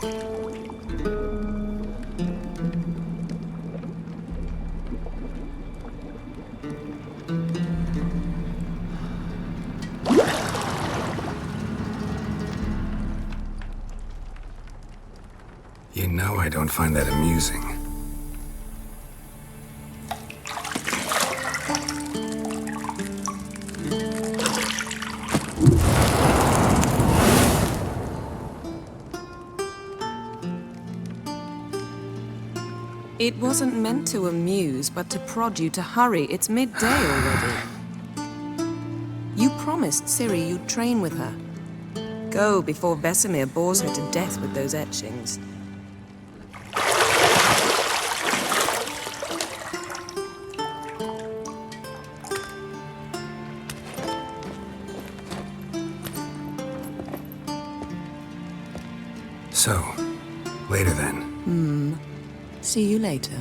You know I don't find that amusing. It wasn't meant to amuse, but to prod you to hurry. It's midday already. You promised Ciri you'd train with her. Go before Vesemir bores her to death with those etchings. So, later then. See you later.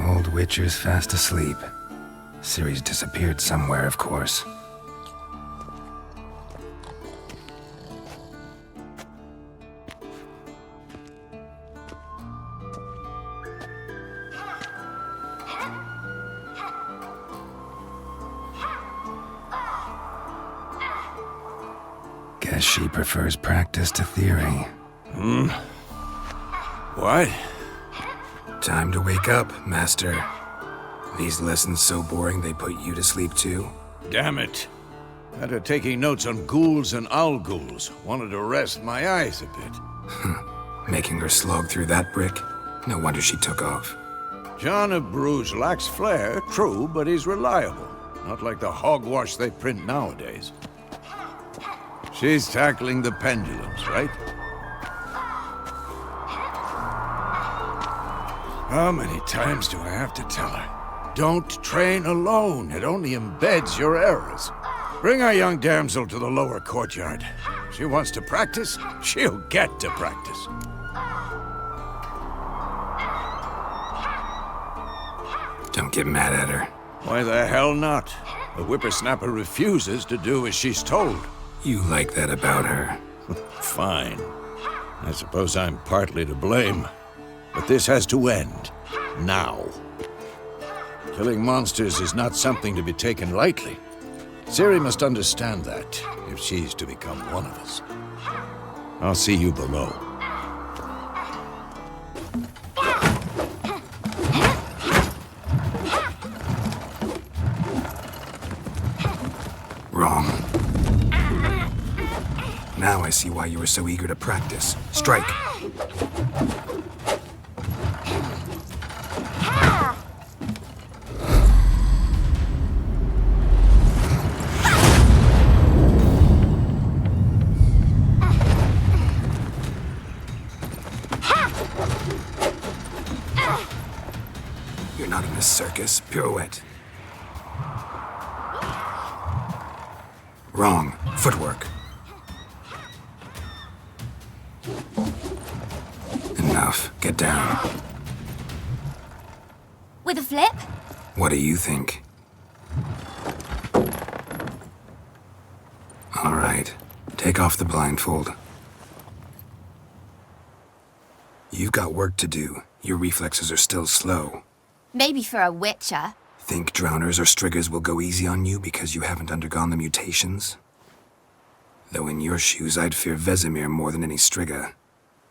Old Witcher's fast asleep. Ciri's disappeared somewhere, of course. Guess she prefers practice to theory. What? Time to wake up, Master. These lessons so boring they put you to sleep too? Damn it. After taking notes on ghouls and owl-ghouls, wanted to rest my eyes a bit. Making her slog through that brick? No wonder she took off. John of Bruges lacks flair, true, but he's reliable. Not like the hogwash they print nowadays. She's tackling the pendulums, right? How many times do I have to tell her? Don't train alone. It only embeds your errors. Bring our young damsel to the lower courtyard. She wants to practice, she'll get to practice. Don't get mad at her. Why the hell not? The whippersnapper refuses to do as she's told. You like that about her. Fine. I suppose I'm partly to blame. But this has to end. Now. Killing monsters is not something to be taken lightly. Ciri must understand that, if she's to become one of us. I'll see you below. Wrong. Now I see why you were so eager to practice. Strike. You're not in a circus. Pirouette. Wrong. Footwork. Enough. Get down. With a flip? What do you think? All right. Take off the blindfold. You've got work to do. Your reflexes are still slow. Maybe for a witcher. Think drowners or striggers will go easy on you because you haven't undergone the mutations? Though in your shoes, I'd fear Vesemir more than any strigger.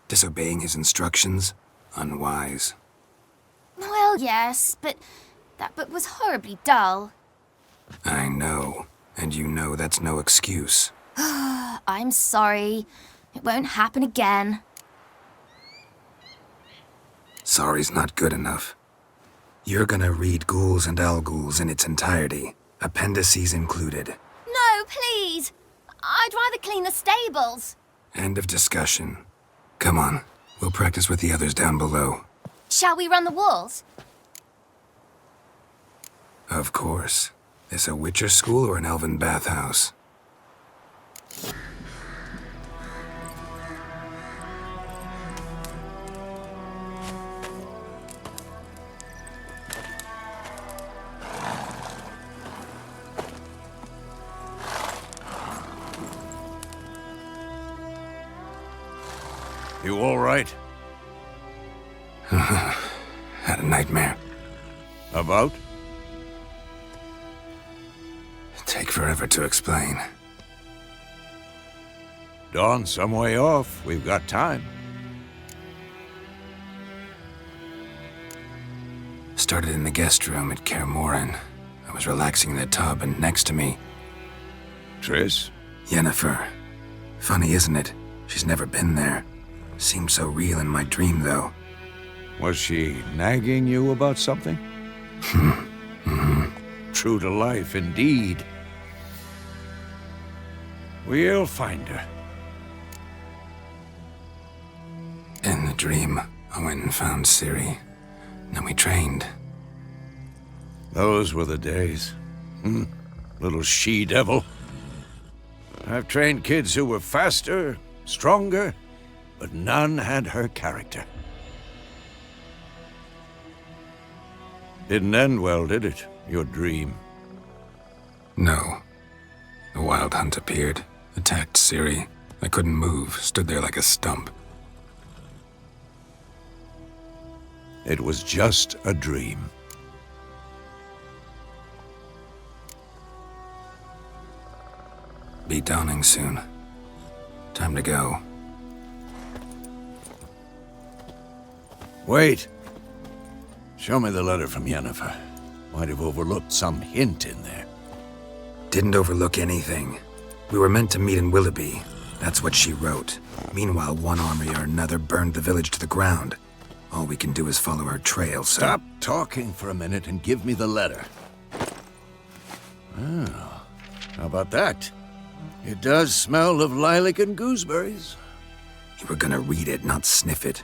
Disobeying his instructions? Unwise. Well, yes, but that book was horribly dull. I know, and you know that's no excuse. I'm sorry. It won't happen again. Sorry's not good enough. You're gonna read Ghouls and Al-Ghouls in its entirety, appendices included. No, please! I'd rather clean the stables. End of discussion. Come on, we'll practice with the others down below. Shall we run the walls? Of course. This a Witcher school or an elven bathhouse? You all right? Had a nightmare. About? Take forever to explain. Dawn's some way off. We've got time. Started in the guest room at Kaer Morhen. I was relaxing in the tub, and next to me, Triss? Yennefer. Funny, isn't it? She's never been there. Seemed so real in my dream, though. Was she nagging you about something? True to life, indeed. We'll find her. In the dream, I went and found Ciri. Then we trained. Those were the days. Little she-devil. I've trained kids who were faster, stronger, but none had her character. Didn't end well, did it? Your dream? No. The Wild Hunt appeared, attacked Ciri. I couldn't move, stood there like a stump. It was just a dream. Be dawning soon. Time to go. Wait. Show me the letter from Yennefer. Might have overlooked some hint in there. Didn't overlook anything. We were meant to meet in Willoughby. That's what she wrote. Meanwhile, one army or another burned the village to the ground. All we can do is follow her trail, so... Stop talking for a minute and give me the letter. Oh, how about that? It does smell of lilac and gooseberries. You were gonna read it, not sniff it.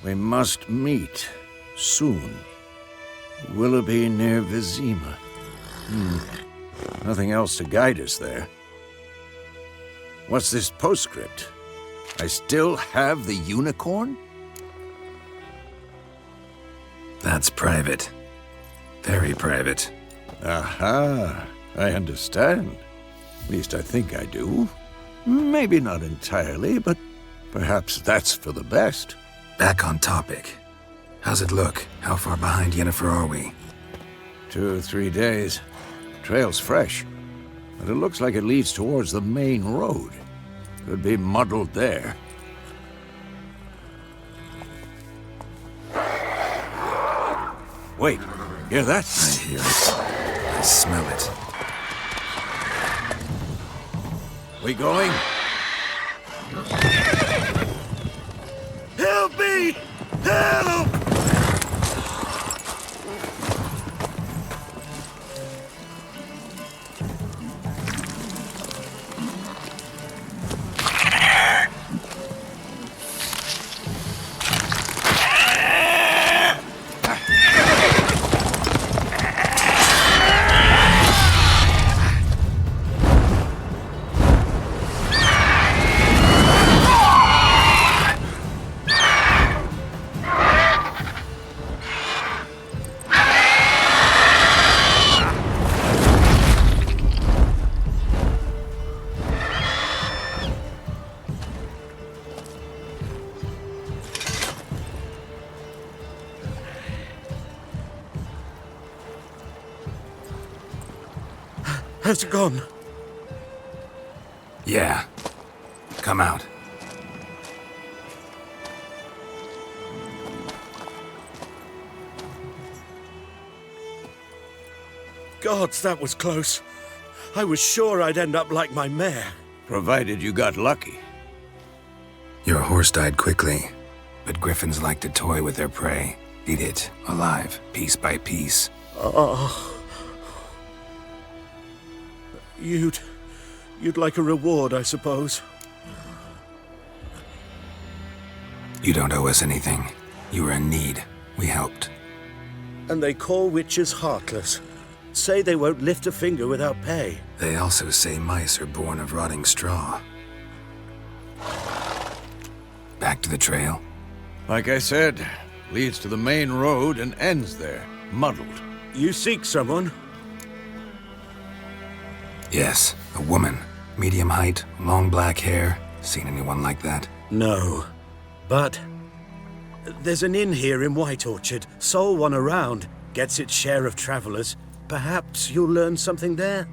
We must meet soon. Willoughby near Vizima. Nothing else to guide us there. What's this postscript? I still have the unicorn? That's private. Very private. Aha, I understand. At least I think I do. Maybe not entirely, but perhaps that's for the best. Back on topic. How's it look? How far behind Yennefer are we? 2 or 3 days. Trail's fresh, but it looks like it leads towards the main road. Could be muddled there. Wait, hear that? I hear it. I smell it. We going? Help me! Help! Has it gone? Yeah. Come out. Gods, that was close. I was sure I'd end up like my mare. Provided you got lucky. Your horse died quickly, but griffins like to toy with their prey. Eat it, alive, piece by piece. Oh. You'd like a reward, I suppose. You don't owe us anything. You were in need. We helped. And they call witches heartless. Say they won't lift a finger without pay. They also say mice are born of rotting straw. Back to the trail? Like I said, leads to the main road and ends there, muddled. You seek someone? Yes, a woman. Medium height, long black hair. Seen anyone like that? No. But there's an inn here in White Orchard. Sole one around. Gets its share of travelers. Perhaps you'll learn something there?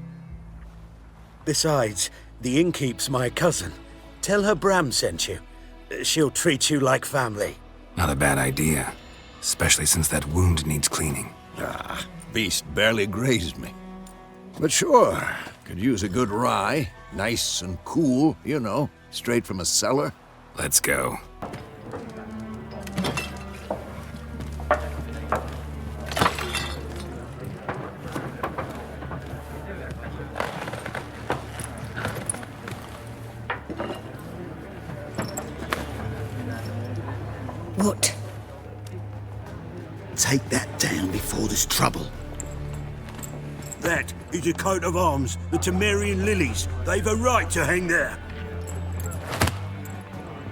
Besides, the innkeep's my cousin. Tell her Bram sent you. She'll treat you like family. Not a bad idea. Especially since that wound needs cleaning. Ah, beast barely grazed me. But sure, could use a good rye. Nice and cool, you know, straight from a cellar. Let's go. What? Take that down before there's trouble. That is a coat of arms, the Temerian lilies. They've a right to hang there.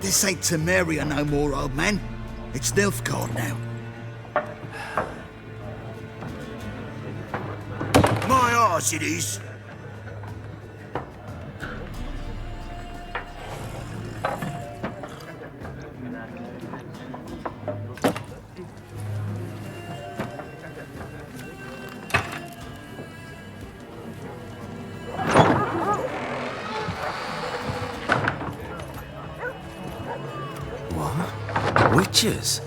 This ain't Temeria no more, old man. It's Nilfgaard now. My arse it is. Witches?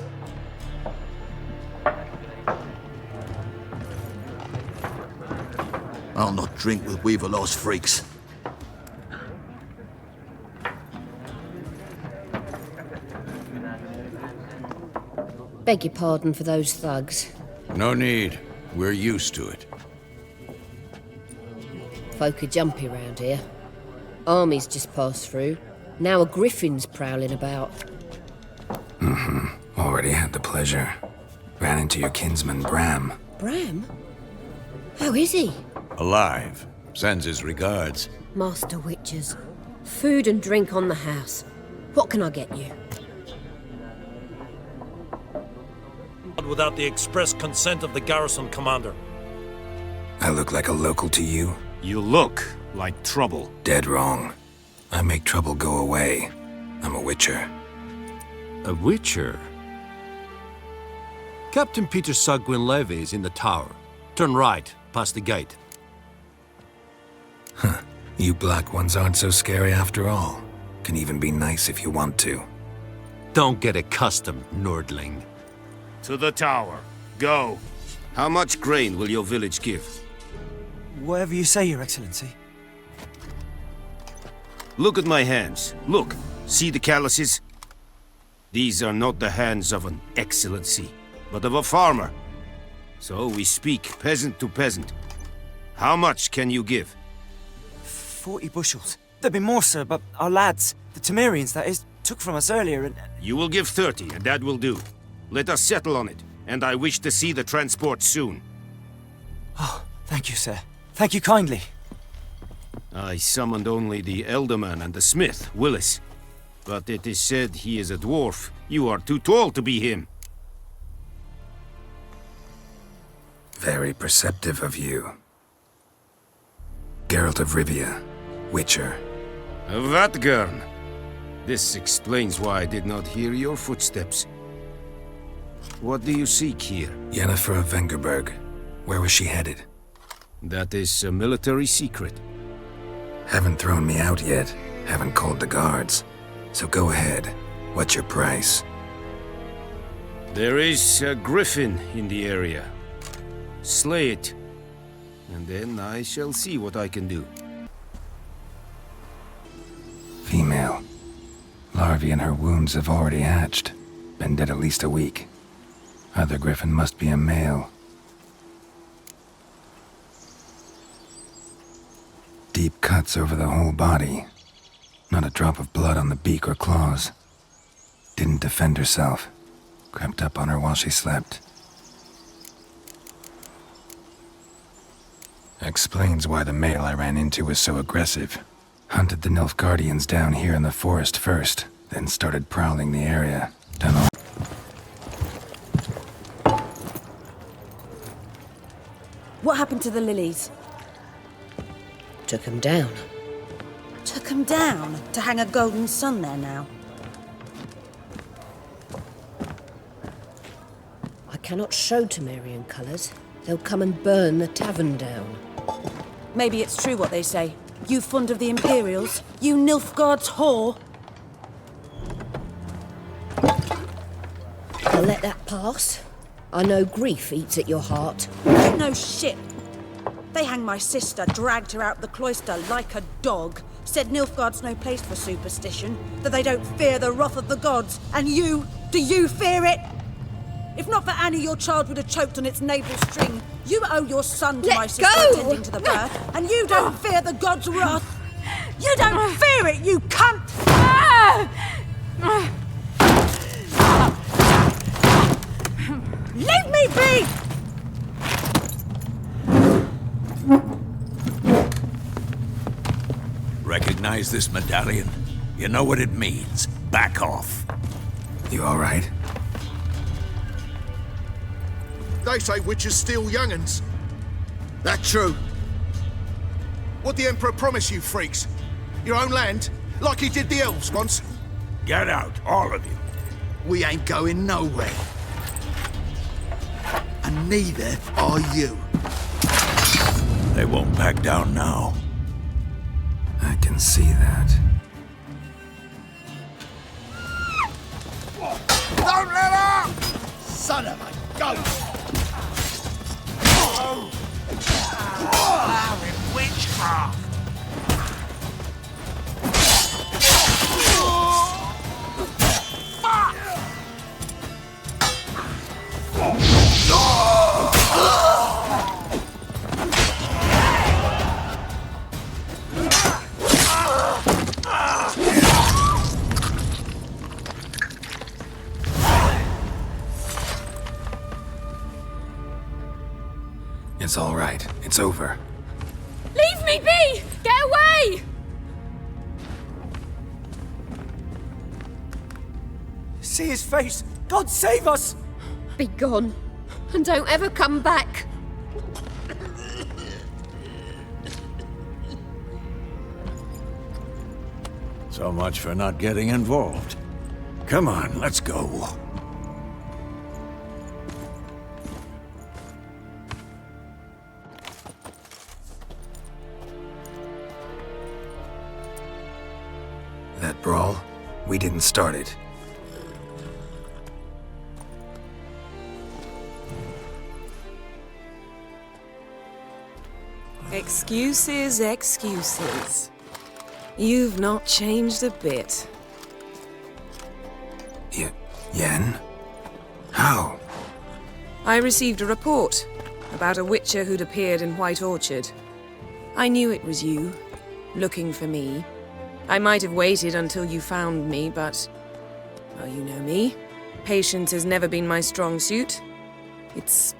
I'll not drink with Weaverlaw's freaks. Beg your pardon for those thugs. No need. We're used to it. Folk are jumpy round here. Armies just passed through. Now a griffin's prowling about. Already had the pleasure. Ran into your kinsman, Bram. Bram? How is he? Alive. Sends his regards. Master Witches. Food and drink on the house. What can I get you? Without the express consent of the garrison commander. I look like a local to you? You look like trouble. Dead wrong. I make trouble go away. I'm a witcher. A witcher? Captain Peter Sagwin Levy is in the tower. Turn right, past the gate. You black ones aren't so scary after all. Can even be nice if you want to. Don't get accustomed, Nordling. To the tower. Go. How much grain will your village give? Whatever you say, Your Excellency. Look at my hands. Look. See the calluses? These are not the hands of an excellency, but of a farmer. So we speak peasant to peasant. How much can you give? 40 bushels. There'd be more, sir, but our lads, the Temerians, that is, took from us earlier and... You will give 30, and that will do. Let us settle on it, and I wish to see the transport soon. Oh, thank you, sir. Thank you kindly. I summoned only the Elderman and the smith, Willis. But it is said he is a dwarf. You are too tall to be him. Very perceptive of you. Geralt of Rivia, Witcher. Vatgern. This explains why I did not hear your footsteps. What do you seek here? Yennefer of Vengerberg. Where was she headed? That is a military secret. Haven't thrown me out yet. Haven't called the guards. So go ahead. What's your price? There is a griffin in the area. Slay it, and then I shall see what I can do. Female. Larvae in her wounds have already hatched. Been dead at least a week. Other griffin must be a male. Deep cuts over the whole body. Not a drop of blood on the beak or claws. Didn't defend herself. Crept up on her while she slept. Explains why the male I ran into was so aggressive. Hunted the Nilfgaardians down here in the forest first, then started prowling the area. Done all. What happened to the lilies? Took 'em down. Took 'em down to hang a golden sun there now. I cannot show Temerian colours. They'll come and burn the tavern down. Maybe it's true what they say. You fond of the Imperials? You Nilfgaard's whore? I'll let that pass. I know grief eats at your heart. You know shit. They hanged my sister, dragged her out the cloister like a dog. Said Nilfgaard's no place for superstition, that they don't fear the wrath of the gods. And you? Do you fear it? If not for Annie, your child would have choked on its navel string. You owe your son to Let my sister go! attending to the birth, and you don't fear the gods' wrath. You don't fear it, you cunt! Leave me be! Recognize this medallion? You know what it means. Back off. You all right? They say witches steal young'uns. That true? What the Emperor promise you, freaks? Your own land? Like he did the elves once? Get out, all of you. We ain't going nowhere. And neither are you. They won't back down now. I can see that. Don't let up! Son of a ghost! Allowing witchcraft! It's all right. It's over. Leave me be! Get away! See his face! God save us! Be gone, and don't ever come back. So much for not getting involved. Come on, let's go. That brawl, we didn't start it. Excuses, excuses. You've not changed a bit. Yen? How? I received a report about a witcher who'd appeared in White Orchard. I knew it was you, looking for me. I might have waited until you found me, but... well, you know me. Patience has never been my strong suit. It's...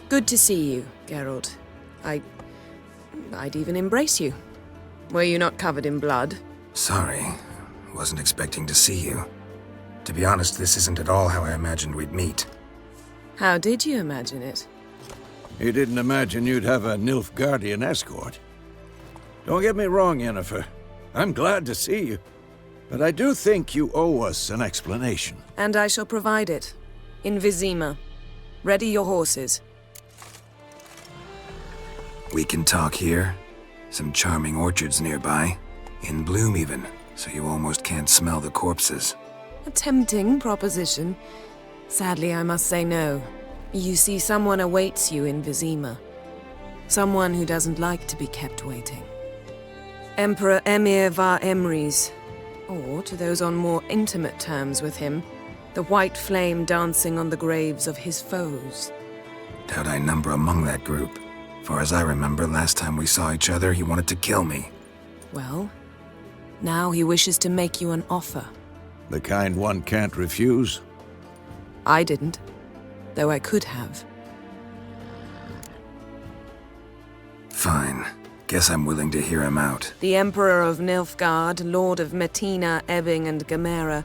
good to see you, Geralt. I'd even embrace you. Were you not covered in blood? Sorry. Wasn't expecting to see you. To be honest, this isn't at all how I imagined we'd meet. How did you imagine it? You didn't imagine you'd have a Nilfgaardian escort. Don't get me wrong, Yennefer. I'm glad to see you. But I do think you owe us an explanation. And I shall provide it. In Vizima. Ready your horses. We can talk here. Some charming orchards nearby. In bloom even, so you almost can't smell the corpses. A tempting proposition. Sadly, I must say no. You see, someone awaits you in Vizima. Someone who doesn't like to be kept waiting. Emperor Emir var Emrys, or to those on more intimate terms with him, the white flame dancing on the graves of his foes. Doubt I number among that group. Far as I remember, last time we saw each other, he wanted to kill me. Well, now he wishes to make you an offer. The kind one can't refuse? I didn't, though I could have. Fine. Guess I'm willing to hear him out. The Emperor of Nilfgaard, Lord of Metina, Ebbing and Gamera,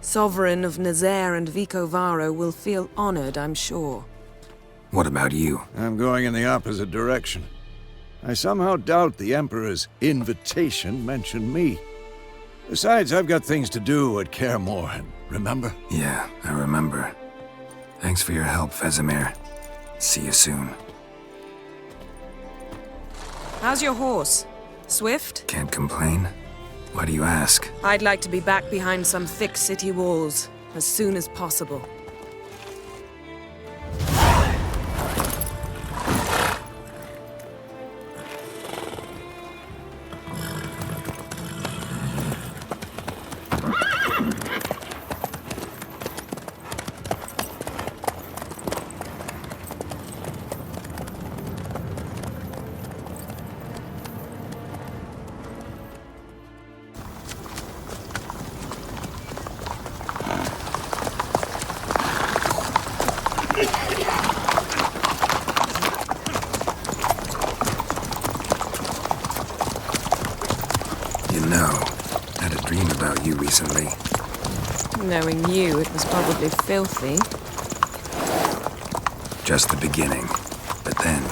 Sovereign of Nazaire and Vicovaro will feel honored, I'm sure. What about you? I'm going in the opposite direction. I somehow doubt the Emperor's invitation mentioned me. Besides, I've got things to do at Kaer Morhen, remember? Yeah, I remember. Thanks for your help, Vesemir. See you soon. How's your horse? Swift? Can't complain. Why do you ask? I'd like to be back behind some thick city walls as soon as possible. Recently. Knowing you, it was probably filthy. Just the beginning. But then...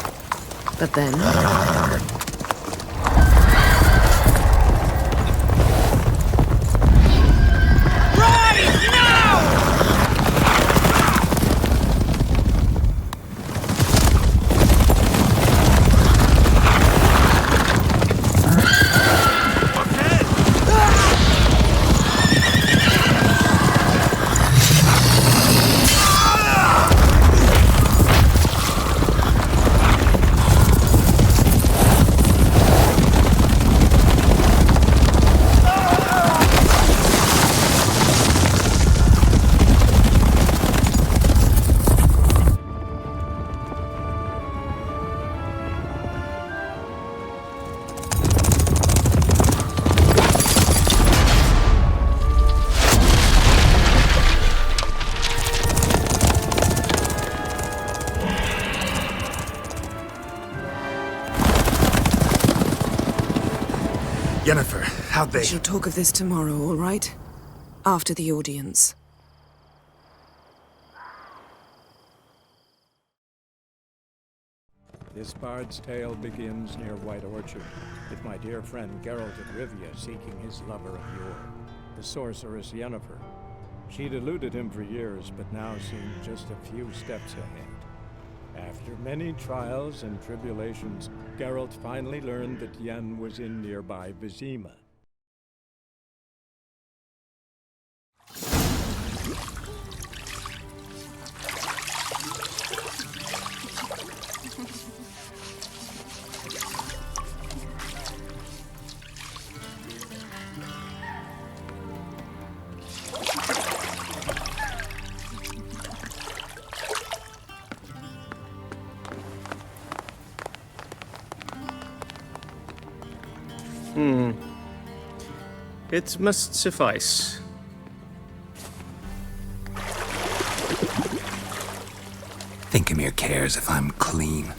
But then? Yennefer, how'd they... We shall talk of this tomorrow, all right? After the audience. This bard's tale begins near White Orchard, with my dear friend Geralt of Rivia seeking his lover of yore, the sorceress Yennefer. She'd eluded him for years, but now seemed just a few steps ahead. After many trials and tribulations, Geralt finally learned that Yen was in nearby Vizima. It must suffice. Think Emir cares if I'm clean?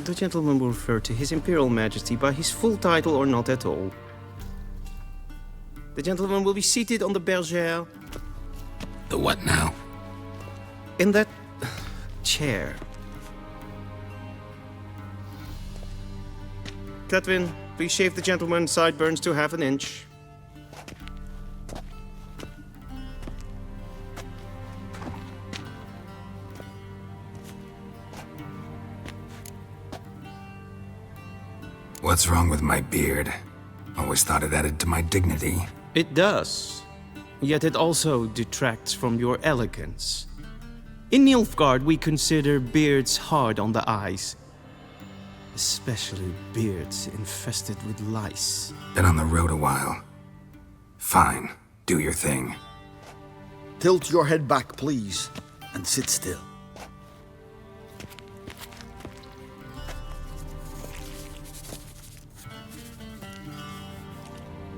The gentleman will refer to His Imperial Majesty by his full title or not at all. The gentleman will be seated on the bergère. The what now? In that chair. Cletwin, please shave the gentleman's sideburns to half an inch. What's wrong with my beard? Always thought it added to my dignity. It does. Yet it also detracts from your elegance. In Nilfgaard, we consider beards hard on the eyes. Especially beards infested with lice. Been on the road a while. Fine, do your thing. Tilt your head back, please, and sit still.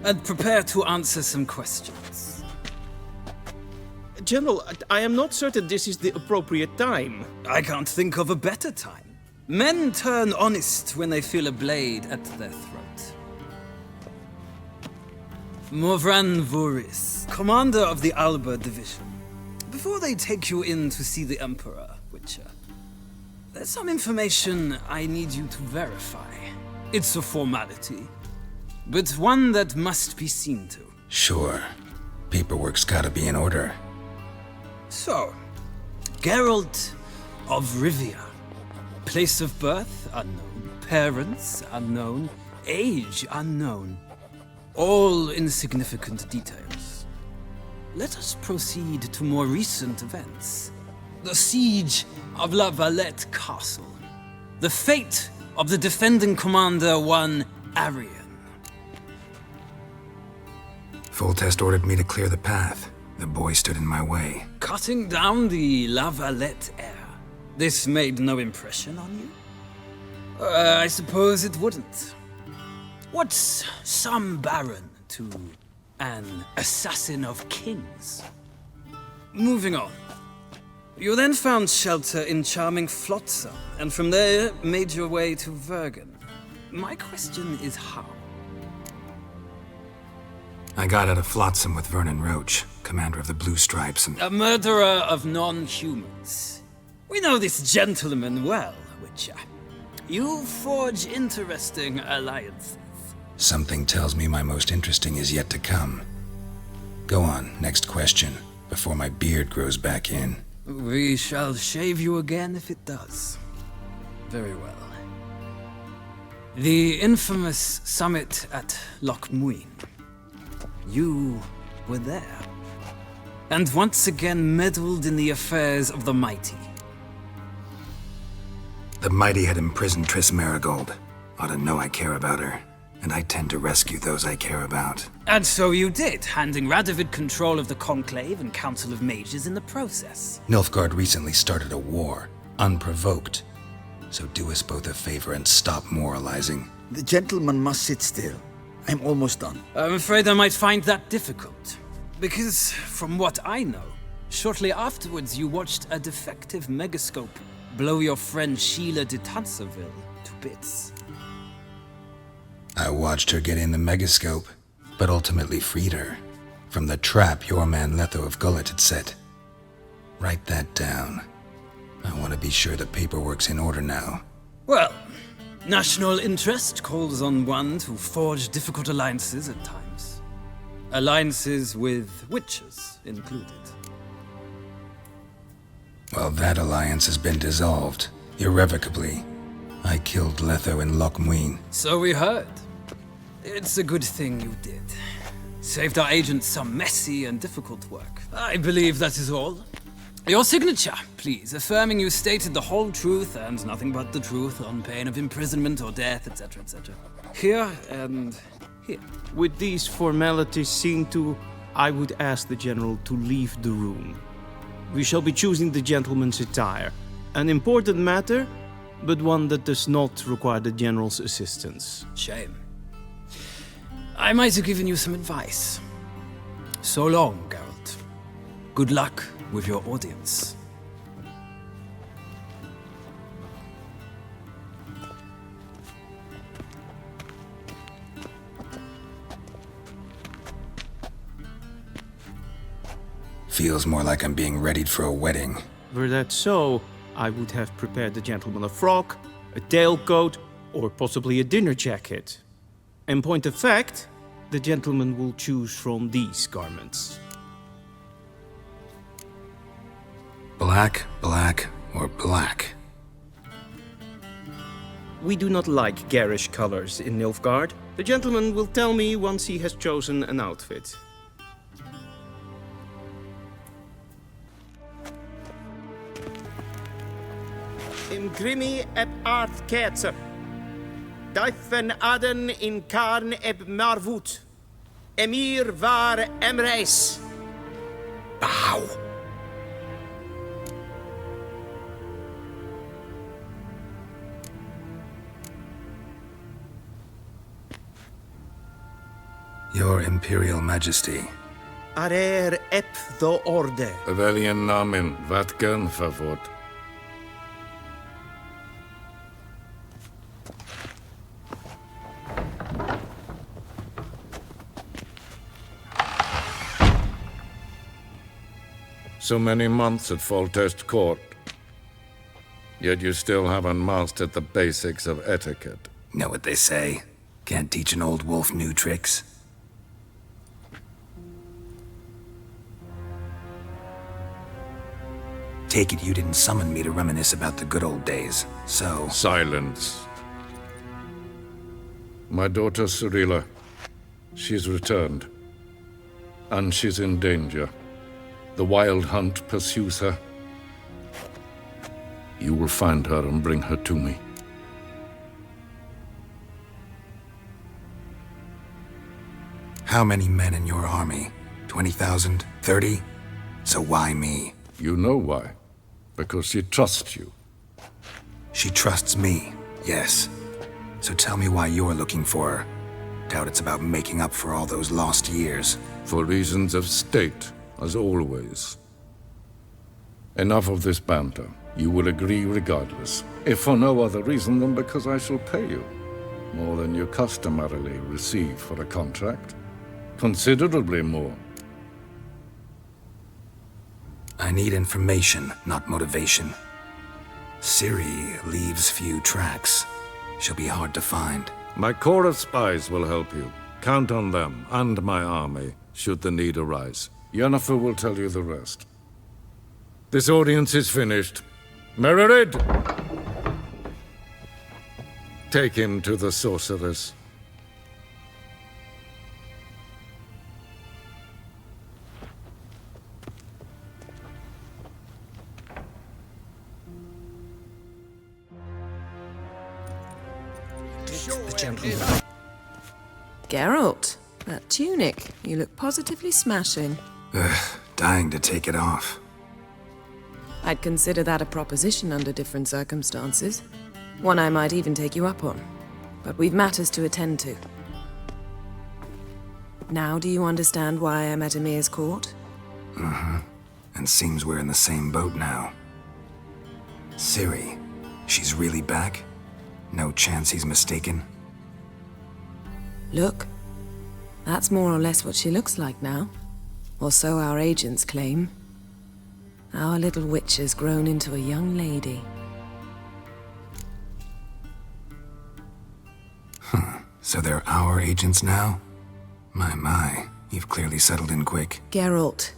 And prepare to answer some questions. General, I am not certain this is the appropriate time. I can't think of a better time. Men turn honest when they feel a blade at their throat. Morvran Voris, commander of the Alba Division. Before they take you in to see the Emperor, Witcher, there's some information I need you to verify. It's a formality, but one that must be seen to. Sure. Paperwork's gotta be in order. So, Geralt of Rivia. Place of birth unknown, parents unknown, age unknown. All insignificant details. Let us proceed to more recent events. The siege of La Valette Castle. The fate of the defending commander, one Arian. Full Test ordered me to clear the path. The boy stood in my way. Cutting down the La Valette heir. This made no impression on you? I suppose it wouldn't. What's some baron to an assassin of kings? Moving on. You then found shelter in charming Flotsam, and from there made your way to Vergen. My question is how? I got out of Flotsam with Vernon Roach, commander of the Blue Stripes, and... A murderer of non-humans. We know this gentleman well, Witcher. You forge interesting alliances. Something tells me my most interesting is yet to come. Go on, next question, before my beard grows back in. We shall shave you again if it does. Very well. The infamous summit at Loch Muin. You were there. And once again meddled in the affairs of the mighty. The mighty had imprisoned Triss Marigold. Ought to know I care about her, and I tend to rescue those I care about. And so you did, handing Radovid control of the Conclave and Council of Mages in the process. Nilfgaard recently started a war, unprovoked. So do us both a favor and stop moralizing. The gentleman must sit still. I'm almost done. I'm afraid I might find that difficult. Because, from what I know, shortly afterwards you watched a defective megascope blow your friend Sheila de Tanserville to bits. I watched her get in the megascope, but ultimately freed her from the trap your man Letho of Gullet had set. Write that down. I want to be sure the paperwork's in order now. Well, national interest calls on one to forge difficult alliances at times. Alliances with witches included. Well, that alliance has been dissolved, irrevocably. I killed Letho in Loch Muin. So we heard. It's a good thing you did. Saved our agents some messy and difficult work. I believe that is all. Your signature, please, affirming you stated the whole truth and nothing but the truth on pain of imprisonment or death, etc., etc. Here and here. With these formalities seen to, I would ask the General to leave the room. We shall be choosing the gentleman's attire. An important matter, but one that does not require the General's assistance. Shame. I might have given you some advice. So long, Geralt. Good luck with your audience. Feels more like I'm being readied for a wedding. Were that so, I would have prepared the gentleman a frock, a tailcoat, or possibly a dinner jacket. In point of fact, the gentleman will choose from these garments. Black, black, or black? We do not like garish colors in Nilfgaard. The gentleman will tell me once he has chosen an outfit. Im Grimmi et Art Ketzer. Daifen Aden in Karn eb Marvut. Emir var Emreis. Bow. Your Imperial Majesty. Arer ep the orde. Velian namen, vatgen favot. So many months at Foltest Court. Yet you still haven't mastered the basics of etiquette. Know what they say? Can't teach an old wolf new tricks. Take it you didn't summon me to reminisce about the good old days, so... Silence. My daughter Cirilla, she's returned. And she's in danger. The Wild Hunt pursues her. You will find her and bring her to me. How many men in your army? 20,000? 30? So why me? You know why. Because she trusts you. She trusts me, yes. So tell me why you're looking for her. Doubt it's about making up for all those lost years. For reasons of state, as always. Enough of this banter. You will agree regardless. If for no other reason than because I shall pay you. More than you customarily receive for a contract. Considerably more. I need information, not motivation. Ciri leaves few tracks. She'll be hard to find. My corps of spies will help you. Count on them, and my army, should the need arise. Yennefer will tell you the rest. This audience is finished. Mererid! Take him to the sorceress. Geralt, that tunic. You look positively smashing. Dying to take it off. I'd consider that a proposition under different circumstances. One I might even take you up on. But we've matters to attend to. Now do you understand why I'm at Emir's court? Mm-hmm. And seems we're in the same boat now. Ciri, she's really back? No chance he's mistaken? Look, that's more or less what she looks like now. Or so our agents claim. Our little witch has grown into a young lady. So they're our agents now? My, you've clearly settled in quick. Geralt,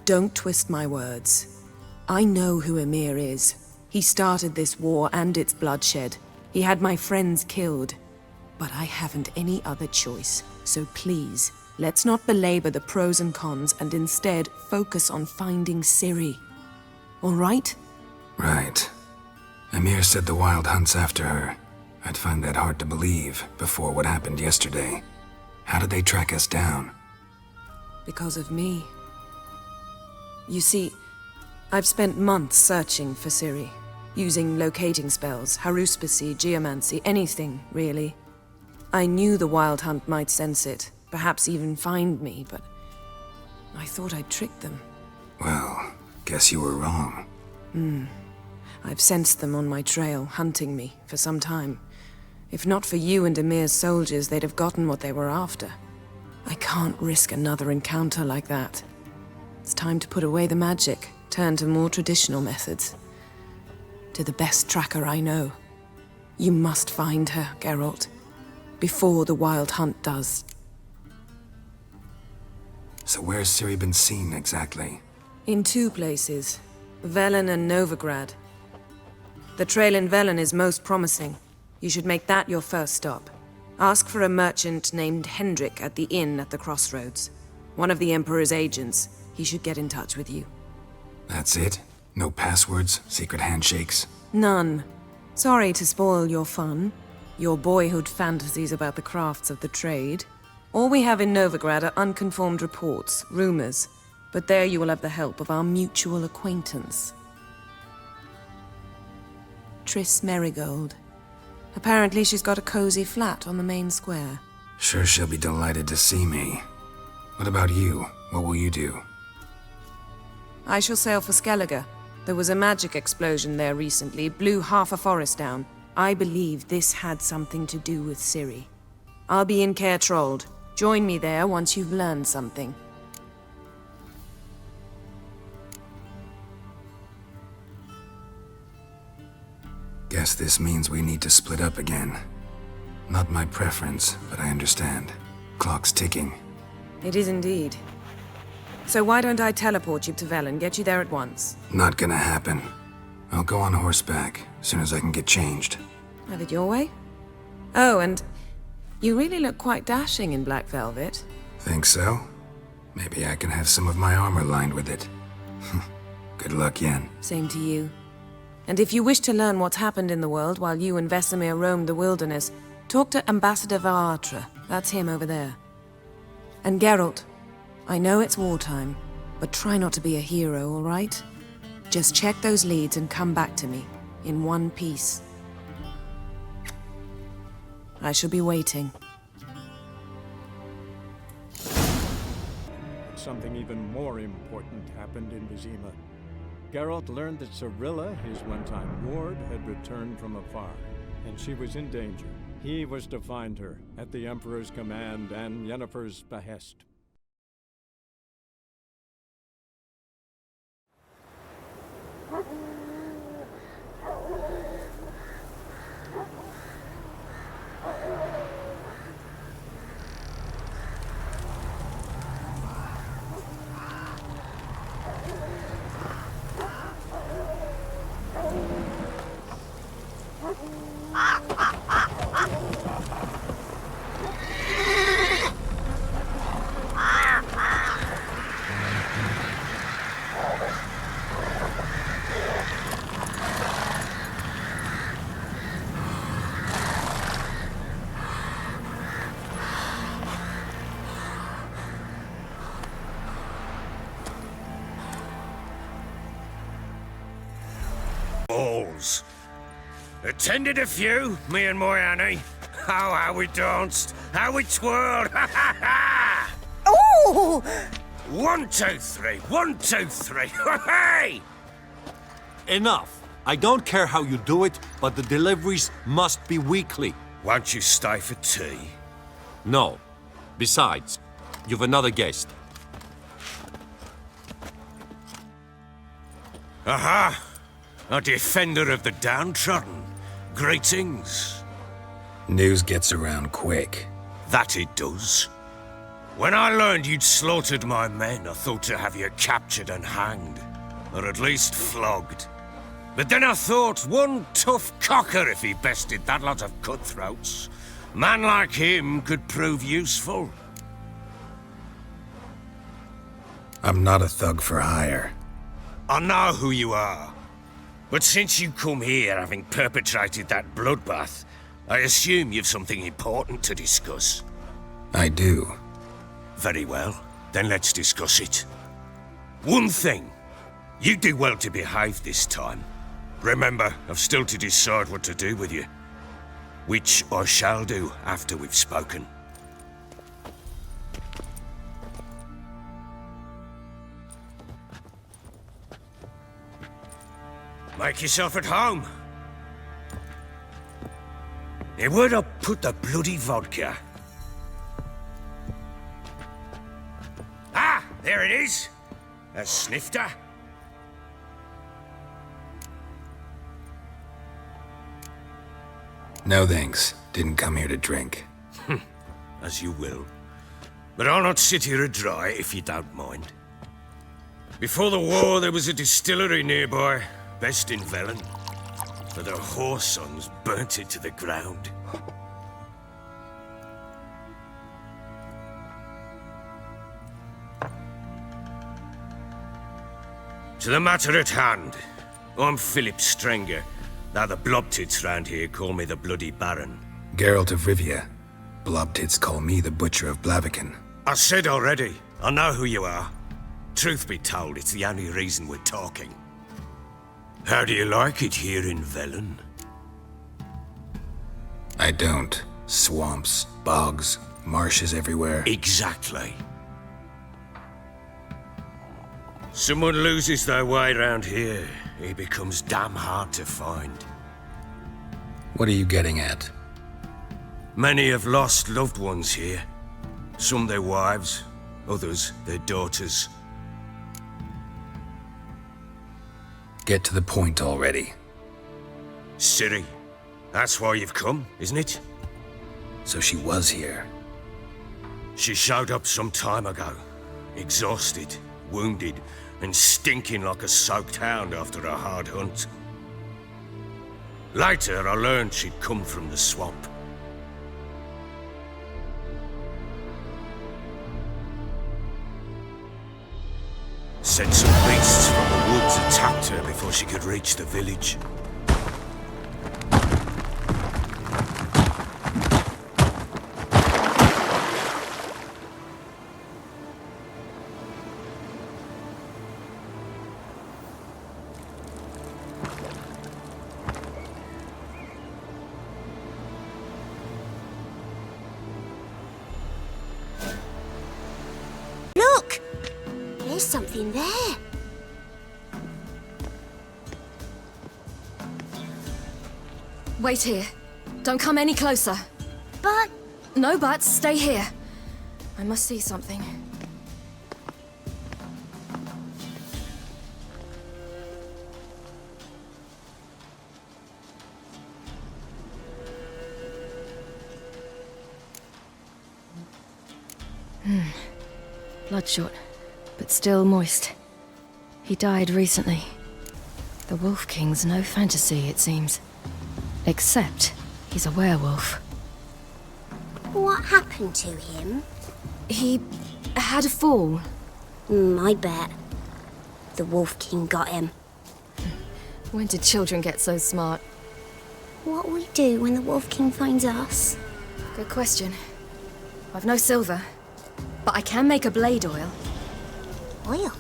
don't twist my words. I know who Emir is. He started this war and its bloodshed. He had my friends killed. But I haven't any other choice. So please, let's not belabor the pros and cons and instead focus on finding Ciri. All right? Right. Emir said the Wild Hunt's after her. I'd find that hard to believe before what happened yesterday. How did they track us down? Because of me. You see, I've spent months searching for Ciri, using locating spells, haruspicy, geomancy, anything, really. I knew the Wild Hunt might sense it, perhaps even find me, but I thought I'd tricked them. Well, guess you were wrong. I've sensed them on my trail, hunting me, for some time. If not for you and Emir's soldiers, they'd have gotten what they were after. I can't risk another encounter like that. It's time to put away the magic, turn to more traditional methods. To the best tracker I know. You must find her, Geralt. Before the Wild Hunt does. So where's Ciri been seen exactly? In two places. Velen and Novigrad. The trail in Velen is most promising. You should make that your first stop. Ask for a merchant named Hendrik at the inn at the crossroads. One of the Emperor's agents. He should get in touch with you. That's it? No passwords? Secret handshakes? None. Sorry to spoil your fun. your boyhood fantasies about the crafts of the trade. All we have in Novigrad are unconfirmed reports, rumors. But there you will have the help of our mutual acquaintance. Triss Merigold. Apparently she's got a cozy flat on the main square. Sure she'll be delighted to see me. What about you? What will you do? I shall sail for Skellige. There was a magic explosion there recently, blew half a forest down. I believe this had something to do with Ciri. I'll be in Caer Trold. Join me there once you've learned something. Guess this means we need to split up again. Not my preference, but I understand. Clock's ticking. It is indeed. So why don't I teleport you to Velen, get you there at once? Not gonna happen. I'll go on horseback, as soon as I can get changed. Have it your way? Oh, and you really look quite dashing in black velvet. Think so? Maybe I can have some of my armor lined with it. Good luck, Yen. Same to you. And if you wish to learn what's happened in the world while you and Vesemir roamed the wilderness, talk to Ambassador Varatra. That's him over there. And Geralt, I know it's wartime, but try not to be a hero, all right? Just check those leads and come back to me, in one piece. I shall be waiting. But something even more important happened in Vizima. Geralt learned that Cirilla, his one-time ward, had returned from afar, and she was in danger. He was to find her, at the Emperor's command and Yennefer's behest. Balls. Attended a few, me and my Annie. Oh, how we danced, how we twirled. Ha ha ha! Oh! 1, 2, 3. 1, 2, 3. Hey! Enough. I don't care how you do it, but the deliveries must be weekly. Won't you stay for tea? No. Besides, you've another guest. Aha! A defender of the downtrodden. Greetings. News gets around quick. That it does. When I learned you'd slaughtered my men, I thought to have you captured and hanged. Or at least flogged. But then I thought, one tough cocker if he bested that lot of cutthroats. Man like him could prove useful. I'm not a thug for hire. I know who you are. But since you come here having perpetrated that bloodbath, I assume you've something important to discuss. I do. Very well, then let's discuss it. One thing, you do well to behave this time. Remember, I've still to decide what to do with you. Which I shall do after we've spoken. Make yourself at home. Now, where'd I put the bloody vodka? Ah, there it is. A snifter. No thanks. Didn't come here to drink. As you will. But I'll not sit here dry if you don't mind. Before the war, there was a distillery nearby. Best in Velen, but their whore sons burnt it to the ground. To the matter at hand, I'm Philip Strenger. Now the blobtits round here call me the Bloody Baron. Geralt of Rivia. Blobtits call me the Butcher of Blaviken. I said already, I know who you are. Truth be told, it's the only reason we're talking. How do you like it here in Velen? I don't. Swamps, bogs, marshes everywhere. Exactly. Someone loses their way around here, he becomes damn hard to find. What are you getting at? Many have lost loved ones here. Some their wives, others their daughters. Get to the point already. Ciri, that's why you've come, isn't it? So she was here. She showed up some time ago, exhausted, wounded, and stinking like a soaked hound after a hard hunt. Later, I learned she'd come from the swamp. Said some beasts from the woods attacked her before she could reach the village. Look! There's something there. Wait here. Don't come any closer. But... No buts. Stay here. I must see something. Bloodshot, but still moist. He died recently. The Wolf King's no fantasy, it seems. Except he's a werewolf. What happened to him? He had a fall. I bet. The Wolf King got him. When did children get so smart? What'll we do when the Wolf King finds us? Good question. I've no silver, but I can make a blade oil. Oil?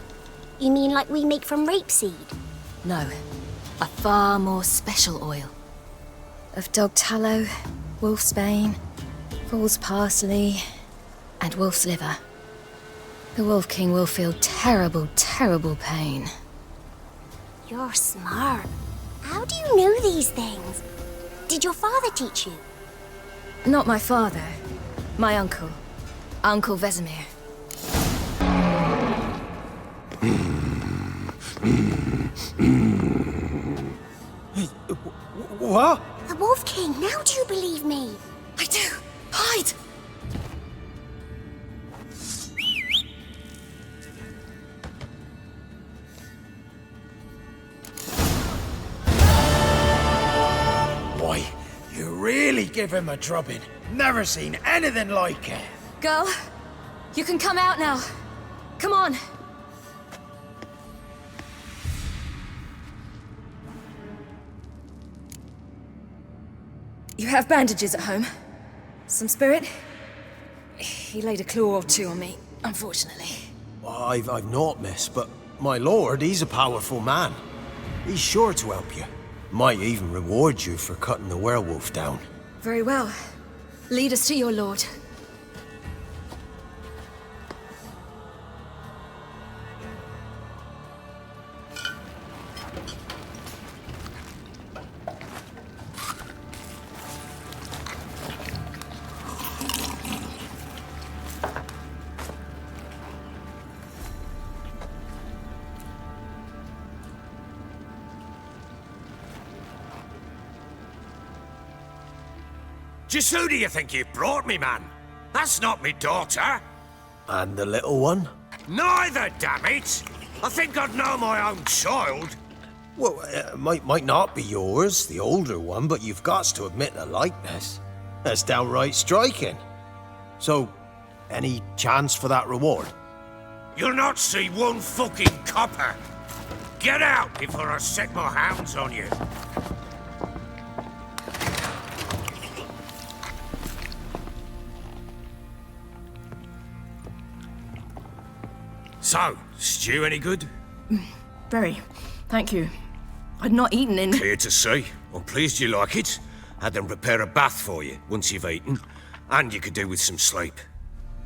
You mean like we make from rapeseed? No, a far more special oil. Of dog tallow, wolf's bane, fool's parsley, and wolf's liver. The Wolf King will feel terrible, terrible pain. You're smart. How do you know these things? Did your father teach you? Not my father. My uncle. Uncle Vesemir. What? The Wolf King, now do you believe me? I do. Hide! Boy, you really give him a drubbing. Never seen anything like it. Girl, you can come out now. Come on. You have bandages at home? Some spirit? He laid a claw or two on me, unfortunately. I've not, miss, but my lord, he's a powerful man. He's sure to help you. Might even reward you for cutting the werewolf down. Very well. Lead us to your lord. Just who do you think you brought me, man? That's not me daughter. And the little one? Neither, damn it! I think I'd know my own child. Well, might not be yours, the older one, but you've got to admit the likeness. That's downright striking. So, any chance for that reward? You'll not see one fucking copper. Get out before I set my hounds on you. So, stew any good? Very. Thank you. I'd not eaten in... Clear to see. I'm pleased you like it. Had them prepare a bath for you once you've eaten. And you could do with some sleep.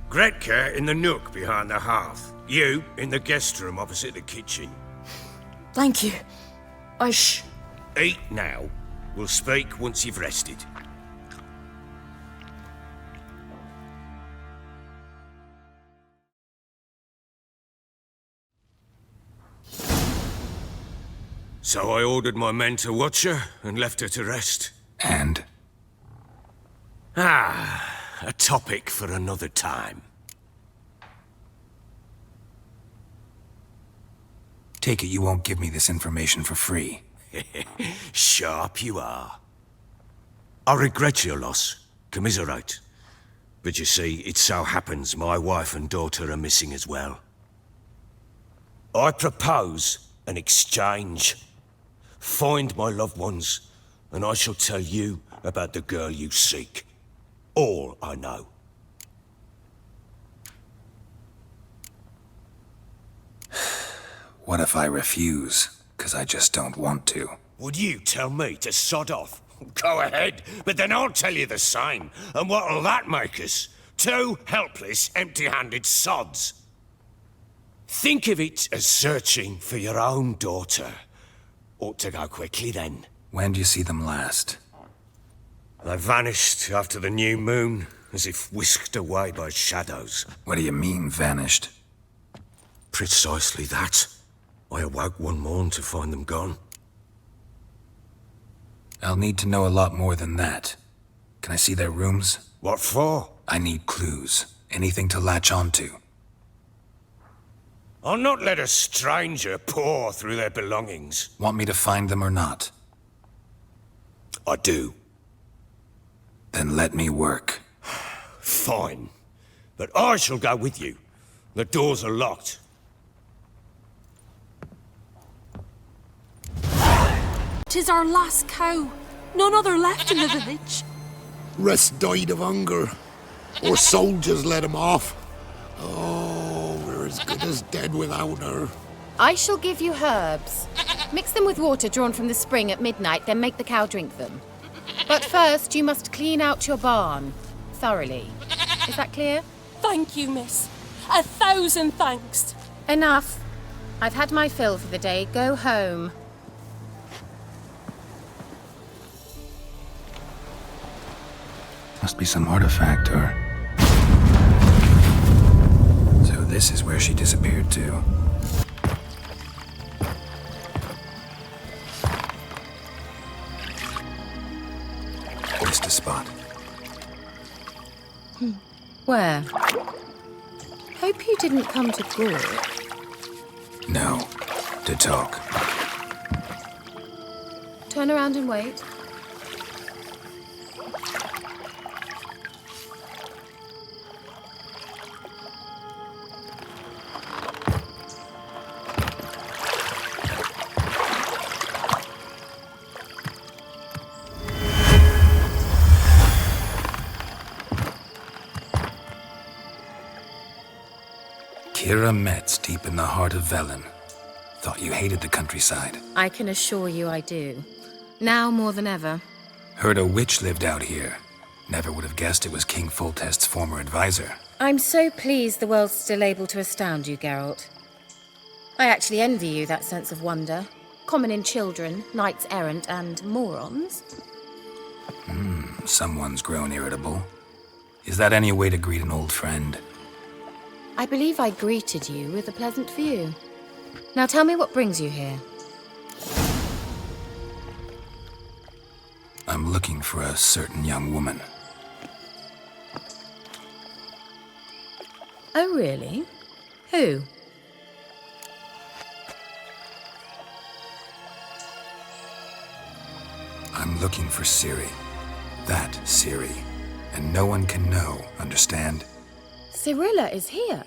Gretka in the nook behind the hearth. You in the guest room opposite the kitchen. Thank you. Shh. Eat now. We'll speak once you've rested. So I ordered my men to watch her and left her to rest. And? A topic for another time. Take it you won't give me this information for free. Sharp you are. I regret your loss. Commiserate. But you see, it so happens my wife and daughter are missing as well. I propose an exchange. Find my loved ones, and I shall tell you about the girl you seek. All I know. What if I refuse? 'Cause I just don't want to. Would you tell me to sod off? Go ahead, but then I'll tell you the same. And what'll that make us? Two helpless, empty-handed sods. Think of it as searching for your own daughter. Ought to go quickly then. When do you see them last? They vanished after the new moon, as if whisked away by shadows. What do you mean, vanished? Precisely that. I awoke one morn to find them gone. I'll need to know a lot more than that. Can I see their rooms? What for? I need clues. Anything to latch onto. I'll not let a stranger pore through their belongings. Want me to find them or not? I do. Then let me work. Fine. But I shall go with you. The doors are locked. "'Tis our last cow. None other left in the village." Rest died of hunger. Or soldiers let him off. Oh, we're as good as dead without her. I shall give you herbs. Mix them with water drawn from the spring at midnight, then make the cow drink them. But first, you must clean out your barn. Thoroughly. Is that clear? "Thank you, miss. 1,000 thanks." Enough. I've had my fill for the day. Go home. Must be some artifact, or... So this is where she disappeared to. Missed a spot. Where? Hope you didn't come to talk. No, to talk. Turn around and wait. Kira Metz, deep in the heart of Velen. Thought you hated the countryside. I can assure you I do. Now more than ever. Heard a witch lived out here. Never would have guessed it was King Foltest's former advisor. I'm so pleased the world's still able to astound you, Geralt. I actually envy you that sense of wonder. Common in children, knights errant, and morons. Someone's grown irritable. Is that any way to greet an old friend? I believe I greeted you with a pleasant view. Now tell me what brings you here. I'm looking for a certain young woman. Oh, really? Who? I'm looking for Ciri. That Ciri. And no one can know, understand? Cirilla is here.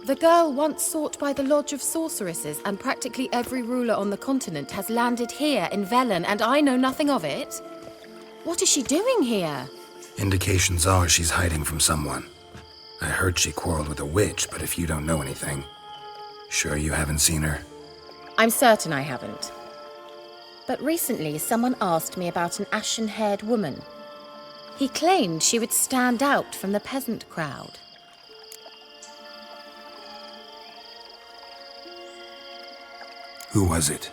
The girl once sought by the Lodge of Sorceresses, and practically every ruler on the continent has landed here in Velen, and I know nothing of it. What is she doing here? Indications are she's hiding from someone. I heard she quarreled with a witch, but if you don't know anything... Sure you haven't seen her? I'm certain I haven't. But recently, someone asked me about an ashen-haired woman. He claimed she would stand out from the peasant crowd. Who was it?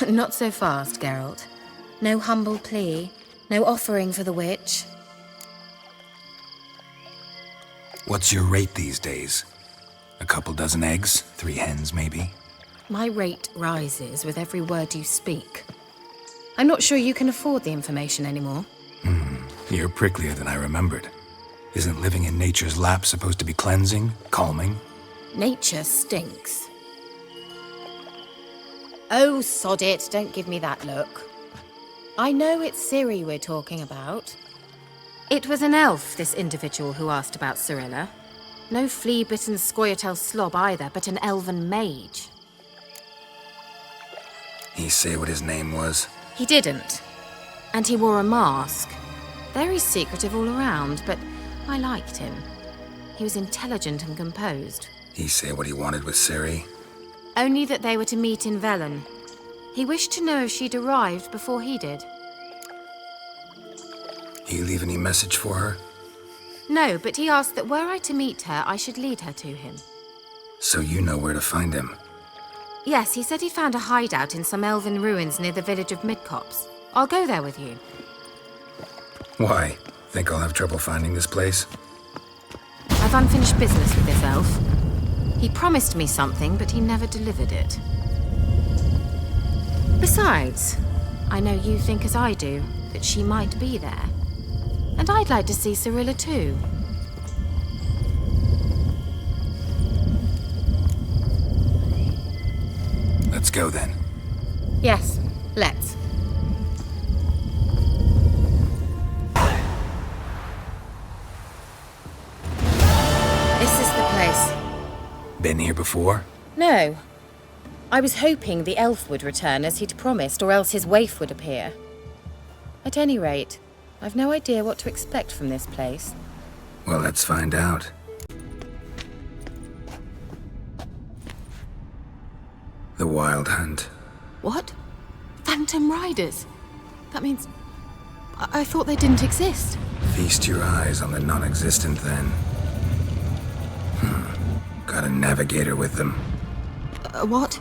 Not so fast, Geralt. No humble plea, no offering for the witch. What's your rate these days? A couple dozen eggs? 3 hens, maybe? My rate rises with every word you speak. I'm not sure you can afford the information anymore. You're pricklier than I remembered. Isn't living in nature's lap supposed to be cleansing, calming? Nature stinks. Oh, sod it, don't give me that look. I know it's Ciri we're talking about. It was an elf, this individual who asked about Cirilla. No flea-bitten Scoia'tael slob either, but an elven mage. He say what his name was? He didn't. And he wore a mask. Very secretive all around, but I liked him. He was intelligent and composed. He say what he wanted with Ciri? Only that they were to meet in Velen. He wished to know if she'd arrived before he did. He leave any message for her? No, but he asked that were I to meet her, I should lead her to him. So you know where to find him? Yes, he said he found a hideout in some elven ruins near the village of Midcopse. I'll go there with you. Why? Think I'll have trouble finding this place? I've unfinished business with this elf. He promised me something, but he never delivered it. Besides, I know you think as I do, that she might be there. And I'd like to see Cirilla too. Let's go then. Yes, let's. This is the place. Been here before? No. I was hoping the elf would return as he'd promised, or else his waif would appear. At any rate, I've no idea what to expect from this place. Well, let's find out. The Wild Hunt. What? Phantom Riders? That means... I thought they didn't exist. Feast your eyes on the non-existent, then. Got a navigator with them. What?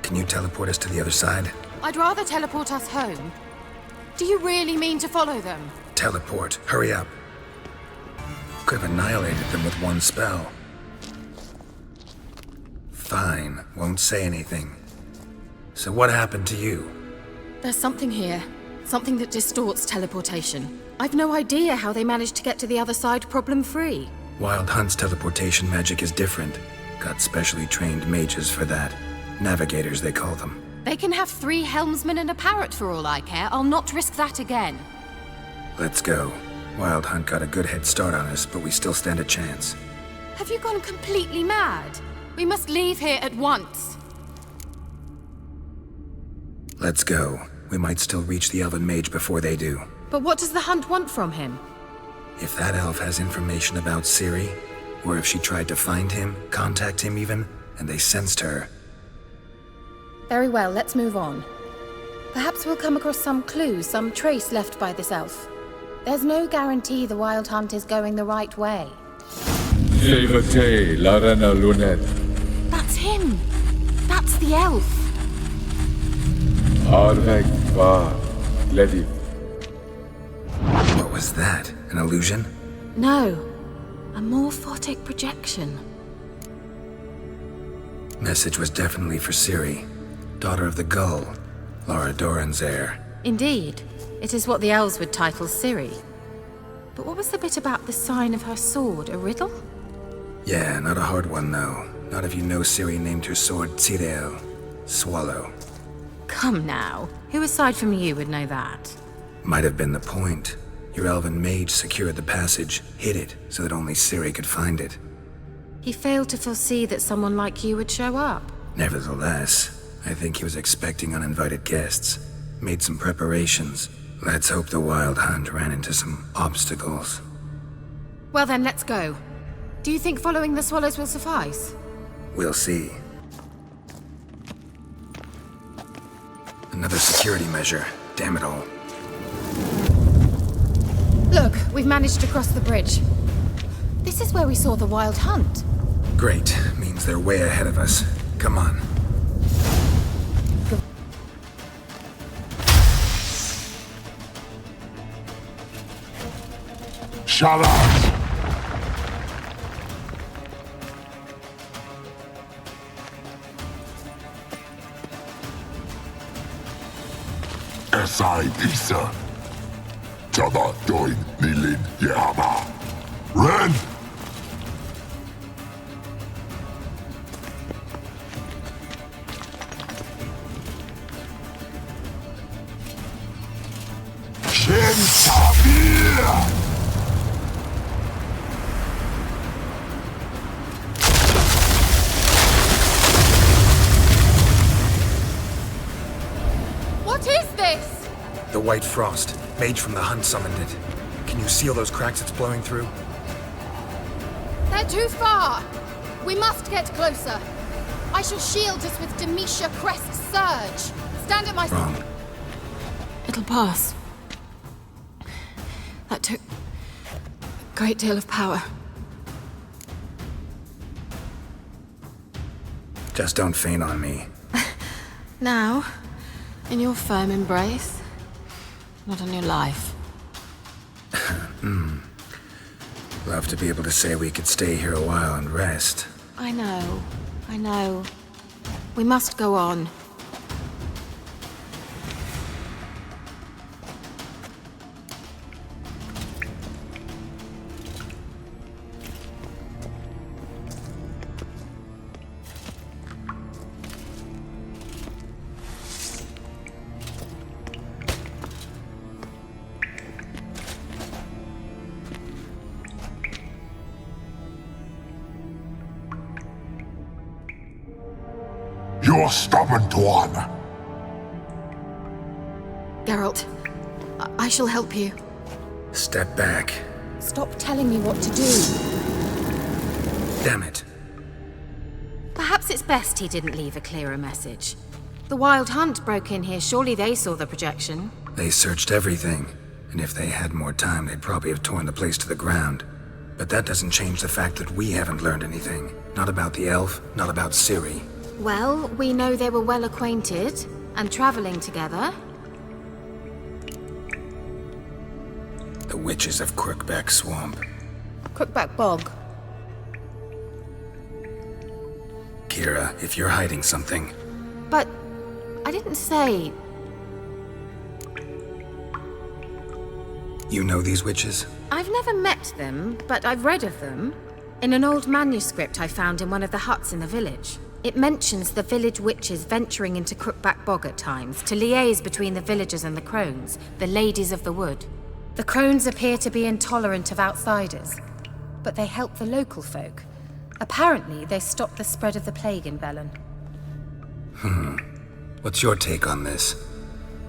Can you teleport us to the other side? I'd rather teleport us home. Do you really mean to follow them? Teleport. Hurry up. Could have annihilated them with one spell. Fine. Won't say anything. So what happened to you? There's something here. Something that distorts teleportation. I've no idea how they managed to get to the other side problem-free. Wild Hunt's teleportation magic is different. Got specially trained mages for that. Navigators, they call them. They can have 3 helmsmen and a parrot for all I care. I'll not risk that again. Let's go. Wild Hunt got a good head start on us, but we still stand a chance. Have you gone completely mad? We must leave here at once. Let's go. We might still reach the Elven Mage before they do. But what does the Hunt want from him? If that elf has information about Ciri, or if she tried to find him, contact him even, and they sensed her. Very well, let's move on. Perhaps we'll come across some clue, some trace left by this elf. There's no guarantee the Wild Hunt is going the right way. That's him! That's the elf! What was that? An illusion? No. A morphotic projection. Message was definitely for Ciri, daughter of the Gull, Lara Doran's heir. Indeed. It is what the elves would title Ciri. But what was the bit about the sign of her sword? A riddle? Yeah, not a hard one, though. Not if you know Ciri named her sword Ciri, Swallow. Come now. Who aside from you would know that? Might have been the point. Your elven mage secured the passage, hid it, so that only Ciri could find it. He failed to foresee that someone like you would show up. Nevertheless, I think he was expecting uninvited guests. Made some preparations. Let's hope the Wild Hunt ran into some obstacles. Well then, let's go. Do you think following the swallows will suffice? We'll see. Another security measure. Damn it all. Look, we've managed to cross the bridge. This is where we saw the wild hunt. Great. Means they're way ahead of us. Come on. Shut up! SI Pisa. Tada doin nilin yama. Ren! Shin Tabir! What is this? The white frost. Mage from the hunt summoned it. Can you seal those cracks it's blowing through? They're too far. We must get closer. I shall shield us with Demetia Crest Surge. Stand at my side. It'll pass. That took a great deal of power. Just don't faint on me. Now, in your firm embrace, not on your life. Love to be able to say we could stay here a while and rest. I know. We must go on. You're stubborn, Tuan. Geralt, I shall help you. Step back. Stop telling me what to do. Damn it. Perhaps it's best he didn't leave a clearer message. The Wild Hunt broke in here. Surely they saw the projection. They searched everything. And if they had more time, they'd probably have torn the place to the ground. But that doesn't change the fact that we haven't learned anything. Not about the elf, not about Ciri. Well, we know they were well acquainted and traveling together. The witches of Crookback Swamp. Crookback Bog. Kira, if you're hiding something... But I didn't say... You know these witches? I've never met them, but I've read of them. In an old manuscript I found in one of the huts in the village. It mentions the village witches venturing into Crookback Bog at times to liaise between the villagers and the crones, the ladies of the wood. The crones appear to be intolerant of outsiders, but they help the local folk. Apparently, they stopped the spread of the plague in Velen. What's your take on this?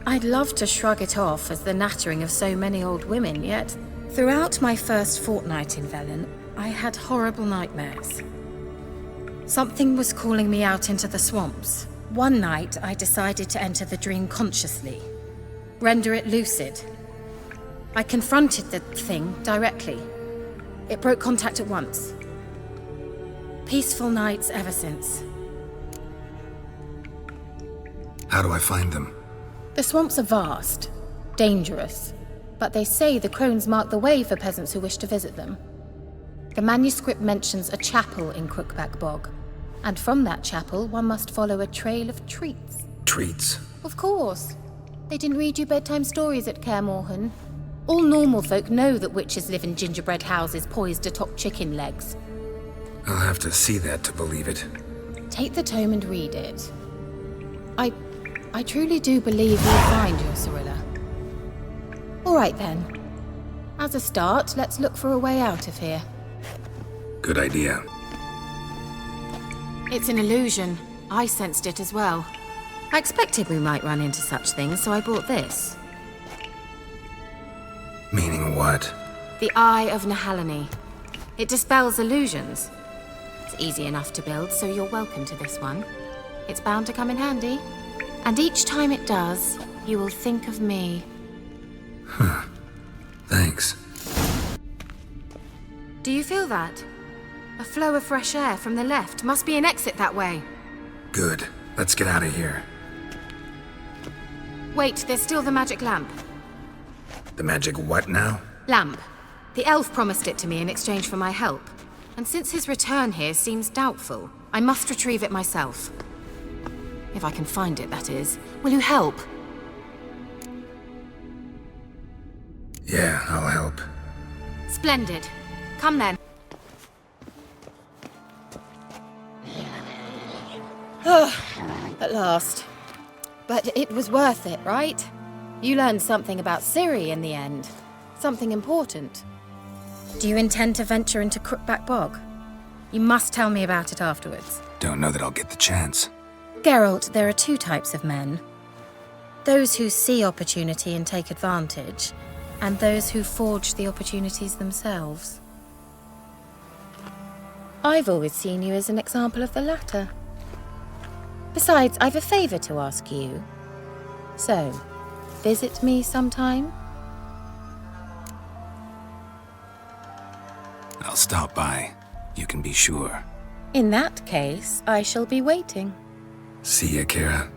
I'd love to shrug it off as the nattering of so many old women, yet throughout my first fortnight in Velen, I had horrible nightmares. Something was calling me out into the swamps. One night, I decided to enter the dream consciously, render it lucid. I confronted the thing directly. It broke contact at once. Peaceful nights ever since. How do I find them? The swamps are vast, dangerous, but they say the crones mark the way for peasants who wish to visit them. The manuscript mentions a chapel in Crookback Bog, and from that chapel one must follow a trail of treats. Treats? Of course. They didn't read you bedtime stories at Kaer Morhen. All normal folk know that witches live in gingerbread houses poised atop chicken legs. I'll have to see that to believe it. Take the tome and read it. I truly do believe you'll find your Cirilla. All right then. As a start, let's look for a way out of here. Good idea. It's an illusion. I sensed it as well. I expected we might run into such things, so I bought this. Meaning what? The Eye of Nehaleni. It dispels illusions. It's easy enough to build, so you're welcome to this one. It's bound to come in handy. And each time it does, you will think of me. Huh. Thanks. Do you feel that? A flow of fresh air from the left. Must be an exit that way. Good. Let's get out of here. Wait, there's still the magic lamp. The magic what now? Lamp. The elf promised it to me in exchange for my help. And since his return here seems doubtful, I must retrieve it myself. If I can find it, that is. Will you help? Yeah, I'll help. Splendid. Come then. At last. But it was worth it, right? You learned something about Ciri in the end. Something important. Do you intend to venture into Crookback Bog? You must tell me about it afterwards. Don't know that I'll get the chance. Geralt, there are two types of men. Those who see opportunity and take advantage, and those who forge the opportunities themselves. I've always seen you as an example of the latter. Besides, I've a favor to ask you. So, visit me sometime? I'll stop by. You can be sure. In that case, I shall be waiting. See ya, Kira.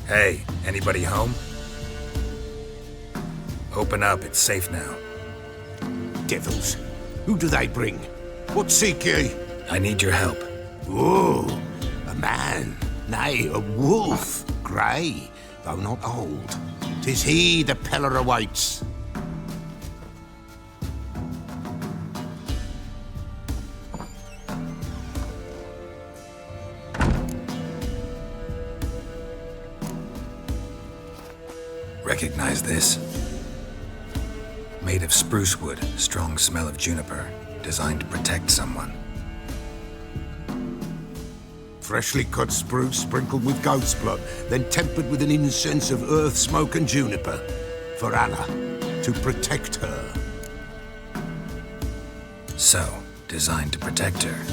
Hey, anybody home? Open up, it's safe now. Devils. Who do they bring? What seek ye? I need your help. Oh, a man. Nay, a wolf. Grey, though not old. 'Tis he the Peller awaits. Recognize this? Made of spruce wood, strong smell of juniper, designed to protect someone. Freshly cut spruce sprinkled with goat's blood, then tempered with an incense of earth, smoke and juniper. For Anna, to protect her. So, designed to protect her.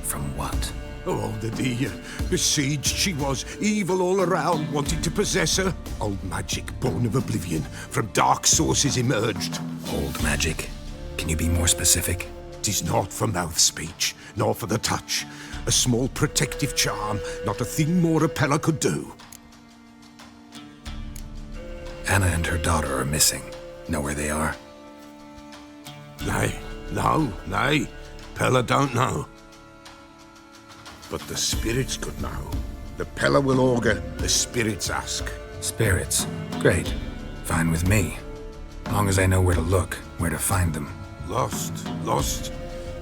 From what? Oh, the dear. Besieged she was, evil all around, wanting to possess her. Old magic, born of oblivion, from dark sources emerged. Old magic? Can you be more specific? 'Tis not for mouth speech, nor for the touch. A small protective charm, not a thing more a Peller could do. Anna and her daughter are missing. Know where they are? Nay, nay. Peller don't know. But the spirits could know. The Peller will augur, the spirits ask. Spirits? Great. Fine with me. Long as I know where to look, where to find them. Lost,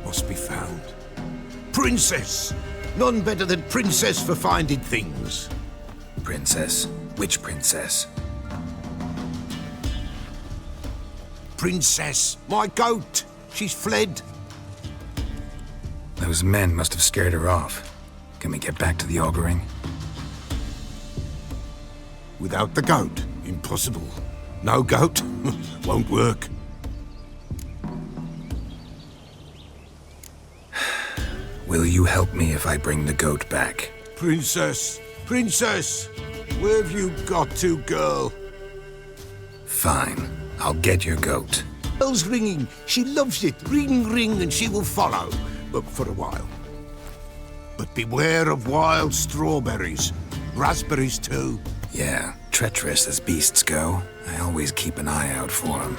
must be found. Princess! None better than Princess for finding things. Princess? Which princess? Princess, my goat! She's fled. Those men must have scared her off. Can we get back to the auguring? Without the goat, impossible. No goat, won't work. Will you help me if I bring the goat back? Princess! Where have you got to, girl? Fine. I'll get your goat. Bell's ringing. She loves it. Ring, ring, and she will follow. But for a while. But beware of wild strawberries. Raspberries, too. Yeah, treacherous as beasts go. I always keep an eye out for them.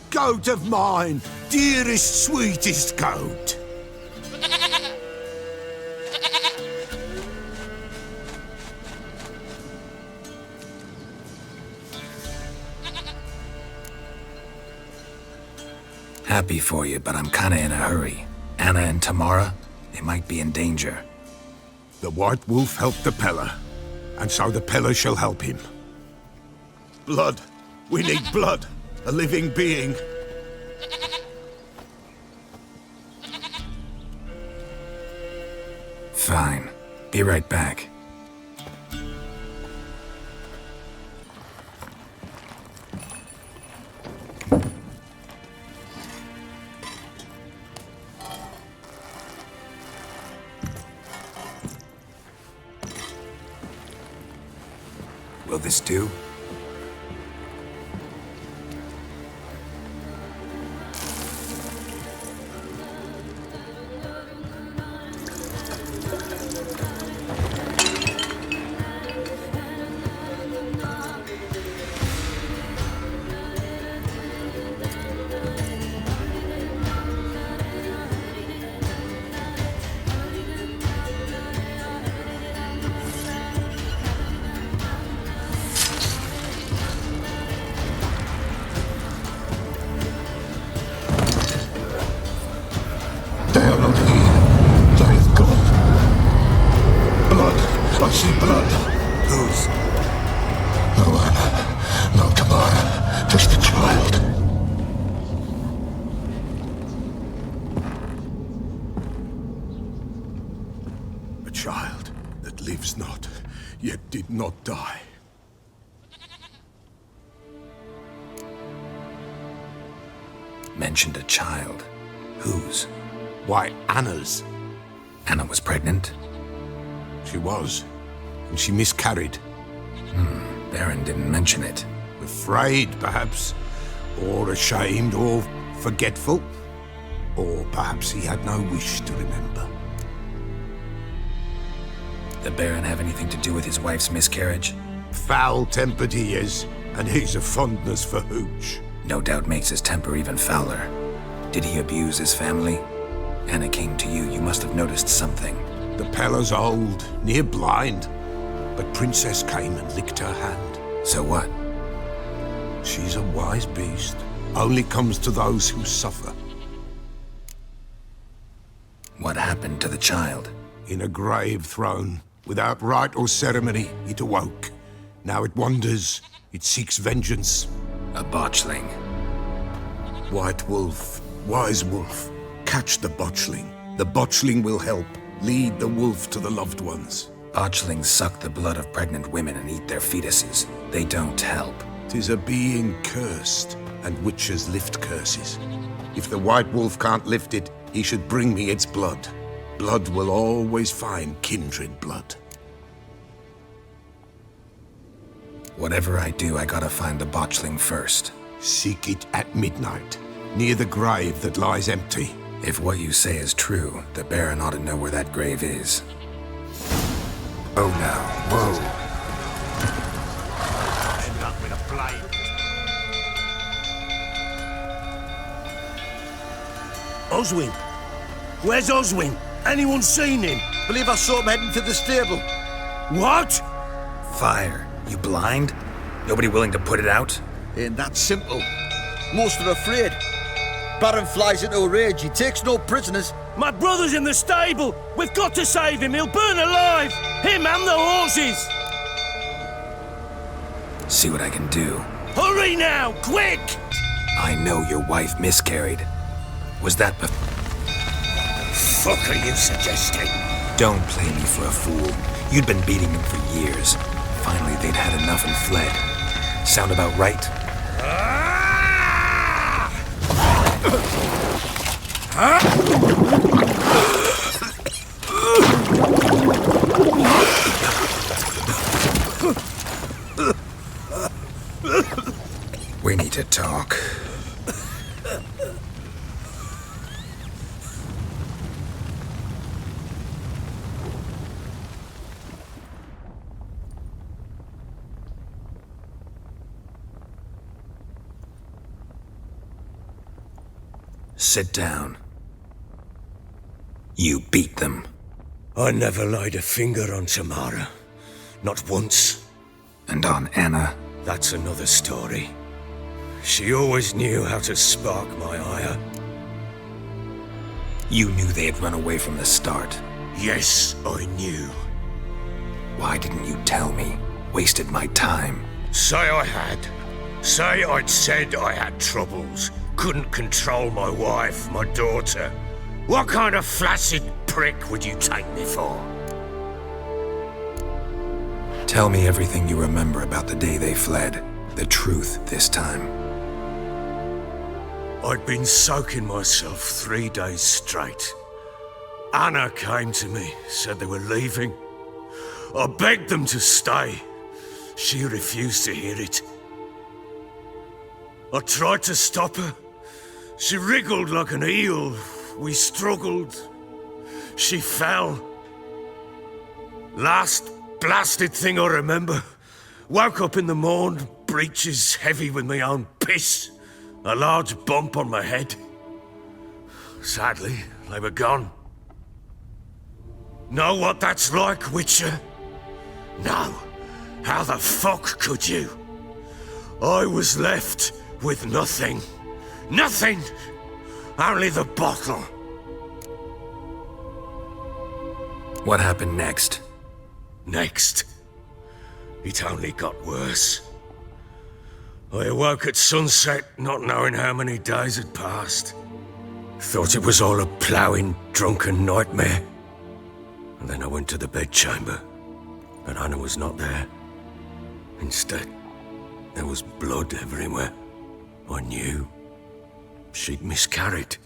Goat of mine! Dearest, sweetest goat! Happy for you, but I'm kinda in a hurry. Anna and Tamara, they might be in danger. The White Wolf helped the Peller, and so the Peller shall help him. Blood. We need blood. A living being. Fine. Be right back. Will this do? They are not here. There is God. Blood. I see blood. Whose? No one. No Tamara. Just a child. A child that lives not, yet did not die. Mentioned a child. Whose? Why, Anna's. Anna was pregnant? She was. And she miscarried. Baron didn't mention it. Afraid, perhaps. Or ashamed, or forgetful. Or perhaps he had no wish to remember. The Baron have anything to do with his wife's miscarriage? Foul-tempered he is, and he's a fondness for hooch. No doubt makes his temper even fouler. Did he abuse his family? Anna came to you. You must have noticed something. The Pella's old, near blind. But Princess came and licked her hand. So what? She's a wise beast. Only comes to those who suffer. What happened to the child? In a grave thrown. Without rite or ceremony, it awoke. Now it wanders. It seeks vengeance. A botchling. White wolf, wise wolf. Catch the botchling. The botchling will help. Lead the wolf to the loved ones. Botchlings suck the blood of pregnant women and eat their fetuses. They don't help. 'Tis a being cursed, and witches lift curses. If the white wolf can't lift it, he should bring me its blood. Blood will always find kindred blood. Whatever I do, I gotta find the botchling first. Seek it at midnight, near the grave that lies empty. If what you say is true, the Baron ought to know where that grave is. Oh no, whoa. End up with a blade. Oswin! Where's Oswin? Anyone seen him? Believe I saw him heading to the stable. What? Fire. You blind? Nobody willing to put it out? Ain't that simple. Most are afraid. Baron flies into a rage. He takes no prisoners. My brother's in the stable! We've got to save him! He'll burn alive! Him and the horses! See what I can do. Hurry now! Quick! I know your wife miscarried. Was that Fuck are you suggesting? Don't play me for a fool. You'd been beating them for years. Finally, they'd had enough and fled. Sound about right? We need to talk. Sit down. You beat them. I never laid a finger on Tamara. Not once. And on Anna? That's another story. She always knew how to spark my ire. You knew they had run away from the start. Yes, I knew. Why didn't you tell me? Wasted my time. Say I had. Say I'd said I had troubles. Couldn't control my wife, my daughter. What kind of flaccid prick would you take me for? Tell me everything you remember about the day they fled. The truth this time. I'd been soaking myself 3 days straight. Anna came to me, said they were leaving. I begged them to stay. She refused to hear it. I tried to stop her. She wriggled like an eel. We struggled. She fell. Last blasted thing I remember. Woke up in the morn, breeches heavy with my own piss. A large bump on my head. Sadly, they were gone. Know what that's like, Witcher? No. How the fuck could you? I was left with nothing. Nothing! Only the bottle. What happened next? Next? It only got worse. I awoke at sunset, not knowing how many days had passed. Thought it was all a ploughing, drunken nightmare. And then I went to the bedchamber, but Anna was not there. Instead, there was blood everywhere. I knew she'd miscarried.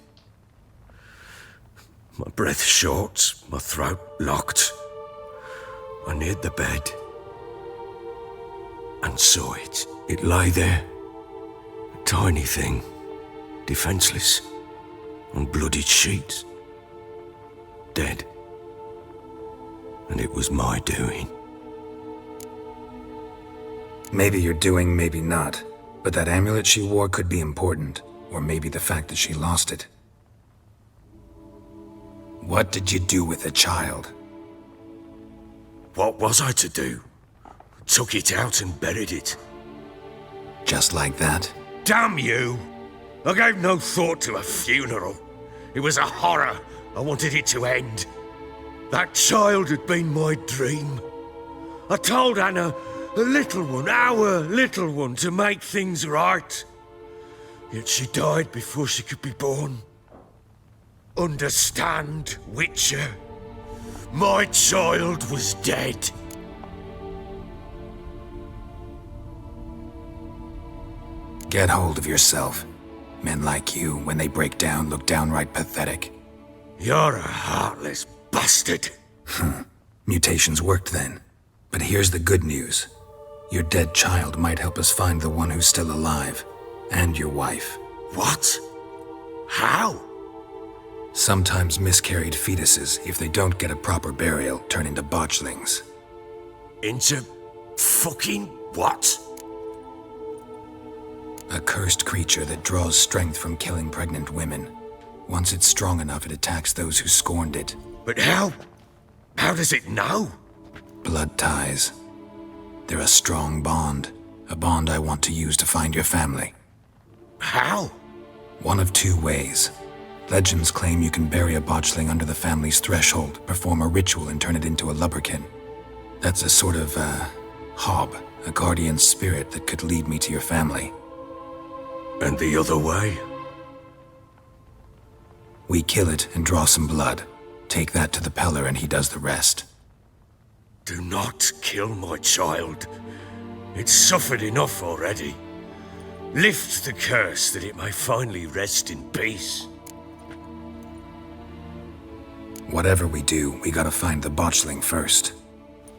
My breath short, my throat locked. I neared the bed and saw it. It lay there, a tiny thing, defenseless, on bloodied sheets, dead. And it was my doing. Maybe you're doing, maybe not. But that amulet she wore could be important. Or maybe the fact that she lost it. What did you do with the child? What was I to do? Took it out and buried it. Just like that? Damn you! I gave no thought to a funeral. It was a horror. I wanted it to end. That child had been my dream. I told Anna, a little one, our little one, to make things right. Yet she died before she could be born. Understand, Witcher? My child was dead. Get hold of yourself. Men like you, when they break down, look downright pathetic. You're a heartless bastard. Mutations worked then. But here's the good news. Your dead child might help us find the one who's still alive. And your wife. What? How? Sometimes miscarried fetuses, if they don't get a proper burial, turn into botchlings. Into fucking what? A cursed creature that draws strength from killing pregnant women. Once it's strong enough, it attacks those who scorned it. But how? How does it know? Blood ties. They're a strong bond. A bond I want to use to find your family. How? One of two ways. Legends claim you can bury a botchling under the family's threshold, perform a ritual, and turn it into a lubberkin. That's a sort of, hob, a guardian spirit that could lead me to your family. And the other way? We kill it and draw some blood. Take that to the Peller and he does the rest. Do not kill my child. It's suffered enough already. Lift the curse that it may finally rest in peace. Whatever we do, we gotta find the botchling first.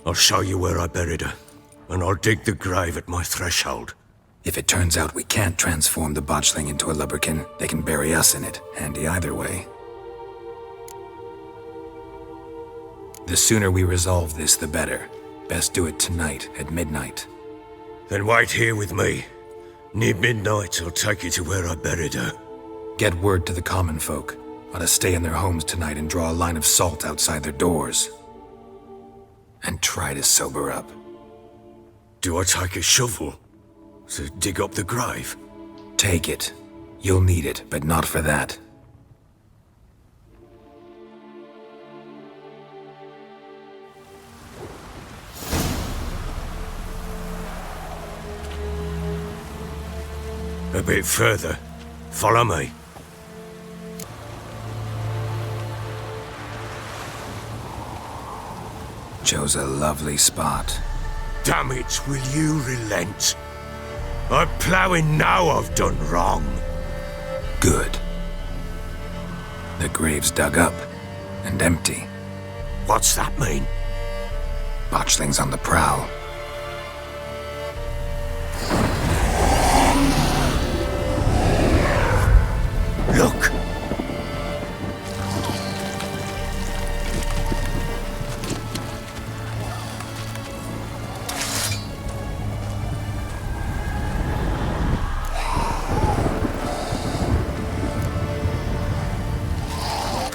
I'll show you where I buried her, and I'll dig the grave at my threshold. If it turns out we can't transform the botchling into a lubberkin, they can bury us in it. Handy either way. The sooner we resolve this, the better. Best do it tonight, at midnight. Then wait here with me. Near midnight, I'll take you to where I buried her. Get word to the common folk. Ought to stay in their homes tonight and draw a line of salt outside their doors. And try to sober up. Do I take a shovel to dig up the grave? Take it. You'll need it, but not for that. A bit further. Follow me. Chose a lovely spot. damn it, will you relent? I'm ploughing now I've done wrong. Good. The grave's dug up and empty. What's that mean? Botchlings on the prowl. Look!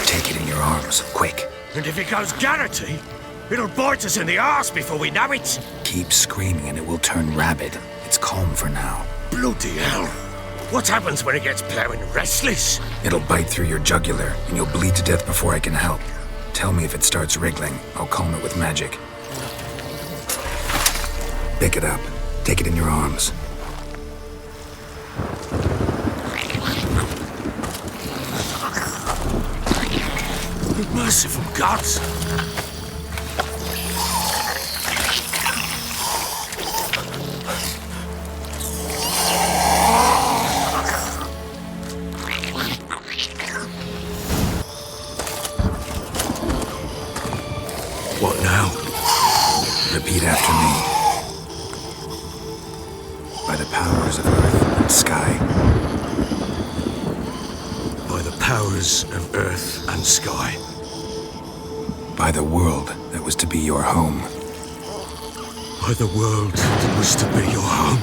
Take it in your arms, quick. And if it goes Garrity, it'll bite us in the arse before we know it. Keep screaming and it will turn rabid. It's calm for now. Bloody hell. What happens when it gets ploughing restless? It'll bite through your jugular, and you'll bleed to death before I can help. Tell me if it starts wriggling. I'll calm it with magic. Pick it up. Take it in your arms. Merciful gods! What now? Repeat after me. By the powers of earth and sky. By the powers of earth and sky. By the world that was to be your home. By the world that was to be your home.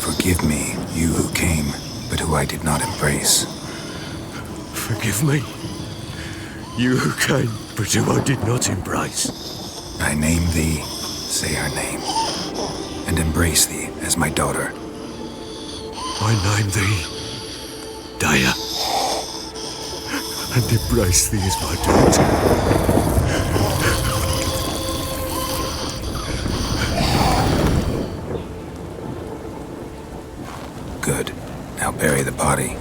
Forgive me, you who came, but who I did not embrace. Forgive me, you who came, but who I did not embrace. I name thee, say her name, and embrace thee as my daughter. I name thee, Daya, and embrace thee as my daughter. Good. Now bury the body.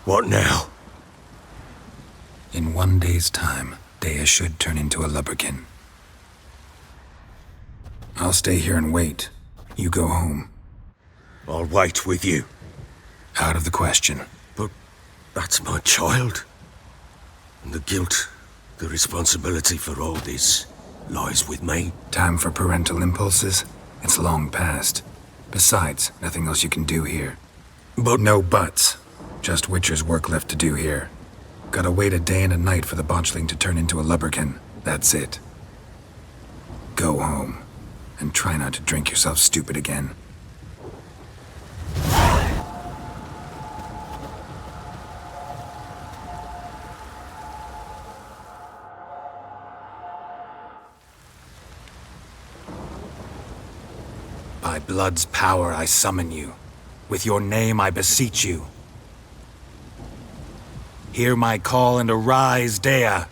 What now? In 1 day's time, Daya should turn into a lubberkin. I'll stay here and wait. You go home. I'll wait with you. Out of the question. But that's my child. And the guilt, the responsibility for all this lies with me. Time for parental impulses? It's long past. Besides, nothing else you can do here. But no buts. Just Witcher's work left to do here. Gotta wait a day and a night for the botchling to turn into a lubberkin. That's it. Go home. And try not to drink yourself stupid again. By blood's power I summon you. With your name I beseech you. Hear my call and arise, Daya.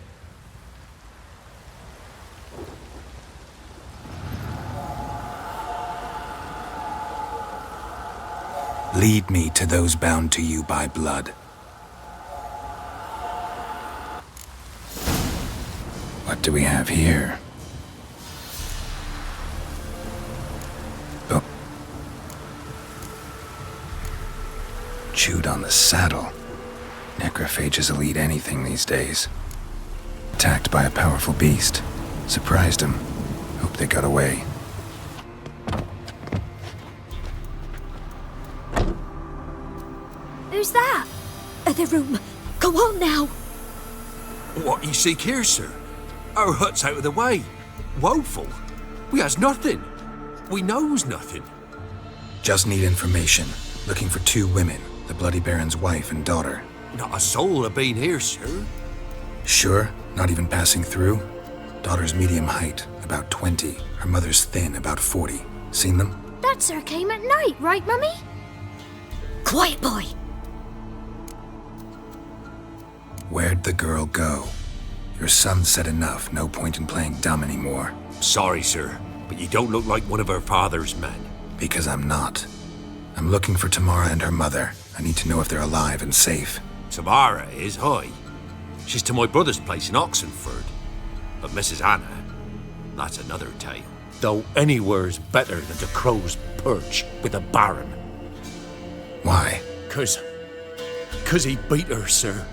Lead me to those bound to you by blood. What do we have here? Oh. Chewed on the saddle. Necrophages will eat anything these days. Attacked by a powerful beast. Surprised him. Hope they got away. Who's that? Other room. Go on now. What you seek here, sir? Our hut's out of the way. Woeful. We has nothing. We knows nothing. Just need information. Looking for 2 women. The Bloody Baron's wife and daughter. Not a soul have been here, sir. Sure? Not even passing through? Daughter's medium height, about 20. Her mother's thin, about 40. Seen them? That sir came at night, right, Mummy? Quiet, boy. Where'd the girl go? Your son said enough. No point in playing dumb anymore. Sorry, sir, but you don't look like one of her father's men. Because I'm not. I'm looking for Tamara and her mother. I need to know if they're alive and safe. Tamara is, aye. She's to my brother's place in Oxenford. But Mrs. Anna, that's another tale. Though anywhere's better than the Crow's Perch with a baron. Why? 'Cause he beat her, sir.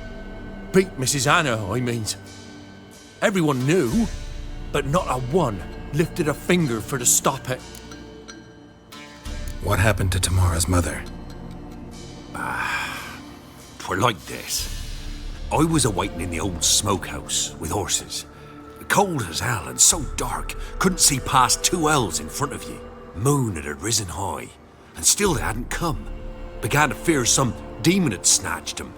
Beat Mrs. Anna, I mean. Everyone knew, but not a one lifted a finger for to stop it. What happened to Tamara's mother? Twere like this. I was awaiting in the old smokehouse with horses. Cold as hell and so dark, couldn't see past 2 ells in front of you. Moon had risen high, and still they hadn't come. Began to fear some demon had snatched them.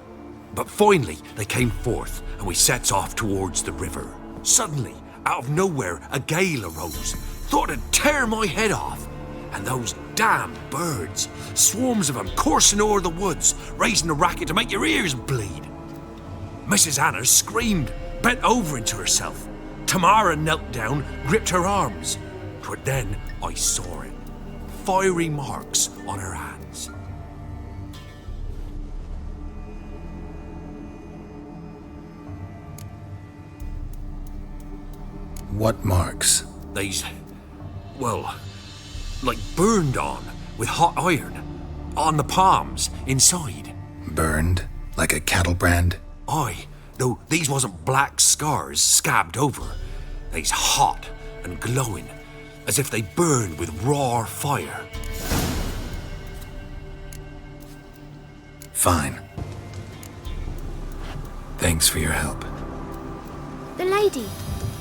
But finally they came forth, and we sets off towards the river. Suddenly, out of nowhere, a gale arose. Thought it'd tear my head off. And those damn birds, swarms of them coursing o'er the woods, raising a racket to make your ears bleed. Mrs. Anna screamed, bent over into herself. Tamara knelt down, gripped her arms. But then I saw it. Fiery marks on her hands. What marks? They's, well, like burned on with hot iron. On the palms, inside. Burned? Like a cattle brand? Aye, though these wasn't black scars scabbed over. They's hot and glowing, as if they burned with raw fire. Fine. Thanks for your help. The lady.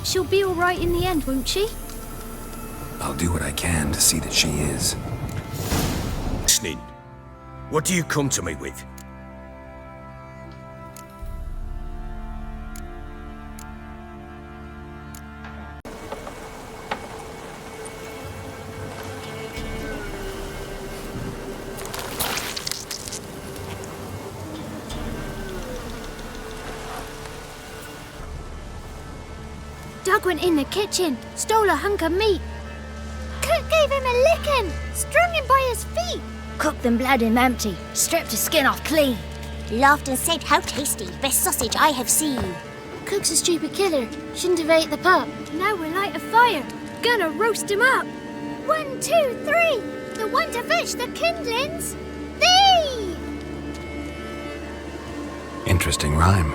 She'll be all right in the end, won't she? I'll do what I can to see that she is. Listening. What do you come to me with? Doug went in the kitchen, stole a hunk of meat. Cook gave him a licking, strung him by his feet. Cooked and bled him empty, stripped his skin off clean. Laughed and said, "How tasty, best sausage I have seen." Cook's a stupid killer, shouldn't have ate the pup. Now we'll light a fire, gonna roast him up. 1, 2, 3, the one to fetch the kindlings. Thee! Interesting rhyme.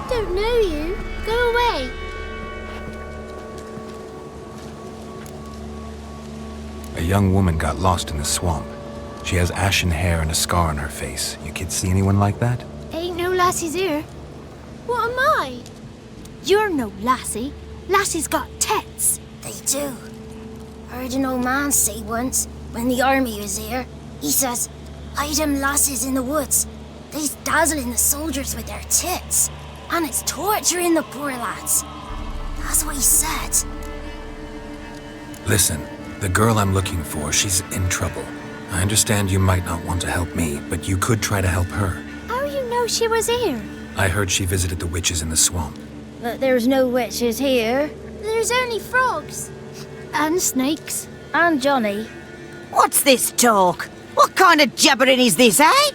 Don't know you. Go away. A young woman got lost in the swamp. She has ashen hair and a scar on her face. You kids see anyone like that? Ain't no lassies here. What am I? You're no lassie. Lassies got tets. They do. Heard an old man say once, when the army was here, he says, "Hide them lasses in the woods. They's dazzling the soldiers with their tits. And it's torturing the poor lads." That's what he said. Listen, the girl I'm looking for, she's in trouble. I understand you might not want to help me, but you could try to help her. How you know she was here? I heard she visited the witches in the swamp. But there's no witches here. There's only frogs. And snakes. And Johnny. What's this talk? What kind of jabbering is this, eh?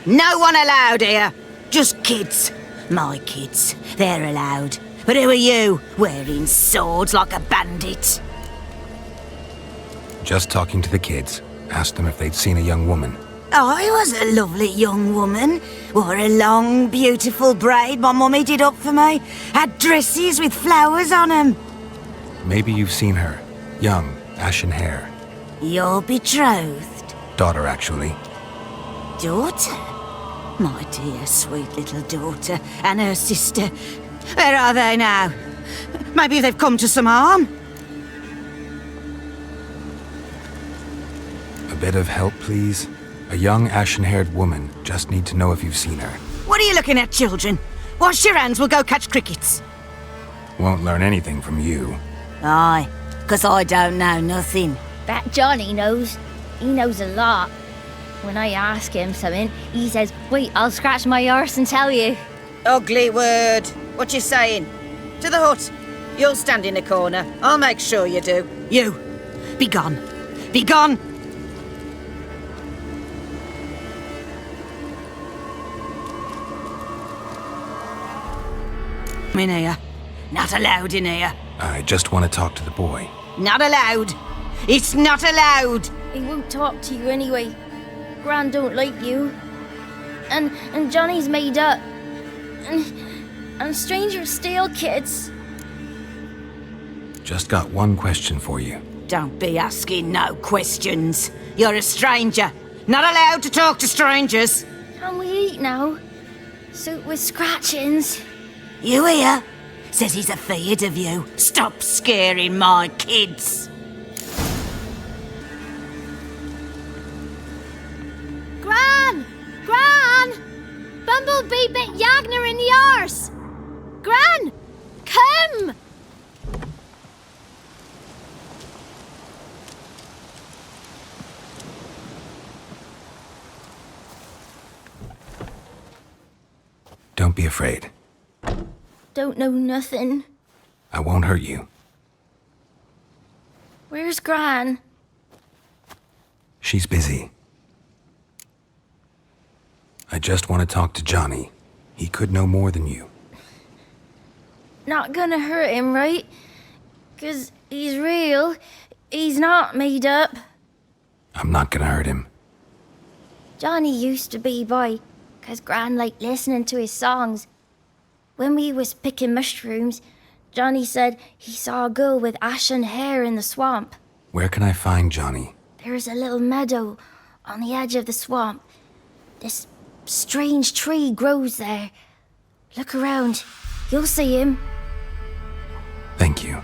No one allowed here. Just kids. My kids. They're allowed. But who are you, wearing swords like a bandit? Just talking to the kids. Asked them if they'd seen a young woman. I was a lovely young woman. Wore a long, beautiful braid my mummy did up for me. Had dresses with flowers on 'em. Maybe you've seen her. Young, ashen hair. Your betrothed? Daughter, actually. Daughter? My dear, sweet little daughter and her sister. Where are they now? Maybe they've come to some harm? A bit of help, please? A young, ashen-haired woman. Just need to know if you've seen her. What are you looking at, children? Wash your hands, we'll go catch crickets. Won't learn anything from you. Aye, 'cause I don't know nothing. That Johnny knows. He knows a lot. When I ask him something, he says, wait, I'll scratch my arse and tell you. Ugly word. What you saying? To the hut. You'll stand in a corner. I'll make sure you do. You, be gone. Be gone! In here. Not allowed in here. I just want to talk to the boy. Not allowed. It's not allowed. He won't talk to you anyway. Gran don't like you. And Johnny's made up. And strangers steal kids. Just got one question for you. Don't be asking no questions. You're a stranger. Not allowed to talk to strangers. Can we eat now? Soup with scratchings. You hear? Says he's afeard of you. Stop scaring my kids. Gran! Gran! Bumblebee bit Yagner in the arse! Gran! Come! Don't be afraid. Don't know nothing. I won't hurt you. Where's Gran? She's busy. I just want to talk to Johnny. He could know more than you. Not gonna hurt him, right? 'Cause he's real. He's not made up. I'm not gonna hurt him. Johnny used to be by, 'cause Gran liked listening to his songs. When we was picking mushrooms, Johnny said he saw a girl with ashen hair in the swamp. Where can I find Johnny? There's a little meadow on the edge of the swamp. This strange tree grows there. Look around. You'll see him. Thank you.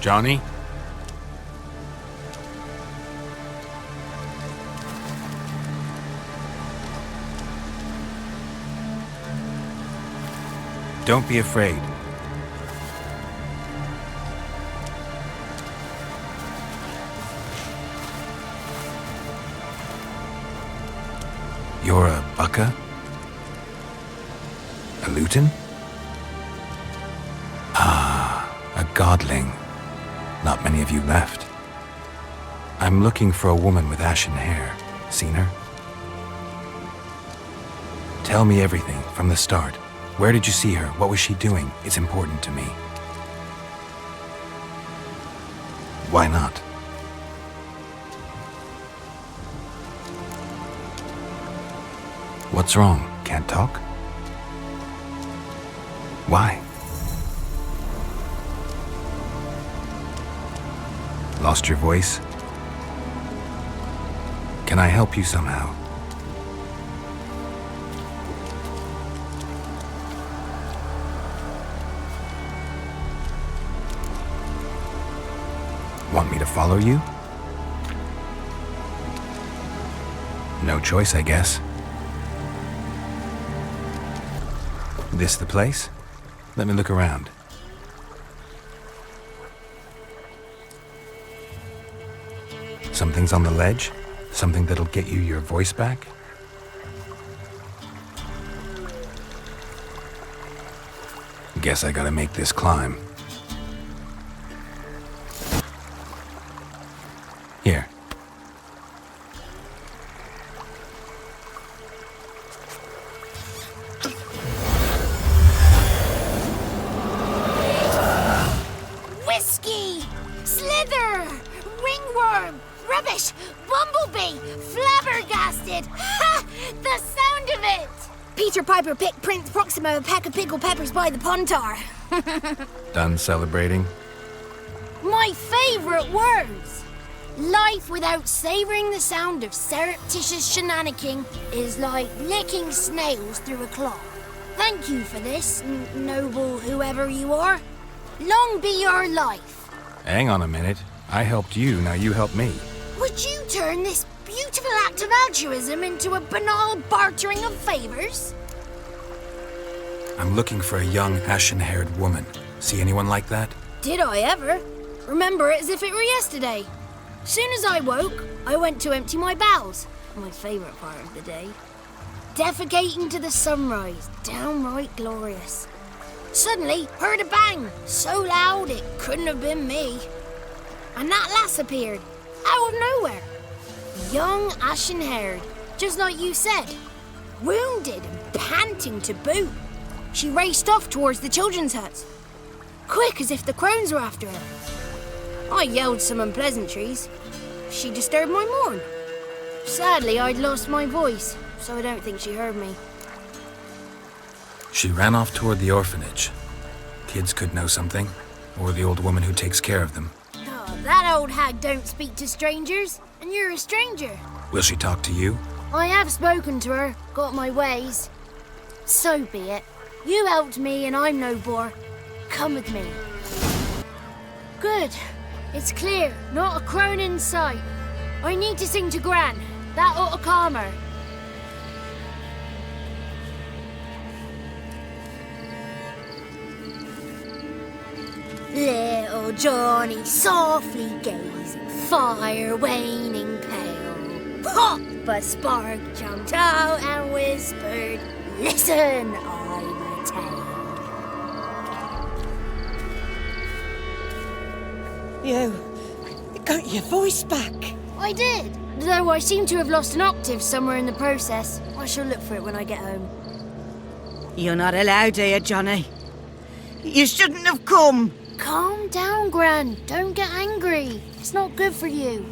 Johnny? Don't be afraid. You're a Bucka? A Luton? Ah, a godling. Not many of you left. I'm looking for a woman with ashen hair. Seen her? Tell me everything from the start. Where did you see her? What was she doing? It's important to me. Why not? What's wrong? Can't talk? Why? Lost your voice? Can I help you somehow? Want me to follow you? No choice, I guess. This the place? Let me look around. Something's on the ledge? Something that'll get you your voice back? Guess I gotta make this climb. Here. Whiskey! Slither! Ringworm! Rubbish! Bumblebee! Flabbergasted! Ha! The sound of it! Peter Piper picked Prince Proxima a pack of pickled peppers by the Pontar. Done celebrating? My favourite words! Life without savouring the sound of surreptitious shenanigans is like licking snails through a claw. Thank you for this, noble whoever you are. Long be your life. Hang on a minute. I helped you, now you help me. Would you turn this beautiful act of altruism into a banal bartering of favours? I'm looking for a young, ashen-haired woman. See anyone like that? Did I ever? Remember it as if it were yesterday. Soon as I woke, I went to empty my bowels. My favourite part of the day. Defecating to the sunrise. Downright glorious. Suddenly, heard a bang. So loud it couldn't have been me. And that lass appeared. Out of nowhere. Young, ashen-haired. Just like you said. Wounded and panting to boot. She raced off towards the children's huts. Quick as if the crones were after her. I yelled some unpleasantries. She disturbed my morn. Sadly, I'd lost my voice, so I don't think she heard me. She ran off toward the orphanage. Kids could know something, or the old woman who takes care of them. Oh, that old hag don't speak to strangers, and you're a stranger. Will she talk to you? I have spoken to her, got my ways. So be it. You helped me and I'm no bore. Come with me. Good. It's clear, not a crone in sight. I need to sing to Gran. That ought to calm her. Little Johnny softly gazing, fire waning pale. Pop! A spark jumped out and whispered, "Listen, I'm a tale." You got your voice back. I did, though I seem to have lost an octave somewhere in the process. I shall look for it when I get home. You're not allowed here, Johnny. You shouldn't have come. Calm down, Gran. Don't get angry. It's not good for you.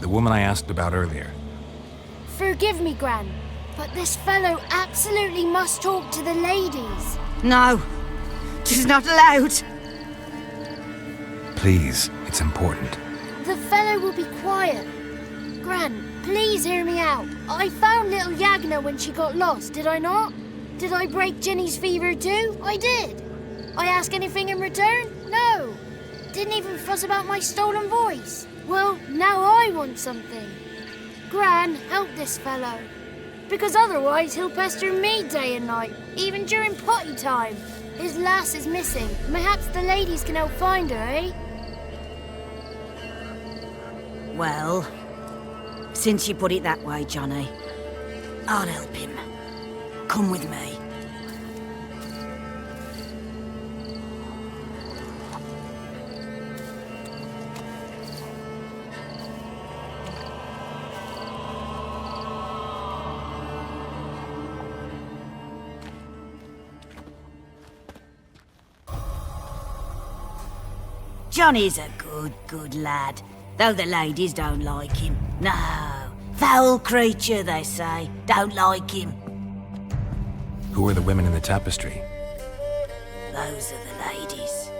The woman I asked about earlier. Forgive me, Gran, but this fellow absolutely must talk to the ladies. No, she's not allowed. Please, it's important. The fellow will be quiet. Gran, please hear me out. I found little Yagna when she got lost, did I not? Did I break Jenny's fever too? I did. I ask anything in return? No. Didn't even fuss about my stolen voice. Well, now I want something. Gran, help this fellow. Because otherwise he'll pester me day and night, even during potty time. His lass is missing. Perhaps the ladies can help find her, eh? Well, since you put it that way, Johnny, I'll help him. Come with me. Johnny's a good lad, though the ladies don't like him. No, foul creature, they say. Don't like him. Who are the women in the tapestry? Those are the ladies.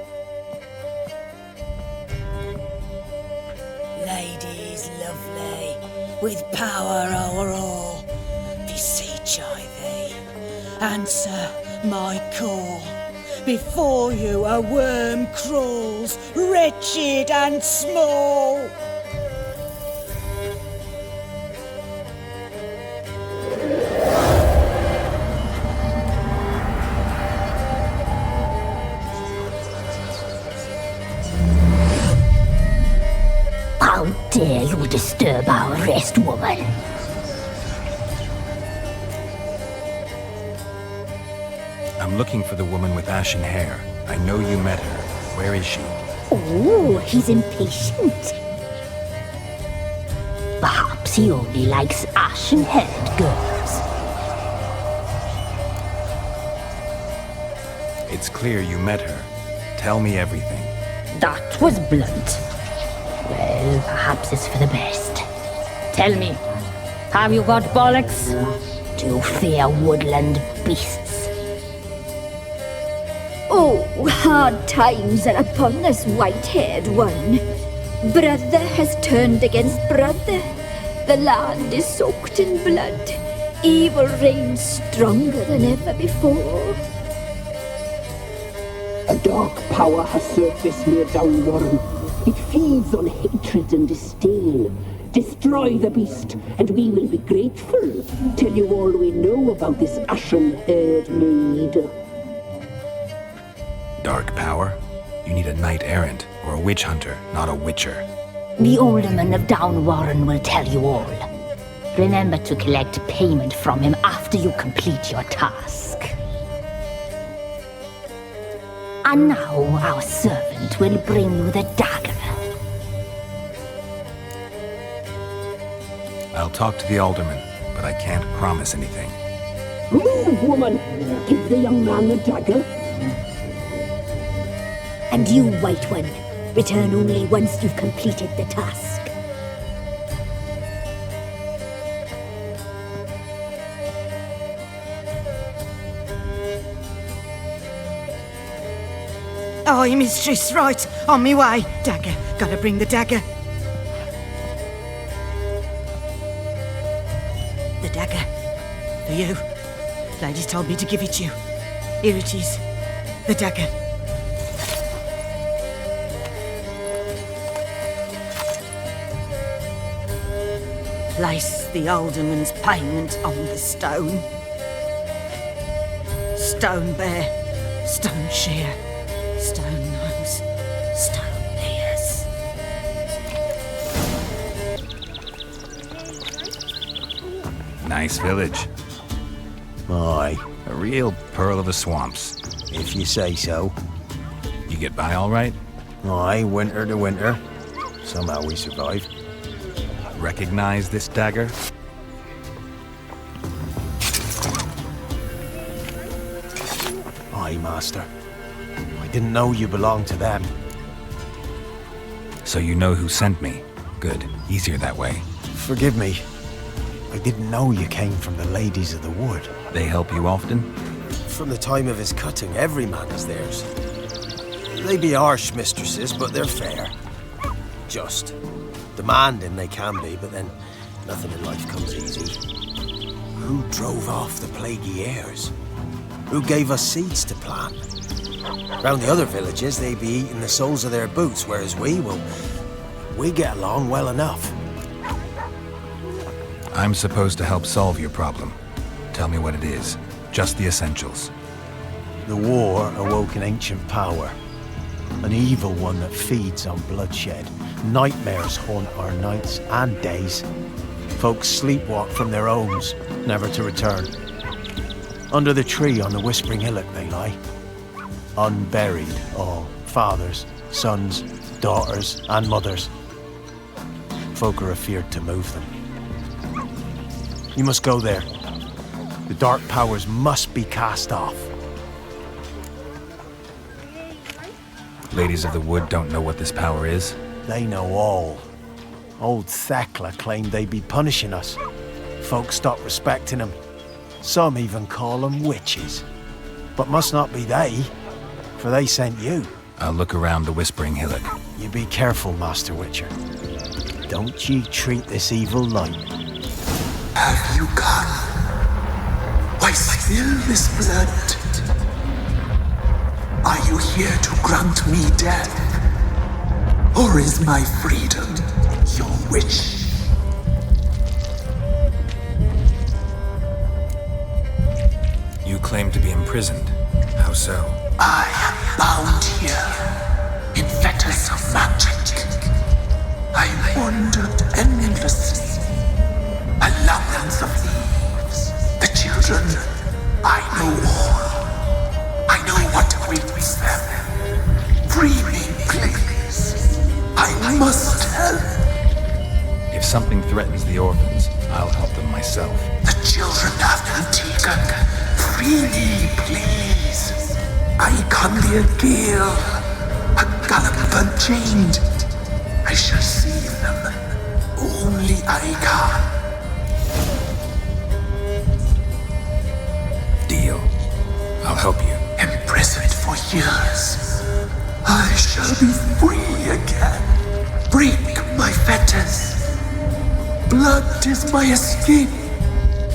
Ladies lovely, with power o'er all, beseech I thee, answer my call. Before you a worm crawls, wretched and small. How dare you disturb our rest, woman? I'm looking for the woman with ashen hair. I know you met her. Where is she? Oh, he's impatient. Perhaps he only likes ashen-haired girls. It's clear you met her. Tell me everything. That was blunt. Well, perhaps it's for the best. Tell me, have you got bollocks? Do you fear woodland beasts? Oh, hard times are upon us, white-haired one. Brother has turned against brother. The land is soaked in blood. Evil reigns stronger than ever before. A dark power has surfaced near Downwarren. It feeds on hatred and disdain. Destroy the beast, and we will be grateful. Tell you all we know about this ashen-haired maid. Dark power? You need a knight errant or a witch hunter, not a witcher. The alderman of Downwarren will tell you all. Remember to collect payment from him after you complete your task. And now our servant will bring you the dagger. I'll talk to the alderman, but I can't promise anything. Move, woman! Give the young man the dagger. And you, White One, return only once you've completed the task. Aye, mistress, right. On me way. Dagger. Gotta bring the dagger. The dagger. For you. Lady told me to give it you. Here it is. The dagger. Place the alderman's payment on the stone. Stone bear, stone shear, stone nose, stone ears. Nice village. Aye. A real pearl of the swamps. If you say so. You get by all right? Aye, winter to winter. Somehow we survive. Recognize this dagger? Aye, master. I didn't know you belonged to them. So you know who sent me. Good. Easier that way. Forgive me. I didn't know you came from the Ladies of the Wood. They help you often? From the time of his cutting, every man is theirs. They be harsh mistresses, but they're fair. Just. Demanding they can be, but then nothing in life comes easy. Who drove off the plaguey airs? Who gave us seeds to plant? Round the other villages, they be eating the soles of their boots, whereas we get along well enough. I'm supposed to help solve your problem. Tell me what it is. Just the essentials. The war awoke an ancient power. An evil one that feeds on bloodshed. Nightmares haunt our nights and days. Folks sleepwalk from their homes, never to return. Under the tree on the Whispering Hillock they lie. Unburied, all. Fathers, sons, daughters, and mothers. Folk are afeard to move them. You must go there. The dark powers must be cast off. Ladies of the Wood don't know what this power is? They know all. Old Thekla claimed they'd be punishing us. Folks stopped respecting them. Some even call them witches. But must not be they, for they sent you. I'll look around the Whispering Hillock. You be careful, Master Witcher. Don't ye treat this evil light. Have you gone? Why spill this blood? Are you here to grant me death? Or is my freedom your wish? You claim to be imprisoned. How so? I am bound here in fetters of magic. I wandered endlessly along the leaves. The children, I know all. I know what awaits them. Free me, please. I must help. If something threatens the orphans, I'll help them myself. The children have been taken. Free me, please. I can be a gale, a gallop unchained. I shall save them. Only I can. Deal. I'll help you. Imprisoned for years, I shall be free again. Break my fetters. Blood is my escape.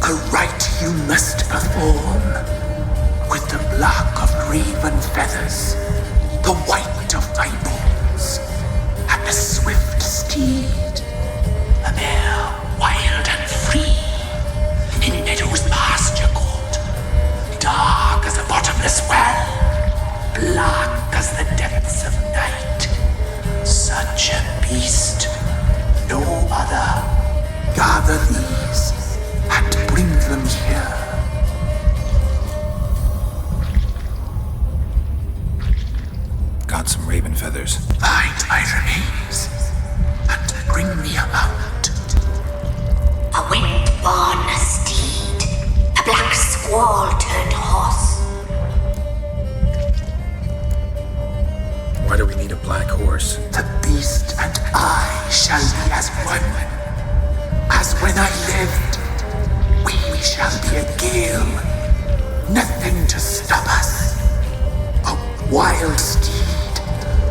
A rite you must perform. With the black of raven feathers, the white of eyeballs, and a swift steed. A man gather these and bring them here. Got some raven feathers. Find my remains and bring me a mount. A wind-born steed, a black squall turned horse. Why do we need a black horse? The beast and I shall be as one. As when I lived, we shall be a gale. Nothing to stop us. A wild steed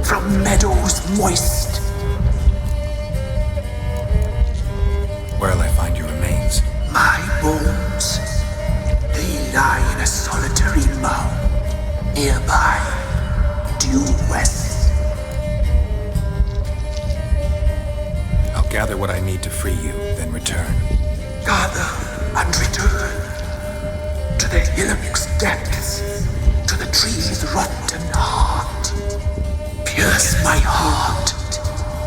from meadows moist. Where'll I find your remains? My bones, they lie in a solitary mound nearby, due west. I'll gather what I need to free you, then return. Gather and return to the hillock's depths, to the tree's rotten heart. Pierce my heart,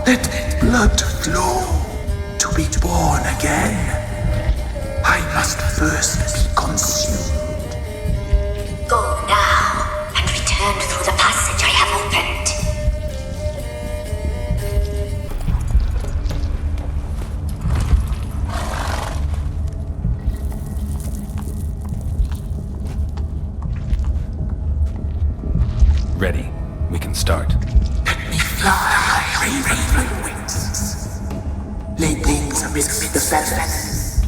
let blood flow to be born again. I must first be consumed. Go now and return through the passage I have opened. Ready. We can start. Fly, raven wings. Lay things amidst the feathers.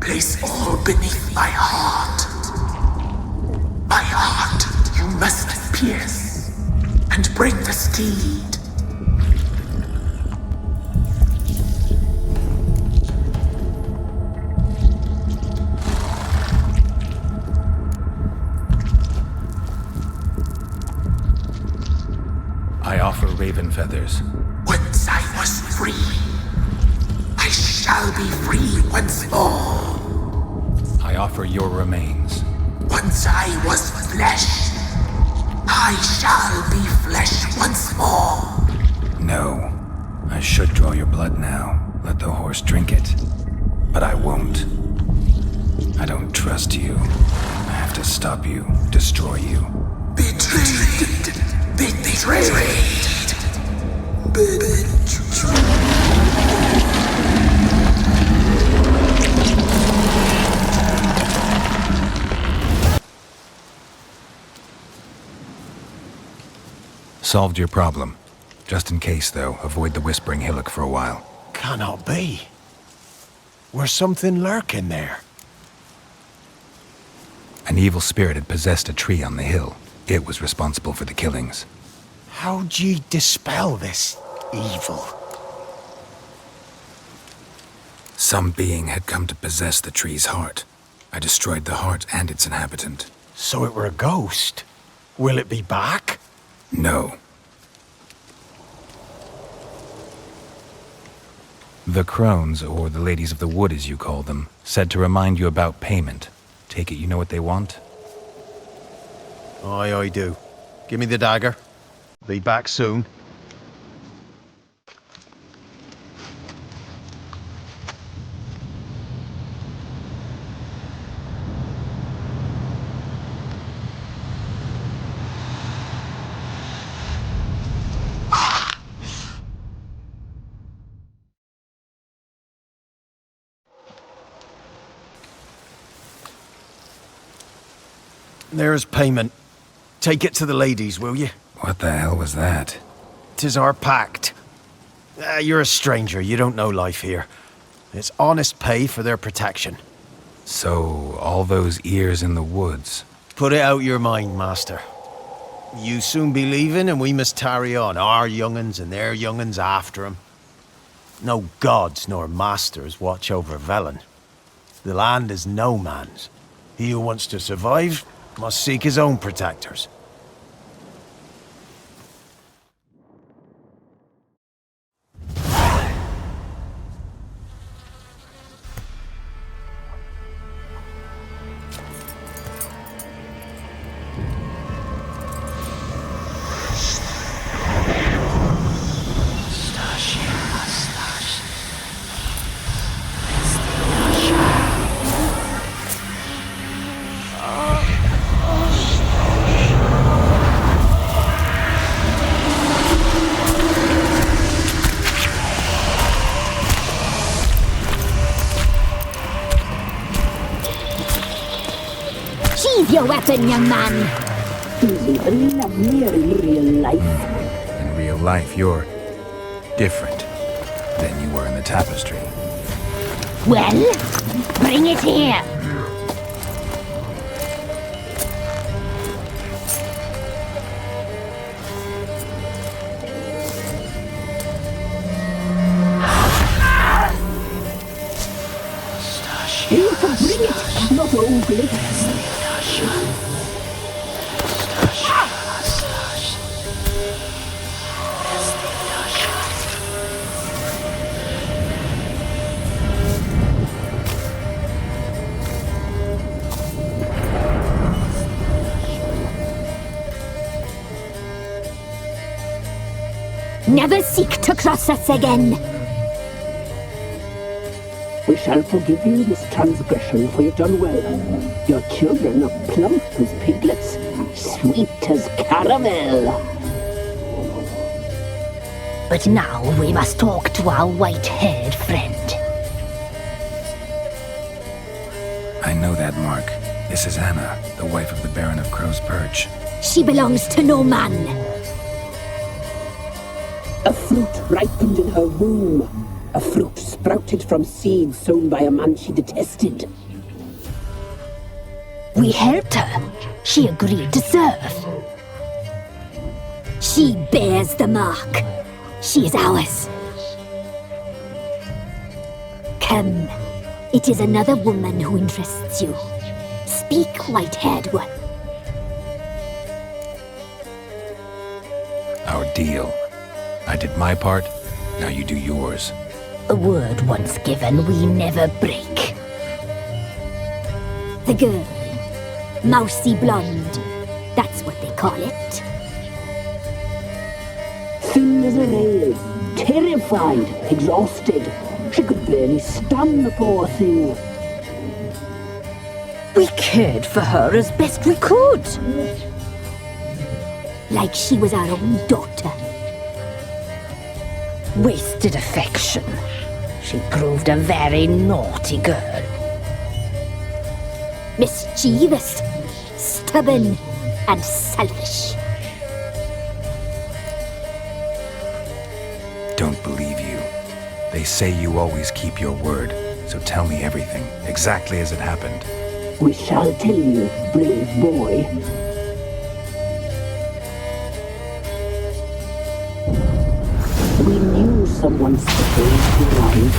Place all beneath my heart. My heart you must pierce and bring the steed. I offer raven feathers. Once I was free, I shall be free once more. I offer your remains. Once I was flesh, I shall be flesh once more. No. I should draw your blood now. Let the horse drink it. But I won't. I don't trust you. I have to stop you, destroy you. Betrayed. Solved your problem. Just in case, though, avoid the Whispering Hillock for a while. Cannot be. Where's something lurking there? An evil spirit had possessed a tree on the hill. It was responsible for the killings. How'd ye dispel this evil? Some being had come to possess the tree's heart. I destroyed the heart and its inhabitant. So it were a ghost. Will it be back? No. The crones, or the ladies of the wood as you call them, said to remind you about payment. Take it you know what they want? Aye, I do. Give me the dagger. Be back soon. There's payment. Take it to the ladies, will you? What the hell was that? 'Tis our pact. You're a stranger, you don't know life here. It's honest pay for their protection. So, all those ears in the woods. Put it out your mind, master. You soon be leaving and we must tarry on, our young'uns and their young'uns after 'em. No gods nor masters watch over Velen. The land is no man's. He who wants to survive must seek his own protectors. your weapon, young man. He's even lovelier in real life. In real life, you're different than you were in the tapestry. Well, bring it here. You can bring it, not ugly. Never seek to cross us again. We shall forgive you this transgression, for you've done well. Your children are plump as piglets, sweet as caramel. But now we must talk to our white-haired friend. I know that mark. This is Anna, the wife of the Baron of Crow's Perch. She belongs to no man. A fruit ripened in her womb. A fruit sprouted from seeds sown by a man she detested. We helped her. She agreed to serve. She bears the mark. She is ours. Come. It is another woman who interests you. Speak, white-haired one. Our deal. I did my part, now you do yours. A word once given, we never break. The girl. Mousy blonde. That's what they call it. Thin as a rail, terrified, exhausted. She could barely stand, the poor thing. We cared for her as best we could. Like she was our own daughter. Wasted affection. She proved a very naughty girl. Mischievous, stubborn, and selfish. Don't believe you. They say you always keep your word, so tell me everything, exactly as it happened. We shall tell you, brave boy. We knew someone supposed to arrive.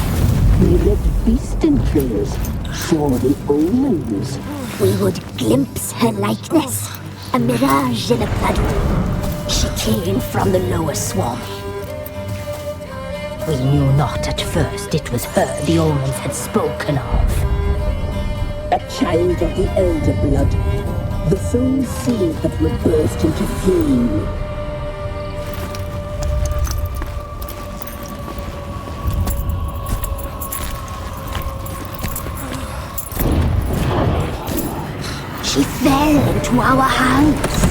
We read beast entrails, saw the omens. We would glimpse her likeness, a mirage in a blood. She came from the lower swamp. We knew not at first it was her the omens had spoken of. A child of the elder blood, the soul seed that would burst into flame. She fell into our hands.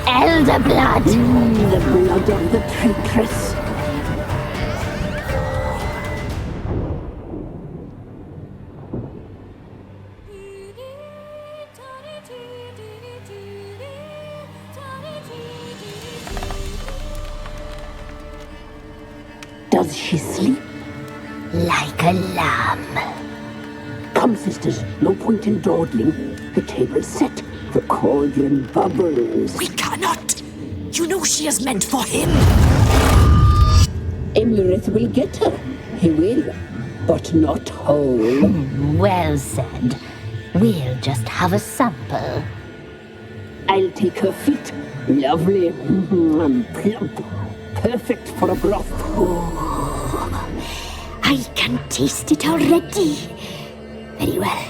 Elder blood! The blood of the traitress. Does she sleep? Like a lamb. Come, sisters, no point in dawdling. The table's set, the cauldron bubbles. We cannot! You know she is meant for him! Emurith will get her. He will, but not whole. Well said. We'll just have a sample. I'll take her feet. Lovely and plump. Perfect for a broth. I can taste it already. Very well.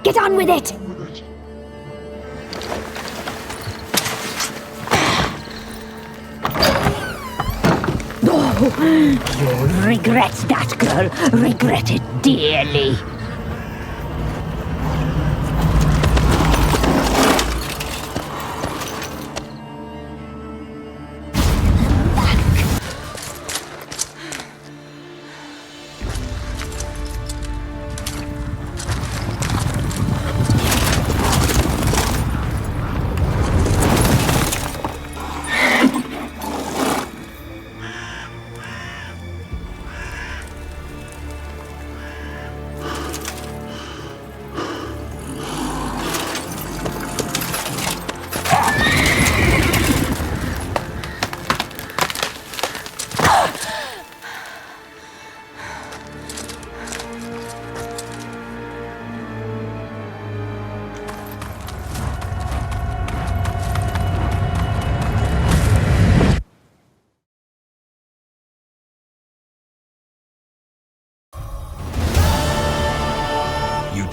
Get on with it! You'll regret that, girl. Regret it dearly.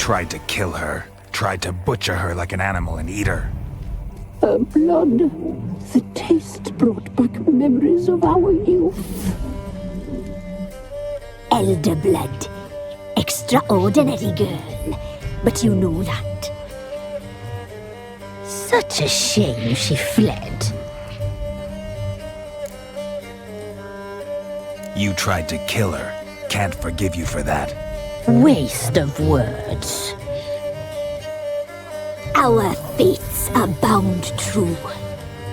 tried to kill her. Tried to butcher her like an animal and eat her. Her blood, the taste brought back memories of our youth. Elder blood. Extraordinary girl. But you know that. Such a shame she fled. You tried to kill her. Can't forgive you for that. Waste of words. Our fates are bound true.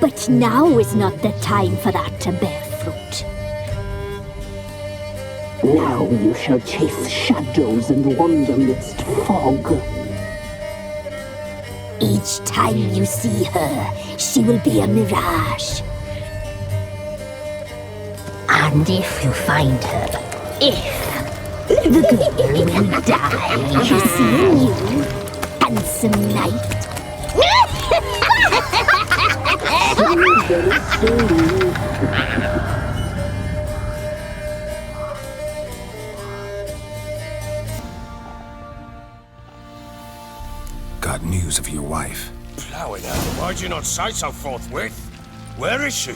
But now is not the time for that to bear fruit. Now you shall chase shadows and wander midst fog. Each time you see her, she will be a mirage. And if you find her, the girl will die. Seeing you, handsome knight. Got news of your wife. Plowing out. Why'd you not say so forthwith? Where is she?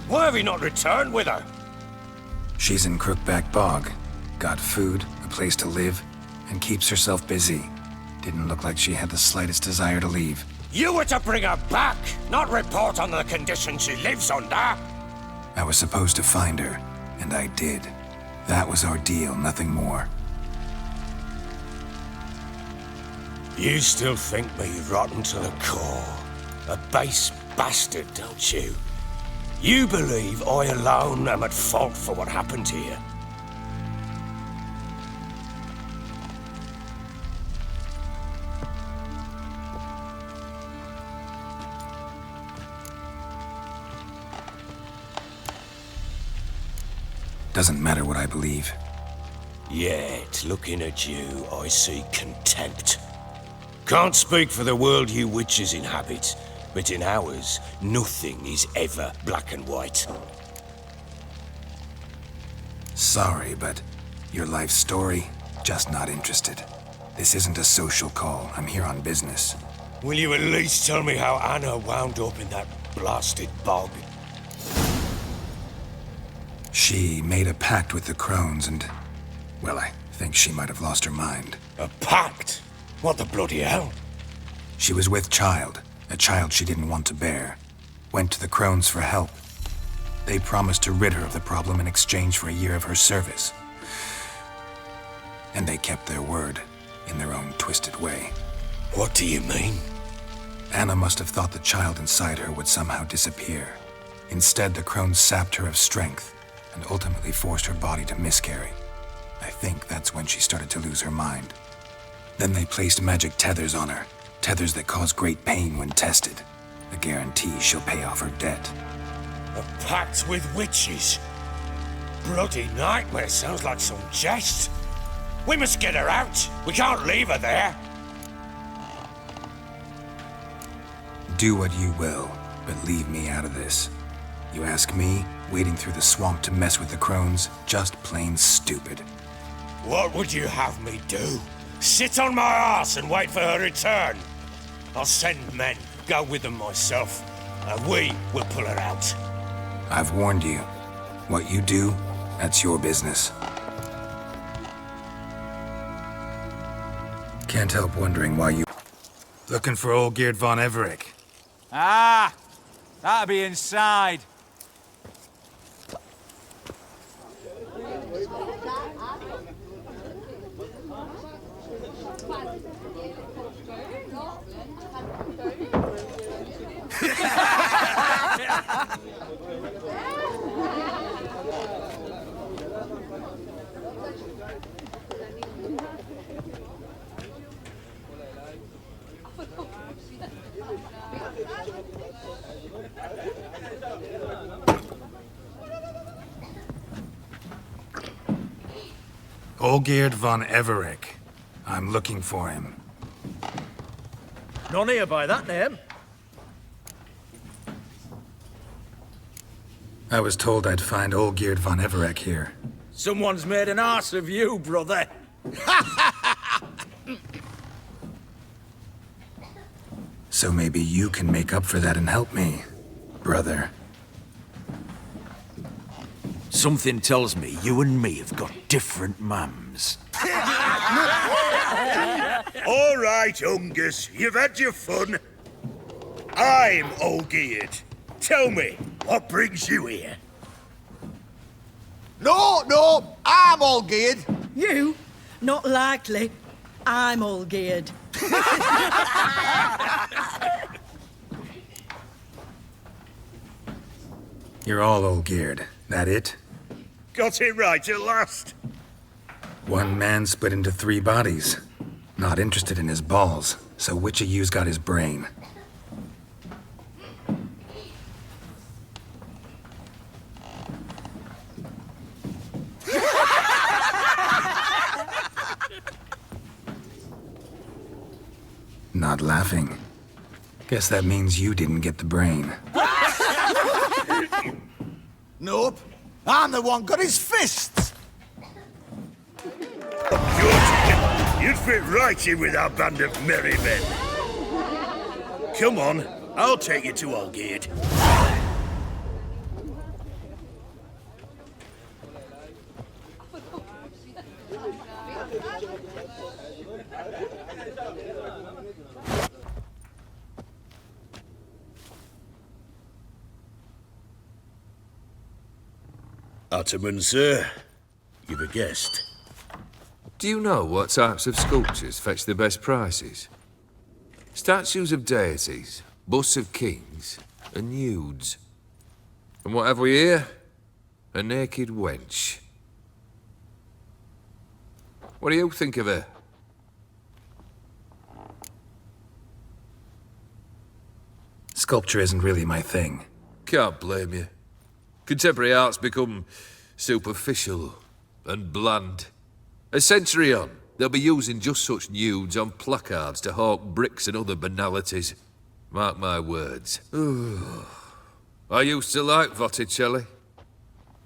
Why have you not returned with her? She's in Crookback Bog. Got food, a place to live, and keeps herself busy. Didn't look like she had the slightest desire to leave. You were to bring her back, not report on the conditions she lives under. I was supposed to find her, and I did. That was our deal, nothing more. You still think me rotten to the core. A base bastard, don't you? You believe I alone am at fault for what happened here. Doesn't matter what I believe. Yet, looking at you, I see contempt. Can't speak for the world you witches inhabit, but in ours, nothing is ever black and white. Sorry, but your life story, just not interested. This isn't a social call. I'm here on business. Will you at least tell me how Anna wound up in that blasted bog? She made a pact with the crones and, well, I think she might have lost her mind. A pact? What the bloody hell? She was with child, a child she didn't want to bear. Went to the crones for help. They promised to rid her of the problem in exchange for a year of her service. And they kept their word, in their own twisted way. What do you mean? Anna must have thought the child inside her would somehow disappear. Instead, the crones sapped her of strength and ultimately forced her body to miscarry. I think that's when she started to lose her mind. Then they placed magic tethers on her, tethers that cause great pain when tested. A guarantee she'll pay off her debt. A pact with witches? Bloody nightmare, sounds like some jest. We must get her out. We can't leave her there. Do what you will, but leave me out of this. You ask me, wading through the swamp to mess with the crones, just plain stupid. What would you have me do? Sit on my ass and wait for her return? I'll send men, go with them myself, and we will pull her out. I've warned you. What you do, that's your business. Can't help wondering why you... Looking for old Geert von Everich. Ah! That'll be inside. Olgierd von Everich. I'm looking for him. None here by that name. I was told I'd find Olgierd von Everich here. Someone's made an arse of you, brother. So maybe you can make up for that and help me, brother. Something tells me you and me have got different mums. All right, Ungus, you've had your fun. I'm all-geared. Tell me, what brings you here? No, I'm all geared. You? Not likely. I'm all geared. You're all geared. That it? Got it right at last. One man split into 3 bodies. Not interested in his balls, so which of you's got his brain? Not laughing. Guess that means you didn't get the brain. Nope. I'm the one got his fists. You'd fit right in with our band of merry men. Come on, I'll take you to Allgeared. Ataman, sir. You've a guest. Do you know what types of sculptures fetch the best prices? Statues of deities, busts of kings, and nudes. And what have we here? A naked wench. What do you think of her? Sculpture isn't really my thing. Can't blame you. Contemporary art's become superficial and bland. A century on, they'll be using just such nudes on placards to hawk bricks and other banalities. Mark my words. I used to like Botticelli.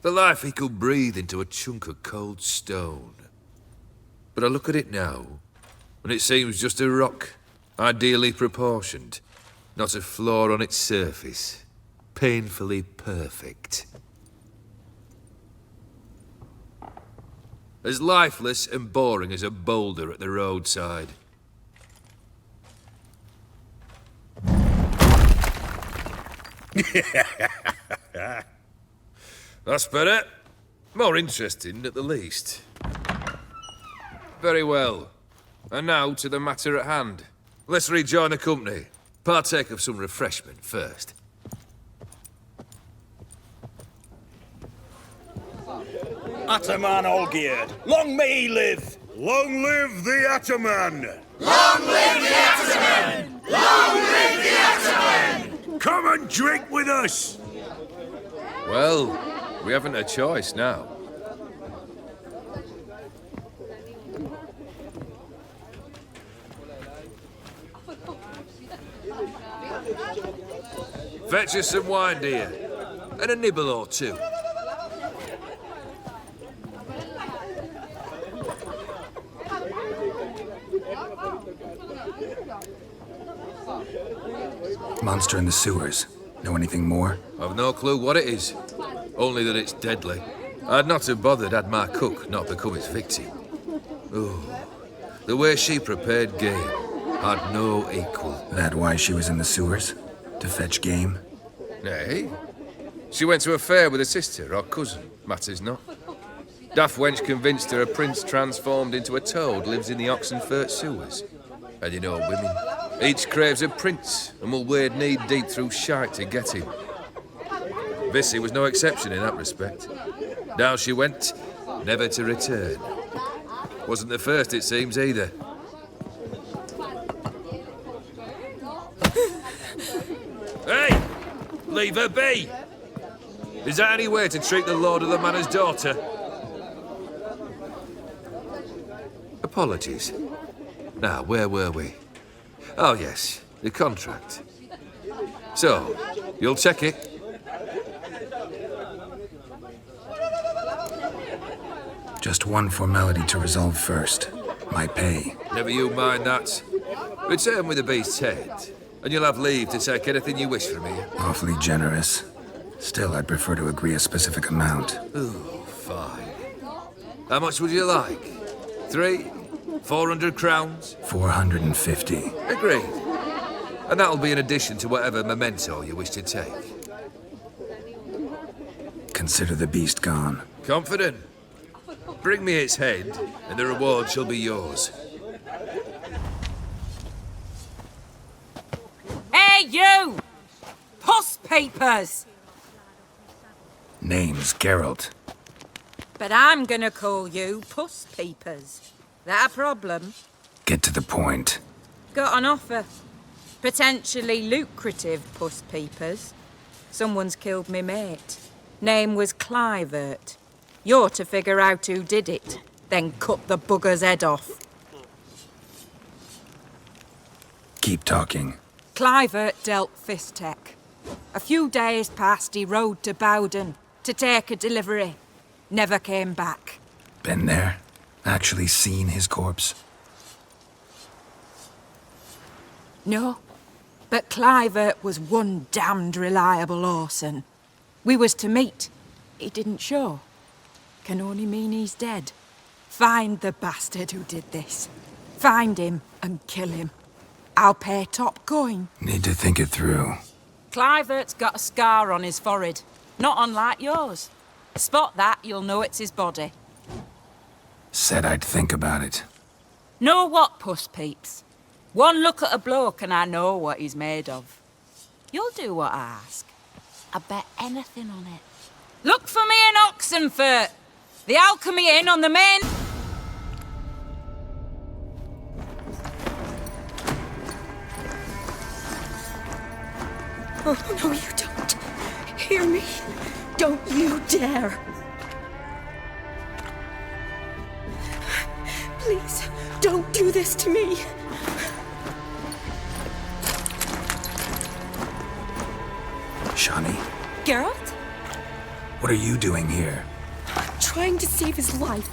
The life he could breathe into a chunk of cold stone. But I look at it now, and it seems just a rock, ideally proportioned, not a flaw on its surface. Painfully perfect. As lifeless and boring as a boulder at the roadside. That's better. More interesting, at the least. Very well. And now to the matter at hand. Let's rejoin the company. Partake of some refreshment first. Ataman Allgeared. Long may he live! Long live the Ataman! Long live the Ataman! Long live the Ataman! Come and drink with us! Well, we haven't a choice now. Fetch us some wine, dear. And a nibble or two. Monster in the sewers. Know anything more? I've no clue what it is. Only that it's deadly. I'd not have bothered had my cook not become its victim. Oh, the way she prepared game had no equal. That why she was in the sewers? To fetch game? Nay. She went to a fair with a sister or cousin, matters not. Daft wench convinced her a prince transformed into a toad lives in the Oxenfurt sewers. And you know women. Each craves a prince and will wade knee-deep through shite to get him. Vissy was no exception in that respect. Down she went, never to return. Wasn't the first, it seems, either. Hey! Leave her be! Is that any way to treat the lord of the manor's daughter? Apologies. Now, where were we? Oh, yes, the contract. So, you'll check it? Just one formality to resolve first. My pay. Never you mind that. Return with the beast's head, And you'll have leave to take anything you wish from me. Awfully generous. Still, I'd prefer to agree a specific amount. Ooh, fine. How much would you like? 3? 400 crowns? 450. Agreed. And that'll be in addition to whatever memento you wish to take. Consider the beast gone. Confident? Bring me its head, and the reward shall be yours. Hey, you! Puss papers! Name's Geralt. But I'm gonna call you Puss Peepers. That a problem? Get to the point. Got an offer. Potentially lucrative Puss Peepers. Someone's killed me mate. Name was Clivert. You're to figure out who did it, then cut the bugger's head off. Keep talking. Clivert dealt Fistech. A few days past, he rode to Bowden to take a delivery. Never came back. Been there? Actually seen his corpse? No, but Clivert was one damned reliable horseman. We was to meet. He didn't show. Can only mean he's dead. Find the bastard who did this. Find him and kill him. I'll pay top coin. Need to think it through. Clivert's got a scar on his forehead, not unlike yours. Spot that, you'll know it's his body. Said I'd think about it. Know what, Puss Peeps? One look at a bloke and I know what he's made of. You'll do what I ask. I bet anything on it. Look for me in Oxenfurt! The Alchemy Inn on the main... Oh, no, you don't. Hear me. Don't you dare. Please, don't do this to me. Shani, Geralt? what are you doing here? I'm trying to save his life.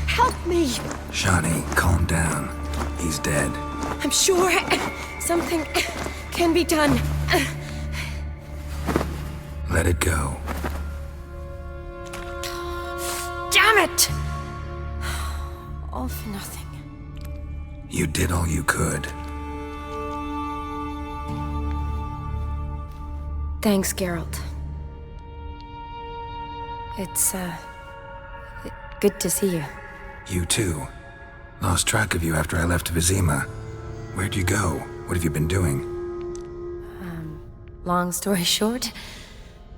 Help me. Shani, calm down. He's dead. I'm sure something can be done. Let it go. Damn it! All for nothing. You did all you could. Thanks, Geralt. It's, good to see you. You too. Lost track of you after I left Vizima. Where'd you go? What have you been doing? Long story short,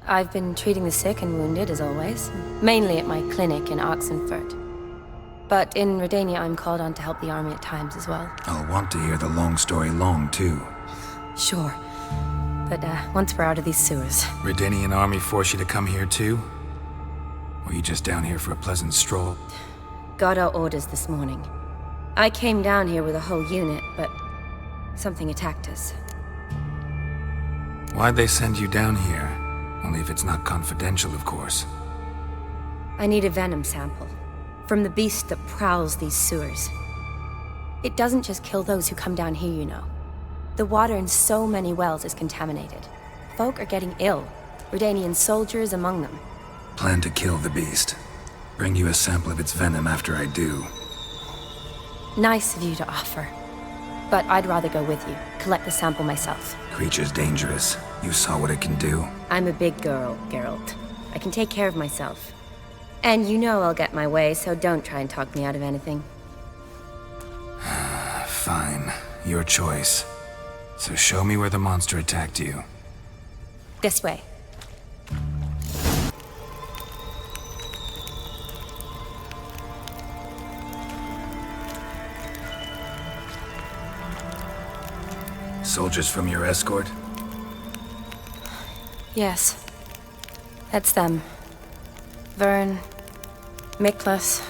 I've been treating the sick and wounded, as always. Mainly at my clinic in Oxenfurt. But in Redania, I'm called on to help the army at times as well. I'll want to hear the long story long, too. Sure. But, once we're out of these sewers... Redanian army force you to come here, too? Or you just down here for a pleasant stroll? Got our orders this morning. I came down here with a whole unit, but something attacked us. Why'd they send you down here? Only if it's not confidential, of course. I need a venom sample. From the beast that prowls these sewers. It doesn't just kill those who come down here, you know. The water in so many wells is contaminated. Folk are getting ill. Redanian soldiers among them. Plan to kill the beast. Bring you a sample of its venom after I do. Nice of you to offer. But I'd rather go with you. Collect the sample myself. Creature's dangerous. You saw what it can do. I'm a big girl, Geralt. I can take care of myself. And you know I'll get my way, so don't try and talk me out of anything. Fine. Your choice. So show me where the monster attacked you. This way. Soldiers from your escort? Yes. That's them. Vern, Miklas.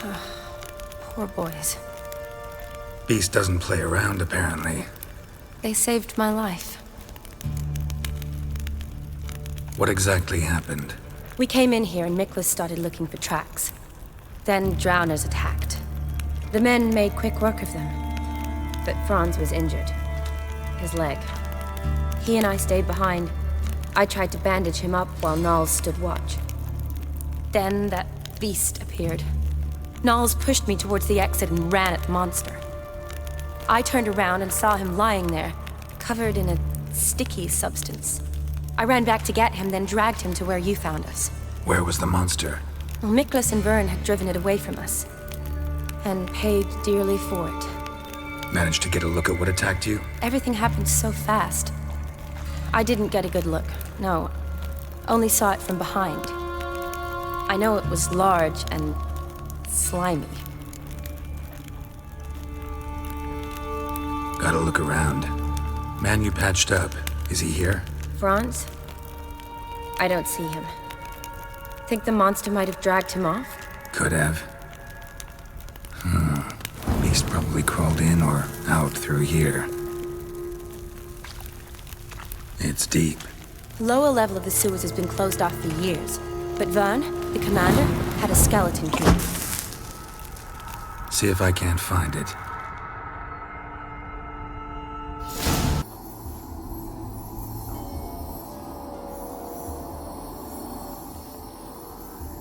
Poor boys. Beast doesn't play around, apparently. They saved my life. What exactly happened? We came in here and Miklas started looking for tracks. Then drowners attacked. The men made quick work of them. But Franz was injured. His leg. He and I stayed behind. I tried to bandage him up while Gnarls stood watch. Then that beast appeared. Gnarls pushed me towards the exit and ran at the monster. I turned around and saw him lying there, covered in a sticky substance. I ran back to get him, then dragged him to where you found us. Where was the monster? Well, Miklas and Vern had driven it away from us, and paid dearly for it. Managed to get a look at what attacked you? Everything happened so fast. I didn't get a good look, no. Only saw it from behind. I know it was large and slimy. Gotta look around. Man you patched up, is he here? Franz? I don't see him. Think the monster might have dragged him off? Could have. Beast probably crawled in or out through here. It's deep. The lower level of the sewers has been closed off for years. But Vern, the commander, had a skeleton key. See if I can't find it.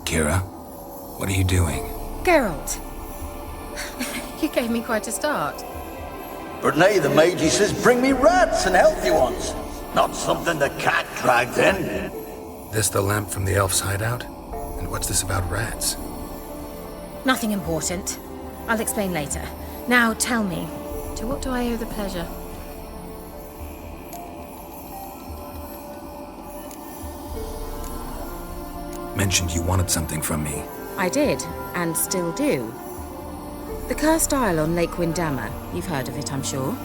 Kira, what are you doing? Geralt. You gave me quite a start. But nay, the mage says bring me rats and healthy ones. Not something the cat dragged in. This the lamp from the elf's hideout? And what's this about rats? Nothing important. I'll explain later. Now tell me, to what do I owe the pleasure? Mentioned you wanted something from me. I did, and still do. The Cursed Isle on Lake Windammer. You've heard of it, I'm sure.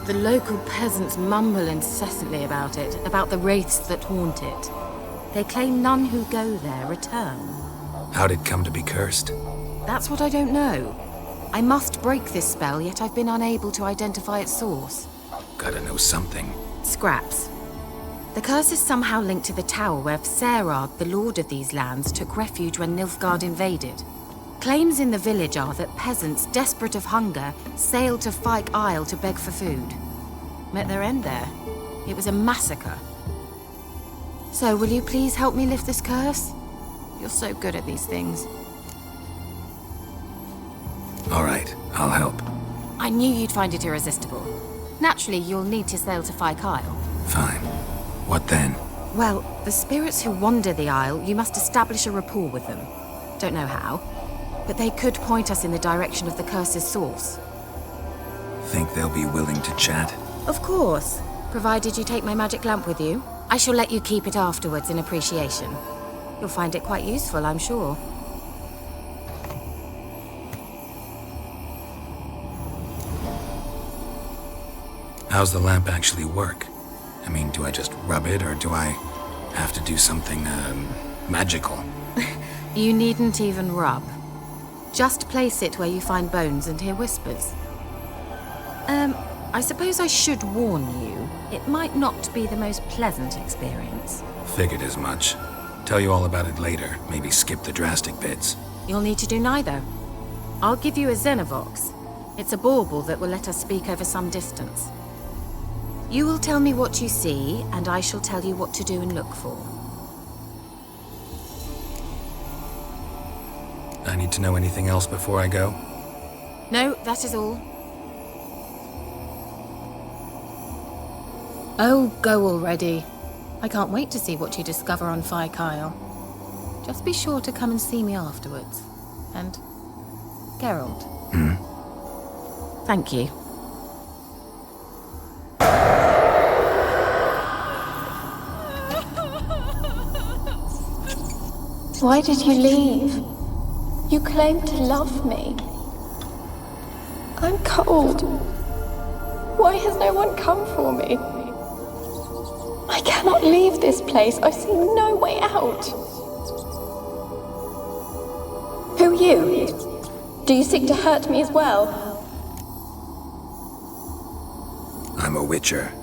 The local peasants mumble incessantly about it, about the wraiths that haunt it. They claim none who go there return. How'd it come to be cursed? That's what I don't know. I must break this spell, yet I've been unable to identify its source. Gotta know something. Scraps. The curse is somehow linked to the tower where Serard, the lord of these lands, took refuge when Nilfgaard invaded. Claims in the village are that peasants, desperate of hunger, sailed to Fyke Isle to beg for food. Met their end there. It was a massacre. So, will you please help me lift this curse? You're so good at these things. All right, I'll help. I knew you'd find it irresistible. Naturally, you'll need to sail to Fyke Isle. Fine. What then? Well, the spirits who wander the Isle, you must establish a rapport with them. Don't know how, but they could point us in the direction of the curse's source. Think they'll be willing to chat? Of course, provided you take my magic lamp with you. I shall let you keep it afterwards in appreciation. You'll find it quite useful, I'm sure. How's the lamp actually work? I mean, do I just rub it, or do I have to do something, magical? You needn't even rub. Just place it where you find bones and hear whispers. I suppose I should warn you, it might not be the most pleasant experience. Figured as much. Tell you all about it later, maybe skip the drastic bits. You'll need to do neither. I'll give you a Xenovox. It's a bauble that will let us speak over some distance. You will tell me what you see, and I shall tell you what to do and look for. I need to know anything else before I go? No, that is all. Oh, go already. I can't wait to see what you discover on Fyke Isle. Just be sure to come and see me afterwards. And Geralt. Thank you. Why did you leave? You claimed to love me. I'm cold. Why has no one come for me? I cannot leave this place. I see no way out. Who are you? Do you seek to hurt me as well? I'm a witcher.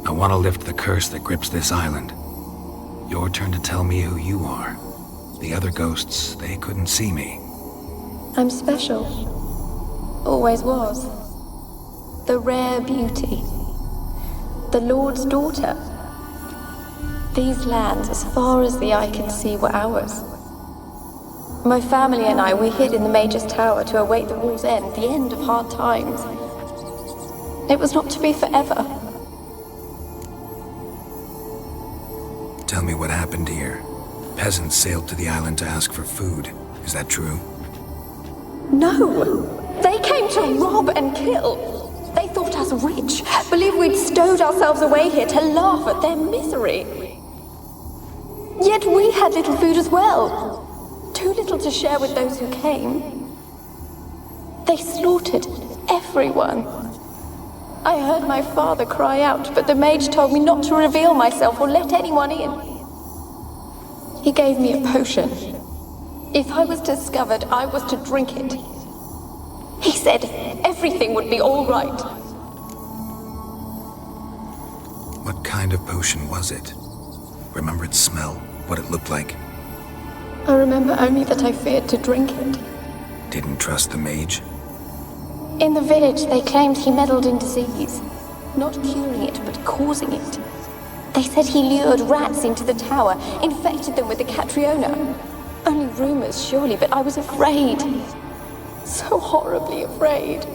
I want to lift the curse that grips this island. Your turn to tell me who you are. The other ghosts, they couldn't see me. I'm special. Always was. The rare beauty. The Lord's daughter. These lands, as far as the eye can see, were ours. My family and I, we hid in the Mage's Tower to await the war's end, the end of hard times. It was not to be forever. Tell me what happened here. Peasants sailed to the island to ask for food. Is that true? No! They came to rob and kill. They thought us rich, believed we'd stowed ourselves away here to laugh at their misery. Yet we had little food as well. Too little to share with those who came. They slaughtered everyone. I heard my father cry out, but the mage told me not to reveal myself or let anyone in. He gave me a potion. If I was discovered, I was to drink it. He said everything would be all right. What kind of potion was it? Remember its smell? What it looked like? I remember only that I feared to drink it. Didn't trust the mage? In the village, they claimed he meddled in disease. Not curing it, but causing it. They said he lured rats into the tower, infected them with the Catriona. Only rumors, surely, but I was afraid. So horribly afraid.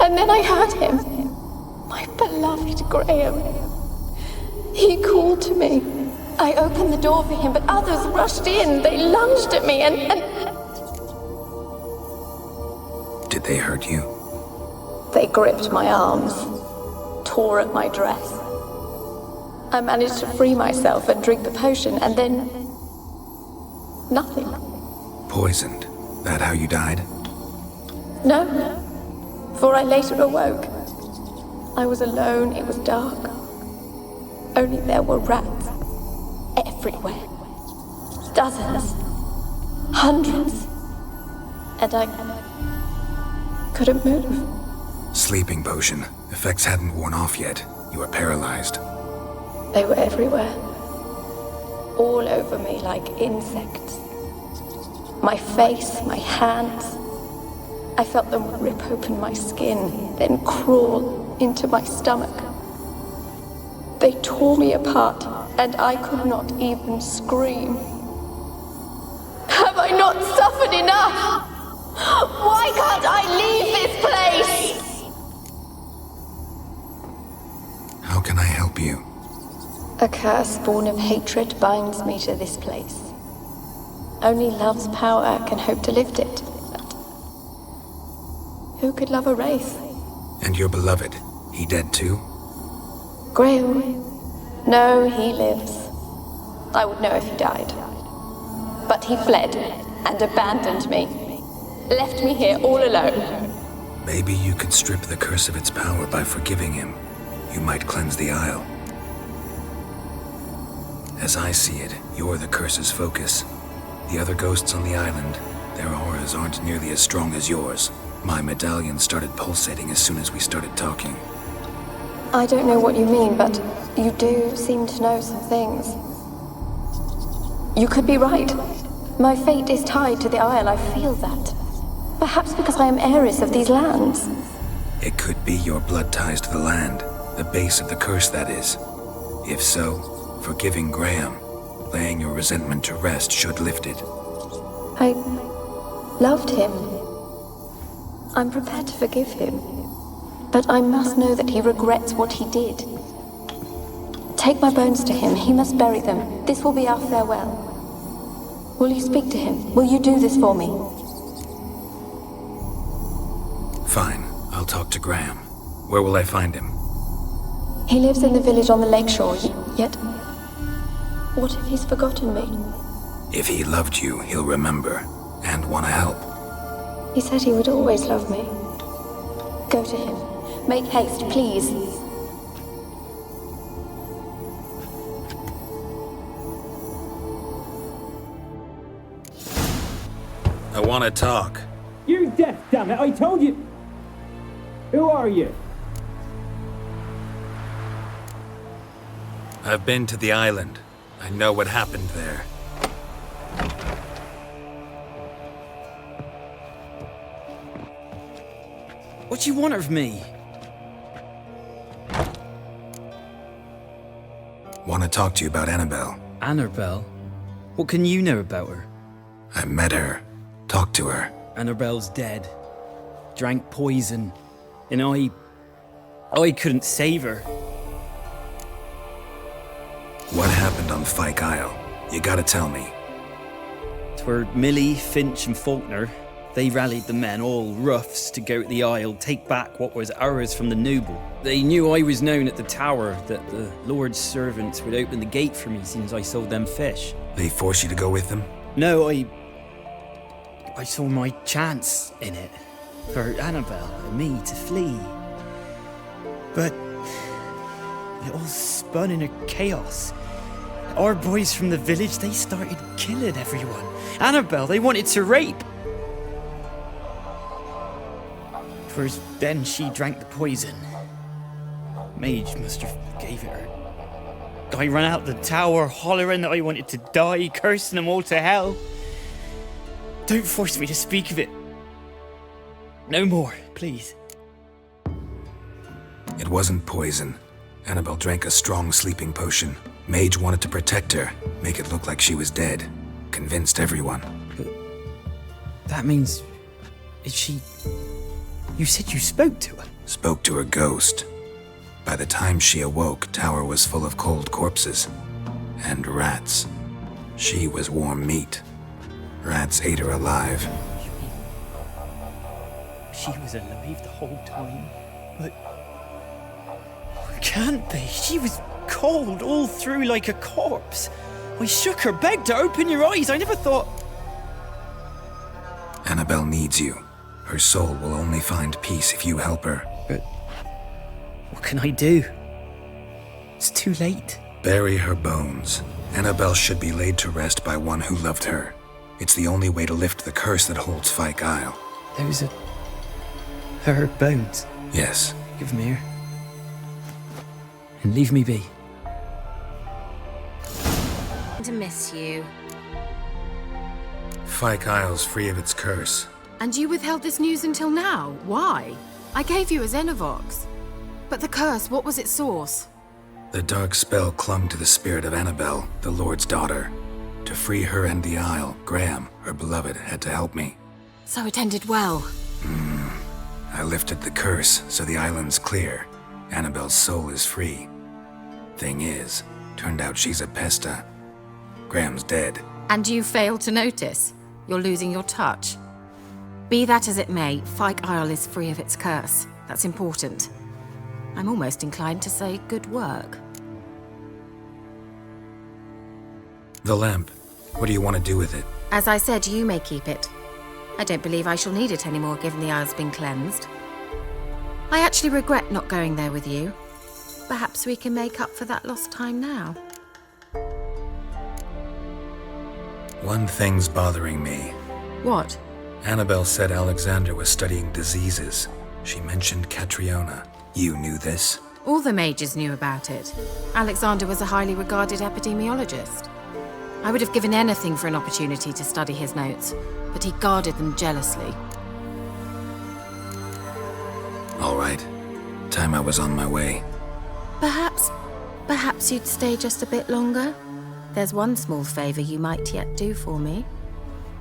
And then I heard him. My beloved Graham. He called to me. I opened the door for him, but others rushed in. They lunged at me and... Did they hurt you? They gripped my arms, tore at my dress. I managed to free myself and drink the potion, and then... nothing. Poisoned? That how you died? No, for I later awoke. I was alone, it was dark. Only there were rats. Everywhere. Dozens. Hundreds. And I couldn't move. Sleeping potion. Effects hadn't worn off yet. You were paralyzed. They were everywhere. All over me like insects. My face, my hands. I felt them rip open my skin, then crawl into my stomach. They tore me apart, and I could not even scream. Have I not suffered enough? Why can't I leave this place? How can I help you? A curse born of hatred binds me to this place. Only love's power can hope to lift it. But who could love a wraith? And your beloved, he dead too? Graham? No, he lives. I would know if he died. But he fled and abandoned me. Left me here all alone. Maybe you could strip the curse of its power by forgiving him. You might cleanse the Isle. As I see it, you're the curse's focus. The other ghosts on the island, their auras aren't nearly as strong as yours. My medallion started pulsating as soon as we started talking. I don't know what you mean, but you do seem to know some things. You could be right. My fate is tied to the Isle, I feel that. Perhaps because I am heiress of these lands. It could be your blood ties to the land, the base of the curse, that is. If so, forgiving Graham, laying your resentment to rest should lift it. I loved him. I'm prepared to forgive him. But I must know that he regrets what he did. Take my bones to him. He must bury them. This will be our farewell. Will you speak to him? Will you do this for me? Fine. I'll talk to Graham. Where will I find him? He lives in the village on the lakeshore, yet... what if he's forgotten me? If he loved you, he'll remember, and want to help. He said he would always love me. Go to him. Make haste, please. I want to talk. You're deaf, damn it! I told you! Who are you? I've been to the island. I know what happened there. What do you want of me? Want to talk to you about Annabelle. Annabelle? What can you know about her? I met her. Talked to her. Annabelle's dead. Drank poison. And I couldn't save her. What happened on Fyke Isle? You gotta tell me. 'Twere Millie, Finch and Faulkner. They rallied the men, all roughs, to go to the Isle, take back what was ours from the noble. They knew I was known at the tower, that the Lord's servants would open the gate for me since I sold them fish. They forced you to go with them? No, I saw my chance in it. For Annabelle and me to flee. But it all spun in a chaos. Our boys from the village, they started killing everyone. Annabelle, they wanted to rape. First, then she drank the poison. Mage must have gave it her. I ran out the tower, hollering that I wanted to die, cursing them all to hell. Don't force me to speak of it. No more, please. It wasn't poison. Annabelle drank a strong sleeping potion. Mage wanted to protect her, make it look like she was dead. Convinced everyone. But that means... is she... You said you spoke to her? Spoke to her ghost. By the time she awoke, Tower was full of cold corpses. And rats. She was warm meat. Rats ate her alive. She was alive the whole time, but... Can't be. She was cold all through like a corpse. I shook her, begged her, open your eyes. I never thought... Annabelle needs you. Her soul will only find peace if you help her. But what can I do? It's too late. Bury her bones. Annabelle should be laid to rest by one who loved her. It's the only way to lift the curse that holds Fyke Isle. Those are... her bones? Yes. Give them here. And leave me be. To miss you. Fyke Isle's free of its curse. And you withheld this news until now? Why? I gave you a Xenovox. But the curse, what was its source? The dark spell clung to the spirit of Annabelle, the Lord's daughter. To free her and the Isle, Graham, her beloved, had to help me. So it ended well. I lifted the curse, so the island's clear. Annabelle's soul is free. Thing is, turned out she's a pesta. Graham's dead. And you failed to notice? You're losing your touch. Be that as it may, Fyke Isle is free of its curse. That's important. I'm almost inclined to say good work. The lamp. What do you want to do with it? As I said, you may keep it. I don't believe I shall need it anymore, given the Isle's been cleansed. I actually regret not going there with you. Perhaps we can make up for that lost time now. One thing's bothering me. What? Annabelle said Alexander was studying diseases. She mentioned Catriona. You knew this? All the mages knew about it. Alexander was a highly regarded epidemiologist. I would have given anything for an opportunity to study his notes, but he guarded them jealously. All right. Time I was on my way. Perhaps you'd stay just a bit longer? There's one small favor you might yet do for me.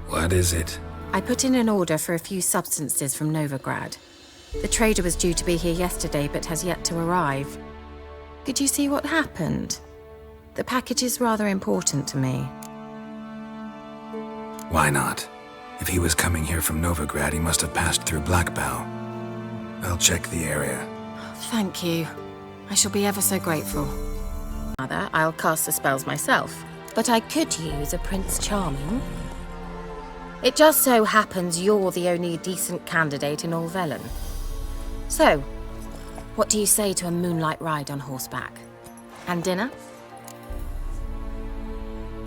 What is it? I put in an order for a few substances from Novigrad. The trader was due to be here yesterday, but has yet to arrive. Could you see what happened? The package is rather important to me. Why not? If he was coming here from Novigrad, he must have passed through Blackbow. I'll check the area. Thank you. I shall be ever so grateful. Rather, I'll cast the spells myself, but I could use a Prince Charming. It just so happens you're the only decent candidate in all Velen. So, what do you say to a moonlight ride on horseback? And dinner?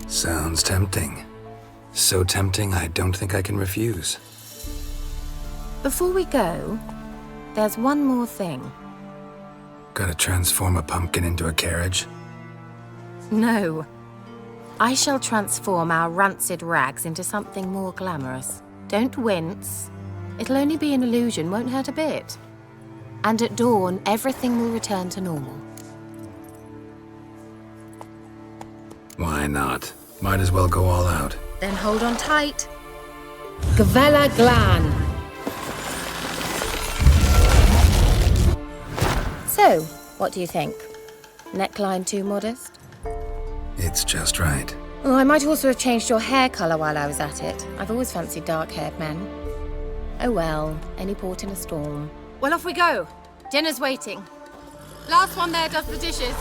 Sounds tempting. So tempting, I don't think I can refuse. Before we go, there's one more thing. Gotta transform a pumpkin into a carriage? No. I shall transform our rancid rags into something more glamorous. Don't wince. It'll only be an illusion, won't hurt a bit. And at dawn, everything will return to normal. Why not? Might as well go all out. Then hold on tight. Gavella Glan. So, what do you think? Neckline too modest? It's just right. Well, I might also have changed your hair colour while I was at it. I've always fancied dark-haired men. Oh well, any port in a storm. Well, off we go. Dinner's waiting. Last one there does the dishes.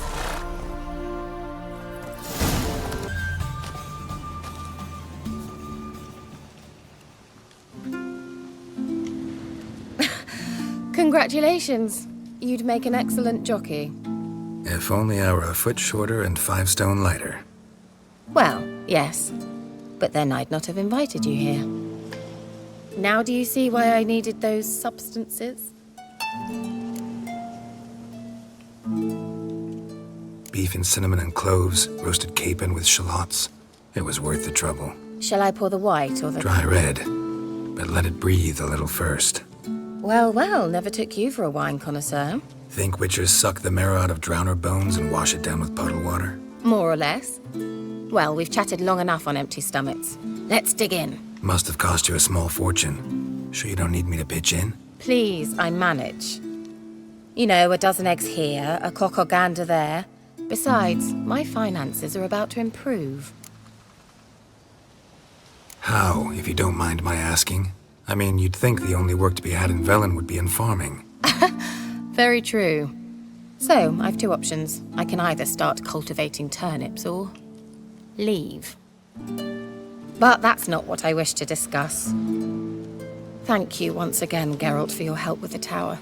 Congratulations. You'd make an excellent jockey. If only I were a foot shorter and 5 stone lighter. Well, yes. But then I'd not have invited you here. Now do you see why I needed those substances? Beef and cinnamon and cloves, roasted capon with shallots. It was worth the trouble. Shall I pour the white or the... Dry red, but let it breathe a little first. Well, well, never took you for a wine connoisseur. Think witchers suck the marrow out of drowner bones and wash it down with puddle water? More or less. Well, we've chatted long enough on empty stomachs. Let's dig in. Must have cost you a small fortune. Sure you don't need me to pitch in? Please, I manage. You know, a dozen eggs here, a cock or gander there. Besides, my finances are about to improve. How, if you don't mind my asking? I mean, you'd think the only work to be had in Velen would be in farming. Very true. So, I've 2 options. I can either start cultivating turnips or leave. But that's not what I wish to discuss. Thank you once again, Geralt, for your help with the tower.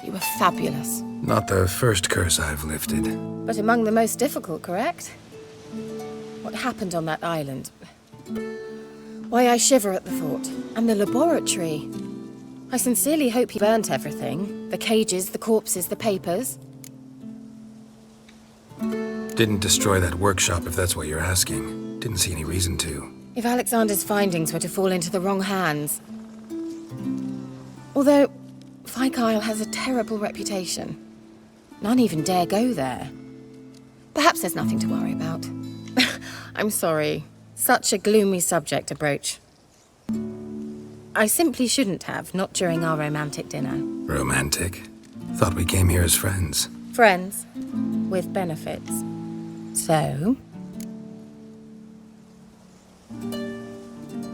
You were fabulous. Not the first curse I've lifted. But among the most difficult, correct? What happened on that island? Why, I shiver at the thought. And the laboratory. I sincerely hope you burnt everything. The cages, the corpses, the papers. Didn't destroy that workshop, if that's what you're asking. Didn't see any reason to. If Alexander's findings were to fall into the wrong hands. Although, Fyke Isle has a terrible reputation. None even dare go there. Perhaps there's nothing to worry about. I'm sorry. Such a gloomy subject to broach. I simply shouldn't have, not during our romantic dinner. Romantic? Thought we came here as friends. Friends. With benefits. So?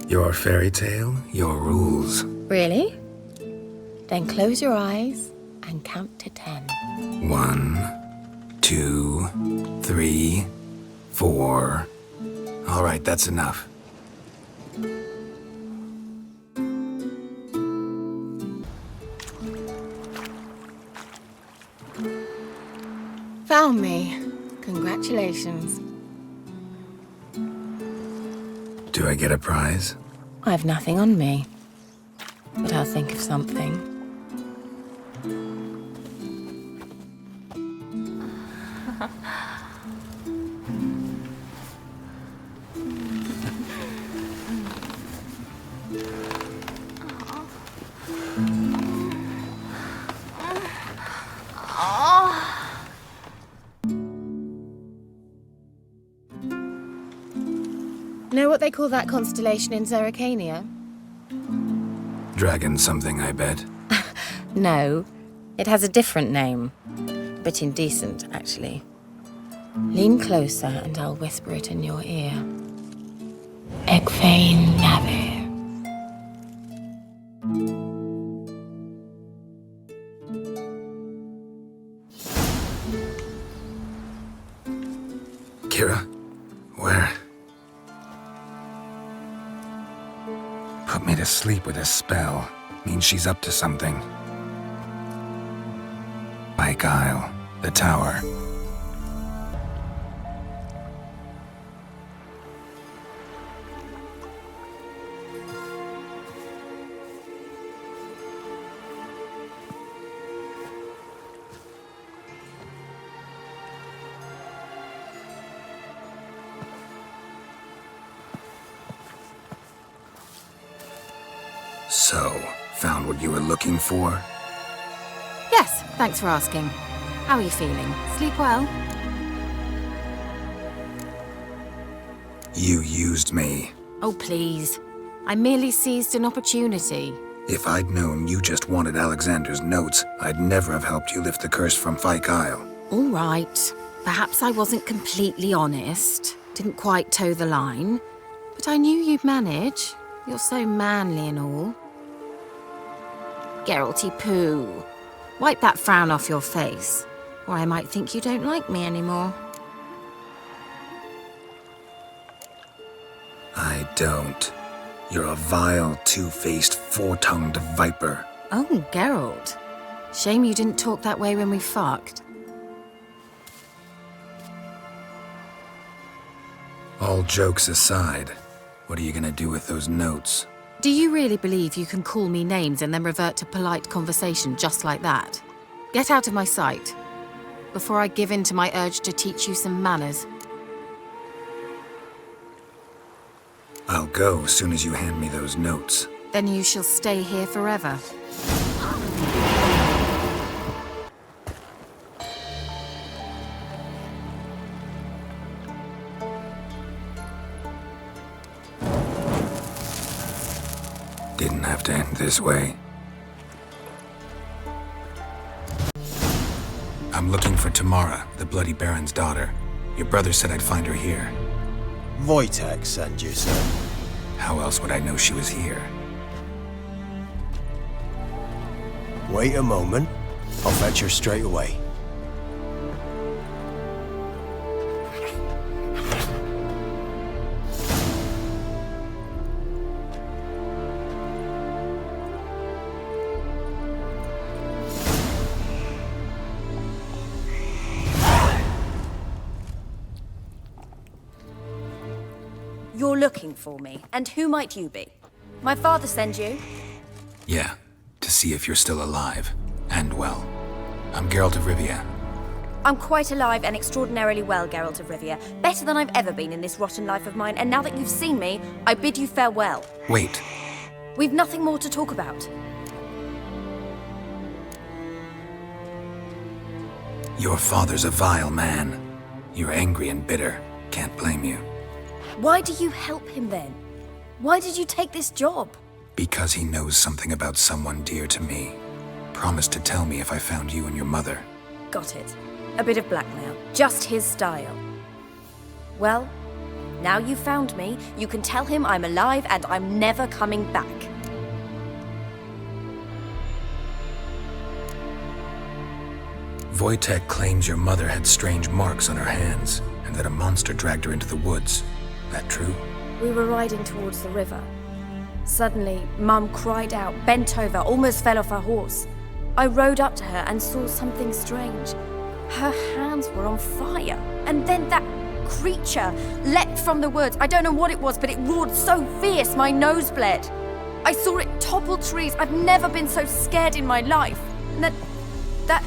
Your fairy tale, your rules. Really? Then close your eyes and count to 10. 1, 2, 3, 4. All right, that's enough. Found me. Congratulations. Do I get a prize? I've nothing on me. But I'll think of something. Know what they call that constellation in Zerrikania? Dragon something, I bet. No, it has a different name. But indecent, actually. Lean closer and I'll whisper it in your ear. Egfain Navir. Kira? Where? Put me to sleep with a spell. Means she's up to something. Fyke Isle, the tower. So, found what you were looking for? Yes, thanks for asking. How are you feeling? Sleep well? You used me. Oh, please. I merely seized an opportunity. If I'd known you just wanted Alexander's notes, I'd never have helped you lift the curse from Fyke Isle. All right. Perhaps I wasn't completely honest. Didn't quite toe the line. But I knew you'd manage. You're so manly and all. Geralty poo. Wipe that frown off your face, or I might think you don't like me anymore. I don't. You're a vile, two-faced, four-tongued viper. Oh, Geralt. Shame you didn't talk that way when we fucked. All jokes aside, what are you gonna do with those notes? Do you really believe you can call me names and then revert to polite conversation just like that? Get out of my sight, before I give in to my urge to teach you some manners. I'll go as soon as you hand me those notes. Then you shall stay here forever. Didn't have to end this way. I'm looking for Tamara, the Bloody Baron's daughter. Your brother said I'd find her here. Wojtek sent you, sir. How else would I know she was here? Wait a moment. I'll fetch her straight away. You're looking for me, and who might you be? My father sends you? Yeah, to see if you're still alive. And well. I'm Geralt of Rivia. I'm quite alive and extraordinarily well, Geralt of Rivia. Better than I've ever been in this rotten life of mine, and now that you've seen me, I bid you farewell. Wait. We've nothing more to talk about. Your father's a vile man. You're angry and bitter. Can't blame you. Why do you help him then? Why did you take this job? Because he knows something about someone dear to me. Promised to tell me if I found you and your mother. Got it. A bit of blackmail. Just his style. Well, now you've found me, you can tell him I'm alive and I'm never coming back. Wojtek claims your mother had strange marks on her hands, and that a monster dragged her into the woods. That true? We were riding towards the river. Suddenly, Mum cried out, bent over, almost fell off her horse. I rode up to her and saw something strange. Her hands were on fire. And then that creature leapt from the woods. I don't know what it was, but it roared so fierce my nose bled. I saw it topple trees. I've never been so scared in my life. And that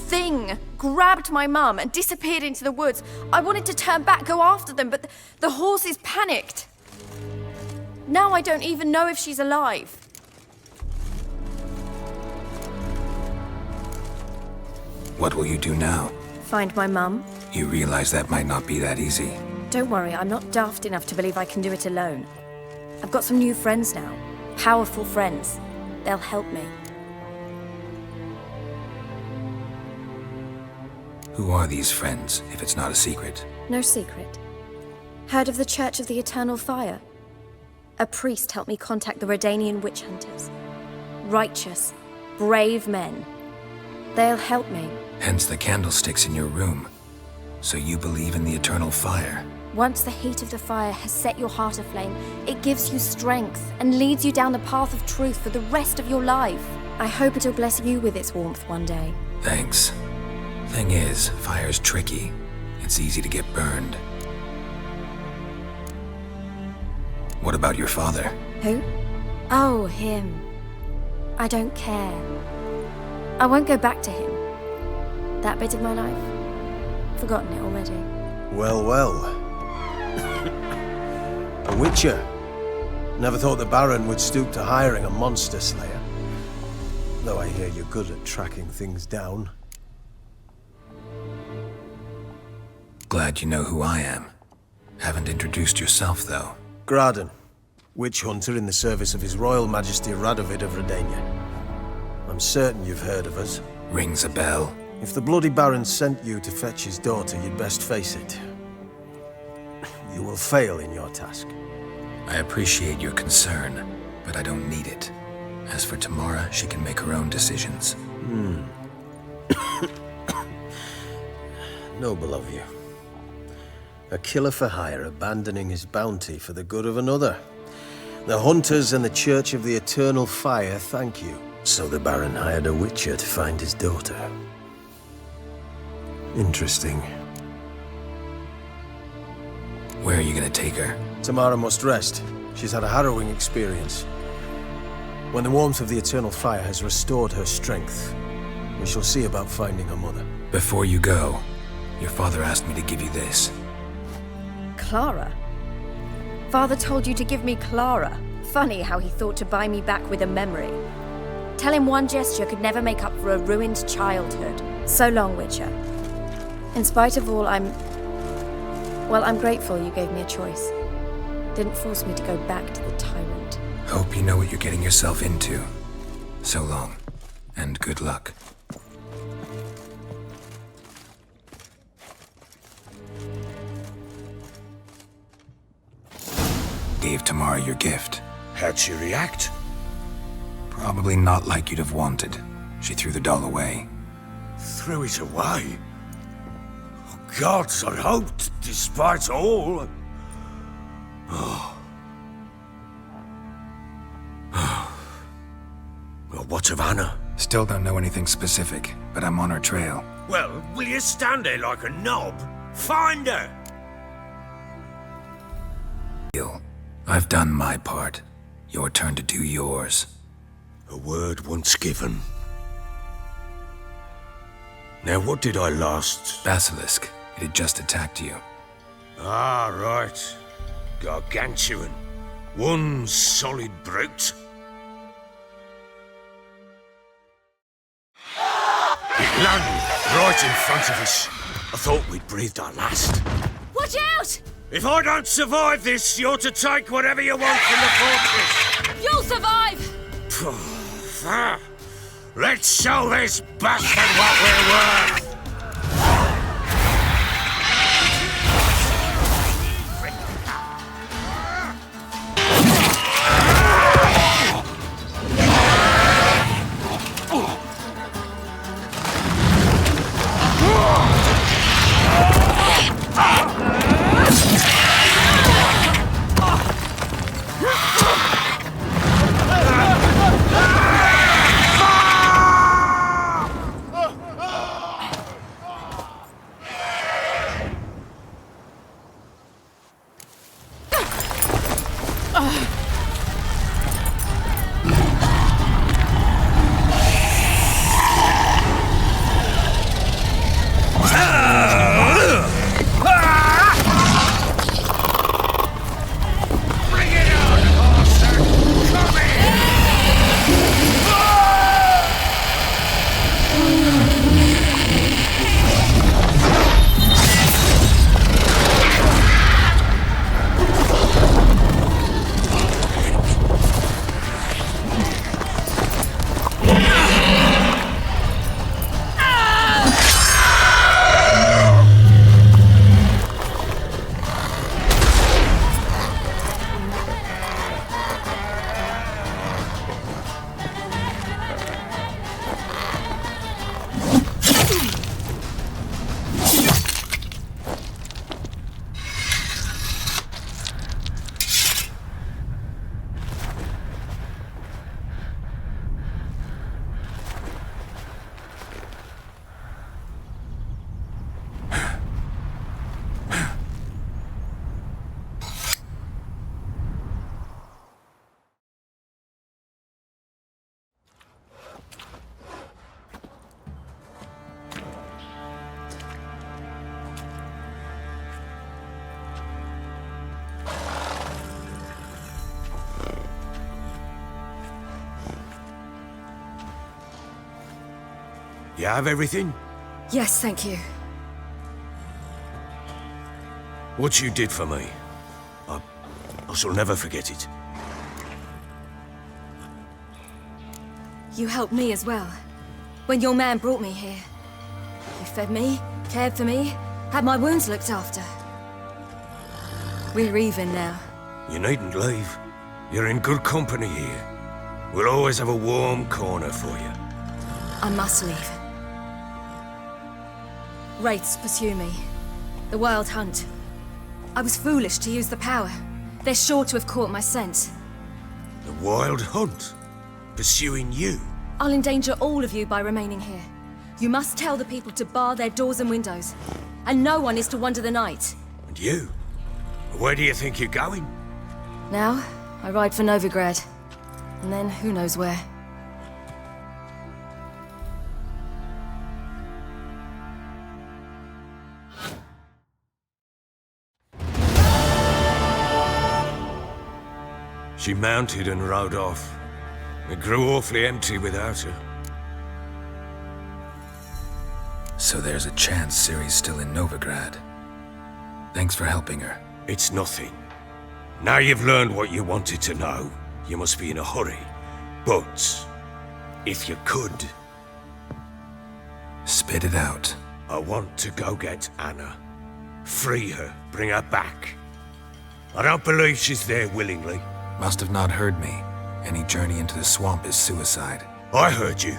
thing grabbed my mum and disappeared into the woods. I wanted to turn back, go after them, but the horses panicked. Now I don't even know if she's alive. What will you do now? Find my mum. You realize that might not be that easy. Don't worry, I'm not daft enough to believe I can do it alone. I've got some new friends now. Powerful friends. They'll help me. Who are these friends, if it's not a secret? No secret. Heard of the Church of the Eternal Fire? A priest helped me contact the Redanian witch hunters. Righteous, brave men. They'll help me. Hence the candlesticks in your room. So you believe in the eternal fire? Once the heat of the fire has set your heart aflame, it gives you strength and leads you down the path of truth for the rest of your life. I hope it'll bless you with its warmth one day. Thanks. Thing is, fire's tricky. It's easy to get burned. What about your father? Who? Oh, him. I don't care. I won't go back to him. That bit of my life? Forgotten it already. Well, well. A witcher. Never thought the Baron would stoop to hiring a monster slayer. Though I hear you're good at tracking things down. Glad you know who I am. Haven't introduced yourself, though. Graden, witch hunter in the service of His Royal Majesty Radovid of Redania. I'm certain you've heard of us. Rings a bell. If the Bloody Baron sent you to fetch his daughter, you'd best face it. You will fail in your task. I appreciate your concern, but I don't need it. As for Tamara, she can make her own decisions. Noble of you. A killer for hire abandoning his bounty for the good of another. The hunters and the Church of the Eternal Fire thank you. So the Baron hired a witcher to find his daughter. Interesting. Where are you gonna take her? Tamara must rest. She's had a harrowing experience. When the warmth of the Eternal Fire has restored her strength, we shall see about finding her mother. Before you go, your father asked me to give you this. Clara? Father told you to give me Clara. Funny how he thought to buy me back with a memory. Tell him one gesture could never make up for a ruined childhood. So long, Witcher. In spite of all, I'm grateful you gave me a choice. Didn't force me to go back to the tyrant. Hope you know what you're getting yourself into. So long, and good luck. Gave Tamara your gift. How'd she react? Probably not like you'd have wanted. She threw the doll away. Threw it away? Oh, gods, I hoped, despite all. Oh. Well, what of Anna? Still don't know anything specific, but I'm on her trail. Well, will you stand there like a knob? Find her! I've done my part. Your turn to do yours. A word once given. Now, what did I last... Basilisk. It had just attacked you. Ah, right. Gargantuan. One solid brute. It landed right in front of us. I thought we'd breathed our last. Watch out! If I don't survive this, you're to take whatever you want from the fortress. You'll survive! Let's show this bastard what we're worth! You have everything? Yes, thank you. What you did for me, I shall never forget it. You helped me as well. When your man brought me here. You fed me, cared for me, had my wounds looked after. We're even now. You needn't leave. You're in good company here. We'll always have a warm corner for you. I must leave. Wraiths pursue me. The Wild Hunt. I was foolish to use the power. They're sure to have caught my scent. The Wild Hunt? Pursuing you? I'll endanger all of you by remaining here. You must tell the people to bar their doors and windows. And no one is to wander the night. And you? Where do you think you're going? Now, I ride for Novigrad. And then who knows where. She mounted and rode off. It grew awfully empty without her. So there's a chance Ciri's still in Novigrad. Thanks for helping her. It's nothing. Now you've learned what you wanted to know, you must be in a hurry. But, if you could... Spit it out. I want to go get Anna. Free her, bring her back. I don't believe she's there willingly. Must have not heard me. Any journey into the swamp is suicide. I heard you,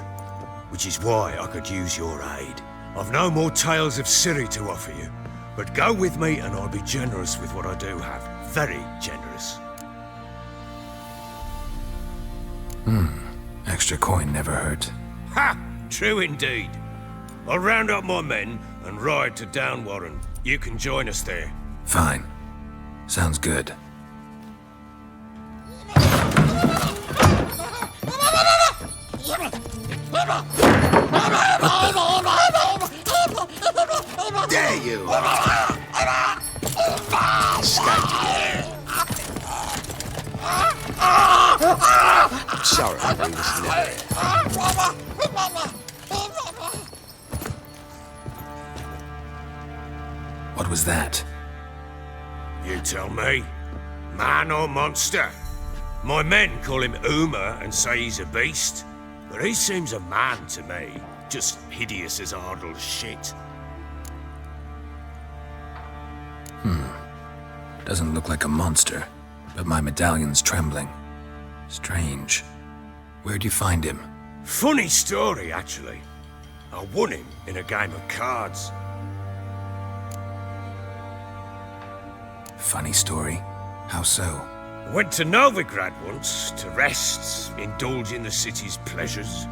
which is why I could use your aid. I've no more tales of Ciri to offer you, but go with me and I'll be generous with what I do have. Very generous. Extra coin never hurt. Ha! True indeed. I'll round up my men and ride to Downwarren. You can join us there. Fine. Sounds good. Dare you! I'm sorry, I bring this never. What was that? You tell me. Man or monster? My men call him Uma and say he's a beast, but he seems a man to me. Just hideous as Ardle's shit. Doesn't look like a monster, but my medallion's trembling. Strange. Where'd you find him? Funny story, actually. I won him in a game of cards. Funny story? How so? I went to Novigrad once to rest, indulge in the city's pleasures.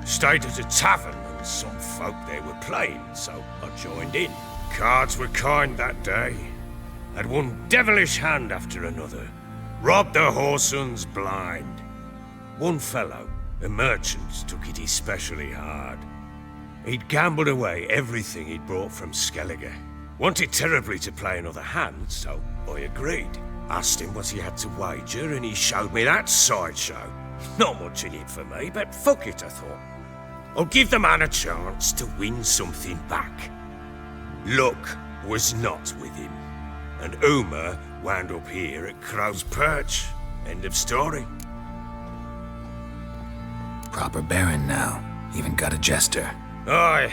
Stayed at a tavern and some folk there were playing, so I joined in. Cards were kind that day. Had one devilish hand after another. Robbed the whoresons blind. One fellow, a merchant, took it especially hard. He'd gambled away everything he'd brought from Skellige. Wanted terribly to play another hand, so I agreed. Asked him what he had to wager, and he showed me that sideshow. Not much in it for me, but fuck it, I thought. I'll give the man a chance to win something back. Luck was not with him, and Uma wound up here at Crow's Perch. End of story. Proper baron now. Even got a jester. Aye,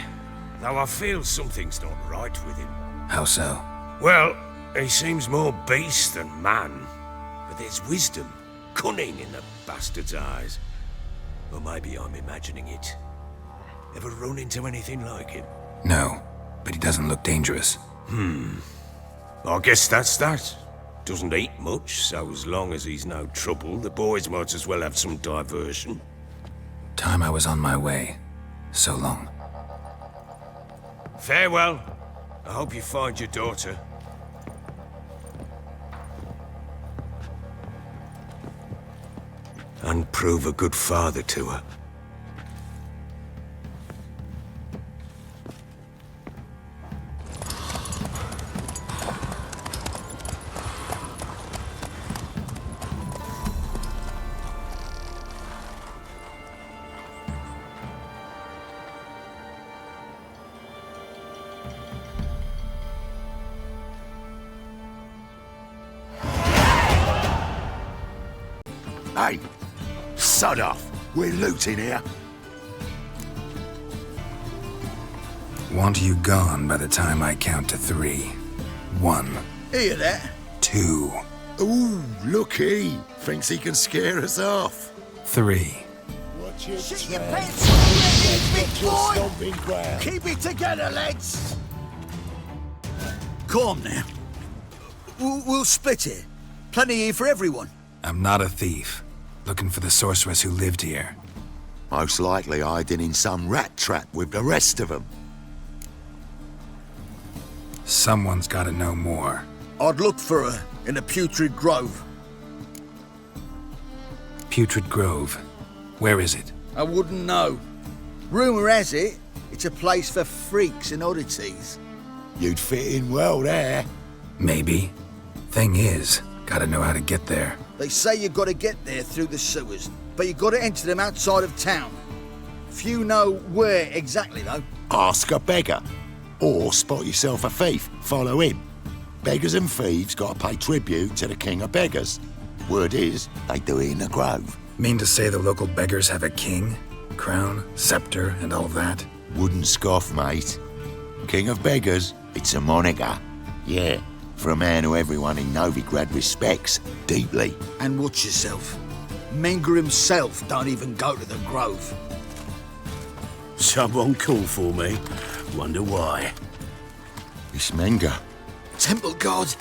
though I feel something's not right with him. How so? Well, he seems more beast than man, but there's wisdom, cunning in the bastard's eyes. Or maybe I'm imagining it. Ever run into anything like him? No, but he doesn't look dangerous. I guess that's that. Doesn't eat much, so as long as he's no trouble, the boys might as well have some diversion. Time I was on my way. So long. Farewell. I hope you find your daughter. And prove a good father to her. Hey, sod off. We're looting here. Want you gone by the time I count to 3. 1. Hear that? 2. Ooh, looky. Thinks he can scare us off. 3. Shit your pants on, big boy! Keep it together, lads! Calm now. We'll split it. Plenty here for everyone. I'm not a thief. Looking for the sorceress who lived here. Most likely hiding in some rat trap with the rest of them. Someone's gotta know more. I'd look for her in the Putrid Grove. Putrid Grove. Where is it? I wouldn't know. Rumour has it, it's a place for freaks and oddities. You'd fit in well there. Maybe. Thing is, gotta know how to get there. They say you gotta get there through the sewers, but you gotta enter them outside of town. Few know where exactly, though. Ask a beggar. Or spot yourself a thief. Follow him. Beggars and thieves gotta pay tribute to the king of beggars. Word is, they do it in the grove. Mean to say the local beggars have a king, crown, scepter, and all that? Wouldn't scoff, mate. King of beggars, it's a moniker. Yeah, for a man who everyone in Novigrad respects deeply. And watch yourself. Menger himself don't even go to the grove. Someone called for me. Wonder why. It's Menger. Temple God.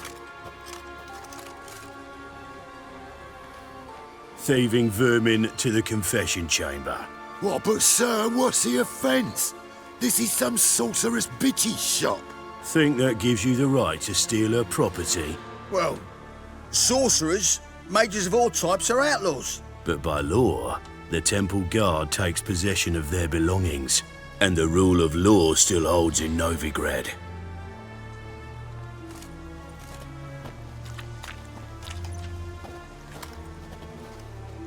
Thieving vermin to the confession chamber. What, but sir, what's the offence? This is some sorceress bitchy shop. Think that gives you the right to steal her property? Well, sorcerers, mages of all types are outlaws. But by law, the temple guard takes possession of their belongings, and the rule of law still holds in Novigrad.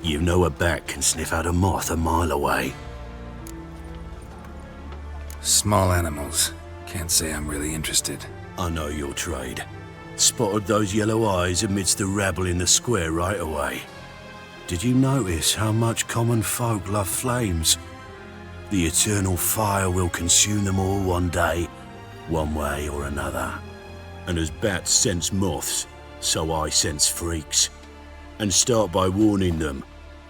You know a bat can sniff out a moth a mile away. Small animals. Can't say I'm really interested. I know your trade. Spotted those yellow eyes amidst the rabble in the square right away. Did you notice how much common folk love flames? The eternal fire will consume them all one day, one way or another. And as bats sense moths, so I sense freaks. And start by warning them,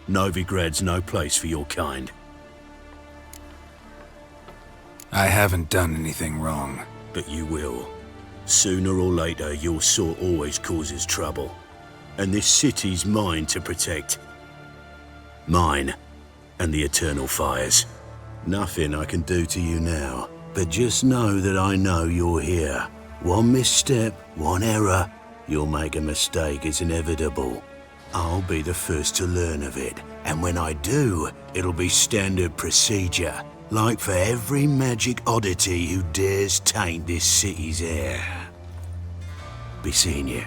Novigrad's no place for your kind. I haven't done anything wrong. But you will. Sooner or later, your sort always causes trouble. And this city's mine to protect. Mine and the eternal fires. Nothing I can do to you now, but just know that I know you're here. One misstep, one error, you'll make a mistake, it's inevitable. I'll be the first to learn of it, and when I do, it'll be standard procedure, like for every magic oddity who dares taint this city's air. Be seeing you.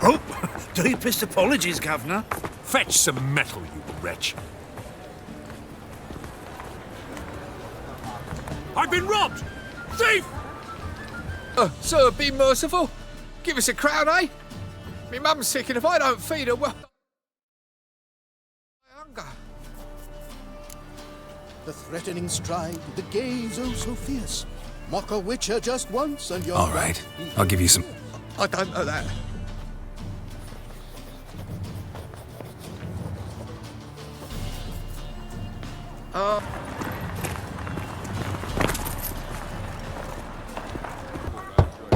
Oh, deepest apologies, Governor. Fetch some metal, you wretch. I've been robbed! Thief! Sir, be merciful. Give us a crown, eh? Me mum's sick, and if I don't feed her, well... hunger. The threatening stride, the gaze oh so fierce. Mock a witcher just once and you're... All right, I'll give you some... I don't know that.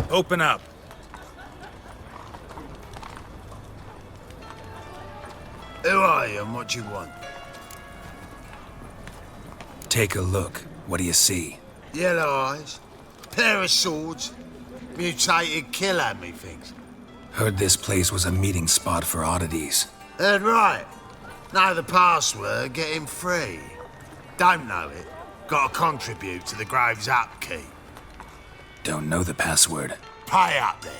Open up. Who are you and what you want? Take a look. What do you see? Yellow eyes, pair of swords, mutated killer, methinks. Heard this place was a meeting spot for oddities. Heard right. Know the password, get him free. Don't know it, gotta contribute to the Grove's upkeep. Don't know the password. Pay up then.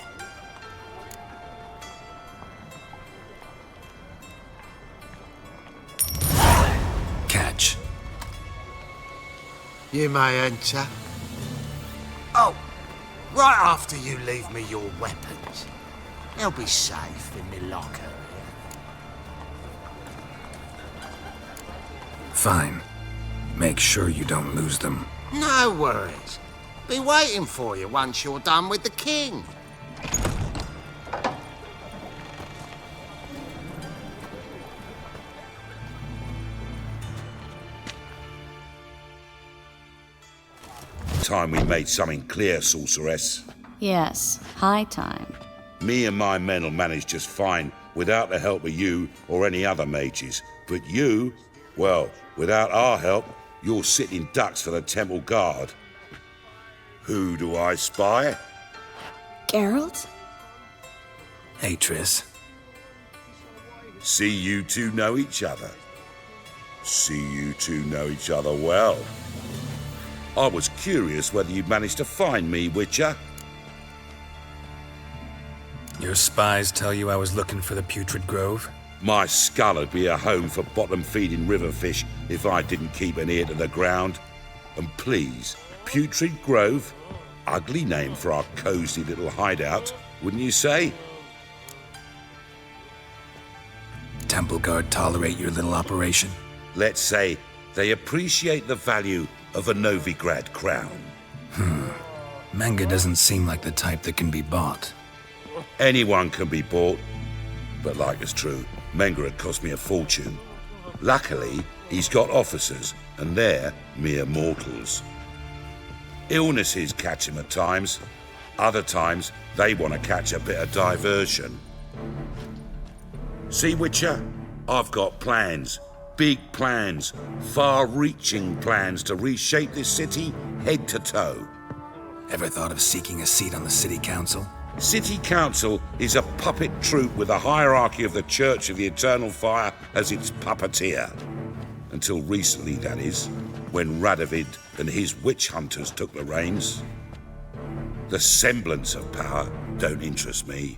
You may enter. Oh, right after you leave me your weapons. They'll be safe in me locker. Fine. Make sure you don't lose them. No worries. Be waiting for you once you're done with the king. Time we made something clear, sorceress. Yes, high time. Me and my men'll manage just fine without the help of you or any other mages. But you, well, without our help, you're sitting ducks for the temple guard. Who do I spy? Geralt? Hey, Triss. See you two know each other. See you two know each other well. I was curious whether you'd managed to find me, Witcher. Your spies tell you I was looking for the Putrid Grove? My skull'd be a home for bottom-feeding river fish if I didn't keep an ear to the ground. And please, Putrid Grove? Ugly name for our cosy little hideout, wouldn't you say? Temple Guard tolerate your little operation? Let's say they appreciate the value of a Novigrad crown. Menga doesn't seem like the type that can be bought. Anyone can be bought, but like it's true, Menga had cost me a fortune. Luckily, he's got officers, and they're mere mortals. Illnesses catch him at times. Other times, they want to catch a bit of diversion. See, Witcher, I've got plans. Big plans, far-reaching plans to reshape this city head to toe. Ever thought of seeking a seat on the city council? City council is a puppet troupe with a hierarchy of the Church of the Eternal Fire as its puppeteer. Until recently, that is, when Radovid and his witch hunters took the reins. The semblance of power don't interest me.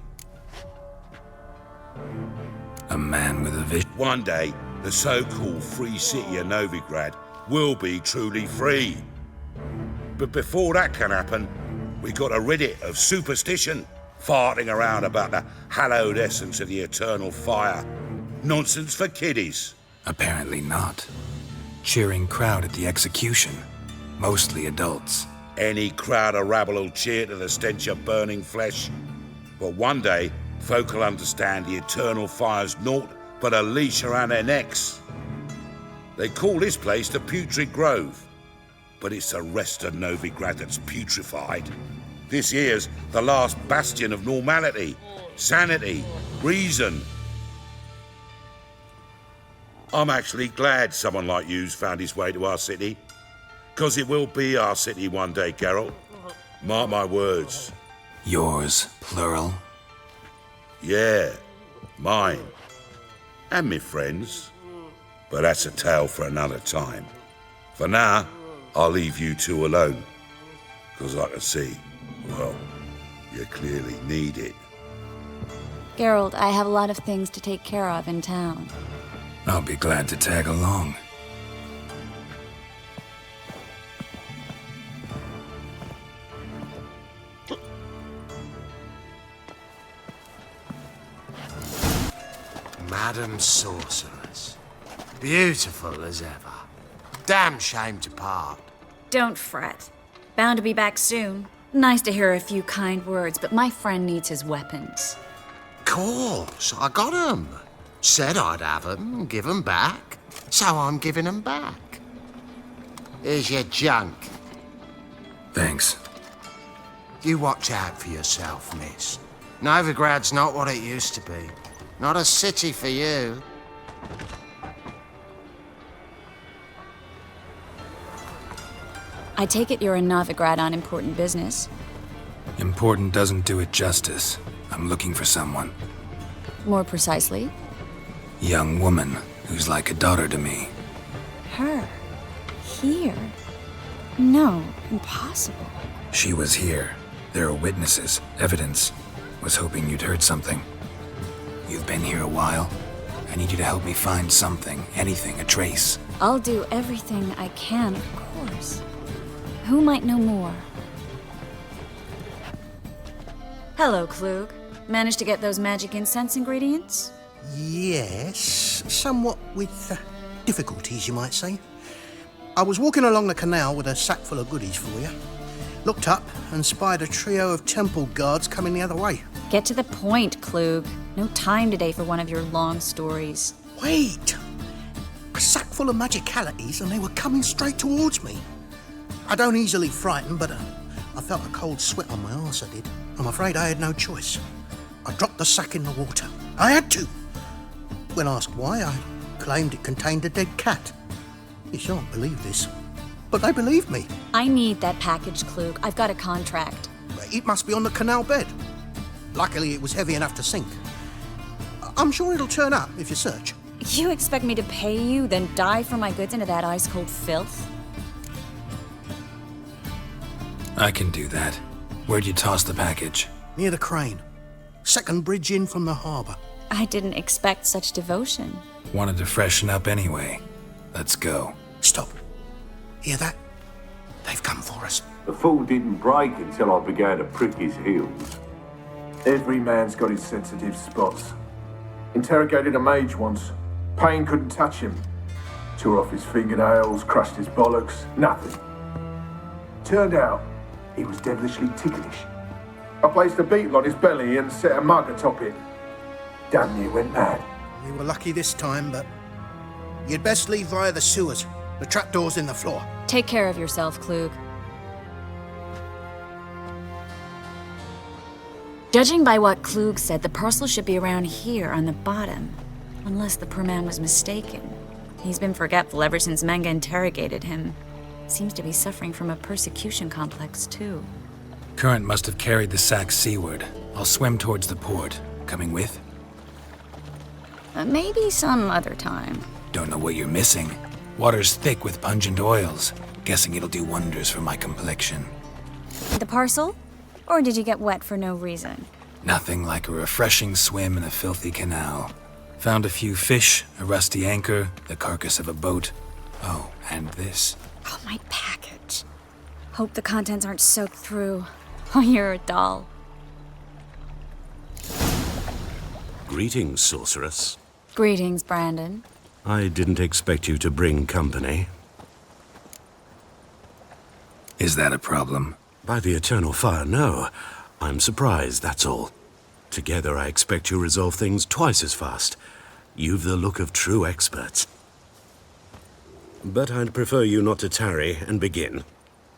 A man with a vision. One day, the so-called free city of Novigrad will be truly free. But before that can happen, we got to rid it of superstition, farting around about the hallowed essence of the eternal fire. Nonsense for kiddies. Apparently not. Cheering crowd at the execution. Mostly adults. Any crowd of rabble will cheer to the stench of burning flesh. But one day, folk will understand the eternal fire's naught but a leash around their necks. They call this place the Putrid Grove, but it's the rest of Novigrad that's putrefied. This here's the last bastion of normality, sanity, reason. I'm actually glad someone like you's found his way to our city, 'cause it will be our city one day, Geralt. Mark my words. Yours, plural? Yeah, mine. And me friends. But that's a tale for another time. For now, I'll leave you two alone. 'Cause I can see, well, you clearly need it. Geralt, I have a lot of things to take care of in town. I'll be glad to tag along. Madam Sorceress. Beautiful as ever. Damn shame to part. Don't fret. Bound to be back soon. Nice to hear a few kind words, but my friend needs his weapons. Course, I got 'em. Said I'd have 'em, give 'em back. So I'm giving 'em back. Here's your junk. Thanks. You watch out for yourself, miss. Novigrad's not what it used to be. Not a city for you. I take it you're in Novigrad on important business. Important doesn't do it justice. I'm looking for someone. More precisely? Young woman who's like a daughter to me. Her? Here? No, impossible. She was here. There are witnesses, evidence. Was hoping you'd heard something. You've been here a while. I need you to help me find something, anything, a trace. I'll do everything I can, of course. Who might know more? Hello, Klug. Managed to get those magic incense ingredients? Yes, somewhat with difficulties, you might say. I was walking along the canal with a sack full of goodies for you. Looked up and spied a trio of temple guards coming the other way. Get to the point, Klug. No time today for one of your long stories. Wait! A sack full of magicalities and they were coming straight towards me. I don't easily frighten, but I felt a cold sweat on my arse, I did. I'm afraid I had no choice. I dropped the sack in the water. I had to. When asked why, I claimed it contained a dead cat. You shan't believe this, but they believed me. I need that package, Klug. I've got a contract. It must be on the canal bed. Luckily, it was heavy enough to sink. I'm sure it'll turn up if you search. You expect me to pay you, then dive for my goods into that ice-cold filth? I can do that. Where'd you toss the package? Near the crane. Second bridge in from the harbour. I didn't expect such devotion. Wanted to freshen up anyway. Let's go. Stop. Hear that? They've come for us. The fall didn't break until I began to prick his heels. Every man's got his sensitive spots. Interrogated a mage once. Pain couldn't touch him. Tore off his fingernails, crushed his bollocks, nothing. Turned out, he was devilishly ticklish. I placed a beetle on his belly and set a mug atop it. Damn near went mad. We were lucky this time, but you'd best leave via the sewers. The trapdoor's in the floor. Take care of yourself, Klug. Judging by what Klug said, the parcel should be around here on the bottom. Unless the poor man was mistaken. He's been forgetful ever since Manga interrogated him. Seems to be suffering from a persecution complex, too. Current must have carried the sack seaward. I'll swim towards the port. Coming with? Maybe some other time. Don't know what you're missing. Water's thick with pungent oils. Guessing it'll do wonders for my complexion. The parcel? Or did you get wet for no reason? Nothing like a refreshing swim in a filthy canal. Found a few fish, a rusty anchor, the carcass of a boat. Oh, and this. Oh, my package. Hope the contents aren't soaked through. Oh, you're a doll. Greetings, sorceress. Greetings, Brandon. I didn't expect you to bring company. Is that a problem? By the eternal fire, no. I'm surprised, that's all. Together, I expect you resolve things twice as fast. You've the look of true experts. But I'd prefer you not to tarry and begin.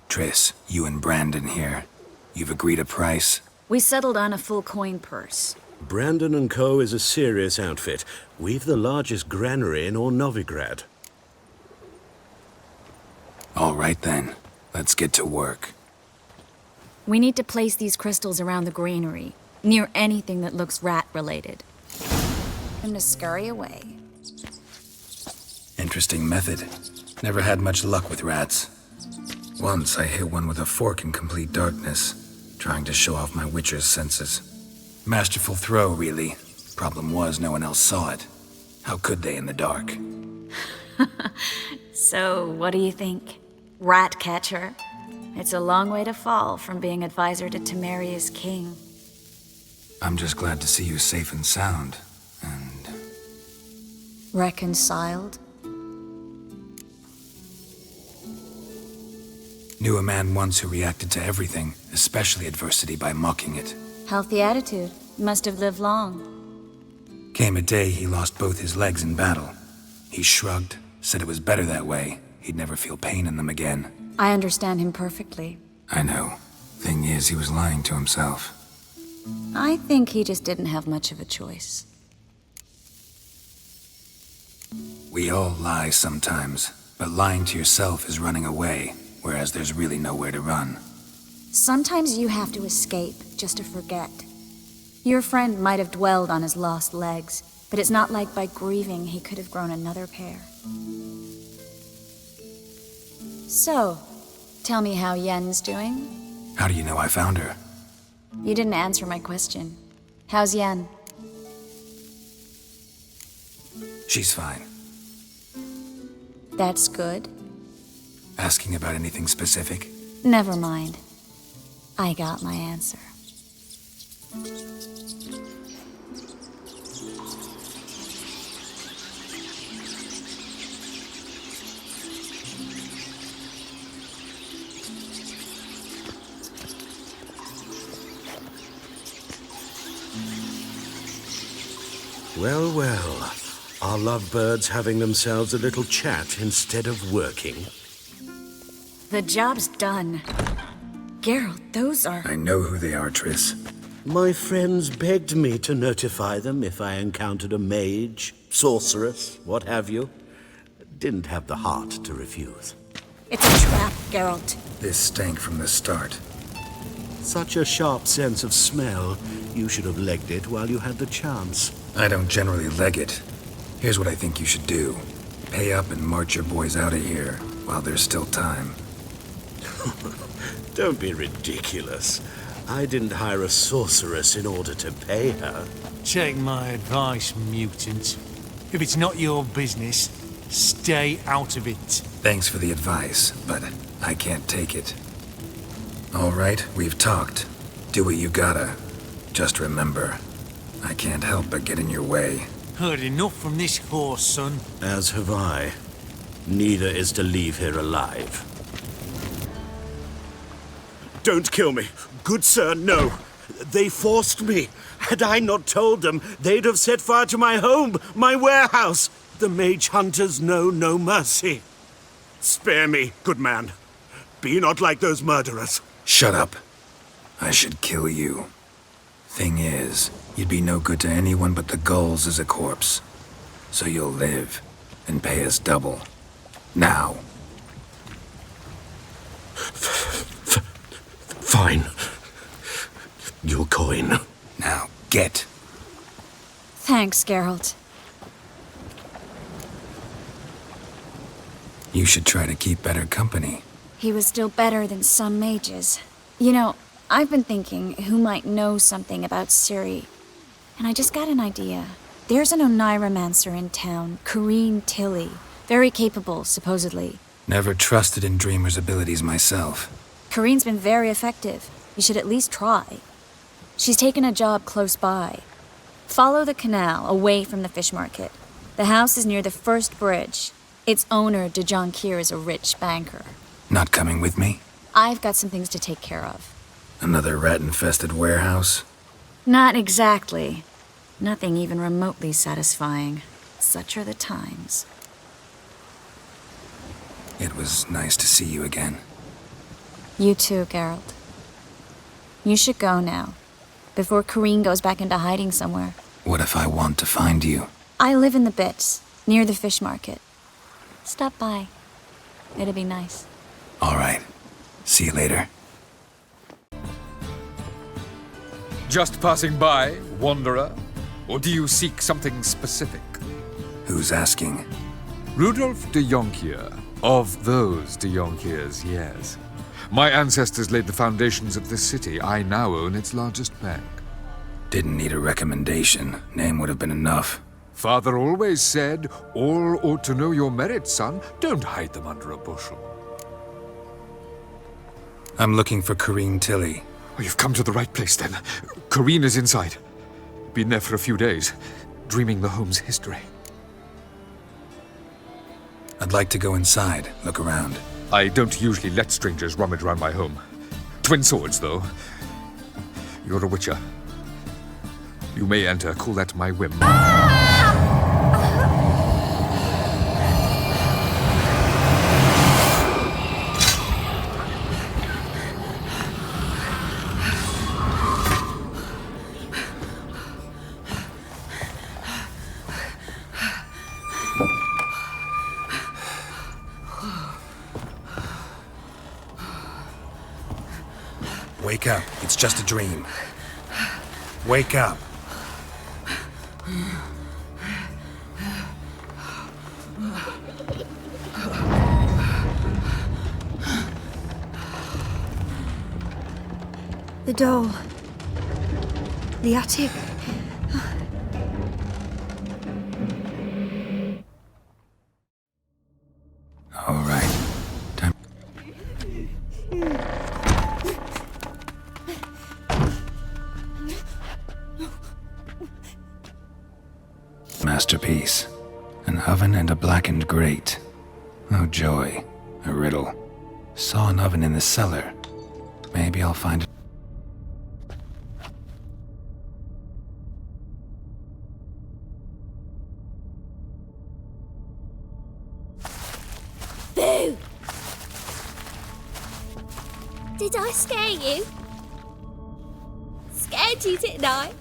Triss, you and Brandon here. You've agreed a price? We settled on a full coin purse. Brandon & Co. is a serious outfit. We've the largest granary in all Novigrad. All right then. Let's get to work. We need to place these crystals around the granary, near anything that looks rat-related. And to scurry away. Interesting method. Never had much luck with rats. Once I hit one with a fork in complete darkness, trying to show off my witcher's senses. Masterful throw, really. Problem was, no one else saw it. How could they in the dark? So, what do you think? Rat catcher? It's a long way to fall from being advisor to Temeria's king. I'm just glad to see you safe and sound, and... Reconciled? Knew a man once who reacted to everything, especially adversity, by mocking it. Healthy attitude. Must have lived long. Came a day he lost both his legs in battle. He shrugged, said it was better that way. He'd never feel pain in them again. I understand him perfectly. I know. Thing is, he was lying to himself. I think he just didn't have much of a choice. We all lie sometimes, but lying to yourself is running away, whereas there's really nowhere to run. Sometimes you have to escape just to forget. Your friend might have dwelled on his lost legs, but it's not like by grieving he could have grown another pair. So, tell me how Yen's doing? How do you know I found her? You didn't answer my question. How's Yen? She's fine. That's good. Asking about anything specific? Never mind. I got my answer. Well, well. Are lovebirds having themselves a little chat instead of working? The job's done. Geralt, those are... I know who they are, Triss. My friends begged me to notify them if I encountered a mage, sorceress, what have you. Didn't have the heart to refuse. It's a trap, Geralt. This stank from the start. Such a sharp sense of smell. You should have legged it while you had the chance. I don't generally leg it. Here's what I think you should do. Pay up and march your boys out of here while there's still time. Don't be ridiculous. I didn't hire a sorceress in order to pay her. Take my advice, mutant. If it's not your business, stay out of it. Thanks for the advice, but I can't take it. All right, we've talked. Do what you gotta. Just remember, I can't help but get in your way. Heard enough from this horse, son. As have I. Neither is to leave here alive. Don't kill me. Good sir, no. They forced me. Had I not told them, they'd have set fire to my home, my warehouse. The mage hunters know no mercy. Spare me, good man. Be not like those murderers. Shut up. I should kill you. Thing is, you'd be no good to anyone but the gulls as a corpse. So you'll live and pay us double. Now. Fine. Your coin. Now, get. Thanks, Geralt. You should try to keep better company. He was still better than some mages. You know, I've been thinking who might know something about Ciri. And I just got an idea. There's an Oneiromancer in town, Corrine Tilly. Very capable, supposedly. Never trusted in Dreamer's abilities myself. Corrine's been very effective. You should at least try. She's taken a job close by. Follow the canal, away from the fish market. The house is near the first bridge. Its owner, de Jonquier, is a rich banker. Not coming with me? I've got some things to take care of. Another rat-infested warehouse? Not exactly. Nothing even remotely satisfying. Such are the times. It was nice to see you again. You too, Geralt. You should go now, before Corrine goes back into hiding somewhere. What if I want to find you? I live in the Bits, near the fish market. Stop by. It'd be nice. All right. See you later. Just passing by, wanderer? Or do you seek something specific? Who's asking? Rudolf de Jonquier. Of those de Jonquiers, yes. My ancestors laid the foundations of this city. I now own its largest bank. Didn't need a recommendation. Name would have been enough. Father always said, all ought to know your merits, son. Don't hide them under a bushel. I'm looking for Corrine Tilly. Oh, you've come to the right place, then. Corrine is inside. Been there for a few days, dreaming the home's history. I'd like to go inside, look around. I don't usually let strangers rummage around my home. Twin swords, though. You're a witcher. You may enter, call that my whim. Wake up. It's just a dream. Wake up. The door. The attic. All right. Time. masterpiece. An oven and a blackened grate. Oh joy, a riddle. Saw an oven in the cellar. Maybe I'll find it. Boo! Did I scare you? Scared you, didn't I?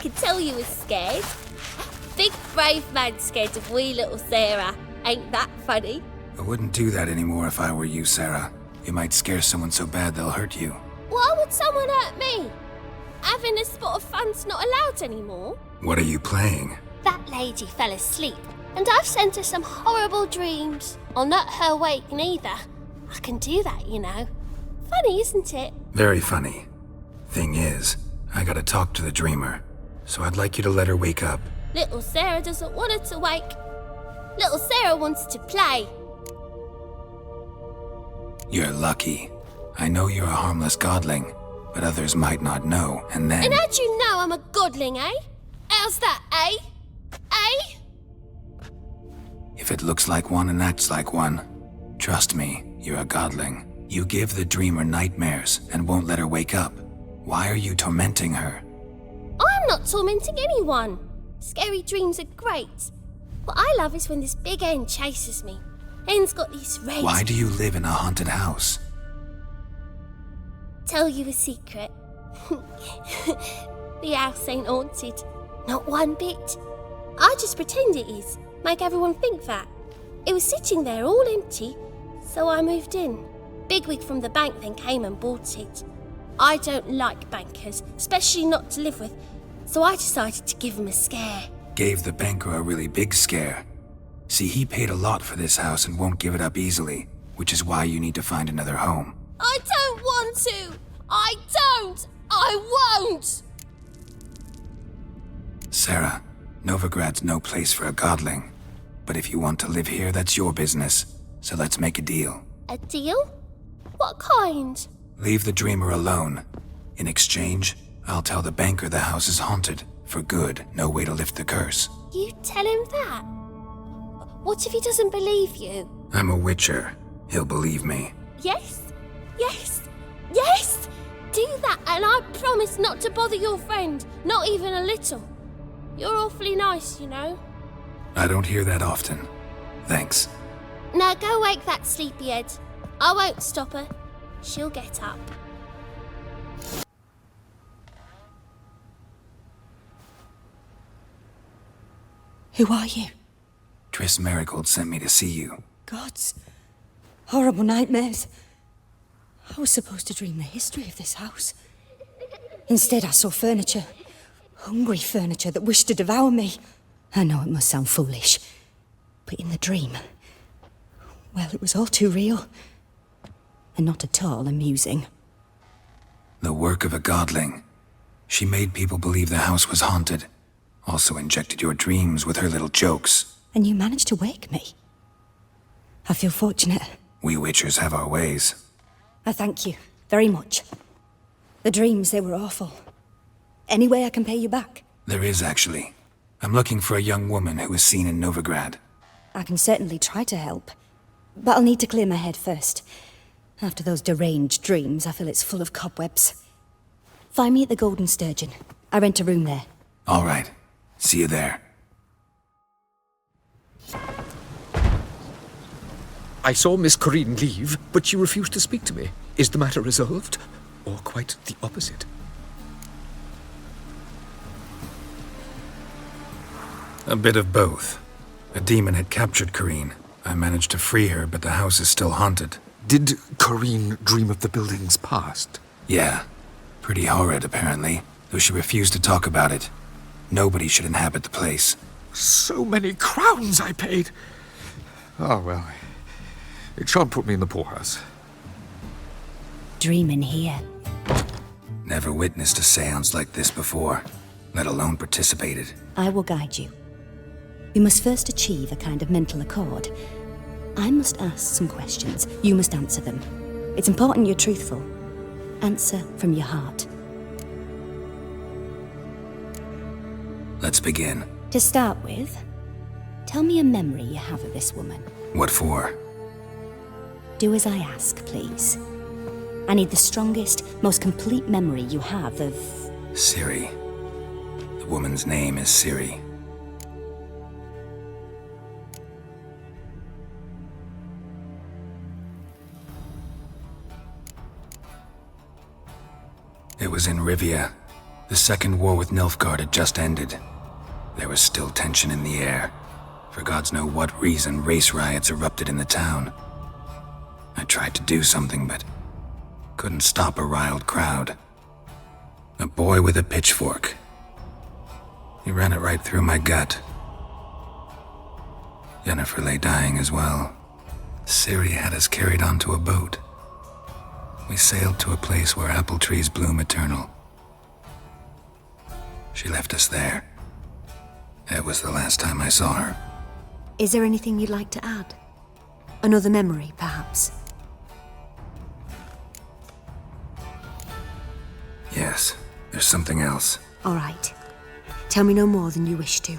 Could tell you was scared. Big brave man scared of wee little Sarah. Ain't that funny? I wouldn't do that anymore if I were you, Sarah. You might scare someone so bad they'll hurt you. Why would someone hurt me? Having a spot of fun's not allowed anymore. What are you playing? That lady fell asleep, and I've sent her some horrible dreams. I'll not her wake neither. I can do that, you know. Funny, isn't it? Very funny. Thing is, I gotta talk to the dreamer, so I'd like you to let her wake up. Little Sarah doesn't want her to wake. Little Sarah wants to play. You're lucky. I know you're a harmless godling, but others might not know, and then... And how'd you know I'm a godling, eh? How's that, eh? Eh? If it looks like one and acts like one, trust me, you're a godling. You give the dreamer nightmares and won't let her wake up. Why are you tormenting her? I'm not tormenting anyone. Scary dreams are great. What I love is when this big hen chases me. Hen's got these red... Why do you live in a haunted house? Tell you a secret. The house ain't haunted. Not one bit. I just pretend it is. Make everyone think that. It was sitting there all empty, so I moved in. Bigwig from the bank then came and bought it. I don't like bankers, especially not to live with, so I decided to give him a scare. Gave the banker a really big scare. See, he paid a lot for this house and won't give it up easily, which is why you need to find another home. I don't want to! I don't! I won't! Sarah, Novigrad's no place for a godling. But if you want to live here, that's your business. So let's make a deal. A deal? What kind? Leave the dreamer alone. In exchange, I'll tell the banker the house is haunted. For good, no way to lift the curse. You tell him that? What if he doesn't believe you? I'm a witcher. He'll believe me. Yes? Yes? Yes! Do that and I promise not to bother your friend. Not even a little. You're awfully nice, you know. I don't hear that often. Thanks. Now go wake that sleepyhead. I won't stop her. She'll get up. Who are you? Triss Marigold sent me to see you. Gods. Horrible nightmares. I was supposed to dream the history of this house. Instead, I saw furniture. Hungry furniture that wished to devour me. I know it must sound foolish, but in the dream, well, it was all too real. And not at all amusing. The work of a godling. She made people believe the house was haunted. Also injected your dreams with her little jokes. And you managed to wake me. I feel fortunate. We witchers have our ways. I thank you very much. The dreams, they were awful. Any way I can pay you back? There is, actually. I'm looking for a young woman who was seen in Novigrad. I can certainly try to help. But I'll need to clear my head first. After those deranged dreams, I feel it's full of cobwebs. Find me at the Golden Sturgeon. I rent a room there. All right. See you there. I saw Miss Corinne leave, but she refused to speak to me. Is the matter resolved? Or quite the opposite? A bit of both. A demon had captured Corinne. I managed to free her, but the house is still haunted. Did Corinne dream of the building's past? Yeah. Pretty horrid, apparently, though she refused to talk about it. Nobody should inhabit the place. So many crowns I paid! Oh, well, it shan't put me in the poorhouse. Dreaming here. Never witnessed a seance like this before, let alone participated. I will guide you. We must first achieve a kind of mental accord. I must ask some questions. You must answer them. It's important you're truthful. Answer from your heart. Let's begin. To start with, Tell me a memory you have of this woman. What for? Do as I ask, please. I need the strongest, most complete memory you have of... Ciri. The woman's name is Ciri. It was in Rivia. The second war with Nilfgaard had just ended. There was still tension in the air. For gods know what reason, race riots erupted in the town. I tried to do something, but couldn't stop a riled crowd. A boy with a pitchfork. He ran it right through my gut. Yennefer lay dying as well. Ciri had us carried onto a boat. We sailed to a place where apple trees bloom eternal. She left us there. That was the last time I saw her. Is there anything you'd like to add? Another memory, perhaps? Yes, there's something else. All right. Tell me no more than you wish to.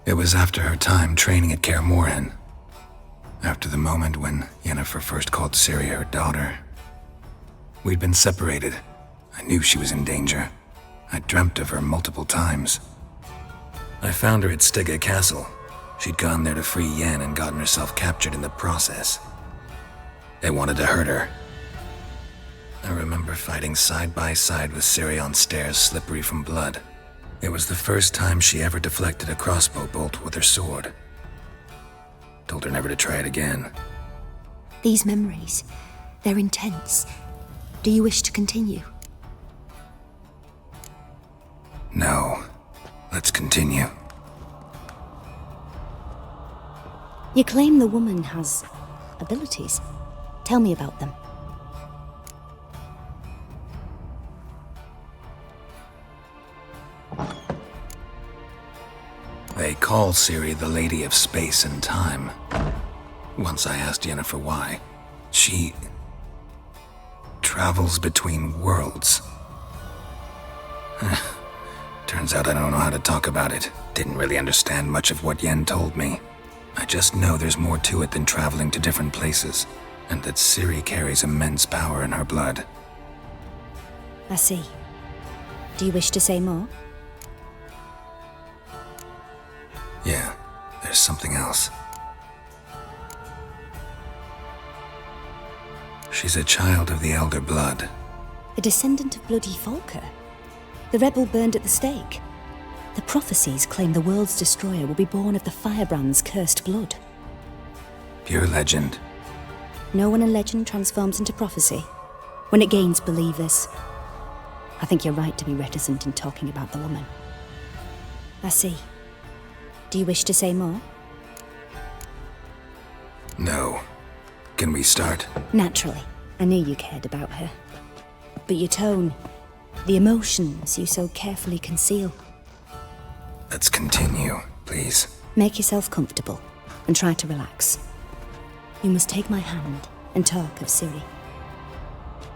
It was after her time training at Kaer Morhen. After the moment when Yennefer first called Ciri her daughter. We'd been separated. I knew she was in danger. I dreamt of her multiple times. I found her at Stygga Castle. She'd gone there to free Yen and gotten herself captured in the process. They wanted to hurt her. I remember fighting side by side with Ciri on stairs slippery from blood. It was the first time she ever deflected a crossbow bolt with her sword. Told her never to try it again. These memories, they're intense. Do you wish to continue? No. Let's continue. You claim the woman has abilities. Tell me about them. They call Ciri the Lady of Space and Time. Once I asked Yennefer why. She travels between worlds. Turns out I don't know how to talk about it. Didn't really understand much of what Yen told me. I just know there's more to it than traveling to different places, and that Ciri carries immense power in her blood. I see. Do you wish to say more? Yeah, there's something else. She's a child of the Elder Blood. A descendant of bloody Volker. The rebel burned at the stake. The prophecies claim the world's destroyer will be born of the firebrand's cursed blood. Pure legend. Know when a legend transforms into prophecy? When it gains believers. I think you're right to be reticent in talking about the woman. I see. Do you wish to say more? No. Can we start? Naturally. I knew you cared about her. But your tone, the emotions you so carefully conceal. Let's continue, please. Make yourself comfortable and try to relax. You must take my hand and talk of Ciri.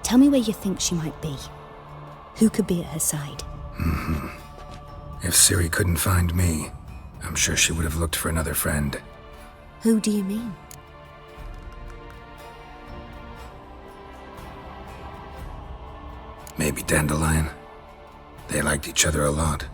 Tell me where you think she might be. Who could be at her side? If Ciri couldn't find me, I'm sure she would have looked for another friend. Who do you mean? Maybe Dandelion. They liked each other a lot.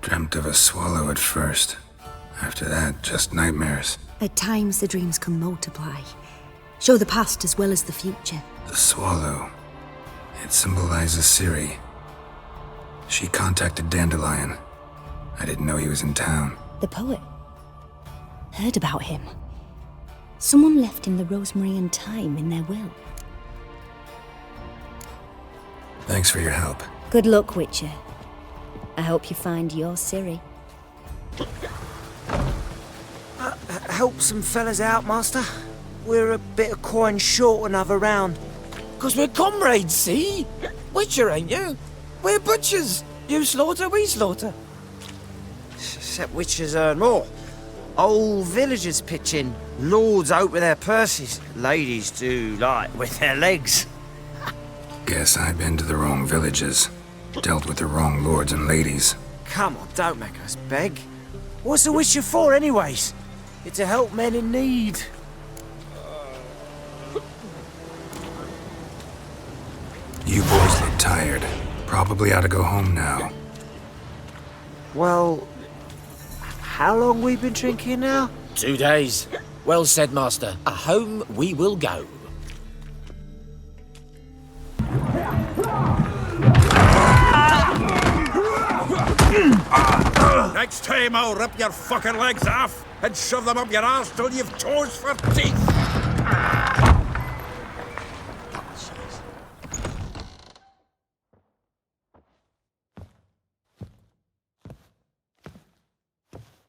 Dreamt of a swallow at first. After that, just nightmares. At times, the dreams can multiply. Show the past as well as the future. The swallow. It symbolizes Ciri. She contacted Dandelion. I didn't know he was in town. The poet. Heard about him. Someone left him the rosemary and thyme in their will. Thanks for your help. Good luck, Witcher. I hope you find your Ciri. Help some fellas out, Master. We're a bit of coin short another round. 'Cause we're comrades, see? Witcher, ain't you? We're butchers. You slaughter, we slaughter. Except witchers earn more. Old villagers pitch in. Lords out with their purses. Ladies do like with their legs. Guess I've been to the wrong villages. Dealt with the wrong lords and ladies. Come on, don't make us beg. What's a witcher for, anyways? It's to help men in need. You boys look tired. Probably ought to go home now. Well, how long we been drinking now? 2 days. Well said, Master. A home we will go. Next time I'll rip your fucking legs off and shove them up your arse till you've toes for teeth.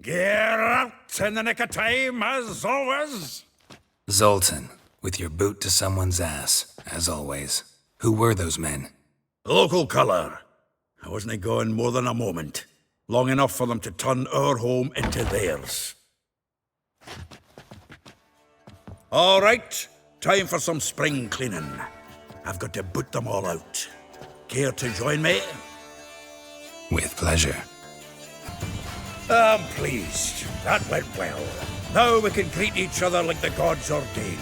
Geralt in the nick of time, as always. Zoltan, with your boot to someone's ass, as always. Who were those men? Local colour. I wasn't gone more than a moment. Long enough for them to turn our home into theirs. All right, time for some spring cleaning. I've got to boot them all out. Care to join me? With pleasure. I'm pleased. That went well. Now we can greet each other like the gods ordained.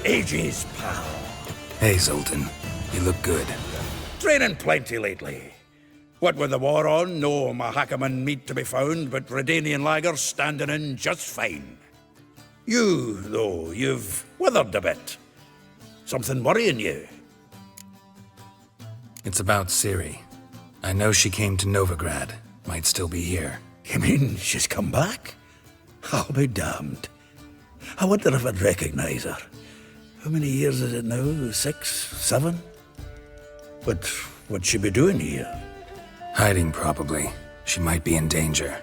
Ages, pal. Hey, Zoltan. You look good. Training plenty lately. What with the war on, no Mahakaman meat to be found, but Redanian lagers standing in just fine. You, though, you've withered a bit. Something worrying you? It's about Ciri. I know she came to Novigrad. Might still be here. You mean she's come back? I'll be damned. I wonder if I'd recognize her. How many years is it now? 6, 7? But what'd she be doing here? Hiding, probably. She might be in danger.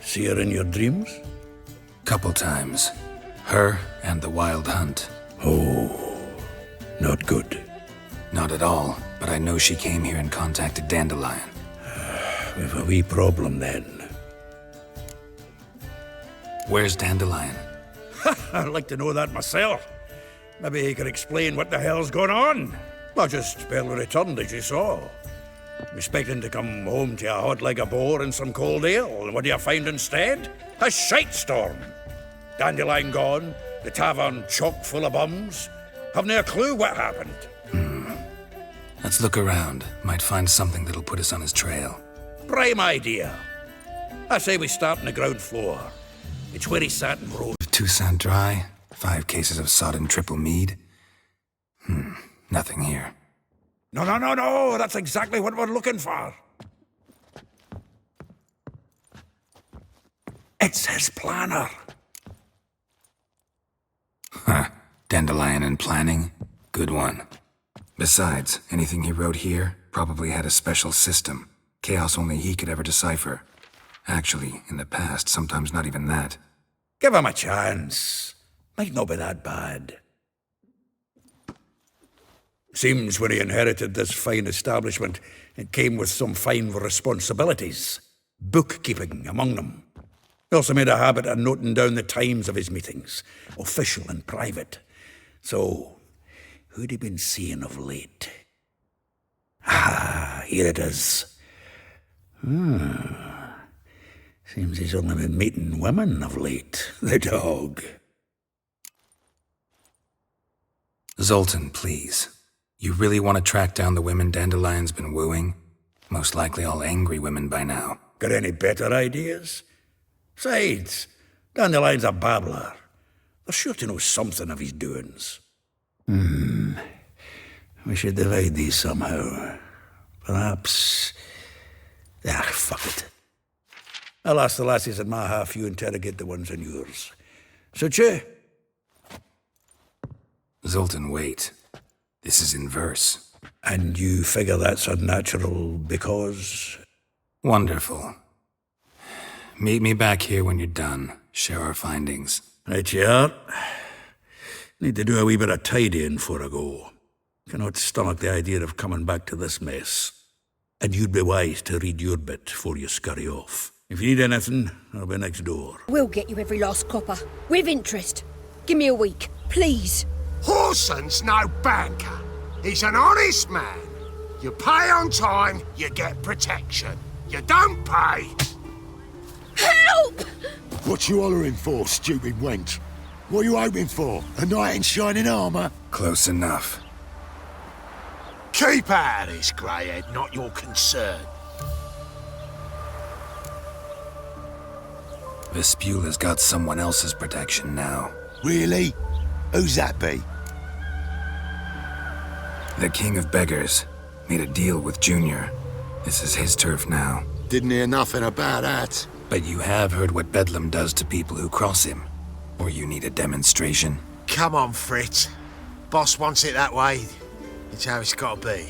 See her in your dreams? Couple times. Her and the Wild Hunt. Oh, not good. Not at all, but I know she came here and contacted Dandelion. We've a wee problem then. Where's Dandelion? I'd like to know that myself. Maybe he could explain what the hell's going on. I just barely returned, as you saw. I'm expecting to come home to a hot leg of boar and some cold ale, and what do you find instead? A shite storm. Dandelion gone, the tavern chock full of bums. Haven't a clue what happened. Let's look around. Might find something that'll put us on his trail. Prime idea. I say we start on the ground floor. It's where he sat and wrote. Toussaint Dry, 5 cases of sodden triple mead. Nothing here. No, that's exactly what we're looking for. It's his planner. Dandelion and planning? Good one. Besides, anything he wrote here probably had a special system. Chaos only he could ever decipher. Actually, in the past, sometimes not even that. Give him a chance. Might not be that bad. Seems when he inherited this fine establishment, it came with some fine responsibilities. Bookkeeping among them. He also made a habit of noting down the times of his meetings, official and private. So, who'd he been seeing of late? Here it is. Seems he's only been meeting women of late, the dog. Zoltan, please. You really want to track down the women Dandelion's been wooing? Most likely all angry women by now. Got any better ideas? Besides, Dandelion's a babbler. They're sure to know something of his doings. We should divide these somehow. Perhaps... fuck it. I'll ask the lassies in my half, you interrogate the ones in yours. So, che? Zoltan, wait. This is in verse. And you figure that's unnatural because... Wonderful. Meet me back here when you're done. Share our findings. Right you are. Need to do a wee bit of tidying before I go. Cannot stomach the idea of coming back to this mess. And you'd be wise to read your bit before you scurry off. If you need anything, I'll be next door. We'll get you every last copper. With interest. Give me a week, please. Horson's no banker. He's an honest man. You pay on time, you get protection. You don't pay... Help! What you hollering for, stupid wench? What are you hoping for? A knight in shining armour? Close enough. Keep out of this, greyhead, not your concern. Vespula's got someone else's protection now. Really? Who's that be? The King of Beggars made a deal with Junior. This is his turf now. Didn't hear nothing about that. But you have heard what Bedlam does to people who cross him. Or you need a demonstration? Come on, Fritz. Boss wants it that way. It's how it's got to be.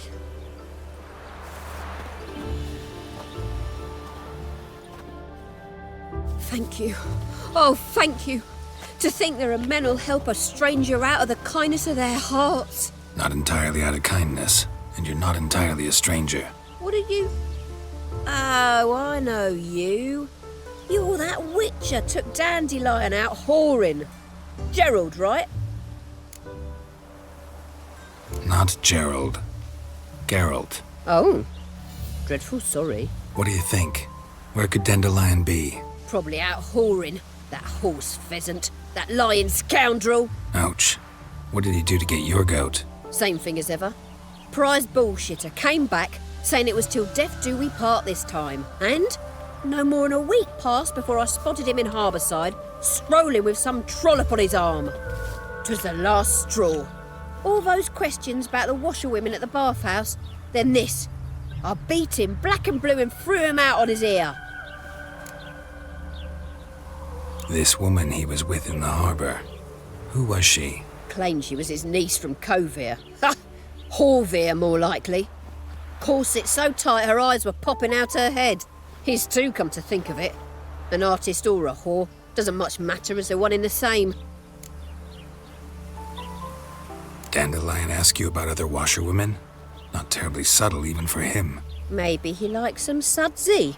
Thank you. Oh, thank you. To think there are men who'll help a stranger out of the kindness of their hearts. Not entirely out of kindness, and you're not entirely a stranger. What are you? Oh, I know you. You're that witcher took Dandelion out whoring. Geralt, right? Not Gerald. Geralt. Oh. Dreadful sorry. What do you think? Where could Dandelion be? Probably out whoring. That horse pheasant. That lying scoundrel. Ouch. What did he do to get your goat? Same thing as ever. Prize bullshitter came back saying it was till death do we part this time. And no more than a week passed before I spotted him in Harbourside, strolling with some trollop on his arm. 'Twas the last straw. All those questions about the washerwomen at the bathhouse, then this. I beat him black and blue and threw him out on his ear. This woman he was with in the harbour. Who was she? Claimed she was his niece from Kovir. Ha! Horvir, more likely. Corset so tight her eyes were popping out her head. His too, come to think of it. An artist or a whore. Doesn't much matter as they're one in the same. Dandelion ask you about other washerwomen? Not terribly subtle even for him. Maybe he likes some sudsy.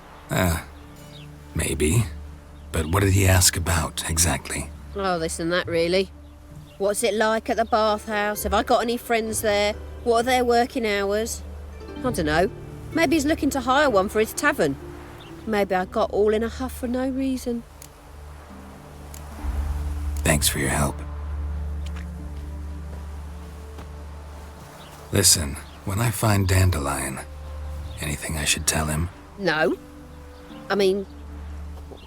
Maybe. But what did he ask about, exactly? Oh, this and that, really. What's it like at the bathhouse? Have I got any friends there? What are their working hours? I don't know. Maybe he's looking to hire one for his tavern. Maybe I got all in a huff for no reason. Thanks for your help. Listen, when I find Dandelion, anything I should tell him? No. I mean,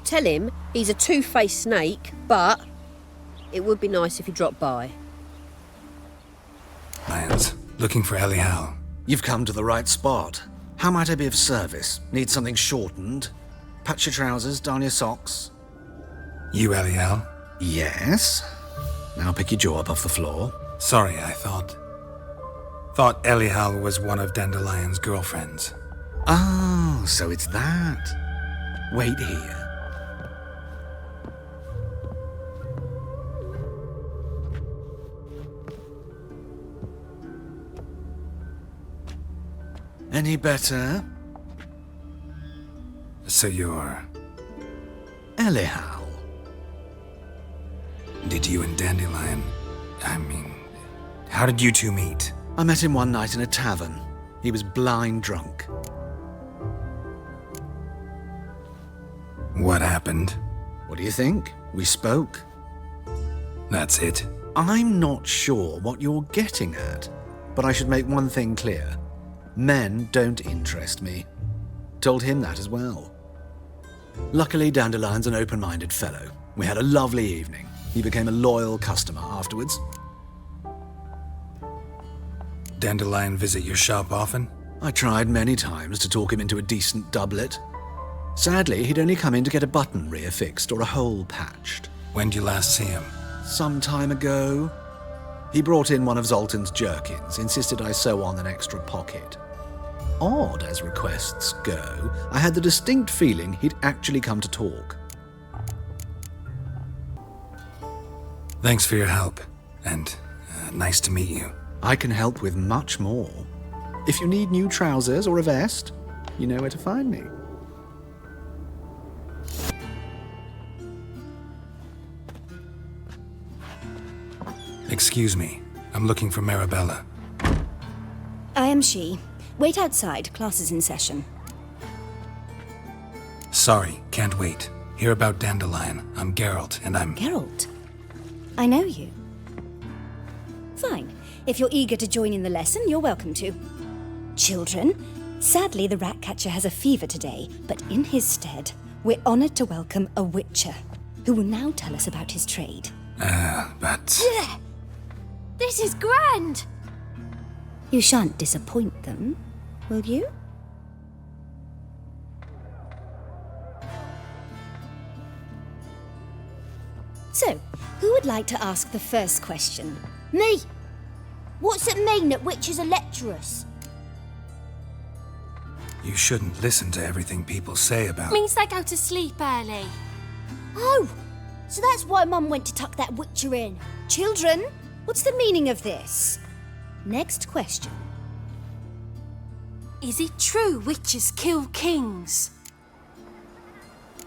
tell him he's a two-faced snake, but it would be nice if he dropped by. Lions, looking for Elial. You've come to the right spot. How might I be of service? Need something shortened? Patch your trousers, darn your socks. You Elial? Yes. Now pick your jaw up off the floor. Sorry, I thought Elial was one of Dandelion's girlfriends. Oh, so it's that. Wait here. Any better? So you're... Elial. Did you and Dandelion... how did you two meet? I met him one night in a tavern. He was blind drunk. What happened? What do you think? We spoke. That's it? I'm not sure what you're getting at, but I should make one thing clear. Men don't interest me. Told him that as well. Luckily, Dandelion's an open-minded fellow. We had a lovely evening. He became a loyal customer afterwards. Dandelion visit your shop often? I tried many times to talk him into a decent doublet. Sadly, he'd only come in to get a button reaffixed or a hole patched. When did you last see him? Some time ago. He brought in one of Zoltan's jerkins, insisted I sew on an extra pocket. Odd as requests go, I had the distinct feeling he'd actually come to talk. Thanks for your help, and nice to meet you. I can help with much more. If you need new trousers or a vest, you know where to find me. Excuse me, I'm looking for Marabella. I am she. Wait outside, class is in session. Sorry, can't wait. Hear about Dandelion. I'm Geralt, and I'm... Geralt? I know you. Fine. If you're eager to join in the lesson, you're welcome to. Children, sadly the Ratcatcher has a fever today, but in his stead, we're honoured to welcome a Witcher, who will now tell us about his trade. But... This is grand! You shan't disappoint them, will you? So, who would like to ask the first question? Me! What's it mean that witches are lecturers? You shouldn't listen to everything people say about... Means they go to sleep early. Oh! So that's why Mum went to tuck that witcher in. Children, what's the meaning of this? Next question. Is it true witches kill kings?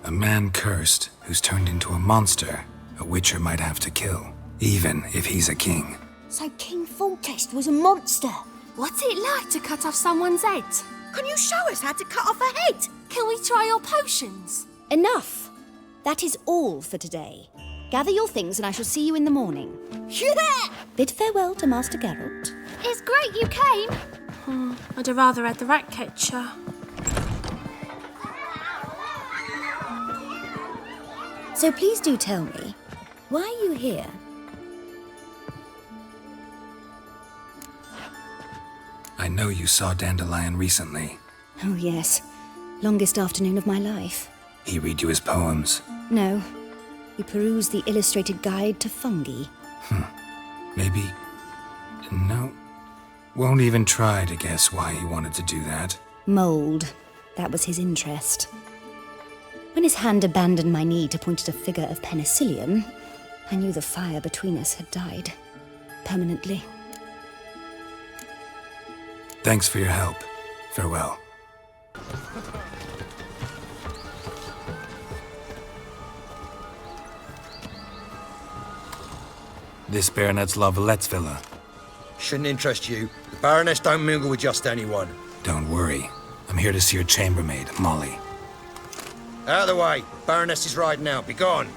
A man cursed who's turned into a monster a witcher might have to kill, even if he's a king. So King Foltest was a monster. What's it like to cut off someone's head? Can you show us how to cut off a head? Can we try your potions? Enough. That is all for today. Gather your things and I shall see you in the morning. Yeah! Bid farewell to Master Geralt. It's great you came. I'd have rather had the Ratcatcher. So please do tell me, why are you here? I know you saw Dandelion recently. Oh yes, longest afternoon of my life. He read you his poems? No, we perused the illustrated guide to fungi. Maybe... No. Won't even try to guess why he wanted to do that. Mold. That was his interest. When his hand abandoned my knee to point at a figure of penicillium, I knew the fire between us had died. Permanently. Thanks for your help. Farewell. This Baronet's La Vallette's villa. Shouldn't interest you. The Baroness don't mingle with just anyone. Don't worry. I'm here to see your chambermaid, Molly. Out of the way. Baroness is riding out. Be gone.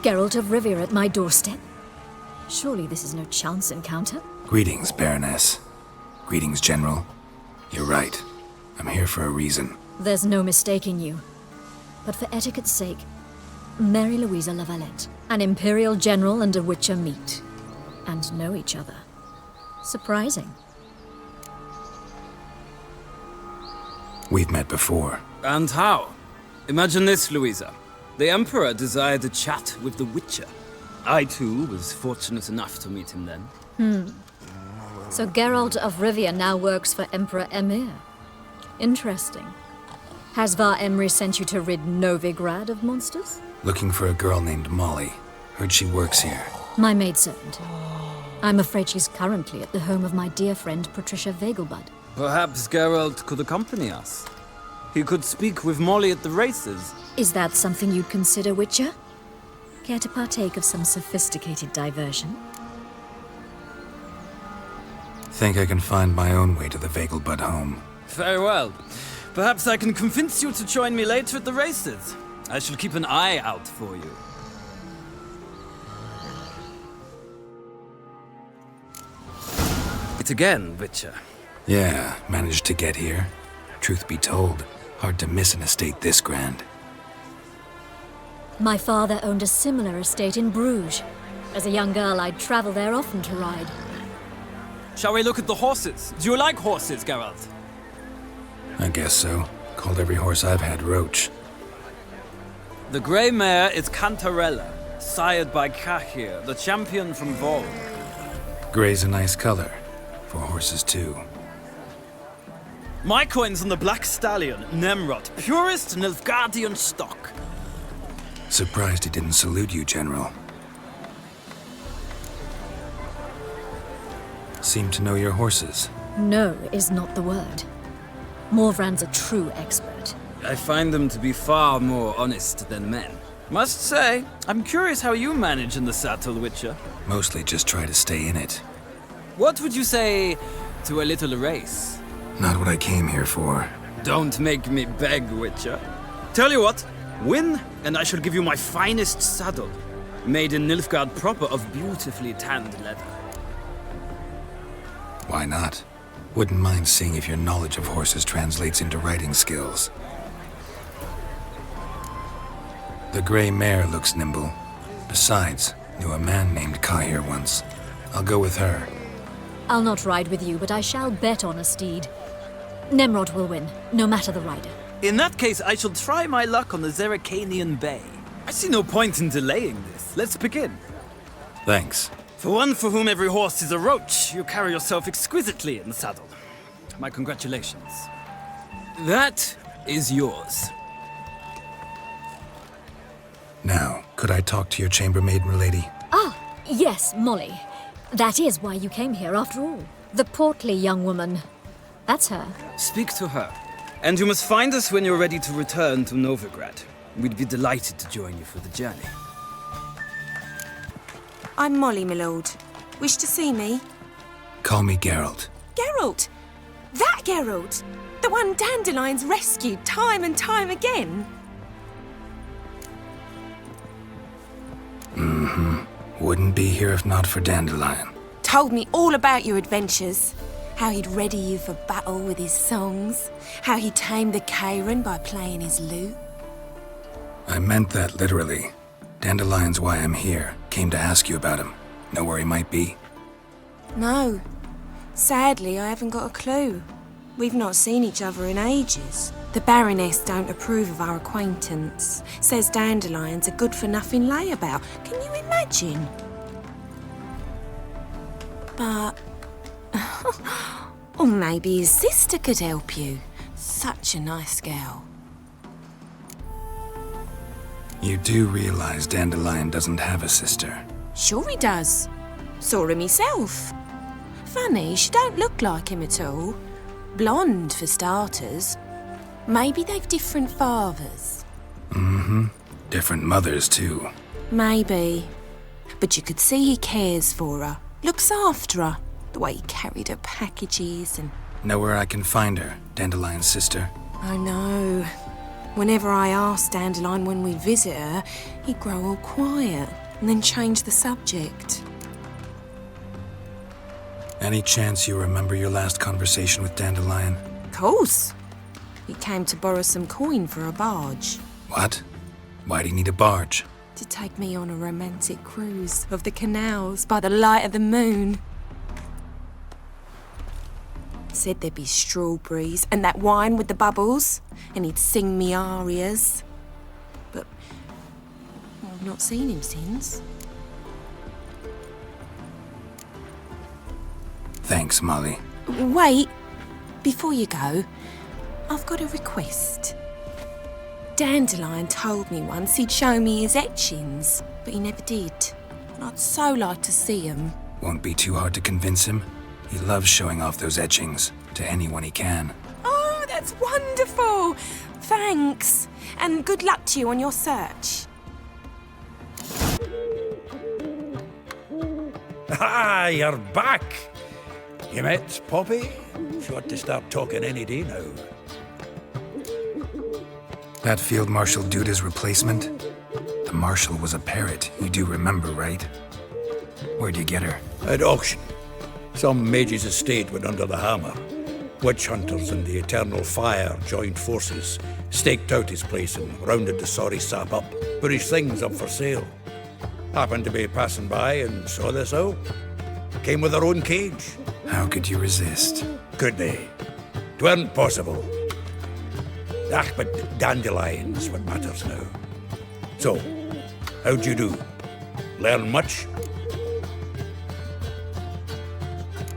Geralt of Rivia at my doorstep? Surely this is no chance encounter? Greetings, Baroness. Greetings, General. You're right. I'm here for a reason. There's no mistaking you. But for etiquette's sake, Mary Louisa La Valette, an Imperial General and a Witcher meet. And know each other. Surprising. We've met before. And how? Imagine this, Louisa. The Emperor desired a chat with the Witcher. I, too, was fortunate enough to meet him then. So Geralt of Rivia now works for Emperor Emir. Interesting. Has Var Emry sent you to rid Novigrad of monsters? Looking for a girl named Molly. Heard she works here. My maidservant. I'm afraid she's currently at the home of my dear friend Patricia Vegelbud. Perhaps Geralt could accompany us. He could speak with Molly at the races. Is that something you'd consider, Witcher? Care to partake of some sophisticated diversion? Think I can find my own way to the Vegelbud home. Very well. Perhaps I can convince you to join me later at the races. I shall keep an eye out for you. it again, Witcher. Yeah, managed to get here. Truth be told, hard to miss an estate this grand. My father owned a similar estate in Bruges. As a young girl, I'd travel there often to ride. Shall we look at the horses? Do you like horses, Geralt? I guess so. Called every horse I've had Roach. The grey mare is Cantarella, sired by Cahir, the champion from Vol. Grey's a nice color. For horses, too. My coin's on the black stallion, Nemrod, purest Nilfgaardian stock. Surprised he didn't salute you, General. Seem to know your horses. No is not the word. Morvran's a true expert. I find them to be far more honest than men. Must say, I'm curious how you manage in the saddle, Witcher. Mostly just try to stay in it. What would you say to a little race? Not what I came here for. Don't make me beg, Witcher. Tell you what, win, and I shall give you my finest saddle. Made in Nilfgaard proper of beautifully tanned leather. Why not? Wouldn't mind seeing if your knowledge of horses translates into riding skills. The gray mare looks nimble. Besides, knew a man named Cahir once. I'll go with her. I'll not ride with you, but I shall bet on a steed. Nemrod will win, no matter the rider. In that case, I shall try my luck on the Zeracanian Bay. I see no point in delaying this. Let's begin. Thanks. For one for whom every horse is a roach, you carry yourself exquisitely in the saddle. My congratulations. That is yours. Now, could I talk to your chambermaid, milady? Ah, yes, Molly. That is why you came here, after all. The portly young woman. That's her. Speak to her. And you must find us when you're ready to return to Novigrad. We'd be delighted to join you for the journey. I'm Molly, my lord. Wish to see me? Call me Geralt. Geralt! That Geralt! The one Dandelion's rescued time and time again! Mm-hmm. Wouldn't be here if not for Dandelion. Told me all about your adventures. How he'd ready you for battle with his songs. How he tamed the Kairan by playing his lute. I meant that literally. Dandelion's why I'm here. Came to ask you about him. Know where he might be? No. Sadly, I haven't got a clue. We've not seen each other in ages. The Baroness don't approve of our acquaintance. Says Dandelion's a good-for-nothing layabout. Can you imagine? But... or maybe his sister could help you. Such a nice girl. You do realize Dandelion doesn't have a sister? Sure he does. Saw him myself. Funny, she don't look like him at all. Blonde, for starters. Maybe they've different fathers. Mm-hmm. Different mothers, too. Maybe. But you could see he cares for her. Looks after her. The way he carried her packages and... Know where I can find her, Dandelion's sister? I know. Whenever I asked Dandelion when we'd visit her, he'd grow all quiet and then change the subject. Any chance you remember your last conversation with Dandelion? Of course. He came to borrow some coin for a barge. What? Why'd he need a barge? To take me on a romantic cruise of the canals by the light of the moon. Said there'd be strawberries and that wine with the bubbles, and he'd sing me arias. But I've not seen him since. Thanks, Molly. Wait, before you go, I've got a request. Dandelion told me once he'd show me his etchings, but he never did. And I'd so like to see them. Won't be too hard to convince him. He loves showing off those etchings to anyone he can. Oh, that's wonderful! Thanks, and good luck to you on your search. Ah, you're back! You met Poppy? She ought to start talking any day now. That Field Marshal Duda's replacement? The Marshal was a parrot, you do remember, right? Where'd you get her? At auction. Some mage's estate went under the hammer. Witch hunters and the Eternal Fire joined forces, staked out his place and rounded the sorry sap up, put his things up for sale. Happened to be passing by and saw this out. Came with their own cage. How could you resist? Could they? 'Tweren't possible. But dandelions what matters now. So, how'd you do? Learn much?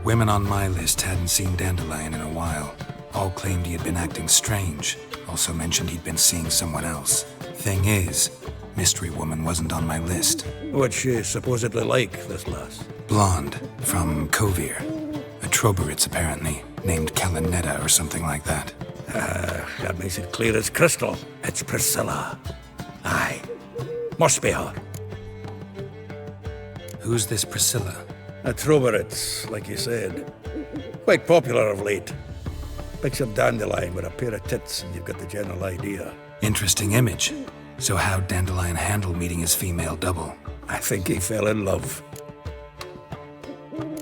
Women on my list hadn't seen Dandelion in a while. All claimed he had been acting strange. Also mentioned he'd been seeing someone else. Thing is, Mystery Woman wasn't on my list. What's she supposedly like, this lass? Blonde, from Kovir. A Troberitz, apparently, named Kalanetta or something like that. That makes it clear as crystal. It's Priscilla. Aye. Must be her. Who's this Priscilla? A Troberitz, like you said. Quite popular of late. Picture Dandelion with a pair of tits and you've got the general idea. Interesting image. So how'd Dandelion handle meeting his female double? I think he fell in love.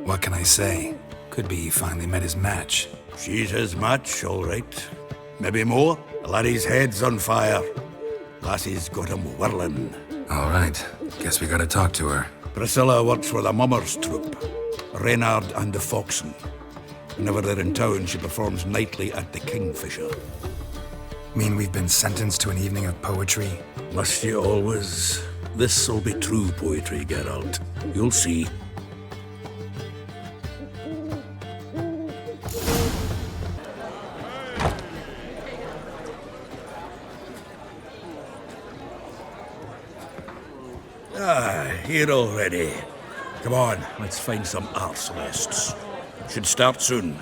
What can I say? Could be he finally met his match. She's his match, all right. Maybe more. The laddie's head's on fire. Lassie's got him whirling. All right. Guess we gotta talk to her. Priscilla works for the Mummers troupe. Reynard and the Foxen. Whenever they're in town, she performs nightly at the Kingfisher. Mean we've been sentenced to an evening of poetry? Must you always? This'll be true poetry, Geralt. You'll see. Here already. Come on, let's find some arse nests. Should start soon.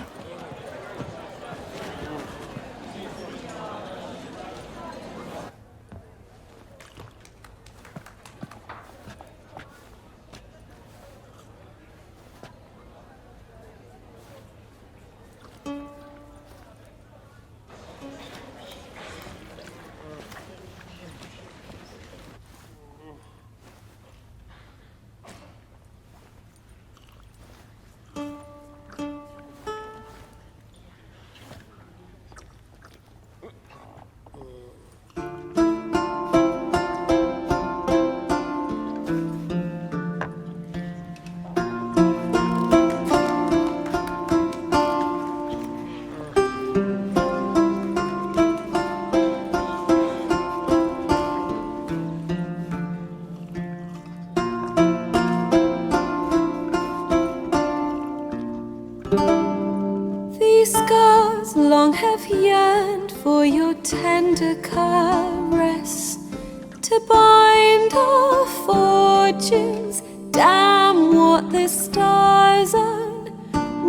Long have yearned for your tender caress, to bind our fortunes. Damn what the stars own.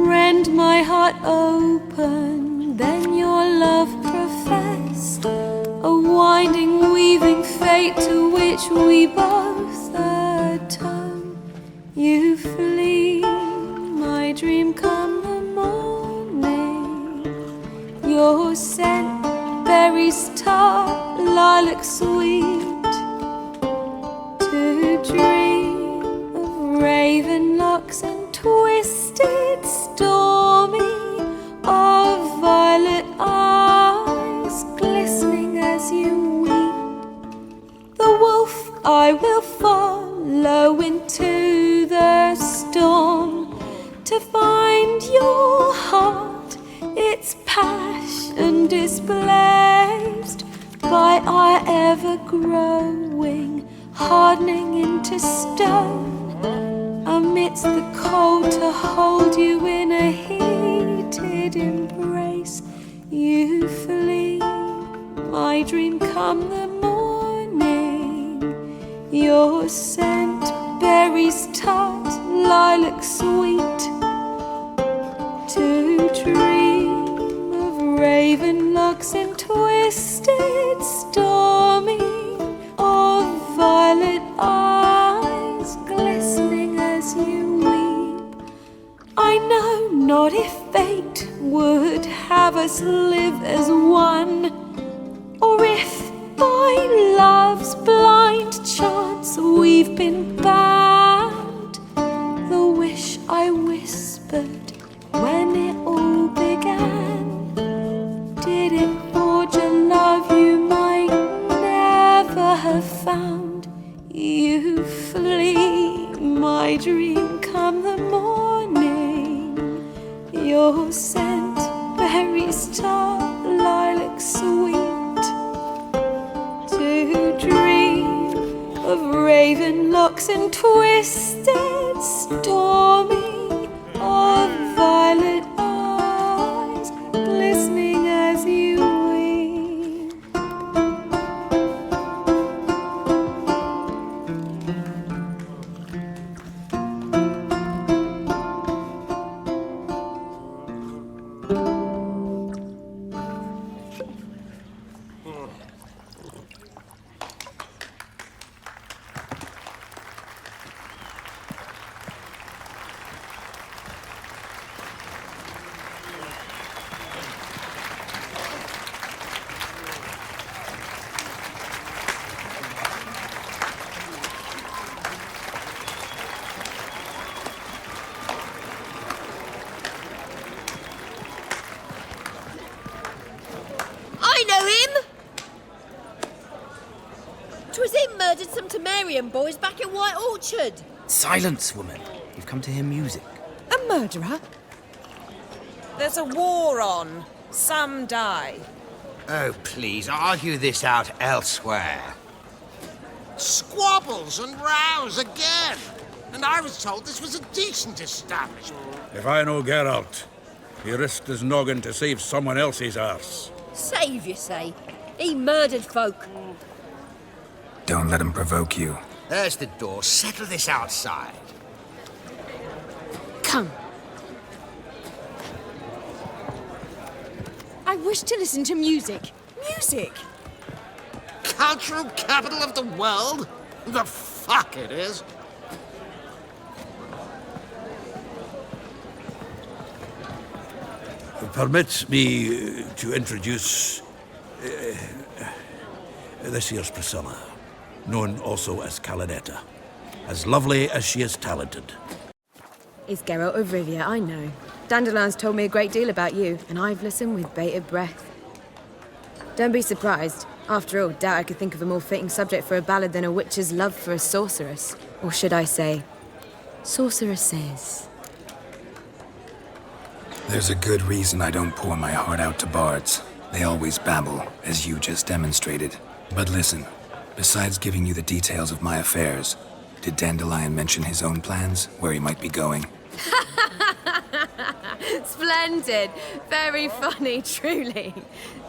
Rend my heart open, then your love professed. A winding, weaving fate to which we both atone. You flee, my dream come the morning. Your scent, berries tart, lilac sweet. To dream of raven locks and twisted, stormy, of violet eyes glistening as you weep. The wolf I will follow into the storm, to find your heart, its passion displaced by our ever-growing, hardening into stone. Amidst the cold, to hold you in a heated embrace. You flee, my dream come the morning. Your scent, berries tart, lilac sweet. To dream of raven locks and twisted, stormy, of violet eyes glistening as you weep. I know not if fate would have us live as one, or if by love's blind chance we've been bound. The wish I whispered I dream come the morning, your scent, berry star, lilac sweet, to dream of raven locks and twisted stormy, of violet eyes glistening as you wink. I know him! 'Twas him murdered some Temerian boys back in White Orchard. Silence, woman. You've come to hear music. A murderer? There's a war on. Some die. Oh, please, argue this out elsewhere. Squabbles and rows again. And I was told this was a decent establishment. If I know Geralt, he risked his noggin to save someone else's arse. Save, you say? He murdered folk. Don't let him provoke you. There's the door. Settle this outside. Come. I wish to listen to music. Music! Cultural capital of the world? The fuck it is. Permit me to introduce this here's Priscilla, known also as Calinetta. As lovely as she is talented. It's Geralt of Rivia, I know. Dandelion's told me a great deal about you, and I've listened with bated breath. Don't be surprised. After all, doubt I could think of a more fitting subject for a ballad than a witch's love for a sorceress. Or should I say, sorceresses. There's a good reason I don't pour my heart out to bards. They always babble, as you just demonstrated. But listen, besides giving you the details of my affairs, did Dandelion mention his own plans, where he might be going? Splendid. Very funny, truly.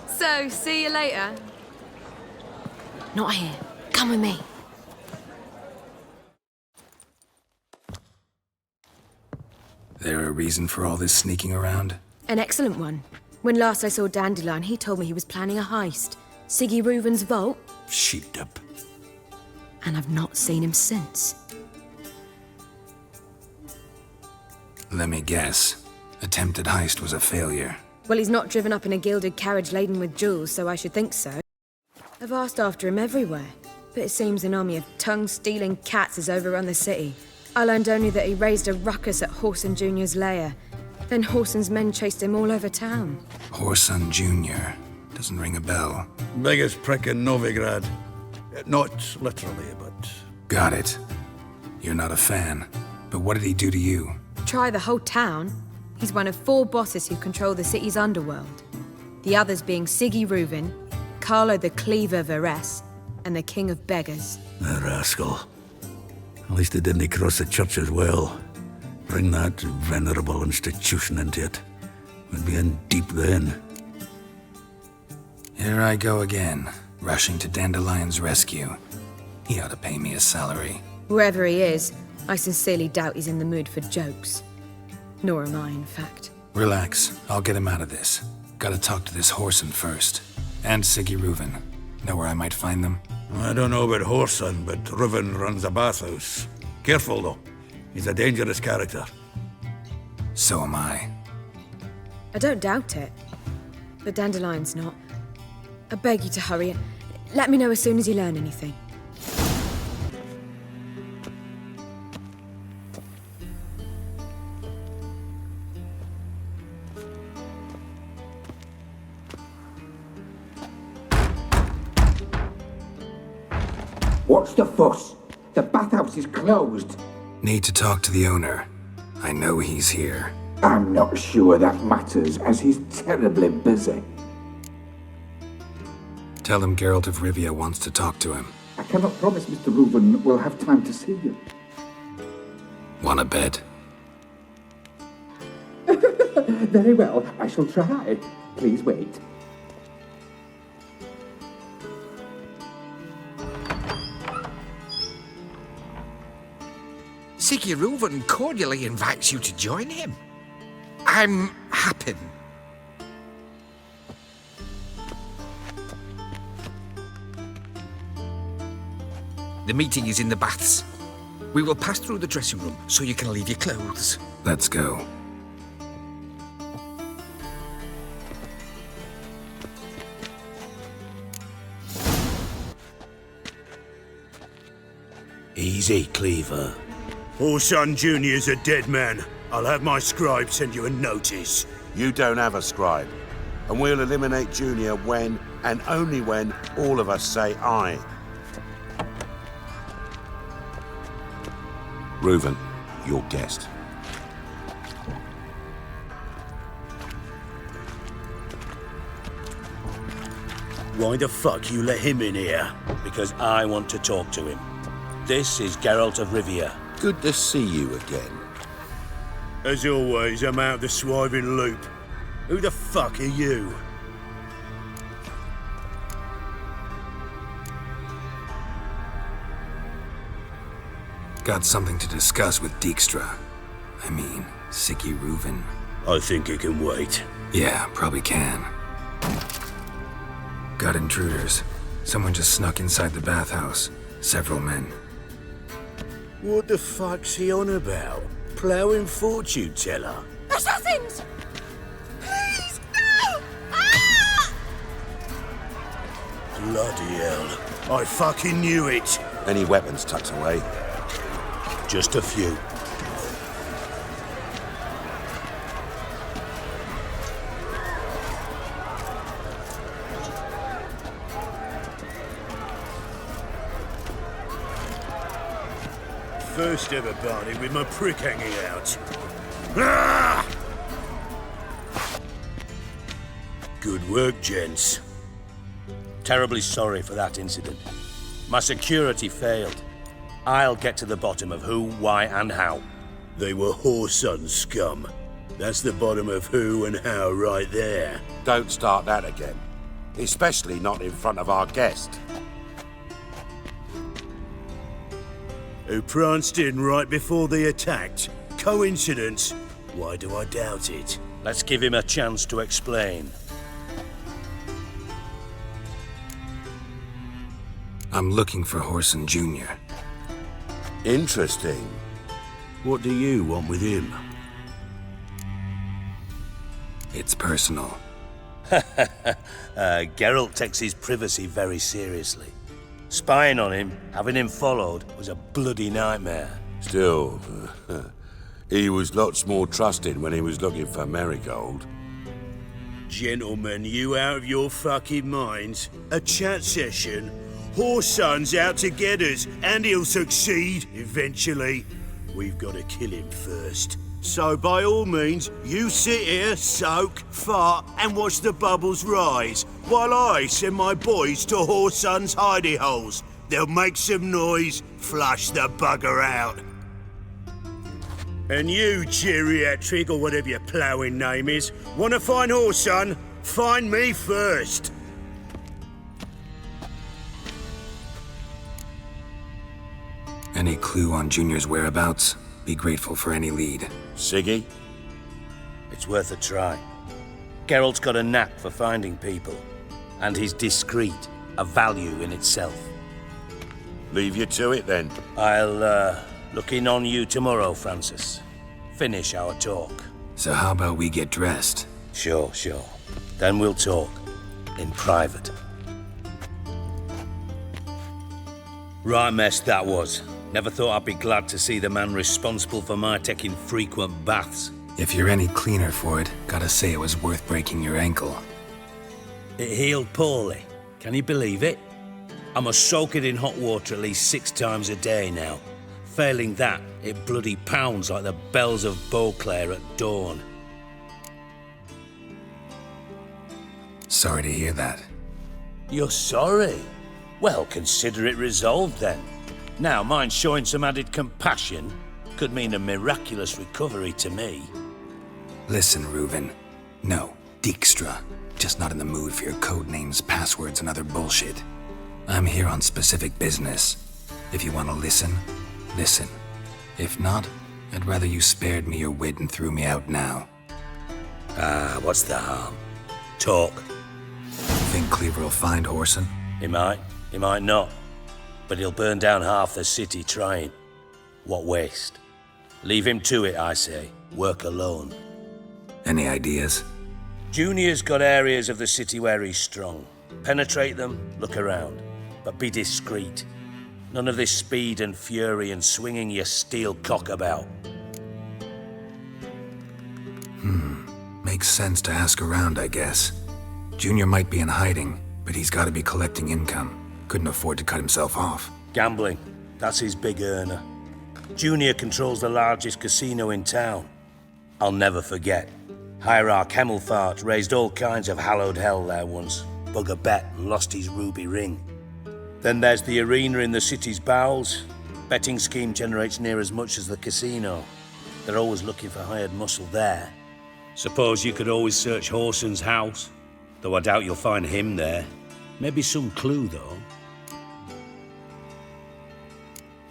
So, see you later. Not here. Come with me. There a reason for all this sneaking around? An excellent one. When last I saw Dandelion, he told me he was planning a heist. Siggy Reuven's vault. Sheep-dip. And I've not seen him since. Let me guess. Attempted heist was a failure. Well, he's not driven up in a gilded carriage laden with jewels, so I should think so. I've asked after him everywhere, but it seems an army of tongue-stealing cats has overrun the city. I learned only that he raised a ruckus at Whoreson Jr.'s lair. Then Whoreson's men chased him all over town. Whoreson Jr. Doesn't ring a bell. Biggest prick in Novigrad. Not literally, but... Got it. You're not a fan. But what did he do to you? Try the whole town. He's one of 4 bosses who control the city's underworld. The others being Siggy Reuven, Carlo the Cleaver Varese, and the King of Beggars. The rascal. At least he didn't cross the church as well. Bring that venerable institution into it. We'd be in deep then. Here I go again, rushing to Dandelion's rescue. He ought to pay me a salary. Wherever he is, I sincerely doubt he's in the mood for jokes. Nor am I, in fact. Relax, I'll get him out of this. Gotta talk to this Whoreson first. And Siggy Reuven. Know where I might find them? I don't know about Whoreson, but Reuven runs a bathhouse. Careful, though. He's a dangerous character. So am I. I don't doubt it. But Dandelion's not. I beg you to hurry. Let me know as soon as you learn anything. What's the fuss? The bathhouse is closed. Need to talk to the owner. I know he's here. I'm not sure that matters, as he's terribly busy. Tell him Geralt of Rivia wants to talk to him. I cannot promise Mr. Reuven will have time to see you. Want a bed? Very well, I shall try. Please wait. Ciri Reuven cordially invites you to join him. I'm happy. The meeting is in the baths. We will pass through the dressing room so you can leave your clothes. Let's go. Easy, Cleaver. Orson Jr.'s a dead man. I'll have my scribe send you a notice. You don't have a scribe. And we'll eliminate Junior when, and only when, all of us say aye. Reuven, your guest. Why the fuck you let him in here? Because I want to talk to him. This is Geralt of Rivia. Good to see you again. As always, I'm out the swiving loop. Who the fuck are you? Got something to discuss with Dijkstra. I mean, Ciri Reuven. I think it can wait. Yeah, probably can. Got intruders. Someone just snuck inside the bathhouse. Several men. What the fuck's he on about? Ploughing fortune teller? Assassins! Please, no! Ah! Bloody hell. I fucking knew it. Any weapons tucked away? Just a few. First ever party with my prick hanging out. Ah! Good work, gents. Terribly sorry for that incident. My security failed. I'll get to the bottom of who, why, and how. They were whoreson scum. That's the bottom of who and how right there. Don't start that again. Especially not in front of our guest. Who pranced in right before they attacked. Coincidence? Why do I doubt it? Let's give him a chance to explain. I'm looking for Whoreson Jr. Interesting. What do you want with him? It's personal. Geralt takes his privacy very seriously. Spying on him, having him followed, was a bloody nightmare. Still, he was lots more trusted when he was looking for Marigold. Gentlemen, you out of your fucking minds? A chat session? Whoreson's out to get us, and he'll succeed, eventually. We've got to kill him first. So by all means, you sit here, soak, fart, and watch the bubbles rise, while I send my boys to Whoreson's hidey holes. They'll make some noise, flush the bugger out. And you, geriatric, or whatever your ploughing name is, want to find Whoreson? Find me first. Any clue on Junior's whereabouts? Be grateful for any lead. Siggy? It's worth a try. Geralt's got a knack for finding people. And he's discreet, a value in itself. Leave you to it, then. I'll, look in on you tomorrow, Francis. Finish our talk. So how about we get dressed? Sure. Then we'll talk. In private. Right mess that was. Never thought I'd be glad to see the man responsible for my taking frequent baths. If you're any cleaner for it, gotta say it was worth breaking your ankle. It healed poorly. Can you believe it? I must soak it in hot water at least 6 times a day now. Failing that, it bloody pounds like the bells of Beauclair at dawn. Sorry to hear that. You're sorry? Well, consider it resolved then. Now, mind showing some added compassion could mean a miraculous recovery to me. Listen, Reuven. No, Dijkstra. Just not in the mood for your code names, passwords, and other bullshit. I'm here on specific business. If you want to listen, listen. If not, I'd rather you spared me your wit and threw me out now. What's the harm? Talk. Think Cleaver will find Whoreson? He might not. But he'll burn down half the city trying. What waste? Leave him to it, I say. Work alone. Any ideas? Junior's got areas of the city where he's strong. Penetrate them, look around. But be discreet. None of this speed and fury and swinging your steel cock about. Makes sense to ask around, I guess. Junior might be in hiding, but he's got to be collecting income. Couldn't afford to cut himself off. Gambling. That's his big earner. Junior controls the largest casino in town. I'll never forget. Hierarch Hemmelfart raised all kinds of hallowed hell there once. Bug a bet and lost his ruby ring. Then there's the arena in the city's bowels. Betting scheme generates near as much as the casino. They're always looking for hired muscle there. Suppose you could always search Whoreson's house. Though I doubt you'll find him there. Maybe some clue, though.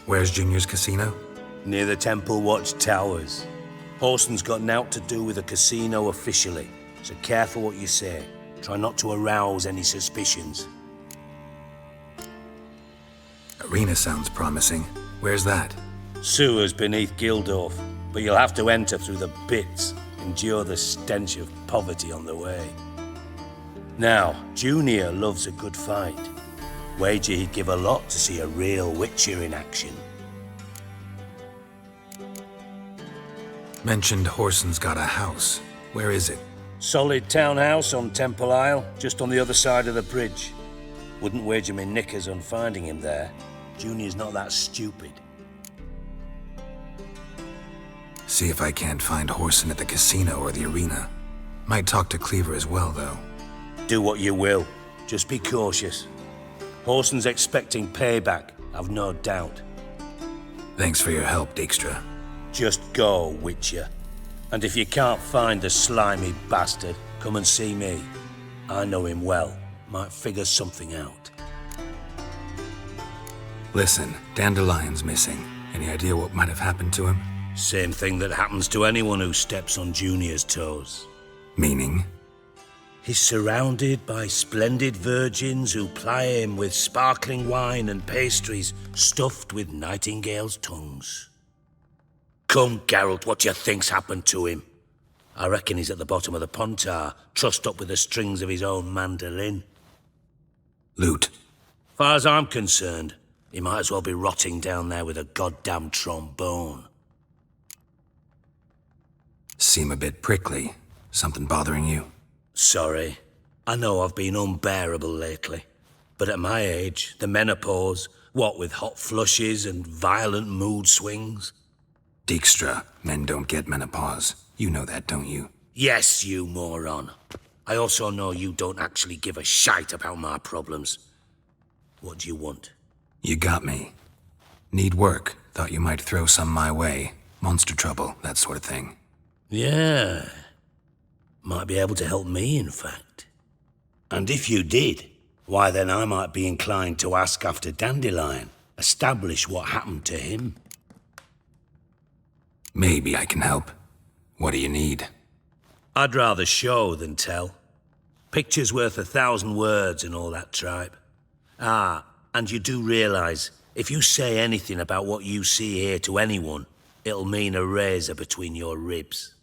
Where's Junior's casino? Near the Temple Watch Towers. Whoreson's got naught to do with the casino officially, so careful what you say. Try not to arouse any suspicions. Arena sounds promising. Where's that? Sewers beneath Gildorf, but you'll have to enter through the pits, endure the stench of poverty on the way. Now, Junior loves a good fight. Wager he'd give a lot to see a real Witcher in action. Mentioned Whoreson's got a house. Where is it? Solid townhouse on Temple Isle, just on the other side of the bridge. Wouldn't wager me knickers on finding him there. Junior's not that stupid. See if I can't find Whoreson at the casino or the arena. Might talk to Cleaver as well, though. Do what you will. Just be cautious. Whoreson's expecting payback, I've no doubt. Thanks for your help, Dijkstra. Just go, Witcher. And if you can't find the slimy bastard, come and see me. I know him well. Might figure something out. Listen, Dandelion's missing. Any idea what might have happened to him? Same thing that happens to anyone who steps on Junior's toes. Meaning? He's surrounded by splendid virgins who ply him with sparkling wine and pastries stuffed with nightingales' tongues. Come, Geralt, what do you think's happened to him? I reckon he's at the bottom of the Pontar, trussed up with the strings of his own mandolin. Loot. Far as I'm concerned, he might as well be rotting down there with a goddamn trombone. Seem a bit prickly. Something bothering you? Sorry. I know I've been unbearable lately. But at my age, the menopause, what with hot flushes and violent mood swings. Dijkstra, men don't get menopause. You know that, don't you? Yes, you moron. I also know you don't actually give a shite about my problems. What do you want? You got me. Need work. Thought you might throw some my way. Monster trouble, that sort of thing. Yeah. Might be able to help me, in fact. And if you did, why then I might be inclined to ask after Dandelion. Establish what happened to him. Maybe I can help. What do you need? I'd rather show than tell. Picture's worth 1,000 words and all that tripe. Ah, and you do realize, if you say anything about what you see here to anyone, it'll mean a razor between your ribs.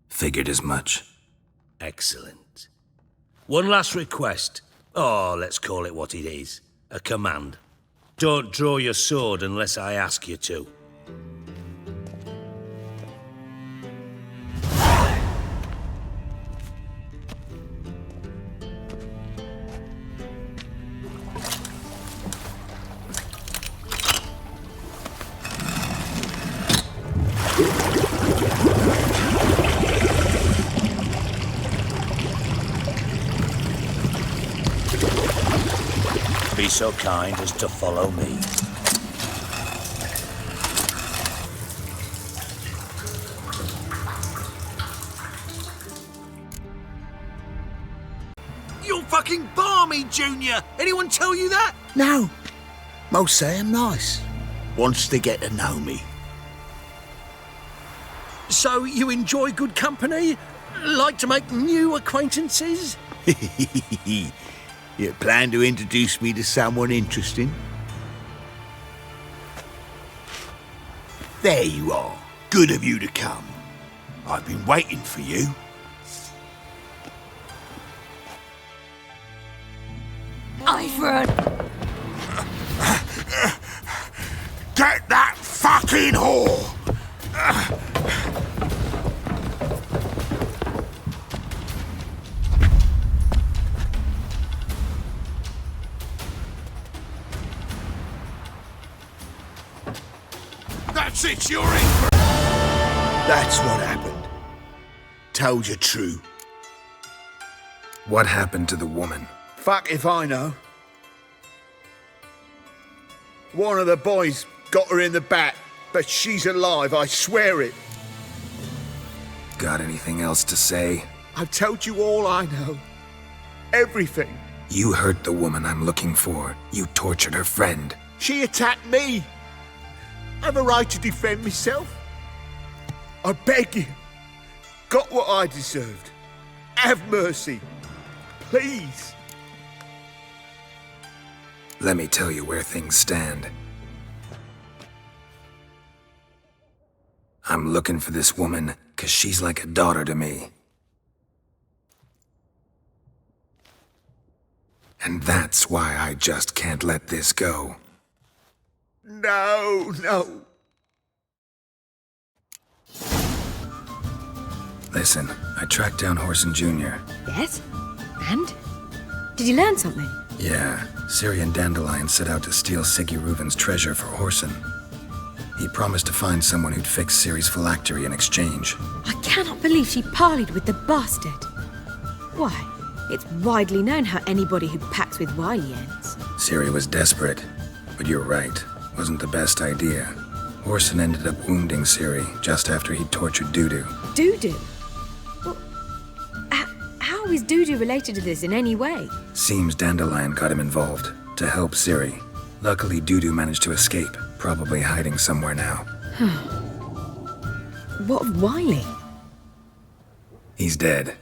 Figured as much. Excellent. One last request. Oh, let's call it what it is. A command. Don't draw your sword unless I ask you to. be so kind as to follow me. You're fucking balmy, Junior! Anyone tell you that? No. Most say I'm nice. Wants to get to know me. So you enjoy good company? Like to make new acquaintances? You plan to introduce me to someone interesting? There you are. Good of you to come. I've been waiting for you. I've Get that fucking whore! That's it, you're in for... That's what happened. Told you true. What happened to the woman? Fuck if I know. One of the boys got her in the back, but she's alive, I swear it. Got anything else to say? I've told you all I know. Everything. You hurt the woman I'm looking for. You tortured her friend. She attacked me. I have a right to defend myself. I beg you. Got what I deserved. Have mercy. Please. Let me tell you where things stand. I'm looking for this woman, 'cause she's like a daughter to me. And that's why I just can't let this go. No. Listen, I tracked down Horson Jr. Yes? And? Did you learn something? Yeah, Ciri and Dandelion set out to steal Siggy Reuven's treasure for Horson. He promised to find someone who'd fix Ciri's phylactery in exchange. I cannot believe she parleyed with the bastard. Why, it's widely known how anybody who packs with wily ends. Ciri was desperate, but you're right, wasn't the best idea. Horson ended up wounding Ciri just after he'd tortured Dudu. Dudu? Well, how is Dudu related to this in any way? Seems Dandelion got him involved, to help Ciri. Luckily, Dudu managed to escape, probably hiding somewhere now. What of Wiley? He's dead.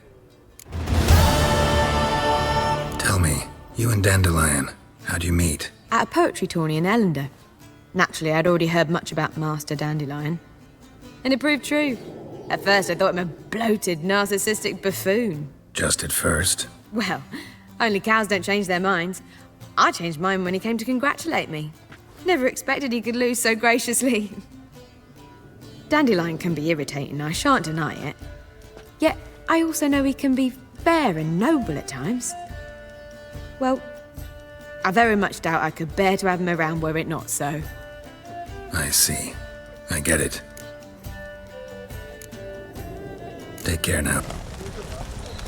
Tell me, you and Dandelion, how'd you meet? At a poetry tourney in Ellender. Naturally, I'd already heard much about Master Dandelion. And it proved true. At first, I thought him a bloated, narcissistic buffoon. Just at first? Well, only cows don't change their minds. I changed mine when he came to congratulate me. Never expected he could lose so graciously. Dandelion can be irritating, I shan't deny it. Yet, I also know he can be fair and noble at times. Well, I very much doubt I could bear to have him around were it not so. I see. I get it. Take care now.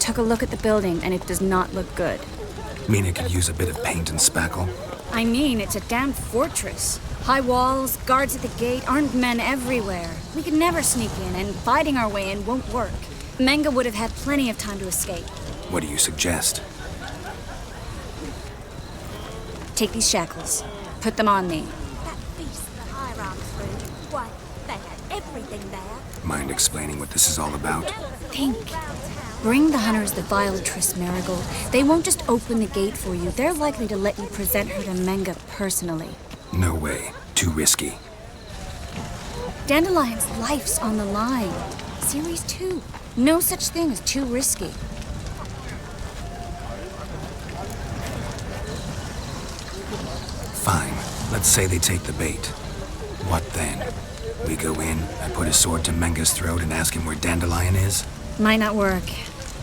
Took a look at the building, and it does not look good. Mean it could use a bit of paint and spackle? I mean, it's a damn fortress. High walls, guards at the gate, armed men everywhere. We could never sneak in, and fighting our way in won't work. Menga would have had plenty of time to escape. What do you suggest? Take these shackles. Put them on me. That feast the hierarchs threw. Why, they had everything there. Mind explaining what this is all about? Think. Bring the hunters the Violatris Marigold. They won't just open the gate for you. They're likely to let you present her to Menga personally. No way. Too risky. Dandelion's life's on the line. Ciri's too. No such thing as too risky. Fine. Let's say they take the bait. What then? We go in, I put a sword to Menga's throat and ask him where Dandelion is? Might not work.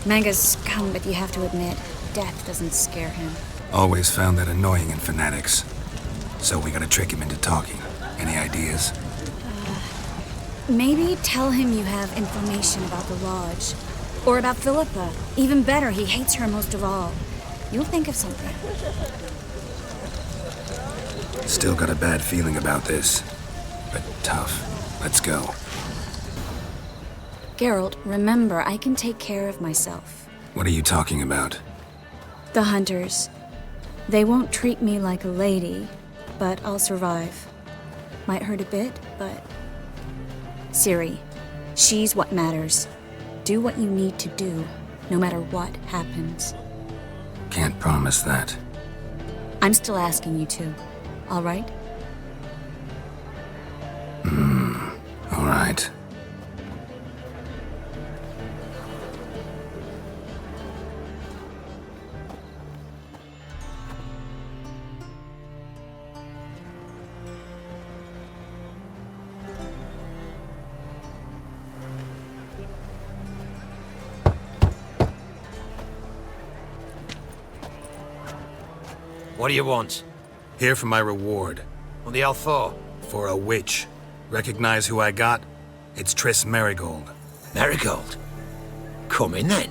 Menga's scum, but you have to admit, death doesn't scare him. Always found that annoying in fanatics. So we gotta trick him into talking. Any ideas? Maybe tell him you have information about the Lodge. Or about Philippa. Even better, he hates her most of all. You'll think of something. Still got a bad feeling about this. But tough. Let's go. Geralt, remember, I can take care of myself. What are you talking about? The hunters. They won't treat me like a lady, but I'll survive. Might hurt a bit, but... Ciri, she's what matters. Do what you need to do, no matter what happens. Can't promise that. I'm still asking you to, all right? All right. What do you want? Here for my reward. What the hell for? For a witch. Recognize who I got? It's Triss Merigold. Merigold? Come in then.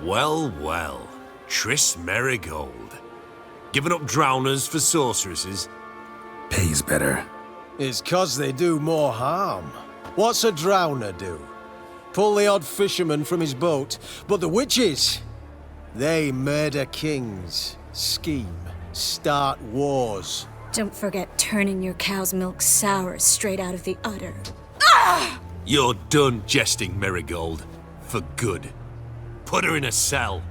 Well, well. Triss Merigold. Giving up drowners for sorceresses? Pays better. It's 'cause they do more harm. What's a drowner do? Pull the odd fisherman from his boat. But the witches, they murder kings, scheme, start wars. Don't forget turning your cow's milk sour straight out of the udder. You're done jesting, Merigold. For good. Put her in a cell.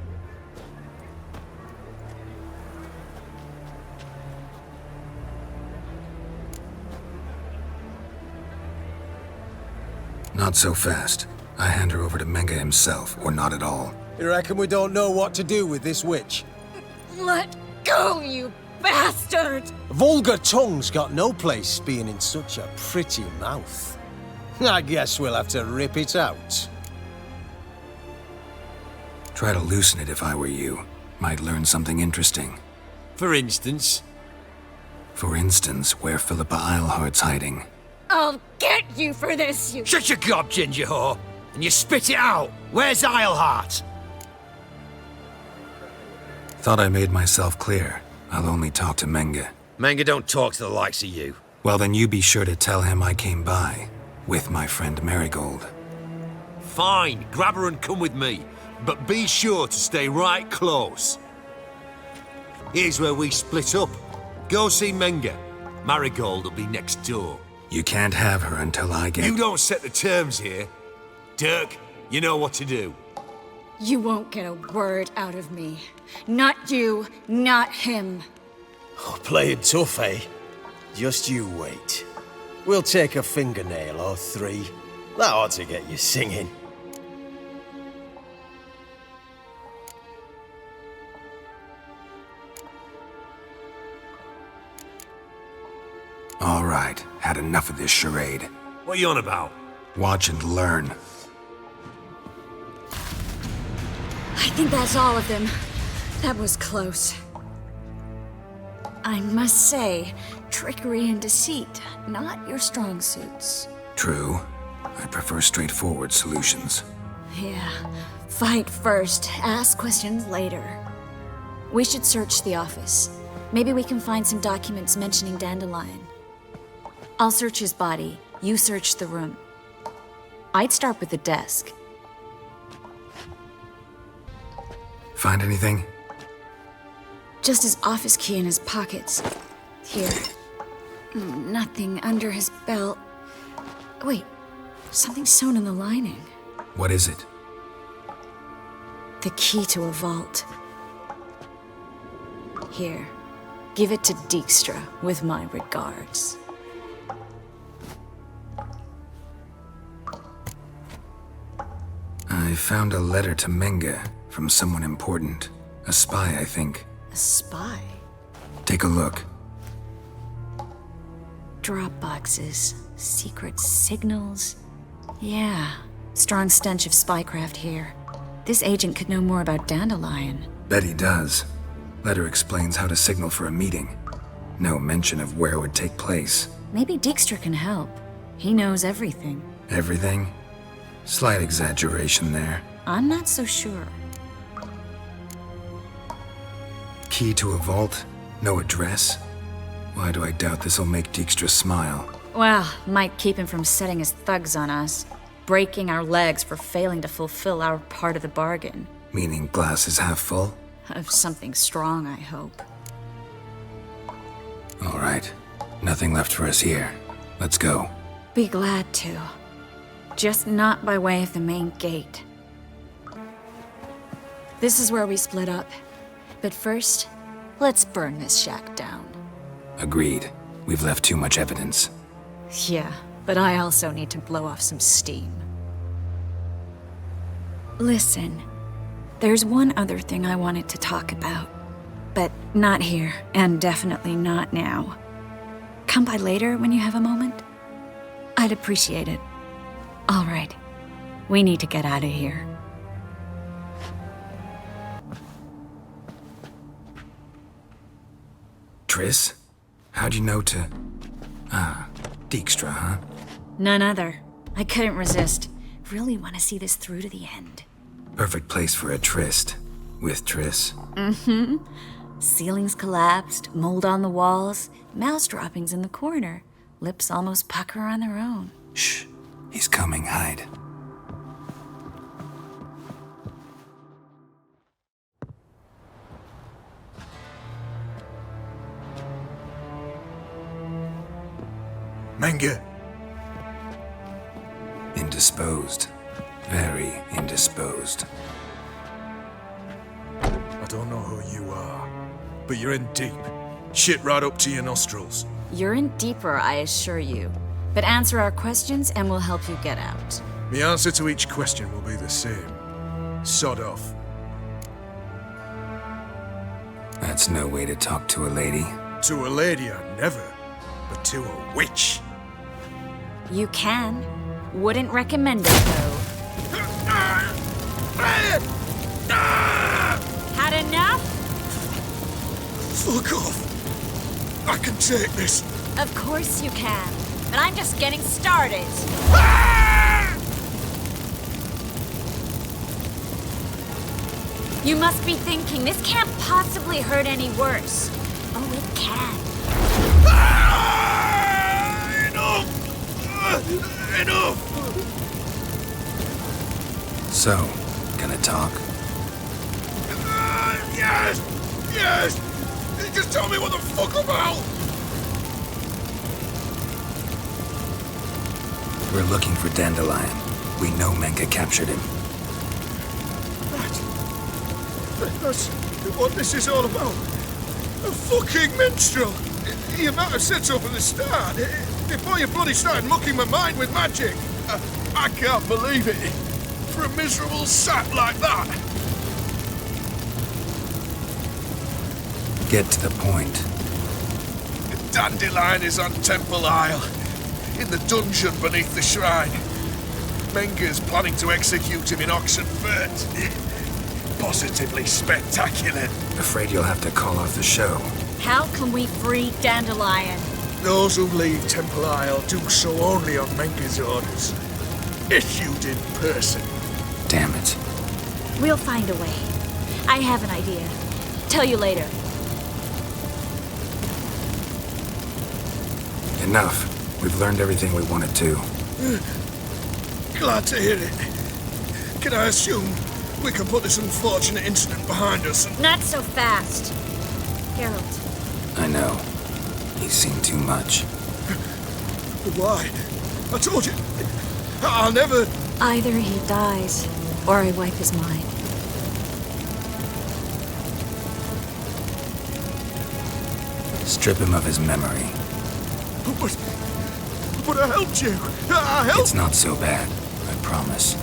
Not so fast. I hand her over to Menga himself, or not at all. You reckon we don't know what to do with this witch? Let go, you bastard! Vulgar tongue's got no place being in such a pretty mouth. I guess we'll have to rip it out. Try to loosen it if I were you. Might learn something interesting. For instance? For instance, where Philippa Eilhart's hiding. I'll get you for this, you... Shut your gob, ginger whore, and you spit it out. Where's Eilhart? Thought I made myself clear. I'll only talk to Menga. Menga don't talk to the likes of you. Well, then you be sure to tell him I came by. With my friend Merigold. Fine, grab her and come with me. But be sure to stay right close. Here's where we split up. Go see Menga. Marigold will be next door. You can't have her until I get... You don't set the terms here. Dirk, you know what to do. You won't get a word out of me. Not you, not him. Oh, playing tough, eh? Just you wait. We'll take a fingernail or three. That ought to get you singing. All right, had enough of this charade. What are you on about? Watch and learn. I think that's all of them. That was close. I must say, trickery and deceit, not your strong suits. True. I prefer straightforward solutions. Yeah. Fight first, ask questions later. We should search the office. Maybe we can find some documents mentioning Dandelion. I'll search his body. You search the room. I'd start with the desk. Find anything? Just his office key in his pockets. Here. Nothing under his belt. Wait, something sewn in the lining. What is it? The key to a vault. Here. Give it to Dijkstra with my regards. I found a letter to Menga from someone important. A spy, I think. A spy? Take a look. Drop boxes, secret signals. Yeah, strong stench of spycraft here. This agent could know more about Dandelion. Bet he does. Letter explains how to signal for a meeting. No mention of where it would take place. Maybe Dijkstra can help. He knows everything. Everything? Slight exaggeration there. I'm not so sure. Key to a vault? No address? Why do I doubt this'll make Dijkstra smile? Well, might keep him from setting his thugs on us. Breaking our legs for failing to fulfill our part of the bargain. Meaning glass is half full? Of something strong, I hope. All right. Nothing left for us here. Let's go. Be glad to. Just not by way of the main gate. This is where we split up. But first, let's burn this shack down. Agreed. We've left too much evidence. Yeah, but I also need to blow off some steam. Listen, there's one other thing I wanted to talk about. But not here, and definitely not now. Come by later when you have a moment? I'd appreciate it. All right. We need to get out of here. Triss? How'd you know to... Ah, Dijkstra, huh? None other. I couldn't resist. Really want to see this through to the end. Perfect place for a tryst. With Triss. Mm-hmm. Ceilings collapsed, mold on the walls, mouse droppings in the corner. Lips almost pucker on their own. Shh. He's coming. Hide. Menge. Indisposed. Very indisposed. I don't know who you are, but you're in deep. Shit right up to your nostrils. You're in deeper, I assure you. But answer our questions and we'll help you get out. The answer to each question will be the same. Sod off. That's no way to talk to a lady. To a lady, I'd never. But to a witch. You can. Wouldn't recommend it, though. Had enough? Fuck off. I can take this. Of course you can. But I'm just getting started. You must be thinking, this can't possibly hurt any worse. Oh, it can. Enough! So, gonna talk? Yes! Yes! Just tell me what the fuck about! We're looking for Dandelion. We know Menge captured him. That's what this is all about. A fucking minstrel! You might have said so from the start. Before you bloody started mucking my mind with magic. I can't believe it. For a miserable sap like that. Get to the point. Dandelion is on Temple Isle. In the dungeon beneath the shrine. Menge's planning to execute him in Oxenfurt. Positively spectacular. Afraid you'll have to call off the show. How can we free Dandelion? Those who leave Temple Isle do so only on Menge's orders. Issued in person. Damn it. We'll find a way. I have an idea. Tell you later. Enough. We've learned everything we wanted to. Glad to hear it. Can I assume we can put this unfortunate incident behind us and... Not so fast. Geralt. I know. He's seen too much. Why? I told you. I'll never... Either he dies, or I wipe his mind. Strip him of his memory. But I helped you. I helped... It's not so bad, I promise.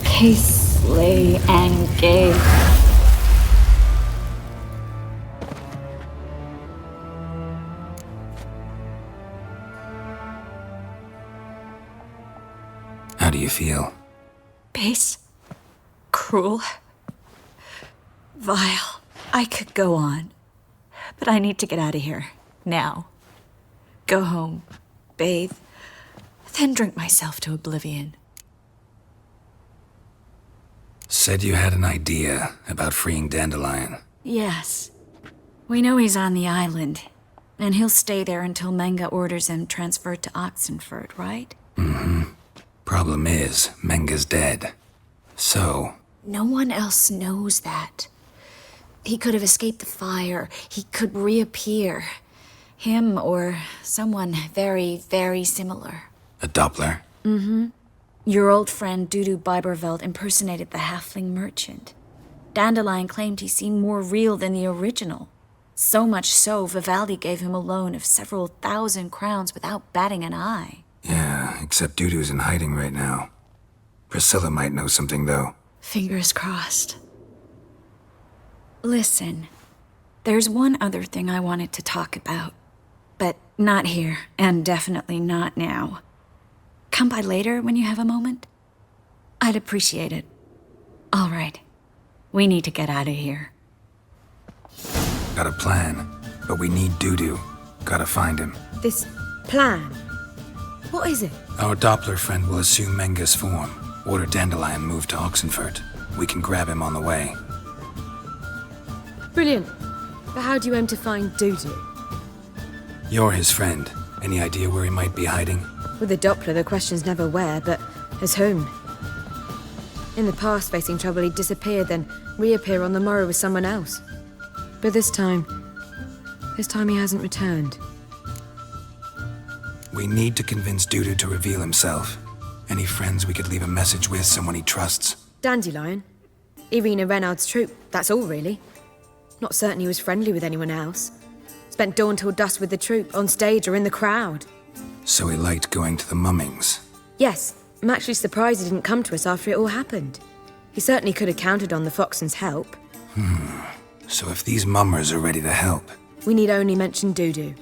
Case, lay, and gay. How do you feel? Base. Cruel. Vile. I could go on. But I need to get out of here. Now. go home, bathe, then drink myself to oblivion. Said you had an idea about freeing Dandelion. Yes. We know he's on the island, and he'll stay there until Menga orders him transferred to Oxenford, right? Mm-hmm. Problem is, Menga's dead. So... No one else knows that. He could have escaped the fire. He could reappear. Him or someone very, very similar. A Doppler? Mm-hmm. Your old friend Dudu Biberveld impersonated the halfling merchant. Dandelion claimed he seemed more real than the original. So much so, Vivaldi gave him a loan of several thousand crowns without batting an eye. Yeah, except Dudu's in hiding right now. Priscilla might know something, though. Fingers crossed. Listen, there's one other thing I wanted to talk about. But not here, and definitely not now. Come by later when you have a moment? I'd appreciate it. All right. We need to get out of here. Got a plan, but we need Dudu. Gotta find him. This plan? What is it? Our Doppler friend will assume Menga's form. Order Dandelion move to Oxenford. We can grab him on the way. Brilliant. But how do you aim to find Dudu? You're his friend. Any idea where he might be hiding? With the Doppler, the question's never where, but as whom. In the past, facing trouble, he'd disappear, then reappear on the morrow with someone else. But this time he hasn't returned. We need to convince Dudu to reveal himself. Any friends we could leave a message with, someone he trusts? Dandelion. Irina Reynard's troop, that's all really. Not certain he was friendly with anyone else. Spent dawn till dusk with the troop, on stage or in the crowd. So he liked going to the mummings? Yes, I'm actually surprised he didn't come to us after it all happened. He certainly could have counted on the Foxen's help. So if these mummers are ready to help... We need only mention Dudu.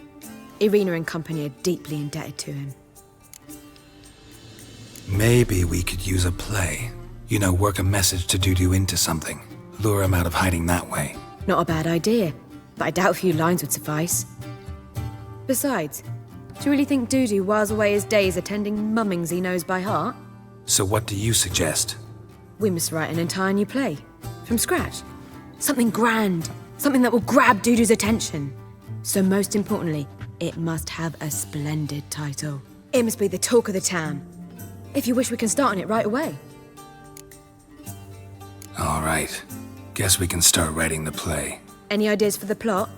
Irina and company are deeply indebted to him. Maybe we could use a play. You know, work a message to Dudu into something. Lure him out of hiding that way. Not a bad idea, but I doubt a few lines would suffice. Besides, do you really think Dudu whiles away his days attending mummings he knows by heart? So what do you suggest? We must write an entire new play. From scratch. Something grand. Something that will grab Dudu's attention. So most importantly, it must have a splendid title. It must be the talk of the town. If you wish, we can start on it right away. All right. Guess we can start writing the play. Any ideas for the plot?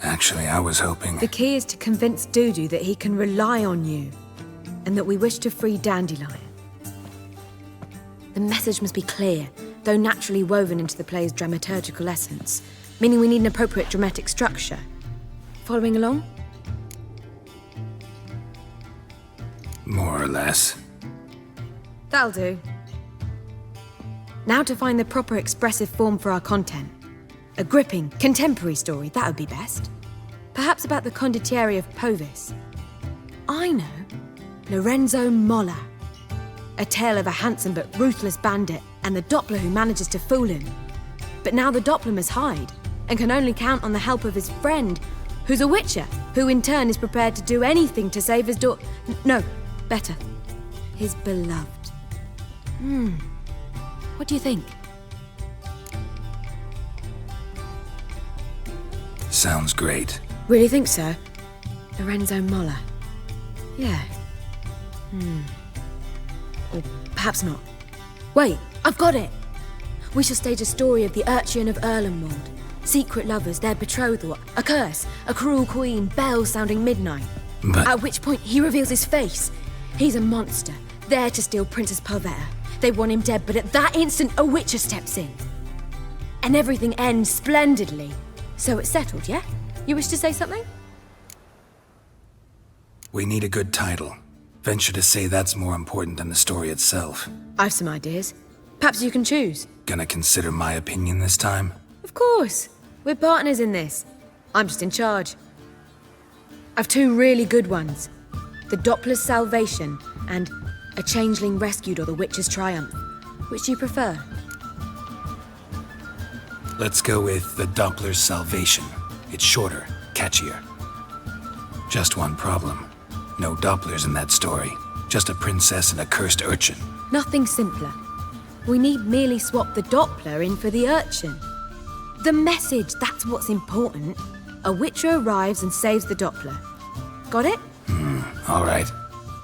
Actually, I was hoping... The key is to convince Dudu that he can rely on you, and that we wish to free Dandelion. The message must be clear, though naturally woven into the play's dramaturgical essence, meaning we need an appropriate dramatic structure. Following along? More or less. That'll do. Now to find the proper expressive form for our content. A gripping, contemporary story, that would be best. Perhaps about the condottieri of Povis. I know. Lorenzo Molla. A tale of a handsome but ruthless bandit and the Doppler who manages to fool him. But now the Doppler must hide and can only count on the help of his friend, who's a witcher, who in turn is prepared to do anything to save his No, better. His beloved. What do you think? Sounds great. Really think so? Lorenzo Molla. Yeah. Or perhaps not. Wait, I've got it! We shall stage a story of the Urchin of Erlenwald. Secret lovers, their betrothal, a curse, a cruel queen, bells sounding midnight. But... At which point he reveals his face. He's a monster, there to steal Princess Pavetta. They want him dead, but at that instant a witcher steps in. And everything ends splendidly. So it's settled, yeah? You wish to say something? We need a good title. Venture to say that's more important than the story itself. I've some ideas. Perhaps you can choose. Gonna consider my opinion this time? Of course. We're partners in this. I'm just in charge. I've two really good ones. The Doppler's Salvation and A Changeling Rescued or the Witch's Triumph. Which do you prefer? Let's go with The Doppler's Salvation. It's shorter, catchier. Just one problem. No Dopplers in that story. Just a princess and a cursed urchin. Nothing simpler. We need merely swap the Doppler in for the urchin. The message, that's what's important. A Witcher arrives and saves the Doppler. Got it? All right.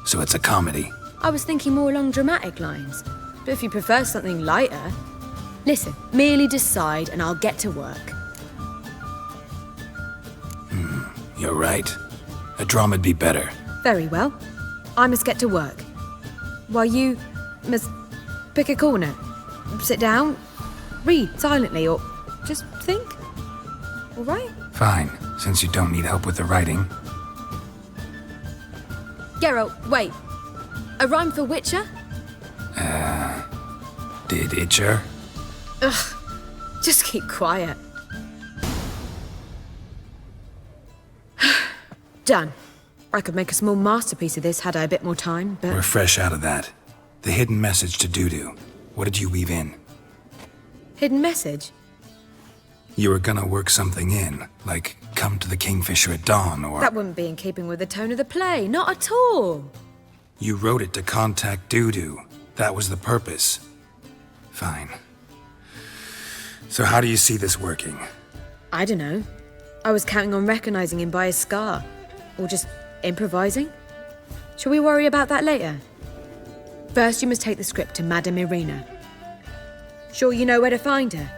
So it's a comedy. I was thinking more along dramatic lines. But if you prefer something lighter... Listen, merely decide and I'll get to work. You're right. A drama'd be better. Very well. I must get to work. While you must pick a corner. Sit down, read silently, or just think. All right? Fine, since you don't need help with the writing. Geralt, wait. A rhyme for Witcher? Did Itcher? Ugh, just keep quiet. Done. I could make a small masterpiece of this had I a bit more time, but... We're fresh out of that. The hidden message to Dudu. What did you weave in? Hidden message? You were gonna work something in, like come to the Kingfisher at dawn, or... That wouldn't be in keeping with the tone of the play, not at all. You wrote it to contact Dudu. That was the purpose. Fine. So how do you see this working? I don't know. I was counting on recognizing him by his scar. Or just improvising. Shall we worry about that later? First, you must take the script to Madame Irina. Sure you know where to find her?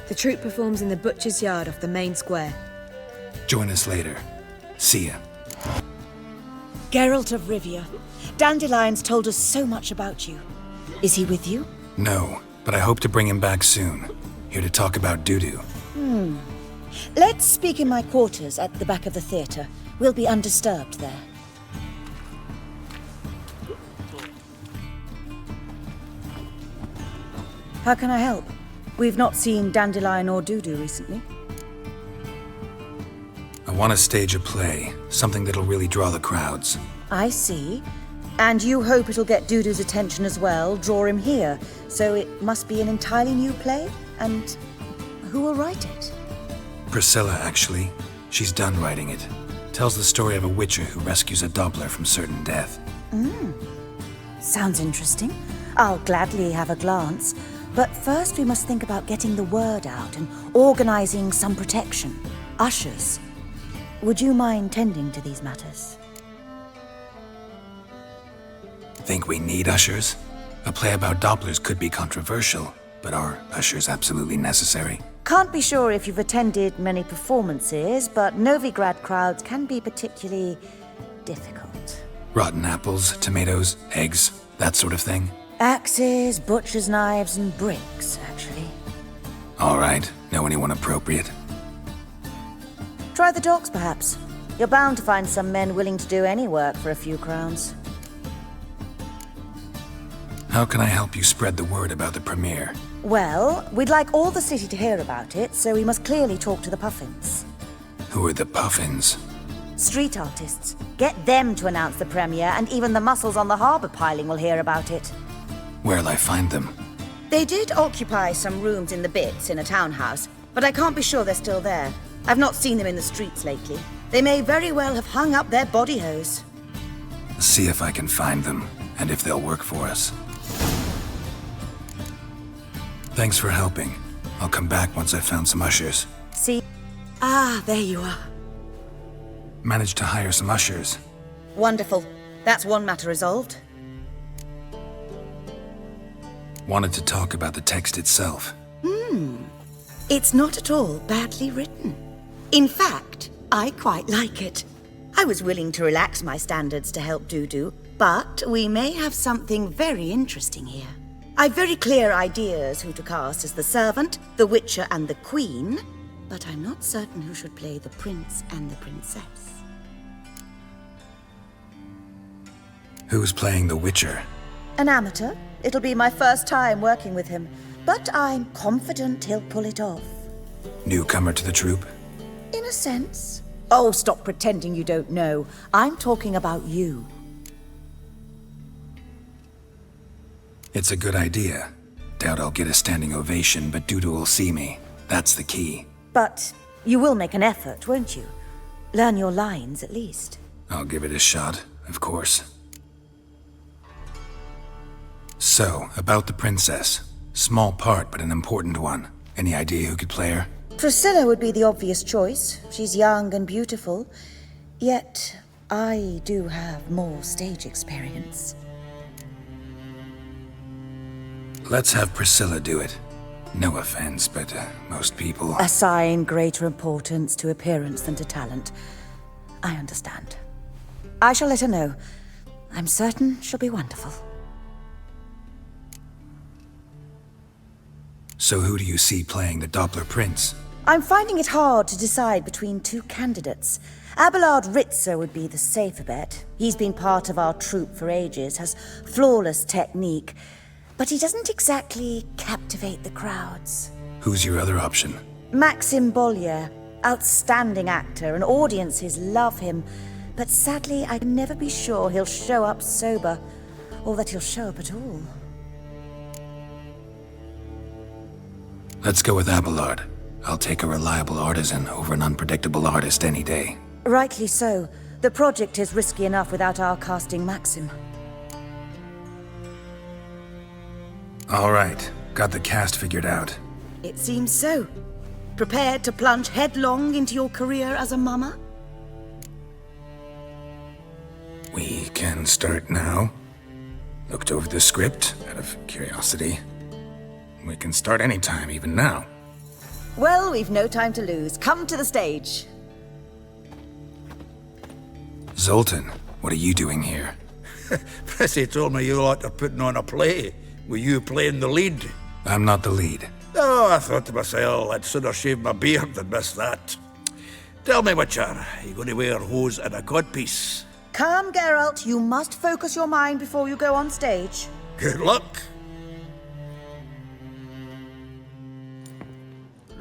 The troupe performs in the butcher's yard off the main square. Join us later. See ya. Geralt of Rivia. Dandelion's told us so much about you. Is he with you? No, but I hope to bring him back soon. Here to talk about Dudu. Let's speak in my quarters at the back of the theatre. We'll be undisturbed there. How can I help? We've not seen Dandelion or Dudu recently. I want to stage a play, something that'll really draw the crowds. I see. And you hope it'll get Dudu's attention as well, draw him here. So it must be an entirely new play? And who will write it? Priscilla, actually. She's done writing it. Tells the story of a Witcher who rescues a Doppler from certain death. Sounds interesting. I'll gladly have a glance. But first we must think about getting the word out and organizing some protection. Ushers. Would you mind tending to these matters? Think we need ushers? A play about Dopplers could be controversial, but are ushers absolutely necessary? Can't be sure if you've attended many performances, but Novigrad crowds can be particularly difficult. Rotten apples, tomatoes, eggs, that sort of thing? Axes, butcher's knives, and bricks, actually. All right. Know anyone appropriate? Try the docks, perhaps. You're bound to find some men willing to do any work for a few crowns. How can I help you spread the word about the premiere? Well, we'd like all the city to hear about it, so we must clearly talk to the Puffins. Who are the Puffins? Street artists. Get them to announce the premiere, and even the muscles on the harbour piling will hear about it. Where'll I find them? They did occupy some rooms in the Bits in a townhouse, but I can't be sure they're still there. I've not seen them in the streets lately. They may very well have hung up their body hose. See if I can find them, and if they'll work for us. Thanks for helping. I'll come back once I've found some ushers. See? Ah, there you are. Managed to hire some ushers. Wonderful. That's one matter resolved. Wanted to talk about the text itself. It's not at all badly written. In fact, I quite like it. I was willing to relax my standards to help Dudu, but we may have something very interesting here. I've very clear ideas who to cast as the servant, the Witcher, and the Queen, but I'm not certain who should play the prince and the princess. Who's playing the Witcher? An amateur. It'll be my first time working with him, but I'm confident he'll pull it off. Newcomer to the troupe? In a sense. Oh, stop pretending you don't know. I'm talking about you. It's a good idea. Doubt I'll get a standing ovation, but Dudu will see me. That's the key. But you will make an effort, won't you? Learn your lines, at least. I'll give it a shot, of course. So, about the princess. Small part, but an important one. Any idea who could play her? Priscilla would be the obvious choice. She's young and beautiful. Yet, I do have more stage experience. Let's have Priscilla do it. No offense, but most people... Assign greater importance to appearance than to talent. I understand. I shall let her know. I'm certain she'll be wonderful. So who do you see playing the Doppler Prince? I'm finding it hard to decide between two candidates. Abelard Ritzer would be the safer bet. He's been part of our troupe for ages, has flawless technique, but he doesn't exactly captivate the crowds. Who's your other option? Maxim Bollier, outstanding actor, and audiences love him, but sadly I can never be sure he'll show up sober, or that he'll show up at all. Let's go with Abelard. I'll take a reliable artisan over an unpredictable artist any day. Rightly so. The project is risky enough without our casting Maxim. All right, got the cast figured out. It seems so. Prepared to plunge headlong into your career as a mama? We can start now. Looked over the script, out of curiosity. We can start anytime, even now. Well, we've no time to lose. Come to the stage. Zoltan, what are you doing here? Prissy told me you lot are putting on a play. Were you playing the lead? I'm not the lead. Oh, I thought to myself, I'd sooner shave my beard than miss that. Tell me, Witcher, are you going to wear hose and a codpiece? Come, Geralt. You must focus your mind before you go on stage. Good luck.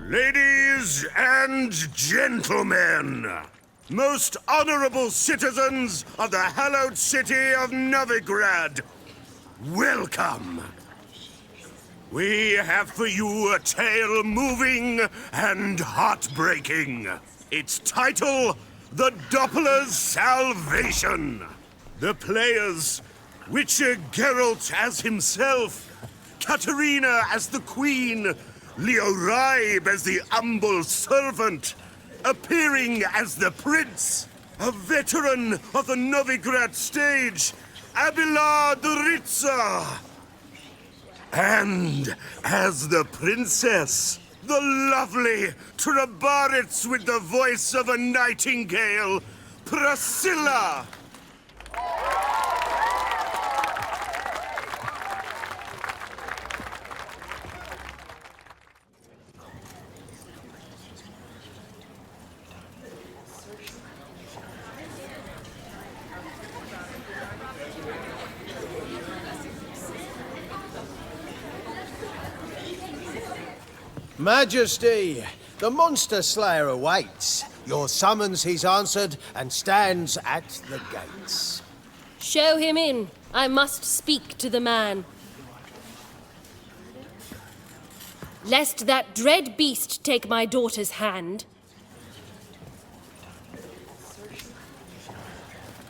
Ladies and gentlemen, most honorable citizens of the hallowed city of Novigrad, welcome. We have for you a tale moving and heartbreaking. Its title, The Doppler's Salvation. The players, Witcher Geralt as himself, Katerina as the Queen, Leo Raib as the humble servant, appearing as the Prince, a veteran of the Novigrad stage, Abelard Ritzer. And as the Princess, the lovely Trabaritz with the voice of a nightingale, Priscilla. Majesty, the Monster Slayer awaits. Your summons he's answered and stands at the gates. Show him in. I must speak to the man. Lest that dread beast take my daughter's hand.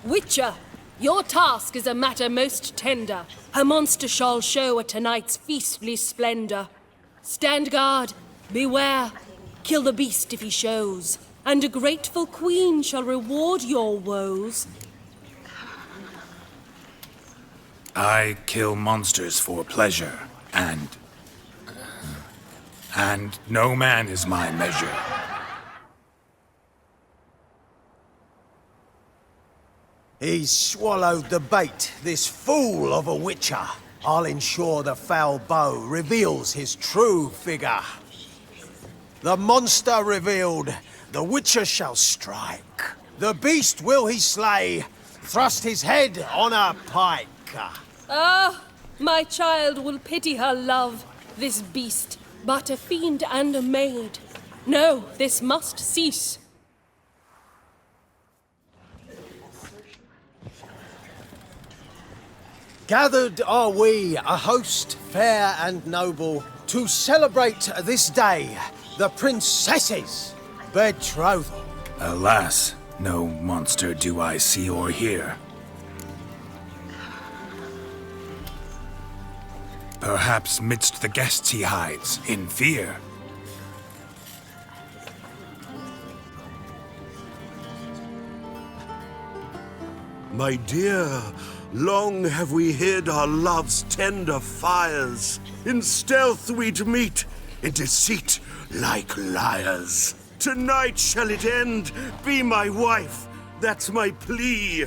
Witcher, your task is a matter most tender. Her monster shall show at tonight's feastly splendor. Stand guard, beware, kill the beast if he shows, and a grateful queen shall reward your woes. I kill monsters for pleasure, and no man is my measure. He's swallowed the bait, this fool of a Witcher. I'll ensure the foul bow reveals his true figure. The monster revealed, the Witcher shall strike. The beast will he slay, thrust his head on a pike. Ah, my child will pity her love, this beast, but a fiend and a maid. No, this must cease. Gathered are we, a host fair and noble, to celebrate this day, the princess's betrothal. Alas, No monster do I see or hear. Perhaps midst the guests he hides, in fear. My dear, long have we hid our love's tender fires. In stealth we'd meet, in deceit like liars. Tonight shall it end, be my wife, that's my plea.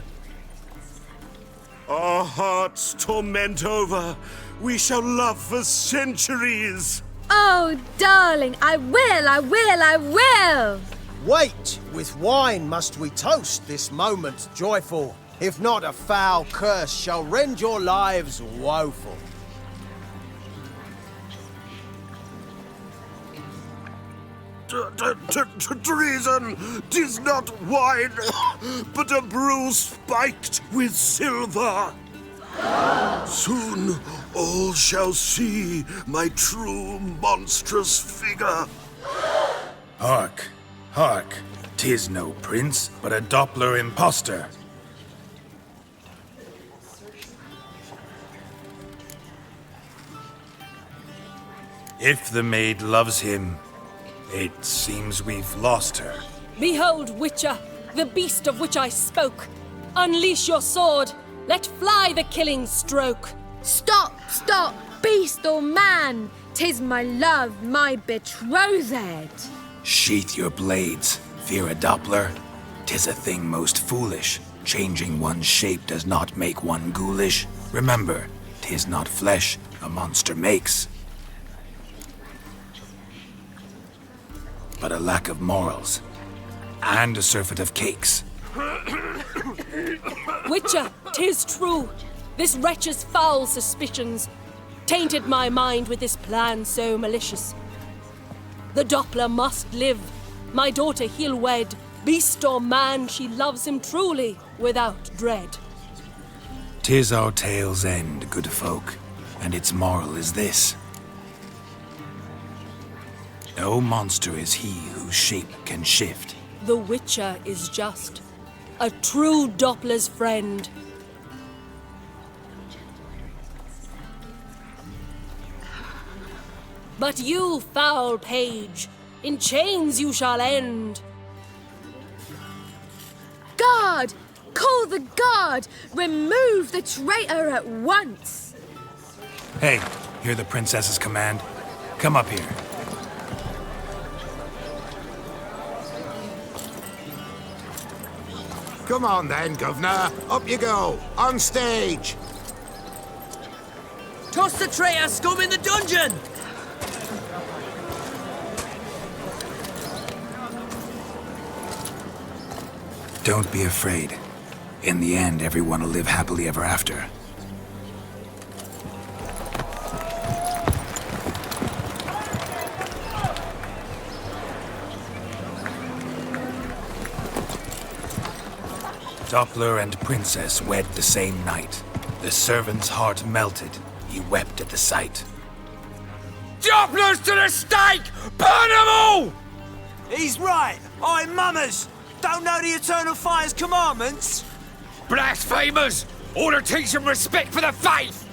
Our hearts torment over, we shall love for centuries. Oh, darling, I will! Wait, with wine must we toast this moment joyful. If not, a foul curse shall rend your lives woeful. Treason! 'Tis not wine, but a brew spiked with silver. Soon all shall see my true monstrous figure. Hark, hark. 'Tis no prince, but a Doppler impostor. If the maid loves him, it seems we've lost her. Behold, Witcher, the beast of which I spoke. Unleash your sword. Let fly the killing stroke. Stop, beast or man! 'Tis my love, my betrothed. Sheath your blades, fear a Doppler. 'Tis a thing most foolish. Changing one's shape does not make one ghoulish. Remember, 'tis not flesh a monster makes, but a lack of morals, and a surfeit of cakes. Witcher, 'tis true. This wretch's foul suspicions tainted my mind with this plan so malicious. The Doppler must live. My daughter he'll wed. Beast or man, she loves him truly, without dread. 'Tis our tale's end, good folk, and its moral is this. No monster is he whose shape can shift. The Witcher is just a true Doppler's friend. But you, foul page, in chains you shall end. Guard! Call the guard! Remove the traitor at once! Hey, hear the princess's command? Come up here. Come on then, Governor. Up you go. On stage. Toss the traitor scum in the dungeon! Don't be afraid. In the end, everyone will live happily ever after. Doppler and princess wed the same night. The servant's heart melted. He wept at the sight. Dopplers to the stake! Burn them all! He's right. I'm mummers. Don't know the Eternal Fire's commandments? Blasphemers! Order teach them respect for the faith!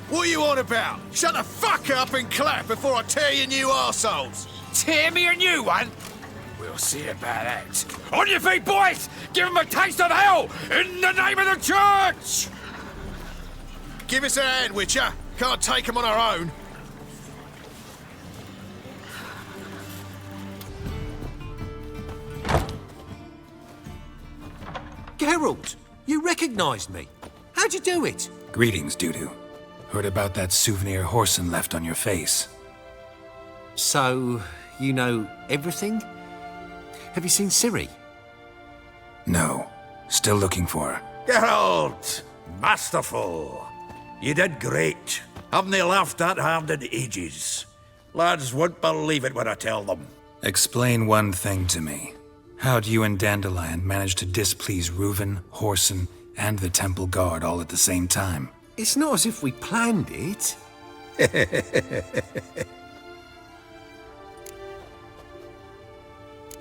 What are you on about? Shut the fuck up and clap before I tear your new arseholes! Tear me a new one? We'll see about that. On your feet, boys! Give them a taste of hell in the name of the church! Give us a hand, Witcher. Can't take them on our own. Geralt, you recognized me. How'd you do it? Greetings, Dudu. Heard about that souvenir Horson left on your face. So, you know everything? Have you seen Ciri? No. Still looking for her. Geralt! Masterful! You did great. Haven't they laughed that hard in ages? Lads won't believe it when I tell them. Explain one thing to me. How'd you and Dandelion manage to displease Reuven, Horson, and the Temple Guard all at the same time? It's not as if we planned it.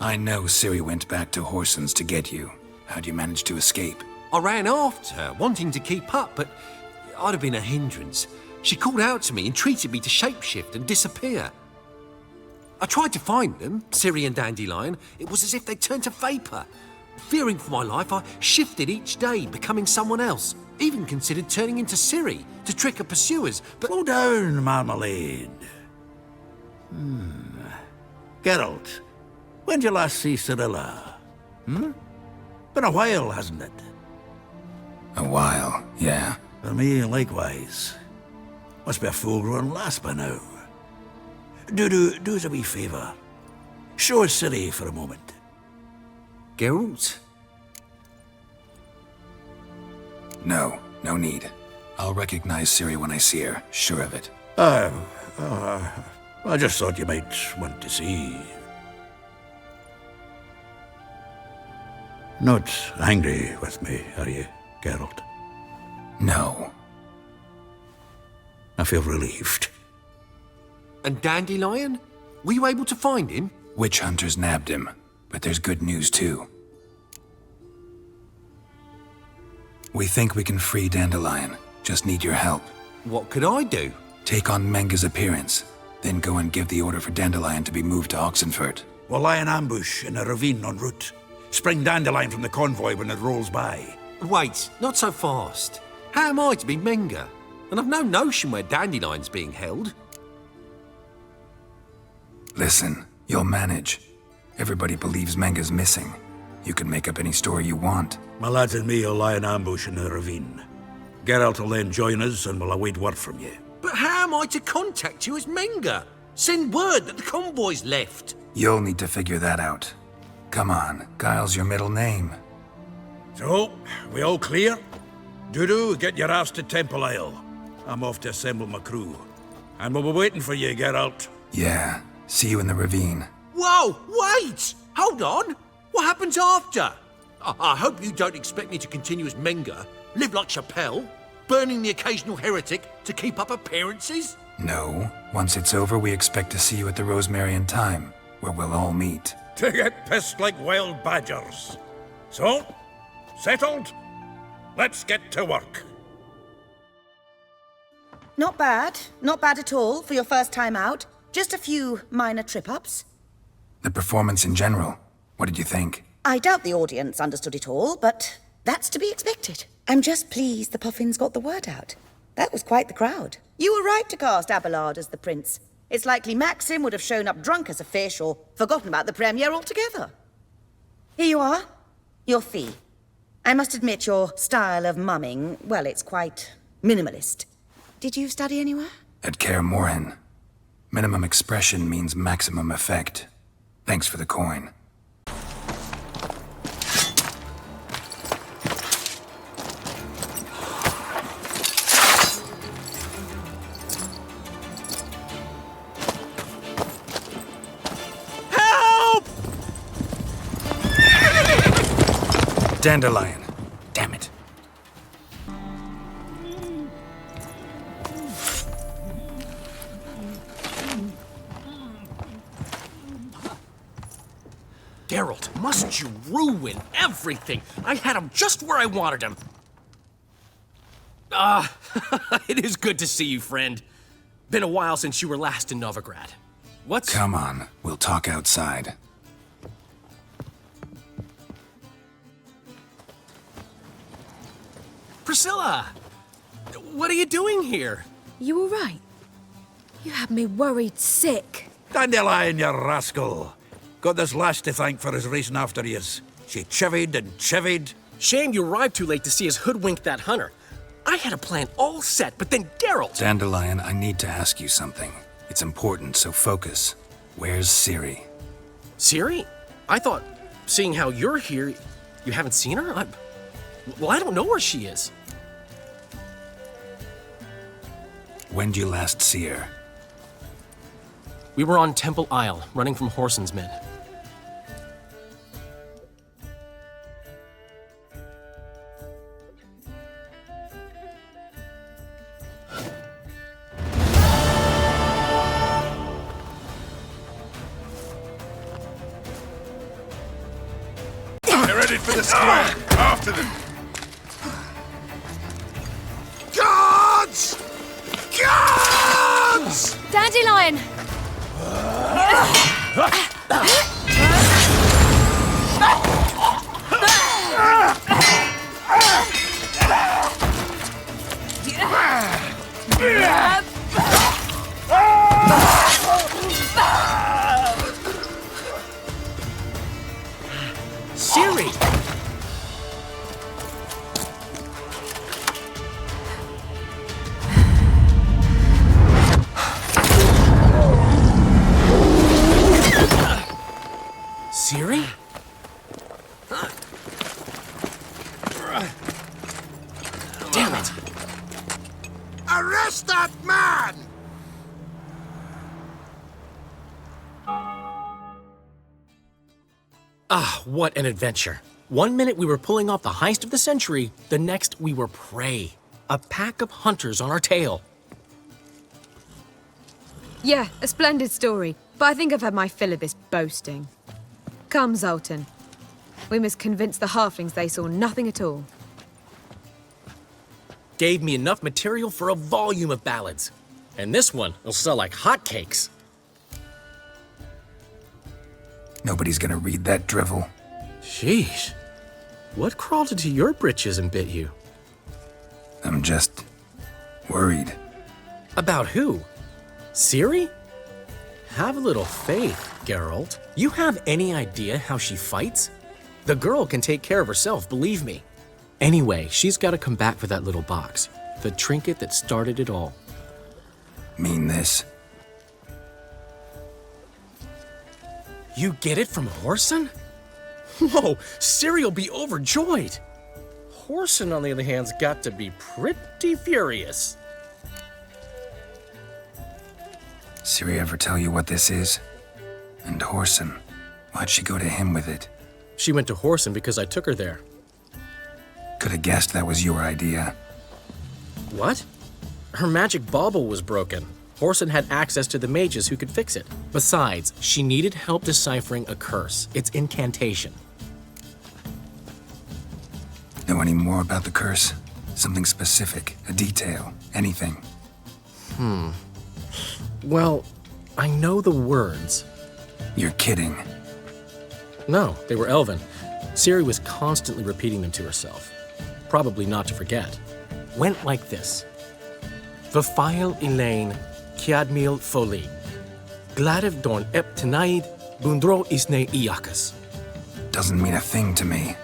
I know Ciri went back to Horson's to get you. How'd you manage to escape? I ran after her, wanting to keep up, but I'd have been a hindrance. She called out to me and treated me to shapeshift and disappear. I tried to find them, Ciri and Dandelion. It was as if they turned to vapour. Fearing for my life, I shifted each day, becoming someone else. Even considered turning into Ciri to trick her pursuers, but... Slow down, Marmalade. Geralt, when did you last see Cirilla? Been a while, hasn't it? A while, yeah. For me, likewise. Must be a full-grown lass by now. Do us a wee favour. Show us Ciri for a moment. Geralt? No need. I'll recognize Ciri when I see her, sure of it. I just thought you might want to see. Not angry with me, are you, Geralt? No. I feel relieved. And Dandelion? Were you able to find him? Witch hunters nabbed him, but there's good news too. We think we can free Dandelion. Just need your help. What could I do? Take on Menga's appearance, then go and give the order for Dandelion to be moved to Oxenfurt. We'll lie in ambush in a ravine en route. Spring Dandelion from the convoy when it rolls by. Wait, not so fast. How am I to be Menga? And I've no notion where Dandelion's being held. Listen, you'll manage. Everybody believes Menga's missing. You can make up any story you want. My lads and me will lie in ambush in the ravine. Geralt will then join us and we'll await word from you. But how am I to contact you as Menga? Send word that the convoy's left. You'll need to figure that out. Come on, Guile's your middle name. So, we all clear? Dudu, get your ass to Temple Isle. I'm off to assemble my crew. And we'll be waiting for you, Geralt. Yeah, see you in the ravine. Whoa, wait! Hold on! What happens after? I hope you don't expect me to continue as Menga, live like Chappelle, burning the occasional heretic to keep up appearances? No. Once it's over, we expect to see you at the Rosemary in Time, where we'll all meet. To get pissed like wild badgers. So, settled? Let's get to work. Not bad. Not bad at all for your first time out. Just a few minor trip-ups. The performance in general, what did you think? I doubt the audience understood it all, but that's to be expected. I'm just pleased the Puffins got the word out. That was quite the crowd. You were right to cast Abelard as the prince. It's likely Maxim would have shown up drunk as a fish or forgotten about the premiere altogether. Here you are. Your fee. I must admit your style of mumming, well, it's quite minimalist. Did you study anywhere? At Kaer Morhen. Minimum expression means maximum effect. Thanks for the coin. Dandelion. Damn it. Geralt, must you ruin everything? I had him just where I wanted him. It is good to see you, friend. Been a while since you were last in Novigrad. What's... Come on, we'll talk outside. Priscilla! What are you doing here? You all right? You had me worried sick. Dandelion, you rascal. Got this lass to thank for his racing after yous. She chivied and chivied. Shame you arrived too late to see us hoodwink that hunter. I had a plan all set, but then Geralt... Dandelion, I need to ask you something. It's important, so focus. Where's Ciri? Ciri? I thought, seeing how you're here, you haven't seen her? Well, I don't know where she is. When did you last see her? We were on Temple Isle, running from Whoreson's men. You ready for the square! After them! Guards! Guards! Dandelion! Ciri! Ciri? Damn it! Arrest that man! Ah, what an adventure. One minute we were pulling off the heist of the century, the next we were prey. A pack of hunters on our tail. Yeah, a splendid story, but I think I've had my fill of this boasting. Come, Zoltan. We must convince the halflings they saw nothing at all. Gave me enough material for a volume of ballads. And this one will sell like hotcakes. Nobody's gonna read that drivel. Sheesh. What crawled into your britches and bit you? I'm just worried. About who? Ciri? Have a little faith, Geralt. You have any idea how she fights? The girl can take care of herself, believe me. Anyway, she's got to come back for that little box. The trinket that started it all. Mean this? You get it from Whoreson? Whoa, Ciri will be overjoyed. Whoreson, on the other hand, has got to be pretty furious. Ciri ever tell you what this is? And Whoreson, why'd she go to him with it? She went to Whoreson because I took her there. Could have guessed that was your idea. What? Her magic bauble was broken. Whoreson had access to the mages who could fix it. Besides, she needed help deciphering a curse. Its incantation. Know any more about the curse? Something specific, a detail, anything? Well, I know the words. You're kidding. No, they were Elven. Ciri was constantly repeating them to herself. Probably not to forget. Went like this. Vafail Elaine, Kiadmil Foli. Gladev Dorn Ep Tenaid, Bundro Isne Iakas. Doesn't mean a thing to me.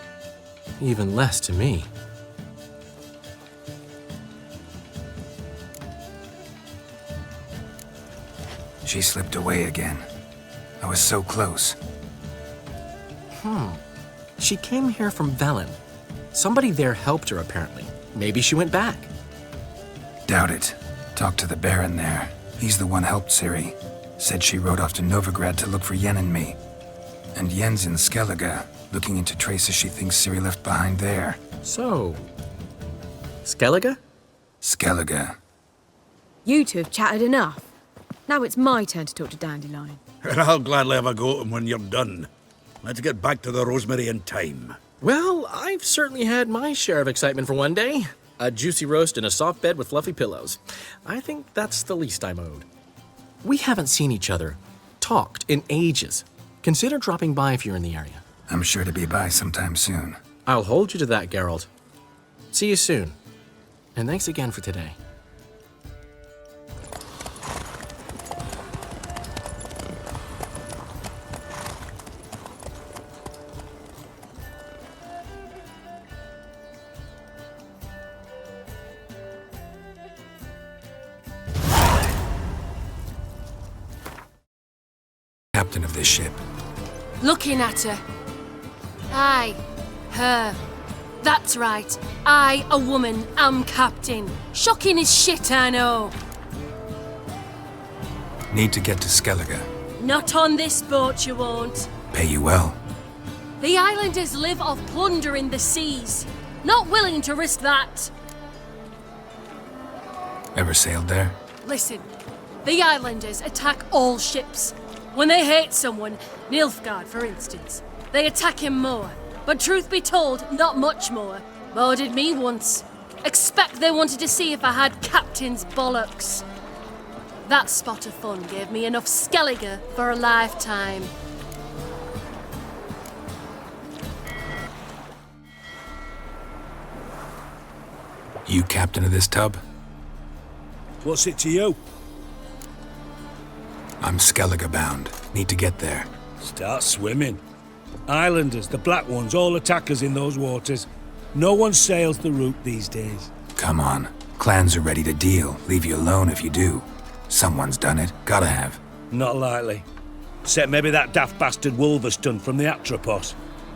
Even less to me. She slipped away again. I was so close. She came here from Velen. Somebody there helped her, apparently. Maybe she went back. Doubt it. Talked to the Baron there. He's the one helped Ciri. Said she rode off to Novigrad to look for Yen and me. And Yen's in Skellige, looking into traces she thinks Ciri left behind there. So, Skellige? Skellige. You two have chatted enough. Now it's my turn to talk to Dandelion. And I'll gladly have a go at him when you're done. Let's get back to the Rosemary in time. Well, I've certainly had my share of excitement for one day. A juicy roast and a soft bed with fluffy pillows. I think that's the least I'm owed. We haven't seen each other, talked in ages. Consider dropping by if you're in the area. I'm sure to be by sometime soon. I'll hold you to that, Geralt. See you soon. And thanks again for today. Captain of this ship. Looking at her. Aye, her. That's right. I, a woman, am captain. Shocking as shit, I know. Need to get to Skellige. Not on this boat, you won't. Pay you well. The islanders live off plunder in the seas. Not willing to risk that. Ever sailed there? Listen, the islanders attack all ships. When they hate someone, Nilfgaard, for instance, they attack him more. But truth be told, not much more. Boarded me once. Expect they wanted to see if I had captain's bollocks. That spot of fun gave me enough Skellige for a lifetime. You captain of this tub? What's it to you? I'm Skellige bound. Need to get there. Start swimming. Islanders, the black ones, all attack us in those waters. No one sails the route these days. Come on. Clans are ready to deal. Leave you alone if you do. Someone's done it. Gotta have. Not likely. Except maybe that daft bastard Wolverston from the Atropos.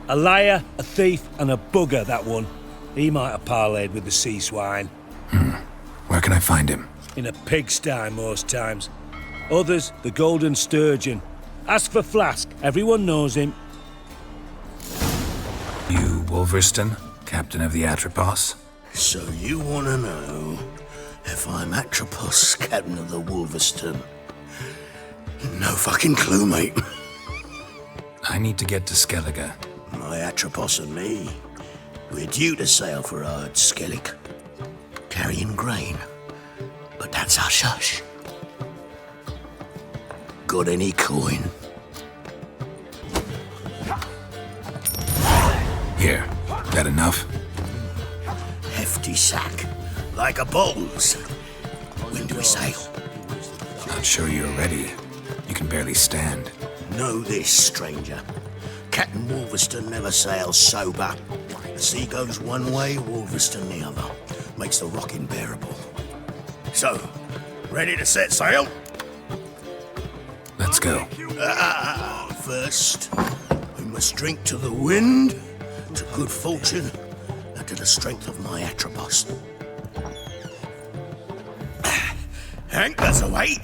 A liar, a thief, and a bugger, that one. He might have parlayed with the sea swine. Where can I find him? In a pigsty most times. Others, the Golden Sturgeon. Ask for Flask. Everyone knows him. You Wolverston, captain of the Atropos? So you want to know if I'm Atropos, captain of the Wolverston? No fucking clue, mate. I need to get to Skellige. My Atropos and me, we're due to sail for Ard Skellig, carrying grain. But that's our shush. Got any coin? Here, that enough? Hefty sack, like a bull's. When do we sail? Not sure you're ready. You can barely stand. Know this, stranger. Captain Wolverston never sails sober. The sea goes one way, Wolverston the other. Makes the rocking bearable. So, ready to set sail? Let's go. First, we must drink to the wind, to good fortune, and to the strength of my Atropos. Anchors away.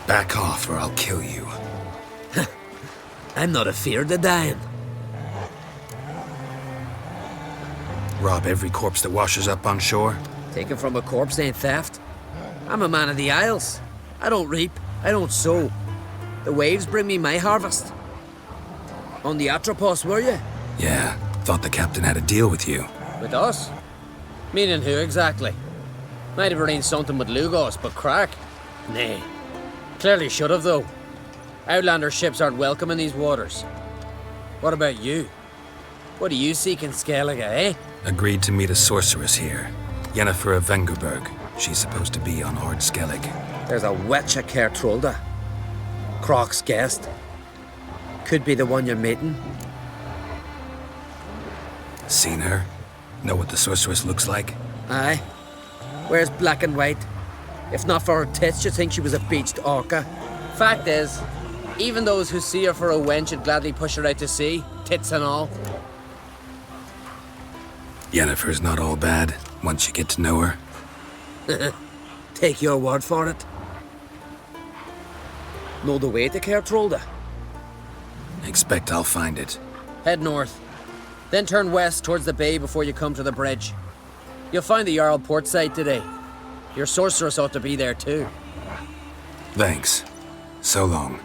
Back off or I'll kill you. I'm not afeard of dying. Rob every corpse that washes up on shore? Taken from a corpse ain't theft. I'm a man of the Isles. I don't reap, I don't sow. The waves bring me my harvest. On the Atropos, were you? Yeah, thought the captain had a deal with you. With us? Meaning who exactly? Might have arranged something with Lugos, but crack? Nay. Clearly should have, though. Outlander ships aren't welcome in these waters. What about you? What do you seek in Skellige, eh? Agreed to meet a sorceress here. Yennefer of Vengerberg. She's supposed to be on Ard Skellig. There's a wetcha Kertrolda. Croc's guest. Could be the one you're meeting. Seen her? Know what the sorceress looks like? Aye. Wears black and white. If not for her tits, you'd think she was a beached orca. Fact is, even those who see her for a wench would gladly push her out to sea, tits and all. Yennefer's not all bad, once you get to know her. Take your word for it. Know the way to Geralt? Expect I'll find it. Head north, then turn west towards the bay before you come to the bridge. You'll find the Jarl port side today. Your sorceress ought to be there too. Thanks. So long.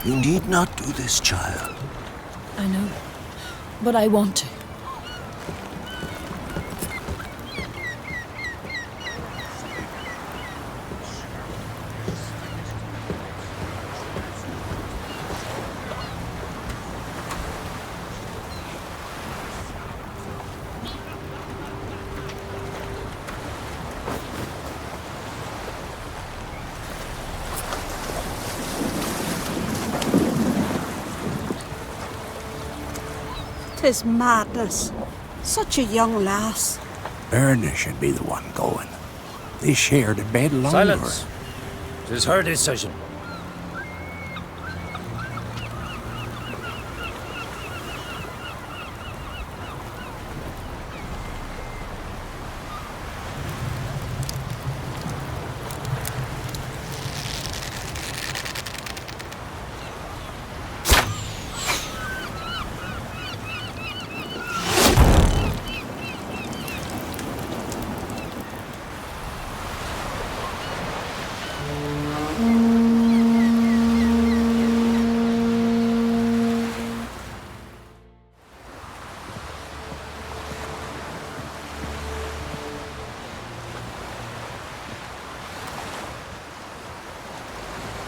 You need not do this, child. I know, but I want to. Tis madness. Such a young lass. Erna should be the one going. They shared a bed longer. Silence. 'Tis her decision.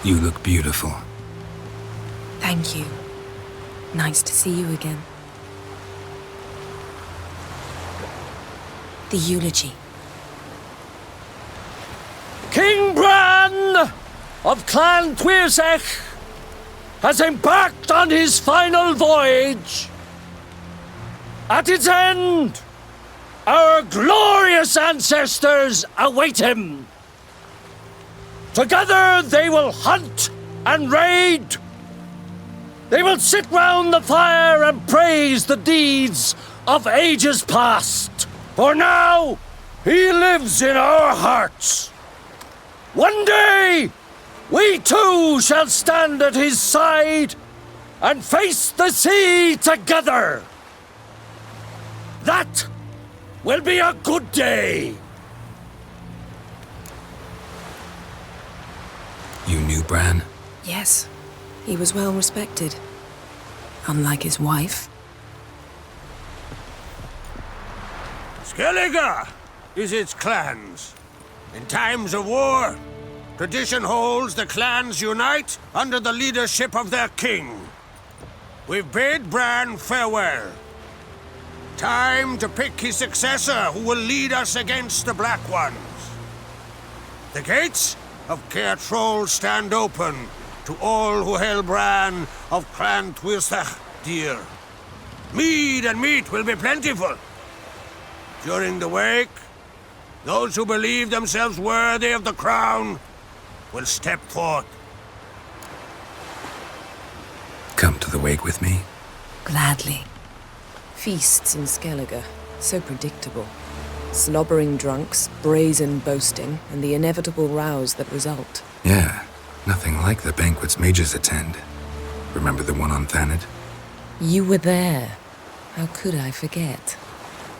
You look beautiful. Thank you. Nice to see you again. The eulogy. King Bran of Clan Tuirsech has embarked on his final voyage. At its end, our glorious ancestors await him. Together they will hunt and raid. They will sit round the fire and praise the deeds of ages past. For now, he lives in our hearts. One day, we too shall stand at his side and face the sea together. That will be a good day. You knew Bran? Yes, he was well respected. Unlike his wife. Skellige is its clans. In times of war, tradition holds the clans unite under the leadership of their king. We've bid Bran farewell. Time to pick his successor who will lead us against the Black Ones. The gates of Caer Troll stand open to all who hail Bran of Clan Tuirsech dear. Mead and meat will be plentiful. During the wake, those who believe themselves worthy of the crown will step forth. Come to the wake with me? Gladly. Feasts in Skellige, so predictable. Slobbering drunks, brazen boasting, and the inevitable rows that result. Yeah, nothing like the banquets mages attend. Remember the one on Thanet? You were there. How could I forget?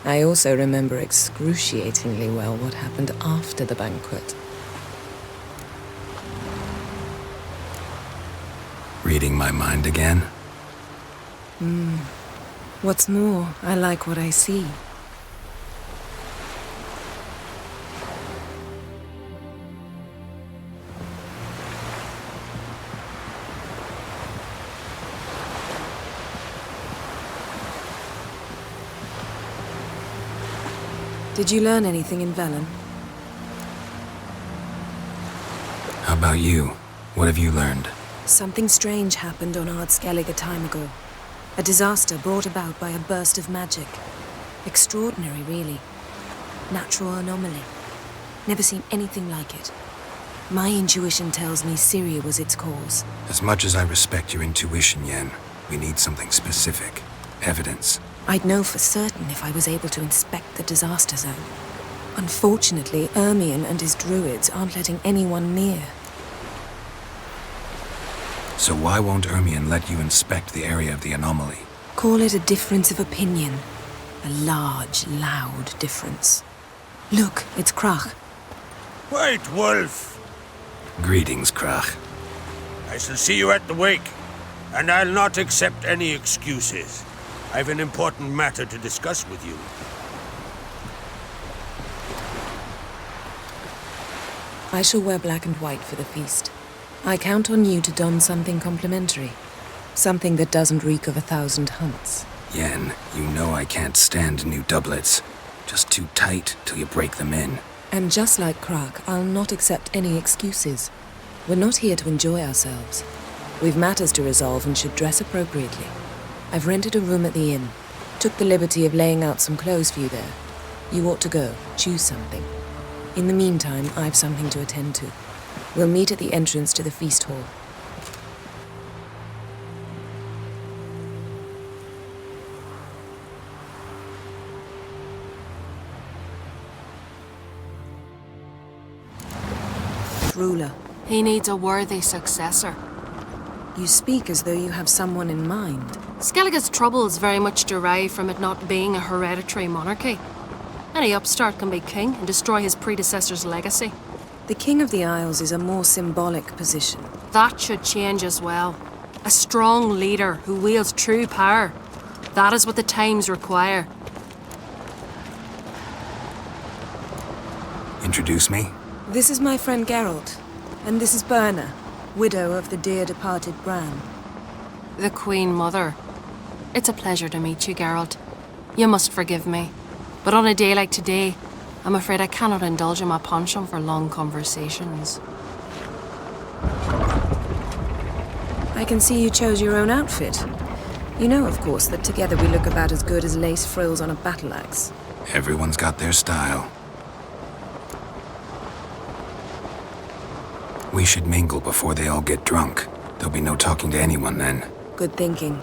I also remember excruciatingly well what happened after the banquet. Reading my mind again? What's more, I like what I see. Did you learn anything in Velen? How about you? What have you learned? Something strange happened on Ard Skellig a time ago. A disaster brought about by a burst of magic. Extraordinary, really. Natural anomaly. Never seen anything like it. My intuition tells me Ciri was its cause. As much as I respect your intuition, Yen, we need something specific. Evidence. I'd know for certain if I was able to inspect the disaster zone. Unfortunately, Ermion and his druids aren't letting anyone near. So why won't Ermion let you inspect the area of the anomaly? Call it a difference of opinion. A large, loud difference. Look, it's Krach. Wait, Wolf. Greetings, Krach. I shall see you at the wake, and I'll not accept any excuses. I've an important matter to discuss with you. I shall wear black and white for the feast. I count on you to don something complimentary. Something that doesn't reek of 1,000 hunts. Yen, you know I can't stand new doublets. Just too tight till you break them in. And just like Krach, I'll not accept any excuses. We're not here to enjoy ourselves. We've matters to resolve and should dress appropriately. I've rented a room at the inn. Took the liberty of laying out some clothes for you there. You ought to go. Choose something. In the meantime, I've something to attend to. We'll meet at the entrance to the feast hall. Ruler. He needs a worthy successor. You speak as though you have someone in mind. Skellig's troubles very much derive from it not being a hereditary monarchy. Any upstart can be king and destroy his predecessor's legacy. The King of the Isles is a more symbolic position. That should change as well. A strong leader who wields true power. That is what the times require. Introduce me? This is my friend Geralt, and this is Berna, widow of the dear departed Bran. The Queen Mother. It's a pleasure to meet you, Geralt. You must forgive me. But on a day like today, I'm afraid I cannot indulge in my penchant for long conversations. I can see you chose your own outfit. You know, of course, that together we look about as good as lace frills on a battle axe. Everyone's got their style. We should mingle before they all get drunk. There'll be no talking to anyone then. Good thinking.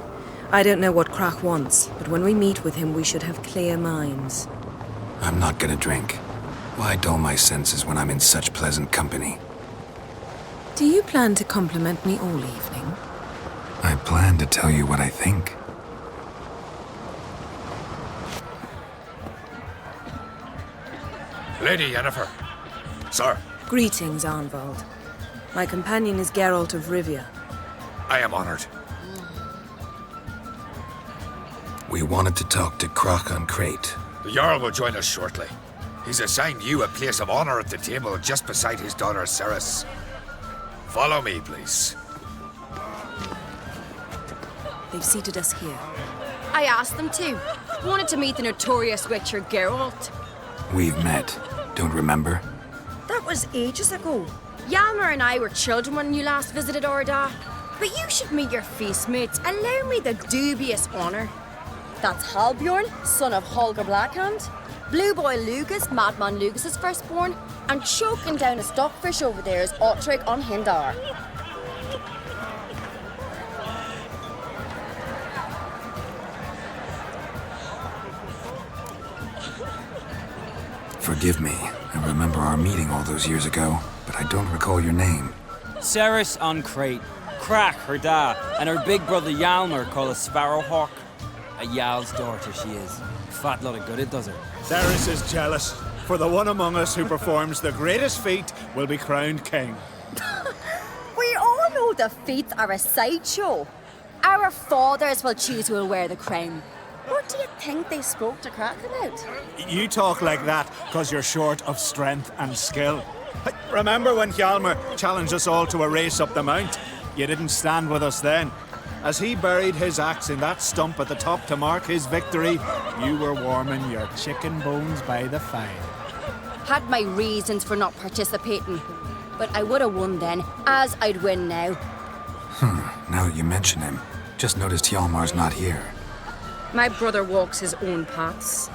I don't know what Krach wants, but when we meet with him, we should have clear minds. I'm not gonna drink. Why dull my senses when I'm in such pleasant company? Do you plan to compliment me all evening? I plan to tell you what I think. Lady Yennefer. Sir. Greetings, Arnvald. My companion is Geralt of Rivia. I am honored. We wanted to talk to Krach on Crate. The Jarl will join us shortly. He's assigned you a place of honor at the table just beside his daughter Ceres. Follow me, please. They've seated us here. I asked them to. Wanted to meet the notorious witcher Geralt. We've met. Don't remember? That was ages ago. Yalmer and I were children when you last visited Orda. But you should meet your feast mates. Allow me the dubious honor. That's Halbjorn, son of Holger Blackhand. Blue Boy Lugas, Madman Lugas's firstborn. And choking down a stockfish over there is Ottrig on Hindar. Forgive me. I remember our meeting all those years ago, but I don't recall your name. Ceres on Crate, Krach her da, and her big brother Yalmer called a Sparrowhawk. A Jarl's daughter she is. Fat lot of good it does her. Ceres is jealous, for the one among us who performs the greatest feat will be crowned king. We all know All defeats are a sideshow. Our fathers will choose who will wear the crown. What do you think they spoke to Crack about? You talk like that because you're short of strength and skill. Remember when Hjalmar challenged us all to a race up the mount? You didn't stand with us then. As he buried his axe in that stump at the top to mark his victory, you were warming your chicken bones by the fire. Had my reasons for not participating, but I would have won then, as I'd win now. Now that you mention him, just noticed Hjalmar's not here. My brother walks his own paths.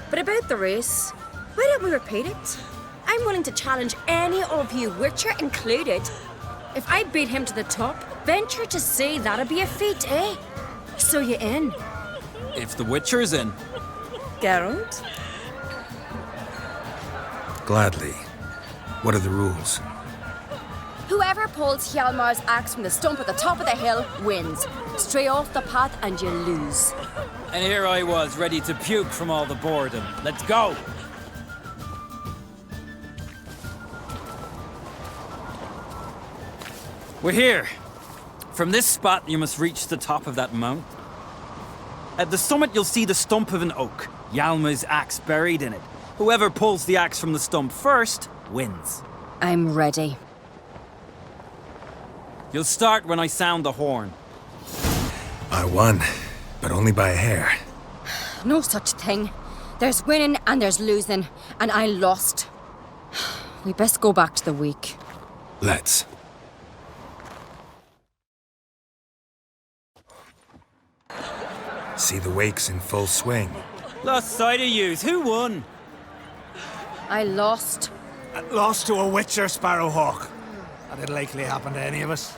But about the race, why don't we repeat it? I'm willing to challenge any of you, Witcher included. If I beat him to the top, venture to say that'd be a feat, eh? So you in? If the Witcher's in. Geralt? Gladly. What are the rules? Whoever pulls Hjalmar's axe from the stump at the top of the hill wins. Stray off the path and you lose. And here I was, ready to puke from all the boredom. Let's go! We're here. From this spot, you must reach the top of that mount. At the summit, you'll see the stump of an oak. Hjalmar's axe buried in it. Whoever pulls the axe from the stump first wins. I'm ready. You'll start when I sound the horn. I won, but only by a hair. No such thing. There's winning and there's losing, and I lost. We best go back to the week. Let's. See the wakes in full swing. Lost sight of yous. Who won? I lost. Lost to a Witcher, Sparrowhawk. That'd likely happen to any of us.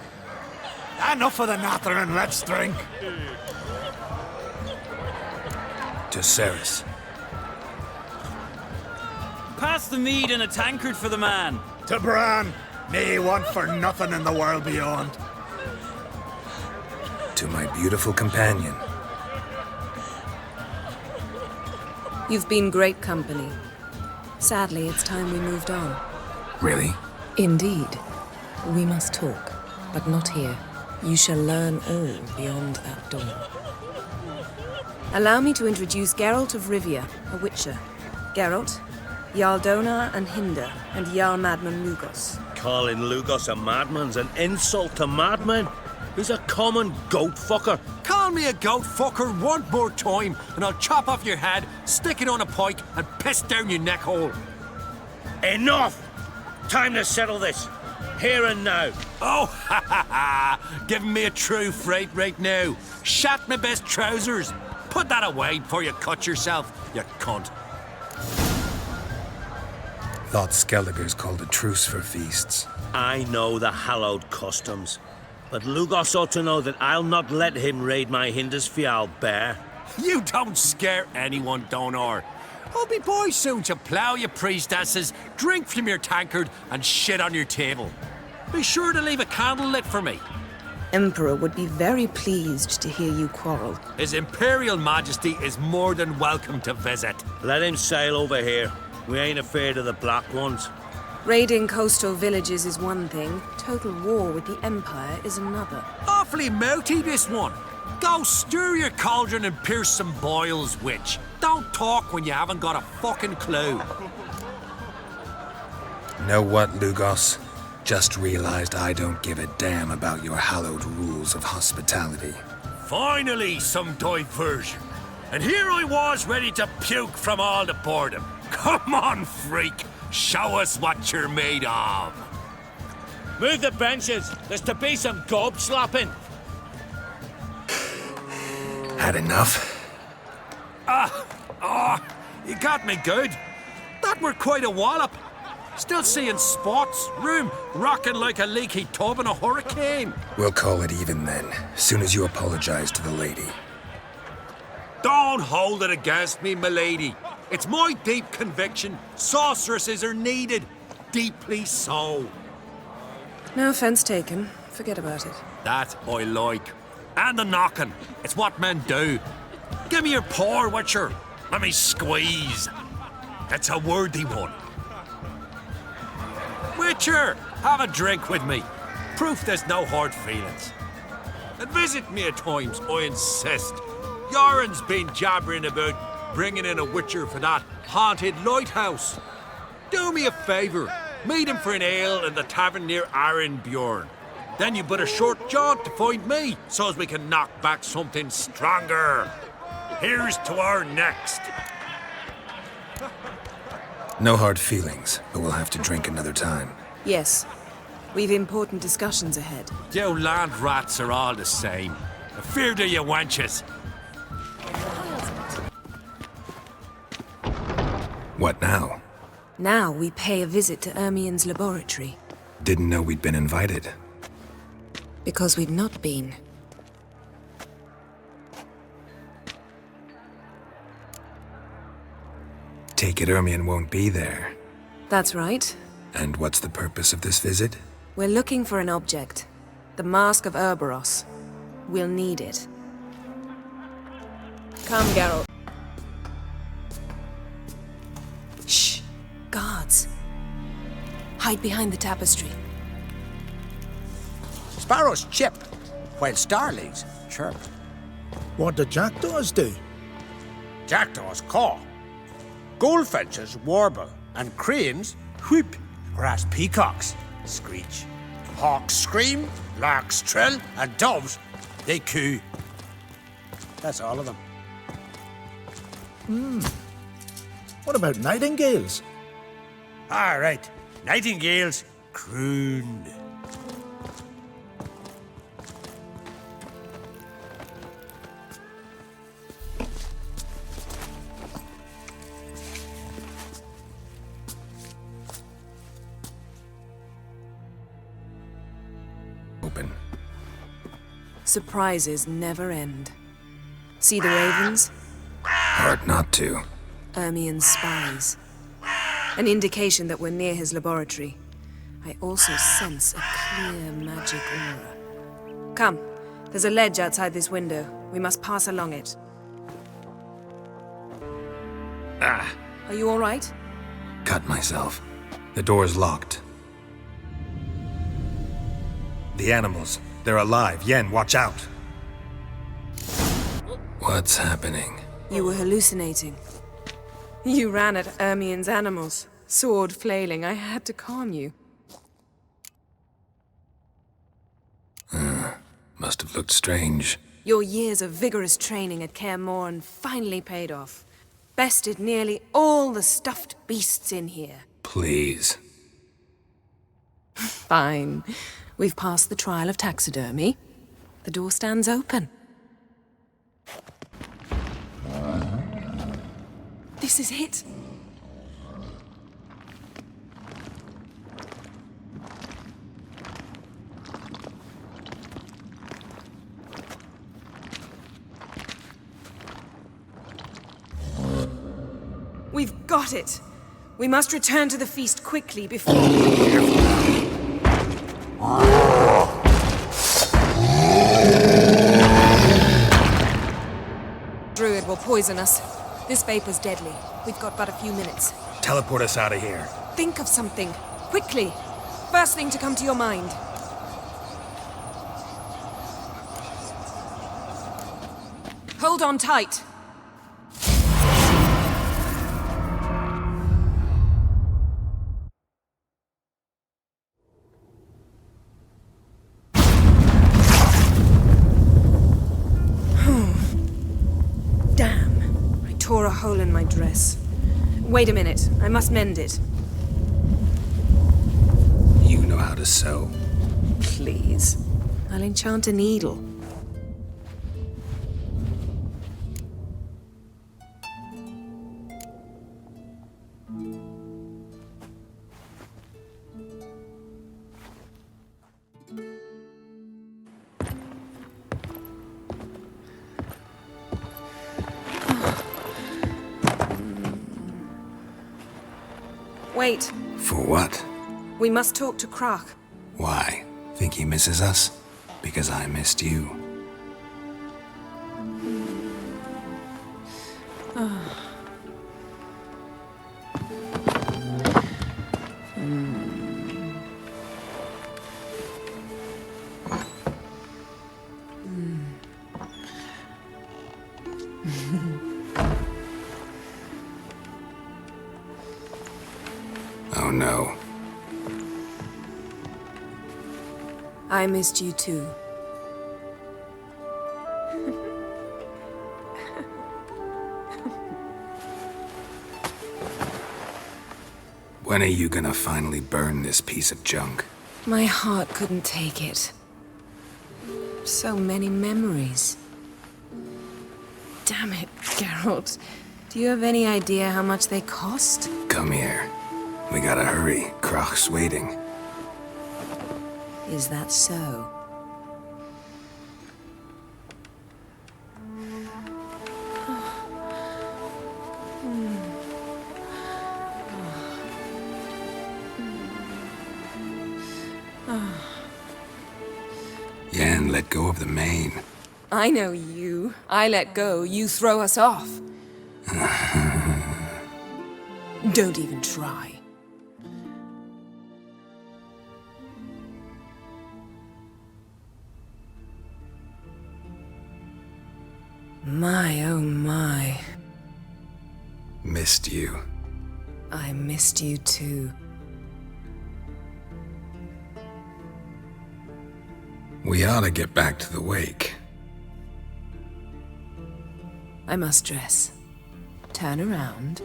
Enough of the nattering, let's drink. To Ceres. Pass the mead in a tankard for the man. To Bran. May he want for nothing in the world beyond. To my beautiful companion. You've been great company. Sadly, it's time we moved on. Really? Indeed. We must talk, but not here. You shall learn all beyond that door. Allow me to introduce Geralt of Rivia, a Witcher. Geralt, Jarl Donar and Hinder, and Jarl Madman Lugos. Calling Lugos a madman's an insult to madmen. He's a common goat fucker. Call me a goat fucker one more time, and I'll chop off your head, stick it on a pike, and piss down your neck hole. Enough! Time to settle this. Here and now. Oh, ha ha ha! Giving me a true fright right now. Shat my best trousers. Put that away before you cut yourself, you cunt. Thought Skelliger's called a truce for feasts. I know the hallowed customs. But Lugos ought to know that I'll not let him raid my Hindisfial bear. You don't scare anyone, Donar. I'll be boy soon to plough your priestesses, drink from your tankard, and shit on your table. Be sure to leave a candle lit for me. Emperor would be very pleased to hear you quarrel. His Imperial Majesty is more than welcome to visit. Let him sail over here. We ain't afraid of the Black Ones. Raiding coastal villages is one thing. Total war with the Empire is another. Awfully mouty, this one. Go stir your cauldron and pierce some boils, witch. Don't talk when you haven't got a fucking clue. Know what, Lugos? Just realized I don't give a damn about your hallowed rules of hospitality. Finally, some diversion. And here I was ready to puke from all the boredom. Come on, freak. Show us what you're made of. Move the benches. There's to be some gob slapping. Had enough? You got me good. That were quite a wallop. Still seeing spots, room rocking like a leaky tub in a hurricane. We'll call it even then, soon as you apologize to the lady. Don't hold it against me, milady. It's my deep conviction sorceresses are needed. Deeply so. No offense taken. Forget about it. That I like. And the knocking. It's what men do. Give me your paw, Witcher. Let me squeeze. It's a worthy one. Witcher, have a drink with me. Proof there's no hard feelings. And visit me at times, I insist. Yoren's been jabbering about bringing in a witcher for that haunted lighthouse. Do me a favour. Meet him for an ale in the tavern near Arenbjorn. Then you but a short jaunt to find me, so's we can knock back something stronger. Here's to our next. No hard feelings, but we'll have to drink another time. Yes. We've important discussions ahead. You land rats are all the same. Fear to you wenches. What now? Now we pay a visit to Ermien's laboratory. Didn't know we'd been invited. Because we've not been. Take it Ermien won't be there. That's right. And what's the purpose of this visit? We're looking for an object. The Mask of Ouroboros. We'll need it. Come, Geralt. Shh. Guards. Hide behind the tapestry. Sparrows chip, while starlings chirp. What do jackdaws do? Jackdaws caw. Goldfinches warble, and cranes whoop, whereas peacocks screech. Hawks scream, larks trill, and doves, they coo. That's all of them. What about nightingales? All right, nightingales croon. Open. Surprises never end. See the ravens? Hard not to. Ermien's spies. An indication that we're near his laboratory. I also sense a clear magic aura. Come, there's a ledge outside this window. We must pass along it. Ah! Are you all right? Cut myself. The door's locked. The animals. They're alive. Yen, watch out! What's happening? You were hallucinating. You ran at Ermien's animals, sword flailing. I had to calm you. Must have looked strange. Your years of vigorous training at Kaer Morhen finally paid off. Bested nearly all the stuffed beasts in here. Please. Fine. We've passed the trial of taxidermy. The door stands open. This is it. We've got it. We must return to the feast quickly before... Druid will poison us. This vapor's deadly. We've got but a few minutes. Teleport us out of here. Think of something. Quickly. First thing to come to your mind. Hold on tight. Tore a hole in my dress. Wait a minute. I must mend it. You know how to sew. Please. I'll enchant a needle. Wait. For what? We must talk to Krak. Why? Think he misses us? Because I missed you. Oh no. I missed you too. When are you gonna finally burn this piece of junk? My heart couldn't take it. So many memories. Damn it, Geralt. Do you have any idea how much they cost? Come here. We gotta hurry. Krach's waiting. Is that so? Yen, let go of the mane. I know you. I let go, you throw us off. Don't even try. My, oh my. Missed you. I missed you too. We ought to get back to the wake. I must dress. Turn around.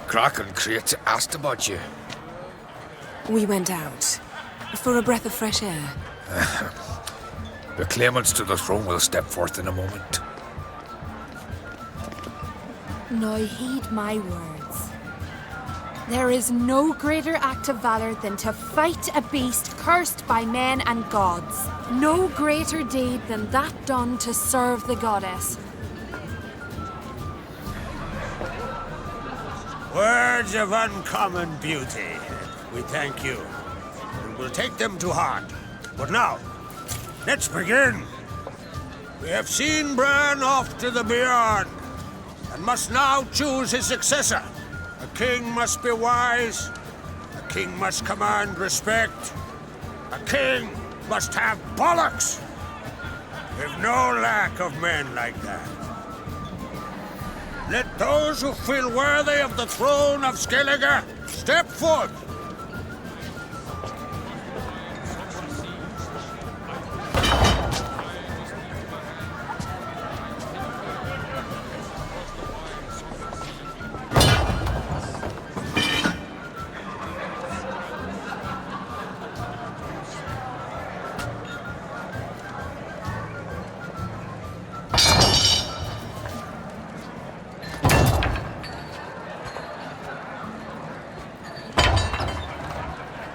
Crach and Crate asked about you. We went out. For a breath of fresh air. The claimants to the throne will step forth in a moment. Now heed my words. There is no greater act of valor than to fight a beast cursed by men and gods. No greater deed than that done to serve the goddess. Words of uncommon beauty. We thank you. And we'll take them to heart. But now, let's begin. We have seen Bran off to the beyond, and must now choose his successor. A king must be wise. A king must command respect. A king must have bollocks. We've no lack of men like that. Let those who feel worthy of the throne of Skellige step forth.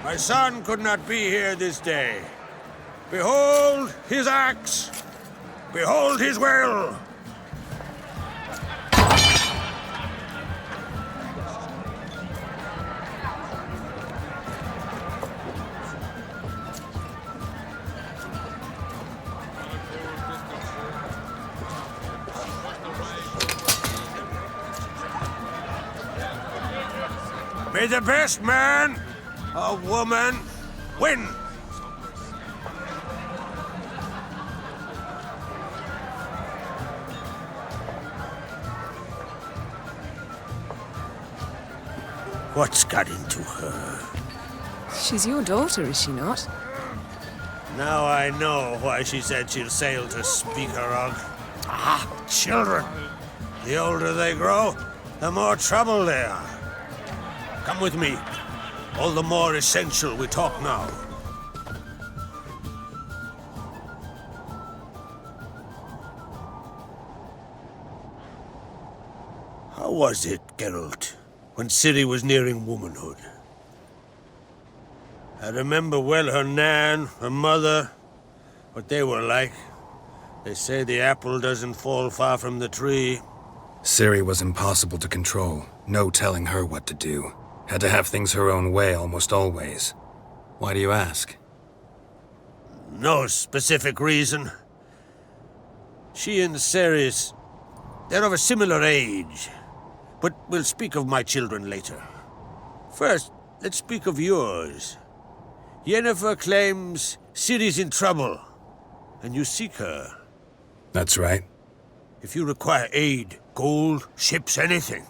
My son could not be here this day. Behold his axe. Behold his will. May the best man or woman win. What's got into her? She's your daughter, is she not? Now I know why she said she'll sail to Speakerog. Ah, children. The older they grow, the more trouble they are. Come with me. All the more essential we talk now. How was it, Geralt, when Ciri was nearing womanhood? I remember well her nan, her mother, what they were like. They say the apple doesn't fall far from the tree. Ciri was impossible to control. No telling her what to do. Had to have things her own way almost always. Why do you ask? No specific reason. She and Ceres, they're of a similar age. But we'll speak of my children later. First, let's speak of yours. Yennefer claims Ciri's in trouble, and you seek her. That's right. If you require aid, gold, ships, anything,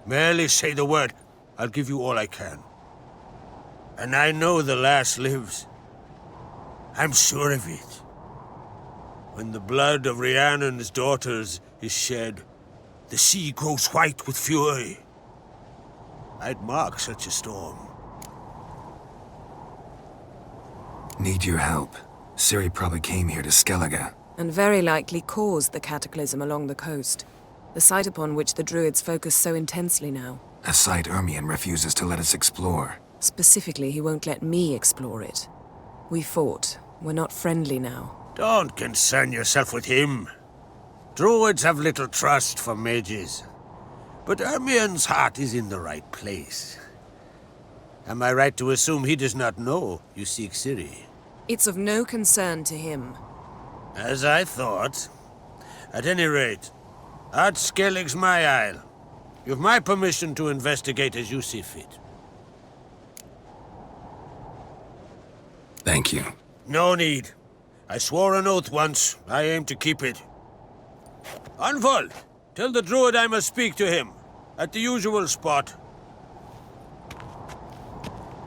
merely say the word. I'll give you all I can. And I know the lass lives. I'm sure of it. When the blood of Rhiannon's daughters is shed, the sea grows white with fury. I'd mark such a storm. Need your help. Ciri probably came here to Skellige. And very likely caused the cataclysm along the coast, the site upon which the Druids focus so intensely now. A site Ermion refuses to let us explore. Specifically, he won't let me explore it. We fought. We're not friendly now. Don't concern yourself with him. Druids have little trust for mages. But Ermion's heart is in the right place. Am I right to assume he does not know you seek Ciri? It's of no concern to him. As I thought. At any rate, Ard Skellig's my isle. You've my permission to investigate as you see fit. Thank you. No need. I swore an oath once. I aim to keep it. Anvald, tell the druid I must speak to him. At the usual spot.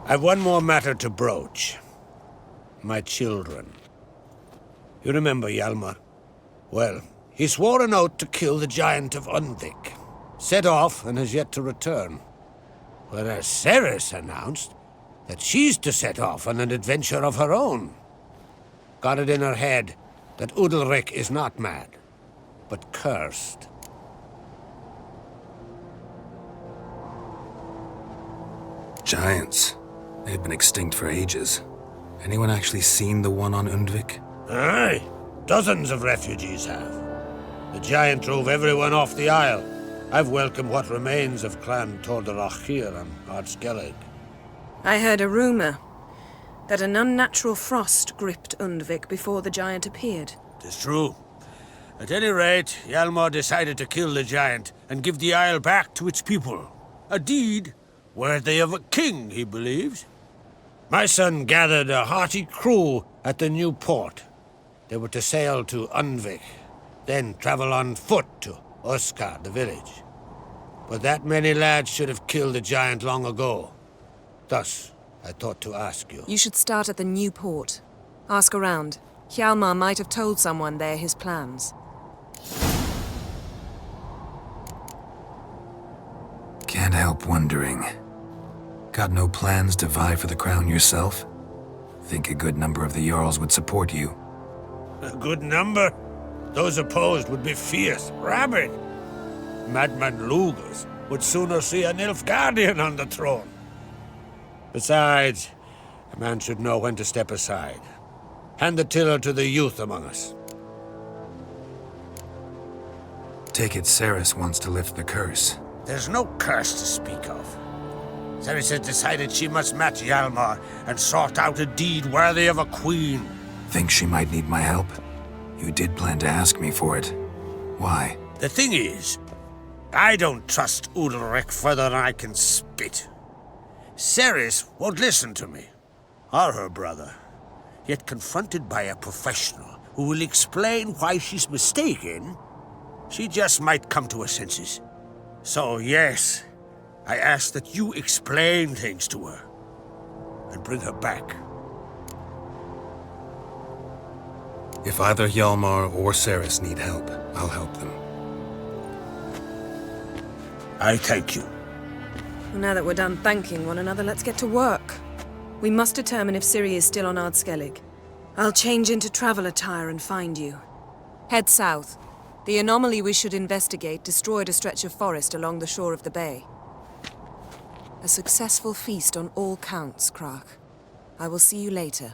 I've one more matter to broach. My children. You remember Hjalmar? Well, he swore an oath to kill the giant of Undvik. Set off and has yet to return. Whereas Ceres announced that she's to set off on an adventure of her own. Got it in her head that Udalric is not mad, but cursed. Giants. They've been extinct for ages. Anyone actually seen the one on Undvik? Aye, dozens of refugees have. The giant drove everyone off the isle. I've welcomed what remains of Clan Tordarach here on Ard Skellig. I heard a rumor that an unnatural frost gripped Undvik before the giant appeared. Tis true. At any rate, Hjalmar decided to kill the giant and give the isle back to its people. A deed worthy of a king, he believes. My son gathered a hearty crew at the new port. They were to sail to Undvik, then travel on foot to Oskar, the village. But that many lads should have killed the giant long ago. Thus, I thought to ask you. You should start at the new port. Ask around. Hjalmar might have told someone there his plans. Can't help wondering. Got no plans to vie for the crown yourself? Think a good number of the Jarls would support you. A good number? Those opposed would be fierce, rabid. Madman Lugas would sooner see an Nilfgaardian on the throne. Besides, a man should know when to step aside. Hand the tiller to the youth among us. Take it Ceres wants to lift the curse. There's no curse to speak of. Ceres has decided she must match Hjalmar and sort out a deed worthy of a queen. Think she might need my help? You did plan to ask me for it. Why? The thing is, I don't trust Udalric further than I can spit. Ceres won't listen to me, or her brother. Yet confronted by a professional who will explain why she's mistaken, she just might come to her senses. So yes, I ask that you explain things to her and bring her back. If either Hjalmar or Ceres need help, I'll help them. I thank you. Well, now that we're done thanking one another, let's get to work. We must determine if Ciri is still on Ard Skellig. I'll change into travel attire and find you. Head south. The anomaly we should investigate destroyed a stretch of forest along the shore of the bay. A successful feast on all counts, Krak. I will see you later.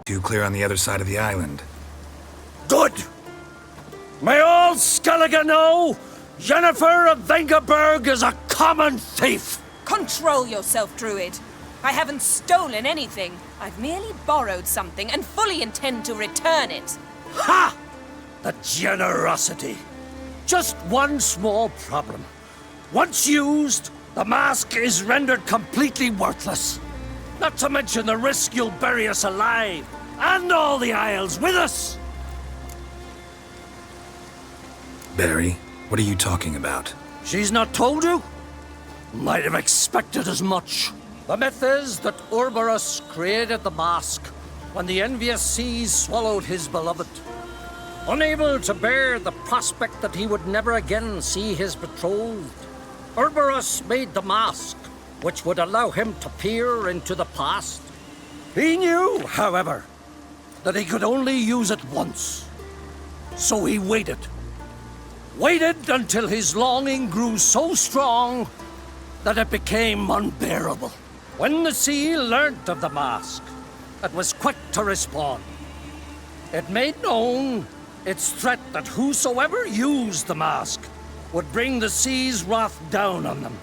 You clear on the other side of the island. Good! May all Skellige know Yennefer of Vengerberg is a common thief! Control yourself, Druid. I haven't stolen anything. I've merely borrowed something and fully intend to return it. Ha! The generosity. Just one small problem. Once used, the mask is rendered completely worthless. Not to mention the risk you'll bury us alive, and all the Isles with us. Barry, what are you talking about? She's not told you? Might have expected as much. The myth is that Ouroboros created the mask when the envious seas swallowed his beloved. Unable to bear the prospect that he would never again see his betrothed, Ouroboros made the mask, which would allow him to peer into the past. He knew, however, that he could only use it once. So he waited. Waited until his longing grew so strong that it became unbearable. When the sea learnt of the mask, it was quick to respond. It made known its threat that whosoever used the mask would bring the sea's wrath down on them.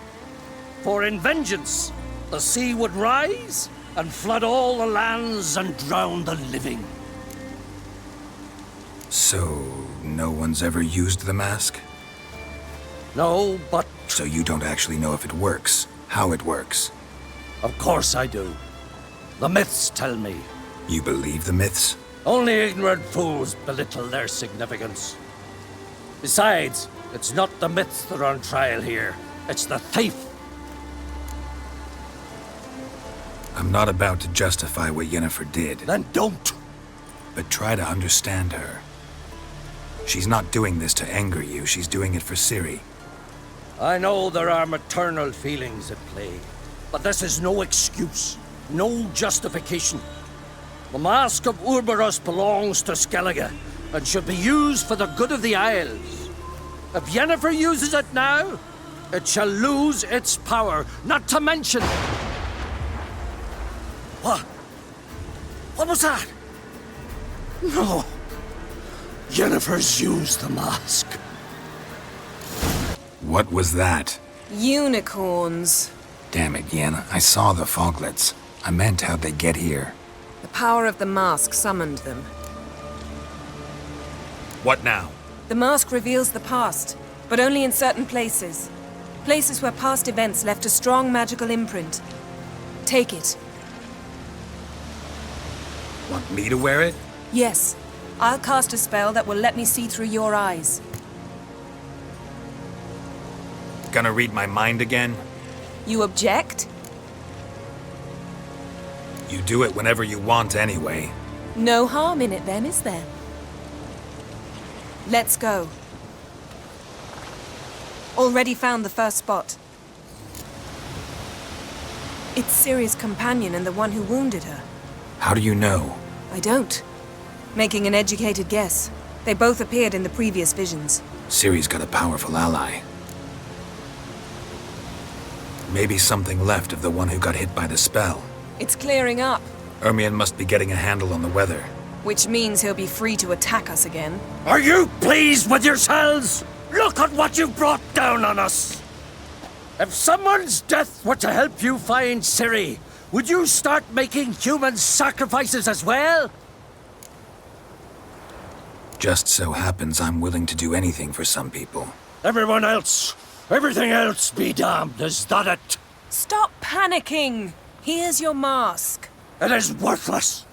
For in vengeance, the sea would rise and flood all the lands and drown the living. So, no one's ever used the mask? No, but... So you don't actually know if it works, how it works? Of course I do. The myths tell me. You believe the myths? Only ignorant fools belittle their significance. Besides, it's not the myths that are on trial here. It's the thief. I'm not about to justify what Yennefer did. Then don't. But try to understand her. She's not doing this to anger you, she's doing it for Ciri. I know there are maternal feelings at play, but this is no excuse, no justification. The Mask of Ouroboros belongs to Skellige and should be used for the good of the Isles. If Yennefer uses it now, it shall lose its power, not to mention... What? What was that? No. Yennefer's used the mask. What was that? Unicorns. Damn it, Yen. I saw the foglets. I meant how'd they get here. The power of the mask summoned them. What now? The mask reveals the past, but only in certain places. Places where past events left a strong magical imprint. Take it. Want me to wear it? Yes. I'll cast a spell that will let me see through your eyes. Gonna read my mind again? You object? You do it whenever you want anyway. No harm in it then, is there? Let's go. Already found the first spot. It's Ciri's companion and the one who wounded her. How do you know? I don't. Making an educated guess. They both appeared in the previous visions. Ciri's got a powerful ally. Maybe something left of the one who got hit by the spell. It's clearing up. Ermion must be getting a handle on the weather. Which means he'll be free to attack us again. Are you pleased with yourselves? Look at what you've brought down on us! If someone's death were to help you find Ciri, would you start making human sacrifices as well? Just so happens I'm willing to do anything for some people. Everyone else, everything else be damned, is that it? Stop panicking! Here's your mask. It is worthless.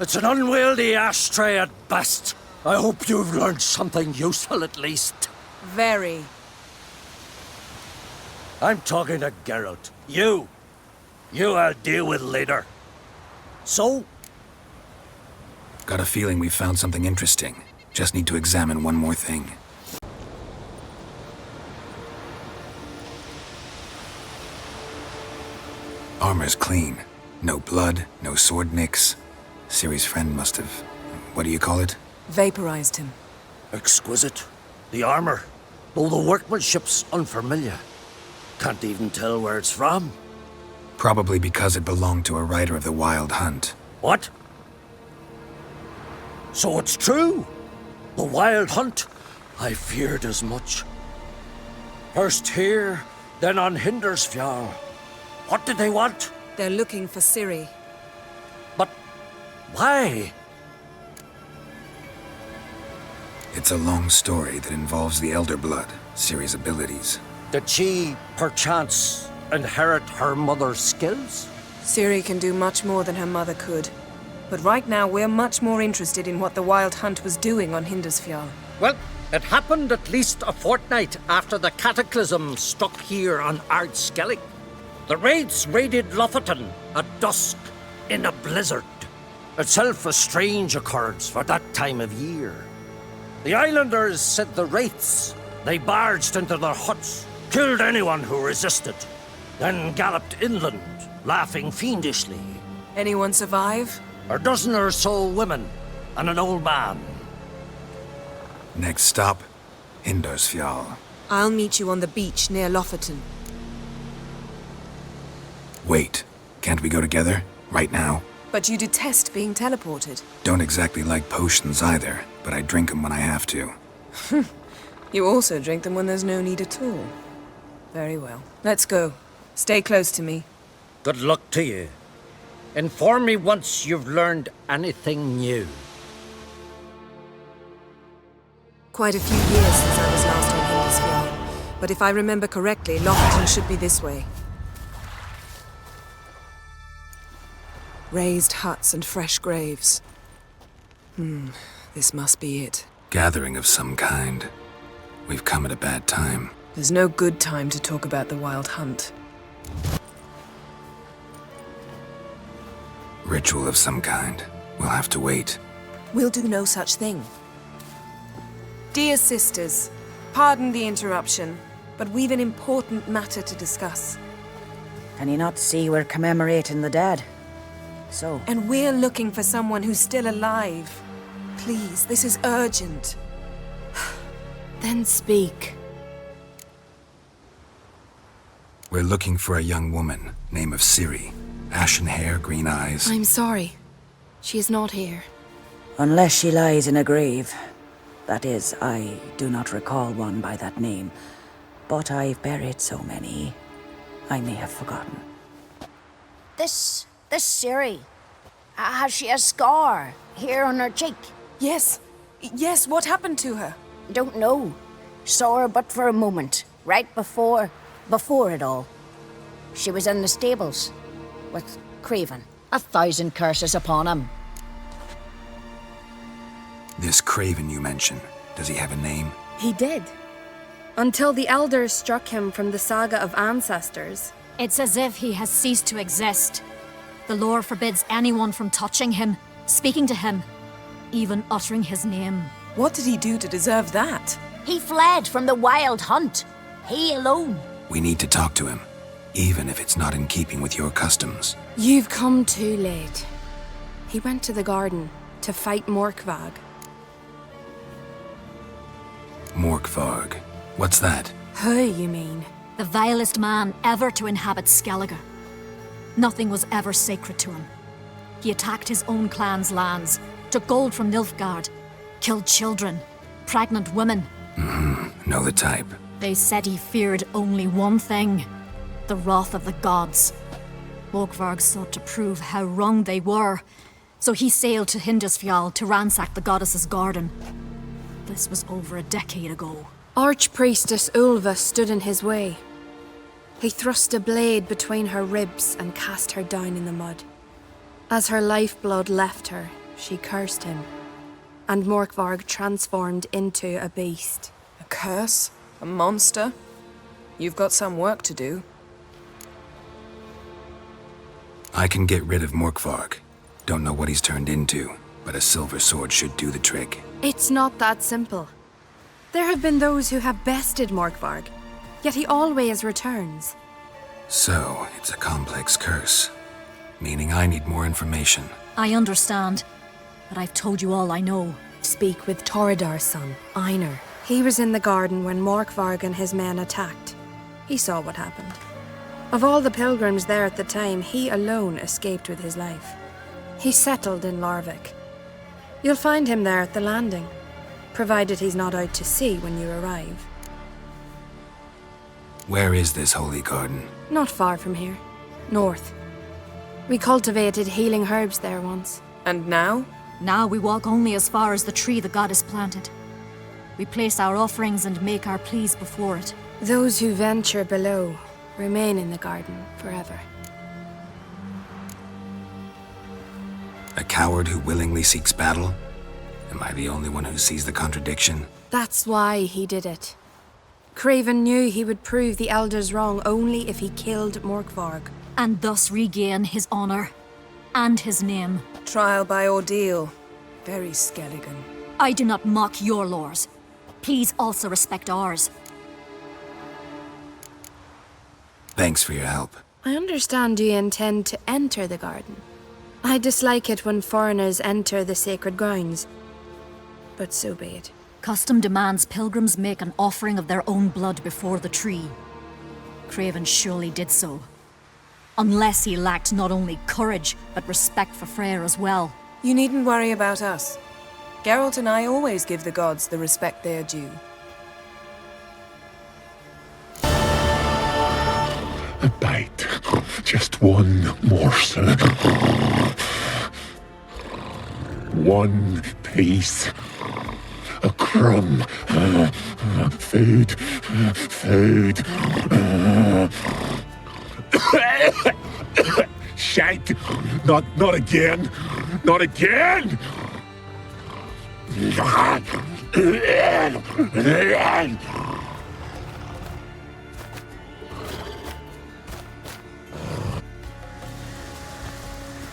It's an unwieldy ashtray at best. I hope you've learned something useful at least. Very. I'm talking to Geralt. You I'll deal with later. So? Got a feeling we found something interesting. Just need to examine one more thing. Armor's clean. No blood, no sword nicks. Ciri's friend must have... what do you call it? Vaporized him. Exquisite. The armor, though the workmanship's unfamiliar. Can't even tell where it's from. Probably because it belonged to a rider of the Wild Hunt. What? So it's true? The Wild Hunt? I feared as much. First here, then on Hindersfjall. What did they want? They're looking for Ciri. But why? It's a long story that involves the Elder Blood, Ciri's abilities. Did she, perchance, inherit her mother's skills? Ciri can do much more than her mother could. But right now, we're much more interested in what the Wild Hunt was doing on Hindarsfjall. Well, it happened at least a fortnight after the cataclysm struck here on Ardskellig. The raids raided Lofoten at dusk in a blizzard. Itself a strange occurrence for that time of year. The islanders sent the wraiths. They barged into their huts, killed anyone who resisted, then galloped inland, laughing fiendishly. Anyone survive? A dozen or so women and an old man. Next stop, Hindarsfjall. I'll meet you on the beach near Lofoten. Wait, can't we go together? Right now? But you detest being teleported. Don't exactly like potions either, but I drink them when I have to. You also drink them when there's no need at all. Very well. Let's go. Stay close to me. Good luck to you. Inform me once you've learned anything new. Quite a few years since I was last on Hindarsfjall, but if I remember correctly, Lofoten should be this way. Raised huts and fresh graves. This must be it. Gathering of some kind. We've come at a bad time. There's no good time to talk about the Wild Hunt. Ritual of some kind. We'll have to wait. We'll do no such thing. Dear sisters, pardon the interruption, but we've an important matter to discuss. Can you not see we're commemorating the dead? So? And we're looking for someone who's still alive. Please, this is urgent. Then speak. We're looking for a young woman, name of Ciri. Ashen hair, green eyes. I'm sorry. She is not here. Unless she lies in a grave. That is, I do not recall one by that name. But I've buried so many, I may have forgotten. This Ciri, has she a scar here on her cheek? Yes, what happened to her? Don't know. Saw her but for a moment, right before it all. She was in the stables with Craven. 1,000 curses upon him. This Craven you mention, does he have a name? He did. Until the elders struck him from the saga of ancestors. It's as if he has ceased to exist. The lore forbids anyone from touching him, speaking to him, even uttering his name. What did he do to deserve that? He fled from the Wild Hunt. He alone. We need to talk to him, even if it's not in keeping with your customs. You've come too late. He went to the garden to fight Morkvarg. Morkvarg. What's that? Who, you mean? The vilest man ever to inhabit Skellige. Nothing was ever sacred to him. He attacked his own clan's lands, took gold from Nilfgaard, killed children, pregnant women. Know the type. They said he feared only one thing, the wrath of the gods. Morkvarg sought to prove how wrong they were, so he sailed to Hindarsfjall to ransack the goddess's garden. This was over a decade ago. Archpriestess Ulva stood in his way. He thrust a blade between her ribs and cast her down in the mud. As her lifeblood left her, she cursed him, and Morkvarg transformed into a beast. A curse? A monster? You've got some work to do. I can get rid of Morkvarg. Don't know what he's turned into, but a silver sword should do the trick. It's not that simple. There have been those who have bested Morkvarg, yet he always returns. So, it's a complex curse, meaning I need more information. I understand, but I've told you all I know. Speak with Torridar's son, Einar. He was in the garden when Morkvarg and his men attacked. He saw what happened. Of all the pilgrims there at the time, he alone escaped with his life. He settled in Larvik. You'll find him there at the landing, provided he's not out to sea when you arrive. Where is this holy garden? Not far from here. North. We cultivated healing herbs there once. And now? Now we walk only as far as the tree the goddess planted. We place our offerings and make our pleas before it. Those who venture below remain in the garden forever. A coward who willingly seeks battle? Am I the only one who sees the contradiction? That's why he did it. Craven knew he would prove the elders wrong only if he killed Morkvarg. And thus regain his honor and his name. Trial by ordeal. Very Skelligan. I do not mock your laws. Please also respect ours. Thanks for your help. I understand you intend to enter the garden. I dislike it when foreigners enter the sacred grounds. But so be it. Custom demands pilgrims make an offering of their own blood before the tree. Craven surely did so. Unless he lacked not only courage, but respect for Freyr as well. You needn't worry about us. Geralt and I always give the gods the respect they are due. A bite. Just one morsel. One piece. A crumb. Food. Food. Shite! Not again! Not again!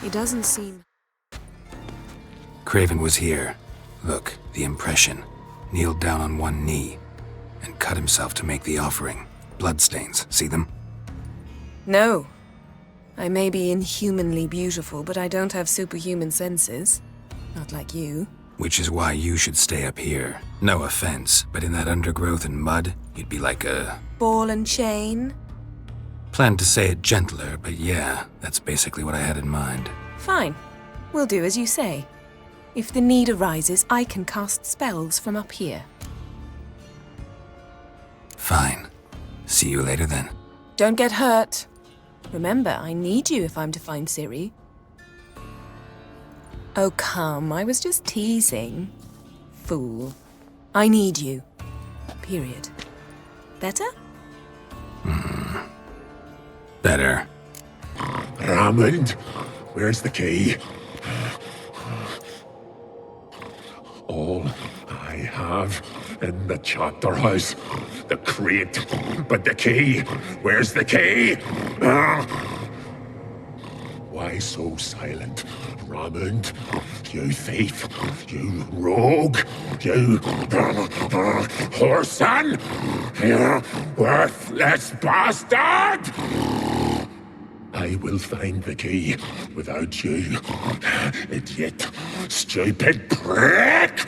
He doesn't seem... Craven was here. Look, the impression. Kneeled down on one knee and cut himself to make the offering. Bloodstains, see them? No. I may be inhumanly beautiful, but I don't have superhuman senses. Not like you. Which is why you should stay up here. No offense, but in that undergrowth and mud, you'd be like a... Ball and chain? Planned to say it gentler, but yeah, that's basically what I had in mind. Fine. We'll do as you say. If the need arises, I can cast spells from up here. Fine. See you later then. Don't get hurt. Remember, I need you if I'm to find Ciri. Oh, come, I was just teasing. Fool. I need you. Period. Better? Better. Raymond, where's the key? All I have in the chapter house. The crate. But the key? Where's the key? Why so silent, Raymond? You thief, you rogue, you whoreson, you worthless bastard! I will find the key without you, idiot, stupid prick!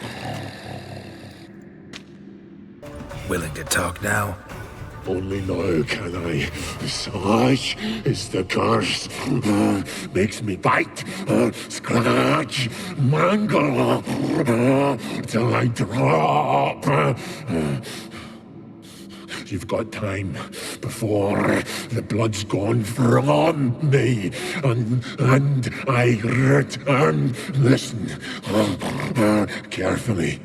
Willing to talk now? Only now can I. Such is the curse. Makes me bite, scratch, mangle, till I drop. You've got time before the blood's gone from me, and I return. Listen, carefully.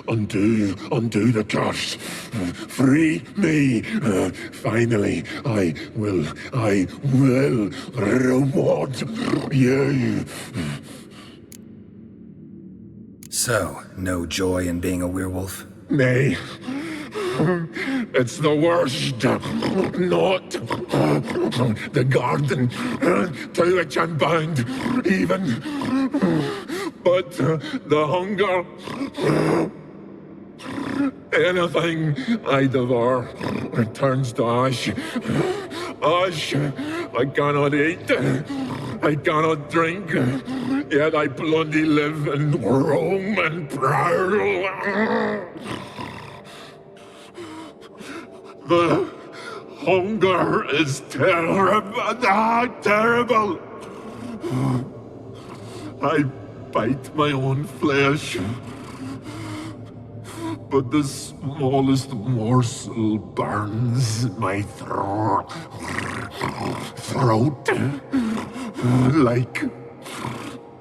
Undo the curse. Free me. Finally, I will reward you. So, no joy in being a werewolf? Nay. It's the worst. Not the garden to which I'm bound, even. But the hunger. Anything I devour returns to ash. Ash I cannot eat. I cannot drink. Yet I bloody live and roam and prowl. The hunger is terrible. I bite my own flesh, but the smallest morsel burns my throat. like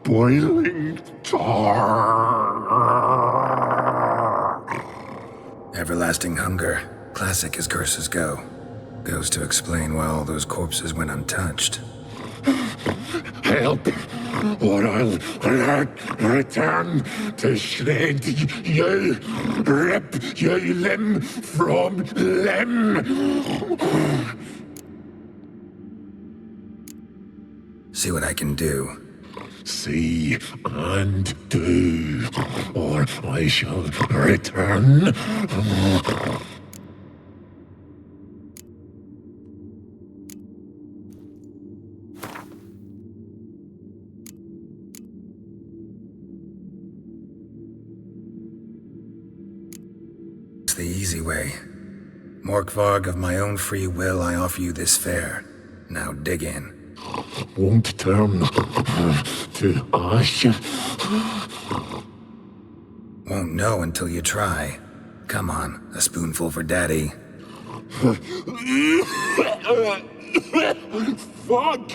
boiling tar. Everlasting hunger. Classic as curses go. Goes to explain why all those corpses went untouched. Help, or I'll return to shred you, rip you limb from limb. See what I can do. See and do, or I shall return. It's the easy way. Morkvarg, of my own free will, I offer you this fare. Now dig in. Won't turn to ash. Won't know until you try. Come on, a spoonful for Daddy. Fuck!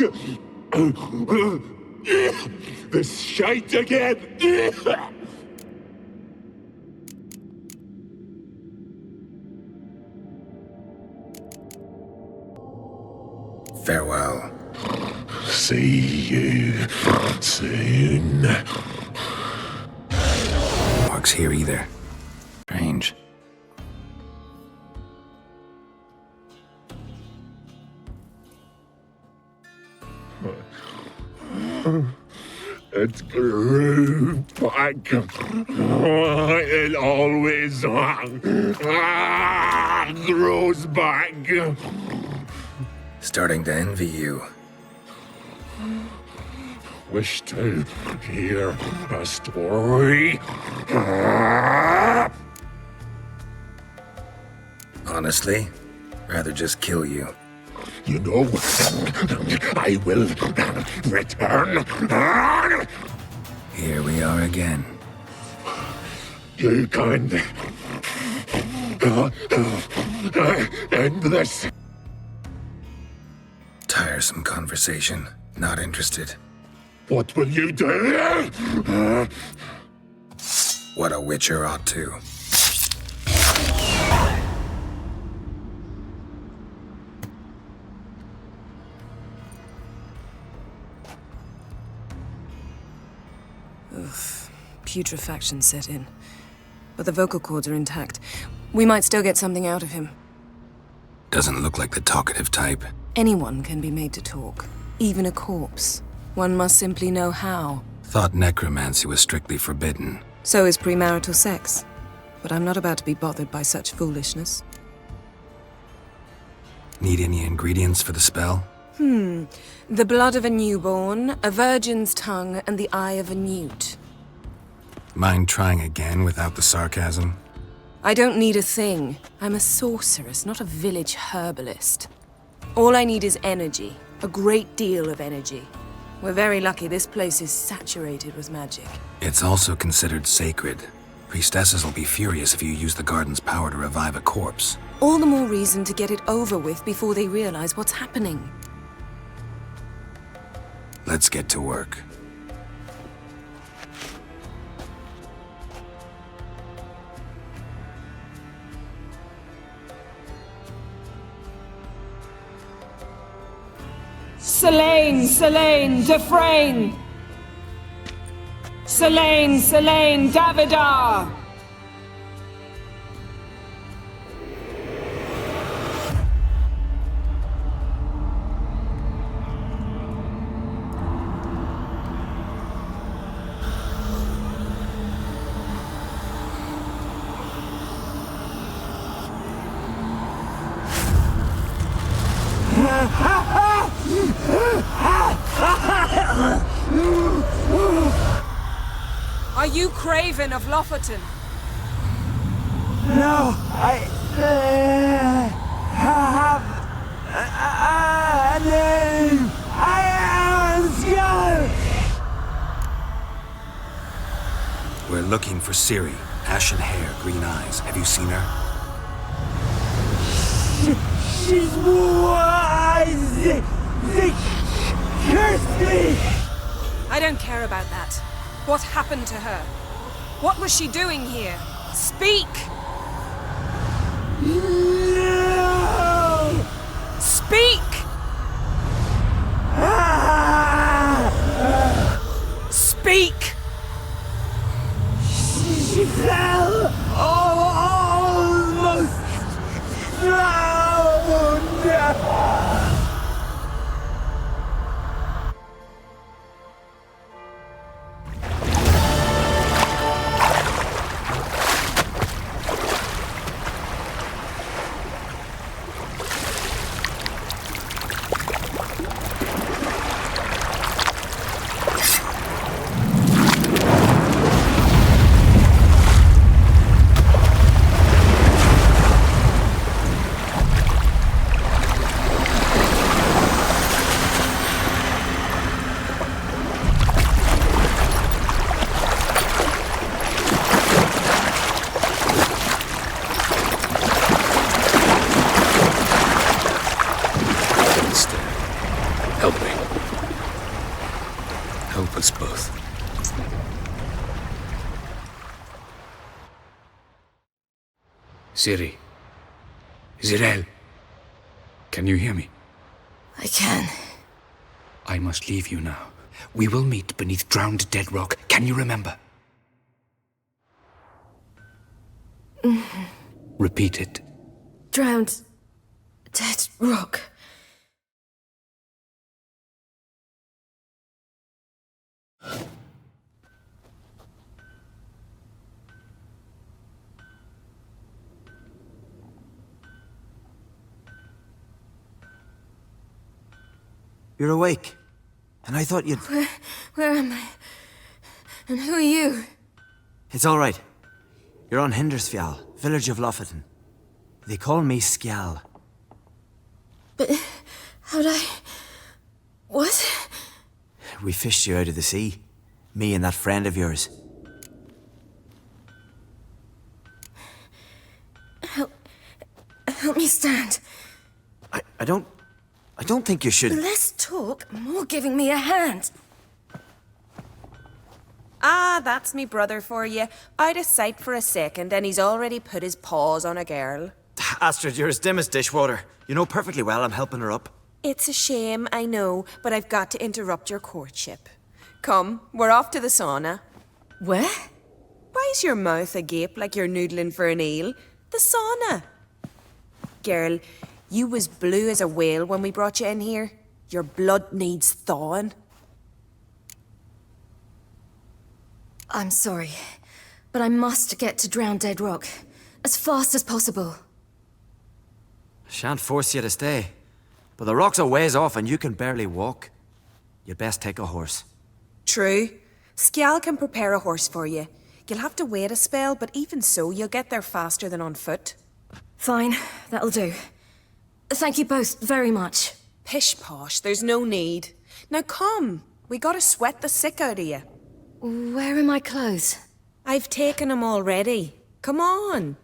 This shite again! Farewell. See you soon. Mark's here either. Strange. It grew back. It always grows back. Starting to envy you. Wish to hear a story? Honestly, rather just kill you. You know, I will return. Here we are again. You can end this. Tiresome conversation. Not interested. What will you do? What a witcher ought to. Oof. Putrefaction set in. But the vocal cords are intact. We might still get something out of him. Doesn't look like the talkative type. Anyone can be made to talk. Even a corpse. One must simply know how. Thought necromancy was strictly forbidden. So is premarital sex. But I'm not about to be bothered by such foolishness. Need any ingredients for the spell? The blood of a newborn, a virgin's tongue, and the eye of a newt. Mind trying again without the sarcasm? I don't need a thing. I'm a sorceress, not a village herbalist. All I need is energy. A great deal of energy. We're very lucky this place is saturated with magic. It's also considered sacred. Priestesses will be furious if you use the garden's power to revive a corpse. All the more reason to get it over with before they realize what's happening. Let's get to work. Selene, Selene, Defrain! Selene, Selene, Davidar! Are you Craven of Lofoten? No, I have a name. I am Skull. We're looking for Ciri. Ashen hair, green eyes. Have you seen her? She's wise. cursed me! I don't care about that. What happened to her? What was she doing here? Speak! No! Speak! Speak! She fell almost drowned! Help me. Help us both. Ciri. Zirel. Can you hear me? I can. I must leave you now. We will meet beneath drowned dead rock. Can you remember? Repeat it. Drowned. Dead rock. You're awake. And I thought you'd... Where am I? And who are you? It's all right. You're on Hindersfjall, village of Lofoten. They call me Skjal. But how'd I... What? We fished you out of the sea. Me and that friend of yours. Help me stand. I don't think you should... Less talk, more giving me a hand. Ah, that's me brother for you. Out of sight for a second, and he's already put his paws on a girl. Astrid, you're as dim as dishwater. You know perfectly well I'm helping her up. It's a shame, I know, but I've got to interrupt your courtship. Come, we're off to the sauna. Where? Why is your mouth agape like you're noodling for an eel? The sauna. Girl, you was blue as a whale when we brought you in here. Your blood needs thawing. I'm sorry, but I must get to Drowned Dead Rock as fast as possible. Shan't force you to stay. But the rock's a ways off and you can barely walk. You'd best take a horse. True. Skjal can prepare a horse for you. You'll have to wait a spell, but even so, you'll get there faster than on foot. Fine, that'll do. Thank you both very much. Pish-posh, there's no need. Now come, we gotta sweat the sick out of you. Where are my clothes? I've taken them already. Come on.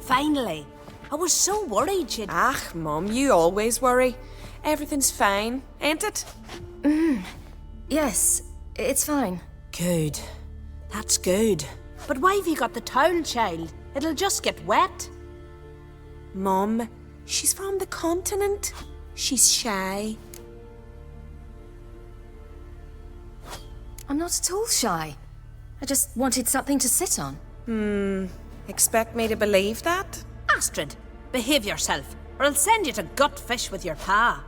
Finally. I was so worried you'd... Ah, Mum, you always worry. Everything's fine, ain't it? Yes, it's fine. Good. That's good. But why have you got the towel, child? It'll just get wet. Mum, she's from the continent. She's shy. I'm not at all shy. I just wanted something to sit on. Expect me to believe that? Astrid, behave yourself, or I'll send you to gut fish with your pa.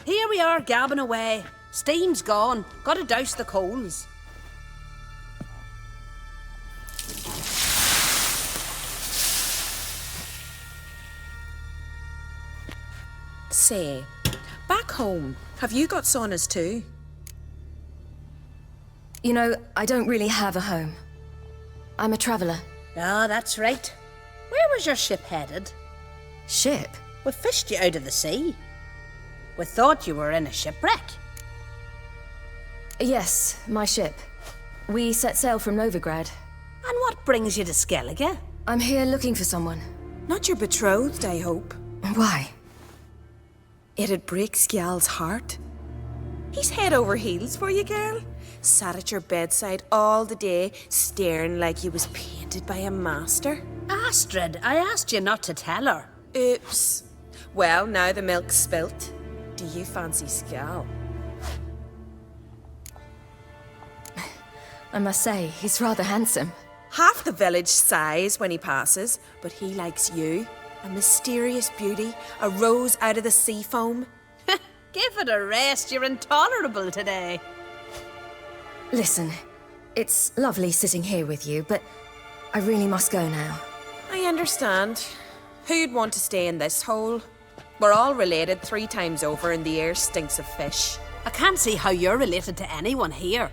Here we are, gabbing away. Steam's gone. Gotta douse the coals. say, back home, have you got saunas too? You know, I don't really have a home. I'm a traveller. Ah, that's right. Where was your ship headed? Ship? We fished you out of the sea. We thought you were in a shipwreck. Yes, my ship. We set sail from Novigrad. And what brings you to Skellige? I'm here looking for someone. Not your betrothed, I hope. Why? It'd break Skjal's heart. He's head over heels for you, girl. Sat at your bedside all the day, staring like he was painted by a master. Astrid, I asked you not to tell her. Oops. Well, now the milk's spilt. Do you fancy Skjal? I must say, he's rather handsome. Half the village sighs when he passes, but he likes you. A mysterious beauty, a rose out of the sea foam. Give it a rest, you're intolerable today. Listen, it's lovely sitting here with you, but I really must go now. I understand. Who'd want to stay in this hole? We're all related 3 times over and the air stinks of fish. I can't see how you're related to anyone here.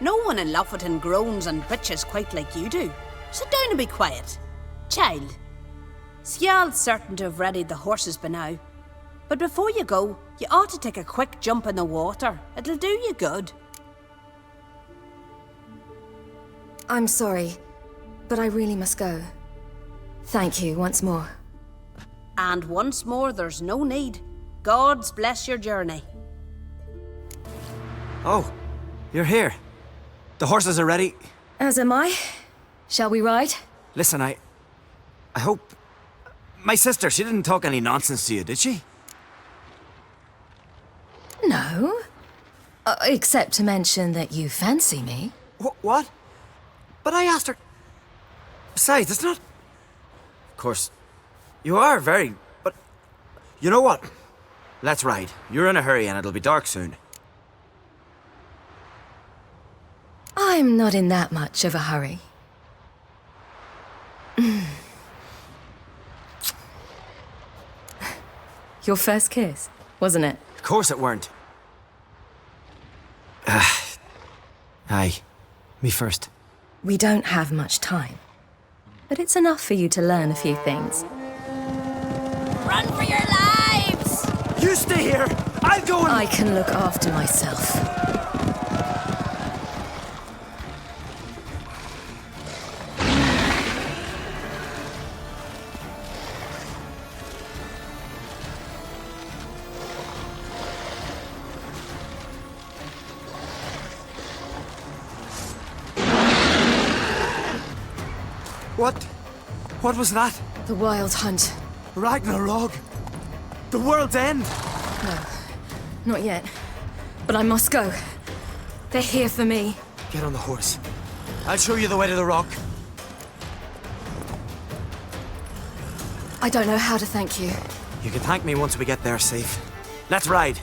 No one in Lofoten groans and bitches quite like you do. Sit down and be quiet. Child, Skjal's certain to have readied the horses by now. But before you go, you ought to take a quick jump in the water. It'll do you good. I'm sorry, but I really must go. Thank you once more. And once more, there's no need. Gods bless your journey. Oh, you're here. The horses are ready. As am I. Shall we ride? Listen, I hope... My sister, she didn't talk any nonsense to you, did she? No. Except to mention that you fancy me. What? But I asked her... Besides, it's not... Of course, you are very... But... You know what? Let's ride. You're in a hurry and it'll be dark soon. I'm not in that much of a hurry. Your first kiss, wasn't it? Of course it weren't. Aye. Me first. We don't have much time. But it's enough for you to learn a few things. Run for your lives! You stay here! I'll go and... I can look after myself. What was that? The Wild Hunt. Ragnarok? The world's end? No, not yet. But I must go. They're here for me. Get on the horse. I'll show you the way to the rock. I don't know how to thank you. You can thank me once we get there safe. Let's ride.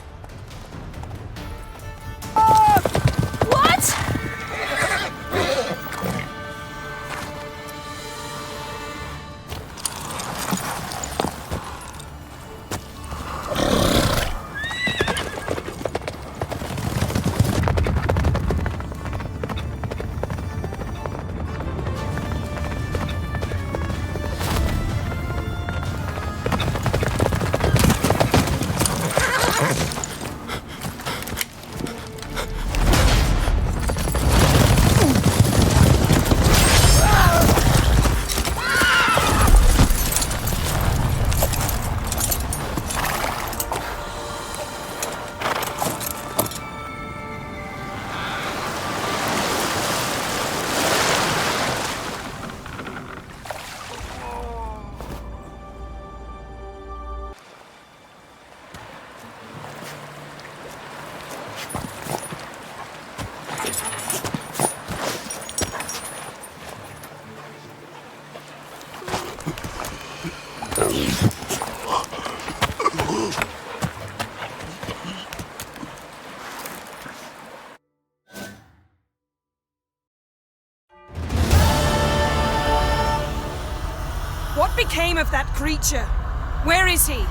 What? What became of that creature? Where is he?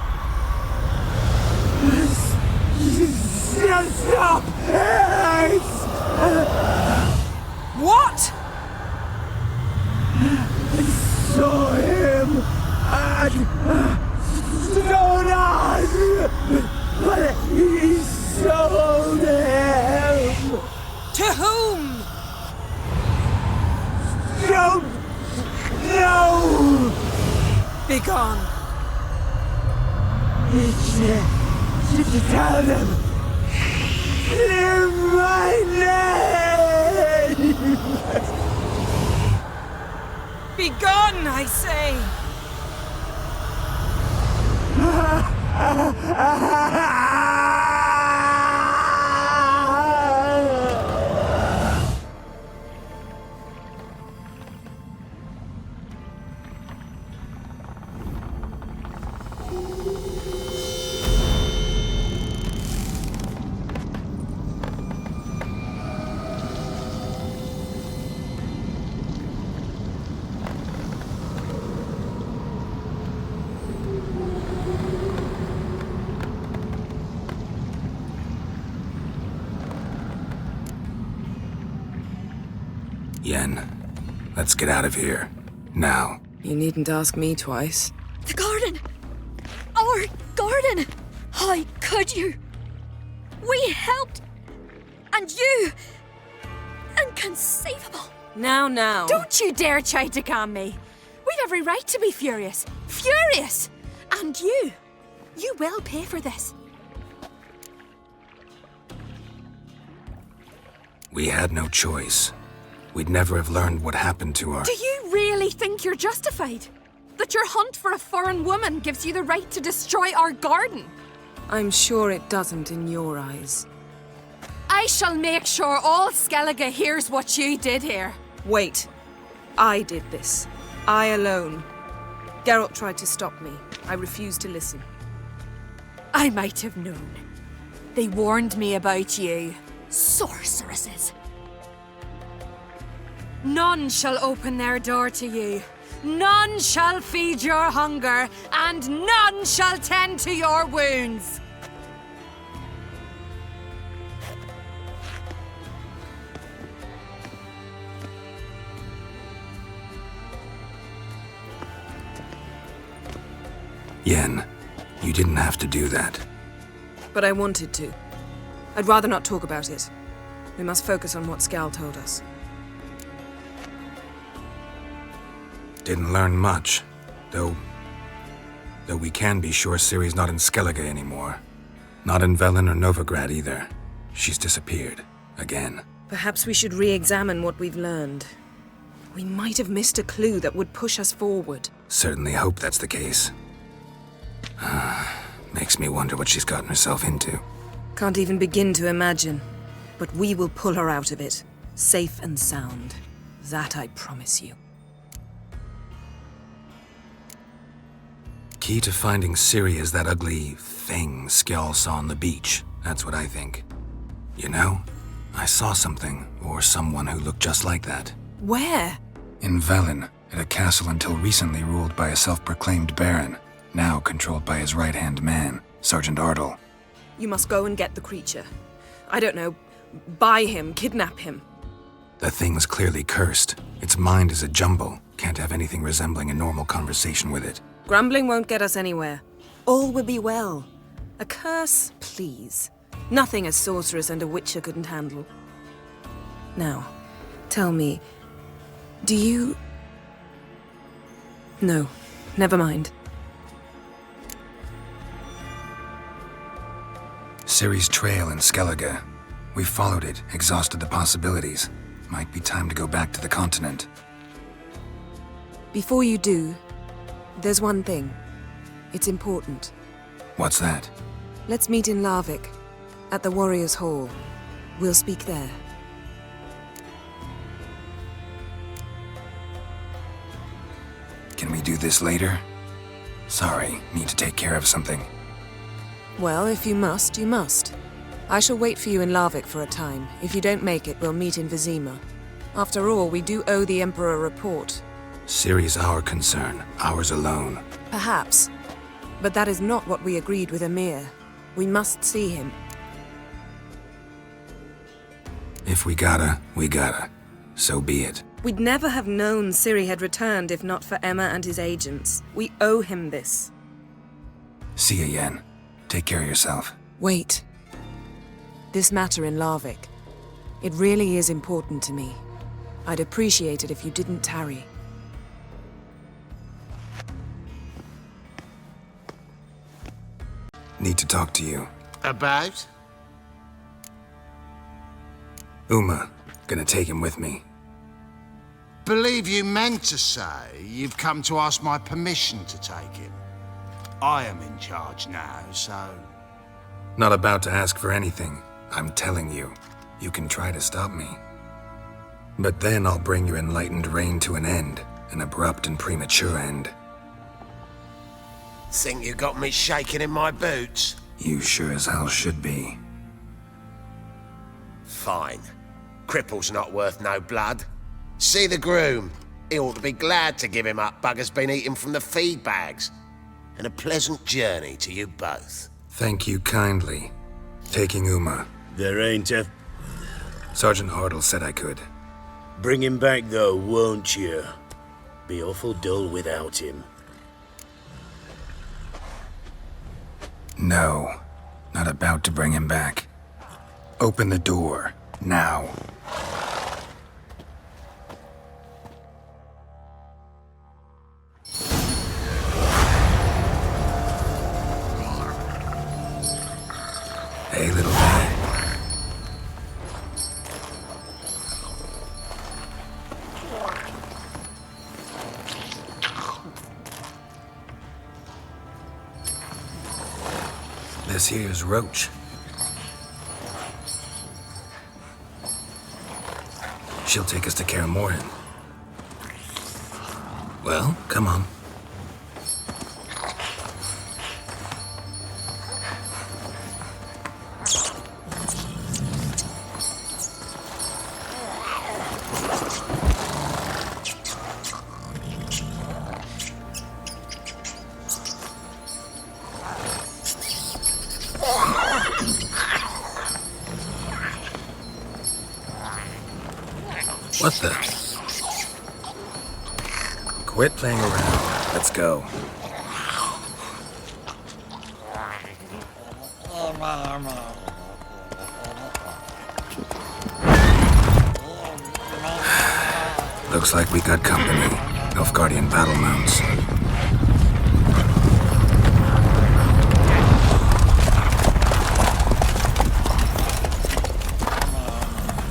Stop it! What? I saw him at Stone, but he sold him. To whom? Don't know. Begone. Tell them. Clear my name. Begone, I say. Yen, let's get out of here. Now. You needn't ask me twice. The garden! Our garden! How could you? We helped! And you! Inconceivable! Now. Don't you dare try to calm me. We've every right to be furious. Furious! And you will pay for this. We had no choice. We'd never have learned what happened to our... Do you really think you're justified? That your hunt for a foreign woman gives you the right to destroy our garden? I'm sure it doesn't in your eyes. I shall make sure all Skellige hears what you did here. Wait. I did this. I alone. Geralt tried to stop me. I refused to listen. I might have known. They warned me about you. Sorceresses. None shall open their door to you. None shall feed your hunger, and none shall tend to your wounds. Yen, you didn't have to do that. But I wanted to. I'd rather not talk about it. We must focus on what Scal told us. Didn't learn much, though we can be sure Ciri's not in Skellige anymore. Not in Velen or Novigrad either. She's disappeared. Again. Perhaps we should re-examine what we've learned. We might have missed a clue that would push us forward. Certainly hope that's the case. Makes me wonder what she's gotten herself into. Can't even begin to imagine. But we will pull her out of it. Safe and sound. That I promise you. Key to finding Ciri is that ugly thing Skjall saw on the beach. That's what I think. You know, I saw something, or someone who looked just like that. Where? In Velen, at a castle until recently ruled by a self-proclaimed baron, now controlled by his right-hand man, Sergeant Ardle. You must go and get the creature. I don't know, buy him, kidnap him. The thing's clearly cursed. Its mind is a jumble. Can't have anything resembling a normal conversation with it. Grumbling won't get us anywhere. All will be well. A curse, please. Nothing a sorceress and a witcher couldn't handle. Now, tell me, do you... No, never mind. Ciri's trail in Skellige. We followed it, exhausted the possibilities. Might be time to go back to the continent. Before you do, there's one thing. It's important. What's that? Let's meet in Larvik, at the Warriors' Hall. We'll speak there. Can we do this later? Sorry, need to take care of something. Well, if you must, you must. I shall wait for you in Larvik for a time. If you don't make it, we'll meet in Vizima. After all, we do owe the Emperor a report. Ciri's our concern, ours alone. Perhaps. But that is not what we agreed with Emir. We must see him. If we gotta, we gotta. So be it. We'd never have known Ciri had returned if not for Emma and his agents. We owe him this. See ya, Yen. Take care of yourself. Wait. This matter in Larvik. It really is important to me. I'd appreciate it if you didn't tarry. Need to talk to you. About? Uma. Gonna take him with me. Believe you meant to say you've come to ask my permission to take him. I am in charge now, so... Not about to ask for anything. I'm telling you. You can try to stop me. But then I'll bring your enlightened reign to an end. An abrupt and premature end. Think you got me shaking in my boots? You sure as hell should be. Fine. Cripple's not worth no blood. See the groom. He ought to be glad to give him up. Bugger's been eating from the feed bags. And a pleasant journey to you both. Thank you kindly. Taking Uma. There ain't a... Sergeant Hartle said I could. Bring him back though, won't you? Be awful dull without him. No. Not about to bring him back. Open the door. Now. Hey, little guy. This here's Roach. She'll take us to Kaer Morhen. Well, come on. What the? Quit playing around. Let's go. Looks like we got company. Nilfgaardian battle mounts.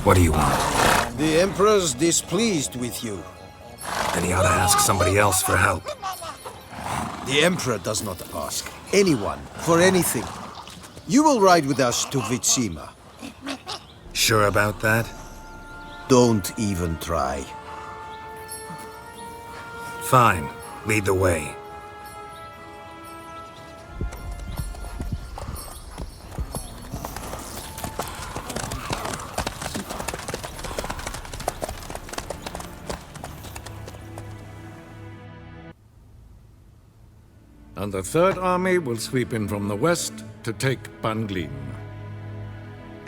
What do you want? The Emperor's displeased with you. Then he ought to ask somebody else for help. The Emperor does not ask anyone for anything. You will ride with us to Vitsima. Sure about that? Don't even try. Fine. Lead the way. And the Third Army will sweep in from the west to take Banglin.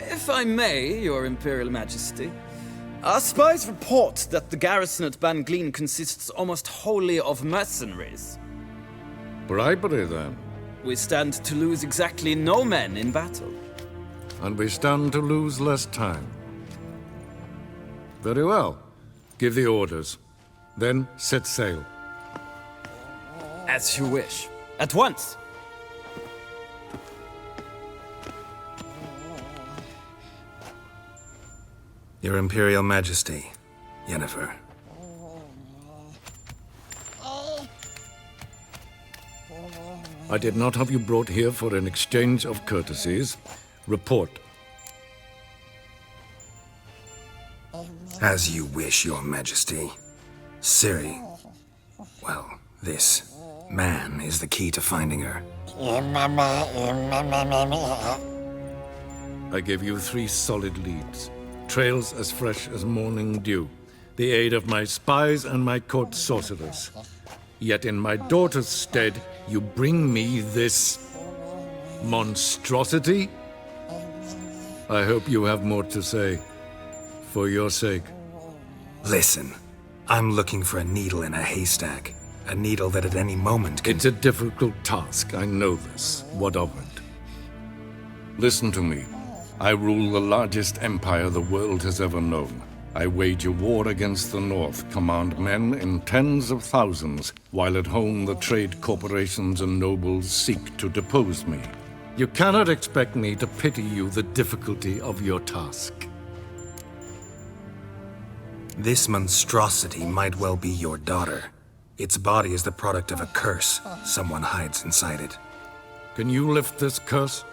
If I may, Your Imperial Majesty, our spies report that the garrison at Banglin consists almost wholly of mercenaries. Bribery, then. We stand to lose exactly no men in battle. And we stand to lose less time. Very well. Give the orders. Then set sail. As you wish. At once! Your Imperial Majesty, Yennefer. I did not have you brought here for an exchange of courtesies. Report. As you wish, Your Majesty. Ciri. Well, this man is the key to finding her. I gave you 3 solid leads. Trails as fresh as morning dew. The aid of my spies and my court sorcerers. Yet in my daughter's stead, you bring me this monstrosity? I hope you have more to say. for your sake. Listen, I'm looking for a needle in a haystack. A needle that at any moment can... It's a difficult task, I know this. What of it? Listen to me. I rule the largest empire the world has ever known. I wage a war against the North, command men in tens of thousands, while at home the trade corporations and nobles seek to depose me. You cannot expect me to pity you the difficulty of your task. This monstrosity might well be your daughter. Its body is the product of a curse someone hides inside it. Can you lift this curse?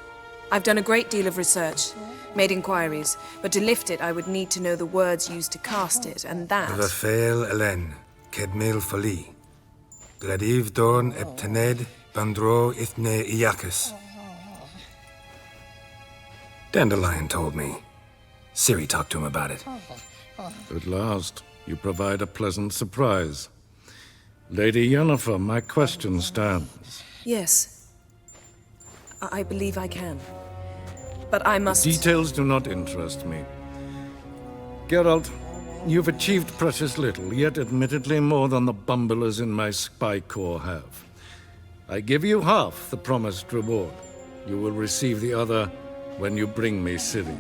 I've done a great deal of research, made inquiries, but to lift it I would need to know the words used to cast it, and that... Vafael Elen, Kedmil Fali, Gladiv Dorn Eptened, Bandro Ithne Iacus. Dandelion told me. Ciri talked to him about it. At last, you provide a pleasant surprise. Lady Yennefer, my question stands. Yes. I believe I can. But I must... Details do not interest me. Geralt, you've achieved precious little, yet admittedly more than the bumblers in my spy corps have. I give you half the promised reward. You will receive the other when you bring me Ciri.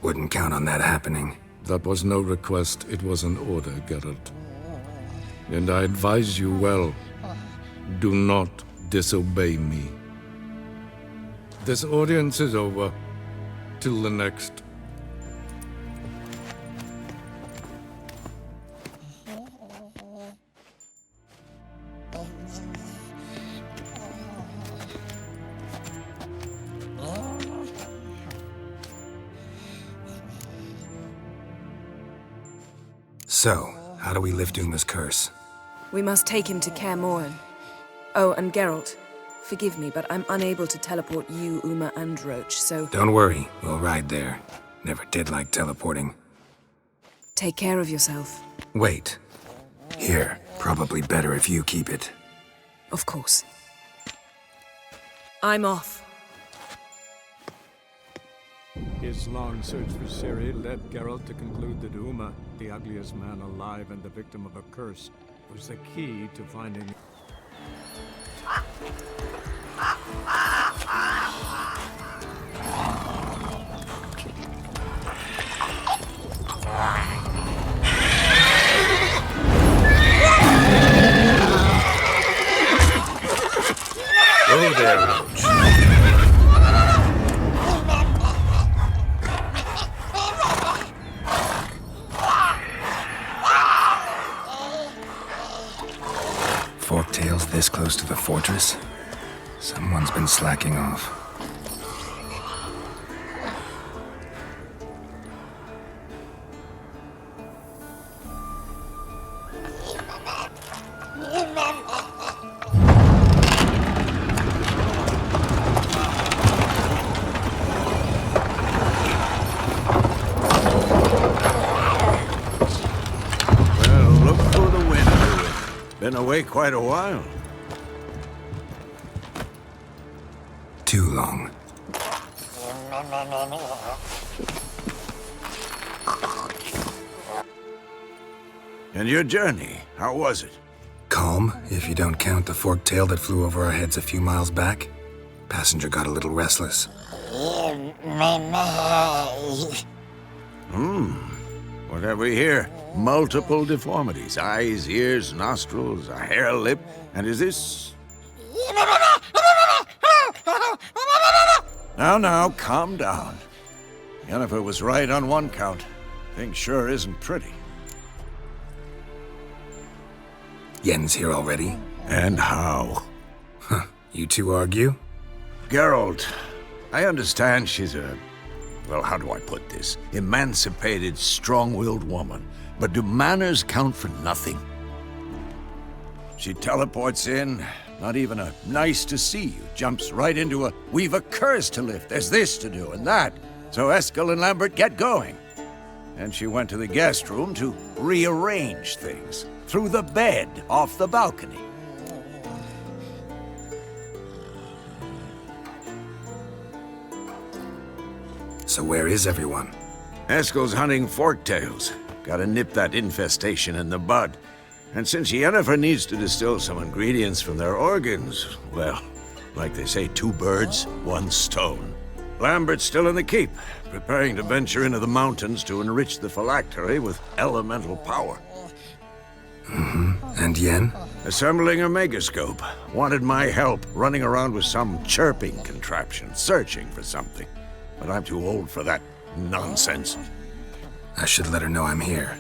Wouldn't count on that happening. That was no request, it was an order, Geralt. And I advise you well, do not disobey me. This audience is over. Till the next. So, how do we lift Uma's curse? We must take him to Kaer Morhen. Oh, and Geralt, forgive me, but I'm unable to teleport you, Uma, and Roach, so... Don't worry, we'll ride there. Never did like teleporting. Take care of yourself. Wait. Here, probably better if you keep it. Of course. I'm off. His long search for Ciri led Geralt to conclude that Uma, the ugliest man alive and the victim of a curse, was the key to finding... Go there, Roach. Forktails this close to the fortress? Someone's been slacking off. Well, look for the wind, Druid. Been away quite a while. Too long. And your journey, how was it? Calm, if you don't count the forktail that flew over our heads a few miles back. Passenger got a little restless. What have we here? Multiple deformities. Eyes, ears, nostrils, a hair lip. And is this... Now, calm down. Yennefer was right on one count. Thing sure isn't pretty. Yen's here already? And how? Huh. You two argue? Geralt, I understand she's a... Well, how do I put this? Emancipated, strong-willed woman. But do manners count for nothing? She teleports in, not even a nice to see you, jumps right into a we've a curse to lift, there's this to do and that. So Eskel and Lambert get going. And she went to the guest room to rearrange things. Through the bed, off the balcony. So where is everyone? Eskel's hunting forktails. Gotta nip that infestation in the bud. And since Yennefer needs to distill some ingredients from their organs, well, like they say, 2 birds, 1 stone. Lambert's still in the keep, preparing to venture into the mountains to enrich the phylactery with elemental power. And Yen? Assembling a megascope. Wanted my help running around with some chirping contraption, searching for something. But I'm too old for that nonsense. I should let her know I'm here.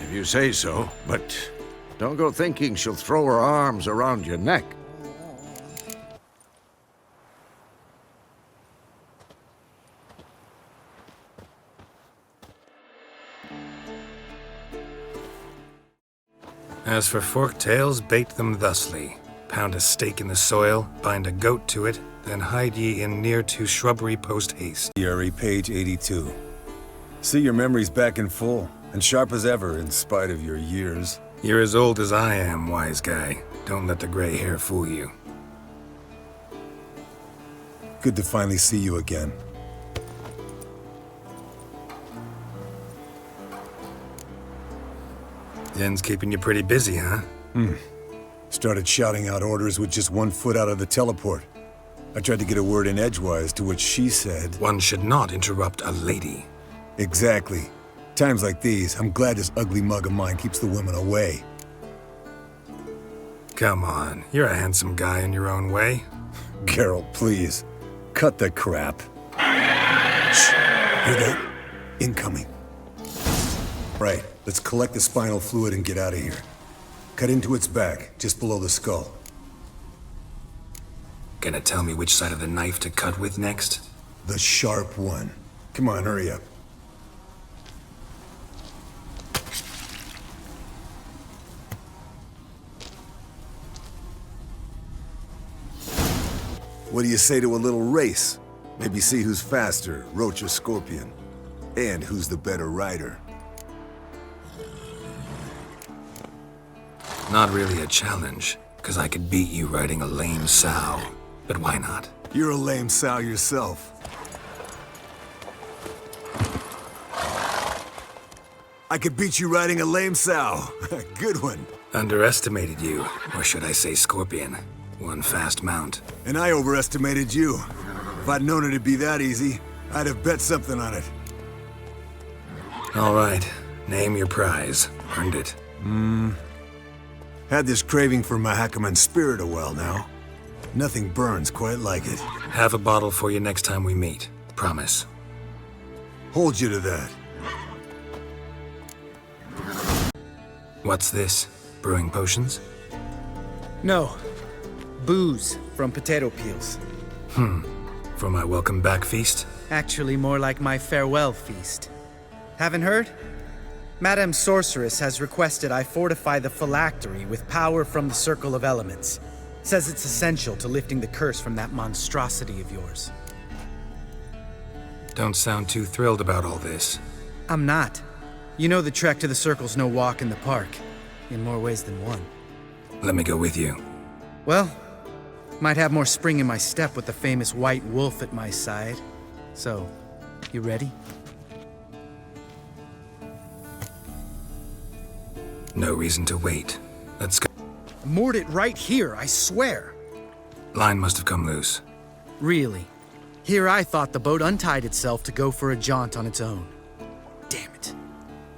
If you say so, but don't go thinking she'll throw her arms around your neck. As for forked tails, bait them thusly. Pound a stake in the soil, bind a goat to it, then hide ye in near to shrubbery post haste. Ciri, page 82. See, your memory's back in full, and sharp as ever, in spite of your years. You're as old as I am, wise guy. Don't let the gray hair fool you. Good to finally see you again. Yen's keeping you pretty busy, huh? Started shouting out orders with just 1 foot out of the teleport. I tried to get a word in edgewise, to which she said... One should not interrupt a lady. Exactly. Times like these, I'm glad this ugly mug of mine keeps the women away. Come on, you're a handsome guy in your own way. Geralt, please. Cut the crap. Shh. Hear that? Incoming. Right, let's collect the spinal fluid and get out of here. Cut into its back, just below the skull. Gonna tell me which side of the knife to cut with next? The sharp one. Come on, hurry up. What do you say to a little race? Maybe see who's faster, Roach or Scorpion. And who's the better rider. Not really a challenge, because I could beat you riding a lame sow. But why not? You're a lame sow yourself. I could beat you riding a lame sow. Good one. Underestimated you, or should I say Scorpion. One fast mount. And I overestimated you. If I'd known it'd be that easy, I'd have bet something on it. All right, name your prize. Earned it. Had this craving for Mahakaman spirit a while now. Nothing burns quite like it. Have a bottle for you next time we meet. Promise. Hold you to that. What's this? Brewing potions? No. Booze from potato peels. For my welcome back feast? Actually, more like my farewell feast. Haven't heard? Madame Sorceress has requested I fortify the phylactery with power from the Circle of Elements. Says it's essential to lifting the curse from that monstrosity of yours. Don't sound too thrilled about all this. I'm not. You know the trek to the Circle's no walk in the park. In more ways than one. Let me go with you. Well, might have more spring in my step with the famous White Wolf at my side. So, you ready? No reason to wait. Let's go. I moored it right here, I swear. Line must have come loose. Really? Here I thought the boat untied itself to go for a jaunt on its own. Damn it.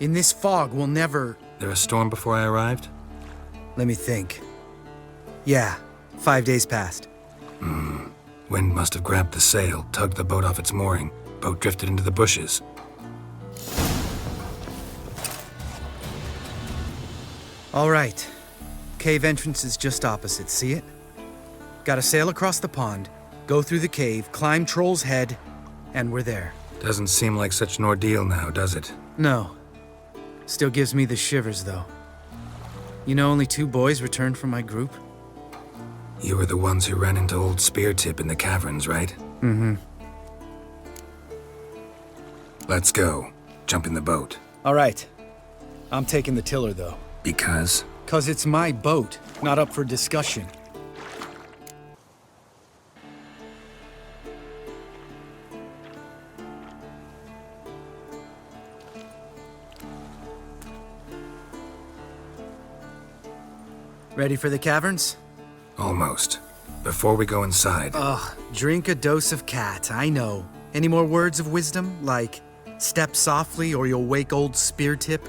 In this fog, we'll never... There a storm before I arrived? Let me think. Yeah, 5 days past. Wind must have grabbed the sail, tugged the boat off its mooring. Boat drifted into the bushes. All right. Cave entrance is just opposite, see it? Gotta sail across the pond, go through the cave, climb Troll's Head, and we're there. Doesn't seem like such an ordeal now, does it? No. Still gives me the shivers, though. You know only 2 boys returned from my group? You were the ones who ran into old Speartip in the caverns, right? Let's go. Jump in the boat. All right. I'm taking the tiller, though. Because? 'Cause it's my boat, not up for discussion. Ready for the caverns? Almost. Before we go inside... Ugh, drink a dose of cat, I know. Any more words of wisdom, like step softly or you'll wake old Spear Tip?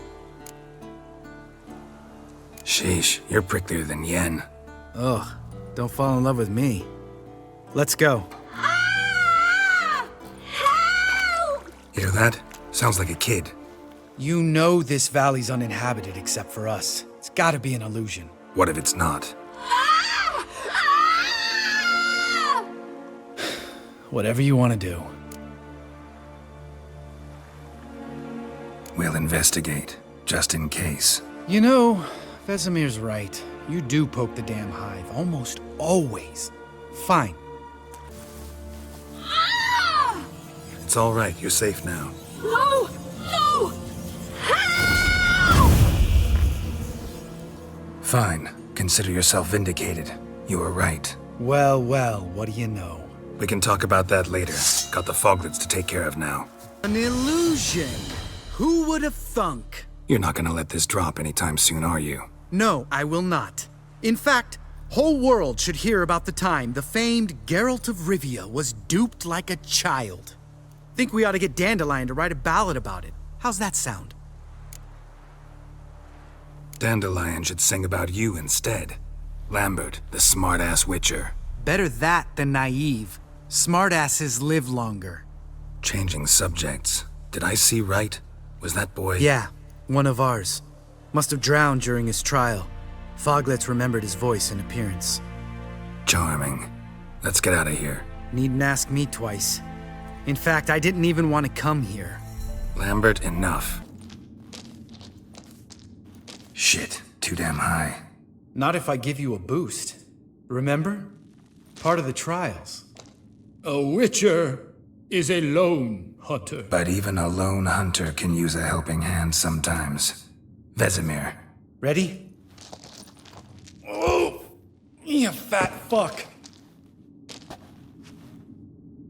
Sheesh, you're pricklier than Yen. Ugh, don't fall in love with me. Let's go. Hear that? Sounds like a kid. You know this valley's uninhabited except for us. It's gotta be an illusion. What if it's not? Whatever you want to do. We'll investigate, just in case. You know, Vesemir's right. You do poke the damn hive, almost always. Fine. It's all right, you're safe now. No! No! Fine. Consider yourself vindicated. You were right. Well, well, what do you know? We can talk about that later. Got the foglets to take care of now. An illusion! Who would have thunk? You're not gonna let this drop anytime soon, are you? No, I will not. In fact, whole world should hear about the time the famed Geralt of Rivia was duped like a child. Think we ought to get Dandelion to write a ballad about it. How's that sound? Dandelion should sing about you instead. Lambert, the smart-ass witcher. Better that than naive. Smartasses live longer. Changing subjects. Did I see right? Was that boy... Yeah, one of ours. Must have drowned during his trial. Foglets remembered his voice and appearance. Charming. Let's get out of here. Needn't ask me twice. In fact, I didn't even want to come here. Lambert, enough. Shit, too damn high. Not if I give you a boost. Remember? Part of the trials. A witcher is a lone hunter. But even a lone hunter can use a helping hand sometimes. Vesemir. Ready? Oh! You fat fuck!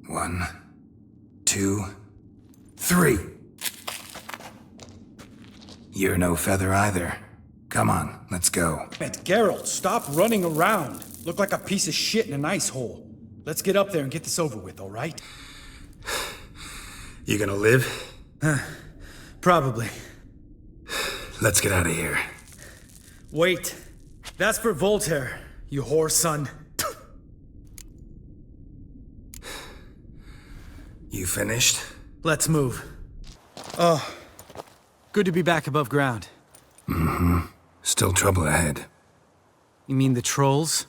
1, 2, 3. You're no feather either. Come on, let's go. Geralt, stop running around. Look like a piece of shit in an ice hole. Let's get up there and get this over with, all right? You gonna live? Probably. Let's get out of here. Wait. That's for Voltaire, you whore son. You finished? Let's move. Oh, good to be back above ground. Mm-hmm. Still trouble ahead. You mean the trolls?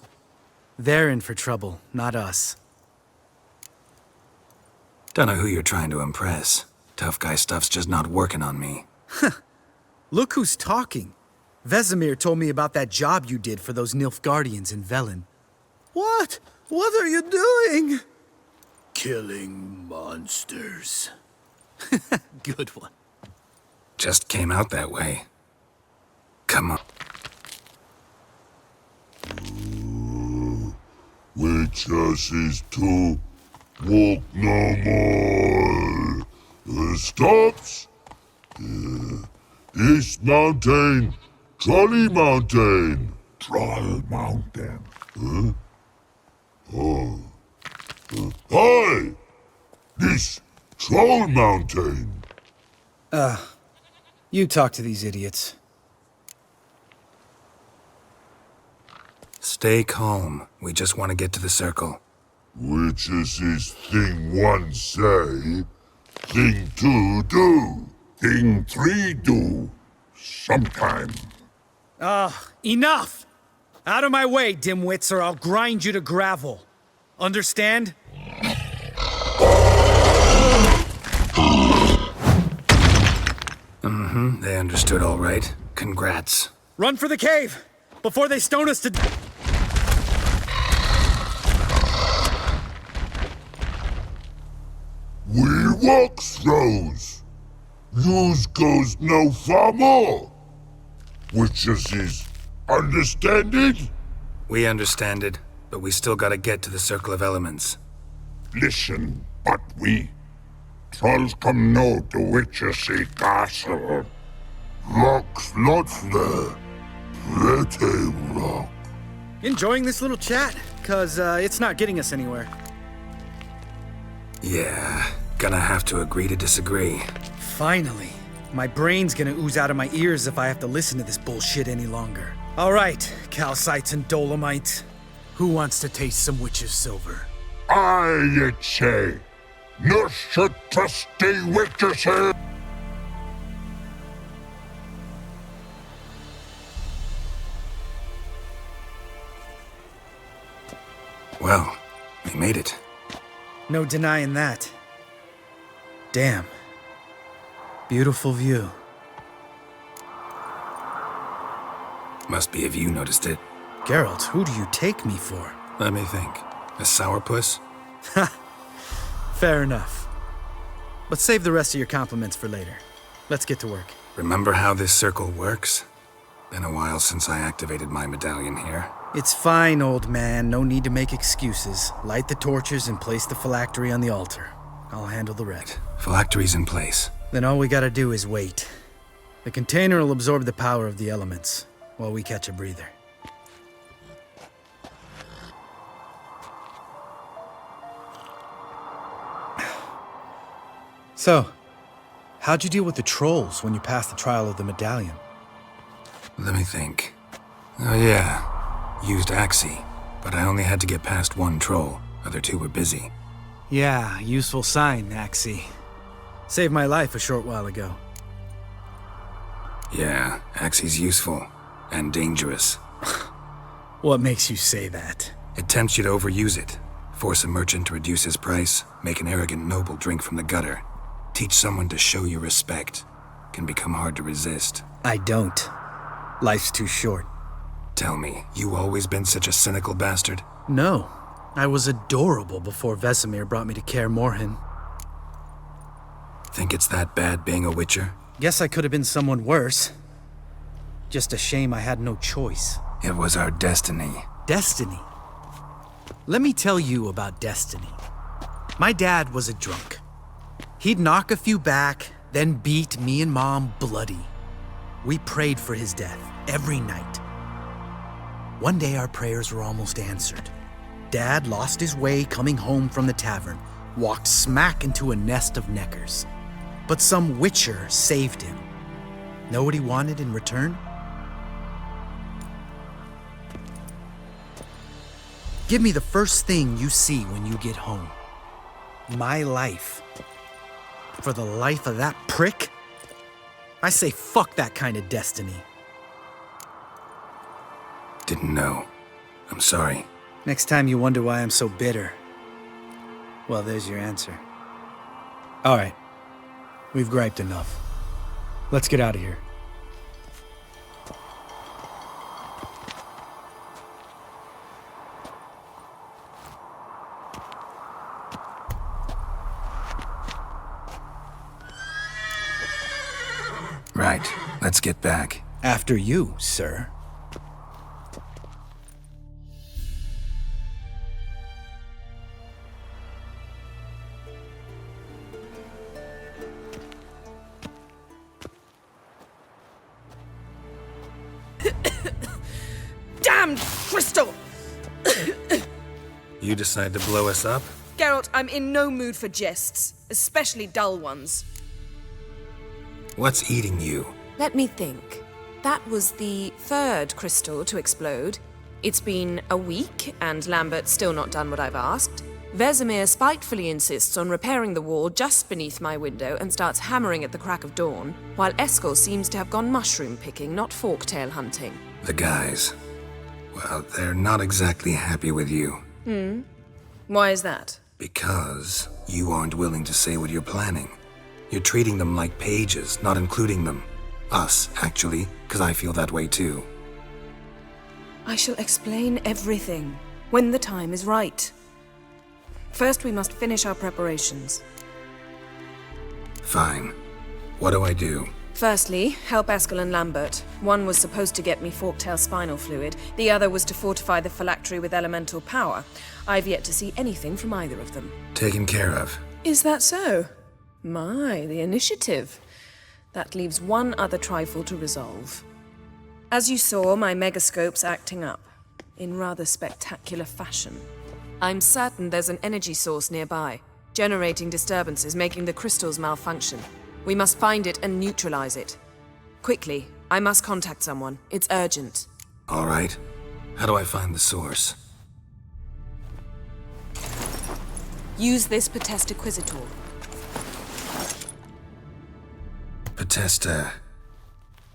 They're in for trouble, not us. Don't know who you're trying to impress. Tough guy stuff's just not working on me. Look who's talking. Vesemir told me about that job you did for those Nilfgaardians in Velen. What? What are you doing? Killing monsters. Good one. Just came out that way. Come on. Witches is to walk no more. Stops. East Mountain, Trolley Mountain. Troll Mountain. Huh? Oh. Hi! This Troll Mountain. You talk to these idiots. Stay calm. We just want to get to the circle. Witches is thing one say, thing two do, thing three do. Sometime. Enough! Out of my way, dimwits, or I'll grind you to gravel. Understand? Mm-hmm, they understood all right. Congrats. Run for the cave! Before they stone us to... We walk throws. Yous goes no far more. Witches is understanded? We understand it, but we still gotta get to the Circle of Elements. Listen, but we trolls come no to Witches Castle. Rocks lots there. Pretty rocks. Enjoying this little chat? Cause it's not getting us anywhere. Yeah, gonna have to agree to disagree. Finally. My brain's gonna ooze out of my ears if I have to listen to this bullshit any longer. All right, calcites and dolomites. Who wants to taste some witch's silver? I say, no should trusty witches here. Well, we made it. No denying that. Damn. Beautiful view. Must be if you noticed it. Geralt, who do you take me for? Let me think. A sourpuss? Fair enough. But save the rest of your compliments for later. Let's get to work. Remember how this circle works? Been a while since I activated my medallion here. It's fine, old man. No need to make excuses. Light the torches and place the phylactery on the altar. I'll handle the rest. Phylactery's in place. Then all we gotta do is wait. The container will absorb the power of the elements, while we catch a breather. So, how'd you deal with the trolls when you passed the trial of the medallion? Let me think. Oh yeah, used Axii, but I only had to get past one troll. Other two were busy. Yeah, useful sign, Axii. Saved my life a short while ago. Yeah, Axii's useful. And dangerous. What makes you say that? It tempts you to overuse it. Force a merchant to reduce his price, make an arrogant noble drink from the gutter. Teach someone to show you respect. Can become hard to resist. I don't. Life's too short. Tell me, you always been such a cynical bastard? No. I was adorable before Vesemir brought me to Kaer Morhen. Think it's that bad being a witcher? Guess I could have been someone worse. Just a shame I had no choice. It was our destiny. Destiny? Let me tell you about destiny. My dad was a drunk. He'd knock a few back, then beat me and Mom bloody. We prayed for his death every night. One day our prayers were almost answered. Dad lost his way coming home from the tavern, walked smack into a nest of neckers. But some witcher saved him. Know what he wanted in return? Give me the first thing you see when you get home. My life. For the life of that prick? I say fuck that kind of destiny. Didn't know. I'm sorry. Next time you wonder why I'm so bitter, well, there's your answer. All right. We've griped enough. Let's get out of here. Right. Let's get back. After you, sir. Damned crystal! You decide to blow us up? Geralt, I'm in no mood for jests, especially dull ones. What's eating you? Let me think. That was the third crystal to explode. It's been a week, and Lambert's still not done what I've asked. Vesemir spitefully insists on repairing the wall just beneath my window and starts hammering at the crack of dawn, while Eskel seems to have gone mushroom picking, not forktail hunting. The guys. Well, they're not exactly happy with you. Why is that? Because you aren't willing to say what you're planning. You're treating them like pages, not including them. Us, actually, because I feel that way too. I shall explain everything when the time is right. First, we must finish our preparations. Fine. What do I do? Firstly, help Eskel and Lambert. One was supposed to get me forktail spinal fluid, the other was to fortify the phylactery with elemental power. I've yet to see anything from either of them. Taken care of. Is that so? My, the initiative. That leaves one other trifle to resolve. As you saw, my megascope's acting up. in rather spectacular fashion. I'm certain there's an energy source nearby, generating disturbances, making the crystals malfunction. We must find it and neutralize it. Quickly, I must contact someone. It's urgent. All right. How do I find the source? Use this Potestaquizator.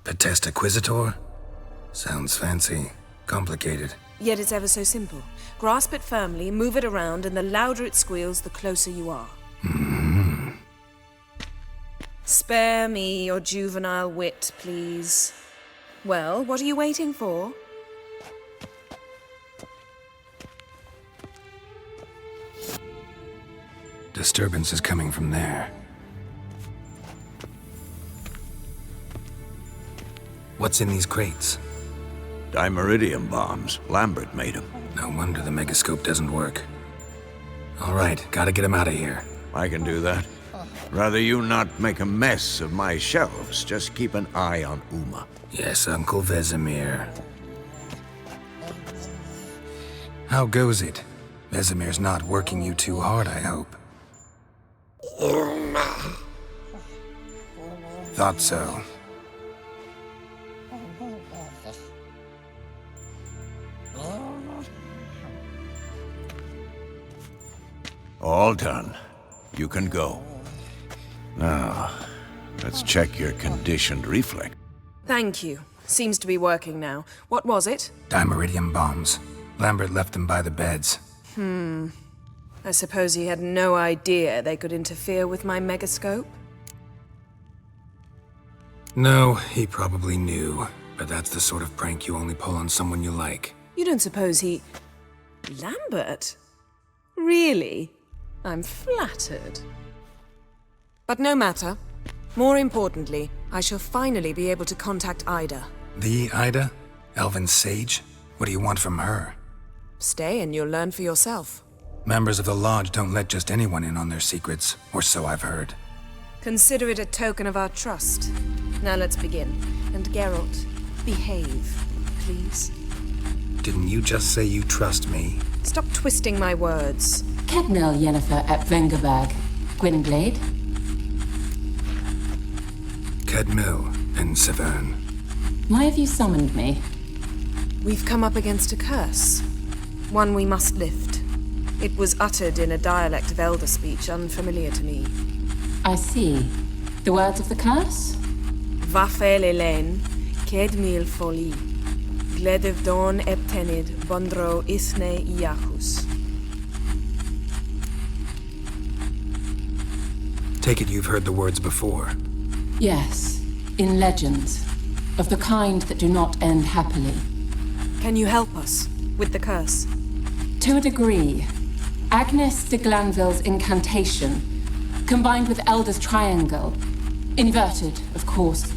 Potestaquizator? Sounds fancy. Complicated. Yet it's ever so simple. Grasp it firmly, move it around, and the louder it squeals, the closer you are. Spare me your juvenile wit, please. Well, what are you waiting for? Disturbance is coming from there. What's in these crates? Dimeridium bombs. Lambert made them. No wonder the megascope doesn't work. All right, gotta get him out of here. I can do that. Rather you not make a mess of my shelves. Just keep an eye on Uma. Yes, Uncle Vesemir. How goes it? Vesemir's not working you too hard, I hope. Uma. Thought so. All done. You can go. Now, let's check your conditioned reflex. Thank you. Seems to be working now. What was it? Dimeridium bombs. Lambert left them by the beds. I suppose he had no idea they could interfere with my megascope? No, he probably knew. But that's the sort of prank you only pull on someone you like. You don't suppose he... Lambert? Really? I'm flattered. But no matter. More importantly, I shall finally be able to contact Ida. The Ida? Elven sage? What do you want from her? Stay and you'll learn for yourself. Members of the Lodge don't let just anyone in on their secrets, or so I've heard. Consider it a token of our trust. Now let's begin. And Geralt, behave, please. Didn't you just say you trust me? Stop twisting my words. Kednel Yennefer at Vengerberg. Gwynblade? Kedmil and Severn. Why have you summoned me? We've come up against a curse. One we must lift. It was uttered in a dialect of Elder speech unfamiliar to me. I see. The words of the curse? Vafel Elaine, Kedmil Foli, Gledev Don Eptenid, Bondro Isne Iachus. Take it you've heard the words before. Yes, in legends. Of the kind that do not end happily. Can you help us with the curse? To a degree. Agnes de Glanville's incantation, combined with Elder's triangle, inverted, of course.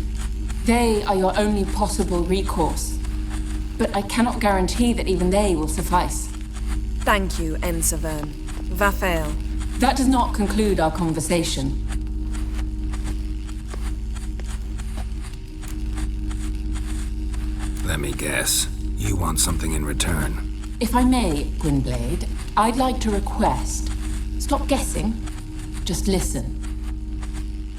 They are your only possible recourse. But I cannot guarantee that even they will suffice. Thank you, Severn. Vafel. That does not conclude our conversation. Let me guess. You want something in return. If I may, Gwynblade, I'd like to request. Stop guessing. Just listen.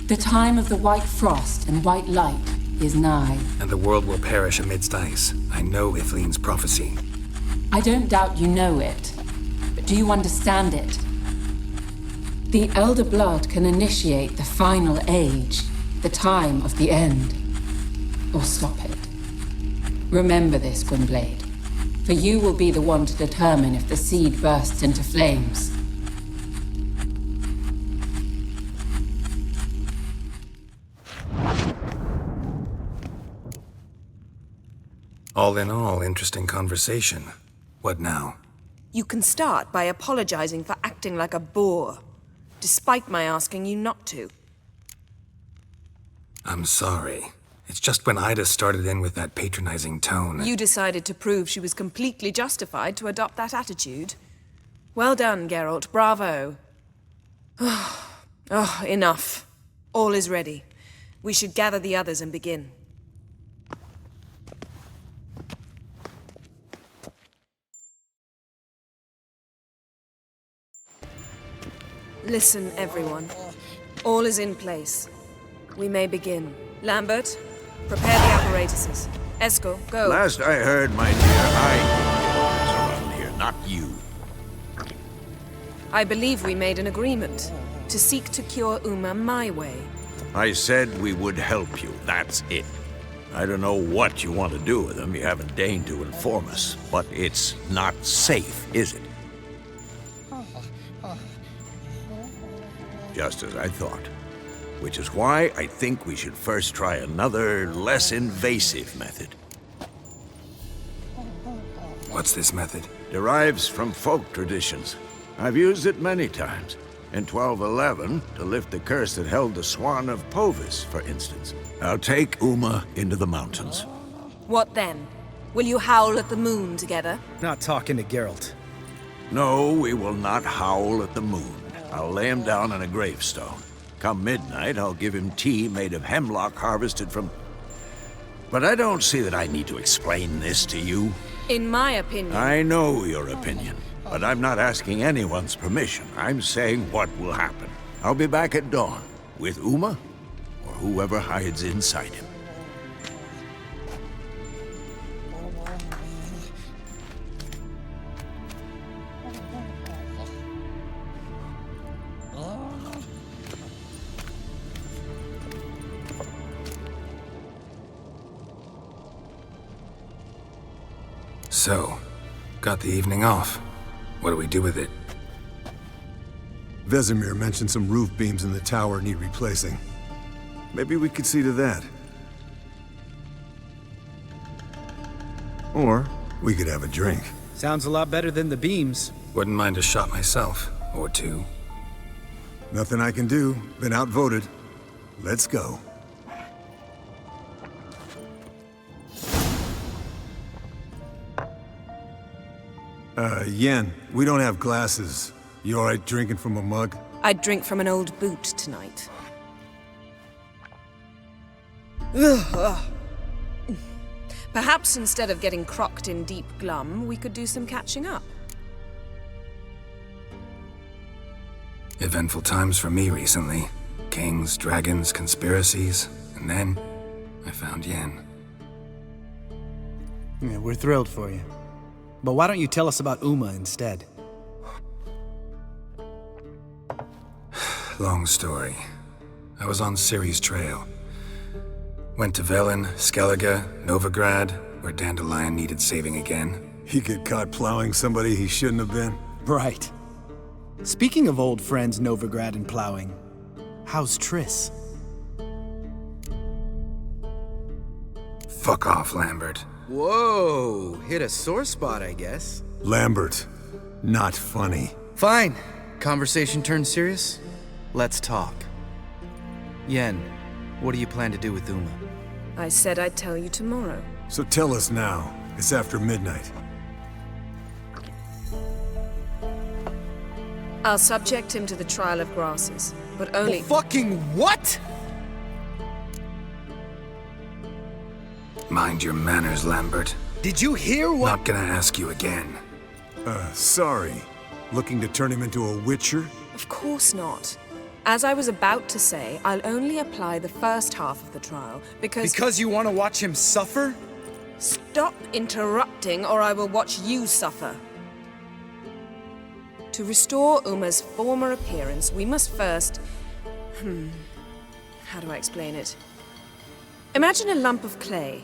The time of the white frost and white light is nigh. And the world will perish amidst ice. I know Ithleen's prophecy. I don't doubt you know it. But do you understand it? The Elder Blood can initiate the final age, the time of the end. Or stop it. Remember this, Gwynblade. For you will be the one to determine if the seed bursts into flames. All in all, interesting conversation. What now? You can start by apologizing for acting like a boor, despite my asking you not to. I'm sorry. It's just when Ida started in with that patronizing tone. You decided to prove she was completely justified to adopt that attitude. Well done, Geralt. Bravo. Oh, enough. All is ready. We should gather the others and begin. Listen, everyone. All is in place. We may begin. Lambert, prepare the apparatuses. Esco, go. Last I heard, my dear, I was around here, not you. I believe we made an agreement to seek to cure Uma my way. I said we would help you, that's it. I don't know what you want to do with them, you haven't deigned to inform us, but it's not safe, is it? Just as I thought. Which is why I think we should first try another, less invasive method. What's this method? Derives from folk traditions. I've used it many times. In 1211, to lift the curse that held the Swan of Povis, for instance. I'll take Uma into the mountains. What then? Will you howl at the moon together? Not talking to Geralt. No, we will not howl at the moon. I'll lay him down on a gravestone. Come midnight, I'll give him tea made of hemlock harvested from... But I don't see that I need to explain this to you. In my opinion... I know your opinion, but I'm not asking anyone's permission. I'm saying what will happen. I'll be back at dawn, with Uma, or whoever hides inside him. So, got the evening off. What do we do with it? Vesemir mentioned some roof beams in the tower need replacing. Maybe we could see to that. Or we could have a drink. Sounds a lot better than the beams. Wouldn't mind a shot myself, or two. Nothing I can do. Been outvoted. Let's go. Yen, we don't have glasses. You alright drinking from a mug? I'd drink from an old boot tonight. Ugh. Perhaps instead of getting crocked in deep glum, we could do some catching up. Eventful times for me recently. Kings, dragons, conspiracies, and then I found Yen. Yeah, we're thrilled for you. But why don't you tell us about Uma instead? Long story. I was on Ciri's trail. Went to Velen, Skellige, Novigrad, where Dandelion needed saving again. He get caught plowing somebody he shouldn't have been? Right. Speaking of old friends Novigrad and plowing, how's Triss? Fuck off, Lambert. Whoa, hit a sore spot, I guess. Lambert, not funny. Fine. Conversation turned serious? Let's talk. Yen, what do you plan to do with Uma? I said I'd tell you tomorrow. So tell us now. It's after midnight. I'll subject him to the trial of grasses, but only— Fucking what?! Mind your manners, Lambert. Did you hear what— Not gonna ask you again. Sorry. Looking to turn him into a witcher? Of course not. As I was about to say, I'll only apply the first half of the trial, because— Because you want to watch him suffer? Stop interrupting, or I will watch you suffer. To restore Uma's former appearance, we must first— how do I explain it? Imagine a lump of clay.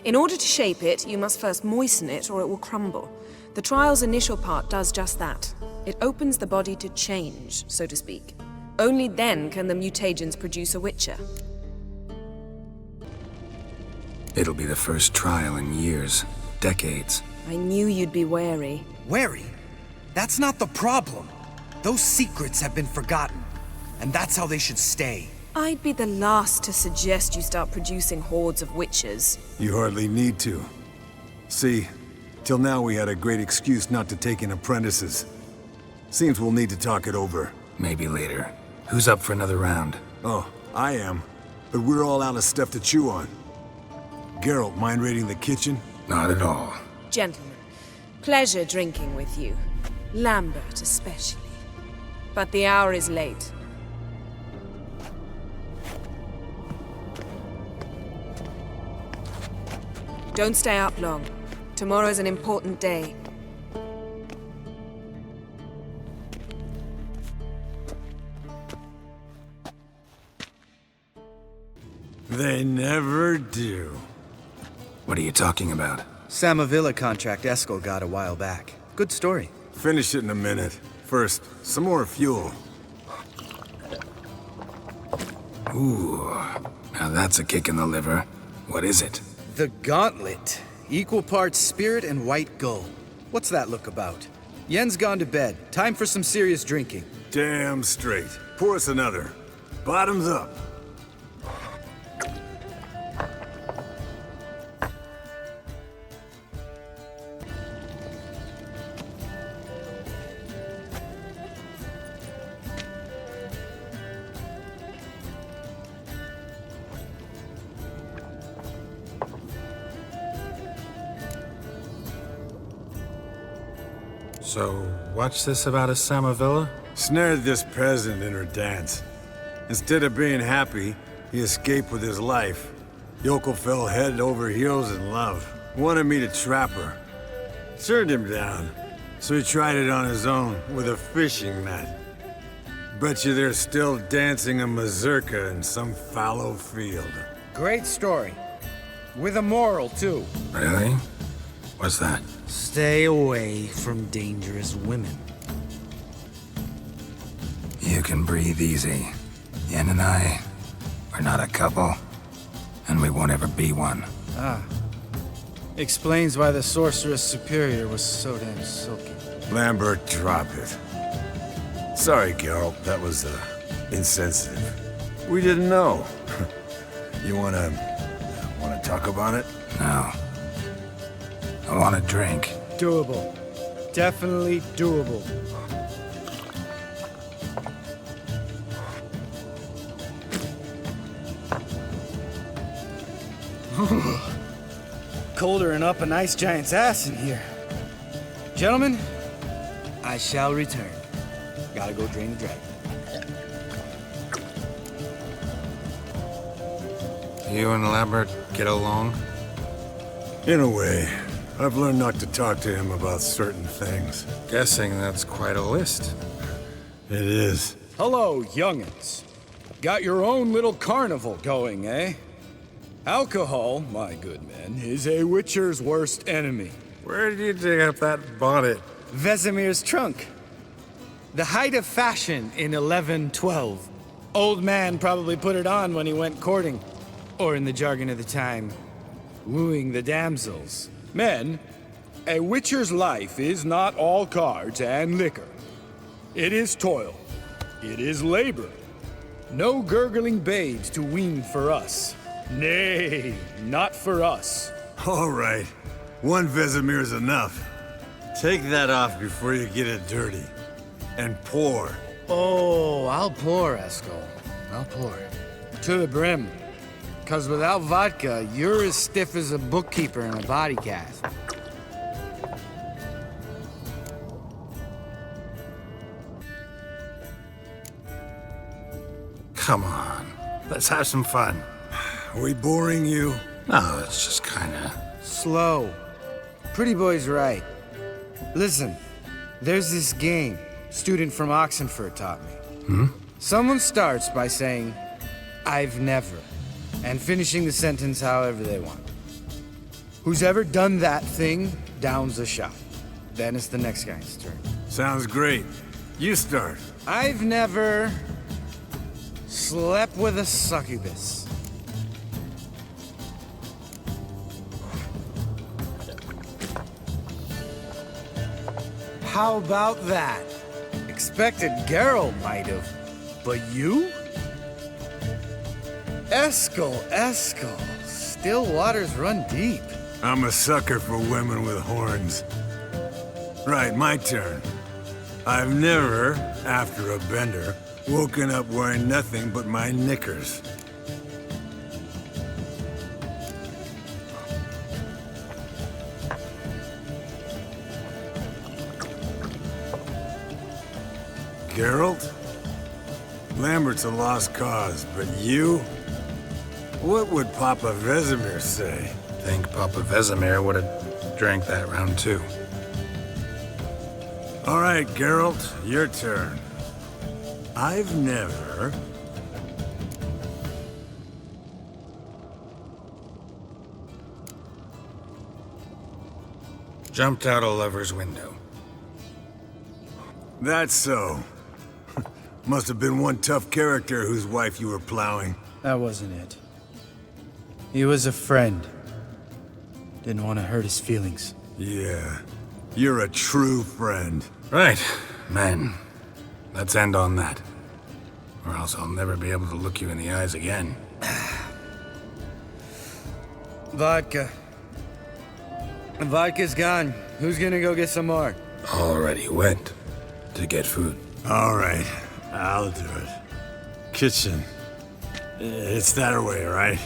In order to shape it, you must first moisten it, or it will crumble. The trial's initial part does just that. It opens the body to change, so to speak. Only then can the mutagens produce a witcher. It'll be the first trial in years, decades. I knew you'd be wary. Wary? That's not the problem. Those secrets have been forgotten, and that's how they should stay. I'd be the last to suggest you start producing hordes of witches. You hardly need to. See, till now we had a great excuse not to take in apprentices. Seems we'll need to talk it over. Maybe later. Who's up for another round? Oh, I am. But we're all out of stuff to chew on. Geralt, mind raiding the kitchen? Not at all. Gentlemen, pleasure drinking with you. Lambert especially. But the hour is late. Don't stay up long. Tomorrow's an important day. They never do. What are you talking about? Samavilla contract Eskel got a while back. Good story. Finish it in a minute. First, some more fuel. Ooh, now that's a kick in the liver. What is it? The Gauntlet. Equal parts spirit and white gull. What's that look about? Yen's gone to bed. Time for some serious drinking. Damn straight. Pour us another. Bottoms up. So, what's this about a Samavilla? Snared this peasant in her dance. Instead of being happy, he escaped with his life. Yoko fell head over heels in love. Wanted me to trap her. Turned him down. So he tried it on his own with a fishing net. Bet you they're still dancing a mazurka in some fallow field. Great story. With a moral, too. Really? What's that? Stay away from dangerous women. You can breathe easy. Yen and I, we're not a couple, and we won't ever be one. Ah. Explains why the Sorceress Superior was so damn silky. Lambert, drop it. Sorry, Geralt, that was, insensitive. We didn't know. You wanna talk about it? No. I want a drink. Doable. Definitely doable. Colder and up a nice giant's ass in here. Gentlemen, I shall return. Gotta go drain the dragon. You and Lambert get along? In a way. I've learned not to talk to him about certain things. Guessing that's quite a list. It is. Hello, young'uns. Got your own little carnival going, eh? Alcohol, my good men, is a witcher's worst enemy. Where did you dig up that bonnet? Vesemir's trunk. The height of fashion in 1112. Old man probably put it on when he went courting. Or in the jargon of the time, wooing the damsels. Men, a witcher's life is not all cards and liquor. It is toil. It is labor. No gurgling babes to wean for us. Nay, not for us. All right. One Vesemir's enough. Take that off before you get it dirty. And pour. Oh, I'll pour, Eskel. I'll pour. To the brim. 'Cause without vodka, you're as stiff as a bookkeeper in a body cast. Come on. Let's have some fun. Are we boring you? No, it's just kinda... Slow. Pretty boy's right. Listen, there's this game student from Oxenford taught me. Someone starts by saying, I've never, and finishing the sentence however they want. Who's ever done that thing downs a shot. Then it's the next guy's turn. Sounds great. You start. I've never slept with a succubus. How about that? Expected Geralt might have, but you? Eskel. Still waters run deep. I'm a sucker for women with horns. Right, my turn. I've never, after a bender, woken up wearing nothing but my knickers. Geralt? Lambert's a lost cause, but you? What would Papa Vesemir say? Think Papa Vesemir would have drank that round too. All right, Geralt, your turn. I've never... Jumped out a lover's window. That's so. Must have been one tough character whose wife you were plowing. That wasn't it. He was a friend. Didn't want to hurt his feelings. Yeah. You're a true friend. Right, men. Let's end on that. Or else I'll never be able to look you in the eyes again. Vodka. Vodka's gone. Who's gonna go get some more? Already went to get food. All right, I'll do it. Kitchen. It's that way, right?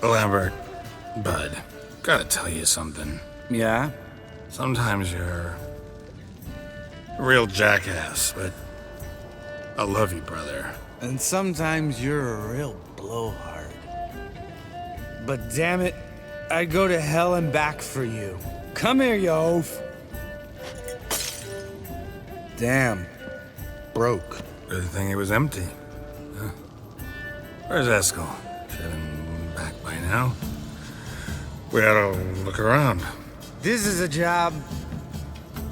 Lambert, bud, gotta tell you something. Yeah? Sometimes you're a real jackass, but I love you, brother. And sometimes you're a real blowhard. But damn it, I'd go to hell and back for you. Come here, you oaf. Damn. Broke. Good thing it was empty. Huh. Where's Eskel? Should have been back by now. We ought to look around. This is a job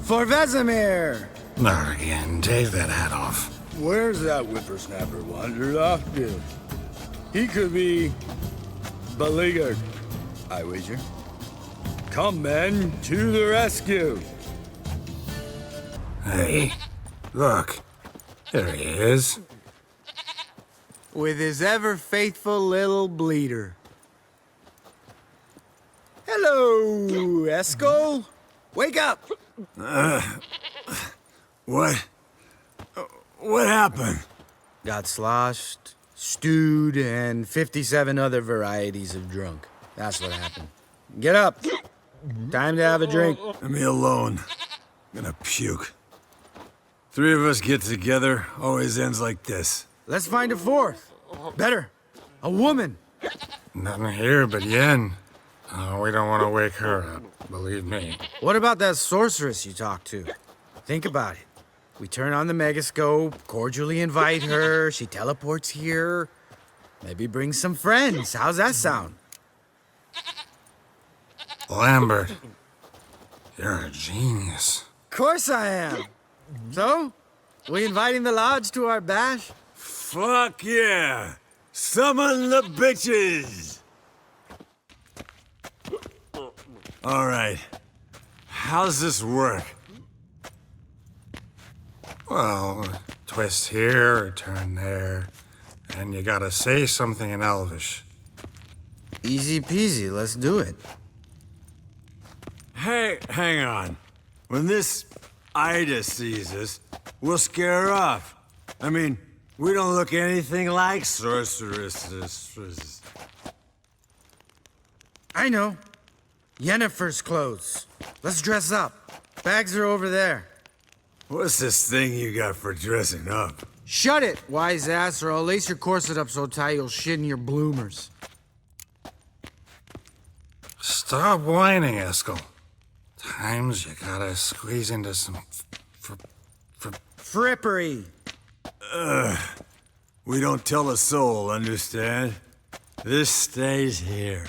for Vesemir. Not again. Take that hat off. Where's that whippersnapper wandered off to? He could be beleaguered, I wager. Come, men, to the rescue! Hey, look. There he is. With his ever-faithful little bleeder. Hello, Eskel. Wake up! What? What happened? Got sloshed, stewed, and 57 other varieties of drunk. That's what happened. Get up. Time to have a drink. Leave me alone. I'm gonna puke. Three of us get together, always ends like this. Let's find a fourth. Better. A woman. Nothing here but Yen. Oh, we don't want to wake her up, believe me. What about that sorceress you talked to? Think about it. We turn on the megascope, cordially invite her, she teleports here. Maybe bring some friends. How's that sound? Lambert, you're a genius. Of course I am. So, we inviting the lodge to our bash? Fuck yeah! Summon the bitches! All right. How's this work? Well, twist here or turn there, and you gotta say something in Elvish. Easy peasy, let's do it. Hey, hang on. When this Ida sees us, we'll scare her off. I mean, we don't look anything like sorceresses. I know. Yennefer's clothes. Let's dress up. Bags are over there. What's this thing you got for dressing up? Shut it, wise ass, or I'll lace your corset up so tight you'll shit in your bloomers. Stop whining, Eskel. Times you gotta squeeze into some frippery. We don't tell a soul, understand? This stays here.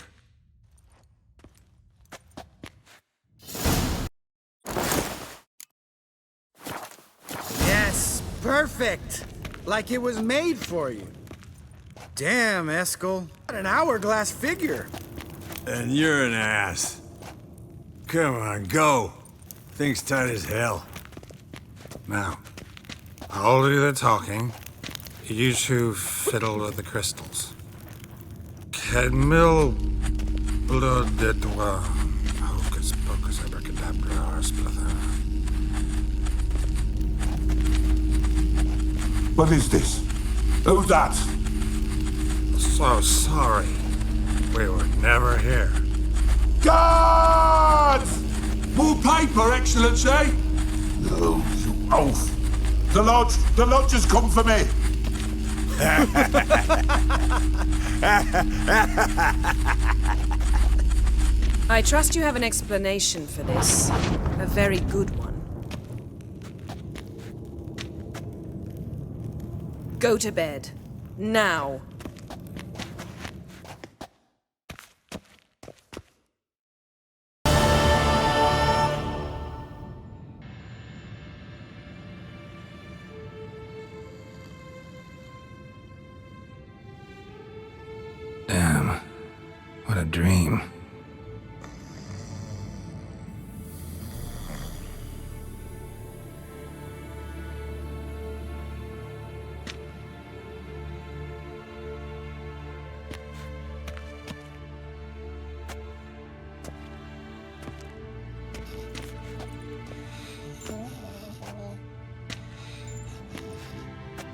Yes, perfect. Like it was made for you. Damn, Eskel. What an hourglass figure. And you're an ass. Come on, go. Thing's tight as hell. Now, I'll do the talking. You two fiddle with the crystals. Cadmil blood de toi. Hocus pocus abracadabra splather. What is this? Who's that? So sorry. we were never here. Guards! More paper, Excellency! No, you oaf! The lodge has come for me! I trust you have an explanation for this. A very good one. Go to bed. Now. Damn. What a dream.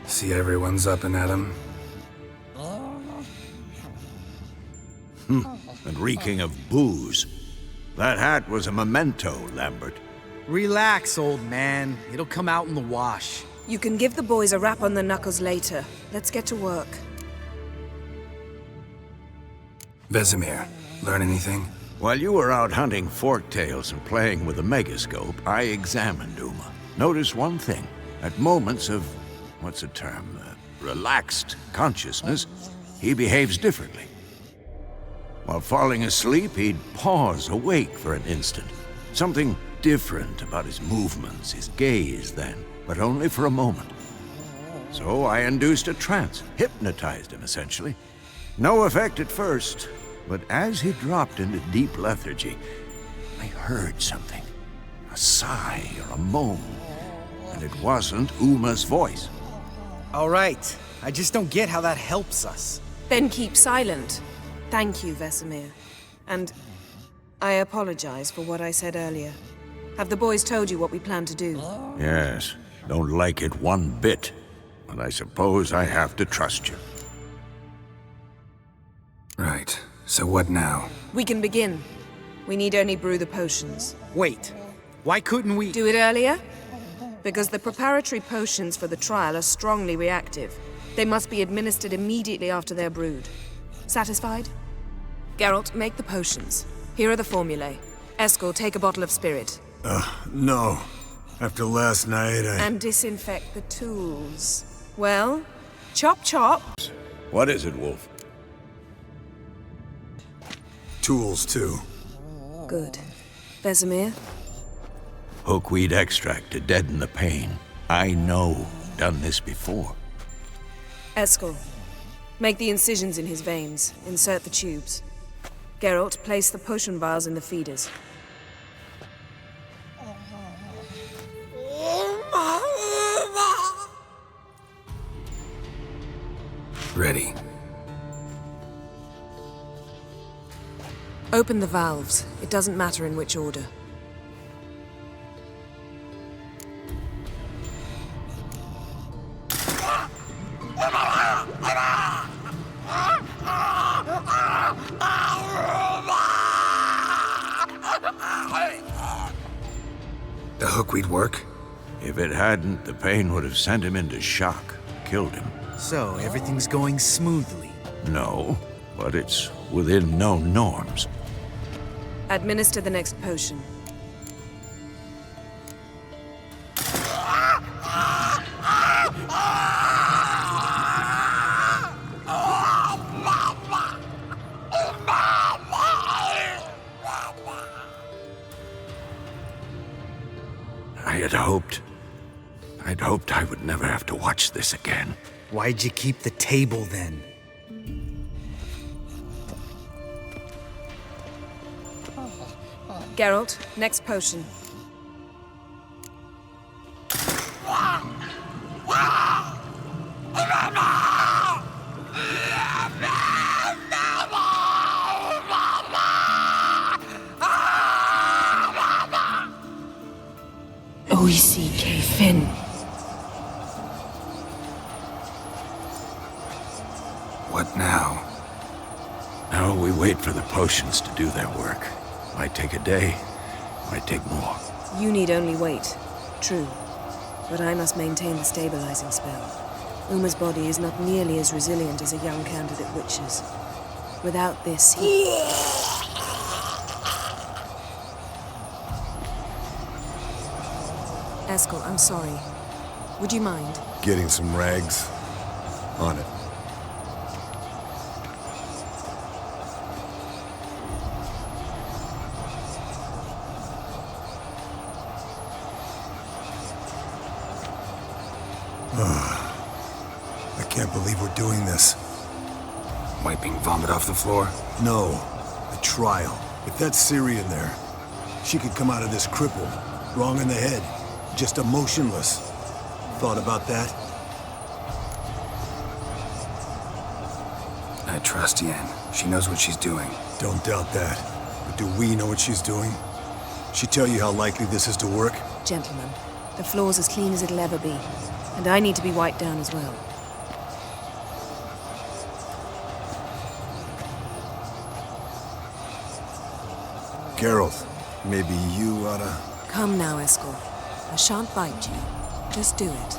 See everyone's up and at 'em. And reeking of booze. That hat was a memento, Lambert. Relax, old man. It'll come out in the wash. You can give the boys a rap on the knuckles later. Let's get to work. Vesemir, learn anything? While you were out hunting forktails and playing with a megascope, I examined Uma. Noticed one thing. At moments of, what's the term, relaxed consciousness, he behaves differently. While falling asleep, he'd pause awake for an instant. Something different about his movements, his gaze then, but only for a moment. So I induced a trance, hypnotized him essentially. No effect at first, but as he dropped into deep lethargy, I heard something. A sigh or a moan. And it wasn't Uma's voice. All right. I just don't get how that helps us. Then keep silent. Thank you, Vesemir. And I apologize for what I said earlier. Have the boys told you what we plan to do? Yes, don't like it one bit. But I suppose I have to trust you. Right. So what now? We can begin. We need only brew the potions. Wait. Why couldn't we... Do it earlier? Because the preparatory potions for the trial are strongly reactive. They must be administered immediately after they're brewed. Satisfied? Geralt, make the potions. Here are the formulae. Eskel, take a bottle of spirit. No. After last night, And disinfect the tools. Well, chop chop. What is it, Wolf? Tools, too. Good. Vesemir? Hookweed extract to deaden the pain. I know. Done this before. Eskel, make the incisions in his veins. Insert the tubes. Geralt, place the potion vials in the feeders. Ready. Open the valves. It doesn't matter in which order. The hookweed work? If it hadn't, the pain would have sent him into shock, killed him. So, everything's going smoothly? No, but it's within known norms. Administer the next potion. I'd hoped I would never have to watch this again. Why'd you keep the table then? Geralt, next potion. Oisi Fin. What now? No While we wait for the potions to do their work. Might take a day, might take more. You need only wait. True. But I must maintain the stabilizing spell. Uma's body is not nearly as resilient as a young candidate witch's. Without this, he... Eskel, I'm sorry. Would you mind? Getting some rags. On it. I can't believe we're doing this. Wiping vomit off the floor? No. The trial. If that's Ciri in there, she could come out of this crippled, wrong in the head, just emotionless. Thought about that? I trust Yen. She knows what she's doing. Don't doubt that. But do we know what she's doing? She tell you how likely this is to work? Gentlemen, the floor's as clean as it'll ever be. And I need to be wiped down as well. Geralt, maybe you oughta... Come now, Eskel. I shan't bite you. Just do it.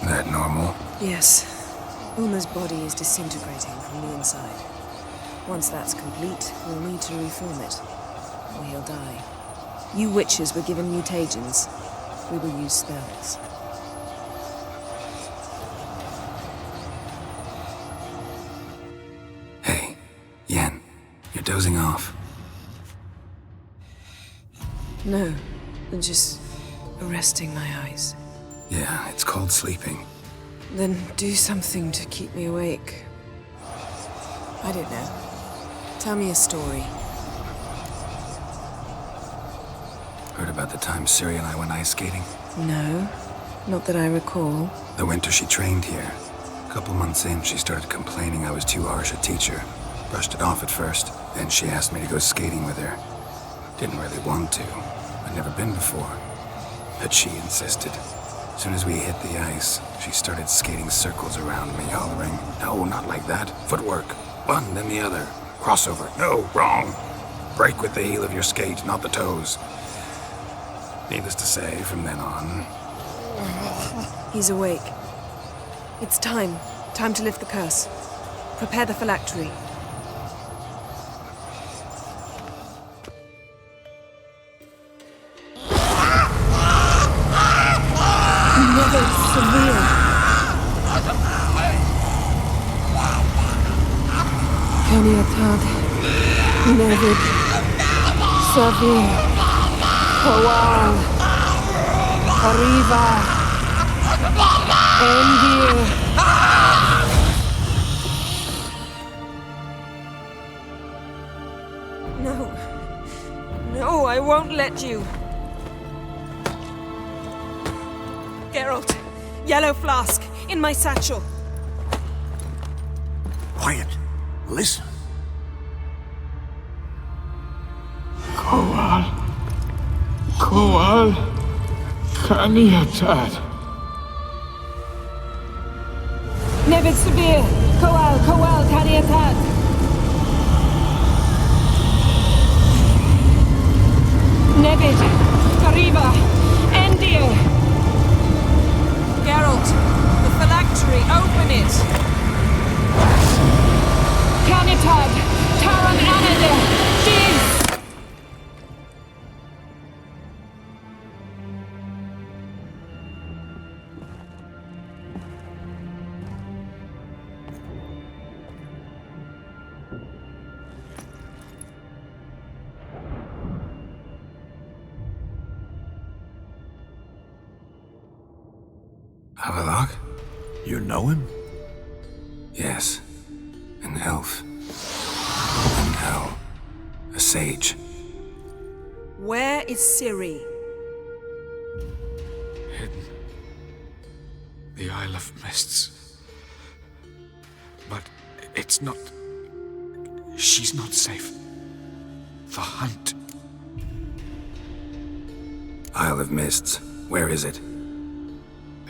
That normal? Yes. Uma's body is disintegrating from the inside. Once that's complete, we'll need to reform it, or he'll die. You witches were given mutagens. We will use spells. Hey, Yen, you're dozing off. No, just resting my eyes. Yeah, it's called sleeping. Then do something to keep me awake. I don't know. Tell me a story. Heard about the time Ciri and I went ice skating? No, not that I recall. The winter she trained here. A couple months in, she started complaining I was too harsh a teacher. Brushed it off at first. Then she asked me to go skating with her. Didn't really want to. I'd never been before. But she insisted. As soon as we hit the ice, she started skating circles around me, hollering, "No, not like that. Footwork. One, then the other. Crossover. No, wrong. Break with the heel of your skate, not the toes." Needless to say, from then on... He's awake. It's time. Time to lift the curse. Prepare the phylactery. Mother Severe. Kaniatad. Nevid. Severe. Kowal. Riva. Endir. No. No, I won't let you. Geralt, yellow flask, in my satchel. Quiet. Listen. Kowal. Kaniatad. Nevid Severe. Kowal, Kaniatad. Nevid. Kariba. Endir. Geralt, the phylactery, open it. Canitad, Taran Anadir, Diz. Havelock? You know him? Yes. An elf. And now, a sage. Where is Ciri? the Isle of Mists. But it's not... She's not safe. The hunt. Isle of Mists. Where is it?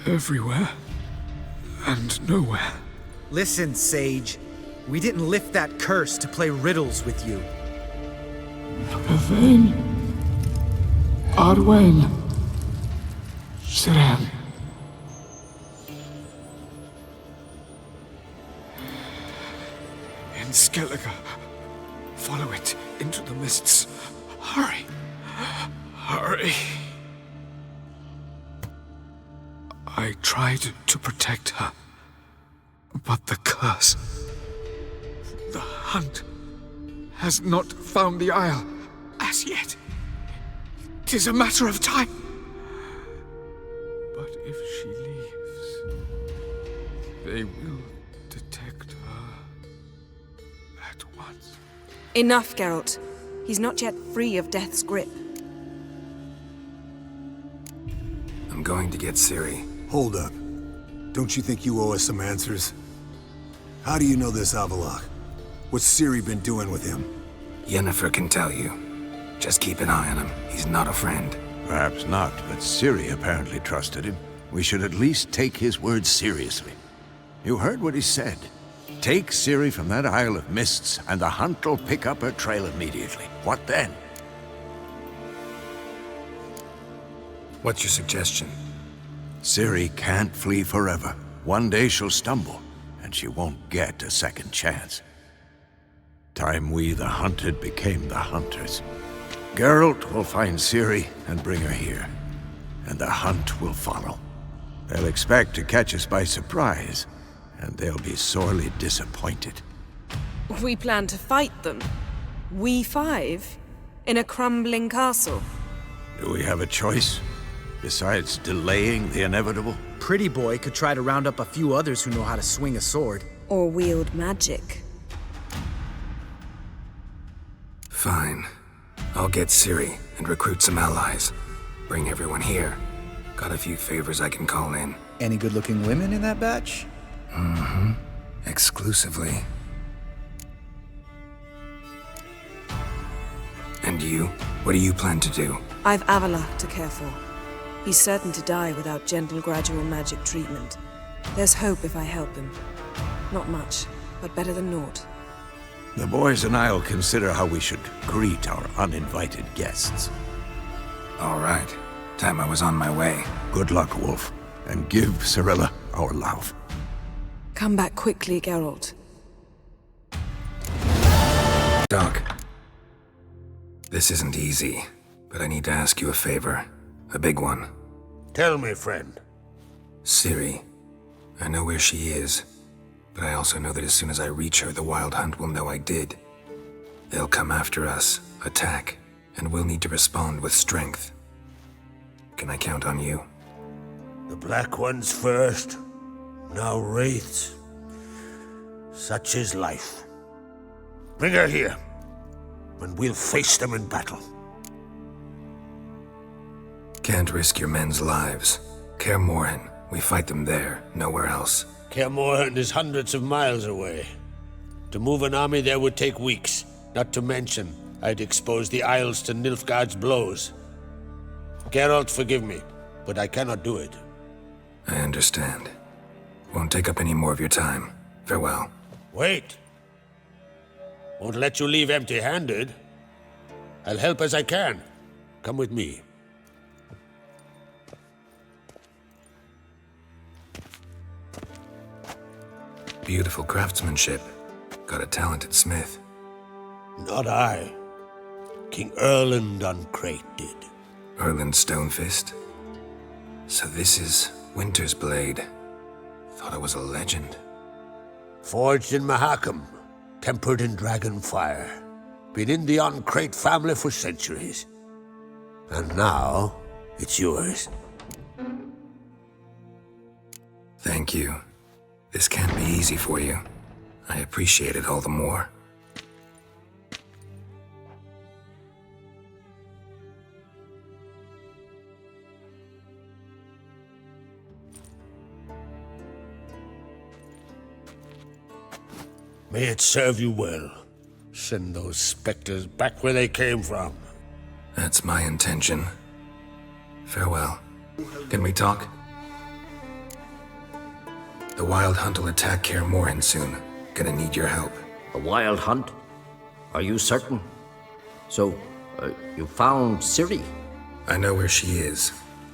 Everywhere. And nowhere. Listen, Sage. We didn't lift that curse to play riddles with you. Yvain. Arwen. Siren. In Skellige. Follow it into the mists. Hurry. Hurry. I tried to protect her. But the curse... The hunt has not found the Isle as yet. 'Tis a matter of time. But if she leaves, they will detect her at once. Enough, Geralt. He's not yet free of death's grip. I'm going to get Ciri. Hold up. Don't you think you owe us some answers? How do you know this Avalok? What's Ciri been doing with him? Yennefer can tell you. Just keep an eye on him. He's not a friend. Perhaps not, but Ciri apparently trusted him. We should at least take his words seriously. You heard what he said. Take Ciri from that Isle of Mists, and the hunt will pick up her trail immediately. What then? What's your suggestion? Ciri can't flee forever. One day she'll stumble, and she won't get a second chance. Time we, the hunted, became the hunters. Geralt will find Ciri and bring her here, and the hunt will follow. They'll expect to catch us by surprise, and they'll be sorely disappointed. We plan to fight them. We five? In a crumbling castle? Do we have a choice? Besides delaying the inevitable? Pretty Boy could try to round up a few others who know how to swing a sword. Or wield magic. Fine. I'll get Ciri and recruit some allies. Bring everyone here. Got a few favors I can call in. Any good-looking women in that batch? Mm-hmm. Exclusively. And you? What do you plan to do? I've Avalok to care for. He's certain to die without gentle, gradual magic treatment. There's hope if I help him. Not much, but better than naught. The boys and I'll consider how we should greet our uninvited guests. All right. Time I was on my way. Good luck, Wolf. And give Cirilla our love. Come back quickly, Geralt. Doc. This isn't easy, but I need to ask you a favor. A big one. Tell me, friend. Ciri. I know where she is, but I also know that as soon as I reach her, the Wild Hunt will know I did. They'll come after us, attack, and we'll need to respond with strength. Can I count on you? The Black Ones first, now Wraiths. Such is life. Bring her here, and we'll face them in battle. Can't risk your men's lives. Kaer Morhen, we fight them there, nowhere else. Kaer Morhen is hundreds of miles away. To move an army there would take weeks, not to mention I'd expose the Isles to Nilfgaard's blows. Geralt, forgive me, but I cannot do it. I understand. Won't take up any more of your time. Farewell. Wait. Won't let you leave empty-handed. I'll help as I can. Come with me. Beautiful craftsmanship. Got a talented smith. Not I. King Erland on Crate did. Erland Stonefist? So this is Winter's Blade. Thought I was a legend. Forged in Mahakam, tempered in dragon fire. Been in the Crate family for centuries. And now, it's yours. Thank you. This can't be easy for you. I appreciate it all the more. May it serve you well. Send those specters back where they came from. That's my intention. Farewell. Can we talk? The Wild Hunt will attack Kaer Morhen soon. Gonna need your help. A wild hunt? Are you certain? So, you found Ciri? I know where she is,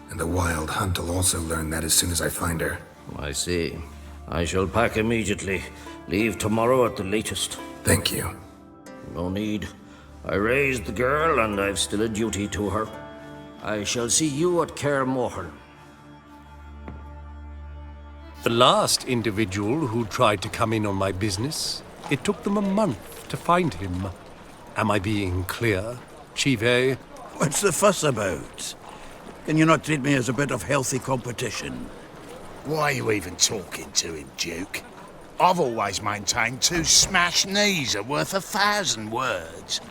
and the Wild Hunt will also learn that as soon as I find her. I see. I shall pack immediately. Leave tomorrow at the latest. Thank you. No need. I raised the girl, and I've still a duty to her. I shall see you at Kaer Morhen. The last individual who tried to come in on my business, it took them a month to find him. Am I being clear, Chive? What's the fuss about? Can you not treat me as a bit of healthy competition? Why are you even talking to him, Duke? I've always maintained 2 smashed knees are worth 1,000 words.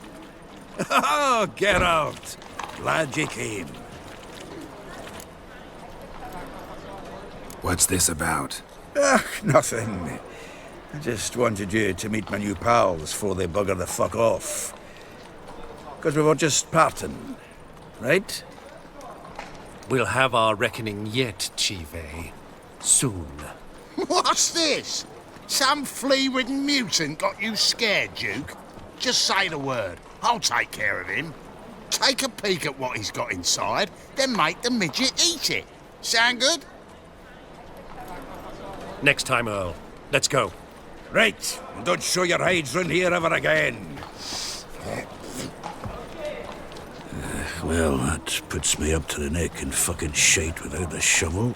Oh, Geralt! Glad you came. What's this about? Nothing. I just wanted you to meet my new pals before they bugger the fuck off. Because we were just parting, right? We'll have our reckoning yet, Chive. Soon. What's this? Some flea-ridden mutant got you scared, Duke? Just say the word. I'll take care of him. Take a peek at what he's got inside, then make the midget eat it. Sound good? Next time, Earl. Let's go. Right. Don't show your hides round here ever again. Well, that puts me up to the neck in fucking shite without the shovel.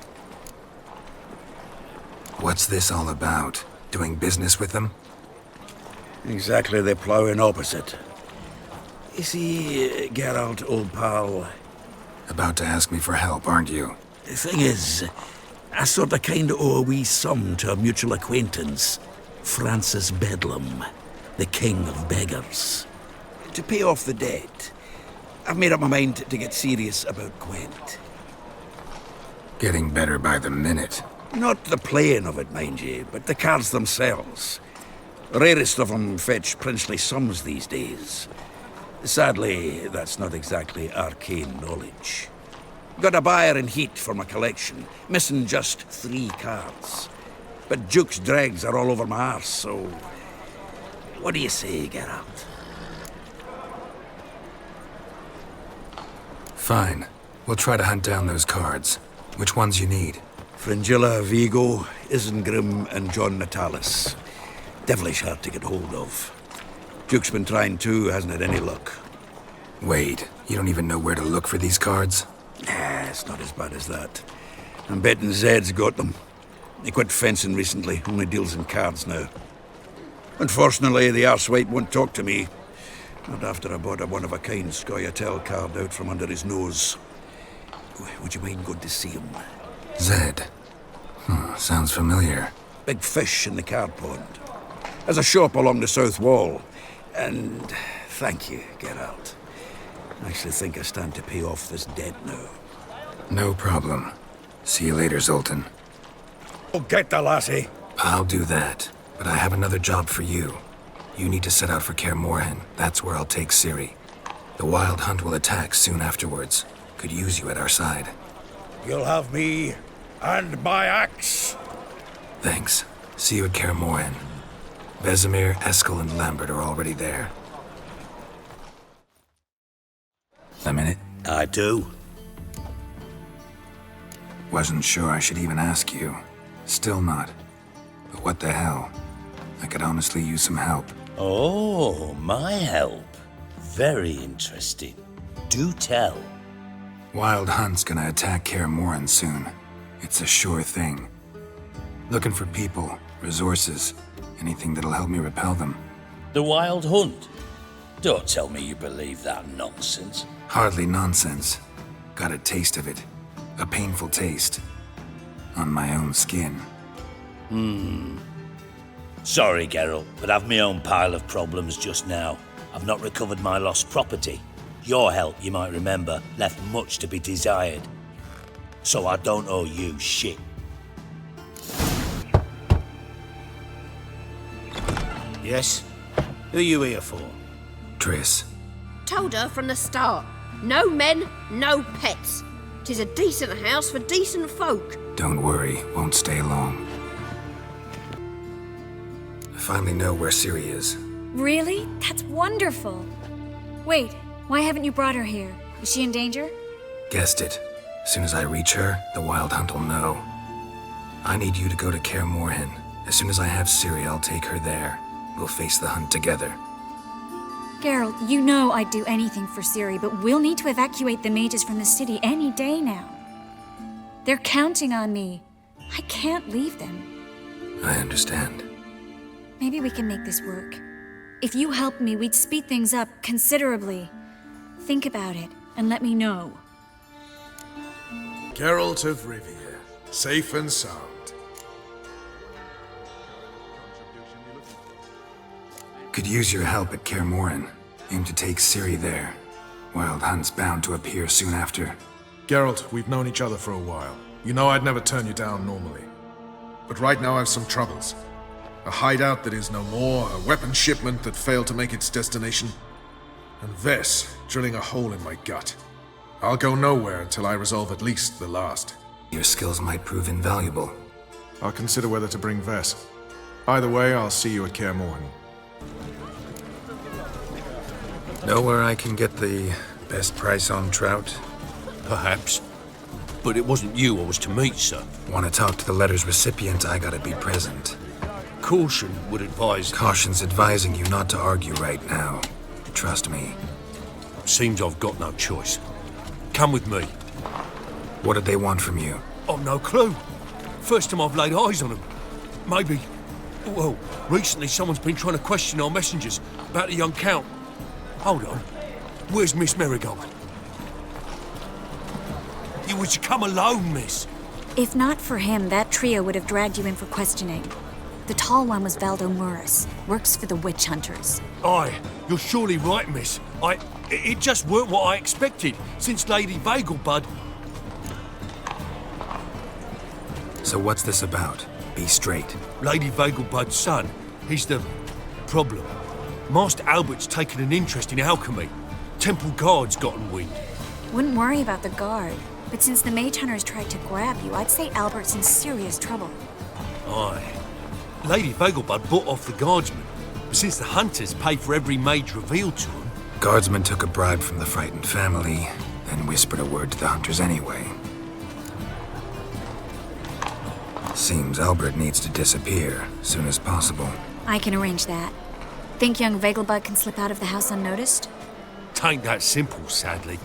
What's this all about? Doing business with them? Exactly the ploughing opposite. You see, Geralt, old pal... About to ask me for help, aren't you? The thing is, I sort of kinda owe a wee sum to a mutual acquaintance, Francis Bedlam, the king of beggars. To pay off the debt, I've made up my mind to get serious about Gwent. Getting better by the minute. Not the playing of it, mind you, but the cards themselves. The rarest of them fetch princely sums these days. Sadly, that's not exactly arcane knowledge. Got a buyer in heat for my collection, missing just 3 cards. But Duke's dregs are all over my arse, so... What do you say, Geralt? Fine. We'll try to hunt down those cards. Which ones you need? Fringilla, Vigo, Isengrim, and John Natalis. Devilish hard to get hold of. Duke's been trying too, hasn't had any luck. Wait, you don't even know where to look for these cards? Nah, it's not as bad as that. I'm betting Zed's got them. He quit fencing recently, only deals in cards now. Unfortunately, the arsewite won't talk to me. Not after I bought a one-of-a-kind Scoia'tael card out from under his nose. Would you mind going to see him? Zed. Sounds familiar. Big fish in the card pond. Has a shop along the south wall. And thank you, Geralt. I actually think I stand to pay off this debt now. No problem. See you later, Zoltan. Oh, get the lassie. I'll do that, but I have another job for you. You need to set out for Kaer Morhen. That's where I'll take Ciri. The Wild Hunt will attack soon afterwards. Could use you at our side. You'll have me and my axe. Thanks. See you at Kaer Morhen. Vesemir, Eskel, and Lambert are already there. A minute? I do. Wasn't sure I should even ask you. Still not. But what the hell? I could honestly use some help. Oh, my help. Very interesting. Do tell. Wild Hunt's gonna attack Kaer Morhen soon. It's a sure thing. Looking for people, resources, anything that'll help me repel them. The Wild Hunt? Don't tell me you believe that nonsense. Hardly nonsense. Got a taste of it. A painful taste. On my own skin. Sorry, Geralt, but I've my own pile of problems just now. I've not recovered my lost property. Your help, you might remember, left much to be desired. So I don't owe you shit. Yes? Who are you here for? Triss. Told her from the start. No men, no pets. 'Tis a decent house for decent folk. Don't worry, won't stay long. I finally know where Ciri is. Really? That's wonderful. Wait, why haven't you brought her here? Is she in danger? Guessed it. As soon as I reach her, the Wild Hunt will know. I need you to go to Kaer Morhen. As soon as I have Ciri, I'll take her there. We'll face the hunt together. Geralt, you know I'd do anything for Ciri, but we'll need to evacuate the mages from the city any day now. They're counting on me. I can't leave them. I understand. Maybe we can make this work. If you help me, we'd speed things up considerably. Think about it, and let me know. Geralt of Rivia, safe and sound. Could use your help at Kaer Morhen. Aim to take Ciri there. Wild Hunt's bound to appear soon after. Geralt, we've known each other for a while. You know I'd never turn you down normally. But right now I've some troubles. A hideout that is no more, a weapon shipment that failed to make its destination, and Vess drilling a hole in my gut. I'll go nowhere until I resolve at least the last. Your skills might prove invaluable. I'll consider whether to bring Vess. Either way, I'll see you at Kaer Morhen. Know where I can get the best price on trout? Perhaps. But it wasn't you I was to meet, sir. Want to talk to the letter's recipient, I gotta be present. Caution would advise... Caution's advising you not to argue right now. Trust me. Seems I've got no choice. Come with me. What did they want from you? I've no clue. First time I've laid eyes on them. Maybe... Well, recently someone's been trying to question our messengers about the young Count. Hold on. Where's Miss Marigold? You was to come alone, miss. If not for him, that trio would have dragged you in for questioning. The tall one was Valdo Murris, works for the witch hunters. Aye, you're surely right, miss. It just weren't what I expected, since Lady Vegelbud... So what's this about? Be straight. Lady Vegelbud's son, he's the problem. Master Albert's taken an interest in alchemy. Temple Guard's gotten wind. Wouldn't worry about the guard, but since the mage hunters tried to grab you, I'd say Albert's in serious trouble. Aye. Lady Vegelbud bought off the guardsmen, but since the hunters pay for every mage revealed to them... Guardsmen took a bribe from the frightened family, then whispered a word to the hunters anyway. Seems Albert needs to disappear soon as possible. I can arrange that. Think young Vegelbud can slip out of the house unnoticed? Tain't that simple, sadly.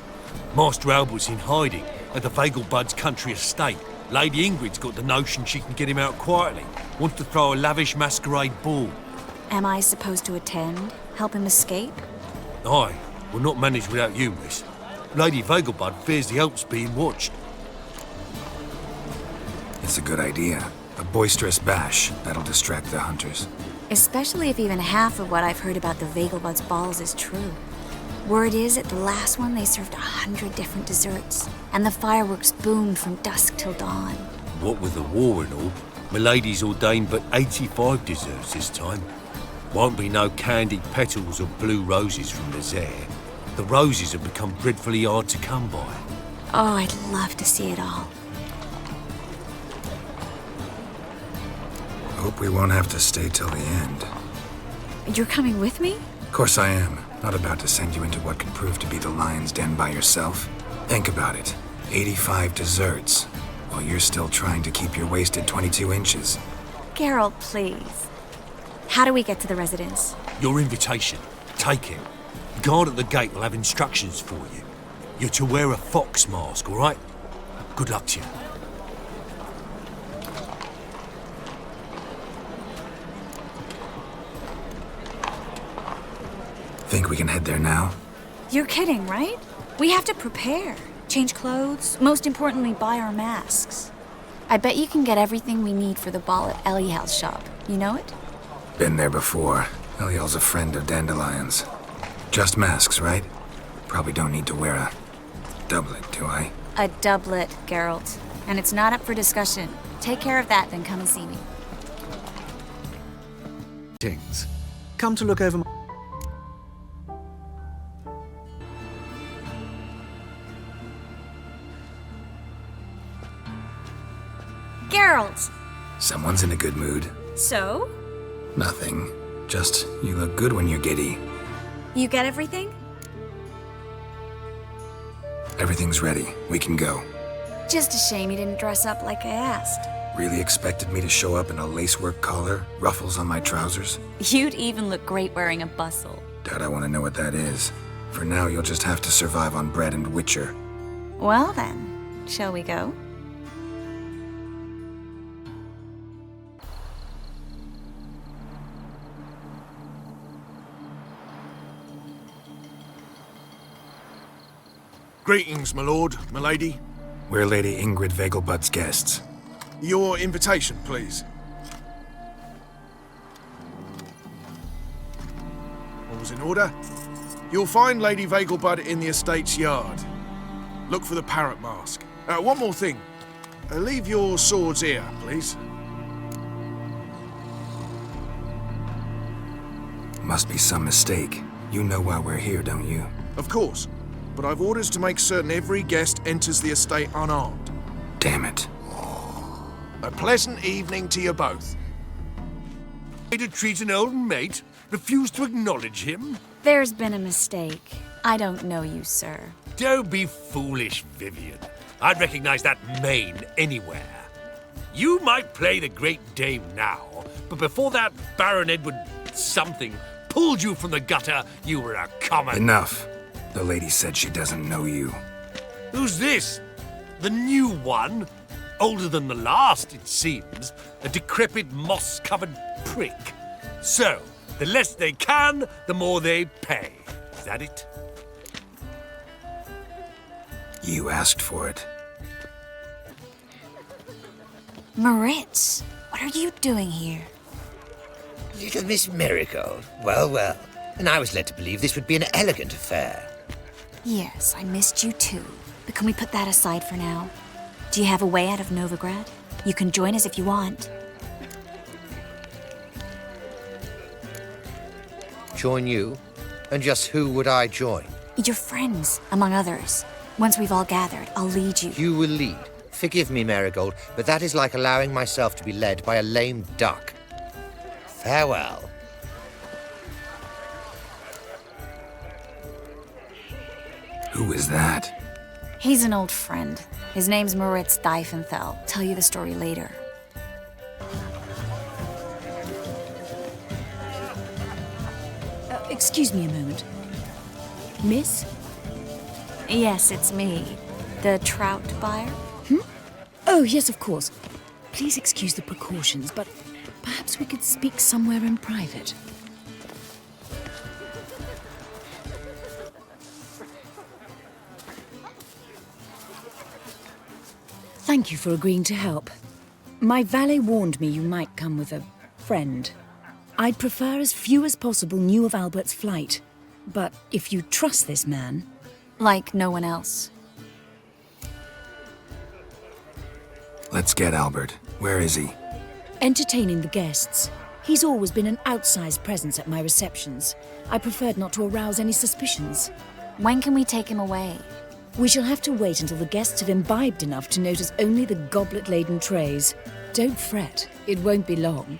Master Albert's in hiding at the Vegelbud's country estate. Lady Ingrid's got the notion she can get him out quietly. Wants to throw a lavish masquerade ball. Am I supposed to attend? Help him escape? Aye, we'll not manage without you, miss. Lady Vegelbud fears the Alps being watched. It's a good idea. A boisterous bash that'll distract the hunters. Especially if even half of what I've heard about the Vegelbud's balls is true. Word is, at the last one, they served 100 different desserts, and the fireworks boomed from dusk till dawn. What with the war and all, Milady's ordained but 85 desserts this time. Won't be no candied petals or blue roses from the Zaire. The roses have become dreadfully hard to come by. Oh, I'd love to see it all. Hope we won't have to stay till the end. You're coming with me? Of course I am. Not about to send you into what could prove to be the lion's den by yourself. Think about it. 85 desserts, while you're still trying to keep your waist at 22 inches. Geralt, please. How do we get to the residence? Your invitation. Take it. Guard at the gate will have instructions for you. You're to wear a fox mask, all right? Good luck to you. Think we can head there now? You're kidding, right? We have to prepare. Change clothes. Most importantly, buy our masks. I bet you can get everything we need for the ball at Eliel's shop. You know it? Been there before. Eliel's a friend of Dandelion's. Just masks, right? Probably don't need to wear a doublet, do I? A doublet, Geralt. And it's not up for discussion. Take care of that, then come and see me. Things. come to look over my... Geralt! Someone's in a good mood. So? Nothing. Just, you look good when you're giddy. You get everything? Everything's ready. We can go. Just a shame you didn't dress up like I asked. Really expected me to show up in a lacework collar, ruffles on my trousers? You'd even look great wearing a bustle. Doubt I want to know what that is. For now, you'll just have to survive on bread and witcher. Well then, shall we go? Greetings, my lord, my lady. We're Lady Ingrid Vegelbud's guests. Your invitation, please. All's in order. You'll find Lady Vegelbud in the estate's yard. Look for the parrot mask. One more thing. Leave your swords here, please. Must be some mistake. You know why we're here, don't you? Of course. But I've orders to make certain every guest enters the estate unarmed. Damn it. A pleasant evening to you both. Way to treat an old mate? Refuse to acknowledge him? There's been a mistake. I don't know you, sir. Don't be foolish, Vivian. I'd recognize that mane anywhere. You might play the great dame now, but before that Baron Edward something pulled you from the gutter, you were a common... Enough. The lady said she doesn't know you. Who's this? The new one? Older than the last, it seems. A decrepit, moss-covered prick. So, the less they can, the more they pay. Is that it? You asked for it. Moritz, what are you doing here? Little Miss Marigold. Well, well. And I was led to believe this would be an elegant affair. Yes, I missed you too. But can we put that aside for now? Do you have a way out of Novigrad? You can join us if you want. Join you? And just who would I join? Your friends, among others. Once we've all gathered, I'll lead you. You will lead. Forgive me, Marigold, but that is like allowing myself to be led by a lame duck. Farewell. Who is that? He's an old friend. His name's Moritz Diefenthal. Tell you the story later. Excuse me a moment. Miss? Yes, it's me. The trout buyer? Oh, yes, of course. Please excuse the precautions, but perhaps we could speak somewhere in private. Thank you for agreeing to help. My valet warned me you might come with a friend. I'd prefer as few as possible knew of Albert's flight. But if you trust this man... Like no one else. Let's get Albert. Where is he? Entertaining the guests. He's always been an outsized presence at my receptions. I preferred not to arouse any suspicions. When can we take him away? We shall have to wait until the guests have imbibed enough to notice only the goblet-laden trays. Don't fret. It won't be long.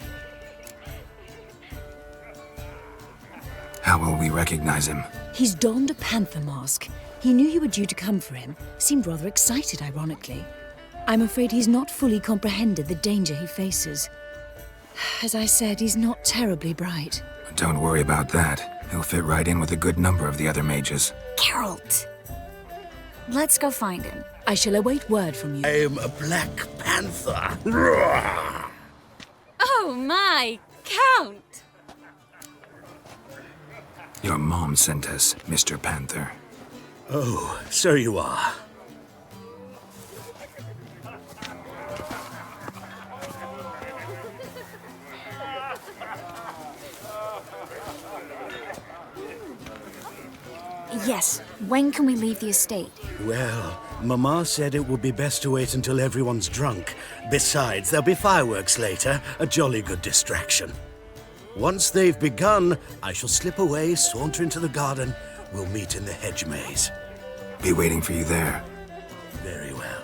How will we recognize him? He's donned a panther mask. He knew you were due to come for him. Seemed rather excited, ironically. I'm afraid he's not fully comprehended the danger he faces. As I said, he's not terribly bright. Don't worry about that. He'll fit right in with a good number of the other mages. Geralt! Let's go find him. I shall await word from you. I am a Black Panther. Oh my, Count! Your mom sent us, Mr. Panther. Oh, so you are. Yes, when can we leave the estate? Well, Mama said it would be best to wait until everyone's drunk. Besides, there'll be fireworks later, a jolly good distraction. Once they've begun, I shall slip away, saunter into the garden. We'll meet in the hedge maze. Be waiting for you there. Very well.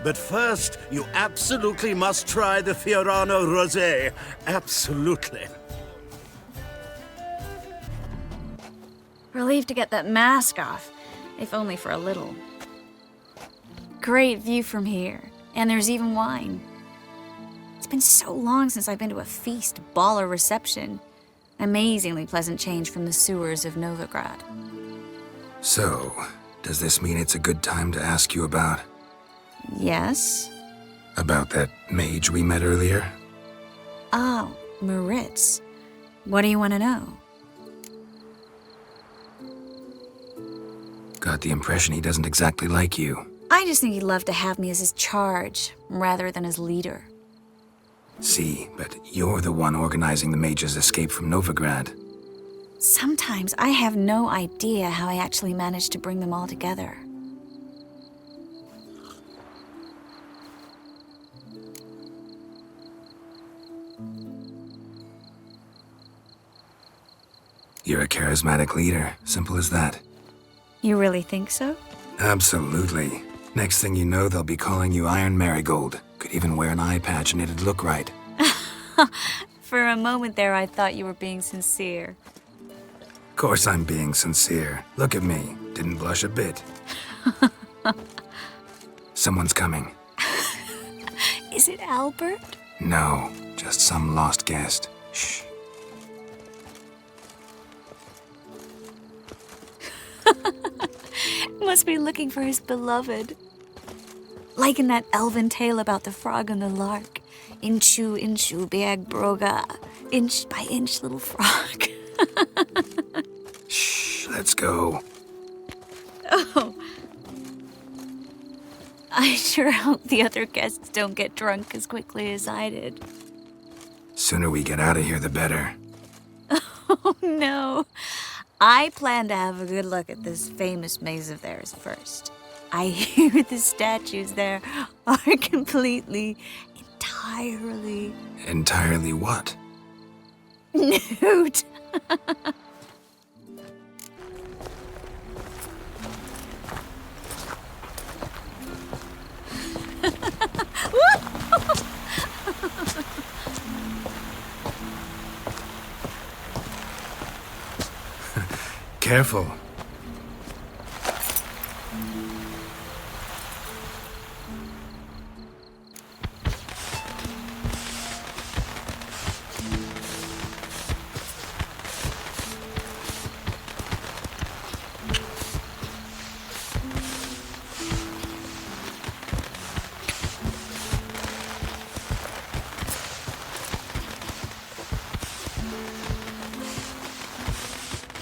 But first, you absolutely must try the Fiorano Rosé. Absolutely. Relieved to get that mask off, if only for a little. Great view from here, and there's even wine. It's been so long since I've been to a feast, ball, or reception. Amazingly pleasant change from the sewers of Novigrad. So, does this mean it's a good time to ask you about... Yes? About that mage we met earlier? Oh, Moritz. What do you want to know? Got the impression he doesn't exactly like you. I just think he'd love to have me as his charge, rather than his leader. See, but you're the one organizing the mage's escape from Novigrad. Sometimes I have no idea how I actually managed to bring them all together. You're a charismatic leader, simple as that. You really think so? Absolutely. Next thing you know, they'll be calling you Iron Marigold. Could even wear an eye patch and it'd look right. For a moment there, I thought you were being sincere. Of course I'm being sincere. Look at me. Didn't blush a bit. Someone's coming. Is it Albert? No, just some lost guest. Shh. Must be looking for his beloved. Like in that elven tale about the frog and the lark. Inchu, inchu, biag broga. Inch by inch, little frog. Shh, let's go. Oh. I sure hope the other guests don't get drunk as quickly as I did. Sooner we get out of here, the better. Oh, no. I plan to have a good look at this famous maze of theirs first. I hear the statues there are entirely... Entirely what? nude. Careful.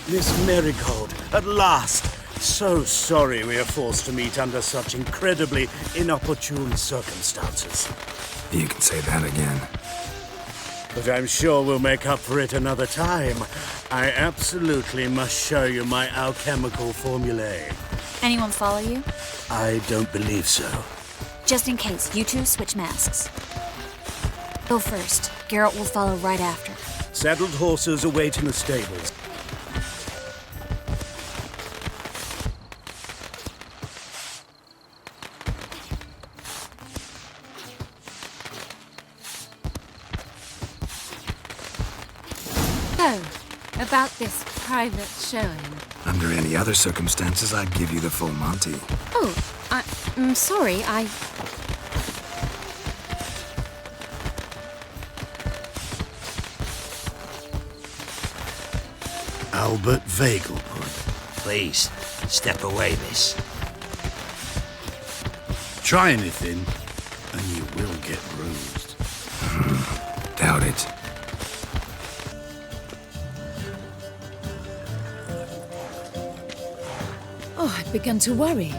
Miss Marigold, at last! So sorry we are forced to meet under such incredibly inopportune circumstances. You can say that again. But I'm sure we'll make up for it another time. I absolutely must show you my alchemical formulae. Anyone follow you? I don't believe so. Just in case, you two switch masks. Go first. Geralt will follow right after. Saddled horses await in the stables. So, about this private showing. Under any other circumstances, I'd give you the full Monty. Oh, I'm sorry, Albert Vagelbud. Please, step away, miss. Try anything, and you will get bruised. Doubt it. Oh, I'd begun to worry.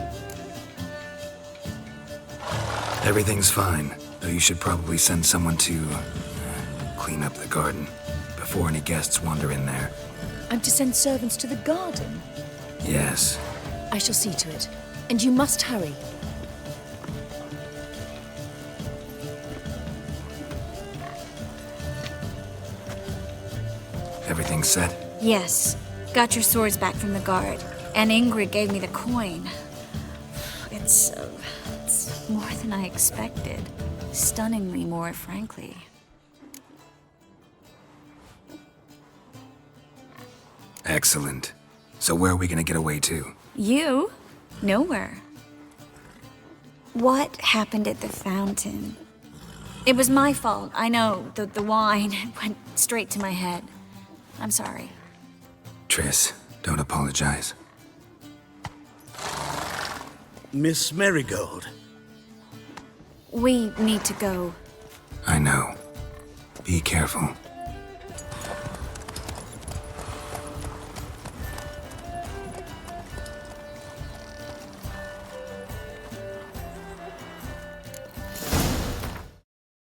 Everything's fine, though you should probably send someone to clean up the garden before any guests wander in there. I'm to send servants to the garden? Yes. I shall see to it. And you must hurry. Everything set? Yes. Got your swords back from the guard. And Ingrid gave me the coin. It's more than I expected. Stunningly more, frankly. Excellent. So where are we gonna get away to? You? Nowhere. What happened at the fountain? It was my fault, I know. The wine went straight to my head. I'm sorry. Triss, don't apologize. Miss Marigold. We need to go. I know. Be careful.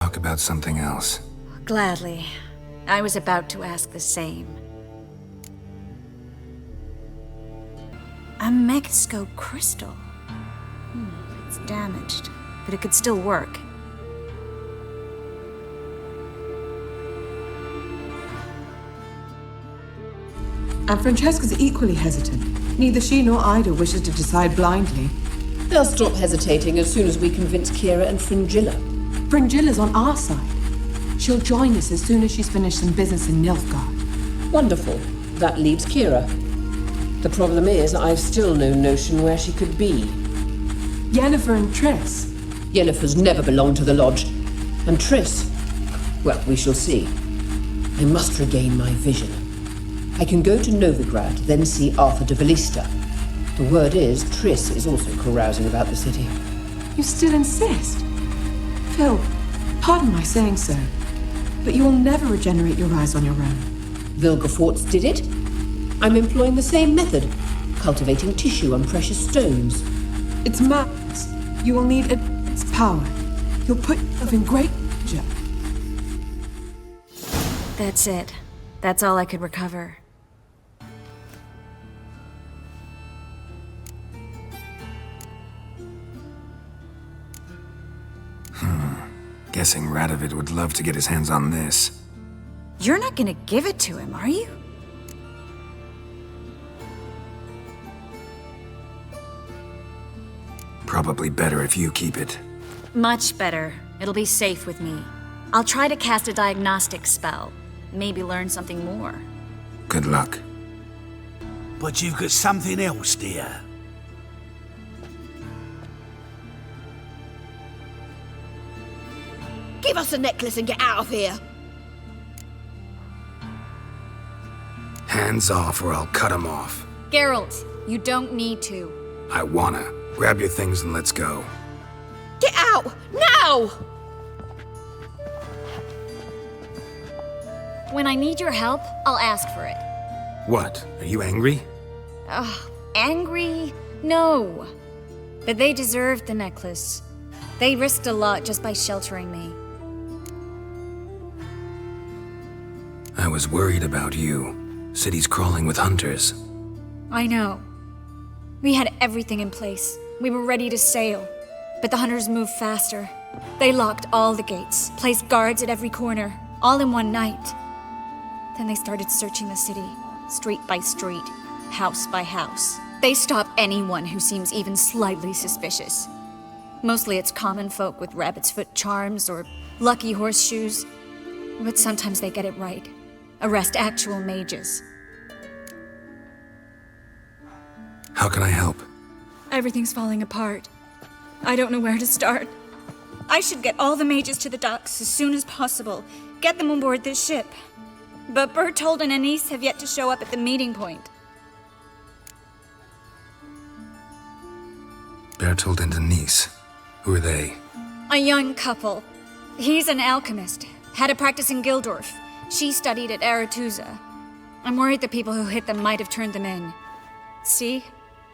Talk about something else. Gladly. I was about to ask the same. A Mexico crystal. It's damaged, but it could still work. And Francesca's equally hesitant. Neither she nor Ida wishes to decide blindly. They'll stop hesitating as soon as we convince Kira and Fringilla. Fringilla's on our side. She'll join us as soon as she's finished some business in Nilfgaard. Wonderful. That leaves Kira. The problem is, I've still no notion where she could be. Yennefer and Triss. Yennefer's never belonged to the Lodge. And Triss, well, we shall see. I must regain my vision. I can go to Novigrad, then see Arthur de Valista. The word is, Triss is also carousing about the city. You still insist? Phil, pardon my saying so, but you will never regenerate your eyes on your own. Vilgefortz did it. I'm employing the same method, cultivating tissue and precious stones. It's madness. You will need its power. You'll put yourself in great danger. That's it. That's all I could recover. Guessing Radovid would love to get his hands on this. You're not gonna give it to him, are you? Probably better if you keep it. Much better. It'll be safe with me. I'll try to cast a diagnostic spell. Maybe learn something more. Good luck. But you've got something else, dear. Give us the necklace and get out of here. Hands off or I'll cut them off. Geralt, you don't need to. I wanna. Grab your things and let's go. Get out! Now! When I need your help, I'll ask for it. What? Are you angry? Ugh, angry? No. But they deserved the necklace. They risked a lot just by sheltering me. I was worried about you. City's crawling with hunters. I know. We had everything in place. We were ready to sail. But the hunters moved faster. They locked all the gates, placed guards at every corner, all in one night. Then they started searching the city, street by street, house by house. They stop anyone who seems even slightly suspicious. Mostly it's common folk with rabbit's foot charms or lucky horseshoes. But sometimes they get it right. Arrest actual mages. How can I help? Everything's falling apart. I don't know where to start. I should get all the mages to the docks as soon as possible. Get them on board this ship. But Bertold and Anise have yet to show up at the meeting point. Bertold and Denise. Who are they? A young couple. He's an alchemist. Had a practice in Gildorf. She studied at Aretuza. I'm worried the people who hit them might have turned them in. See?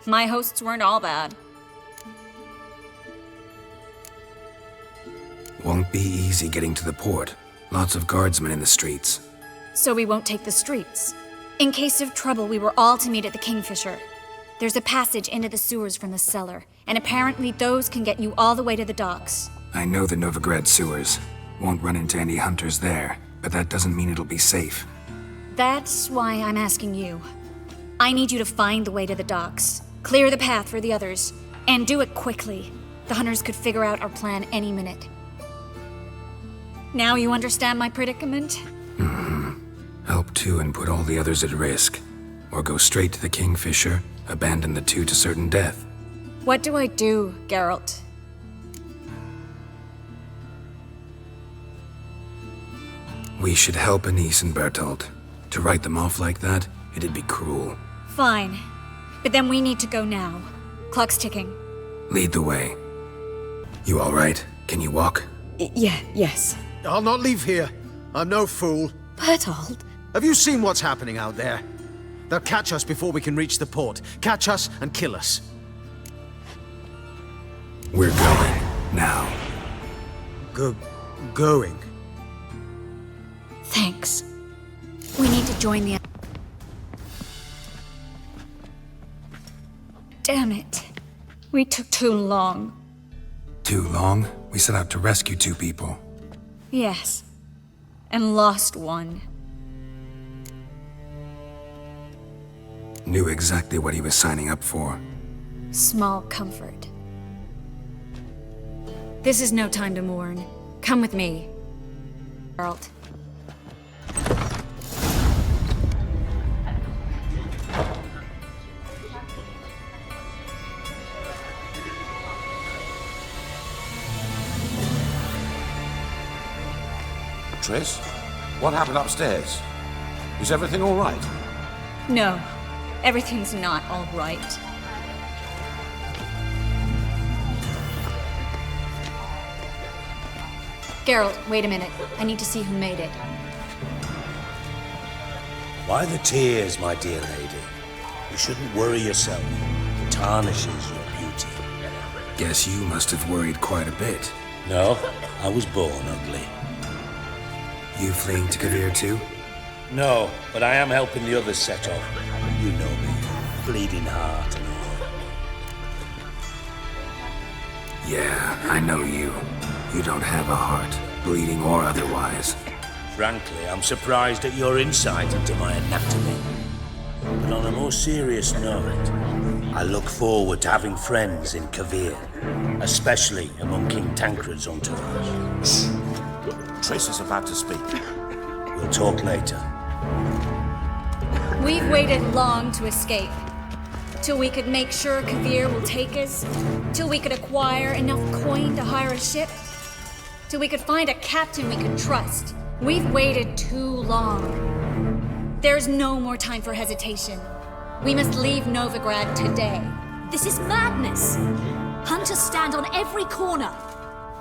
My hosts weren't all bad. Won't be easy getting to the port. Lots of guardsmen in the streets. So we won't take the streets. In case of trouble, we were all to meet at the Kingfisher. There's a passage into the sewers from the cellar, and apparently those can get you all the way to the docks. I know the Novigrad sewers. Won't run into any hunters there, but that doesn't mean it'll be safe. That's why I'm asking you. I need you to find the way to the docks, clear the path for the others, and do it quickly. The hunters could figure out our plan any minute. Now you understand my predicament? Help two and put all the others at risk. Or go straight to the Kingfisher, abandon the two to certain death. What do I do, Geralt? We should help Anise and Bertolt. To write them off like that, it'd be cruel. Fine. But then we need to go now. Clock's ticking. Lead the way. You all right? Can you walk? Yes. I'll not leave here. I'm no fool. Bertolt? Have you seen what's happening out there? They'll catch us before we can reach the port. Catch us and kill us. We're going. Now. Going? Thanks. We need to join the... Damn it. We took too long. Too long? We set out to rescue two people. Yes. And lost one. Knew exactly what he was signing up for. Small comfort. This is no time to mourn. Come with me, Geralt. Triss, what happened upstairs? Is everything all right? No, everything's not all right. Geralt, wait a minute. I need to see who made it. Why the tears, my dear lady? You shouldn't worry yourself. It tarnishes your beauty. Guess you must have worried quite a bit. No, I was born ugly. You fleeing to Kavir too? No, but I am helping the others set off. You know me, bleeding heart and all. Yeah, I know you. You don't have a heart, bleeding or otherwise. Frankly, I'm surprised at your insight into my anatomy. But on a more serious note, I look forward to having friends in Kavir, especially among King Tancred's entourage. Shh. Triss is about to speak. We'll talk later. We've waited long to escape. Till we could make sure Kavir will take us. Till we could acquire enough coin to hire a ship. Till we could find a captain we could trust. We've waited too long. There's no more time for hesitation. We must leave Novigrad today. This is madness. Hunters stand on every corner.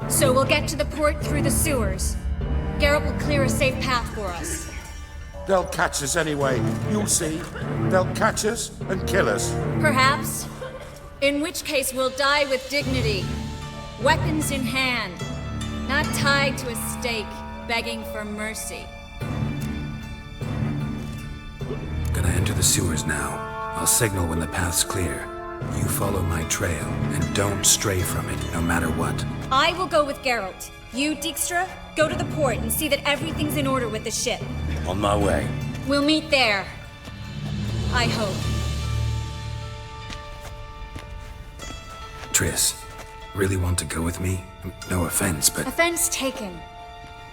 So we'll get to the port through the sewers. Geralt will clear a safe path for us. They'll catch us anyway. You'll see. They'll catch us and kill us. Perhaps. In which case we'll die with dignity. Weapons in hand. Not tied to a stake, begging for mercy. Gonna enter the sewers now. I'll signal when the path's clear. You follow my trail, and don't stray from it, no matter what. I will go with Geralt. You, Dijkstra, go to the port and see that everything's in order with the ship. On my way. We'll meet there. I hope. Triss, really want to go with me? No offense, but... Offense taken.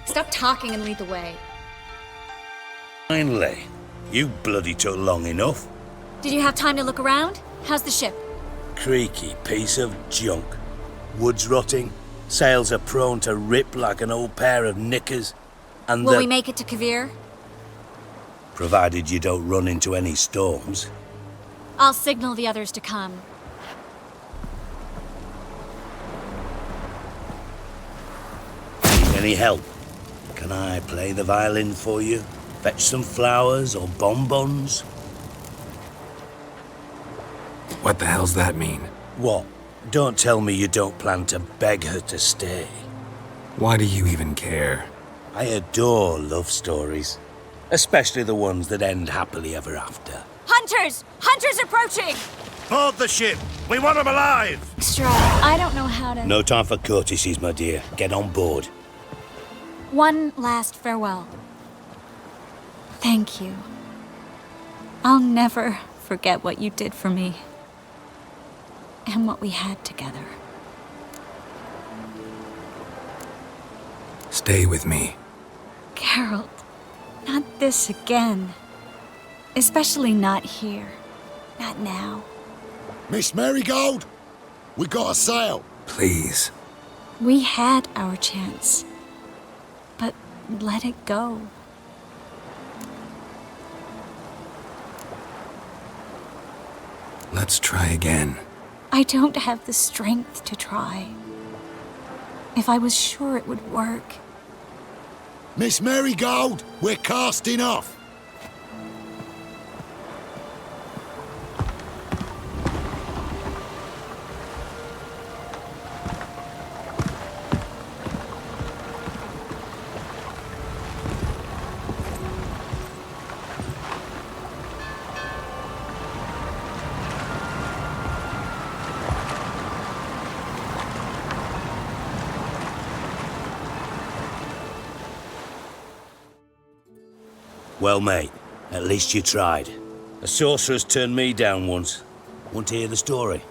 Stop talking and lead the way. Finally. You bloody took long enough. Did you have time to look around? How's the ship? Creaky piece of junk. Wood's rotting. Sails are prone to rip like an old pair of knickers. And Will we make it to Kavir? Provided you don't run into any storms. I'll signal the others to come. Need any help? Can I play the violin for you? Fetch some flowers or bonbons? What the hell's that mean? What? Don't tell me you don't plan to beg her to stay. Why do you even care? I adore love stories. Especially the ones that end happily ever after. Hunters! Hunters approaching! Board the ship! We want them alive! Dijkstra, I don't know how to... No time for courtesies, my dear. Get on board. One last farewell. Thank you. I'll never forget what you did for me. And what we had together. Stay with me. Geralt, not this again. Especially not here. Not now. Miss Marigold, we got a sail. Please. We had our chance. But let it go. Let's try again. I don't have the strength to try. If I was sure it would work. Miss Marigold, we're casting off. Well, mate, at least you tried. A sorceress turned me down once. Want to hear the story?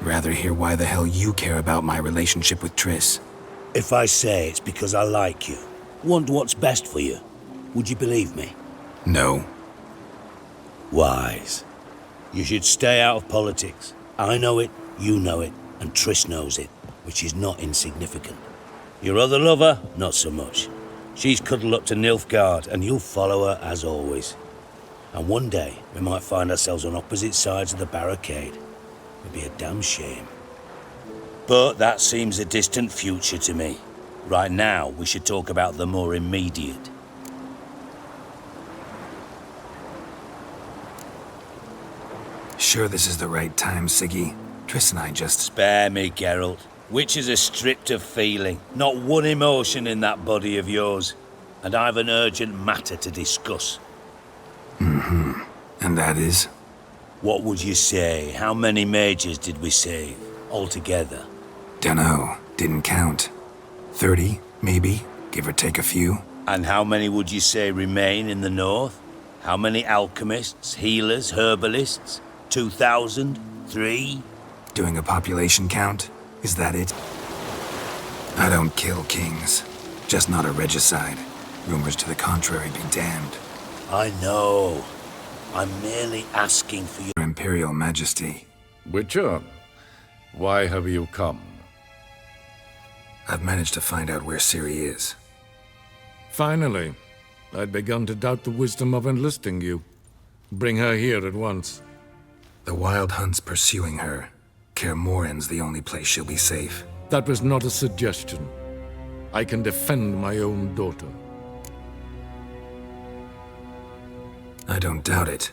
Rather hear why the hell you care about my relationship with Triss. If I say it's because I like you, want what's best for you, would you believe me? No. Wise. You should stay out of politics. I know it, you know it, and Triss knows it, which is not insignificant. Your other lover, not so much. She's cuddled up to Nilfgaard, and you'll follow her as always. And one day, we might find ourselves on opposite sides of the barricade. It'd be a damn shame. But that seems a distant future to me. Right now, we should talk about the more immediate. Sure this is the right time, Siggy? Triss and I just... Spare me, Geralt. Witches are stripped of feeling. Not one emotion in that body of yours. And I've an urgent matter to discuss. Mm-hmm. And that is? What would you say? How many mages did we save, altogether? Dunno. Didn't count. 30, maybe, give or take a few. And how many would you say remain in the north? How many alchemists, healers, herbalists? 2,000? 3? Doing a population count? Is that it? I don't kill kings. Just not a regicide. Rumors to the contrary be damned. I know. I'm merely asking for your Imperial Majesty. Witcher, why have you come? I've managed to find out where Ciri is. Finally. I'd begun to doubt the wisdom of enlisting you. Bring her here at once. The Wild Hunt's pursuing her. Kaer Morhen's the only place she'll be safe. That was not a suggestion. I can defend my own daughter. I don't doubt it.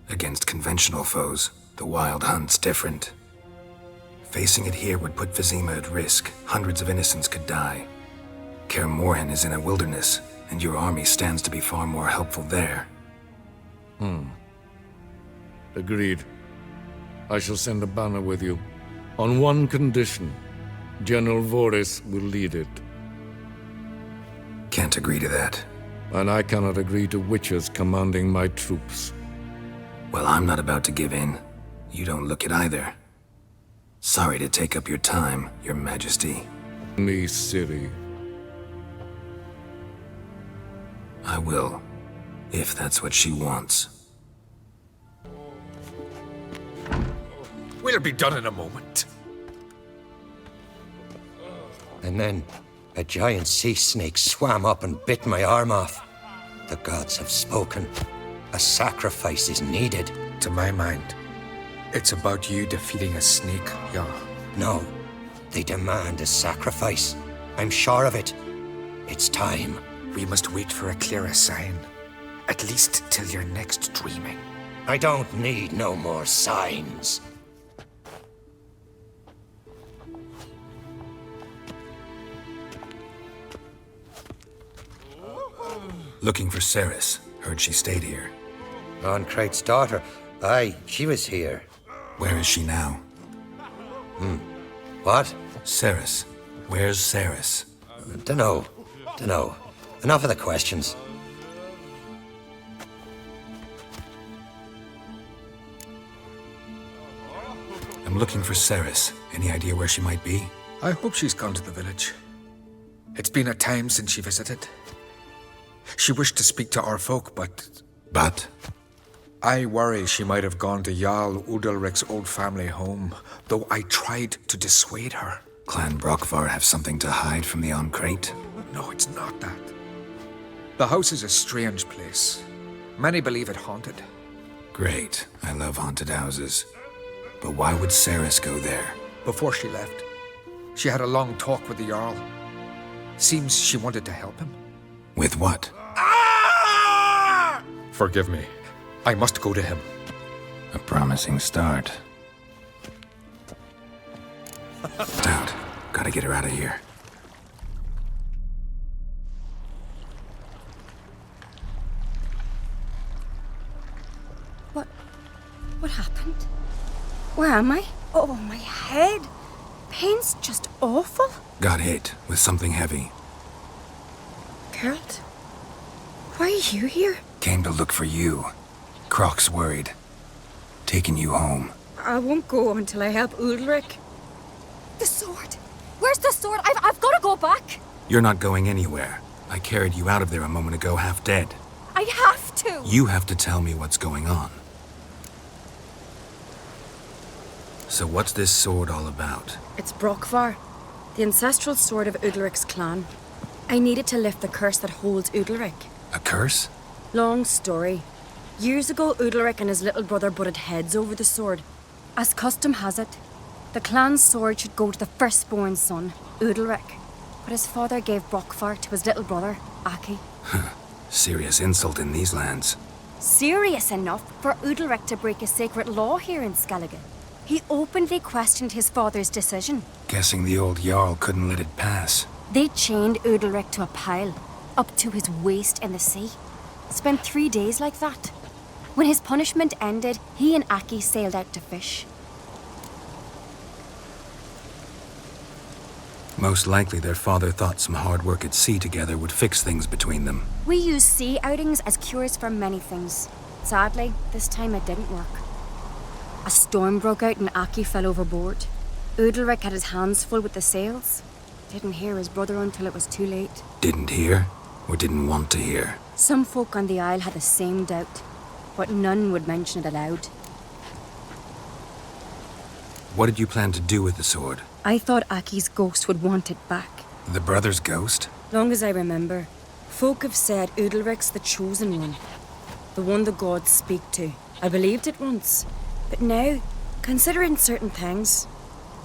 Against conventional foes, the Wild Hunt's different. Facing it here would put Vizima at risk. Hundreds of innocents could die. Kaer Morhen is in a wilderness, and your army stands to be far more helpful there. Agreed. I shall send a banner with you. On one condition. General Voris will lead it. Can't agree to that. And I cannot agree to witches commanding my troops. Well, I'm not about to give in. You don't look it either. Sorry to take up your time, Your Majesty. Me, Ciri. I will, if that's what she wants. We'll be done in a moment. And then a giant sea snake swam up and bit my arm off. The gods have spoken. A sacrifice is needed. To my mind, it's about you defeating a snake, yeah. No, they demand a sacrifice. I'm sure of it. It's time. We must wait for a clearer sign. At least till your next dreaming. I don't need no more signs. Looking for Ceres. Heard she stayed here. Ron-Krait's daughter. Aye, she was here. Where is she now? What? Ceres. Where's Ceres? Dunno. Enough of the questions. I'm looking for Ceres. Any idea where she might be? I hope she's gone to the village. It's been a time since she visited. She wished to speak to our folk, but... But? I worry she might have gone to Jarl Udalric's old family home, though I tried to dissuade her. Clan Brockvar have something to hide from the Oncrate? No, it's not that. The house is a strange place. Many believe it haunted. Great. I love haunted houses. But why would Ceres go there? Before she left, she had a long talk with the Jarl. Seems she wanted to help him. With what? Forgive me. I must go to him. A promising start. Stout. Gotta get her out of here. What happened? Where am I? Oh, my head. Pain's just awful. Got hit with something heavy. Geralt? Why are you here? Came to look for you. Croc's worried. Taking you home. I won't go until I help Udalric. The sword! Where's the sword? I've got to go back! You're not going anywhere. I carried you out of there a moment ago, half dead. I have to! You have to tell me what's going on. So what's this sword all about? It's Brockvar, the ancestral sword of Udalric's clan. I need it to lift the curse that holds Udalric. A curse? Long story. Years ago, Udalric and his little brother butted heads over the sword. As custom has it, the clan's sword should go to the firstborn son, Udalric. But his father gave Brockvar to his little brother, Aki. Serious insult in these lands. Serious enough for Udalric to break a sacred law here in Skellige. He openly questioned his father's decision. Guessing the old Jarl couldn't let it pass. They chained Udalric to a pile, up to his waist in the sea. Spent 3 days like that. When his punishment ended, he and Aki sailed out to fish. Most likely their father thought some hard work at sea together would fix things between them. We use sea outings as cures for many things. Sadly, this time it didn't work. A storm broke out and Aki fell overboard. Udalric had his hands full with the sails. Didn't hear his brother until it was too late. Didn't hear? Or didn't want to hear? Some folk on the Isle had the same doubt, but none would mention it aloud. What did you plan to do with the sword? I thought Aki's ghost would want it back. The brother's ghost? Long as I remember, folk have said Udalric's the chosen one. The one the gods speak to. I believed it once. But now, considering certain things,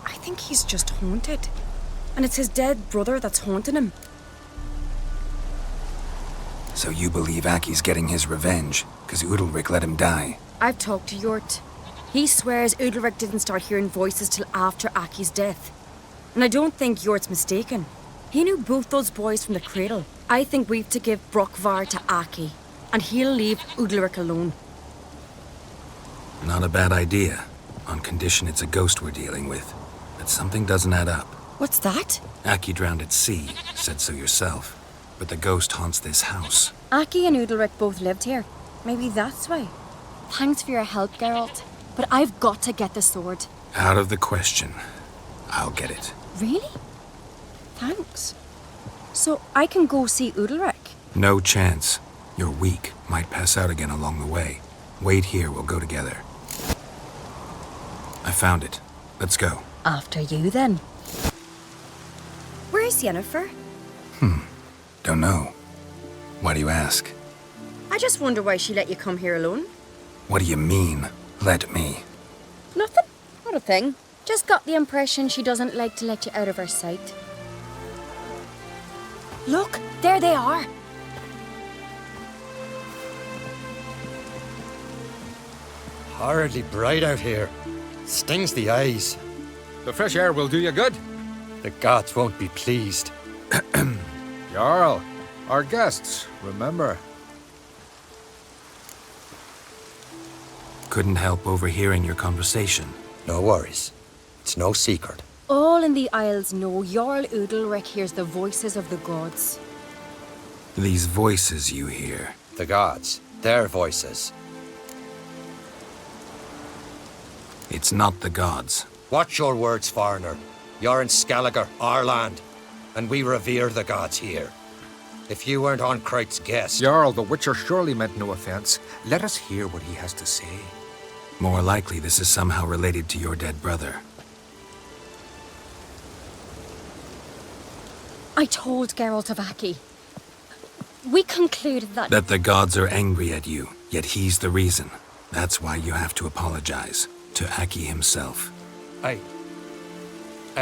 I think he's just haunted. And it's his dead brother that's haunting him. So you believe Aki's getting his revenge, because Udalric let him die? I've talked to Yort. He swears Udalric didn't start hearing voices till after Aki's death. And I don't think Yort's mistaken. He knew both those boys from the cradle. I think we've to give Brockvar to Aki, and he'll leave Udalric alone. Not a bad idea, on condition it's a ghost we're dealing with. But something doesn't add up. What's that? Aki drowned at sea, said so yourself. But the ghost haunts this house. Aki and Udalric both lived here. Maybe that's why. Thanks for your help, Geralt. But I've got to get the sword. Out of the question. I'll get it. Really? Thanks. So I can go see Udalric? No chance. You're weak. Might pass out again along the way. Wait here, we'll go together. I found it. Let's go. After you, then. Where's Yennefer? Don't know. Why do you ask? I just wonder why she let you come here alone. What do you mean, let me? Nothing. Not a thing. Just got the impression she doesn't like to let you out of her sight. Look, there they are. Horridly bright out here. Stings the eyes. The fresh air will do you good. The gods won't be pleased. Jarl, our guests, remember. Couldn't help overhearing your conversation. No worries. It's no secret. All in the Isles know Jarl Udalric hears the voices of the gods. These voices you hear. The gods. Their voices. It's not the gods. Watch your words, foreigner. You're in Skelliger, our land, and we revere the gods here. If you weren't on Kreit's guest... Jarl, the Witcher surely meant no offense. Let us hear what he has to say. More likely this is somehow related to your dead brother. I told Geralt of Aki. We concluded that... That the gods are angry at you, yet he's the reason. That's why you have to apologize. To Aki himself. I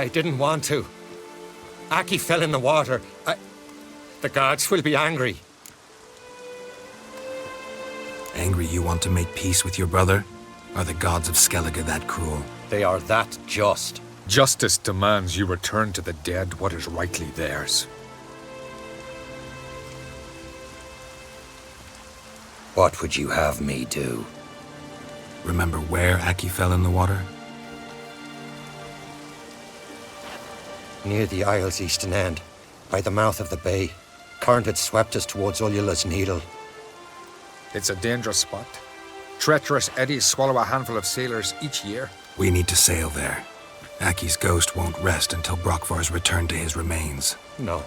didn't want to. Aki fell in the water. The gods will be angry. Angry you want to make peace with your brother? Are the gods of Skellige that cruel? They are that just. Justice demands you return to the dead what is rightly theirs. What would you have me do? Remember where Aki fell in the water? Near the Isle's eastern end, by the mouth of the bay. Current had swept us towards Ullula's Needle. It's a dangerous spot. Treacherous eddies swallow a handful of sailors each year. We need to sail there. Aki's ghost won't rest until Brokvar's returned to his remains. No.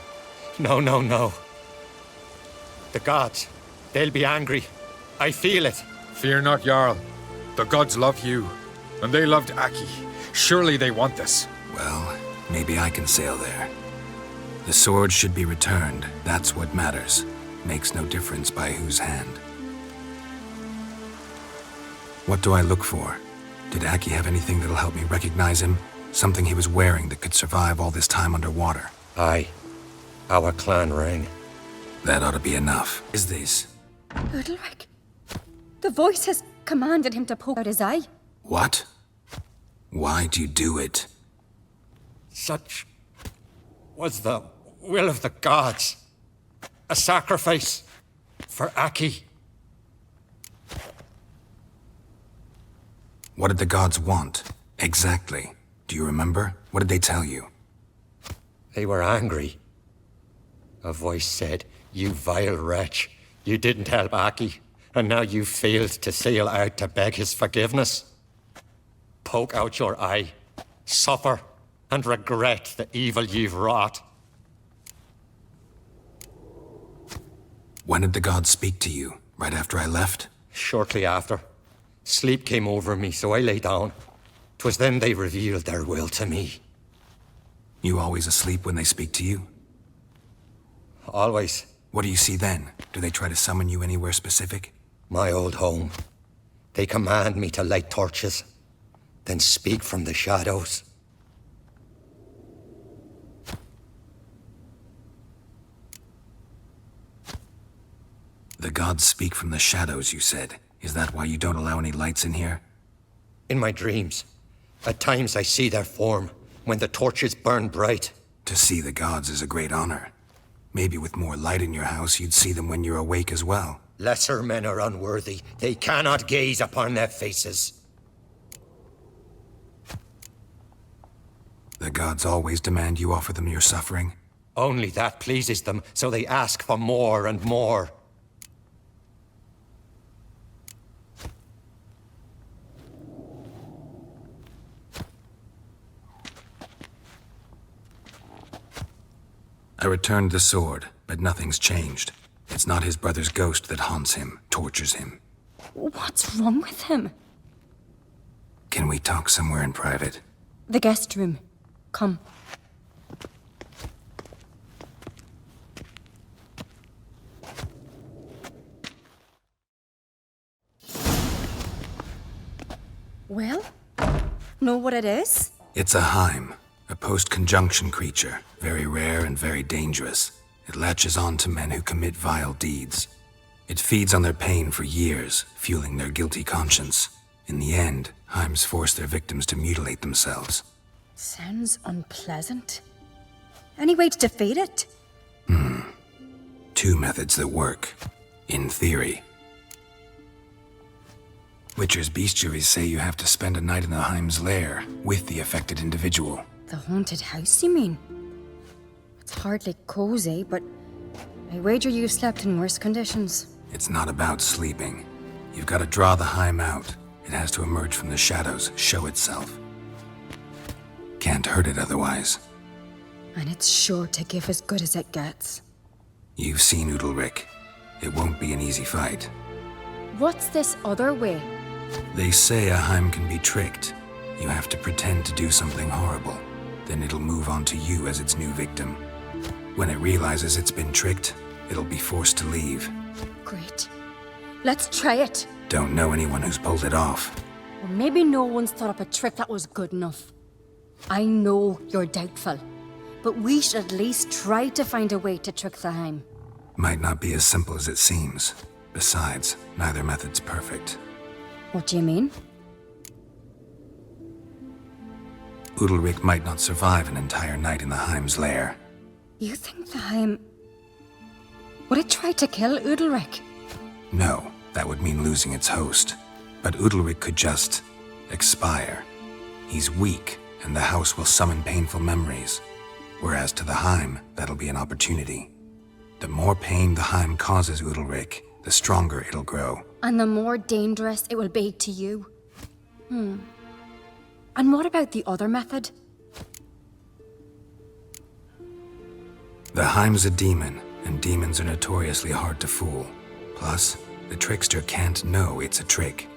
No. The gods, they'll be angry. I feel it. Fear not, Jarl. The gods love you, and they loved Aki. Surely they want this. Well, maybe I can sail there. The sword should be returned. That's what matters. Makes no difference by whose hand. What do I look for? Did Aki have anything that'll help me recognize him? Something he was wearing that could survive all this time underwater? Aye. Our clan ring. That ought to be enough. Is this? Udalric. The voice has commanded him to poke out his eye. What? Why'd you do it? Such was the will of the gods. A sacrifice for Aki. What did the gods want? Exactly. Do you remember? What did they tell you? They were angry. A voice said, "You vile wretch. You didn't help Aki, and now you failed to sail out to beg his forgiveness. Poke out your eye, suffer, and regret the evil you've wrought." When did the gods speak to you? Right after I left? Shortly after. Sleep came over me, so I lay down. 'Twas then they revealed their will to me. You always asleep when they speak to you? Always. What do you see then? Do they try to summon you anywhere specific? My old home. They command me to light torches, then speak from the shadows. The gods speak from the shadows, you said. Is that why you don't allow any lights in here? In my dreams. At times I see their form, when the torches burn bright. To see the gods is a great honor. Maybe with more light in your house, you'd see them when you're awake as well. Lesser men are unworthy. They cannot gaze upon their faces. The gods always demand you offer them your suffering? Only that pleases them, so they ask for more and more. I returned the sword, but nothing's changed. It's not his brother's ghost that haunts him, tortures him. What's wrong with him? Can we talk somewhere in private? The guest room. Come. Well, know what it is? It's a Heim, a post-conjunction creature, very rare and very dangerous. It latches on to men who commit vile deeds. It feeds on their pain for years, fueling their guilty conscience. In the end, Heims force their victims to mutilate themselves. Sounds unpleasant. Any way to defeat it? Two methods that work. In theory. Witcher's bestiaries say you have to spend a night in the Heim's lair with the affected individual. The haunted house, you mean? It's hardly cozy, but I wager you've slept in worse conditions. It's not about sleeping. You've got to draw the Heim out. It has to emerge from the shadows, show itself. Can't hurt it otherwise. And it's sure to give as good as it gets. You've seen Udalric. It won't be an easy fight. What's this other way? They say a Heim can be tricked. You have to pretend to do something horrible. Then it'll move on to you as its new victim. When it realizes it's been tricked, it'll be forced to leave. Great. Let's try it. Don't know anyone who's pulled it off. Or maybe no one's thought up a trick that was good enough. I know you're doubtful, but we should at least try to find a way to trick the Heim. Might not be as simple as it seems. Besides, neither method's perfect. What do you mean? Udalric might not survive an entire night in the Heim's lair. You think the Heim... Would it try to kill Udalric? No, that would mean losing its host. But Udalric could just... expire. He's weak, and the house will summon painful memories. Whereas to the Heim, that'll be an opportunity. The more pain the Heim causes Udalric, the stronger it'll grow. And the more dangerous it will be to you. And what about the other method? The Heim's a demon, and demons are notoriously hard to fool. Plus, the trickster can't know it's a trick.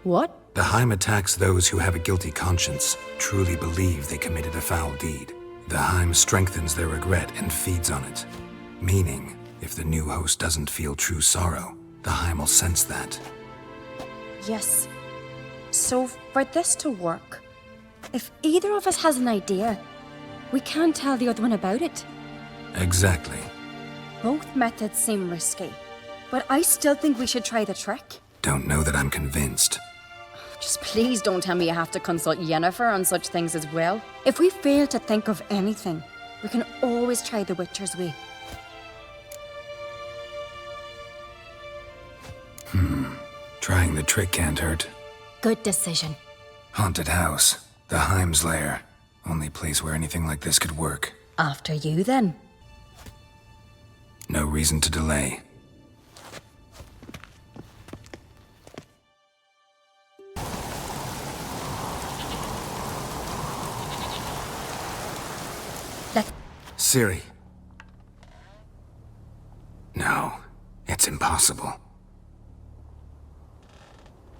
What? The Heim attacks those who have a guilty conscience, truly believe they committed a foul deed. The Heim strengthens their regret and feeds on it. Meaning, if the new host doesn't feel true sorrow, the Heim will sense that. Yes. So, for this to work, if either of us has an idea, we can't tell the other one about it. Exactly. Both methods seem risky, but I still think we should try the trick. Don't know that I'm convinced. Just please don't tell me you have to consult Yennefer on such things as well. If we fail to think of anything, we can always try the Witcher's way. Trying the trick can't hurt. Good decision. Haunted house. The Heim's lair. Only place where anything like this could work. After you, then. No reason to delay. Ciri. No, it's impossible.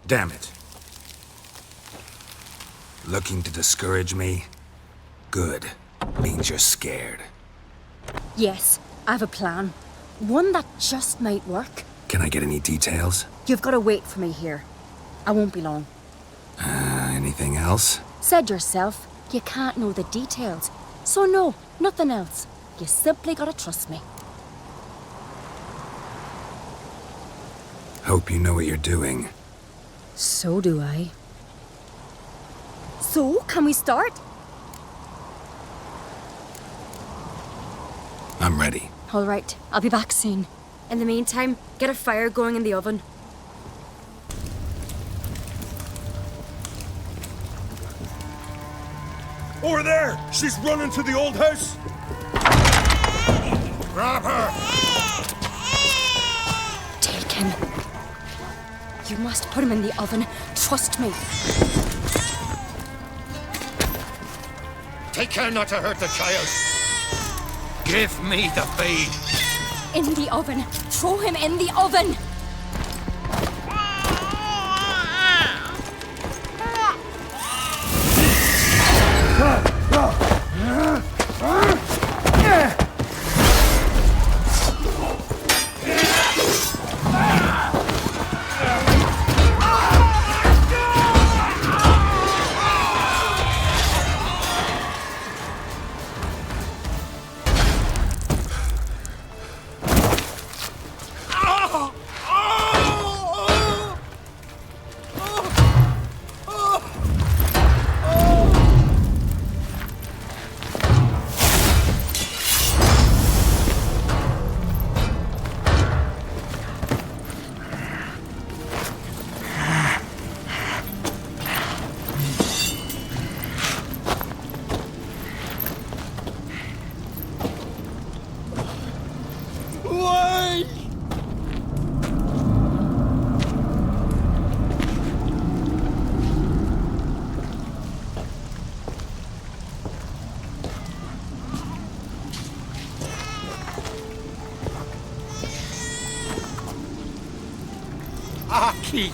Damn it. Looking to discourage me? Good. Means you're scared. Yes, I have a plan. One that just might work. Can I get any details? You've got to wait for me here. I won't be long. Anything else? Said yourself, you can't know the details. So no, nothing else. You simply gotta trust me. Hope you know what you're doing. So do I. So, can we start? I'm ready. All right, I'll be back soon. In the meantime, get a fire going in the oven. Over there! She's running to the old house! Grab her! Take him. You must put him in the oven. Trust me. Take care not to hurt the child. Give me the feed. In the oven. Throw him in the oven. Aki!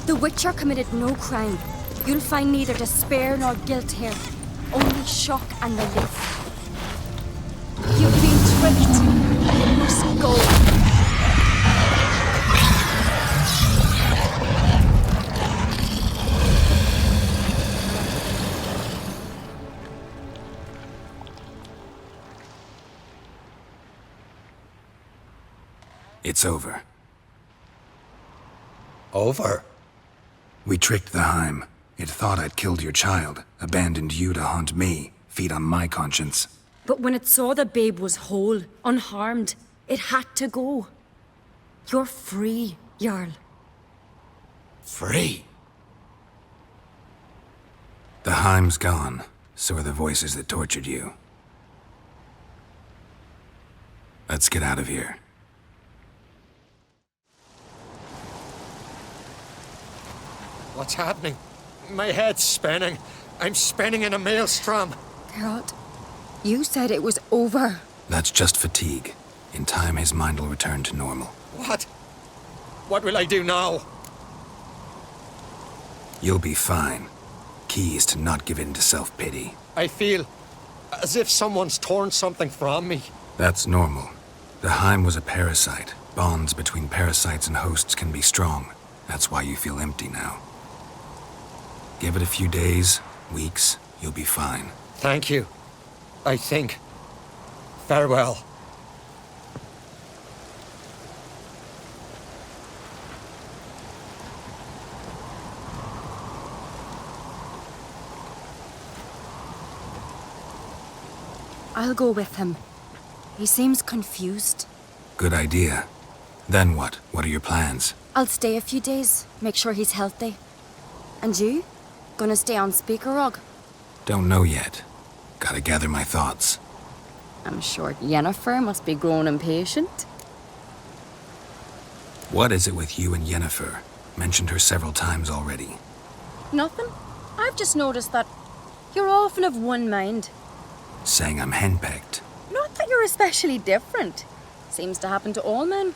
The Witcher committed no crime. You'll find neither despair nor guilt here. Only shock and relief. You've been tricked. You must go. It's over. Over? We tricked the Heim. It thought I'd killed your child, abandoned you to haunt me, feed on my conscience. But when it saw the babe was whole, unharmed, it had to go. You're free, Jarl. Free? The Heim's gone, so are the voices that tortured you. Let's get out of here. What's happening? My head's spinning. I'm spinning in a maelstrom. Geralt, you said it was over. That's just fatigue. In time, his mind will return to normal. What? What will I do now? You'll be fine. Key is to not give in to self-pity. I feel as if someone's torn something from me. That's normal. The Heim was a parasite. Bonds between parasites and hosts can be strong. That's why you feel empty now. Give it a few days, weeks, you'll be fine. Thank you. I think. Farewell. I'll go with him. He seems confused. Good idea. Then what? What are your plans? I'll stay a few days, make sure he's healthy. And you? Gonna stay on Speaker Rog? Don't know yet. Gotta gather my thoughts. I'm sure Yennefer must be growing impatient. What is it with you and Yennefer? Mentioned her several times already. Nothing. I've just noticed that you're often of one mind. Saying I'm henpecked. Not that you're especially different. Seems to happen to all men.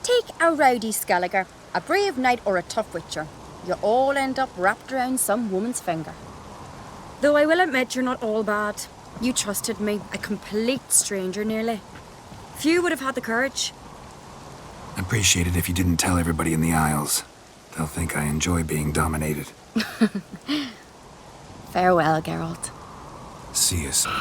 Take a rowdy Skelliger, a brave knight or a tough witcher. You all end up wrapped around some woman's finger. Though I will admit you're not all bad. You trusted me, a complete stranger nearly. Few would have had the courage. Appreciate it if you didn't tell everybody in the Isles. They'll think I enjoy being dominated. Farewell, Geralt. See you soon.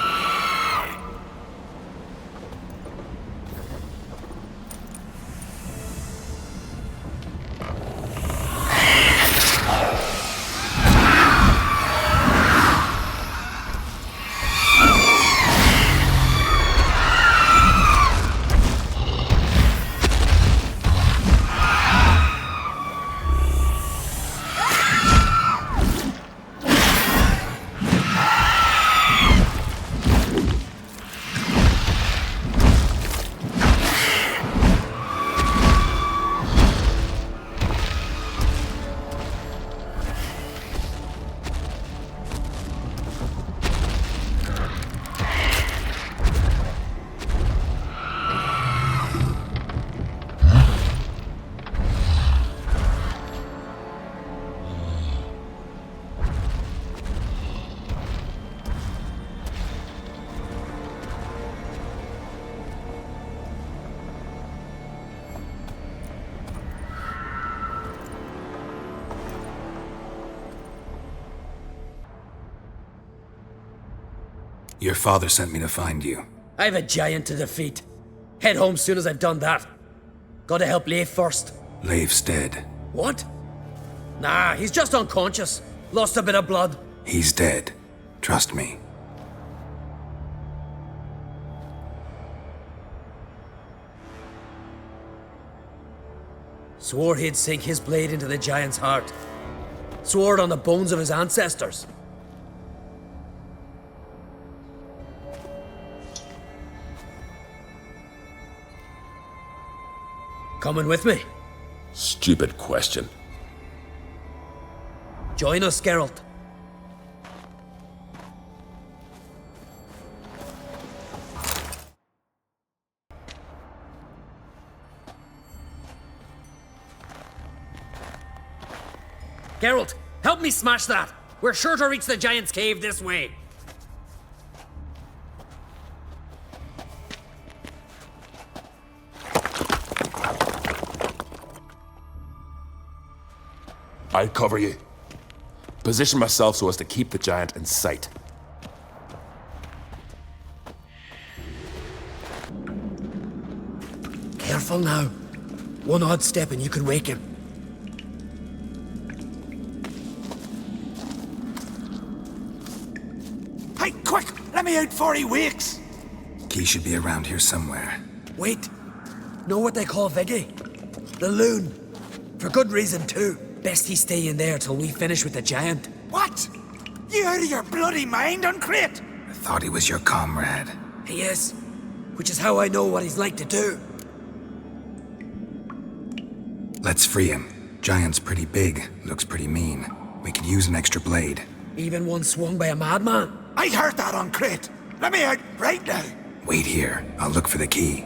Your father sent me to find you. I have a giant to defeat. Head home soon as I've done that. Gotta help Leif first. Leif's dead. What? Nah, he's just unconscious. Lost a bit of blood. He's dead. Trust me. Swore he'd sink his blade into the giant's heart. Swore it on the bones of his ancestors. Coming with me? Stupid question. Join us, Geralt. Geralt, help me smash that! We're sure to reach the Giant's Cave this way. I'll cover you. Position myself so as to keep the giant in sight. Careful now. One odd step and you could wake him. Hey, quick! Let me out before he wakes! Key should be around here somewhere. Wait. Know what they call Viggy? The loon. For good reason, too. Best he stay in there till we finish with the giant. What? You out of your bloody mind, Uncrate? I thought he was your comrade. He is. Which is how I know what he's like to do. Let's free him. Giant's pretty big, looks pretty mean. We could use an extra blade. Even one swung by a madman. I heard that, Uncrate. Let me out right now. Wait here. I'll look for the key.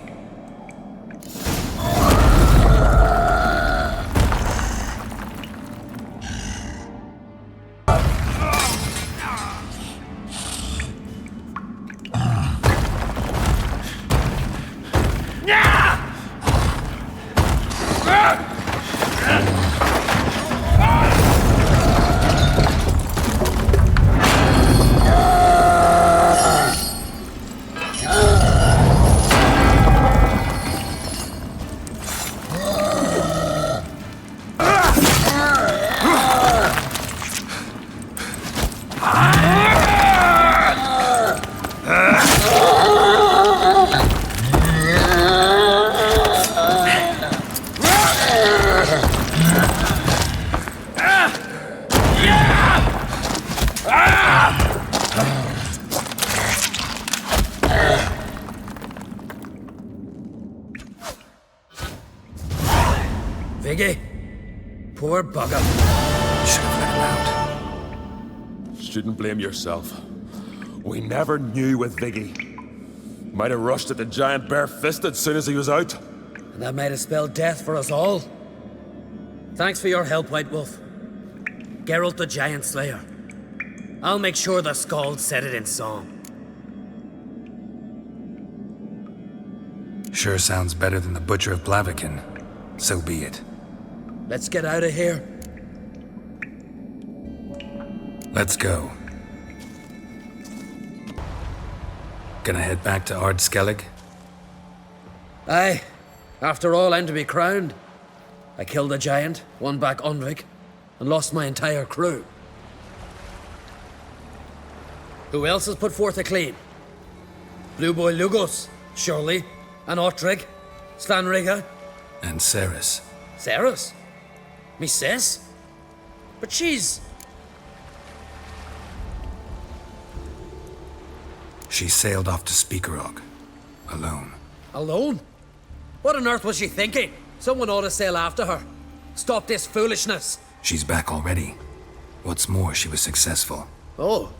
Viggy. Poor bugger. Should have let him out. Shouldn't blame yourself. We never knew with Viggy. Might have rushed at the giant bare-fisted soon as he was out. And that might have spelled death for us all. Thanks for your help, White Wolf. Geralt the Giant Slayer. I'll make sure the Skald said it in song. Sure sounds better than the Butcher of Blaviken. So be it. Let's get out of here. Let's go. Gonna head back to Ard Skellig? Aye. After all, I'm to be crowned. I killed a giant, won back Unvik, and lost my entire crew. Who else has put forth a claim? Blue Boy Lugos, surely, and Ottrig, Slanriga. And Ceres. Ceres? Me sis? But she's... She sailed off to Speakerog. Alone. Alone? What on earth was she thinking? Someone ought to sail after her. Stop this foolishness. She's back already. What's more, she was successful. Oh.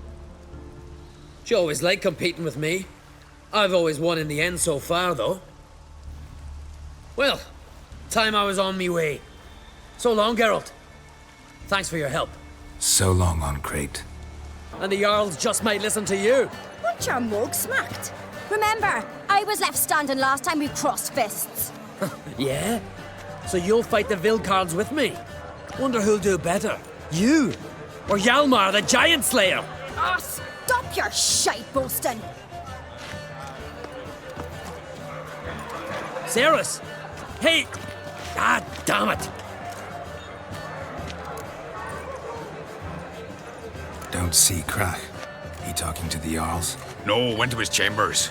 She always liked competing with me. I've always won in the end so far, though. Well, time I was on me way. So long, Geralt. Thanks for your help. So long, Uncrate. And the Jarls just might listen to you. Want your mug smacked? Remember, I was left standing last time we crossed fists. Yeah? So you'll fight the Vilcards with me? Wonder who'll do better. You? Or Hjalmar, the Giant Slayer? Ah, stop your shite boasting. Ceres! Hey! Ah, damn it! Don't see Krach. He talking to the Jarls? No, went to his chambers.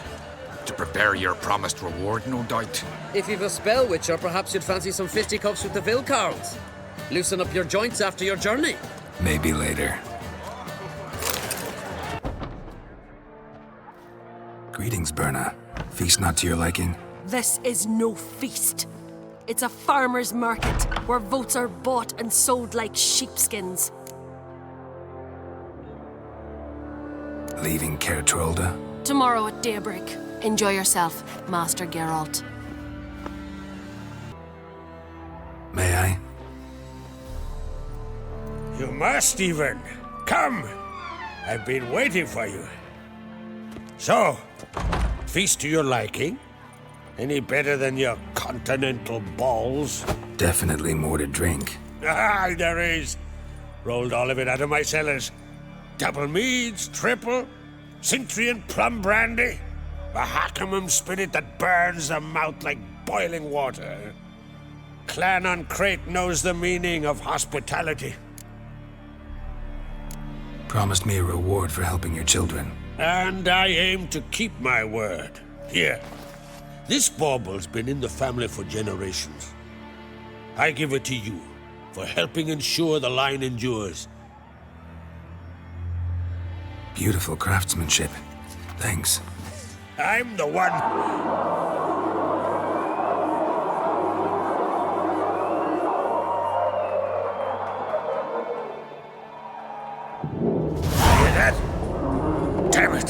To prepare your promised reward, no doubt. If you've a spell witcher, perhaps you'd fancy some fisticuffs with the Vilcards. Loosen up your joints after your journey. Maybe later. Greetings, Berna. Feast not to your liking? This is no feast. It's a farmer's market where votes are bought and sold like sheepskins. Leaving Caer Trolda? Tomorrow at daybreak. Enjoy yourself, Master Geralt. May I? You must even. Come! I've been waiting for you. So, feast to your liking? Any better than your continental balls? Definitely more to drink. Ah, there is. Rolled all of it out of my cellars. Double meads, triple, Cintrian plum brandy, a Hackamum spirit that burns the mouth like boiling water. Clan on Crate knows the meaning of hospitality. Promised me a reward for helping your children. And I aim to keep my word. Here, this bauble's been in the family for generations. I give it to you for helping ensure the line endures. Beautiful craftsmanship. Thanks. I'm the one. Hear that? Damn it!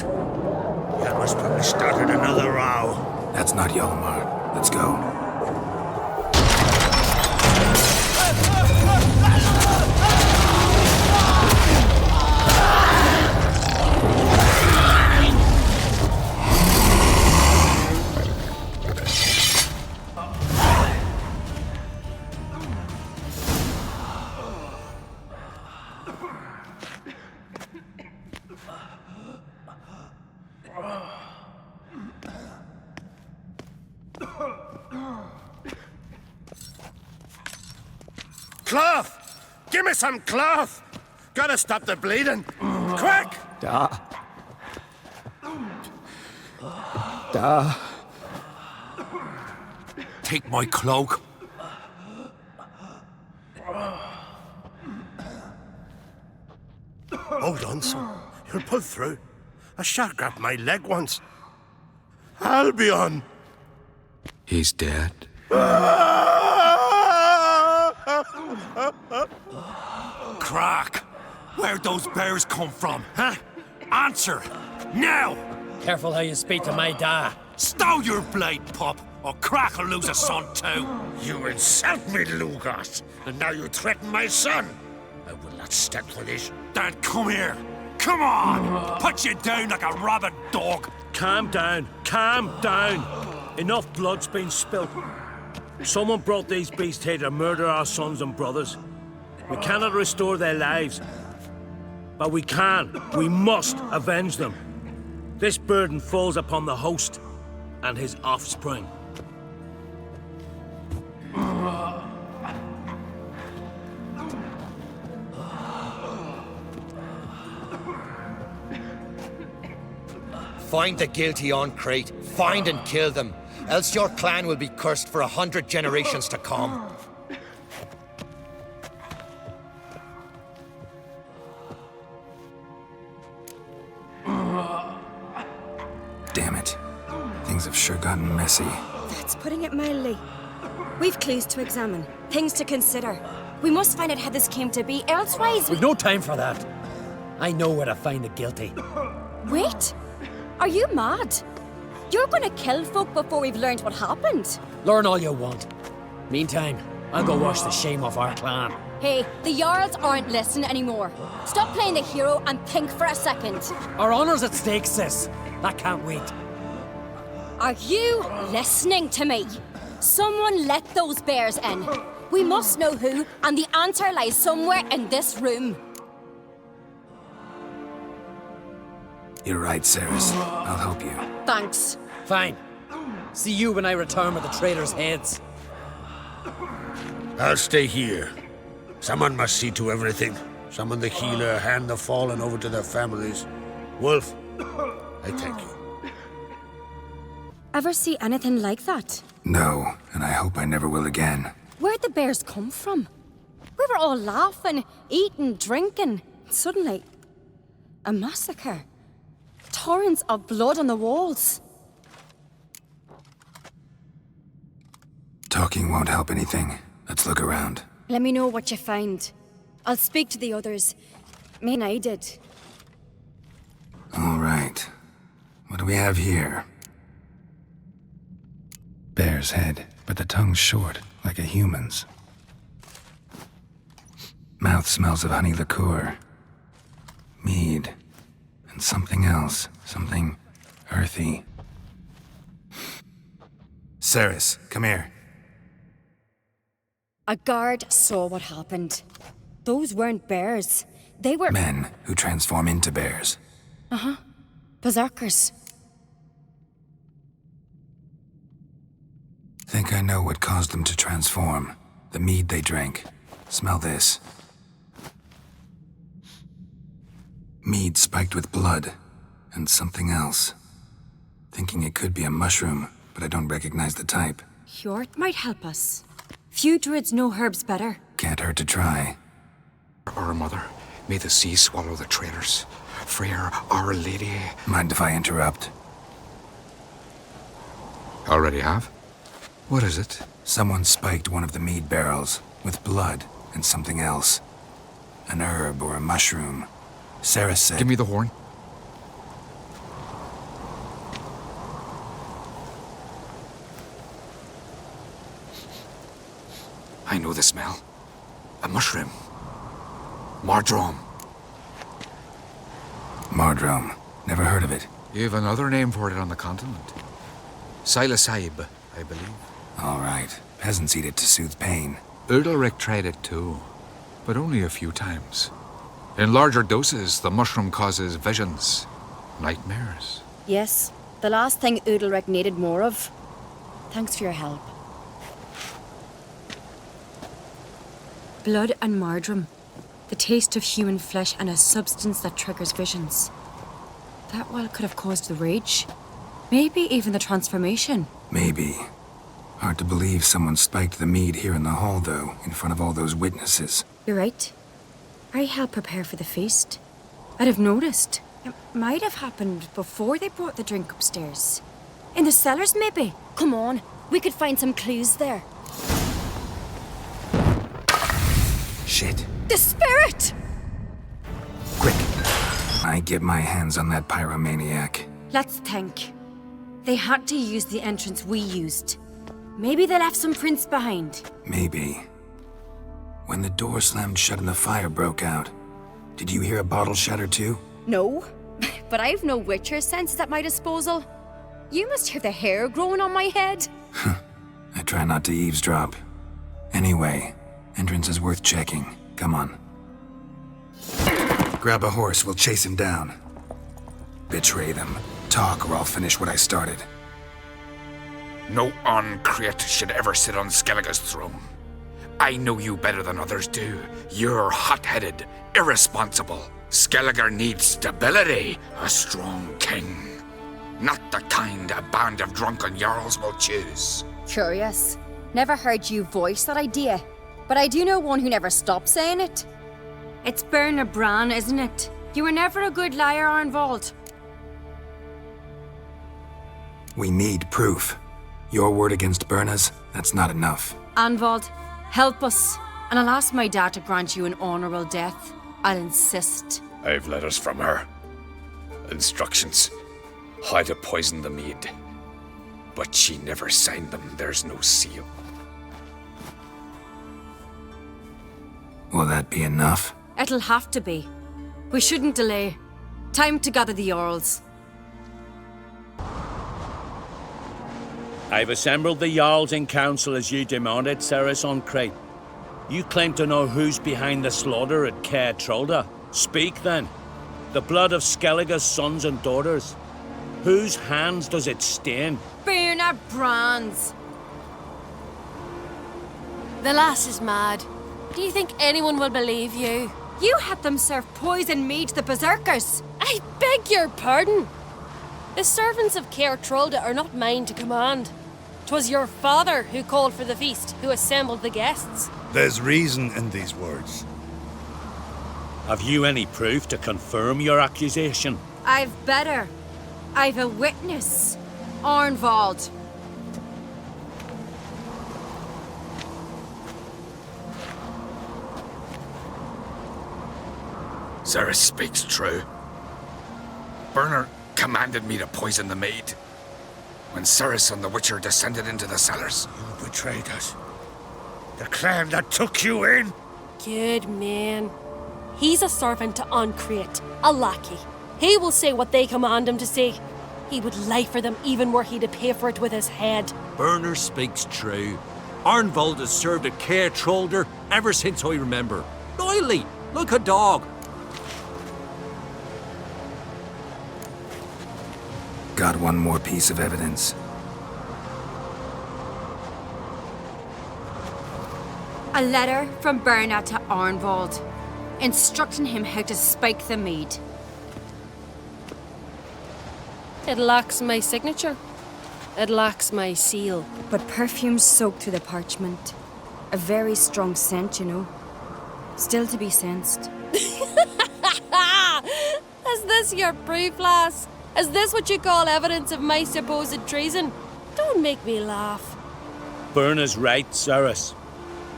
Yalmar's probably started another row. That's not Yalmar. Let's go. Cloth! Give me some cloth! Gotta stop the bleeding. Quick! Da. Da. Take my cloak. Hold on, son. You'll pull through. A shark grabbed my leg once. Albion! He's dead. Crack! Where'd those bears come from, huh? Answer! Now! Careful how you speak to my da. Stow your blade, pup, or Crack will lose a son too. You insult me, Lugos, and now you threaten my son. I will not stand for this. Dad, come here. Come on! Put you down like a rabid dog. Calm down. Calm down. Enough blood's been spilt. Someone brought these beasts here to murder our sons and brothers. We cannot restore their lives. But we can. We must avenge them. This burden falls upon the host and his offspring. Find the guilty on Crate. Find and kill them. Else your clan will be cursed for 100 generations to come. Damn it. Things have sure gotten messy. That's putting it mildly. We've clues to examine, things to consider. We must find out how this came to be, elsewise We've no time for that. I know where to find the guilty. Wait! Are you mad? You're gonna kill folk before we've learned what happened? Learn all you want. Meantime, I'll go wash the shame off our clan. Hey, the Jarls aren't listening anymore. Stop playing the hero and think for a second. Our honor's at stake, sis. That can't wait. Are you listening to me? Someone let those bears in. We must know who, and the answer lies somewhere in this room. You're right, Ceres. I'll help you. Thanks. Fine. See you when I return with the traitors' heads. I'll stay here. Someone must see to everything. Summon the healer, hand the fallen over to their families. Wolf, I thank you. Ever see anything like that? No, and I hope I never will again. Where'd the bears come from? We were all laughing, eating, drinking. Suddenly, a massacre. Torrents of blood on the walls. Talking won't help anything. Let's look around. Let me know what you find. I'll speak to the others. Me and I did. All right. What do we have here? Bear's head, but the tongue's short, like a human's. Mouth smells of honey liqueur. Mead. And something else. Something earthy. Ceres, come here. A guard saw what happened. Those weren't bears. They were... Men who transform into bears. Uh-huh. Berserkers. Think I know what caused them to transform. The mead they drank. Smell this. Mead spiked with blood. And something else. Thinking it could be a mushroom, but I don't recognize the type. Hjort might help us. Few druids know herbs better. Can't hurt to try. Our mother, may the sea swallow the traitors. Freyr, Our Lady. Mind if I interrupt? Already have? What is it? Someone spiked one of the mead barrels with blood and something else. An herb or a mushroom. Sarah said... Give me the horn. I know the smell. A mushroom. Mardrome. Mardrome. Never heard of it. You've another name for it on the continent. Psilocybe, I believe. All right. Peasants eat it to soothe pain. Udalric tried it too, but only a few times. In larger doses, the mushroom causes visions, nightmares. Yes, the last thing Udalric needed more of. Thanks for your help. Blood and Mardrome. The taste of human flesh and a substance that triggers visions. That well could have caused the rage. Maybe even the transformation. Maybe. Hard to believe someone spiked the mead here in the hall, though, in front of all those witnesses. You're right. I helped prepare for the feast. I'd have noticed. It might have happened before they brought the drink upstairs. In the cellars, maybe. Come on, we could find some clues there. Shit. The spirit! Quick. I get my hands on that pyromaniac. Let's think. They had to use the entrance we used. Maybe they left some prints behind. Maybe. When the door slammed shut and the fire broke out, did you hear a bottle shatter too? No, but I've no Witcher senses at my disposal. You must hear the hair growing on my head. I try not to eavesdrop. Anyway, entrance is worth checking. Come on. Grab a horse, we'll chase him down. Betray them. Talk or I'll finish what I started. No Oncreate should ever sit on Skellige's throne. I know you better than others do. You're hot-headed, irresponsible. Skellige needs stability, a strong king. Not the kind a band of drunken jarls will choose. Curious. Never heard you voice that idea. But I do know one who never stops saying it. It's Berna Bran, isn't it? You were never a good liar, Arnvald. We need proof. Your word against Berna's, that's not enough. Arnvald, help us. And I'll ask my dad to grant you an honorable death. I'll insist. I've letters from her. Instructions. How to poison the mead. But she never signed them. There's no seal. Will that be enough? It'll have to be. We shouldn't delay. Time to gather the Jarls. I've assembled the Jarls in council as you demanded, Ceres on Crate. You claim to know who's behind the slaughter at Caer Trolda. Speak then. The blood of Skellige's sons and daughters. Whose hands does it stain? Berna Bran's. The lass is mad. Do you think anyone will believe you? You had them serve poison mead to the Berserkers. I beg your pardon. The servants of Caer Trolda are not mine to command. 'Twas your father who called for the feast, who assembled the guests. There's reason in these words. Have you any proof to confirm your accusation? I've better. I've a witness. Arnvald. Ceres speaks true. Berna commanded me to poison the maid. When Ceres and the Witcher descended into the cellars. You betrayed us. The clan that took you in. good man. He's a servant to Ancrete, a lackey. He will say what they command him to say. He would lie for them even were he to pay for it with his head. Berner speaks true. Arnvold has served a care trollder ever since I remember. Loyally, like a dog. Got one more piece of evidence. A letter from Berna to Arnvold, instructing him how to spike the mead. It lacks my signature. It lacks my seal. But perfume soaked through the parchment. A very strong scent, you know. Still to be sensed. Is this your proof, lass? Is this what you call evidence of my supposed treason? Don't make me laugh. Berna's right, Ceres.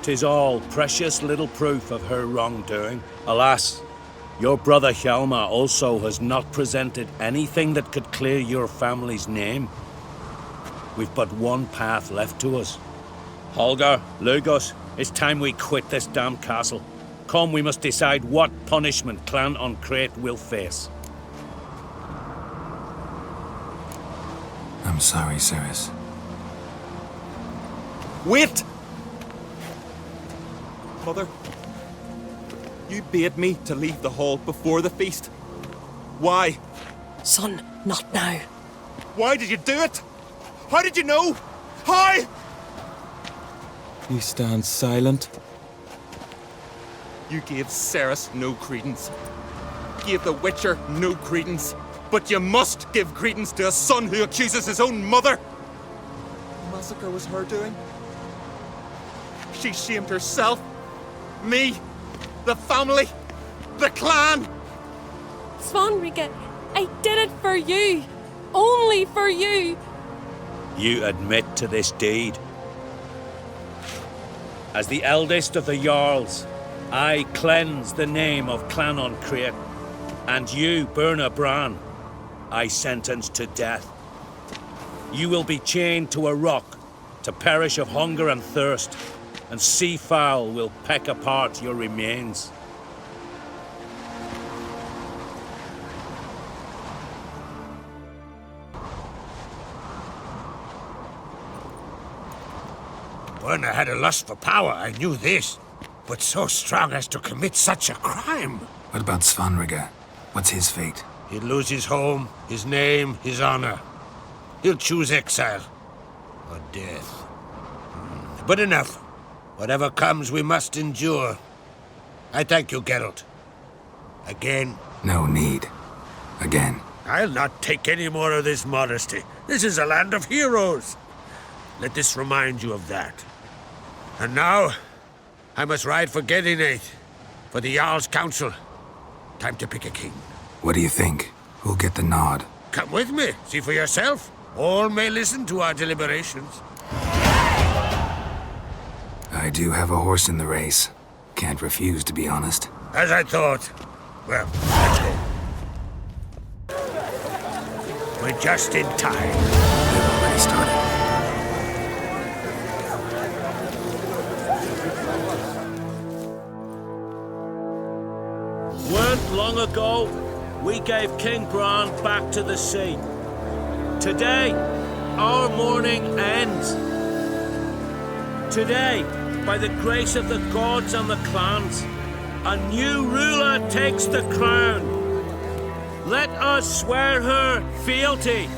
'Tis all precious little proof of her wrongdoing. Alas, your brother Hjalmar also has not presented anything that could clear your family's name. We've but one path left to us. Holger, Lugos, it's time we quit this damn castle. Come, we must decide what punishment Clan Ancrete will face. I'm sorry, Ceres. Wait! Mother, you bade me to leave the hall before the feast. Why? Son, not now. Why did you do it? How did you know? How? You stand silent. You gave Ceres no credence. Gave the Witcher no credence. But you must give credence to a son who accuses his own mother. The massacre was her doing. She shamed herself, me, the family, the clan. Svanrika, I did it for you. Only for you. You admit to this deed. As the eldest of the Jarls, I cleanse the name of Clan Ancrete, and you, Berna Bran, I sentence to death. You will be chained to a rock to perish of hunger and thirst, and sea fowl will peck apart your remains. Werner had a lust for power, I knew this. But so strong as to commit such a crime. What about Svanrika? What's his fate? He'll lose his home, his name, his honor. He'll choose exile. Or death. But enough. Whatever comes, we must endure. I thank you, Geralt. Again. No need. Again. I'll not take any more of this modesty. This is a land of heroes. Let this remind you of that. And now, I must ride for Gedinate, for the Jarl's Council. Time to pick a king. What do you think? Who'll get the nod? Come with me, see for yourself. All may listen to our deliberations. I do have a horse in the race. Can't refuse, to be honest. As I thought. Well, let's go. We're just in time. They've already started. Weren't long ago, we gave King Bran back to the sea. Today, our mourning ends. Today, by the grace of the gods and the clans, a new ruler takes the crown. Let us swear her fealty.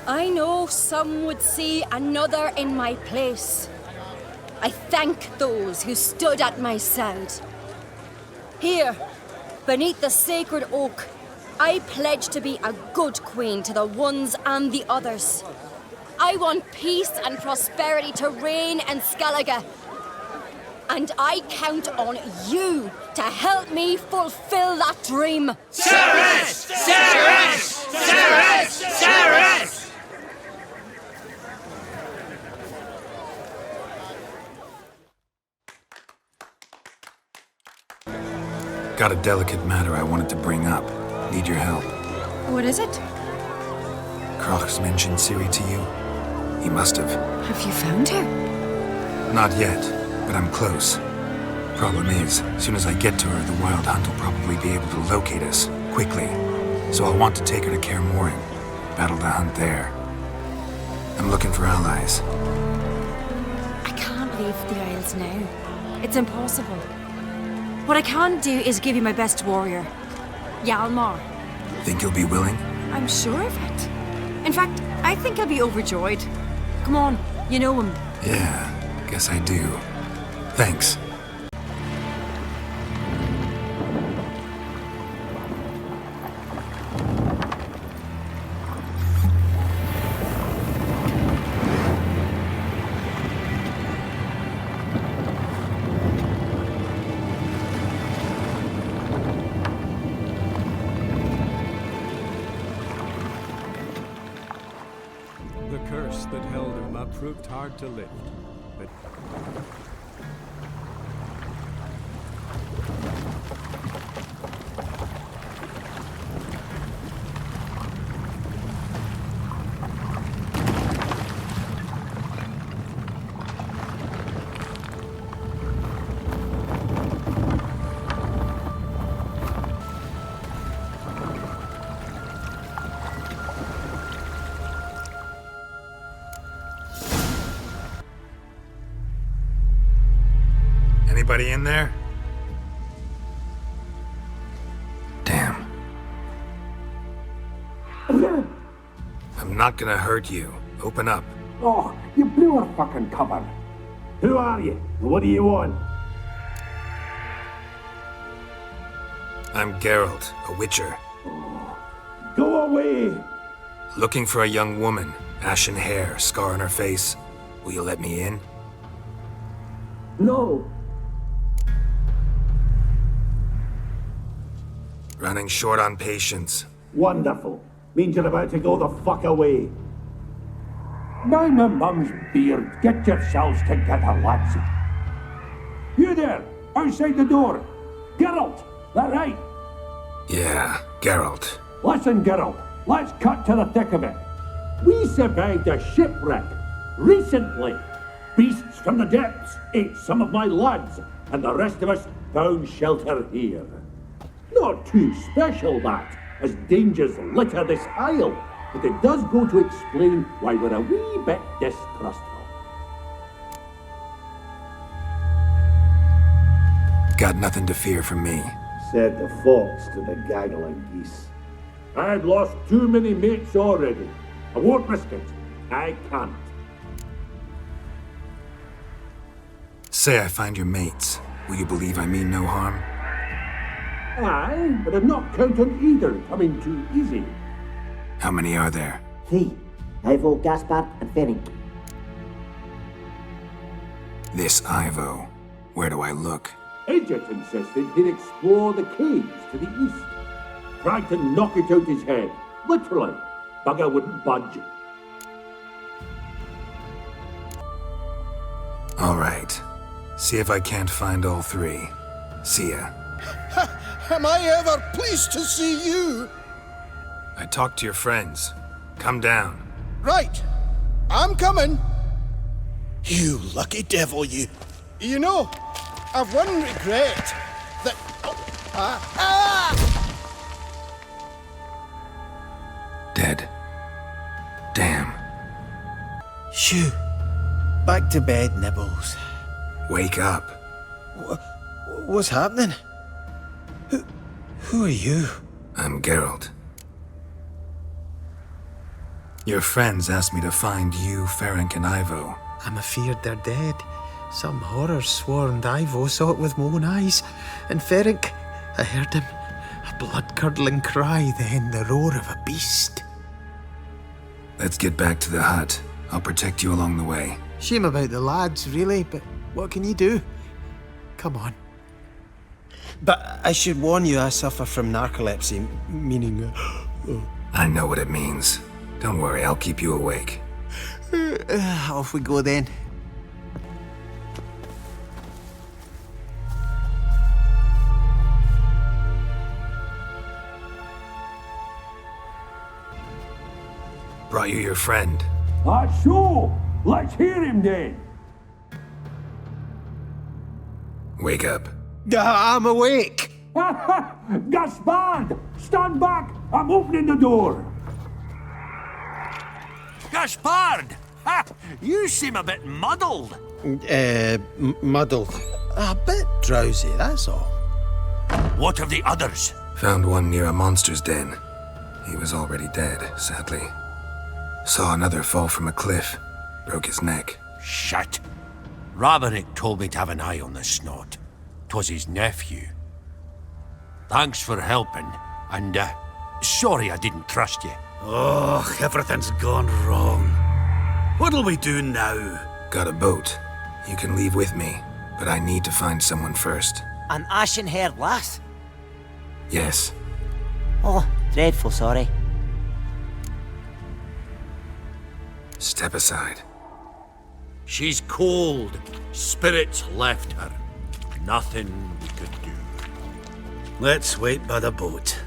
I know some would see another in my place. I thank those who stood at my side. Here, beneath the sacred oak, I pledge to be a good queen to the ones and the others. I want peace and prosperity to reign in Skellige. And I count on you to help me fulfill that dream. Ceres! Ceres! Ceres! Ceres! Got a delicate matter I wanted to bring up. Need your help. What is it? Croc's mentioned Ciri to you? He must have. Have you found her? Not yet, but I'm close. Problem is, as soon as I get to her, the Wild Hunt will probably be able to locate us, quickly. So I'll want to take her to Kaer Morhen, battle the hunt there. I'm looking for allies. I can't leave the Isles now. It's impossible. What I can do is give you my best warrior, Hjalmar. Think you'll be willing? I'm sure of it. In fact, I think he'll be overjoyed. Come on, you know him. Yeah, guess I do. Thanks. The curse that held him up proved hard to lift, but... Anybody in there? Damn. I'm not gonna hurt you. Open up. Oh, you blew our fucking cover. Who are you? What do you want? I'm Geralt, a witcher. Go away! Looking for a young woman. Ashen hair, scar on her face. Will you let me in? No. Running short on patience. Wonderful. Means you're about to go the fuck away. By my mum's beard, get yourselves together, lads. You there, outside the door. Geralt, that right? Yeah, Geralt. Listen, Geralt, let's cut to the thick of it. We survived a shipwreck recently. Beasts from the depths ate some of my lads, and the rest of us found shelter here. Not too special, that, as dangers litter this isle, but it does go to explain why we're a wee bit distrustful. Got nothing to fear from me. Said the fox to the gaggling geese. I've lost too many mates already. I won't risk it. I can't. Say I find your mates. Will you believe I mean no harm? Aye, but I'd not count on either coming too easy. How many are there? 3. Ivo, Gaspard, and Ferenc. This Ivo. Where do I look? Edget insisted he'd explore the caves to the east. Tried to knock it out his head. Literally. Bugger wouldn't budge. All right. See if I can't find all 3. See ya. Am I ever pleased to see you? I talked to your friends. Come down. Right. I'm coming. You lucky devil, you. You know, I've one regret. That... Dead. Damn. Shoo. Back to bed, Nibbles. Wake up. What's happening? Who are you? I'm Geralt. Your friends asked me to find you, Ferenc, and Ivo. I'm afeard they're dead. Some horror sworn Ivo saw it with my own eyes. And Ferenc, I heard him. A blood-curdling cry, then the roar of a beast. Let's get back to the hut. I'll protect you along the way. Shame about the lads, really, but what can you do? Come on. But I should warn you, I suffer from narcolepsy, meaning... I know what it means. Don't worry, I'll keep you awake. Off we go then. brought you your friend. That's so. Let's hear him then. Wake up. I'm awake. Gaspard! Stand back! I'm opening the door. Gaspard! Ha! You seem a bit muddled. Muddled. A bit drowsy, that's all. What of the others? Found one near a monster's den. He was already dead, sadly. Saw another fall from a cliff. Broke his neck. Shit. Roberick told me to have an eye on the snot. 'Twas his nephew. Thanks for helping, and sorry I didn't trust you. Oh, everything's gone wrong. What'll we do now? Got a boat. You can leave with me, but I need to find someone first. An ashen-haired lass? Yes. Oh, dreadful sorry. Step aside. She's cold. Spirits left her. Nothing we could do. Let's wait by the boat.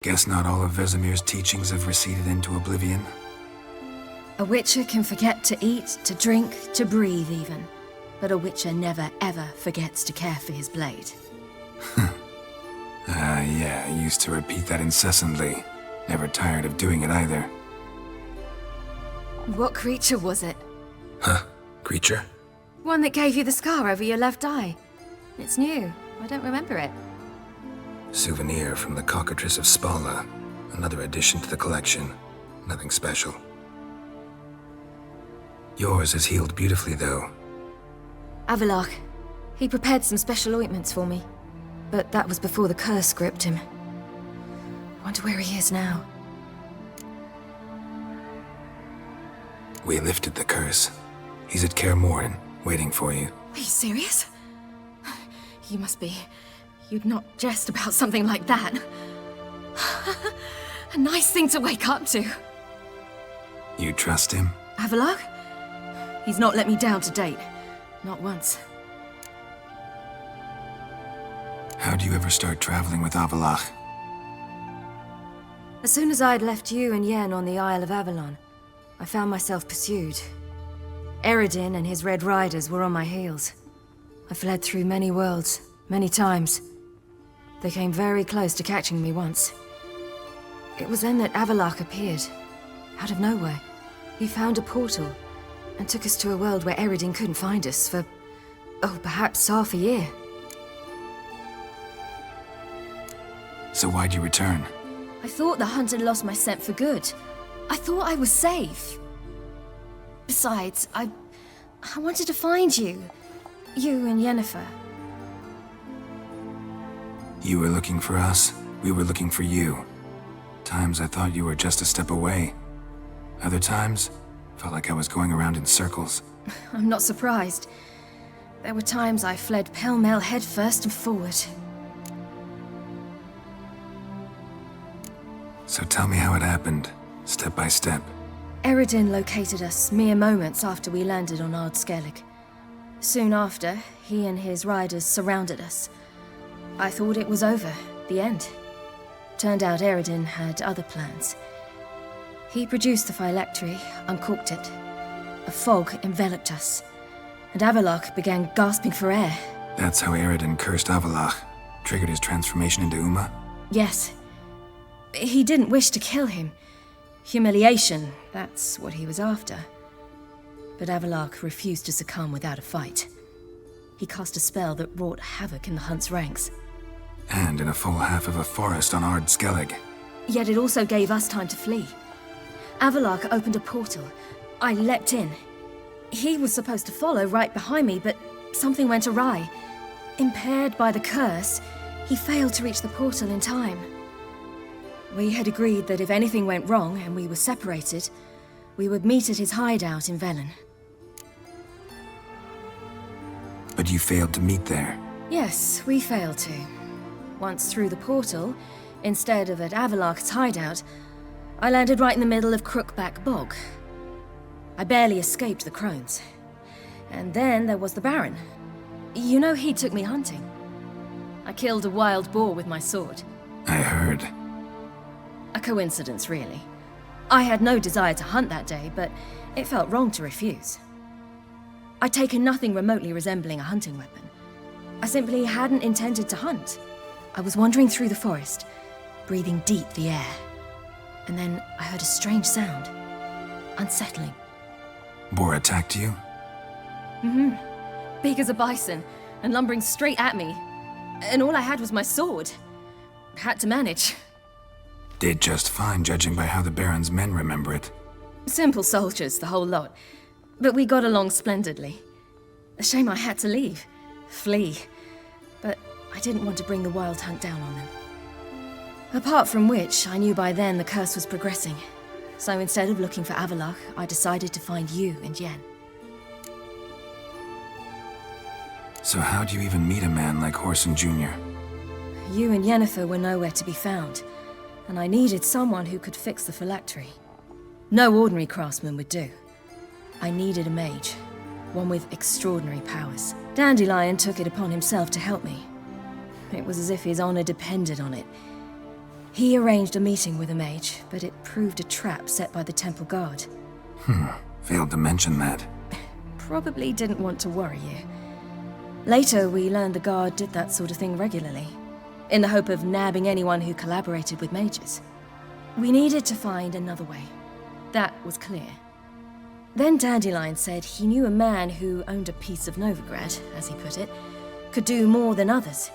Guess not all of Vesemir's teachings have receded into oblivion. A witcher can forget to eat, to drink, to breathe even. But a witcher never ever forgets to care for his blade. Yeah, I used to repeat that incessantly. Never tired of doing it either. What creature was it? Huh? Creature? One that gave you the scar over your left eye. It's new. I don't remember it. Souvenir from the Cockatrice of Spala. Another addition to the collection. Nothing special. Yours is healed beautifully, though. Avalok. He prepared some special ointments for me. But that was before the curse gripped him. Wonder where he is now. We lifted the curse. He's at Kaer Morhen, waiting for you. Are you serious? You must be. You'd not jest about something like that. A nice thing to wake up to. You trust him? Avalok? He's not let me down to date. not once. How'd you ever start traveling with Avalach? As soon as I'd left you and Yen on the Isle of Avalon, I found myself pursued. Eredin and his Red Riders were on my heels. I fled through many worlds, many times. They came very close to catching me once. It was then that Avalach appeared, out of nowhere. He found a portal and took us to a world where Eredin couldn't find us for, perhaps half a year. So why'd you return? I thought the hunt had lost my scent for good. I thought I was safe. Besides, I wanted to find you. You and Yennefer. You were looking for us, we were looking for you. Times I thought you were just a step away. Other times, felt like I was going around in circles. I'm not surprised. There were times I fled pell-mell headfirst and forward. So tell me how it happened, step by step. Eredin located us mere moments after we landed on Ard Skellig. Soon after, he and his riders surrounded us. I thought it was over, the end. Turned out Eredin had other plans. He produced the phylactery, uncorked it. A fog enveloped us, and Avalach began gasping for air. That's how Eredin cursed Avalach, triggered his transformation into Uma? Yes. He didn't wish to kill him. Humiliation, that's what he was after. But Avalach refused to succumb without a fight. He cast a spell that wrought havoc in the hunt's ranks. And in a full half of a forest on Ard Skellig. Yet it also gave us time to flee. Avalach opened a portal. I leapt in. He was supposed to follow right behind me, but something went awry. Impaired by the curse, he failed to reach the portal in time. We had agreed that if anything went wrong and we were separated, we would meet at his hideout in Velen. But you failed to meet there. Yes, we failed to. Once through the portal, instead of at Avalach's hideout, I landed right in the middle of Crookback Bog. I barely escaped the crones. And then there was the Baron. You know, he took me hunting. I killed a wild boar with my sword. I heard. A coincidence, really. I had no desire to hunt that day, but it felt wrong to refuse. I'd taken nothing remotely resembling a hunting weapon. I simply hadn't intended to hunt. I was wandering through the forest, breathing deep the air. And then I heard a strange sound. Unsettling. Boar attacked you? Mm-hmm. Big as a bison, and lumbering straight at me. And all I had was my sword. Had to manage. Did just fine, judging by how the Baron's men remember it. Simple soldiers, the whole lot. But we got along splendidly. A shame I had to leave. Flee. But I didn't want to bring the wild hunt down on them. Apart from which, I knew by then the curse was progressing. So instead of looking for Avalach, I decided to find you and Yen. So how'd you even meet a man like Whoreson Jr.? You and Yennefer were nowhere to be found, and I needed someone who could fix the phylactery. No ordinary craftsman would do. I needed a mage, one with extraordinary powers. Dandelion took it upon himself to help me. It was as if his honor depended on it. He arranged a meeting with a mage, but it proved a trap set by the temple guard. Failed to mention that. Probably didn't want to worry you. Later, we learned the guard did that sort of thing regularly, in the hope of nabbing anyone who collaborated with mages. We needed to find another way. That was clear. Then Dandelion said he knew a man who owned a piece of Novigrad, as he put it, could do more than others.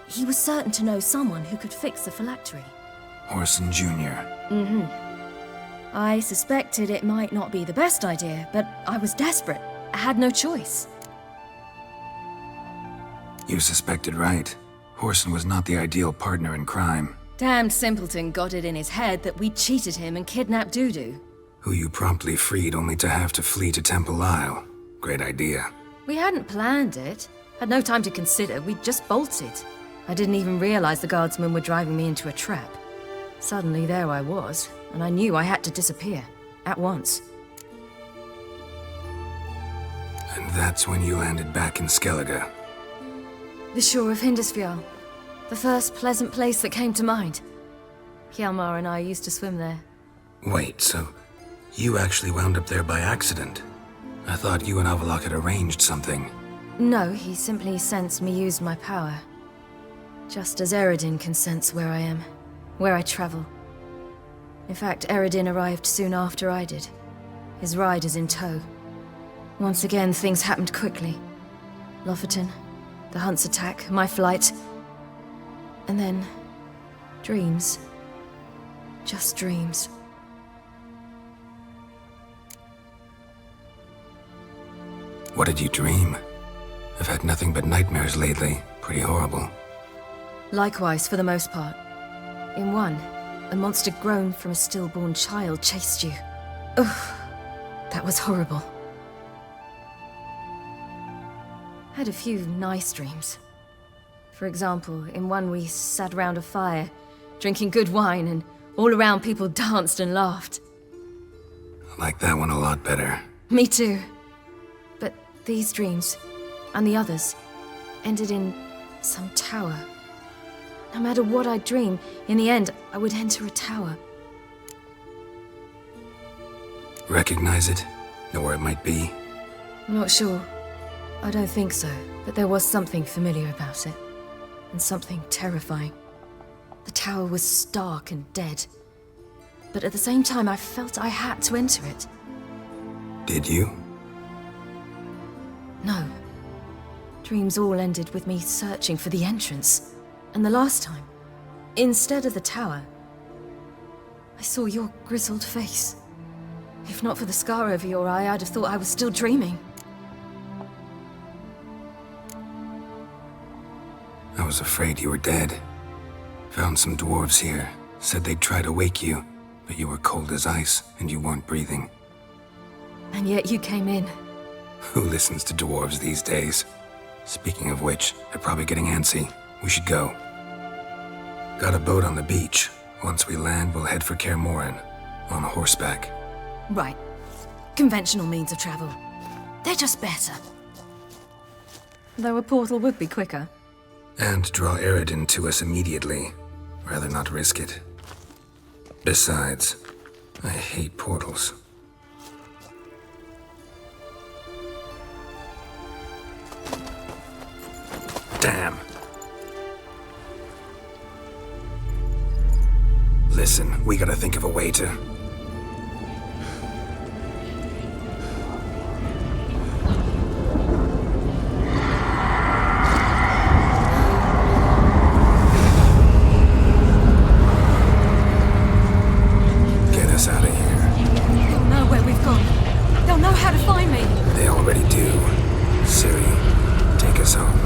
He was certain to know someone who could fix the phylactery. Whoreson Jr. Mm-hmm. I suspected it might not be the best idea, but I was desperate. I had no choice. You suspected right. Whoreson was not the ideal partner in crime. Damned simpleton got it in his head that we'd cheated him and kidnapped Dudu. Who you promptly freed only to have to flee to Temple Isle. Great idea. We hadn't planned it. Had no time to consider, we'd just bolted. I didn't even realize the guardsmen were driving me into a trap. Suddenly there I was, and I knew I had to disappear. At once. And that's when you landed back in Skellige. The shore of Hindisfjall. The first pleasant place that came to mind. Hjalmar and I used to swim there. Wait, so you actually wound up there by accident? I thought you and Avalok had arranged something. No, he simply sensed me use my power. Just as Eredin can sense where I am, where I travel. In fact, Eredin arrived soon after I did. His riders in tow. Once again, things happened quickly. Lofoten, the hunt's attack, my flight. And then, dreams. Just dreams. What did you dream? I've had nothing but nightmares lately. Pretty horrible. Likewise, for the most part. In one, a monster grown from a stillborn child chased you. Ugh, that was horrible. Had a few nice dreams. For example, in one we sat round a fire, drinking good wine, and all around people danced and laughed. I like that one a lot better. Me too. But these dreams, and the others, ended in some tower. No matter what I dream, in the end, I would enter a tower. Recognize it? Know where it might be? I'm not sure. I don't think so, but there was something familiar about it. And something terrifying. The tower was stark and dead. But at the same time, I felt I had to enter it. Did you? No. Dreams all ended with me searching for the entrance. And the last time, instead of the tower, I saw your grizzled face. If not for the scar over your eye, I'd have thought I was still dreaming. I was afraid you were dead. Found some dwarves here. Said they'd try to wake you, but you were cold as ice and you weren't breathing. And yet you came in. Who listens to dwarves these days? Speaking of which, they're probably getting antsy. We should go. Got a boat on the beach. Once we land, we'll head for Kaer Morhen. On horseback. Right. Conventional means of travel. They're just better. Though a portal would be quicker. And draw Eredin to us immediately. Rather not risk it. Besides, I hate portals. Damn. Listen, we gotta think of a way to... Get us out of here. They'll know where we've gone. They'll know how to find me. They already do. Ciri, take us home.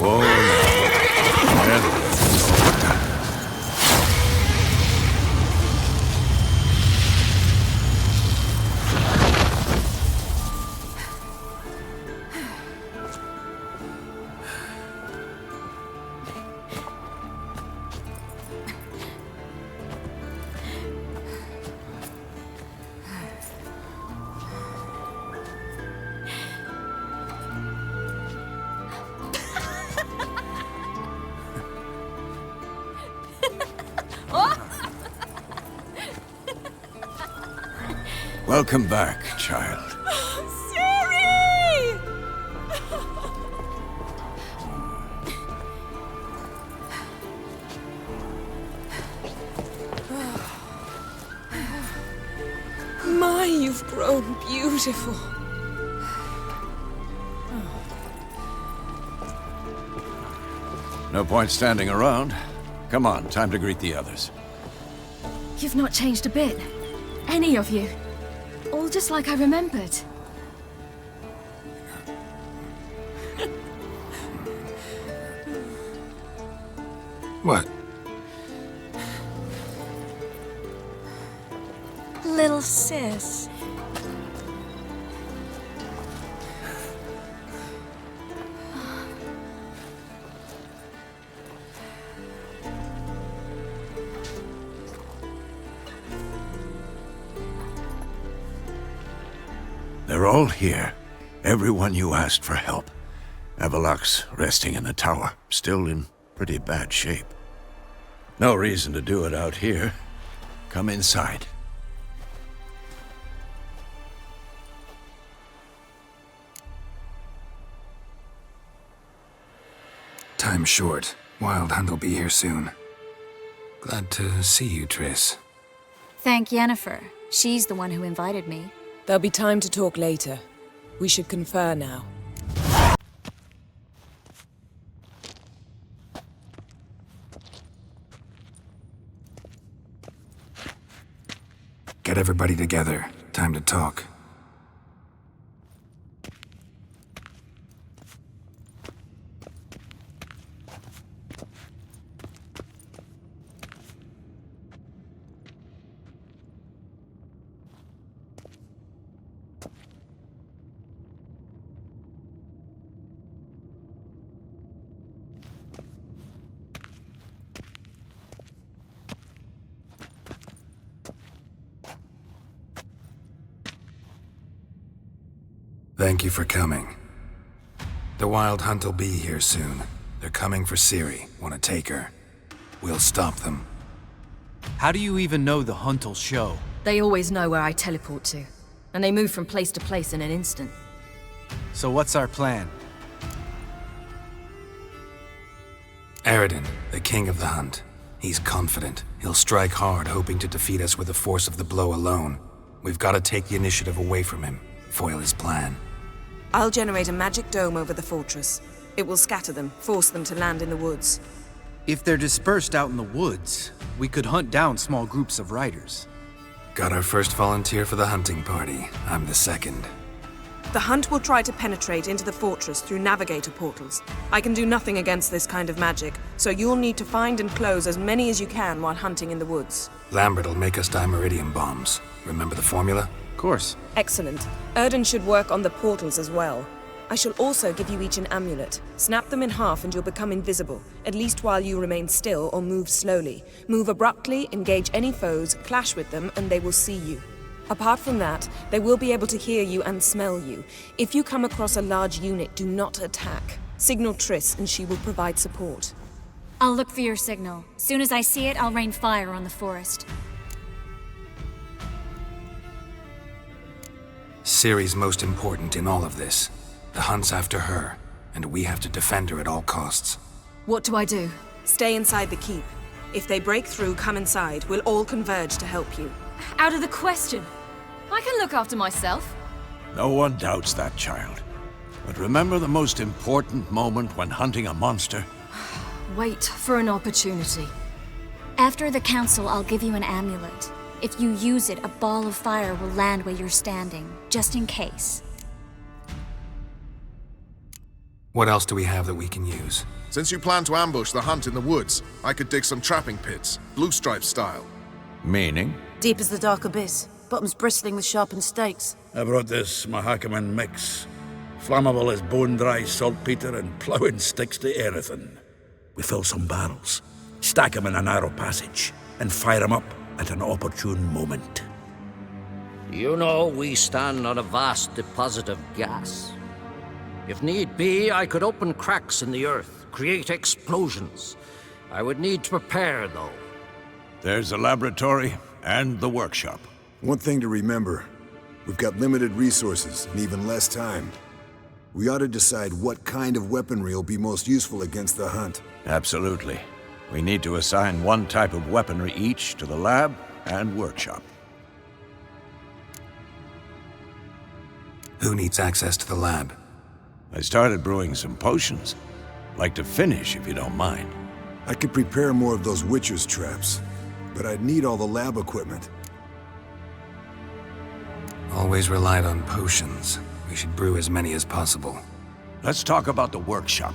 Whoa, now. Welcome back, child. Ciri! My, you've grown beautiful. No point standing around. Come on, time to greet the others. You've not changed a bit. Any of you. All just like I remembered. What? Little sis. They're all here. Everyone you asked for help. Avalok's resting in the tower, still in pretty bad shape. No reason to do it out here. Come inside. Time's short. Wild Hunt will be here soon. Glad to see you, Triss. Thank Yennefer. She's the one who invited me. There'll be time to talk later. We should confer now. Get everybody together. Time to talk. Thank you for coming. The Wild Hunt will be here soon. They're coming for Ciri. Want to take her. We'll stop them. How do you even know the Hunt will show? They always know where I teleport to. And they move from place to place in an instant. So what's our plan? Aradin, the king of the Hunt. He's confident. He'll strike hard, hoping to defeat us with the force of the blow alone. We've got to take the initiative away from him. Foil his plan. I'll generate a magic dome over the fortress. It will scatter them, force them to land in the woods. If they're dispersed out in the woods, we could hunt down small groups of riders. Got our first volunteer for the hunting party. I'm the second. The Hunt will try to penetrate into the fortress through navigator portals. I can do nothing against this kind of magic, so you'll need to find and close as many as you can while hunting in the woods. Lambert'll make us dimeridium bombs. Remember the formula? Of course. Excellent. Erden should work on the portals as well. I shall also give you each an amulet. Snap them in half and you'll become invisible, at least while you remain still or move slowly. Move abruptly, engage any foes, clash with them, and they will see you. Apart from that, they will be able to hear you and smell you. If you come across a large unit, do not attack. Signal Triss and she will provide support. I'll look for your signal. Soon as I see it, I'll rain fire on the forest. Ciri's most important in all of this. The Hunt's after her, and we have to defend her at all costs. What do I do? Stay inside the keep. If they break through, come inside. We'll all converge to help you. Out of the question. I can look after myself. No one doubts that, child. But remember the most important moment when hunting a monster? Wait for an opportunity. After the council, I'll give you an amulet. If you use it, a ball of fire will land where you're standing, just in case. What else do we have that we can use? Since you plan to ambush the Hunt in the woods, I could dig some trapping pits, blue stripe style. Meaning? Deep as the dark abyss, bottoms bristling with sharpened stakes. I brought this Mahakaman mix. Flammable as bone-dry saltpeter and ploughing sticks to anything. We fill some barrels, stack them in a narrow passage, and fire them up at an opportune moment. You know, we stand on a vast deposit of gas. If need be, I could open cracks in the earth, create explosions. I would need to prepare, though. There's the laboratory and the workshop. One thing to remember, we've got limited resources and even less time. We ought to decide what kind of weaponry will be most useful against the Hunt. Absolutely. We need to assign one type of weaponry each to the lab and workshop. Who needs access to the lab? I started brewing some potions. Like to finish, if you don't mind. I could prepare more of those Witcher's traps, but I'd need all the lab equipment. Always relied on potions. We should brew as many as possible. Let's talk about the workshop.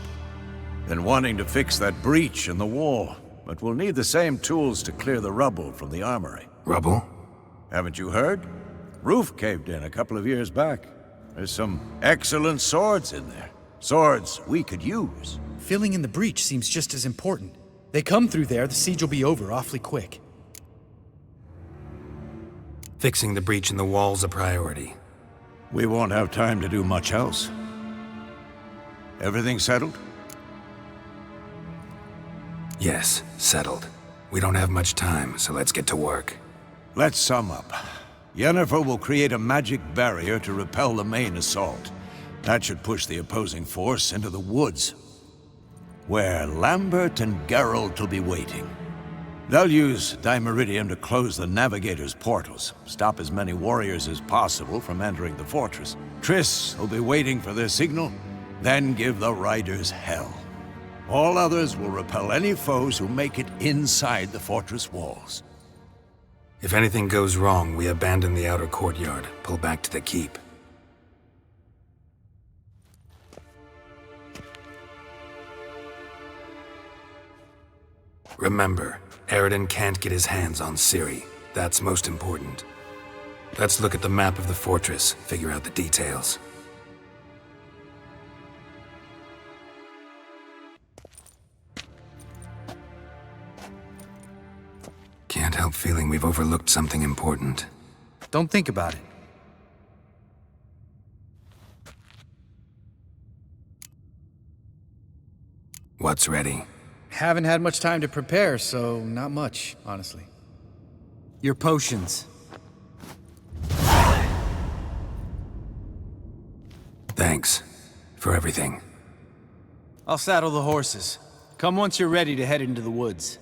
Been wanting to fix that breach in the wall, but we'll need the same tools to clear the rubble from the armory. Rubble? Haven't you heard? Roof caved in a couple of years back. There's some excellent swords in there. Swords we could use. Filling in the breach seems just as important. They come through there, the siege will be over awfully quick. Fixing the breach in the wall's a priority. We won't have time to do much else. Everything settled? Yes, settled. We don't have much time, so let's get to work. Let's sum up. Yennefer will create a magic barrier to repel the main assault. That should push the opposing force into the woods, where Lambert and Geralt will be waiting. They'll use Dimeridium to close the Navigator's portals, stop as many warriors as possible from entering the fortress. Triss will be waiting for their signal, then give the riders hell. All others will repel any foes who make it inside the fortress walls. If anything goes wrong, we abandon the outer courtyard, pull back to the keep. Remember, Eridan can't get his hands on Ciri. That's most important. Let's look at the map of the fortress, figure out the details. Can't help feeling we've overlooked something important. Don't think about it. What's ready? Haven't had much time to prepare, so not much, honestly. Your potions. Thanks for everything. I'll saddle the horses. Come once you're ready to head into the woods.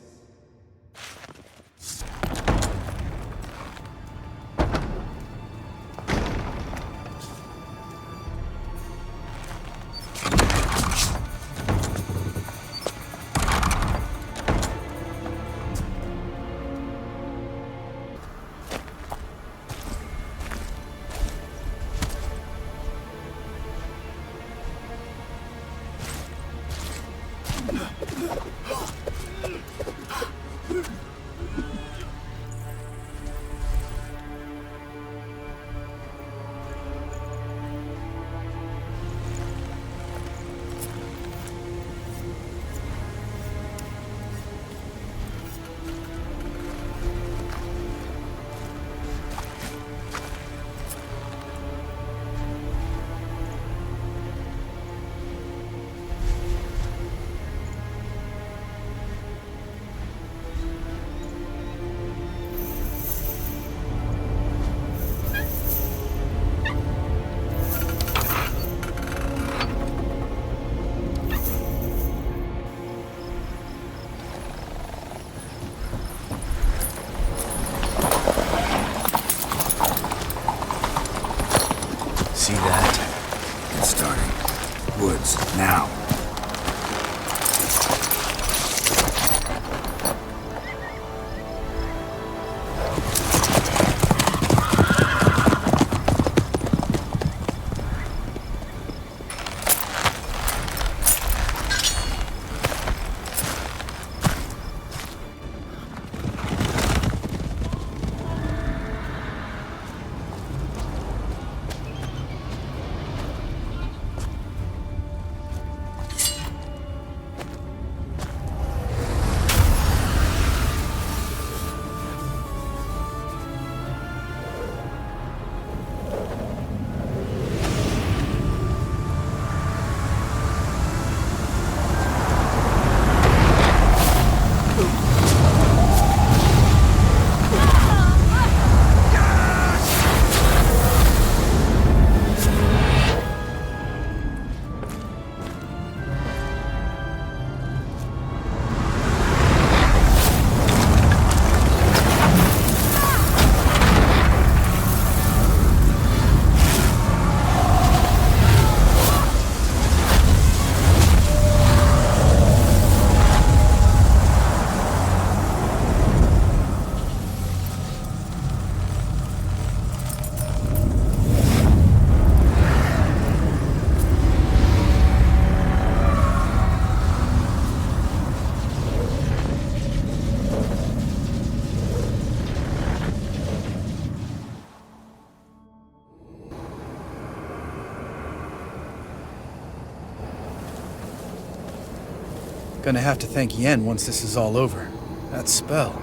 Gonna have to thank Yen once this is all over. That spell,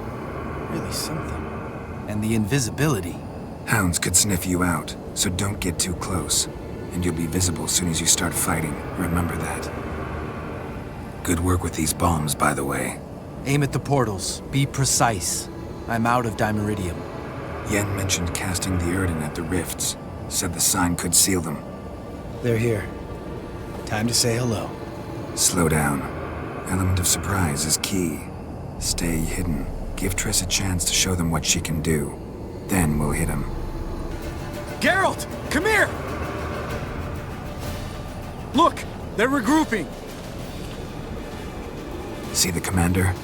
really something. And the invisibility. Hounds could sniff you out, so don't get too close. And you'll be visible as soon as you start fighting. Remember that. Good work with these bombs, by the way. Aim at the portals. Be precise. I'm out of Dimeridium. Yen mentioned casting the Erden at the rifts. Said the sign could seal them. They're here. Time to say hello. Slow down. Element of surprise is key. Stay hidden. Give Triss a chance to show them what she can do. Then we'll hit him. Geralt! Come here! Look! They're regrouping! See the commander?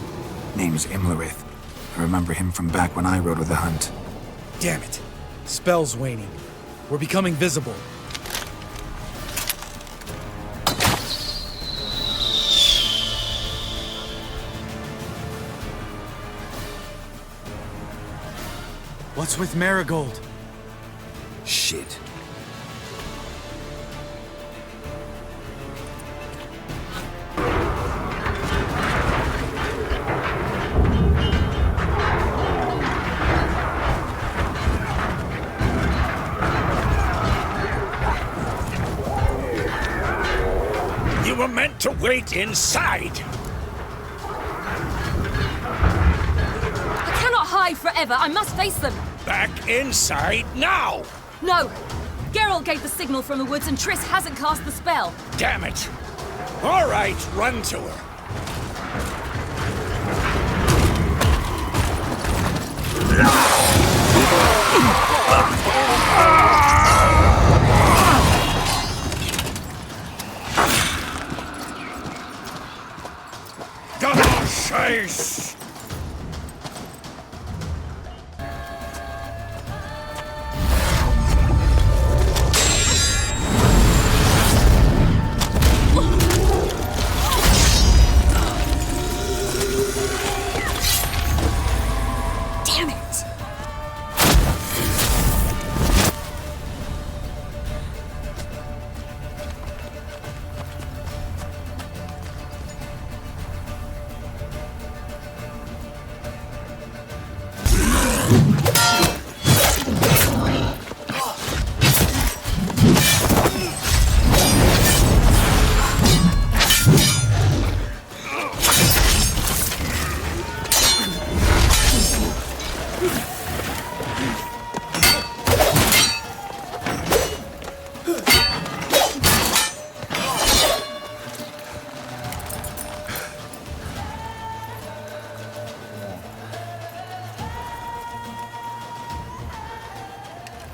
Name's Imlerith. I remember him from back when I rode with the hunt. Damn it. Spell's waning. We're becoming visible. What's with Marigold? Shit. You were meant to wait inside. I cannot hide forever. I must face them. Back inside now! No! Geralt gave the signal from the woods and Triss hasn't cast the spell. Damn it! All right, run to her. Double chase! Damn it!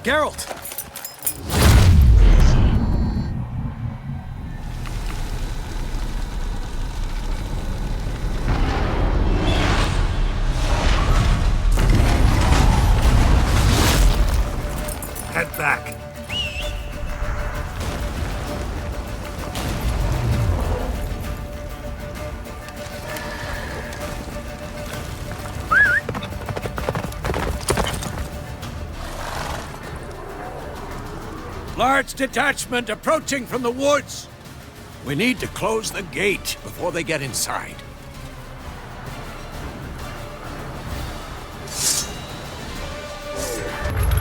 Geralt! Head back. Large detachment approaching from the woods. We need to close the gate before they get inside.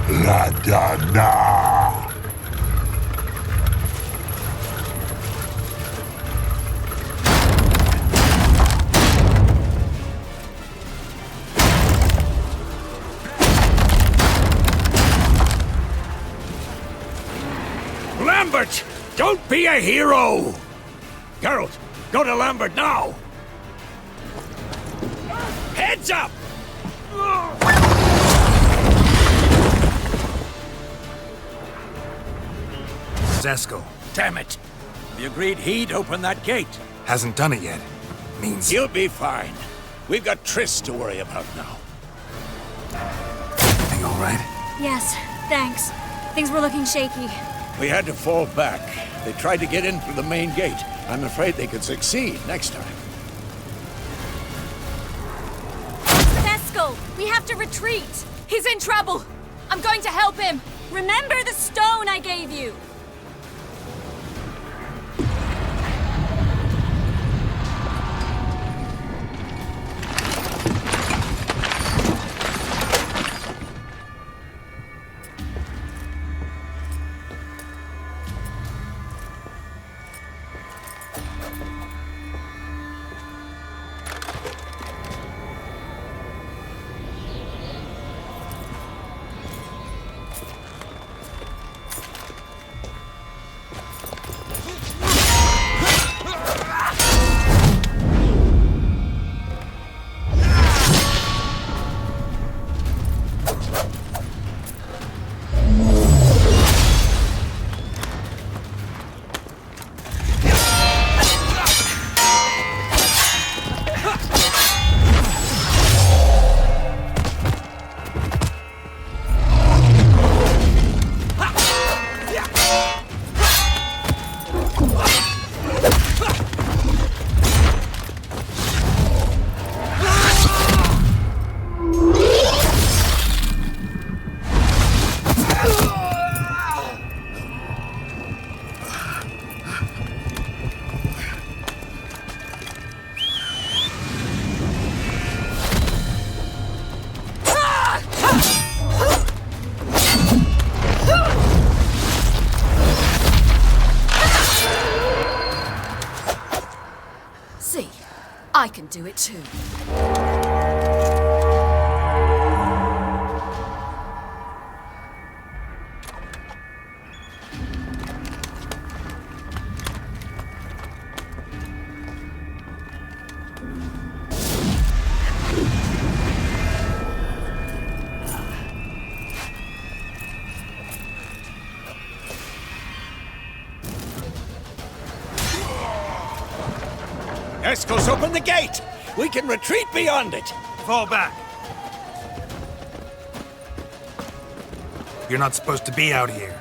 La Dana! Lambert! Don't be a hero! Geralt, go to Lambert now! Heads up! Zeskel. Damn it! We agreed he'd open that gate. Hasn't done it yet. Means... You'll be fine. We've got Triss to worry about now. Everything all right? Yes, thanks. Things were looking shaky. We had to fall back. They tried to get in through the main gate. I'm afraid they could succeed next time. Zeskel, we have to retreat. He's in trouble. I'm going to help him. Remember the stone I gave you. do it too. Eskel's open the gate! We can retreat beyond it! Fall back. You're not supposed to be out here.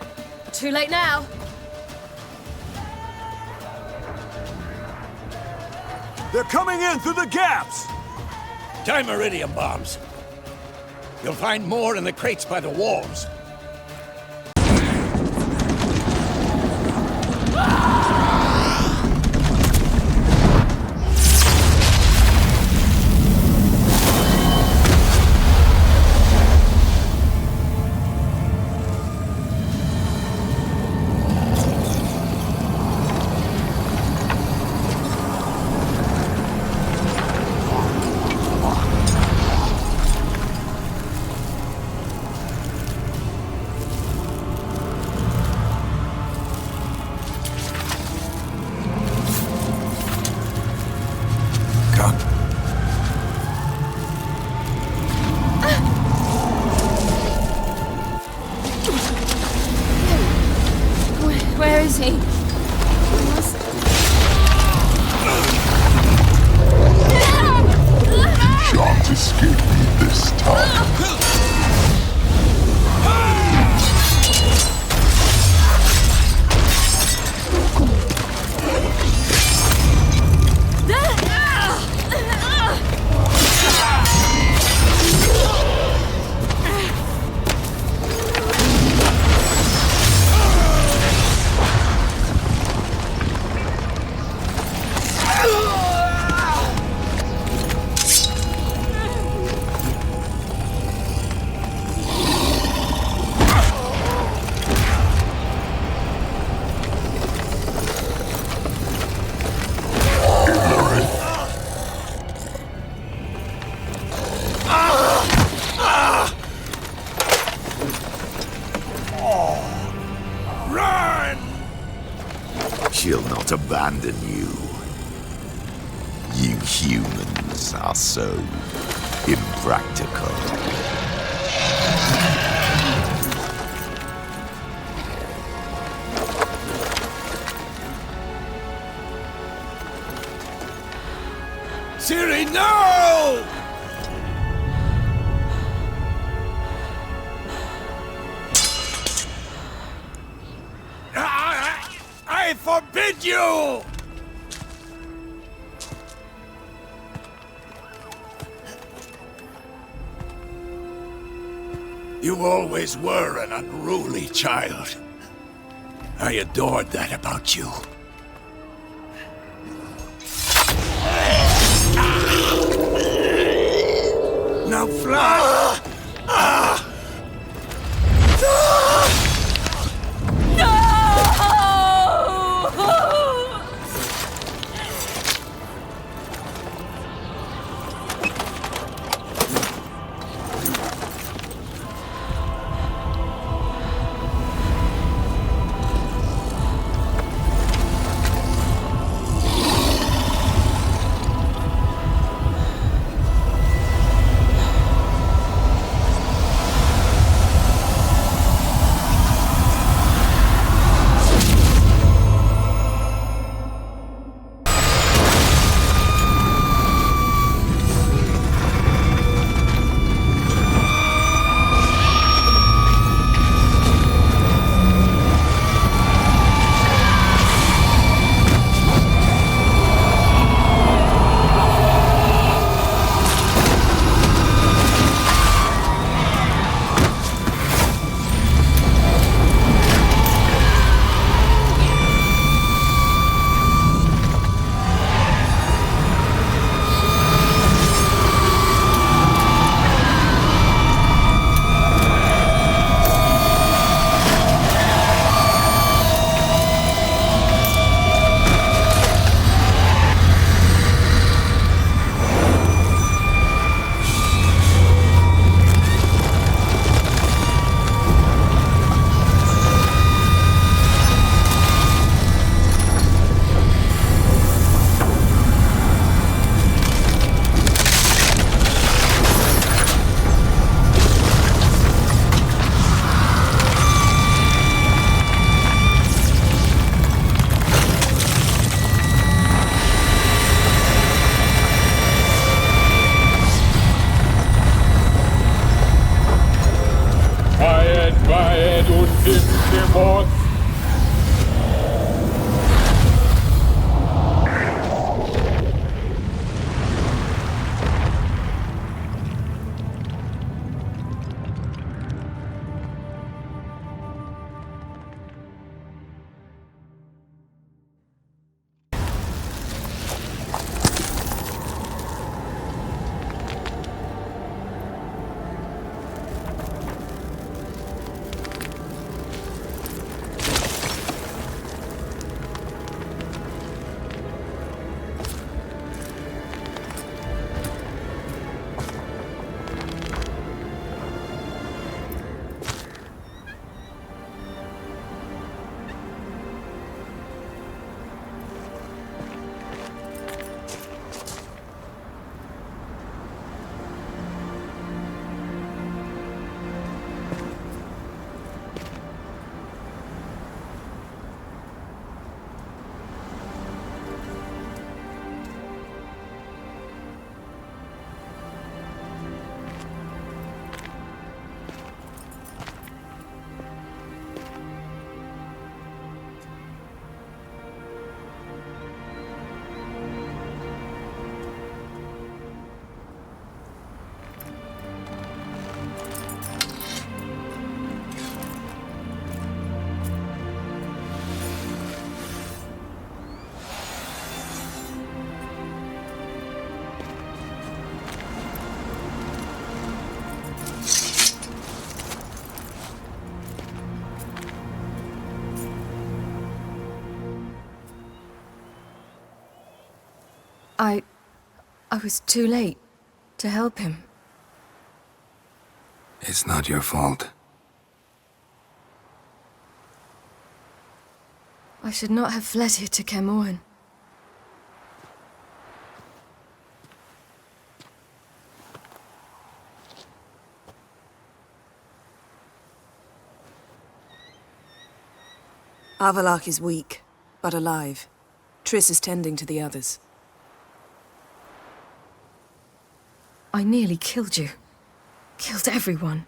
Too late now. They're coming in through the gaps! Time iridium bombs. You'll find more in the crates by the walls. Where is he? Shan't escape me this time. She'll not abandon you. You humans are so impractical. Ciri, no! I forbid you! You always were an unruly child. I adored that about you. Now fly! Red und Impfdemos. I was too late to help him. It's not your fault. I should not have fled here to Camoin. Avalak is weak, but alive. Triss is tending to the others. I nearly killed you. Killed everyone.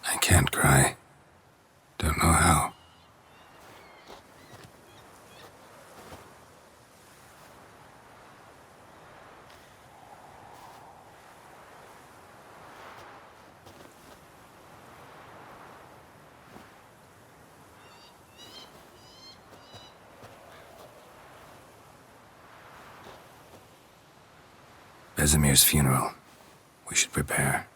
I can't cry. Don't know how. Vesemir's funeral. We should prepare.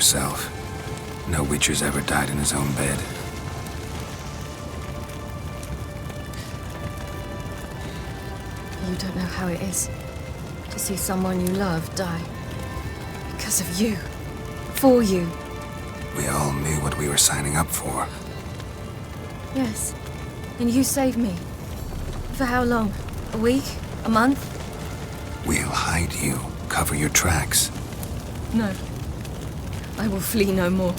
yourself. No Witcher's ever died in his own bed. You don't know how it is to see someone you love die. Because of you. For you. We all knew what we were signing up for. Yes. And you saved me. For how long? A week? A month? We'll hide you, cover your tracks. No. I will flee no more.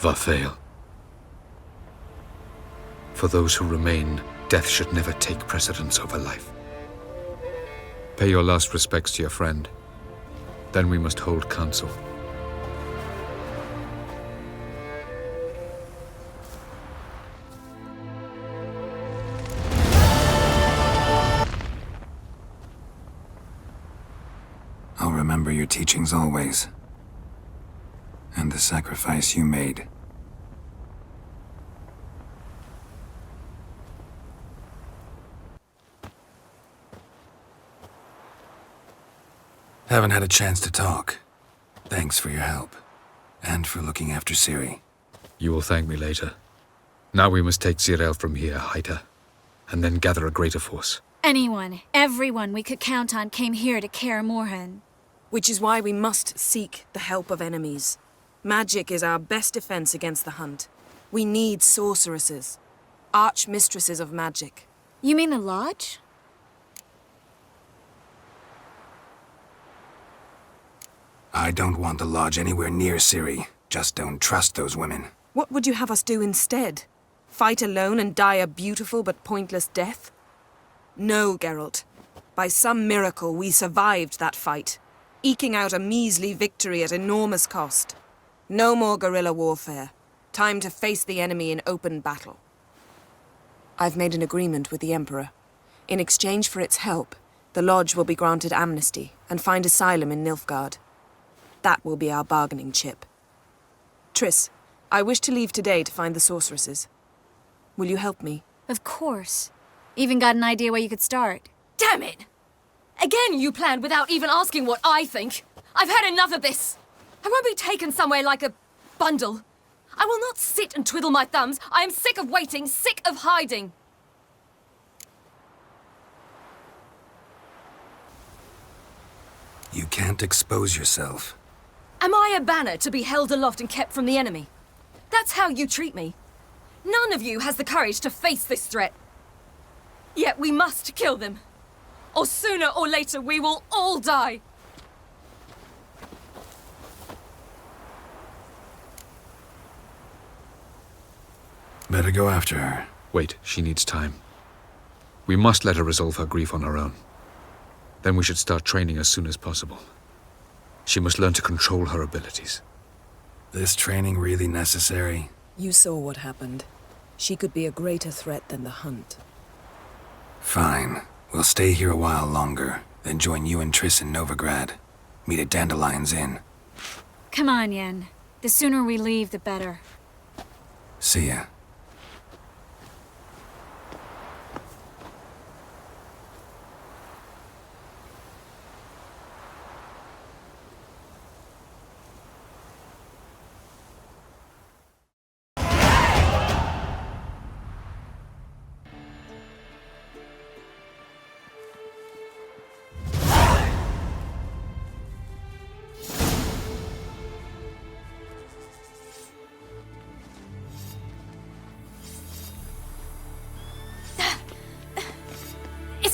Vafael. For those who remain, death should never take precedence over life. Pay your last respects to your friend. Then we must hold council. I'll remember your teachings always. And the sacrifice you made. Haven't had a chance to talk. Thanks for your help. And for looking after Ciri. You will thank me later. Now we must take Geralt from here, hide her, and then gather a greater force. Anyone, everyone we could count on came here to Kaer Morhen. Which is why we must seek the help of enemies. Magic is our best defense against the hunt. We need sorceresses. Archmistresses of magic. You mean the Lodge? I don't want the Lodge anywhere near Ciri. Just don't trust those women. What would you have us do instead? Fight alone and die a beautiful but pointless death? No, Geralt. By some miracle, we survived that fight, eking out a measly victory at enormous cost. No more guerrilla warfare. Time to face the enemy in open battle. I've made an agreement with the Emperor. In exchange for its help, the Lodge will be granted amnesty and find asylum in Nilfgaard. That will be our bargaining chip. Triss, I wish to leave today to find the sorceresses. Will you help me? Of course. Even got an idea where you could start. Damn it! Again you planned without even asking what I think. I've had enough of this. I won't be taken somewhere like a bundle. I will not sit and twiddle my thumbs. I am sick of waiting, sick of hiding. You can't expose yourself. Am I a banner to be held aloft and kept from the enemy? That's how you treat me. None of you has the courage to face this threat. Yet we must kill them. Or sooner or later we will all die. Better go after her. Wait, she needs time. We must let her resolve her grief on her own. Then we should start training as soon as possible. She must learn to control her abilities. This training really necessary? You saw what happened. She could be a greater threat than the hunt. Fine. We'll stay here a while longer, then join you and Triss in Novigrad. Meet at Dandelion's Inn. Come on, Yen. The sooner we leave, the better. See ya.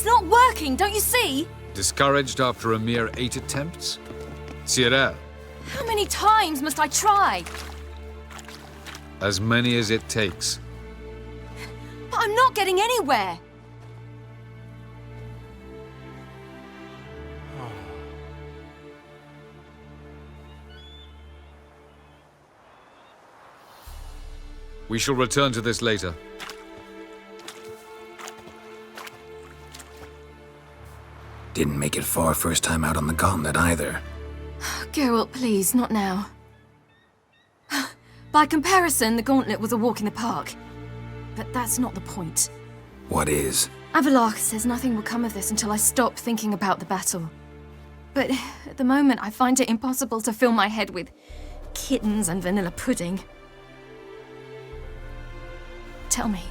It's not working, don't you see? Discouraged after a mere 8 attempts? Ciri, How many times must I try? as many as it takes. But I'm not getting anywhere. We shall return to this later. Didn't make it far first time out on the gauntlet either. Geralt, please, not now. By comparison, the gauntlet was a walk in the park. But that's not the point. What is? Avalach says nothing will come of this until I stop thinking about the battle. But at the moment, I find it impossible to fill my head with kittens and vanilla pudding. Tell me,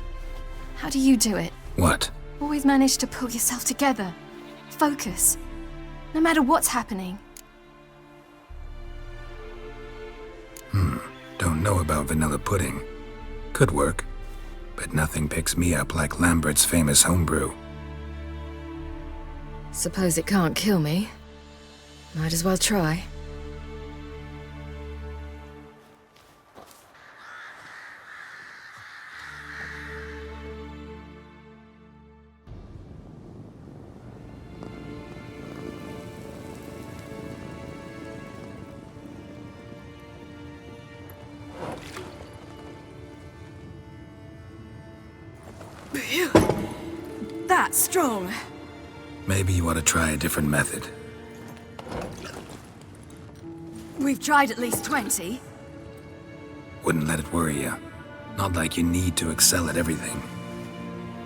how do you do it? What? Always manage to pull yourself together. Focus. No matter what's happening. Don't know about vanilla pudding. Could work. But nothing picks me up like Lambert's famous homebrew. Suppose it can't kill me. Might as well try. That's strong. Maybe you ought to try a different method. We've tried at least 20. Wouldn't let it worry you. Not like you need to excel at everything.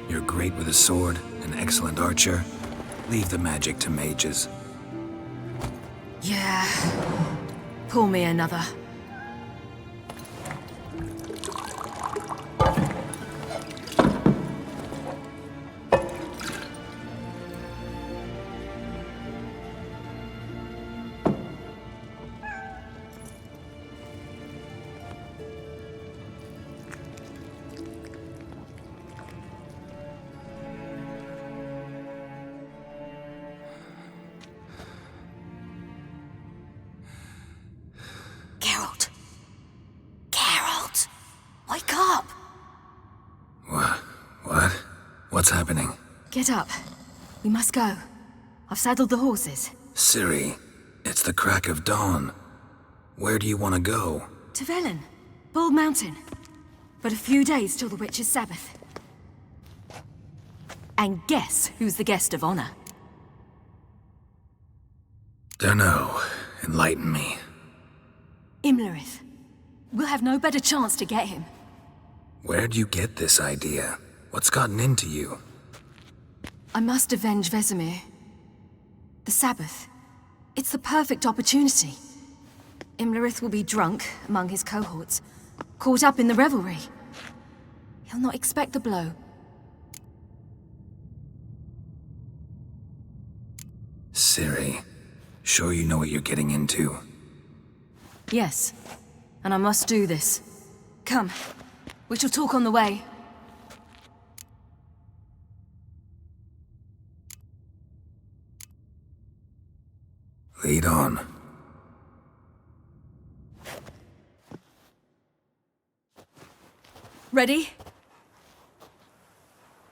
You're great with a sword, an excellent archer. Leave the magic to mages. Yeah. Pull me another. Geralt. Geralt! Wake up! What? What's happening? Get up. We must go. I've saddled the horses. Ciri, it's the crack of dawn. Where do you want to go? To Velen. Bald Mountain. But a few days till the Witch's Sabbath. And guess who's the guest of honor? Dunno. Enlighten me. Imlerith. We'll have no better chance to get him. Where'd you get this idea? What's gotten into you? I must avenge Vesemir. The Sabbath. It's the perfect opportunity. Imlerith will be drunk among his cohorts, caught up in the revelry. He'll not expect the blow. Ciri, sure you know what you're getting into? Yes, and I must do this. Come, we shall talk on the way. Lead on. Ready?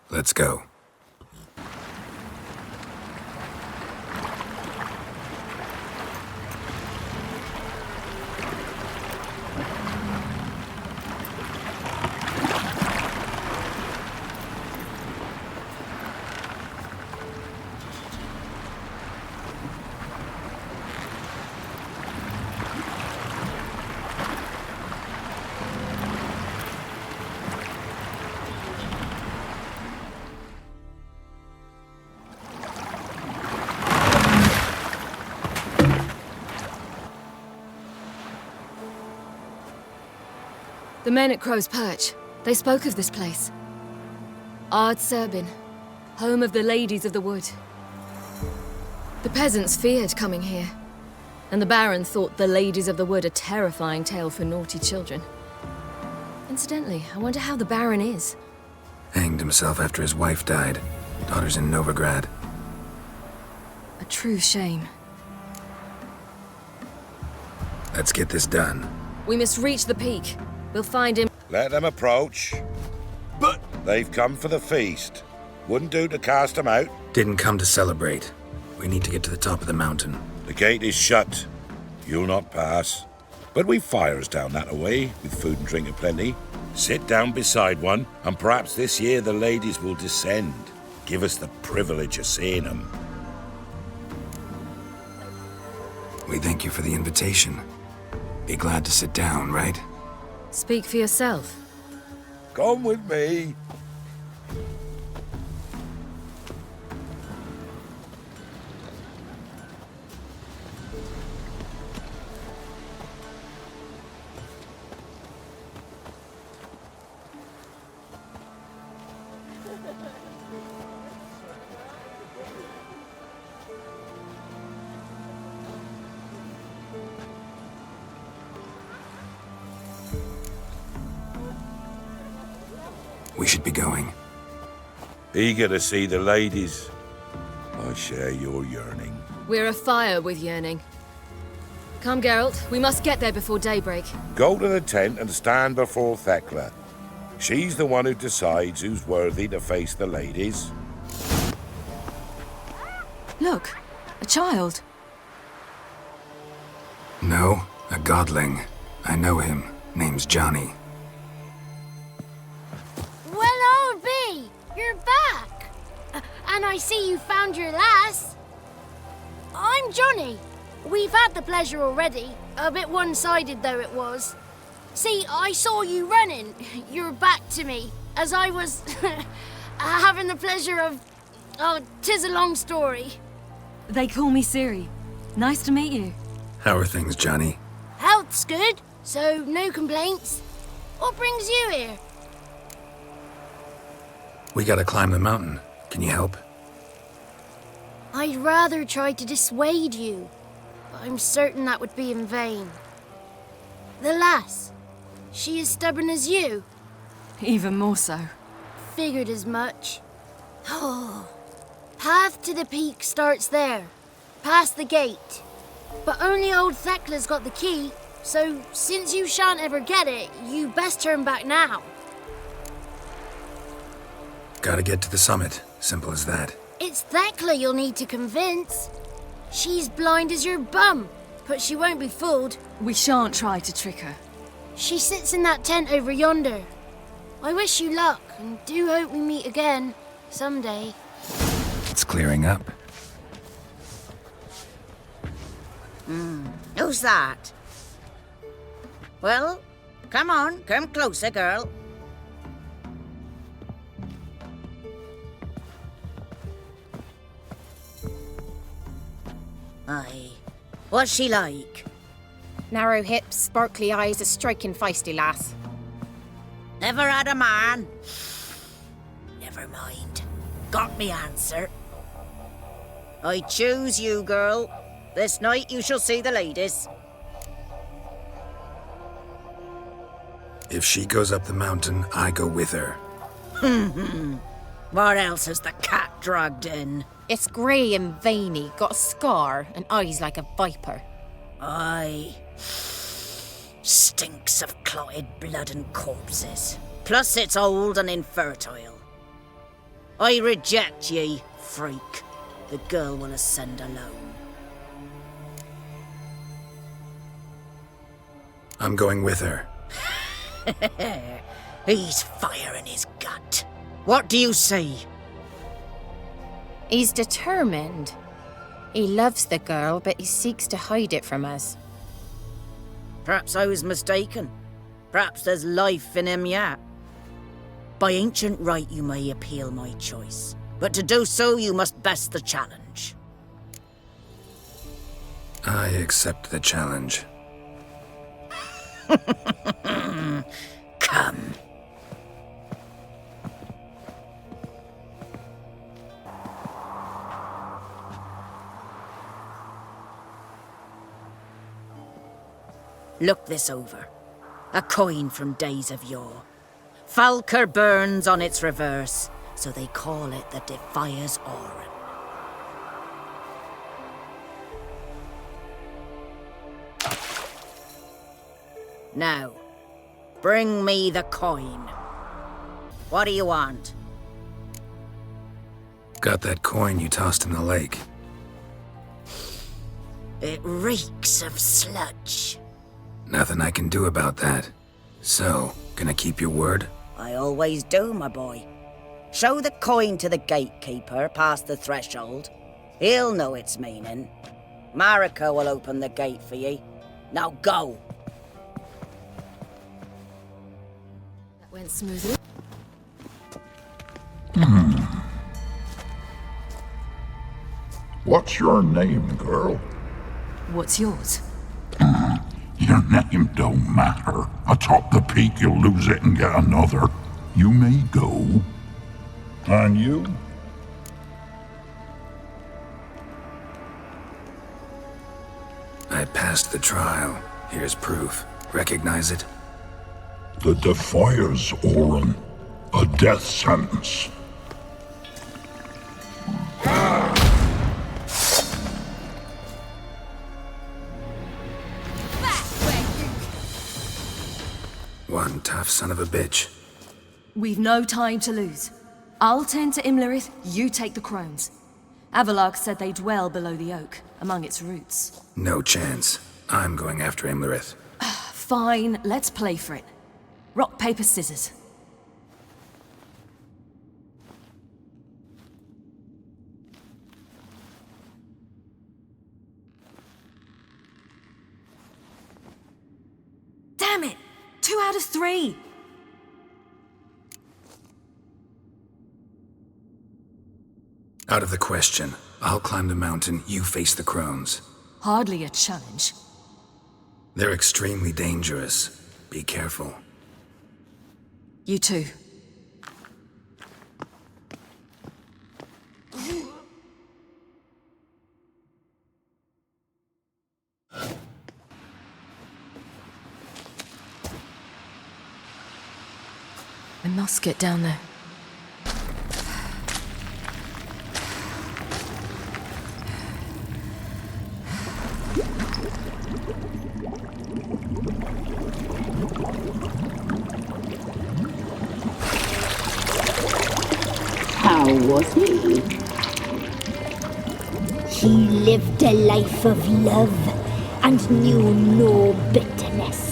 Let's go. The men at Crow's Perch, they spoke of this place. Ard Serbin, home of the Ladies of the Wood. The peasants feared coming here, and the Baron thought the Ladies of the Wood a terrifying tale for naughty children. Incidentally, I wonder how the Baron is. Hanged himself after his wife died. Daughter's in Novigrad. A true shame. Let's get this done. We must reach the peak. We'll find him. Let them approach. But they've come for the feast. Wouldn't do to cast them out. Didn't come to celebrate. We need to get to the top of the mountain. The gate is shut. You'll not pass. But we've fires down that away, with food and drink aplenty. Sit down beside one, and perhaps this year the ladies will descend. Give us the privilege of seeing them. We thank you for the invitation. Be glad to sit down, right? Speak for yourself. Come with me. We should be going. Eager to see the ladies. I share your yearning. We're afire with yearning. Come, Geralt. We must get there before daybreak. Go to the tent and stand before Thekla. She's the one who decides who's worthy to face the ladies. Look, a child. No, a godling. I know him. Name's Johnny. Well, old B, you're back. And I see you found your lass. I'm Johnny. We've had the pleasure already. A bit one-sided though it was. See, I saw you running. Your back to me, as I was having the pleasure of... Oh, 'tis a long story. They call me Ciri. Nice to meet you. How are things, Johnny? Health's good, so no complaints. What brings you here? We gotta climb the mountain. Can you help? I'd rather try to dissuade you, but I'm certain that would be in vain. The lass, she as stubborn as you? Even more so. Figured as much. Oh, path to the peak starts there, past the gate. But only old Thekla's got the key, so since you shan't ever get it, you best turn back now. Gotta get to the summit. Simple as that. It's Thekla you'll need to convince. She's blind as your bum, but she won't be fooled. We shan't try to trick her. She sits in that tent over yonder. I wish you luck, and do hope we meet again, someday. It's clearing up. Who's that? Well, come on, come closer, girl. Aye. What's she like? Narrow hips, sparkly eyes, a striking feisty lass. Never had a man? Never mind. Got me answer. I choose you, girl. This night you shall see the ladies. If she goes up the mountain, I go with her. What else has the cat dragged in? It's grey and veiny, got a scar, and eyes like a viper. Aye. Stinks of clotted blood and corpses. Plus it's old and infertile. I reject ye, freak. The girl will ascend alone. I'm going with her. He's fire in his gut. What do you say? He's determined. He loves the girl, but he seeks to hide it from us. Perhaps I was mistaken. Perhaps there's life in him yet. By ancient right you may appeal my choice, but to do so you must best the challenge. I accept the challenge. Come. Look this over. A coin from days of yore. Falker burns on its reverse, so they call it the Defier's Oran. Now, bring me the coin. What do you want? Got that coin you tossed in the lake. It reeks of sludge. Nothing I can do about that. So, gonna keep your word? I always do, my boy. Show the coin to the gatekeeper past the threshold. He'll know its meaning. Marika will open the gate for ye. Now go! That went smoothly. What's your name, girl? What's yours? Your name don't matter. Atop the peak, you'll lose it and get another. You may go. And you? I passed the trial. Here's proof. Recognize it? The Defier's Orin. A death sentence. One tough son of a bitch. We've no time to lose. I'll tend to Imlerith, you take the crones. Avalark said they dwell below the oak, among its roots. No chance. I'm going after Imlerith. Fine, let's play for it. Rock, paper, scissors. Damn it! 2 out of 3! Out of the question. I'll climb the mountain, you face the crones. Hardly a challenge. They're extremely dangerous. Be careful. You too. I must get down there. How was he? He lived a life of love and knew no bitterness.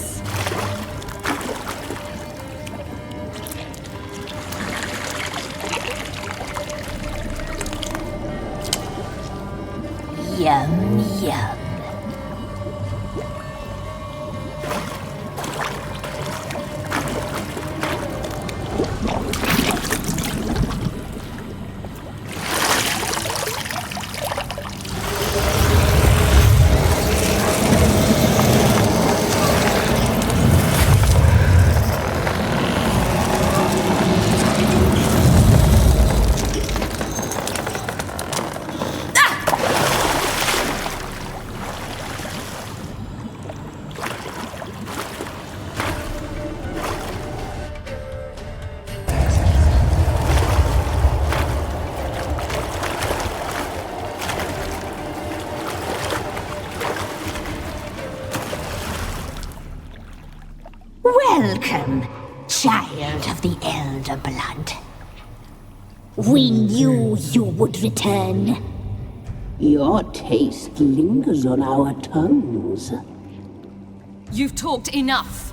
Yum, yum. Welcome, child of the Elder Blood. We knew you would return. Your taste lingers on our tongues. You've talked enough.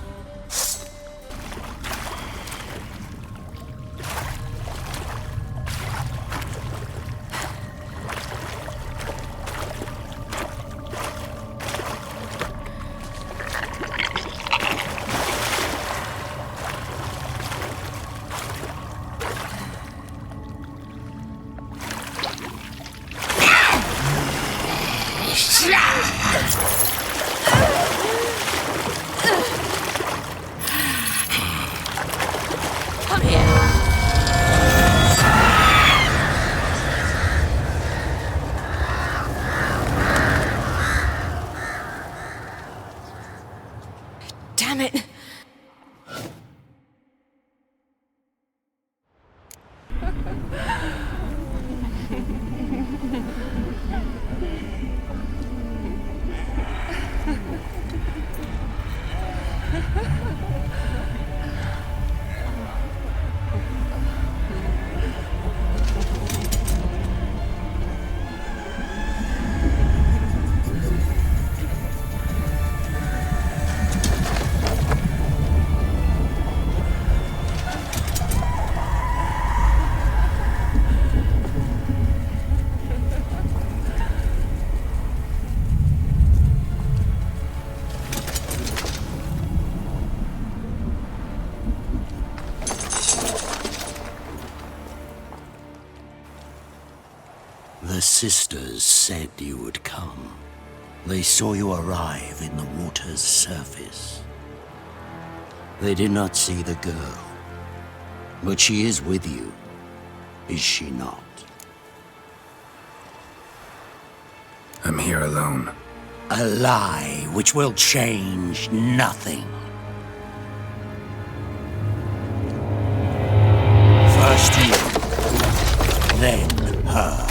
sisters said you would come. They saw you arrive in the water's surface. They did not see the girl. But she is with you, is she not? I'm here alone. A lie which will change nothing. First you, then her.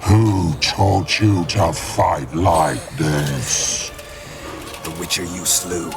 Who taught you to fight like this? The Witcher you slew.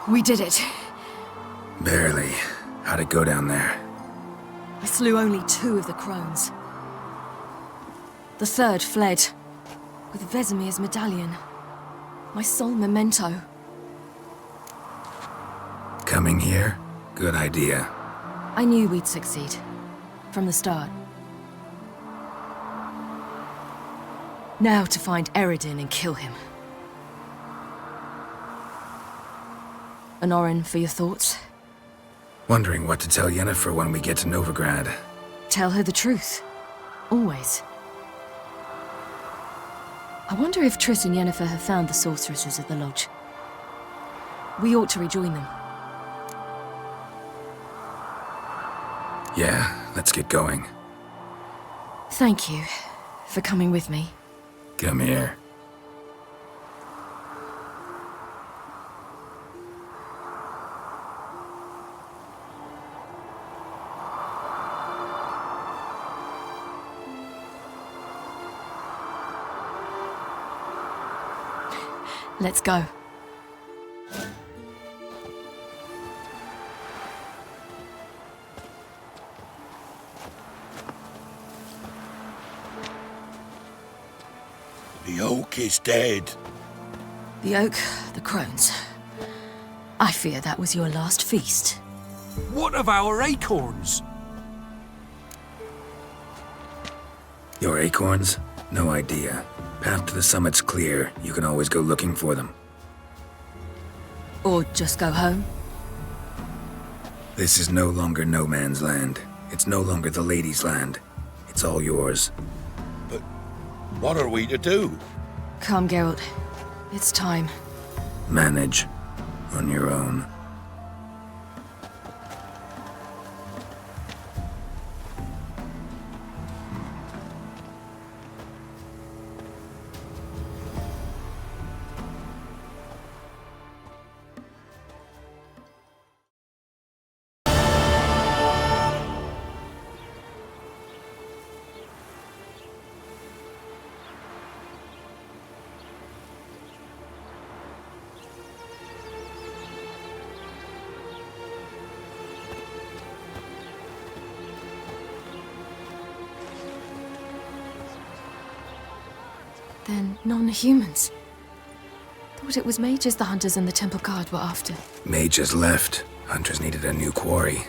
We did it. Barely. How'd it go down there? I slew only 2 of the crones. The 3rd fled, with Vesemir's medallion. My sole memento. Coming here? Good idea. I knew we'd succeed. From the start. Now to find Eredin and kill him. Anorin, for your thoughts? Wondering what to tell Yennefer when we get to Novigrad. Tell her the truth. Always. I wonder if Triss and Yennefer have found the sorceresses at the lodge. We ought to rejoin them. Yeah, let's get going. Thank you for coming with me. Come here. Let's go. The oak is dead. The oak, the crones. I fear that was your last feast. What of our acorns? Your acorns? No idea. Path to the summit's clear. You can always go looking for them. Or just go home? This is no longer no man's land. It's no longer the lady's land. It's all yours. But what are we to do? Come, Geralt. It's time. Manage. On your own. Then non-humans. Thought it was mages the hunters and the temple guard were after. Mages left. Hunters needed a new quarry.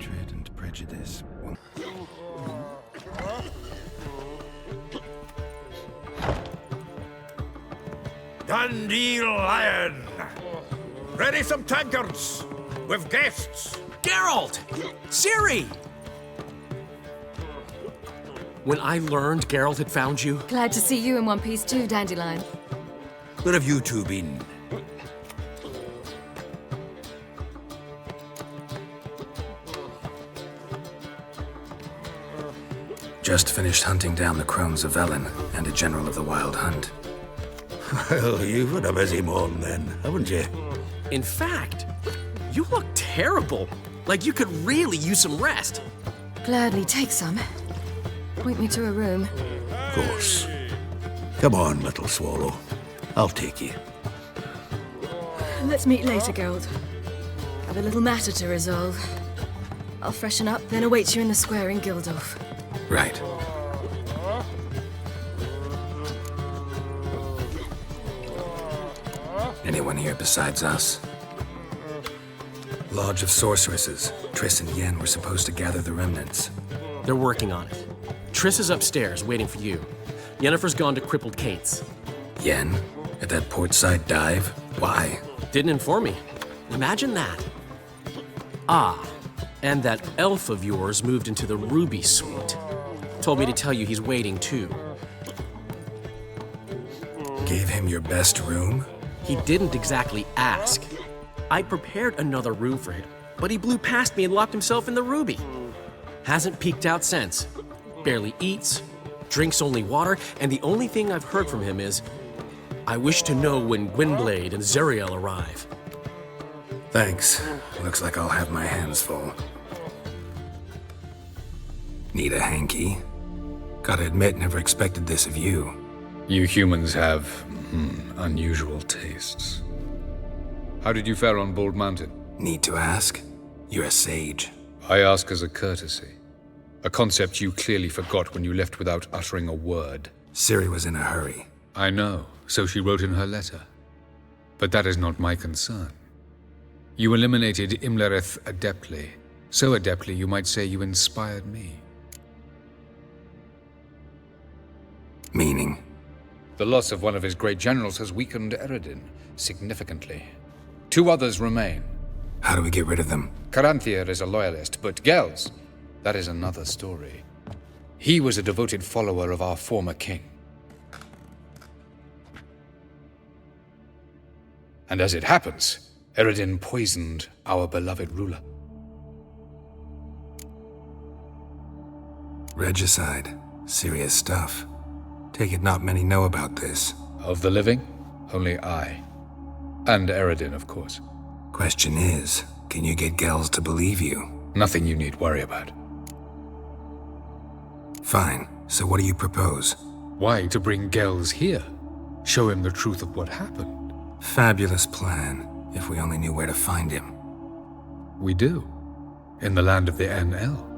hatred and prejudice. Dundee Lion! Ready some tankards! With guests! Geralt! Ciri! When I learned Geralt had found you... Glad to see you in one piece too, Dandelion. Where have you two been? Just finished hunting down the crones of Velen and a general of the Wild Hunt. Well, you've had a busy morning then, haven't you? In fact, you look terrible. Like you could really use some rest. Gladly take some. Point me to a room. Of course. Come on, little swallow. I'll take you. Let's meet later, Geralt. Have a little matter to resolve. I'll freshen up, then await you in the square in Gildorf. Right. Anyone here besides us? Lodge of Sorceresses. Triss and Yen were supposed to gather the remnants. They're working on it. Triss is upstairs, waiting for you. Yennefer's gone to Crippled Kate's. Yen? At that portside dive? Why? Didn't inform me. Imagine that. Ah, and that elf of yours moved into the Ruby Suite. Told me to tell you he's waiting, too. Gave him your best room? He didn't exactly ask. I prepared another room for him, but he blew past me and locked himself in the Ruby. Hasn't peeked out since. Barely eats, drinks only water, and the only thing I've heard from him is, I wish to know when Gwynblade and Zeriel arrive. Thanks. Looks like I'll have my hands full. Need a hanky? Gotta admit, never expected this of you. You humans have, unusual tastes. How did you fare on Bald Mountain? Need to ask? You're a sage. I ask as a courtesy. A concept you clearly forgot when you left without uttering a word. Ciri was in a hurry. I know, so she wrote in her letter. But that is not my concern. You eliminated Imlerith adeptly. So adeptly you might say you inspired me. Meaning? The loss of one of his great generals has weakened Eredin significantly. 2 others remain. How do we get rid of them? Caranthir is a loyalist, but Gels, that is another story. He was a devoted follower of our former king. And as it happens, Eredin poisoned our beloved ruler. Regicide. Serious stuff. Take it not many know about this. Of the living, only I. And Eredin, of course. Question is, can you get Gels to believe you? Nothing you need worry about. Fine. So what do you propose? Why, to bring Gels here. Show him the truth of what happened. Fabulous plan, if we only knew where to find him. We do. In the land of the NL.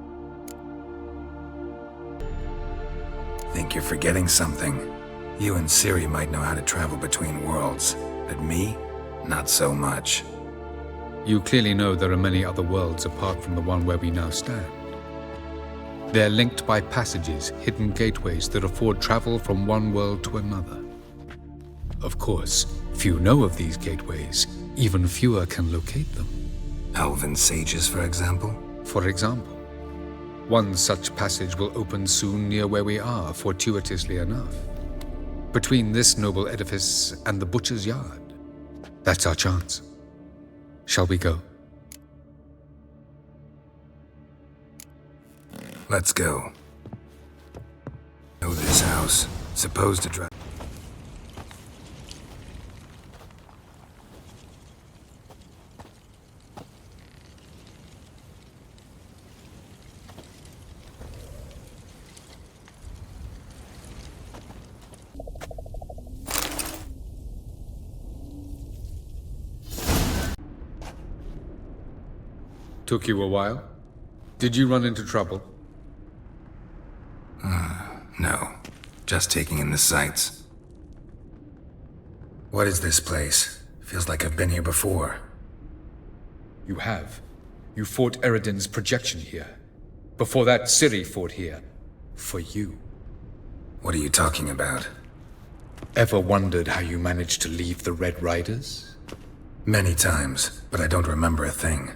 Think you're forgetting something. You and Ciri might know how to travel between worlds, but me? Not so much. You clearly know there are many other worlds apart from the one where we now stand. They're linked by passages, hidden gateways that afford travel from one world to another. Of course, few know of these gateways. Even fewer can locate them. Elven sages, for example? For example. One such passage will open soon near where we are, fortuitously enough. Between this noble edifice and the butcher's yard. That's our chance. Shall we go? Let's go. Know this house. Supposed to drive. Took you a while? Did you run into trouble? No. Just taking in the sights. What is this place? Feels like I've been here before. You have. You fought Eredin's projection here. Before that, Ciri fought here. For you. What are you talking about? Ever wondered how you managed to leave the Red Riders? Many times, but I don't remember a thing.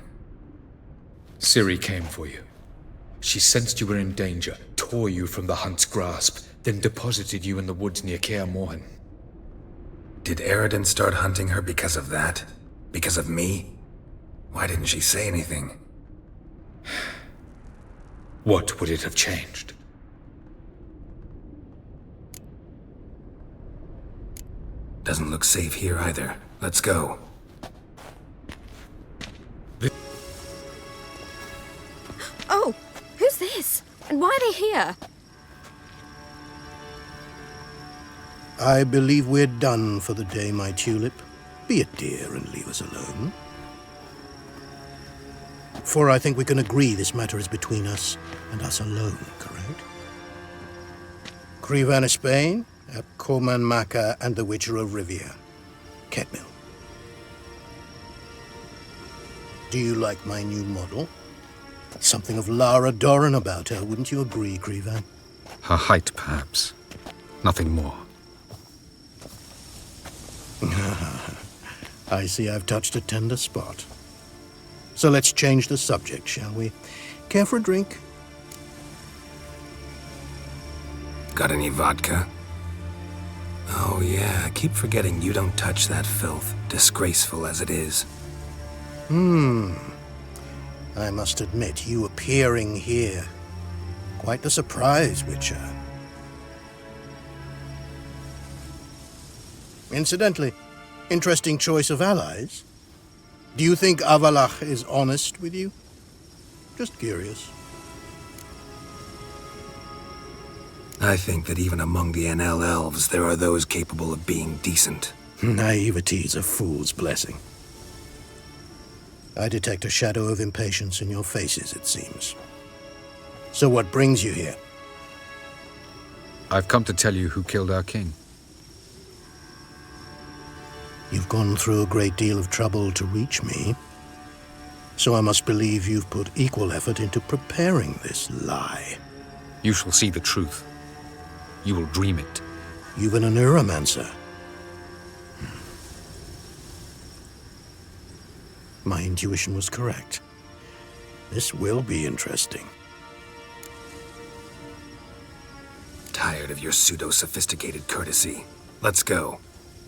Ciri came for you. She sensed you were in danger, tore you from the Hunt's grasp, then deposited you in the woods near Kaer Morhen. Did Eredin start hunting her because of that? Because of me? Why didn't she say anything? What would it have changed? Doesn't look safe here either. Let's go. Oh, who's this? And why are they here? I believe we're done for the day, my tulip. Be a dear and leave us alone. For I think we can agree this matter is between us and us alone, correct? Crivan of Spain, Ap Corman Maca, and the Witcher of Rivia. Ketmil. Do you like my new model? Something of Lara Doran about her, wouldn't you agree, Crivan? Her height, perhaps. Nothing more. I see I've touched a tender spot. So let's change the subject, shall we? Care for a drink? Got any vodka? Oh yeah, I keep forgetting you don't touch that filth, disgraceful as it is. I must admit, you appearing here. Quite the surprise, Witcher. Incidentally, interesting choice of allies. Do you think Avalach is honest with you? Just curious. I think that even among the NL elves, there are those capable of being decent. Naivety is a fool's blessing. I detect a shadow of impatience in your faces, it seems. So what brings you here? I've come to tell you who killed our king. You've gone through a great deal of trouble to reach me, so I must believe you've put equal effort into preparing this lie. You shall see the truth. You will dream it. Even a neuromancer. My intuition was correct. This will be interesting. Tired of your pseudo-sophisticated courtesy. Let's go.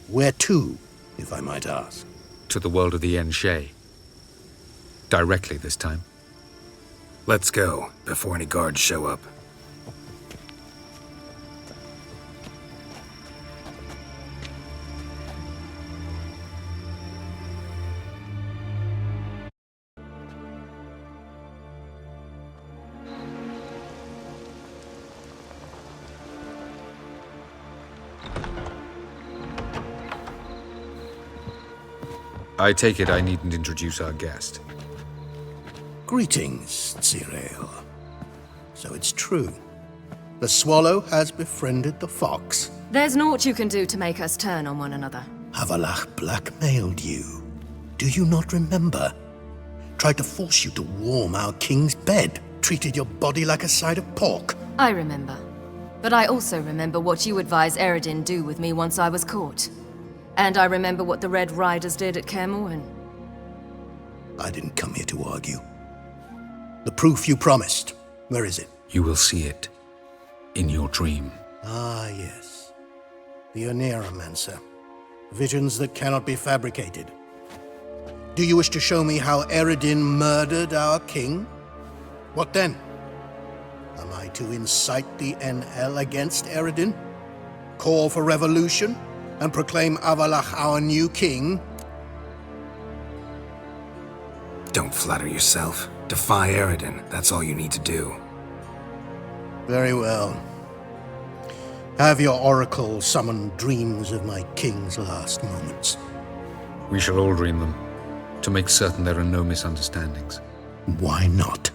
Where to, if I might ask? To the world of the Enshe. Directly this time. Let's go, before any guards show up. I take it I needn't introduce our guest. Greetings, Ciri. So it's true. The swallow has befriended the fox. There's naught you can do to make us turn on one another. Avalach blackmailed you. Do you not remember? Tried to force you to warm our king's bed. Treated your body like a side of pork. I remember. But I also remember what you advised Eredin do with me once I was caught. And I remember what the Red Riders did at Kaer Morhen. I didn't come here to argue. The proof you promised. Where is it? You will see it. In your dream. Ah, yes. The Oneiromancer. Visions that cannot be fabricated. Do you wish to show me how Eredin murdered our king? What then? Am I to incite the NL against Eredin? Call for revolution? And proclaim Avalach our new king? Don't flatter yourself. Defy Eredin. That's all you need to do. Very well. Have your oracle summon dreams of my king's last moments. We shall all dream them, to make certain there are no misunderstandings. Why not?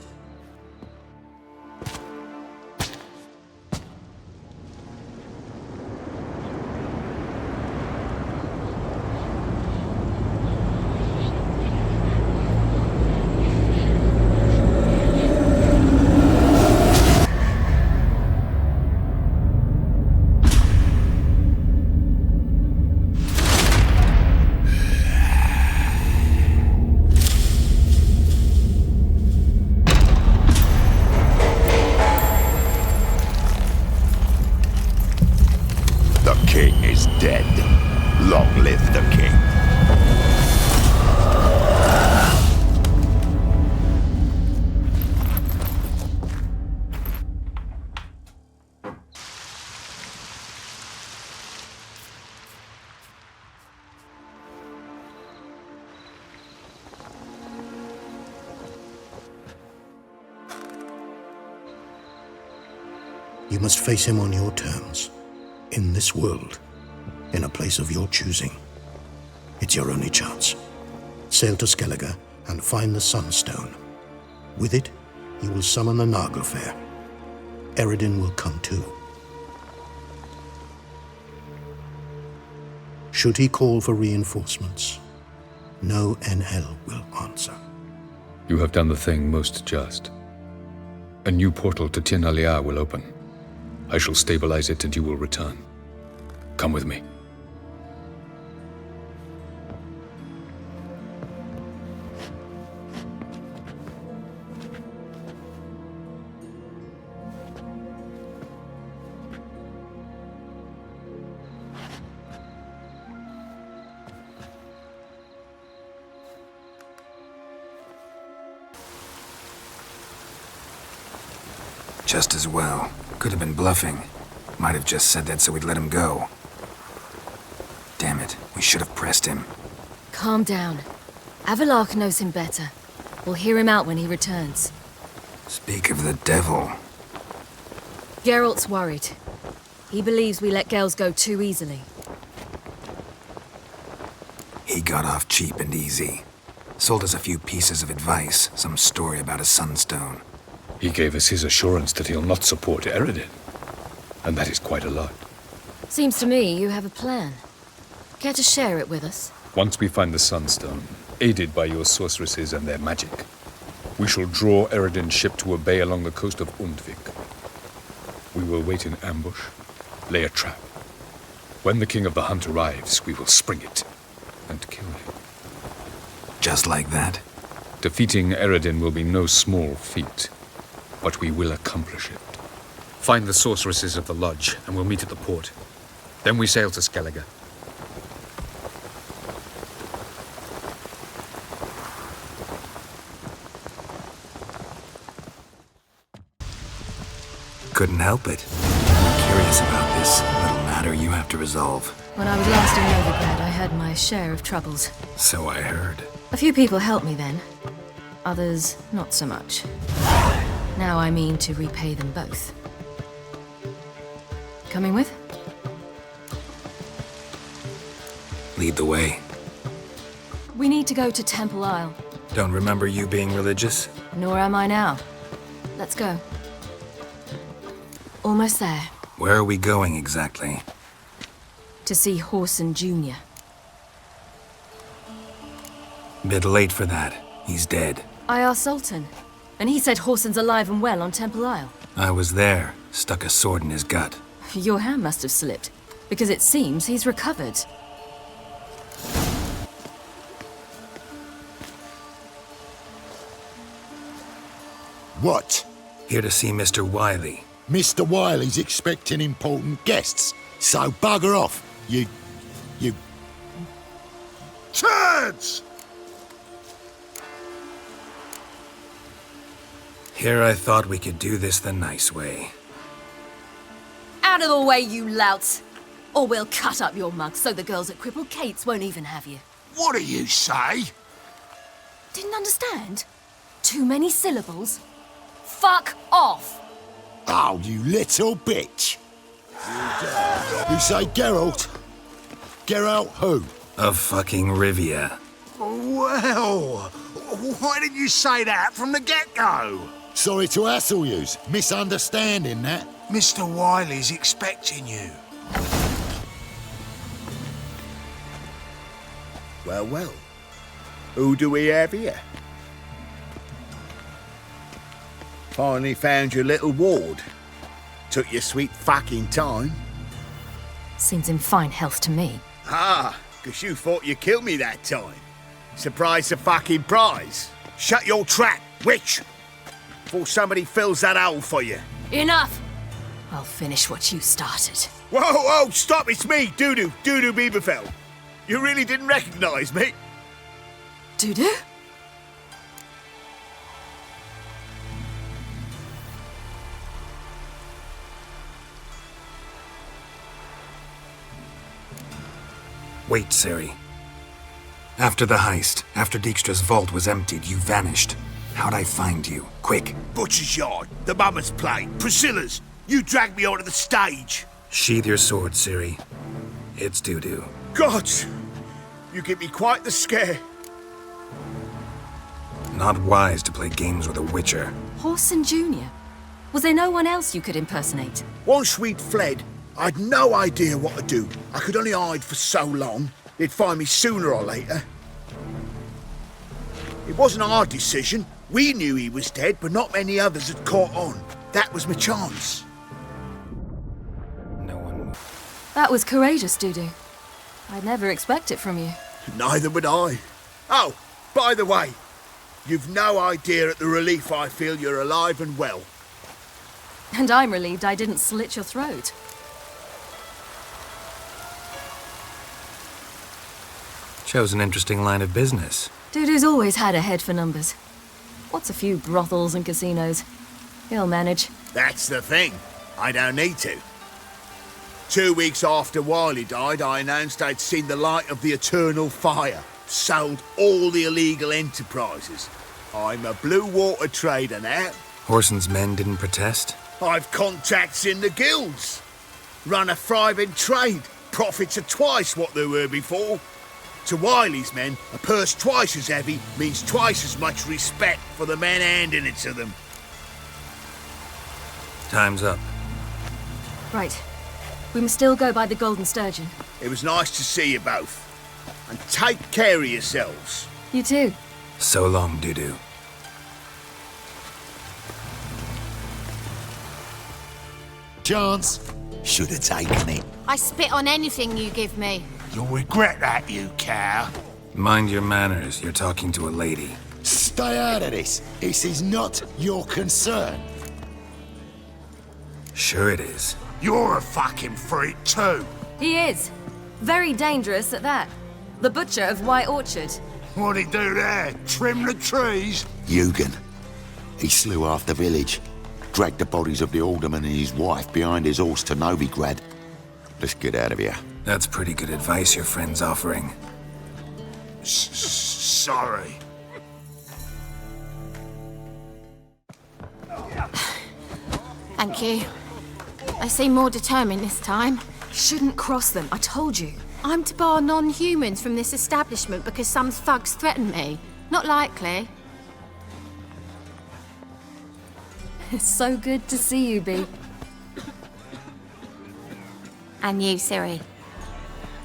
You must face him on your terms. In this world. In a place of your choosing. It's your only chance. Sail to Skellige and find the Sunstone. With it, you will summon the Naglfar. Eredin will come too. Should he call for reinforcements, no NL will answer. You have done the thing most just. A new portal to Tir na Liar will open. I shall stabilize it and you will return. Come with me. Just as well. Could have been bluffing. Might have just said that so we'd let him go. Damn it, we should have pressed him. Calm down. Avalok knows him better. We'll hear him out when he returns. Speak of the devil. Geralt's worried. He believes we let girls go too easily. He got off cheap and easy. Sold us a few pieces of advice, some story about a sunstone. He gave us his assurance that he'll not support Eredin. And that is quite a lot. Seems to me you have a plan. Care to share it with us? Once we find the Sunstone, aided by your sorceresses and their magic, we shall draw Eredin's ship to a bay along the coast of Undvik. We will wait in ambush, lay a trap. When the King of the Hunt arrives, we will spring it and kill him. Just like that? Defeating Eredin will be no small feat, but we will accomplish it. Find the sorceresses of the lodge, and we'll meet at the port. Then we sail to Skellige. Couldn't help it. I'm curious about this little matter you have to resolve. When I was last in Novigrad, I had my share of troubles. So I heard. A few people helped me then. Others, not so much. Now I mean to repay them both. Coming with? Lead the way. We need to go to Temple Isle. Don't remember you being religious? Nor am I now. Let's go. Almost there. Where are we going exactly? To see Horson Jr. Bit late for that. He's dead. I asked Sultan, and he said Horson's alive and well on Temple Isle. I was there. Stuck a sword in his gut. Your hand must have slipped, because it seems he's recovered. What? Here to see Mr. Wiley. Mr. Wiley's expecting important guests, so bugger off, you... Turds! Here I thought we could do this the nice way. Out of the way, you louts! Or we'll cut up your mug so the girls at Crippled Kate's won't even have you. What do you say? Didn't understand? Too many syllables? Fuck off! Oh, you little bitch! You say Geralt? Geralt who? Of fucking Rivia. Well, why didn't you say that from the get-go? Sorry to hassle yous. Misunderstanding that. Mr. Wiley's expecting you. Well, well. Who do we have here? Finally found your little ward. Took your sweet fucking time. Seems in fine health to me. Ah, 'cause you thought you killed me that time. Surprise the fucking prize. Shut your trap, witch! Before somebody fills that hole for you. Enough! I'll finish what you started. Whoa, whoa, stop, it's me, Dudu Bieberfell. You really didn't recognize me? Dudu? Wait, Ciri. After the heist, after Dijkstra's vault was emptied, you vanished. How'd I find you? Quick. Butcher's Yard, the Mummer's Plate, Priscilla's. You dragged me onto the stage. Sheathe your sword, Ciri. It's doo-doo. Gods! You give me quite the scare. Not wise to play games with a witcher. Horson Jr.? Was there no one else you could impersonate? Once we'd fled, I'd no idea what to do. I could only hide for so long. They'd find me sooner or later. It wasn't our decision. We knew he was dead, but not many others had caught on. That was my chance. That was courageous, Dudu. I'd never expect it from you. Neither would I. Oh, by the way, you've no idea at the relief I feel you're alive and well. And I'm relieved I didn't slit your throat. Chose an interesting line of business. Dudu's always had a head for numbers. What's a few brothels and casinos? He'll manage. That's the thing. I don't need to. 2 weeks after Wiley died, I announced I'd seen the light of the eternal fire. Sold all the illegal enterprises. I'm a blue water trader now. Horson's men didn't protest? I've contacts in the guilds. Run a thriving trade. Profits are twice what they were before. To Wiley's men, a purse twice as heavy means twice as much respect for the men handing it to them. Time's up. Right. We must still go by the Golden Sturgeon. It was nice to see you both. And take care of yourselves. You too. So long, Dudu. Chance. Should have taken it. I spit on anything you give me. You'll regret that, you cow. Mind your manners. You're talking to a lady. Stay out of this. This is not your concern. Sure it is. You're a fucking freak too. He is. Very dangerous at that. The butcher of White Orchard. What'd he do there? Trim the trees? Eugen. He slew half the village. Dragged the bodies of the alderman and his wife behind his horse to Novigrad. Let's get out of here. That's pretty good advice your friend's offering. Sorry. Thank you. They seem more determined this time. Shouldn't cross them, I told you. I'm to bar non-humans from this establishment because some thugs threaten me. Not likely. It's so good to see you, Bee. And you, Ciri.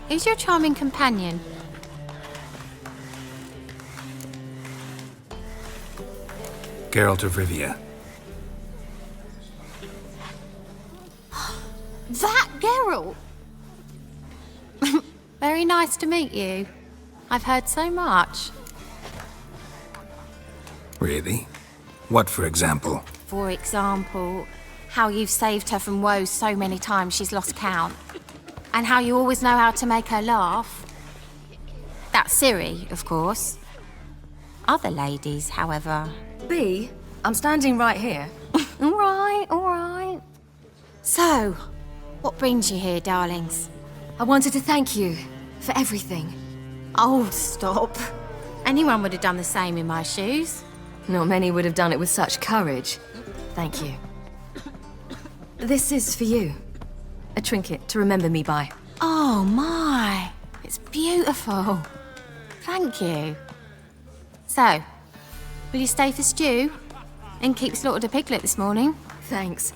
Who's your charming companion? Geralt of Rivia. That Geralt! Very nice to meet you. I've heard so much. Really? What, for example? For example, how you've saved her from woes so many times she's lost count. And how you always know how to make her laugh. That's Ciri, of course. Other ladies, however... Bee, I'm standing right here. All right. So, what brings you here, darlings? I wanted to thank you for everything. Oh, stop. Anyone would have done the same in my shoes. Not many would have done it with such courage. Thank you. This is for you. A trinket to remember me by. Oh, my. It's beautiful. Thank you. So, will you stay for stew? And keep slaughtered a piglet this morning? Thanks.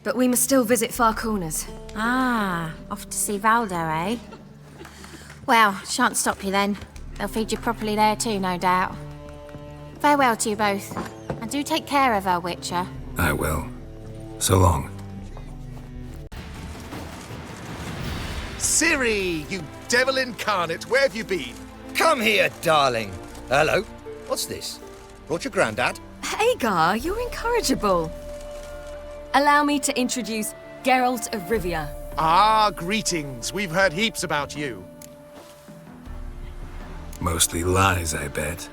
But we must still visit Far Corners. Ah, off to see Valdo, eh? Well, shan't stop you then. They'll feed you properly there too, no doubt. Farewell to you both. And do take care of her, Witcher. I will. So long. Ciri, you devil incarnate, where have you been? Come here, darling. Hello. What's this? Brought your granddad? Hagar, you're incorrigible. Allow me to introduce Geralt of Rivia. Ah, greetings. We've heard heaps about you. Mostly lies, I bet.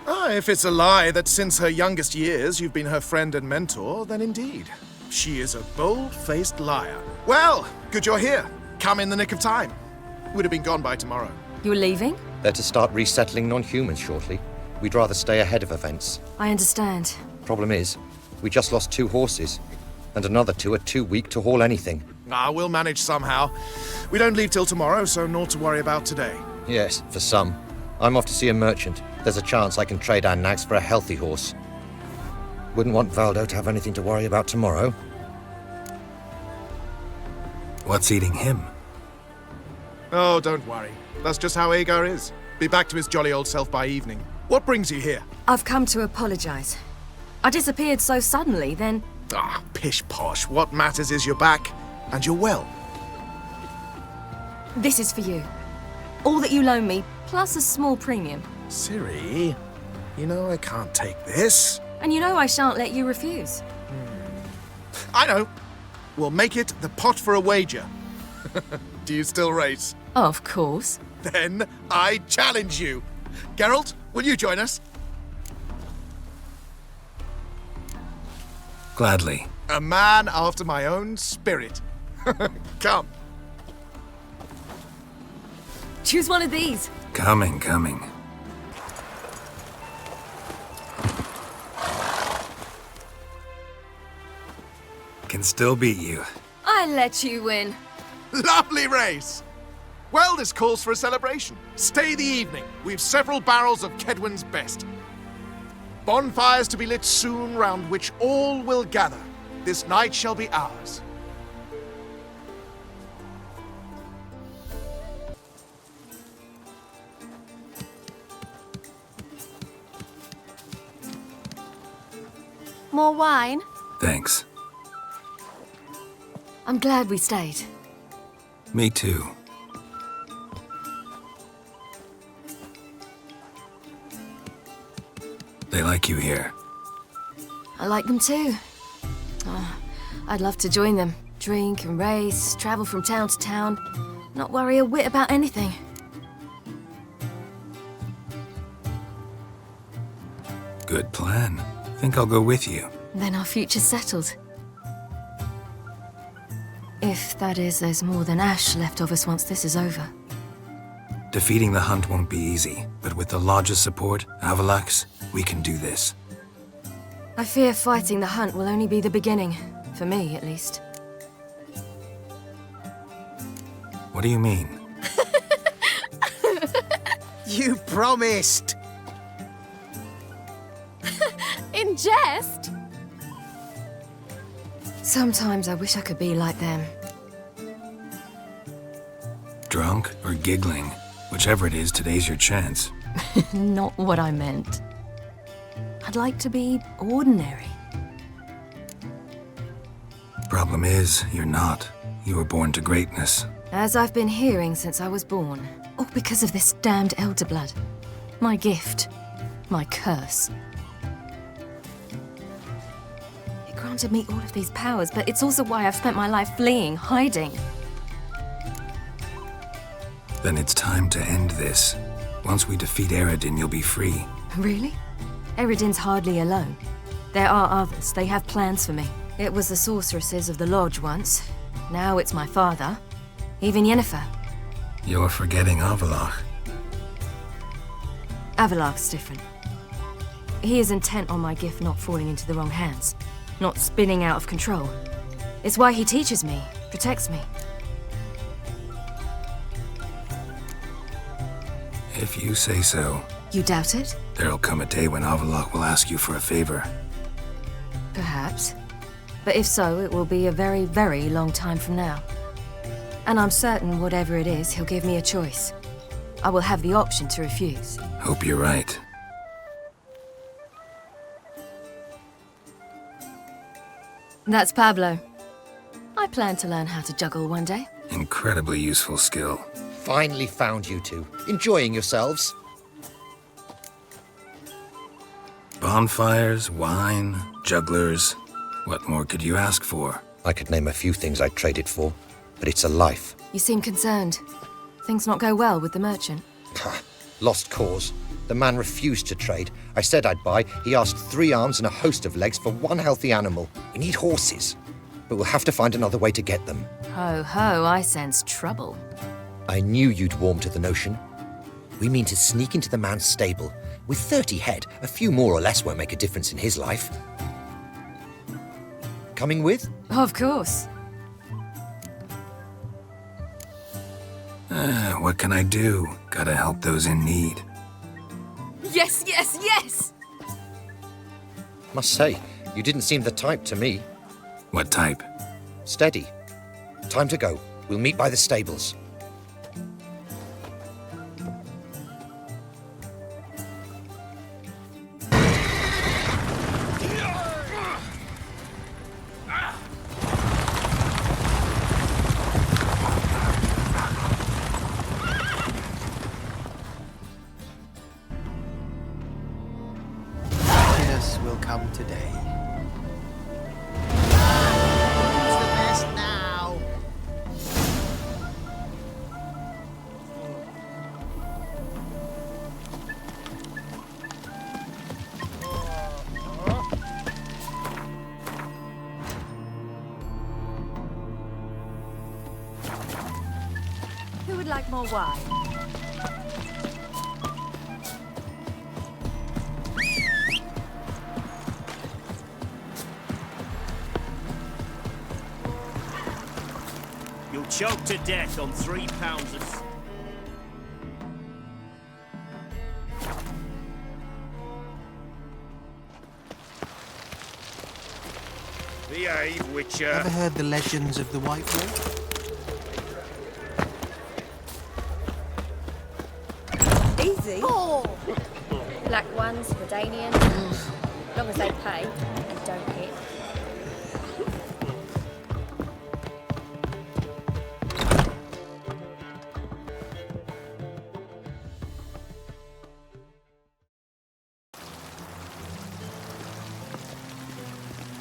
Ah, if it's a lie that since her youngest years you've been her friend and mentor, then indeed. She is a bold-faced liar. Well, good you're here. Come in the nick of time. Would have been gone by tomorrow. You're leaving? They're to start resettling non-humans shortly. We'd rather stay ahead of events. I understand. Problem is, we just lost 2 horses. and another 2 are too weak to haul anything. We'll manage somehow. We don't leave till tomorrow, so naught to worry about today. Yes, for some. I'm off to see a merchant. There's a chance I can trade our nags for a healthy horse. Wouldn't want Valdo to have anything to worry about tomorrow. What's eating him? Oh, don't worry. That's just how Agar is. Be back to his jolly old self by evening. What brings you here? I've come to apologize. I disappeared so suddenly, then... Pish-posh. What matters is you're back, and you're well. This is for you. All that you loan me, plus a small premium. Ciri, you know I can't take this. And you know I shan't let you refuse. I know. We'll make it the pot for a wager. Do you still race? Of course. Then I challenge you. Geralt, will you join us? Gladly. A man after my own spirit. Come. Choose one of these. Coming. Can still beat you. I let you win. Lovely race. Well, this calls for a celebration. Stay the evening. We've several barrels of Kedwen's best. Bonfires to be lit soon, round which all will gather. This night shall be ours. More wine? Thanks. I'm glad we stayed. Me too. They like you here. I like them too. I'd love to join them. Drink and race, travel from town to town, not worry a whit about anything. Good plan. Think I'll go with you. Then our future's settled. If, that is, there's more than ash left of us once this is over. Defeating the hunt won't be easy, but with the Lodge's support, Avalax, we can do this. I fear fighting the hunt will only be the beginning. For me, at least. What do you mean? You promised! In jest? Sometimes I wish I could be like them. Drunk or giggling? Whichever it is, today's your chance. Not what I meant. I'd like to be ordinary. Problem is, you're not. You were born to greatness. As I've been hearing since I was born. All because of this damned elder blood. My gift. My curse. It granted me all of these powers, but it's also why I've spent my life fleeing, hiding. Then it's time to end this. Once we defeat Eredin, you'll be free. Really? Eredin's hardly alone. There are others. They have plans for me. It was the sorceresses of the Lodge once. Now it's my father. Even Yennefer. You're forgetting Avalach. Avalach's different. He is intent on my gift not falling into the wrong hands. Not spinning out of control. It's why he teaches me, protects me. If you say so. You doubt it? There'll come a day when Avalach will ask you for a favor. Perhaps. But if so, it will be a very, very long time from now. And I'm certain whatever it is, he'll give me a choice. I will have the option to refuse. Hope you're right. That's Pablo. I plan to learn how to juggle one day. Incredibly useful skill. Finally found you two. Enjoying yourselves? Bonfires, wine, jugglers. What more could you ask for? I could name a few things I'd trade it for, but it's a life. You seem concerned. Things not go well with the merchant? Lost cause. The man refused to trade. I said I'd buy. He asked 3 arms and a host of legs for 1 healthy animal. We need horses, but we'll have to find another way to get them. Ho ho, I sense trouble. I knew you'd warm to the notion. We mean to sneak into the man's stable. With 30 head, a few more or less won't make a difference in his life. Coming with? Of course. What can I do? Gotta help those in need. Yes, yes, yes! Must say, you didn't seem the type to me. What type? Steady. Time to go. We'll meet by the stables. Happiness will come today. Who's the best now? Who would like more wine? You'll choke to death on 3 pounds of... Behave, Witcher. Ever heard the legends of the White Wolf? Easy. Oh. Black ones, Redanians, as long as they pay and don't hit.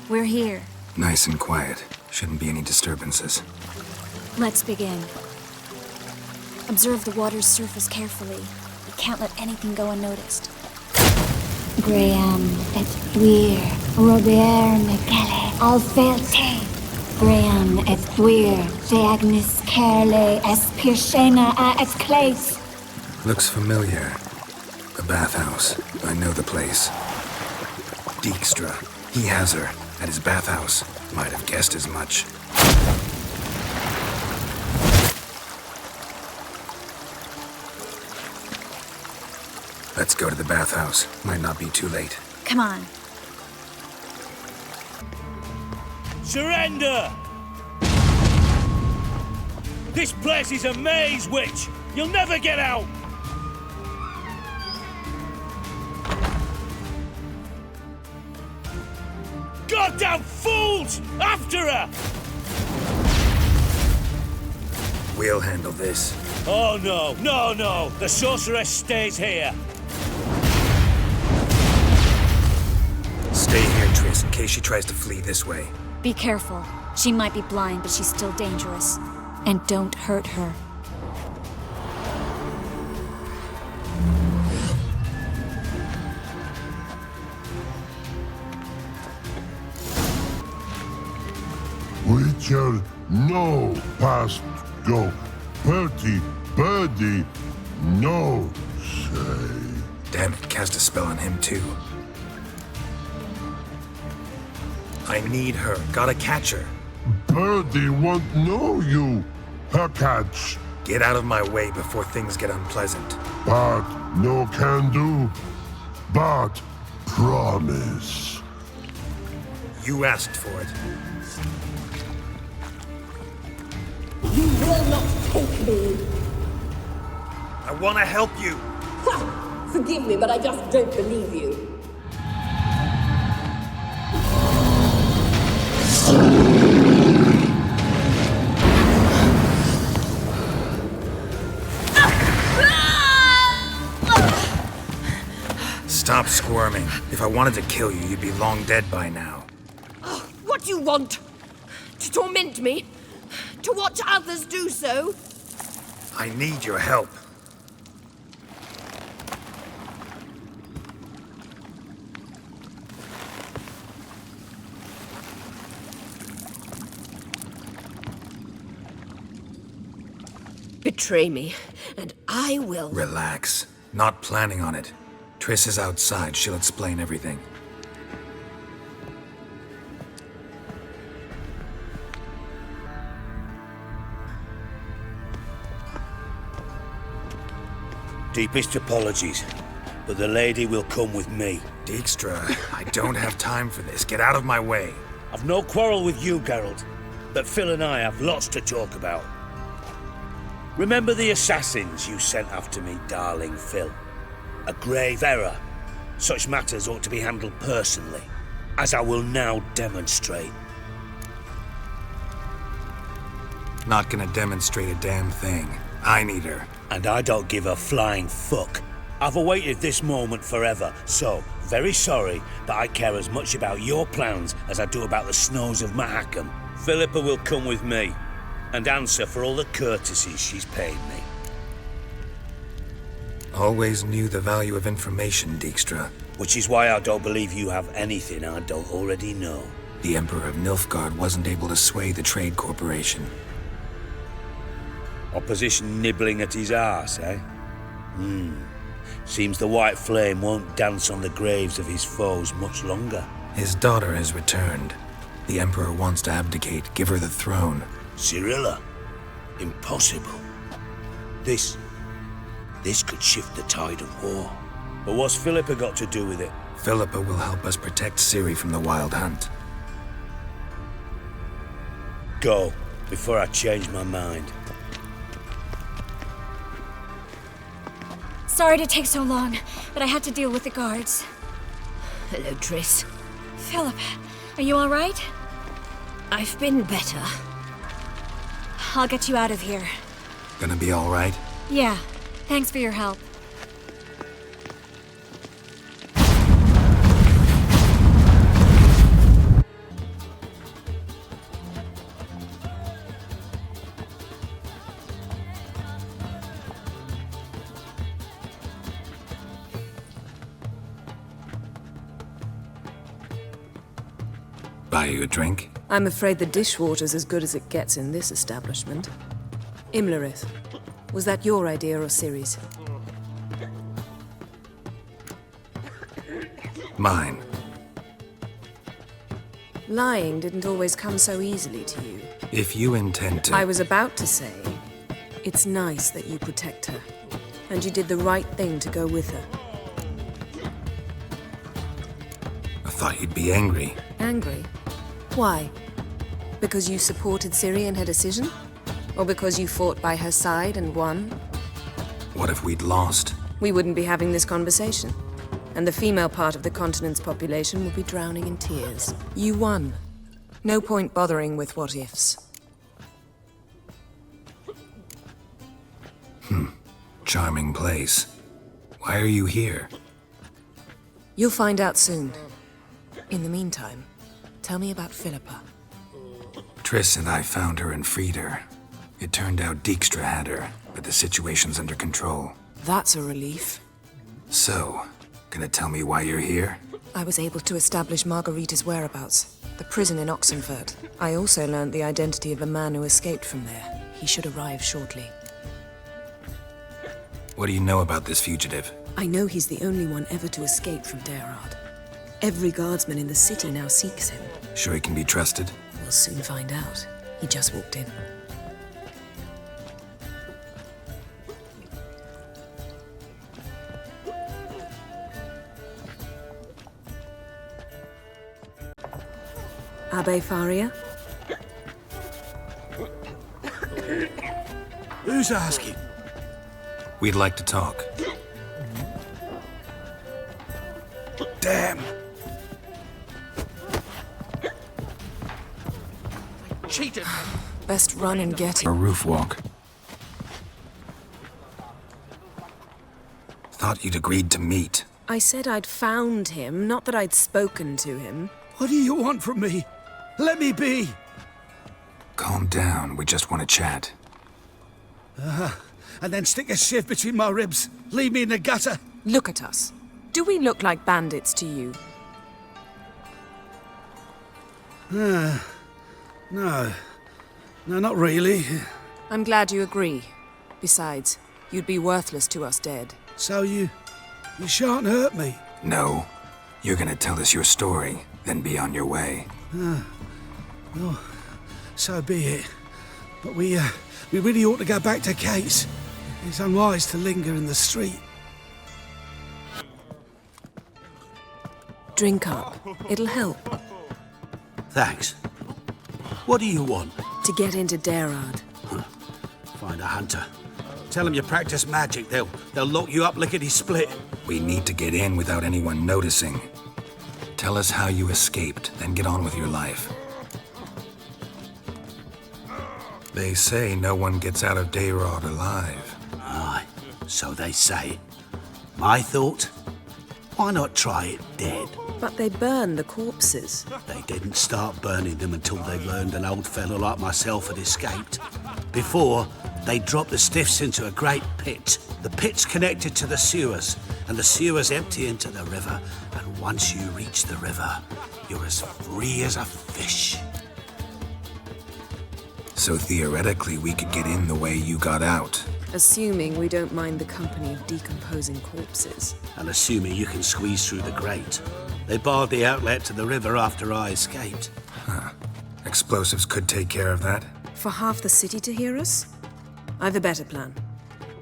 We're here. Nice and quiet. Shouldn't be any disturbances. Let's begin. Observe the water's surface carefully. We can't let anything go unnoticed. Graham, et thuir, Robert Mcgelle, Alfelte. Graham, et thuir, Deagnis Kerle, es Pirshena a et Clace. Looks familiar. The bathhouse. I know the place. Dijkstra. He has her. At his bathhouse. Might have guessed as much. Let's go to the bathhouse. Might not be too late. Come on. Surrender! This place is a maze, witch! You'll never get out! Goddamn fools! After her! We'll handle this. Oh no, no, no! The sorceress stays here! Stay here, Triss, in case she tries to flee this way. Be careful. She might be blind, but she's still dangerous. And don't hurt her. Witcher, no past go. Bertie, birdie, no say. Damn it, cast a spell on him too. I need her. Gotta catch her. Birdie won't know you. Her catch. Get out of my way before things get unpleasant. But no can do. But promise. You asked for it. You will not take me. I want to help you. Ha! Forgive me, but I just don't believe you. Stop squirming. If I wanted to kill you, you'd be long dead by now. What do you want? To torment me? To watch others do so? I need your help. Betray me, and I will... Relax. Not planning on it. Triss is outside. She'll explain everything. Deepest apologies, but the lady will come with me. Dijkstra, I don't have time for this. Get out of my way. I've no quarrel with you, Geralt, but Phil and I have lots to talk about. Remember the assassins you sent after me, darling Phil? A grave error. Such matters ought to be handled personally, as I will now demonstrate. Not gonna demonstrate a damn thing. I need her. And I don't give a flying fuck. I've awaited this moment forever, so, very sorry, but I care as much about your plans as I do about the snows of Mahakam. Philippa will come with me, and answer for all the courtesies she's paid me. Always knew the value of information, Dijkstra. Which is why I don't believe you have anything I don't already know. The Emperor of Nilfgaard wasn't able to sway the Trade Corporation. Opposition nibbling at his arse, eh? Seems the White Flame won't dance on the graves of his foes much longer. His daughter has returned. The Emperor wants to abdicate, give her the throne. Cirilla? Impossible. This could shift the tide of war. But what's Philippa got to do with it? Philippa will help us protect Ciri from the Wild Hunt. Go, before I change my mind. Sorry to take so long, but I had to deal with the guards. Hello, Triss. Philip, are you all right? I've been better. I'll get you out of here. Gonna be all right? Yeah, thanks for your help. Buy you a drink? I'm afraid the dishwater's as good as it gets in this establishment. Imlerith, was that your idea or Ciri's? Mine. Lying didn't always come so easily to you. If you intend to... I was about to say, it's nice that you protect her. And you did the right thing to go with her. I thought you'd be angry. Angry? Why? Because you supported Ciri in her decision? Or because you fought by her side and won? What if we'd lost? We wouldn't be having this conversation. And the female part of the continent's population would be drowning in tears. You won. No point bothering with what-ifs. Charming place. Why are you here? You'll find out soon. In the meantime, tell me about Philippa. Triss and I found her and freed her. It turned out Dijkstra had her, but the situation's under control. That's a relief. So, gonna tell me why you're here? I was able to establish Margarita's whereabouts, the prison in Oxenfurt. I also learned the identity of a man who escaped from there. He should arrive shortly. What do you know about this fugitive? I know he's the only one ever to escape from Geralt. Every guardsman in the city now seeks him. Sure he can be trusted? We'll soon find out. He just walked in. Abbe Faria? Who's asking? We'd like to talk. Damn! Cheated! Best run and get it. A roof walk. Thought you'd agreed to meet. I said I'd found him, not that I'd spoken to him. What do you want from me? Let me be! Calm down, we just want to chat. And then stick a sieve between my ribs. Leave me in the gutter. Look at us. Do we look like bandits to you? No. No, not really. I'm glad you agree. Besides, you'd be worthless to us dead. So you shan't hurt me? No. You're gonna tell us your story, then be on your way. Well, so be it. But we really ought to go back to Kate's. It's unwise to linger in the street. Drink up. It'll help. Thanks. What do you want? To get into Geralt. Find a hunter. Tell them you practice magic. They'll lock you up lickety-split. We need to get in without anyone noticing. Tell us how you escaped, then get on with your life. They say no one gets out of Geralt alive. Aye, so they say. My thought? Why not try it dead? But they burn the corpses. They didn't start burning them until they learned an old fellow like myself had escaped. Before, they dropped the stiffs into a great pit. The pit's connected to the sewers, and the sewers empty into the river. And once you reach the river, you're as free as a fish. So theoretically, we could get in the way you got out. Assuming we don't mind the company of decomposing corpses. And assuming you can squeeze through the grate. They barred the outlet to the river after I escaped. Huh. Explosives could take care of that? For half the city to hear us? I've a better plan.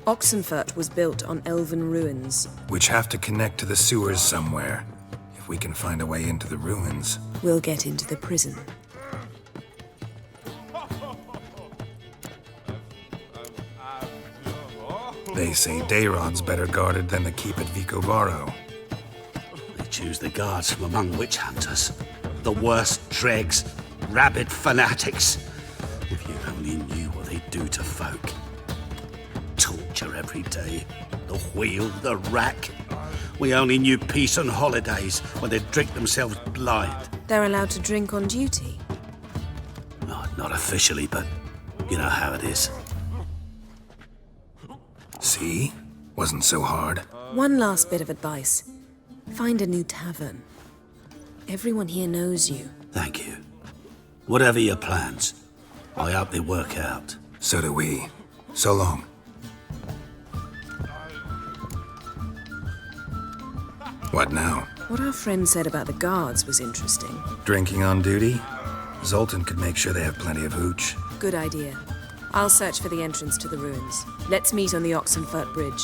Oxenfurt was built on elven ruins. Which have to connect to the sewers somewhere. If we can find a way into the ruins. We'll get into the prison. They say Dayrog's better guarded than the keep at Vicovaro. They choose the guards from among witch hunters. The worst dregs, rabid fanatics. If you only knew what they do to folk. Torture every day. The wheel, the rack. We only knew peace on holidays when they'd drink themselves blind. They're allowed to drink on duty? Oh, not officially, but you know how it is. See? Wasn't so hard. One last bit of advice. Find a new tavern. Everyone here knows you. Thank you. Whatever your plans, I hope they work out. So do we. So long. What now? What our friend said about the guards was interesting. Drinking on duty? Zoltan could make sure they have plenty of hooch. Good idea. I'll search for the entrance to the ruins. Let's meet on the Oxenfurt Bridge.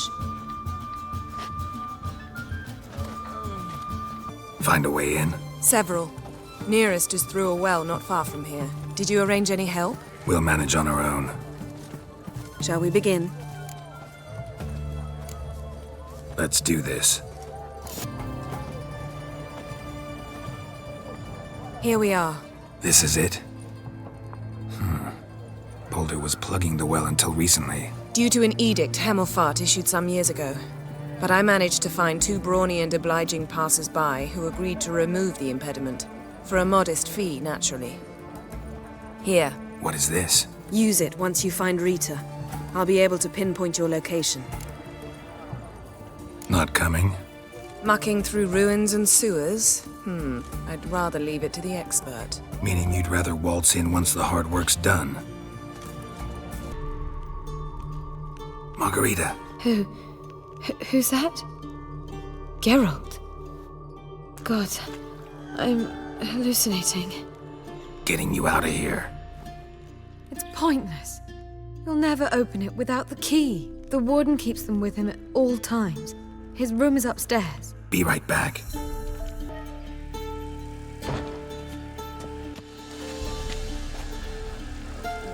Find a way in? Several. Nearest is through a well not far from here. Did you arrange any help? We'll manage on our own. Shall we begin? Let's do this. Here we are. This is it? Boulder was plugging the well until recently. Due to an edict Hemmelfart issued some years ago. But I managed to find two brawny and obliging passers-by who agreed to remove the impediment. For a modest fee, naturally. Here. What is this? Use it once you find Rita. I'll be able to pinpoint your location. Not coming? Mucking through ruins and sewers? I'd rather leave it to the expert. Meaning you'd rather waltz in once the hard work's done? Margarita. Who's that? Geralt. God, I'm hallucinating. Getting you out of here. It's pointless. You'll never open it without the key. The warden keeps them with him at all times. His room is upstairs. Be right back.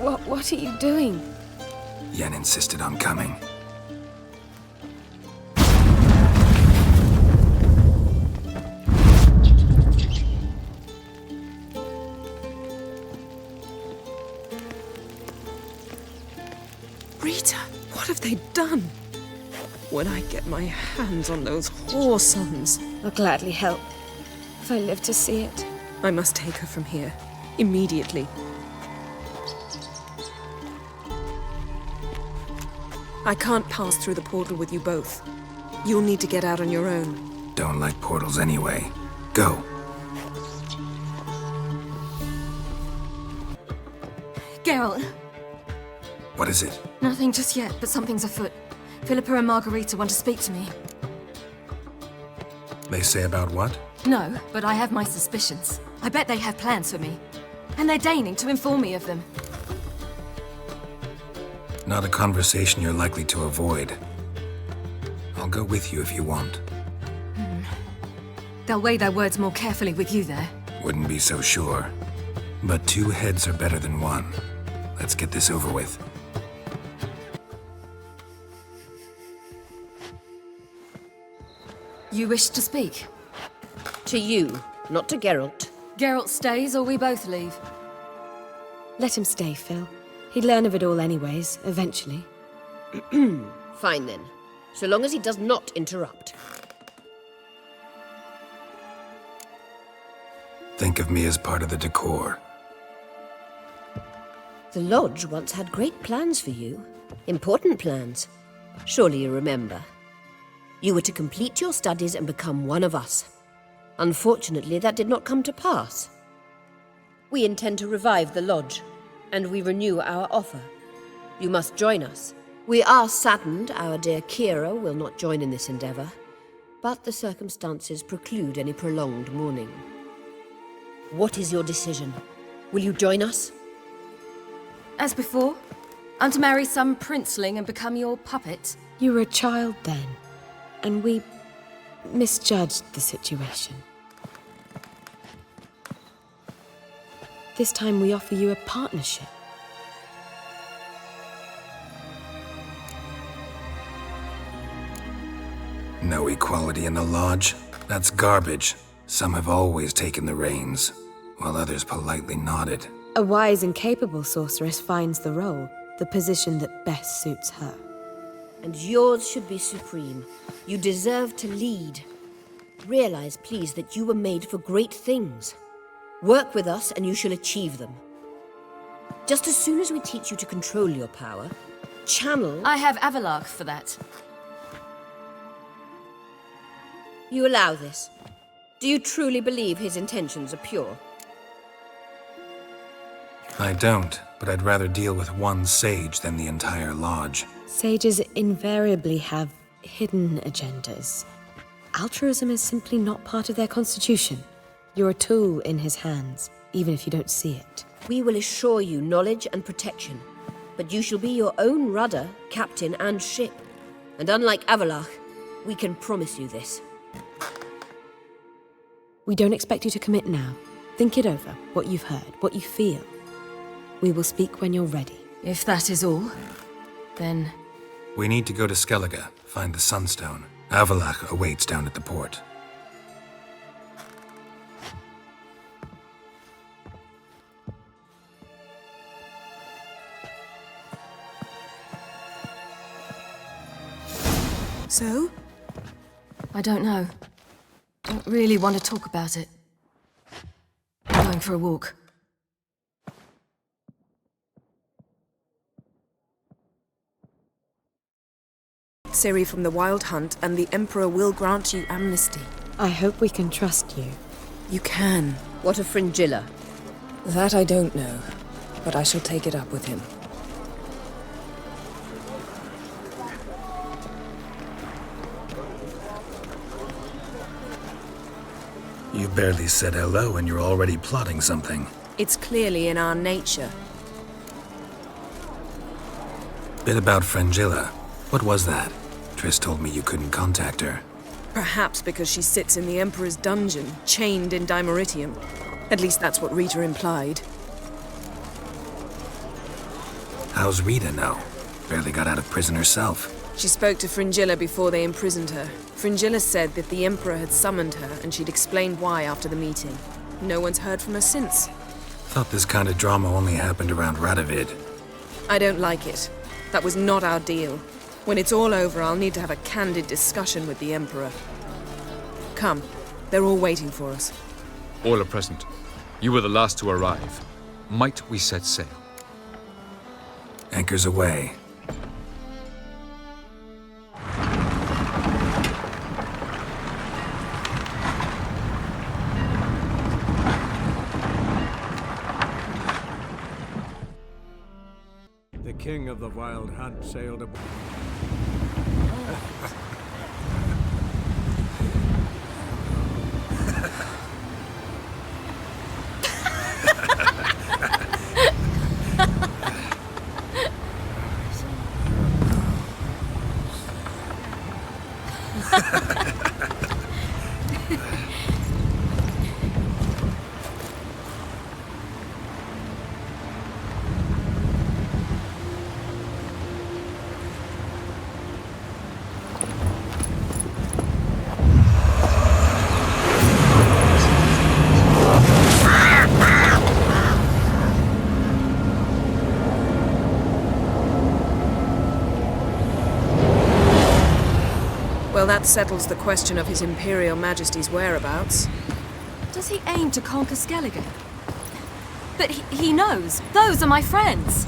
What are you doing? Yen insisted on coming. Rita, what have they done? When I get my hands on those whoresons. I'll gladly help, if I live to see it. I must take her from here, immediately. I can't pass through the portal with you both. You'll need to get out on your own. Don't like portals anyway. Go. Geralt. What is it? Nothing just yet, but something's afoot. Philippa and Margarita want to speak to me. They say about what? No, but I have my suspicions. I bet they have plans for me. And they're deigning to inform me of them. Not a conversation you're likely to avoid. I'll go with you if you want. They'll weigh their words more carefully with you there. Wouldn't be so sure. But 2 heads are better than 1. Let's get this over with. You wish to speak? To you, not to Geralt. Geralt stays or we both leave? Let him stay, Phil. He'd learn of it all anyways, eventually. Fine then. So long as he does not interrupt. Think of me as part of the decor. The Lodge once had great plans for you. Important plans. Surely you remember. You were to complete your studies and become one of us. Unfortunately, that did not come to pass. We intend to revive the Lodge, and we renew our offer. You must join us. We are saddened our dear Ciri will not join in this endeavor, but the circumstances preclude any prolonged mourning. What is your decision? Will you join us? As before, I'm to marry some princeling and become your puppet. You were a child then, and we misjudged the situation. This time we offer you a partnership. No equality in the Lodge? That's garbage. Some have always taken the reins, while others politely nodded. A wise and capable sorceress finds the role, the position that best suits her. And yours should be supreme. You deserve to lead. Realize, please, that you were made for great things. Work with us and you shall achieve them. Just as soon as we teach you to control your power, channel... I have Avalark for that. You allow this? Do you truly believe his intentions are pure? I don't, but I'd rather deal with one sage than the entire Lodge. Sages invariably have hidden agendas. Altruism is simply not part of their constitution. You're a tool in his hands, even if you don't see it. We will assure you knowledge and protection, but you shall be your own rudder, captain, and ship. And unlike Avalark, we can promise you this. We don't expect you to commit now. Think it over, what you've heard, what you feel. We will speak when you're ready. If that is all, then... We need to go to Skellige, find the Sunstone. Avalach awaits down at the port. So? I don't know. Don't really want to talk about it. I'm going for a walk. Ciri from the Wild Hunt, and the Emperor will grant you amnesty. I hope we can trust you. You can. What of Fringilla? That I don't know, but I shall take it up with him. You barely said hello and you're already plotting something. It's clearly in our nature. Bit about Fringilla. What was that? Triss told me you couldn't contact her. Perhaps because she sits in the Emperor's dungeon, chained in Dimeritium. At least that's what Rita implied. How's Rita know? Barely got out of prison herself. She spoke to Fringilla before they imprisoned her. Fringilla said that the Emperor had summoned her, and she'd explained why after the meeting. No one's heard from her since. Thought this kind of drama only happened around Radovid. I don't like it. That was not our deal. When it's all over, I'll need to have a candid discussion with the Emperor. Come. They're all waiting for us. All are present. You were the last to arrive. Might we set sail? Anchors away. The king of the Wild Hunt sailed aboard. settles the question of His Imperial Majesty's whereabouts. Does he aim to conquer Skellige? But he knows. Those are my friends.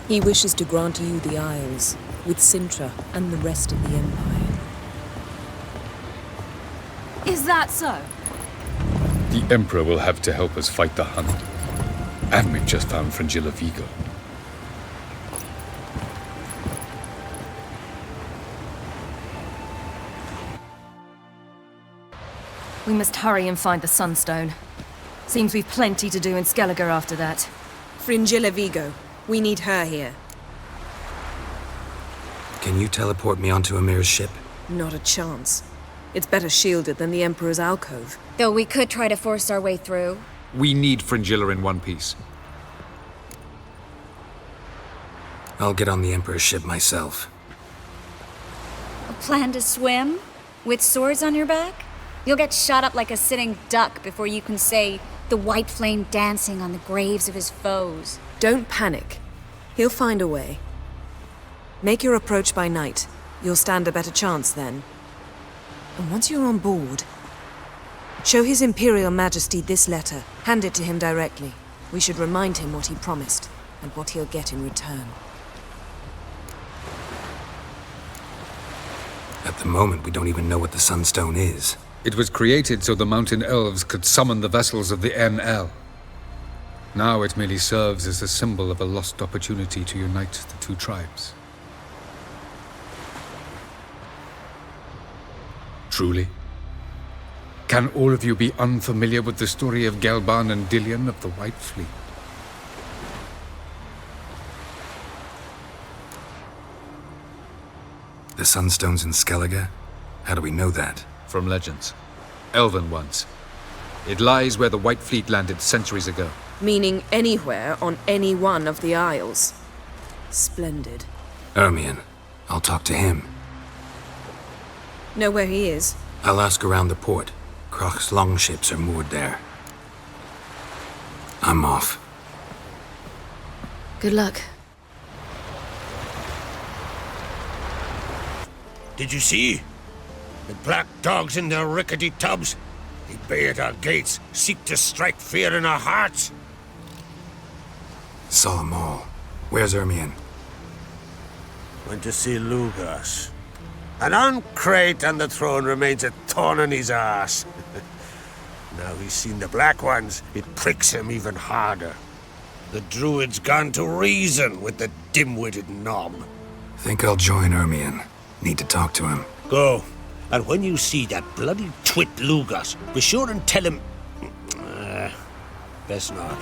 He wishes to grant you the Isles, with Sintra and the rest of the Empire. Is that so? The Emperor will have to help us fight the Hunt. And we've just found Fringilla Vigo. We must hurry and find the Sunstone. Seems we've plenty to do in Skellige after that. Fringilla Vigo. We need her here. Can you teleport me onto Amir's ship? Not a chance. It's better shielded than the Emperor's alcove. Though we could try to force our way through. We need Fringilla in one piece. I'll get on the Emperor's ship myself. A plan to swim? With swords on your back? You'll get shot up like a sitting duck before you can say the white flame dancing on the graves of his foes. Don't panic. He'll find a way. Make your approach by night. You'll stand a better chance then. And once you're on board, show His Imperial Majesty this letter. Hand it to him directly. We should remind him what he promised, and what he'll get in return. At the moment, we don't even know what the Sunstone is. It was created so the mountain elves could summon the vessels of the NL. Now it merely serves as a symbol of a lost opportunity to unite the two tribes. Truly? Can all of you be unfamiliar with the story of Gelban and Dillion of the White Fleet? The Sunstone's in Skellige? How do we know that? From legends. Elven ones. It lies where the White Fleet landed centuries ago. Meaning anywhere on any one of the Isles. Splendid. Ermion. I'll talk to him. Know where he is? I'll ask around the port. Croc's longships are moored there. I'm off. Good luck. Did you see? The black dogs in their rickety tubs. They bay at our gates, seek to strike fear in our hearts. Saw them all. Where's Ermion? Went to see Lugas. An uncrate on the throne remains a thorn in his ass. Now he's seen the Black Ones, it pricks him even harder. The Druid's gone to reason with the dim-witted knob. Think I'll join Ermion. Need to talk to him. Go. And when you see that bloody twit Lugas, be sure and tell him... best not.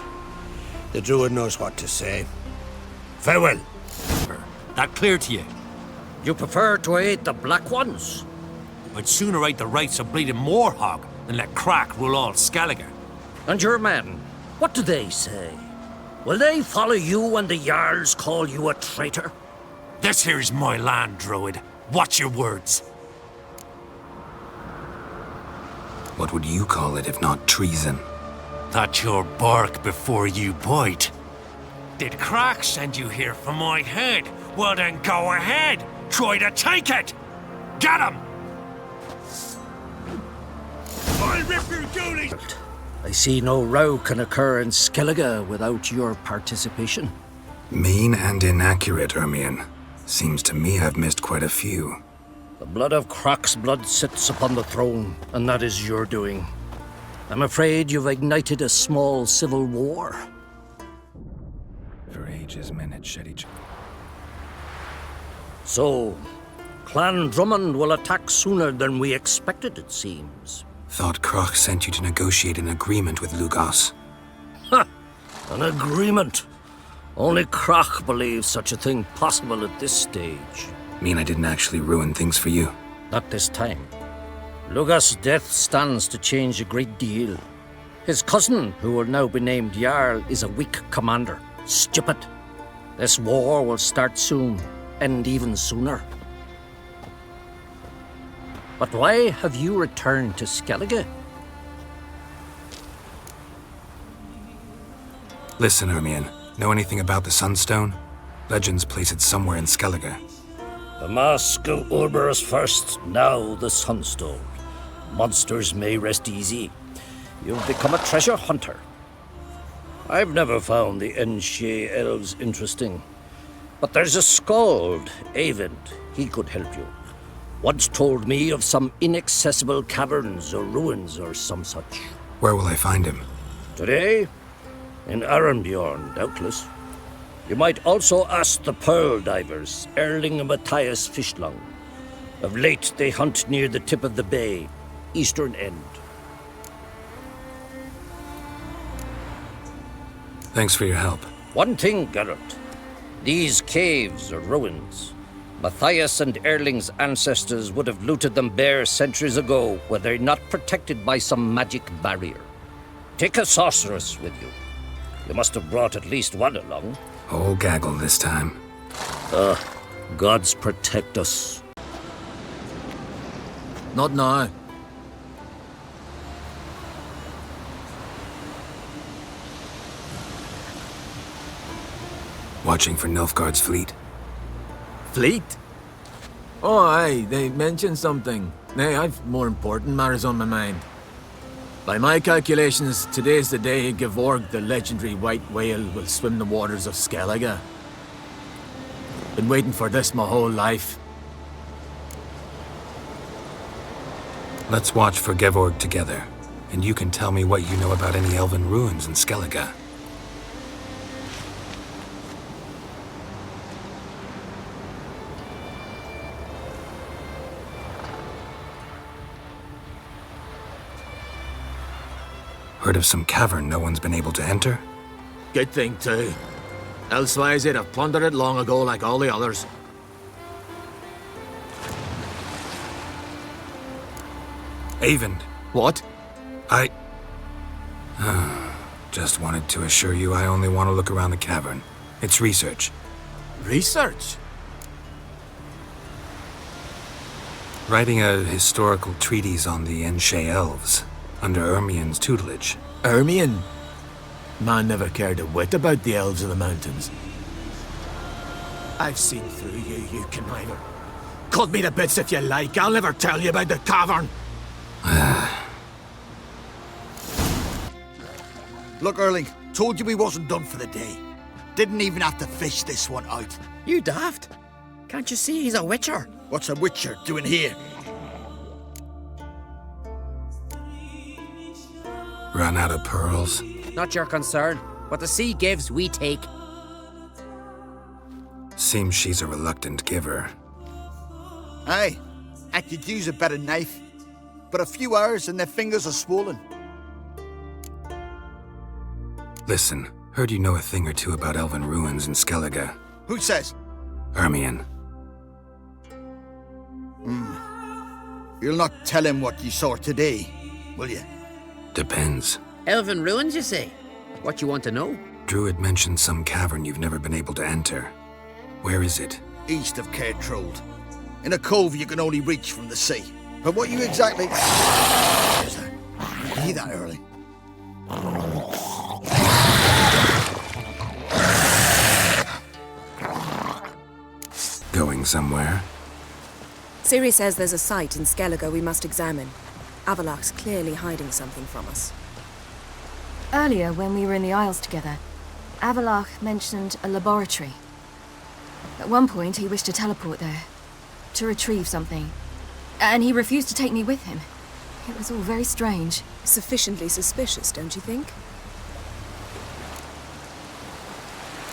The Druid knows what to say. Farewell. That clear to you? You prefer to aid the Black Ones? I'd sooner aid the rights of bleeding Moorhog than let Crack rule all Skellige. And your men, what do they say? Will they follow you when the Jarls call you a traitor? This here's my land, Druid. Watch your words. What would you call it if not treason? That's your bark before you bite. Did Crack send you here for my head? Well then go ahead. Try to take it. Get him! I'll rip your goonies! I see no row can occur in Skellige without your participation. Mean and inaccurate, Ermion. Seems to me I've missed quite a few. The blood of Croc's blood sits upon the throne, and that is your doing. I'm afraid you've ignited a small civil war. For ages, men had shed each other. So, Clan Drummond will attack sooner than we expected, it seems. Thought Croc sent you to negotiate an agreement with Lugas. Ha! An agreement? Only Croc believes such a thing possible at this stage. Mean I didn't actually ruin things for you? Not this time. Lugas' death stands to change a great deal. His cousin, who will now be named Jarl, is a weak commander. Stupid. This war will start soon, end even sooner. But why have you returned to Skellige? Listen, Ermion. Know anything about the Sunstone? Legends place it somewhere in Skellige. The mask of Urberus first, now the Sunstone. Monsters may rest easy. You've become a treasure hunter. I've never found the Enshe elves interesting. But there's a skald, Eyvind. He could help you. Once told me of some inaccessible caverns or ruins or some such. Where will I find him? Today? In Arenbjorn, doubtless. You might also ask the pearl divers, Erling and Matthias Fischlung. Of late, they hunt near the tip of the bay, eastern end. Thanks for your help. One thing, Geralt. These caves are ruins. Matthias and Erling's ancestors would have looted them bare centuries ago were they not protected by some magic barrier. Take a sorceress with you. You must have brought at least one along. Whole gaggle this time. Gods protect us. Not now. Watching for Nilfgaard's fleet? Fleet? Oh, aye, they mentioned something. Nay, I've more important matters on my mind. By my calculations, today's the day Gevorg, the legendary white whale, will swim the waters of Skellige. Been waiting for this my whole life. Let's watch for Gevorg together, and you can tell me what you know about any elven ruins in Skellige. Heard of some cavern no one's been able to enter? Good thing, too. Elsewise, they'd have plundered it long ago like all the others. Eyvind. What? I... Just wanted to assure you I only want to look around the cavern. It's research. Research? Writing a historical treatise on the Enshe elves, under Ermien's tutelage. Ermien? Man never cared a whit about the elves of the mountains. I've seen through you, you conniver. Cut me to bits if you like, I'll never tell you about the cavern. Look, Erling, told you we wasn't done for the day. Didn't even have to fish this one out. You daft? Can't you see he's a witcher? What's a witcher doing here? Run out of pearls? Not your concern. What the sea gives, we take. Seems she's a reluctant giver. Aye, I could use a better knife. But a few hours and their fingers are swollen. Listen, heard you know a thing or two about elven ruins in Skellige. Who says? Ermien. You'll not tell him what you saw today, will you? Depends. Elven ruins, you say? What you want to know? Druid mentioned some cavern you've never been able to enter. Where is it? East of Caer Trold. In a cove you can only reach from the sea. But what you exactly... Hear that, Erling? Going somewhere? Ciri says there's a site in Skellige we must examine. Avalach's clearly hiding something from us. Earlier, when we were in the Isles together, Avalach mentioned a laboratory. At one point, he wished to teleport there, to retrieve something. And he refused to take me with him. It was all very strange. Sufficiently suspicious, don't you think?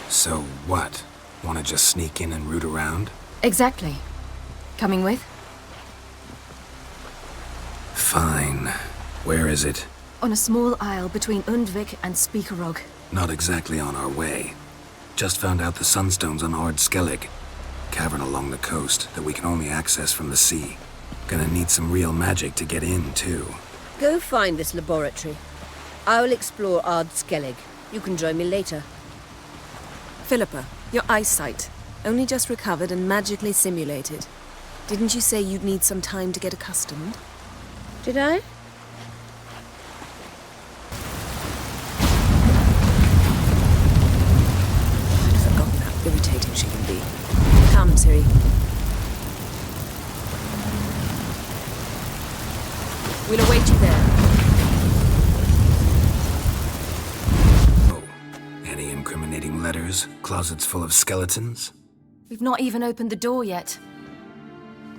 So what? Want to just sneak in and root around? Exactly. Coming with? Fine. Where is it? On a small isle between Undvik and Speakerog. Not exactly on our way. Just found out the Sunstone's on Ard Skellig. Cavern along the coast that we can only access from the sea. Gonna need some real magic to get in, too. Go find this laboratory. I'll explore Ard Skellig. You can join me later. Philippa, your eyesight. Only just recovered and magically simulated. Didn't you say you'd need some time to get accustomed? Did I? I'd forgotten how irritating she can be. Come, Ciri. treasures, closets full of skeletons. We've not even opened the door yet.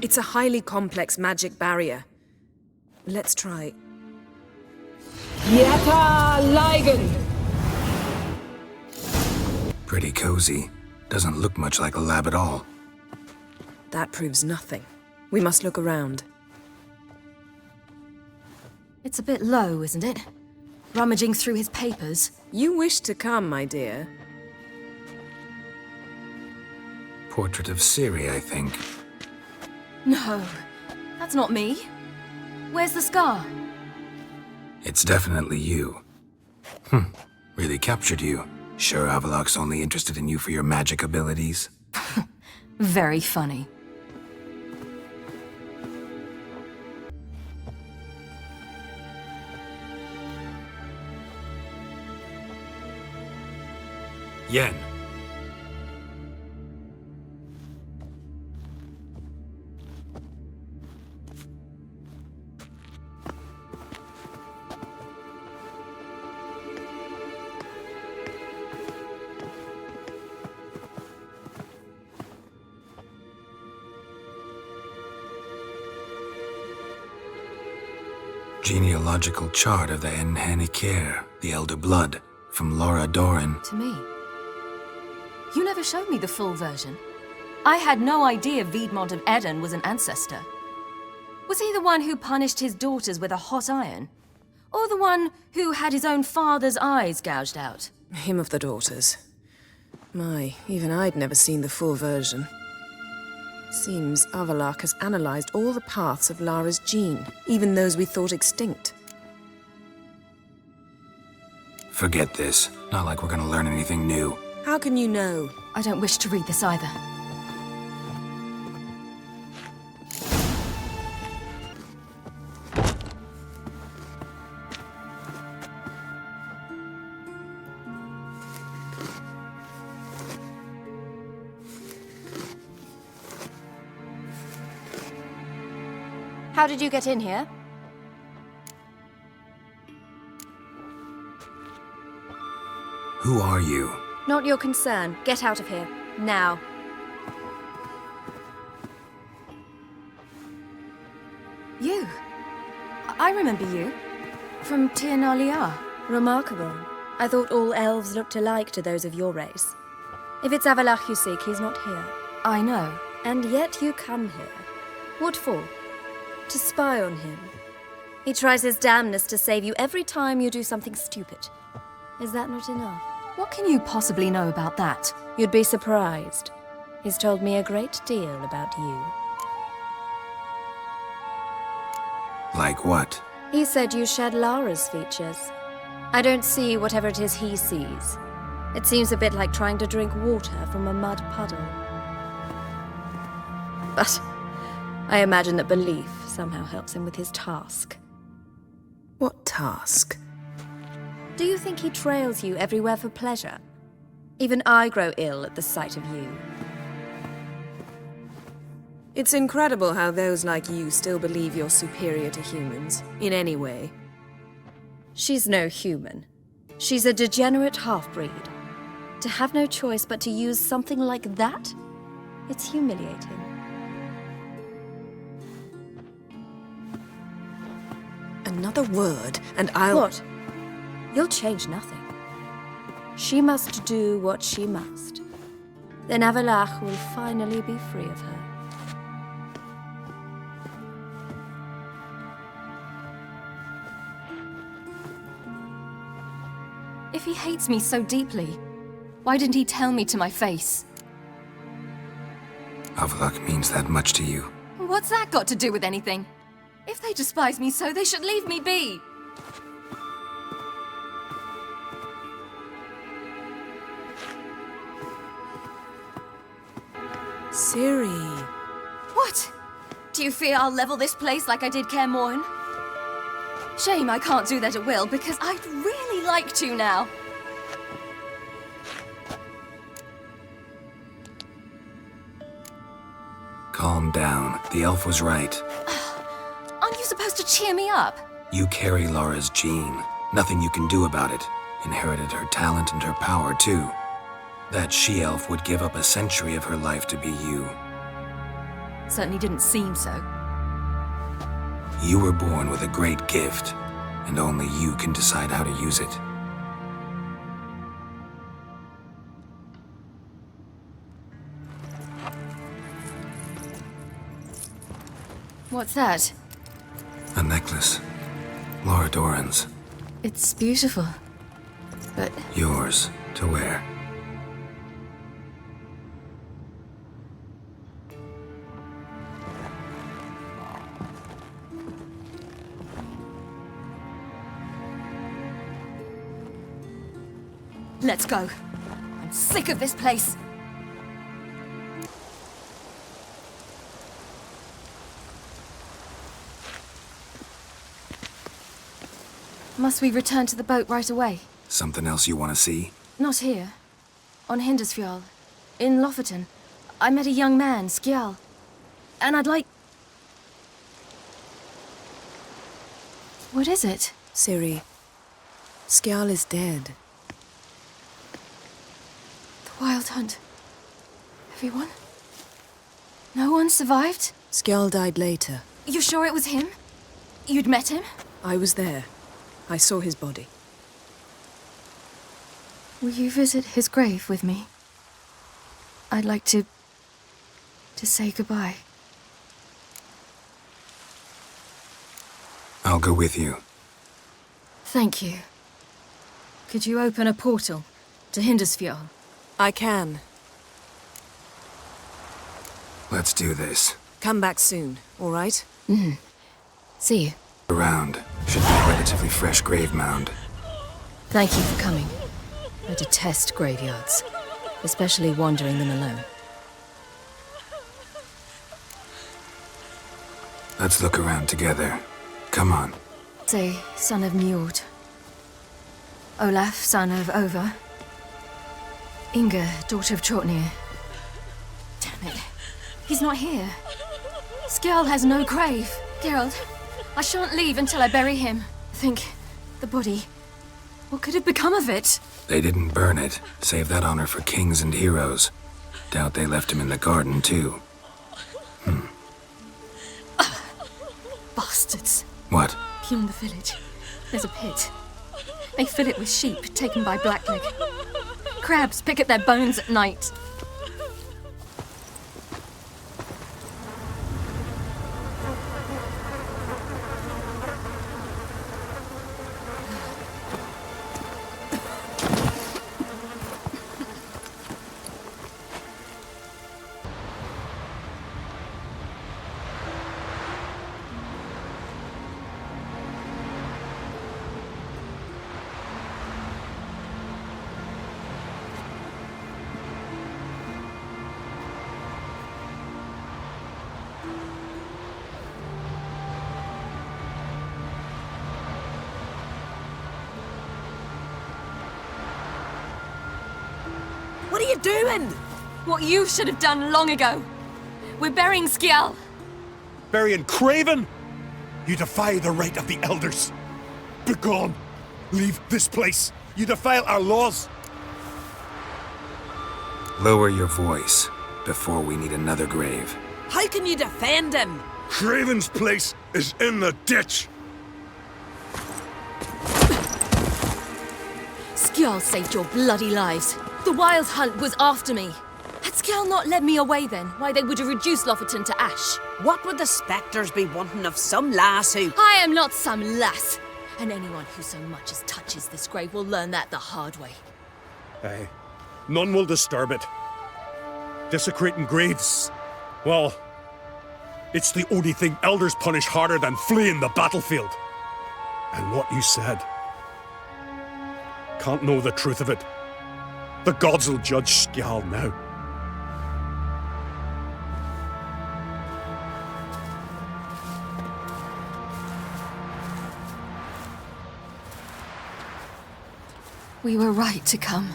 It's a highly complex magic barrier. Let's try. Yata Ligen! Pretty cozy. Doesn't look much like a lab at all. That proves nothing. We must look around. It's a bit low, isn't it? Rummaging through his papers. You wish to come, my dear. Portrait of Ciri, I think. No, that's not me. Where's the scar? It's definitely you. Really captured you. Sure Avallac'h's only interested in you for your magic abilities? Very funny. Yen. Genealogical chart of the Enhanikir, the Elder Blood, from Laura Doran. To me. You never showed me the full version. I had no idea Viedmont of Eden was an ancestor. Was he the one who punished his daughters with a hot iron? Or the one who had his own father's eyes gouged out? Him of the daughters. My, even I'd never seen the full version. Seems Avallac'h has analyzed all the paths of Lara's gene, even those we thought extinct. Forget this. Not like we're gonna learn anything new. How can you know? I don't wish to read this either. How did you get in here? Who are you? Not your concern. Get out of here. Now. You? I remember you. From Tir Nalia. Remarkable. I thought all elves looked alike to those of your race. If it's Avallac'h you seek, he's not here. I know. And yet you come here. What for? To spy on him. He tries his damnedest to save you every time you do something stupid. Is that not enough? What can you possibly know about that? You'd be surprised. He's told me a great deal about you. Like what? He said you shared Lara's features. I don't see whatever it is he sees. It seems a bit like trying to drink water from a mud puddle. But I imagine that belief somehow helps him with his task. What task? Do you think he trails you everywhere for pleasure? Even I grow ill at the sight of you. It's incredible how those like you still believe you're superior to humans, in any way. She's no human. She's a degenerate half-breed. To have no choice but to use something like that? It's humiliating. Another word, and I'll... What? You'll change nothing. She must do what she must. Then Avallac'h will finally be free of her. If he hates me so deeply, why didn't he tell me to my face? Avallac'h means that much to you. What's that got to do with anything? If they despise me so, they should leave me be. Ciri. What? Do you fear I'll level this place like I did Kaer Morhen? Shame I can't do that at will, because I'd really like to now. Calm down. The elf was right. Aren't you supposed to cheer me up? You carry Lara's gene. Nothing you can do about it. Inherited her talent and her power, too. That she-elf would give up a century of her life to be you. Certainly didn't seem so. You were born with a great gift, and only you can decide how to use it. What's that? A necklace. Laura Doran's. It's beautiful. But Yours to wear. let's go. I'm sick of this place. Must we return to the boat right away? Something else you want to see? Not here. On Hindersfjall. In Lofoten. I met a young man, Skjal. And I'd like... What is it? Ciri, Skjal is dead. The Wild Hunt. Everyone? No one survived? Skjal died later. You sure it was him? You'd met him? I was there. I saw his body. Will you visit his grave with me? I'd like to say goodbye. I'll go with you. Thank you. Could you open a portal to Hindersfjall? I can. Let's do this. Come back soon, all right? See you. Around. Should be a relatively fresh grave mound. Thank you for coming. I detest graveyards, especially wandering them alone. Let's look around together. Come on. Say, son of Njord. Olaf, son of Over. Inga, daughter of Trotnir. Damn it. He's not here. Skjal has no grave. Geralt, I shan't leave until I bury him. Think, the body. What could have become of it? They didn't burn it. Save that honor for kings and heroes. Doubt they left him in the garden, too. Bastards. What? Beyond the village, there's a pit. They fill it with sheep taken by Blackleg. Crabs pick at their bones at night. What are you doing? What you should have done long ago. We're burying Skjal. Burying Craven? You defy the right of the elders. Begone. Leave this place. You defile our laws. Lower your voice before we need another grave. How can you defend him? Craven's place is in the ditch. Skjal saved your bloody lives. The Wild Hunt was after me. Had Skjal not led me away then, why they would have reduced Lofoten to ash. What would the spectres be wanting of some lass who... I am not some lass. And anyone who so much as touches this grave will learn that the hard way. Aye. None will disturb it. Desecrating graves. Well, it's the only thing elders punish harder than fleeing the battlefield. And what you said. Can't know the truth of it. The gods will judge Skjal now. We were right to come.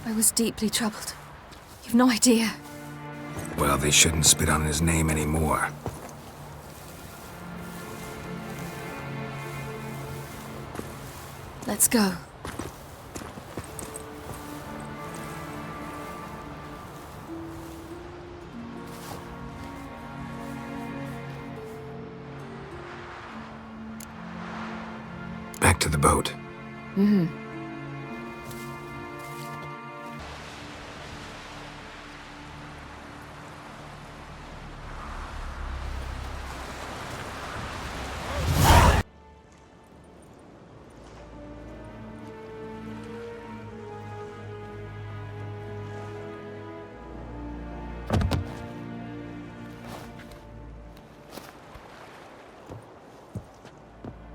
I was deeply troubled. You've no idea. Well, they shouldn't spit on his name anymore. Let's go. to the boat. Mm-hmm.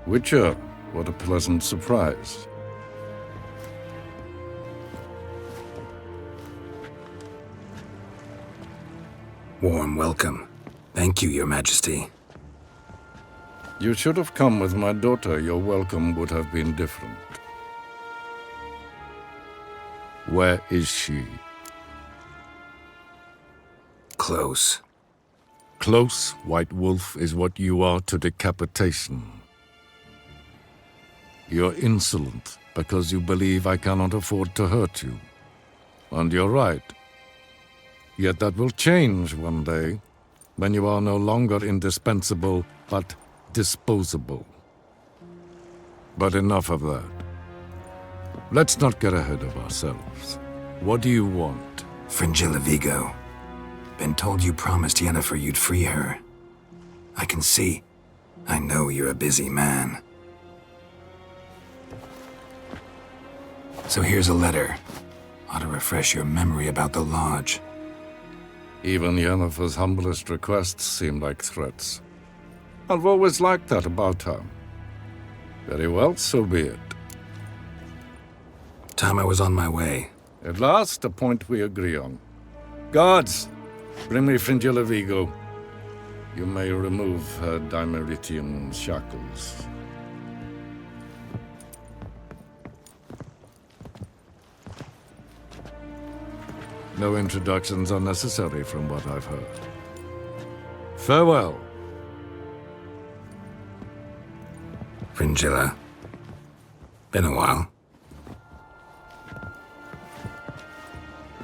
Witcher, what a pleasant surprise. Warm welcome. Thank you, Your Majesty. You should have come with my daughter. Your welcome would have been different. Where is she? Close. Close, White Wolf, is what you are to decapitation. You're insolent because you believe I cannot afford to hurt you. And you're right. Yet that will change one day, when you are no longer indispensable, but disposable. But enough of that. Let's not get ahead of ourselves. What do you want? Fringilla Vigo. Been told you promised Yennefer you'd free her. I can see. I know you're a busy man. So here's a letter. Ought to refresh your memory about the Lodge. Even Yennefer's humblest requests seem like threats. I've always liked that about her. Very well, so be it. Time I was on my way. At last, a point we agree on. Guards, bring me Fringilla Vigo. You may remove her Dimeritian shackles. No introductions are necessary from what I've heard. Farewell. Fringilla. Been a while.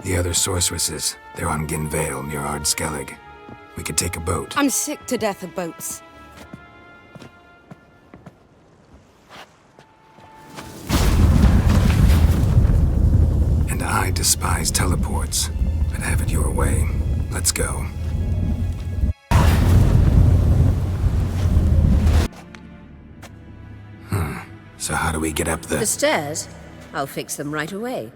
The other sorceresses, they're on Ginvale near Ardskellig. We could take a boat. I'm sick to death of boats. And I despise teleports, but have it your way. Let's go. So how do we get up The stairs? I'll fix them right away.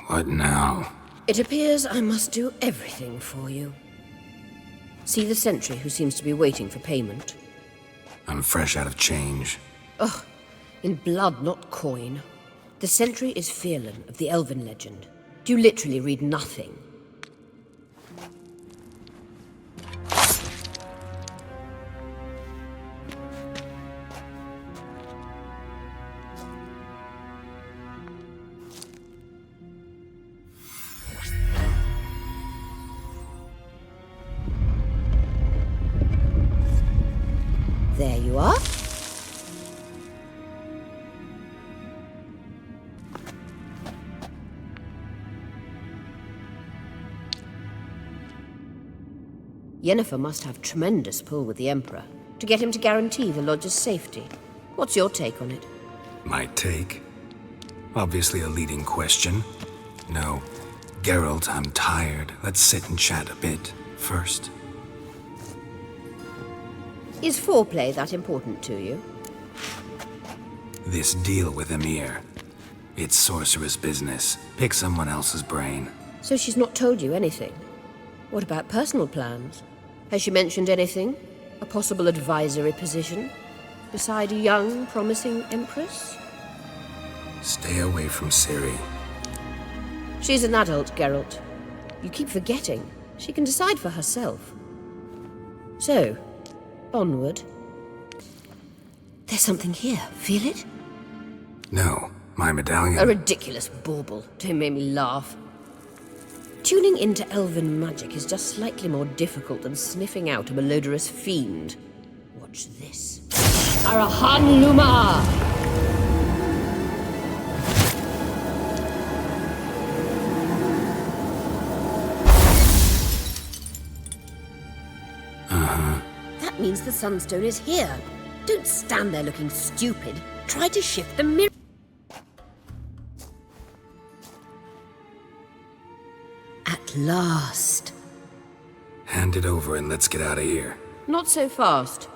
What now? It appears I must do everything for you. See the sentry who seems to be waiting for payment? I'm fresh out of change. Ugh, in blood, not coin. The sentry is Firlan of the Elven legend. Do you literally read nothing? There you are. Yennefer must have tremendous pull with the Emperor to get him to guarantee the Lodge's safety. What's your take on it? My take? Obviously a leading question. No. Geralt, I'm tired. Let's sit and chat a bit first. Is foreplay that important to you? This deal with Emir. It's sorceress business. Pick someone else's brain. So she's not told you anything? What about personal plans? Has she mentioned anything? A possible advisory position? Beside a young, promising Empress? Stay away from Ciri. She's an adult, Geralt. You keep forgetting. She can decide for herself. So, onward. There's something here. Feel it? No, my medallion. A ridiculous bauble. Don't make me laugh. Tuning into elven magic is just slightly more difficult than sniffing out a malodorous fiend. Watch this. Arahan Luma! That means the Sunstone is here. Don't stand there looking stupid. Try to shift the mirror. At last. Hand it over and let's get out of here. Not so fast.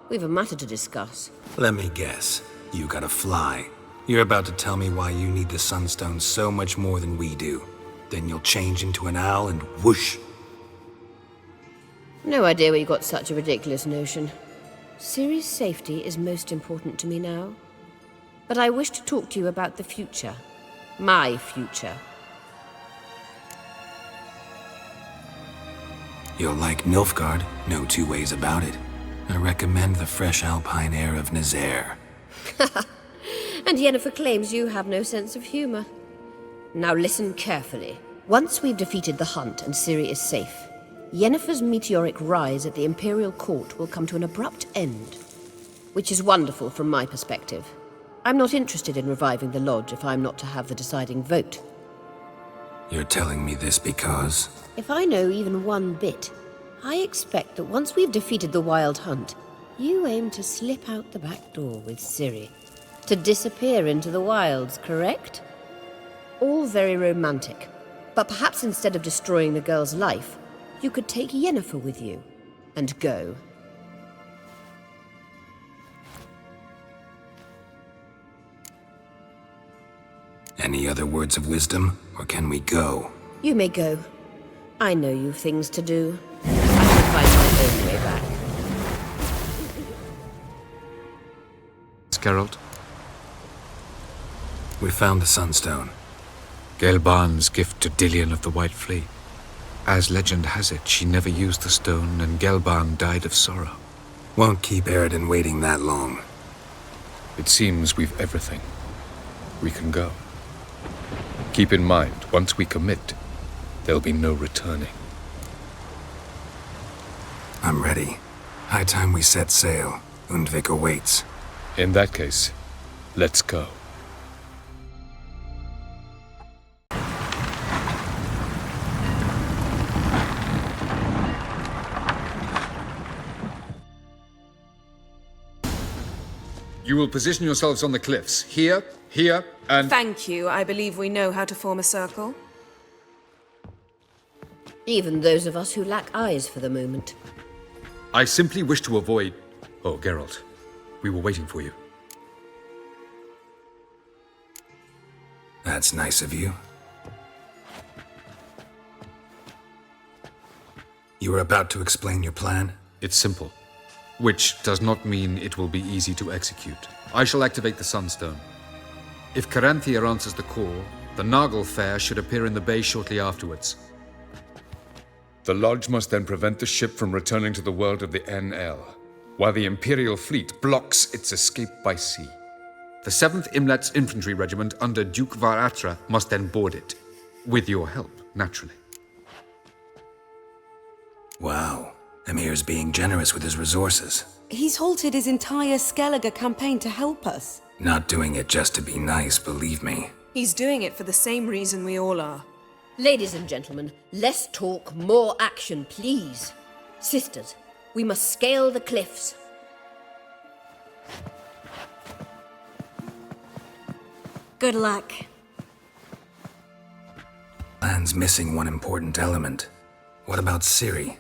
We've a matter to discuss. Let me guess. You gotta fly. You're about to tell me why you need the Sunstone so much more than we do. Then you'll change into an owl and whoosh. No idea where you got such a ridiculous notion. Ciri's safety is most important to me now. But I wish to talk to you about the future. My future. You'll like Nilfgaard, no two ways about it. I recommend the fresh alpine air of Nazaire. And Yennefer claims you have no sense of humor. Now listen carefully. Once we've defeated the hunt and Ciri is safe, Yennefer's meteoric rise at the Imperial Court will come to an abrupt end. Which is wonderful from my perspective. I'm not interested in reviving the Lodge if I'm not to have the deciding vote. You're telling me this because... If I know even one bit, I expect that once we've defeated the Wild Hunt, you aim to slip out the back door with Ciri. To disappear into the wilds, correct? All very romantic. But perhaps instead of destroying the girl's life, you could take Yennefer with you and go. Any other words of wisdom, or can we go? You may go. I know you've things to do. I can find my own way back. Geralt? We found the Sunstone. Gelban's gift to Dillion of the White Fleet. As legend has it, she never used the stone, and Gelban died of sorrow. Won't keep Eredin waiting that long. It seems we've everything. We can go. Keep in mind, once we commit, there'll be no returning. I'm ready. High time we set sail. Undvik awaits. In that case, let's go. You will position yourselves on the cliffs. Here, here, and... Thank you. I believe we know how to form a circle. Even those of us who lack eyes for the moment. I simply wish to avoid... Oh, Geralt. We were waiting for you. That's nice of you. You were about to explain your plan? It's simple. Which does not mean it will be easy to execute. I shall activate the Sunstone. If Caranthia answers the call, the Naglfar should appear in the bay shortly afterwards. The Lodge must then prevent the ship from returning to the world of the NL, while the Imperial fleet blocks its escape by sea. The 7th Imlet's Infantry Regiment under Duke Varatra must then board it. With your help, naturally. Wow. Emir's being generous with his resources. He's halted his entire Skellige campaign to help us. Not doing it just to be nice, believe me. He's doing it for the same reason we all are. Ladies and gentlemen, less talk, more action, please. Sisters, we must scale the cliffs. Good luck. Plan's missing one important element. What about Ciri?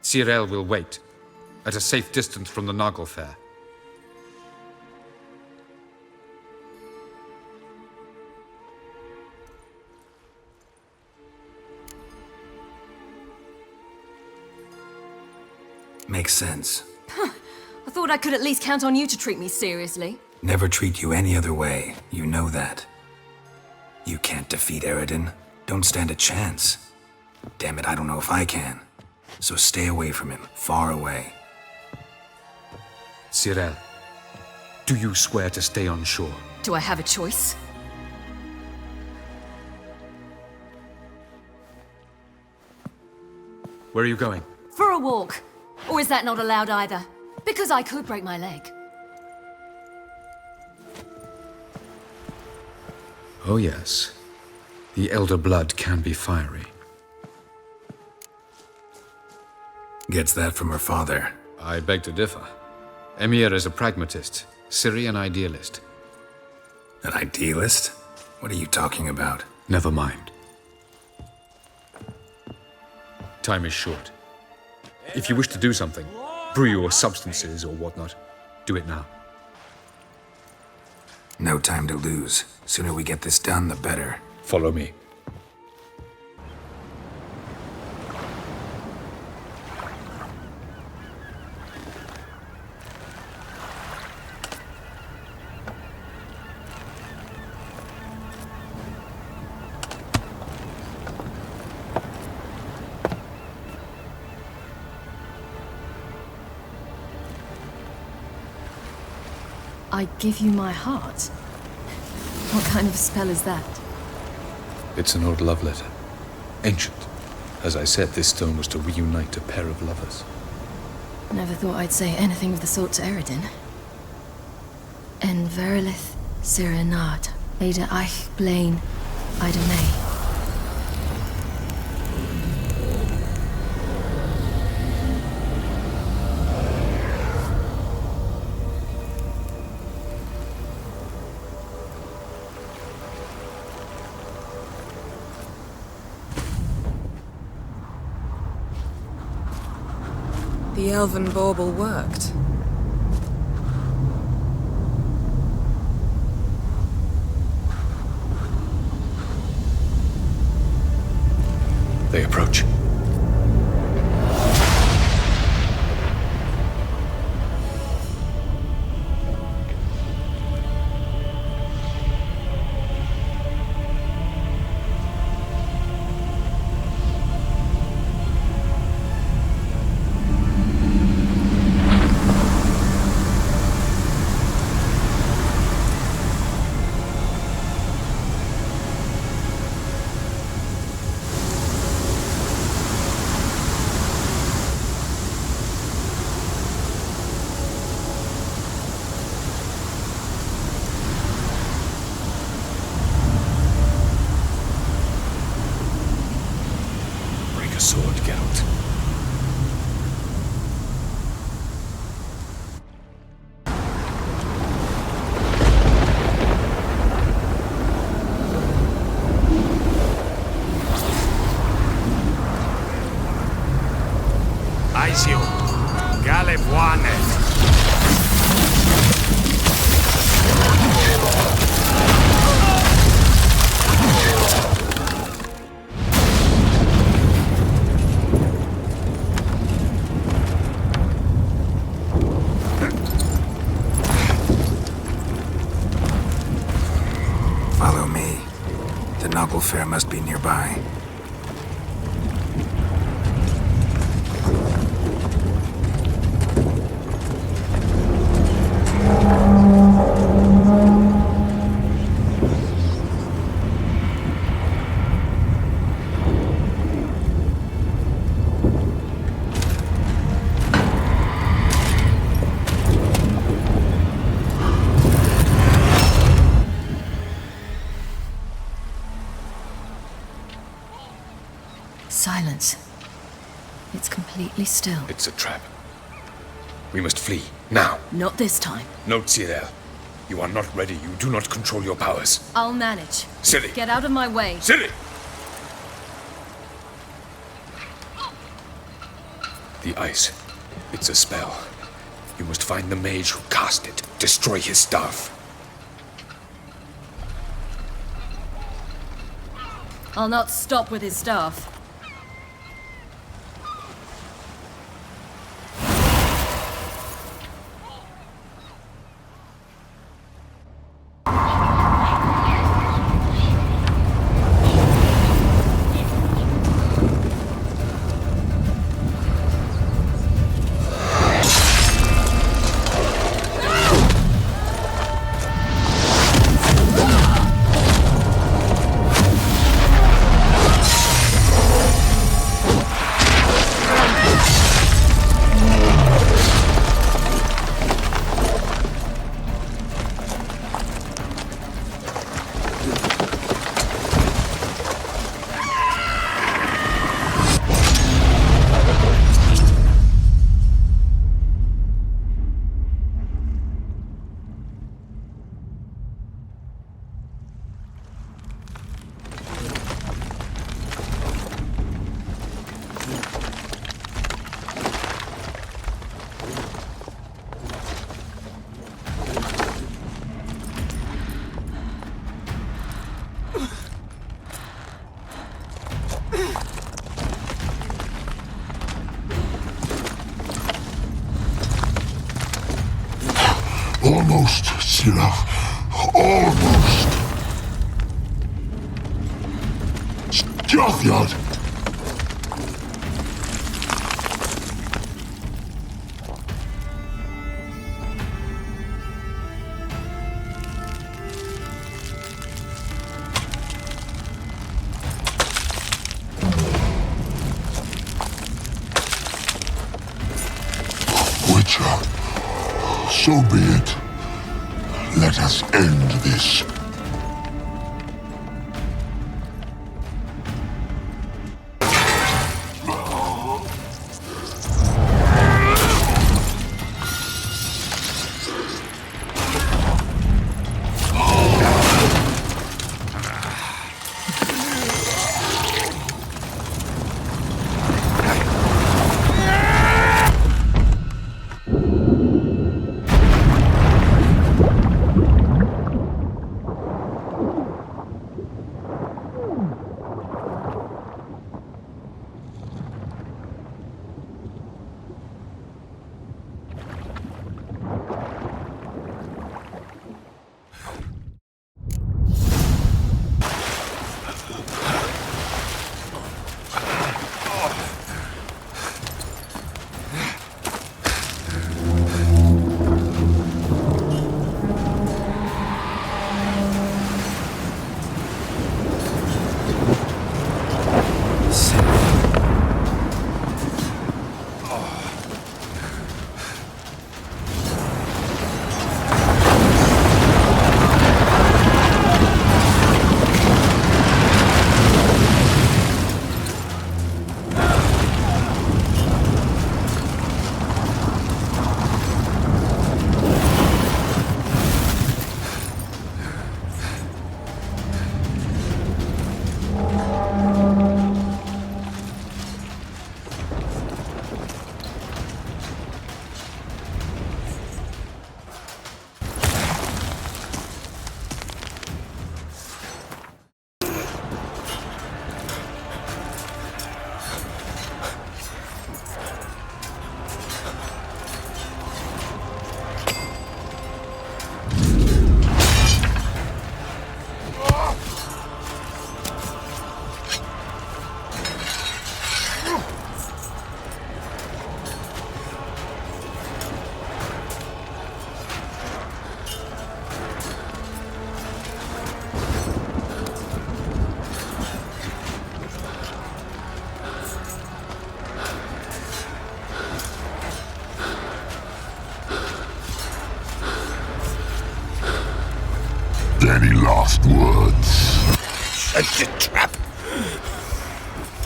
Cyril will wait, at a safe distance from the Naglfar. Makes sense. I thought I could at least count on you to treat me seriously. Never treat you any other way. You know that. You can't defeat Eredin. Don't stand a chance. Damn it, I don't know if I can. So stay away from him. Far away. Cyril, do you swear to stay on shore? Do I have a choice? Where are you going? For a walk. Or is that not allowed either? Because I could break my leg. Oh yes. The elder blood can be fiery. Gets that from her father. I beg to differ. Emir is a pragmatist, Ciri an idealist. An idealist? What are you talking about? Never mind. Time is short. If you wish to do something, brew your substances or whatnot, do it now. No time to lose. Sooner we get this done, the better. Follow me. I give you my heart? What kind of spell is that? It's an old love letter. Ancient. As I said, this stone was to reunite a pair of lovers. Never thought I'd say anything of the sort to Eredin. En verilith Sirenad, Ada Eich Blaine, Ida May. The elven bauble worked. They approach. A sword, Geralt. Aizio, Galevuane. Follow me. The noble fair must be nearby. Silence. It's completely still. It's a trap. We must flee, now. Not this time. No, Ciri. You are not ready. You do not control your powers. I'll manage. Ciri! Get out of my way. Ciri! The ice. It's a spell. You must find the mage who cast it. Destroy his staff. I'll not stop with his staff. Almost, Ciri. Almost. Staffiad! Witcher, so be it. Let us end this. Any last words? Set your trap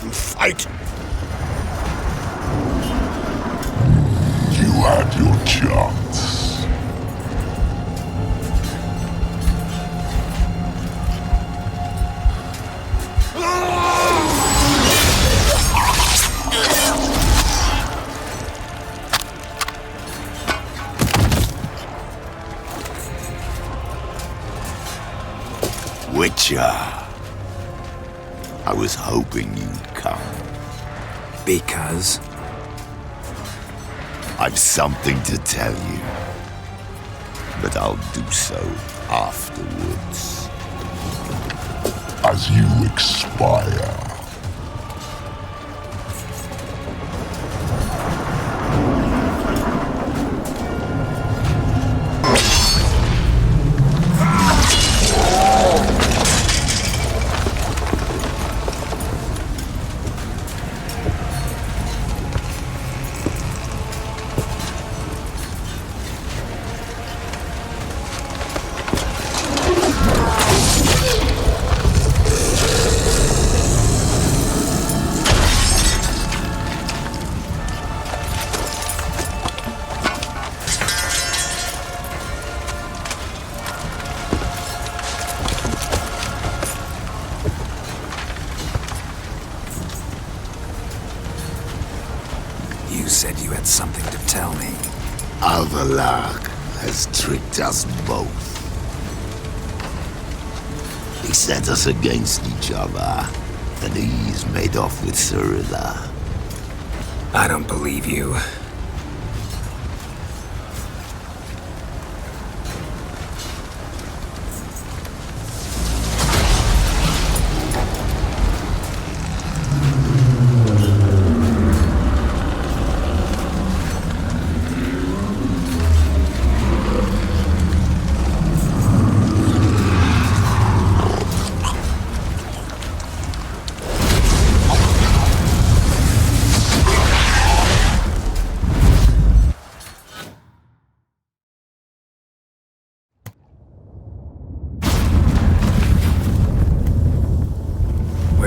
and fight. You had your chance. Witcher, I was hoping you'd come. Because? I've something to tell you, but I'll do so afterwards. As you expire. You said you had something to tell me. Alvalark has tricked us both. He set us against each other, and he's made off with Ciri. I don't believe you.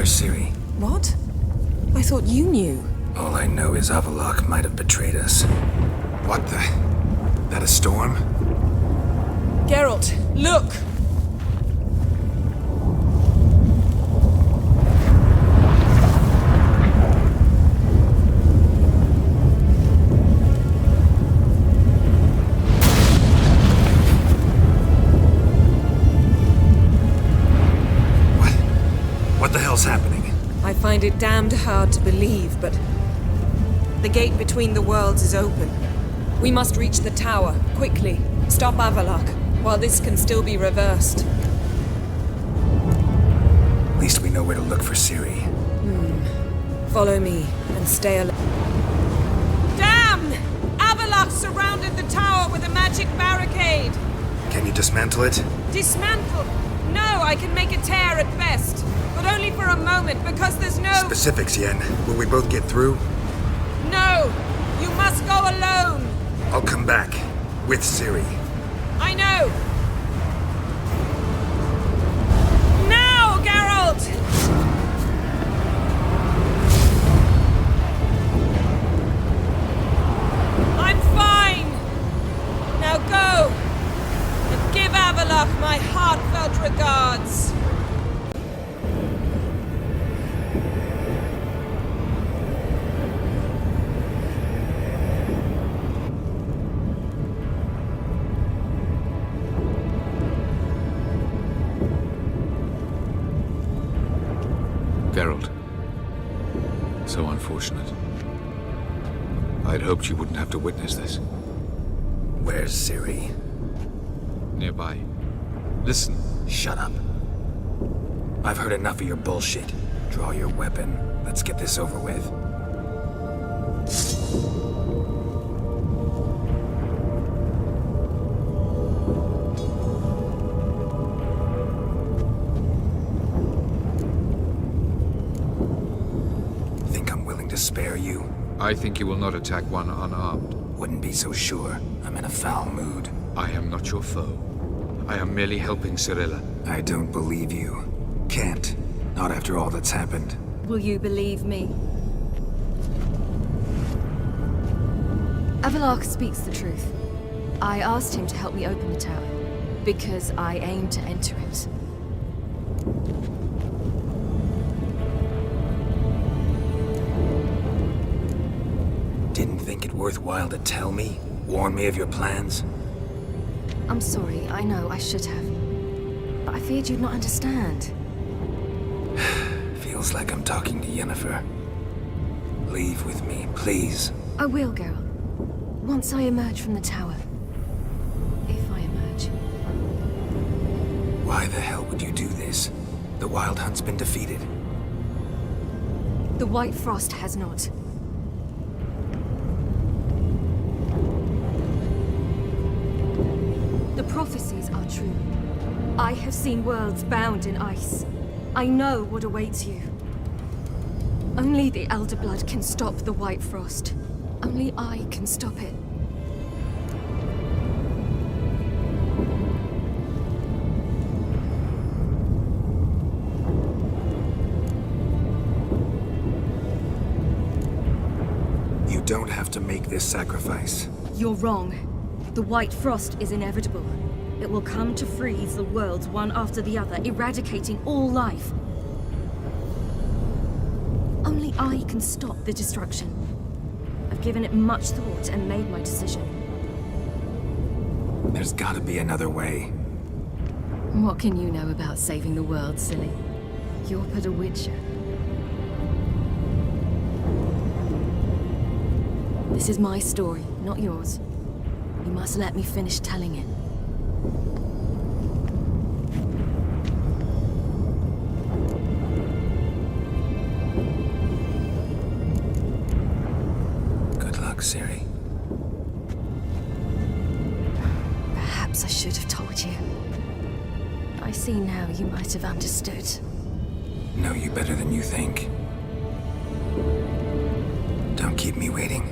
Where's Ciri? What? I thought you knew. All I know is Avallac'h might have betrayed us. What the... That a storm? Geralt, look! What the hell's happening? I find it damned hard to believe, but... the gate between the worlds is open. We must reach the tower, quickly. Stop Avallac'h, while this can still be reversed. At least we know where to look for Ciri. Follow me, and stay alert. Damn! Avallac'h surrounded the tower with a magic barricade! Can you dismantle it? Dismantle? No, I can make a tear at best. But only for a moment, because there's no... Specifics, Yen. Will we both get through? No! You must go alone! I'll come back. With Ciri. I know! Now, Geralt! I'm fine! Now go! And give Avallac'h my heartfelt regards! Geralt. So unfortunate. I'd hoped you wouldn't have to witness this. Where's Ciri? Nearby. Listen. Shut up. I've heard enough of your bullshit. Draw your weapon. Let's get this over with. Spare you? I think you will not attack one unarmed. Wouldn't be so sure. I'm in a foul mood. I am not your foe. I am merely helping Cirilla. I don't believe you. Can't. Not after all that's happened. Will you believe me? Avallac'h speaks the truth. I asked him to help me open the tower, because I aim to enter it. Didn't think it worthwhile to tell me? Warn me of your plans? I'm sorry, I know I should have. But I feared you'd not understand. Feels like I'm talking to Yennefer. Leave with me, please. I will, Geralt. Once I emerge from the tower. If I emerge. Why the hell would you do this? The Wild Hunt's been defeated. The White Frost has not. The prophecies are true. I have seen worlds bound in ice. I know what awaits you. Only the Elder Blood can stop the White Frost. Only I can stop it. You don't have to make this sacrifice. You're wrong. The White Frost is inevitable. It will come to freeze the worlds one after the other, eradicating all life. Only I can stop the destruction. I've given it much thought and made my decision. There's gotta be another way. What can you know about saving the world, silly? You're but a witcher. This is my story, not yours. You must let me finish telling it. Good luck, Ciri. Perhaps I should have told you. I see now you might have understood. Know you better than you think. Don't keep me waiting.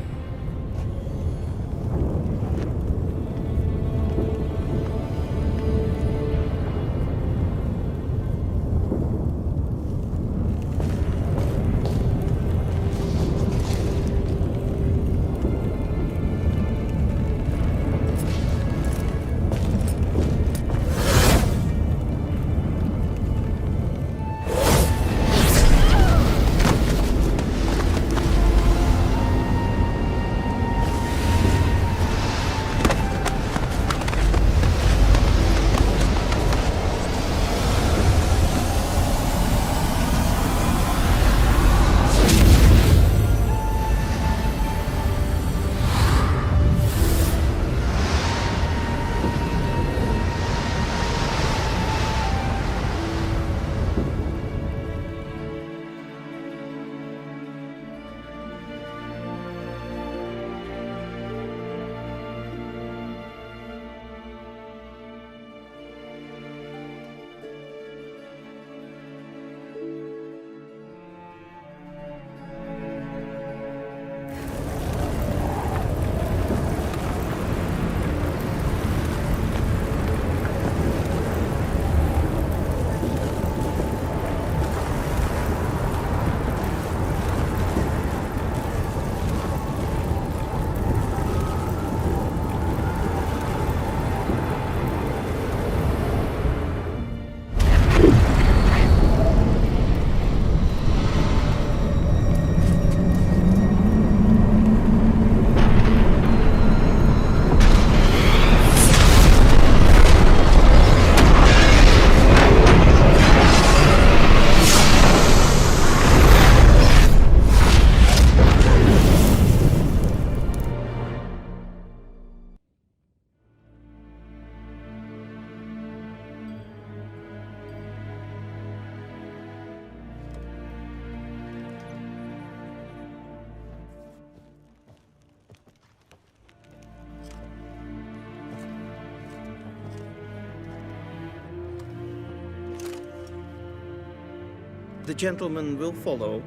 The gentleman will follow.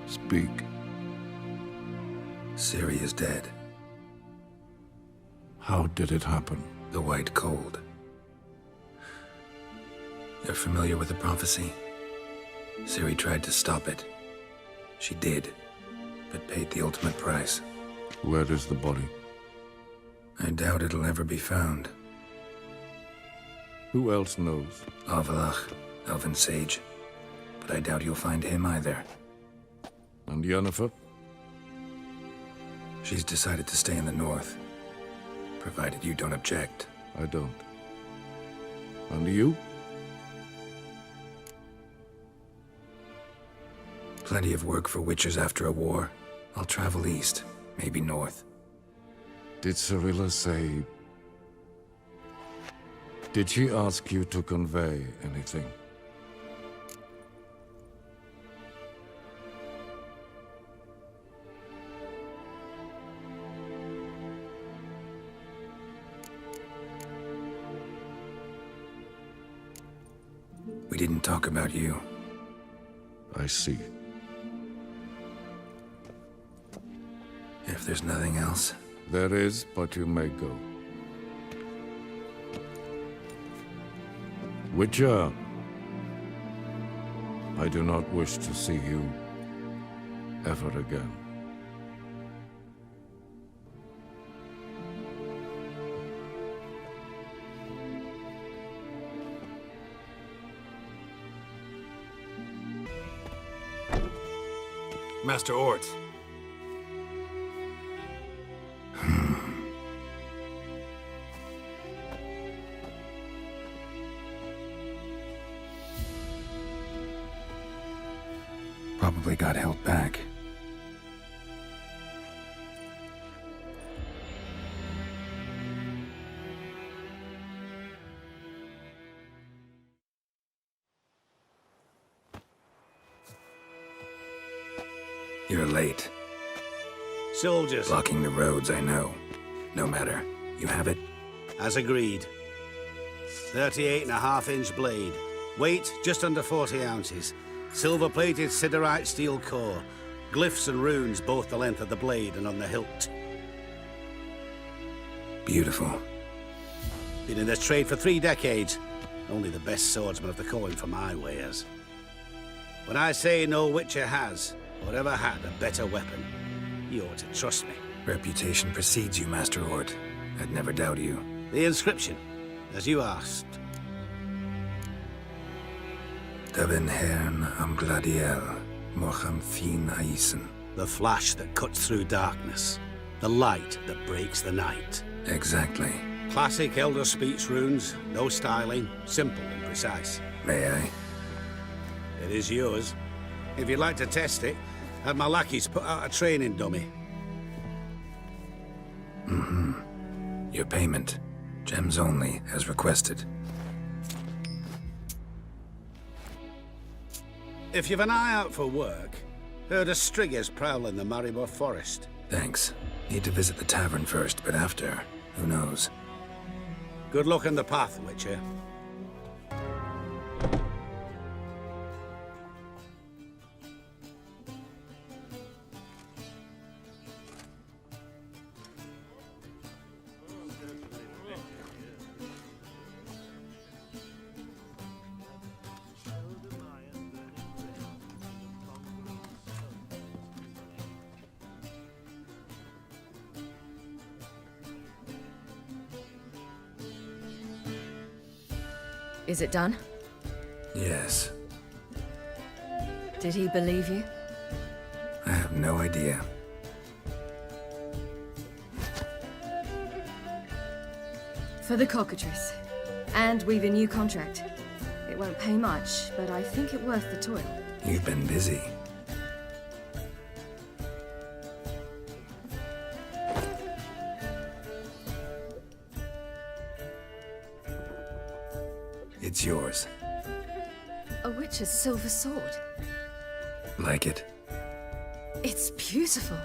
Speak. Ciri is dead. How did it happen? The White Cold. You're familiar with the prophecy? Ciri tried to stop it. She did, but paid the ultimate price. Where is the body? I doubt it'll ever be found. Who else knows? Avalach, Elven Sage. But I doubt you'll find him either. And Yennefer? She's decided to stay in the north. Provided you don't object. I don't. And you? Plenty of work for witchers after a war. I'll travel east, maybe north. Did Cirilla say... Did she ask you to convey anything? We didn't talk about you. I see. If there's nothing else... There is, but you may go. Witcher, I do not wish to see you ever again. Master Ort. Probably got held back. You're late. Soldiers. Blocking the roads, I know. No matter. You have it? As agreed. 38.5-inch blade. Weight just under 40 ounces. Silver-plated siderite steel core. Glyphs and runes both the length of the blade and on the hilt. Beautiful. Been in this trade for 3 decades. Only the best swordsman of the coin for my wares. When I say no witcher has, or ever had, a better weapon, you ought to trust me. Reputation precedes you, Master Ort. I'd never doubt you. The inscription, as you asked. Daven hern am gladiel, mocham fin aisen. The flash that cuts through darkness. The light that breaks the night. Exactly. Classic Elder Speech runes, no styling, simple and precise. May I? It is yours. If you'd like to test it, have my lackeys put out a training dummy. Mm-hmm. Your payment. Gems only, as requested. If you've an eye out for work, heard of striggers prowling the Maribor forest. Thanks. Need to visit the tavern first, but after, who knows? Good luck in the path, Witcher. Is it done? Yes. Did he believe you? I have no idea. For the cockatrice. And we've a new contract. It won't pay much, but I think it worth the toil. You've been busy. It's yours. A witch's silver sword. Like it? It's beautiful.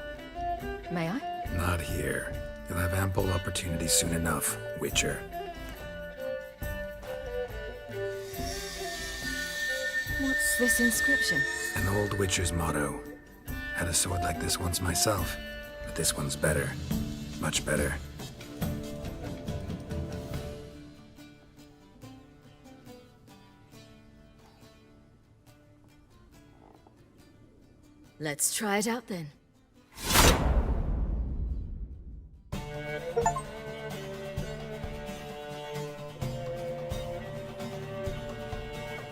May I? Not here. You'll have ample opportunity soon enough, Witcher. What's this inscription? An old Witcher's motto. Had a sword like this once myself, but this one's better. Much better. Let's try it out then.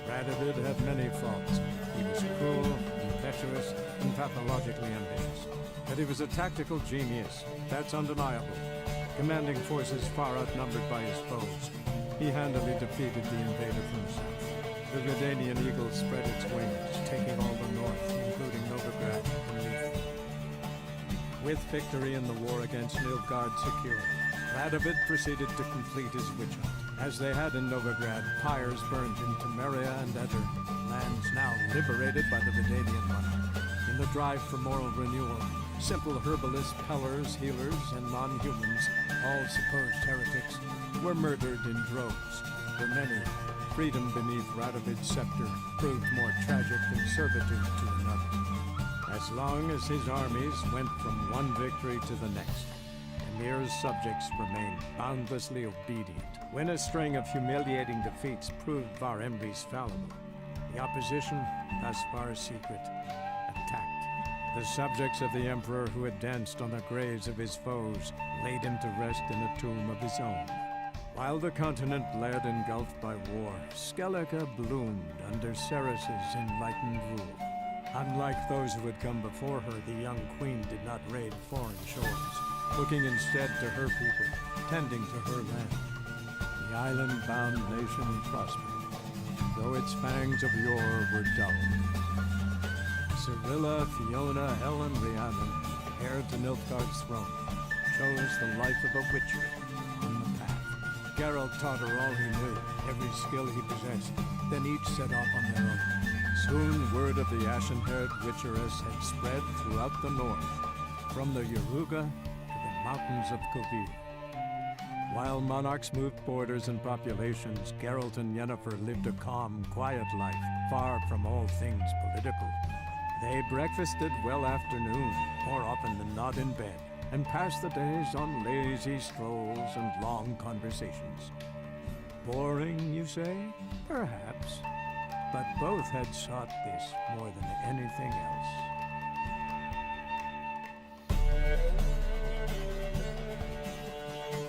Radovid had many faults. He was cruel, impetuous, and pathologically ambitious. But he was a tactical genius, that's undeniable. Commanding forces far outnumbered by his foes, he handily defeated the invader from the south. The Redanian eagle spread its wings, taking all the north, including Novigrad and Leith. With victory in the war against Nilfgaard secured, Radovid proceeded to complete his witch hunt. As they had in Novigrad, pyres burned in Temeria and Edirn, lands now liberated by the Redanian monarch. In the drive for moral renewal, simple herbalists, pellers, healers, and non-humans, all supposed heretics, were murdered in droves. For many, freedom beneath Radovid's scepter proved more tragic than servitude to another. As long as his armies went from one victory to the next, Emir's subjects remained boundlessly obedient. When a string of humiliating defeats proved Var Emreis fallible, the opposition, thus far secret, attacked. The subjects of the Emperor who had danced on the graves of his foes laid him to rest in a tomb of his own. While the continent bled engulfed by war, Skellige bloomed under Ceres's enlightened rule. Unlike those who had come before her, the young queen did not raid foreign shores, looking instead to her people, tending to her land. The island-bound nation prospered, though its fangs of yore were dulled. Cirilla, Fiona, Helen, Rhiannon, heir to Nilfgaard's throne, chose the life of a witcher on the path. Geralt taught her all he knew, every skill he possessed, then each set off on their own. Soon word of the ashen-haired witcheress had spread throughout the north, from the Yaruga to the mountains of Kovir. While monarchs moved borders and populations, Geralt and Yennefer lived a calm, quiet life, far from all things political. They breakfasted well after noon, more often than not in bed, and passed the days on lazy strolls and long conversations. Boring, you say? Perhaps. But both had sought this more than anything else.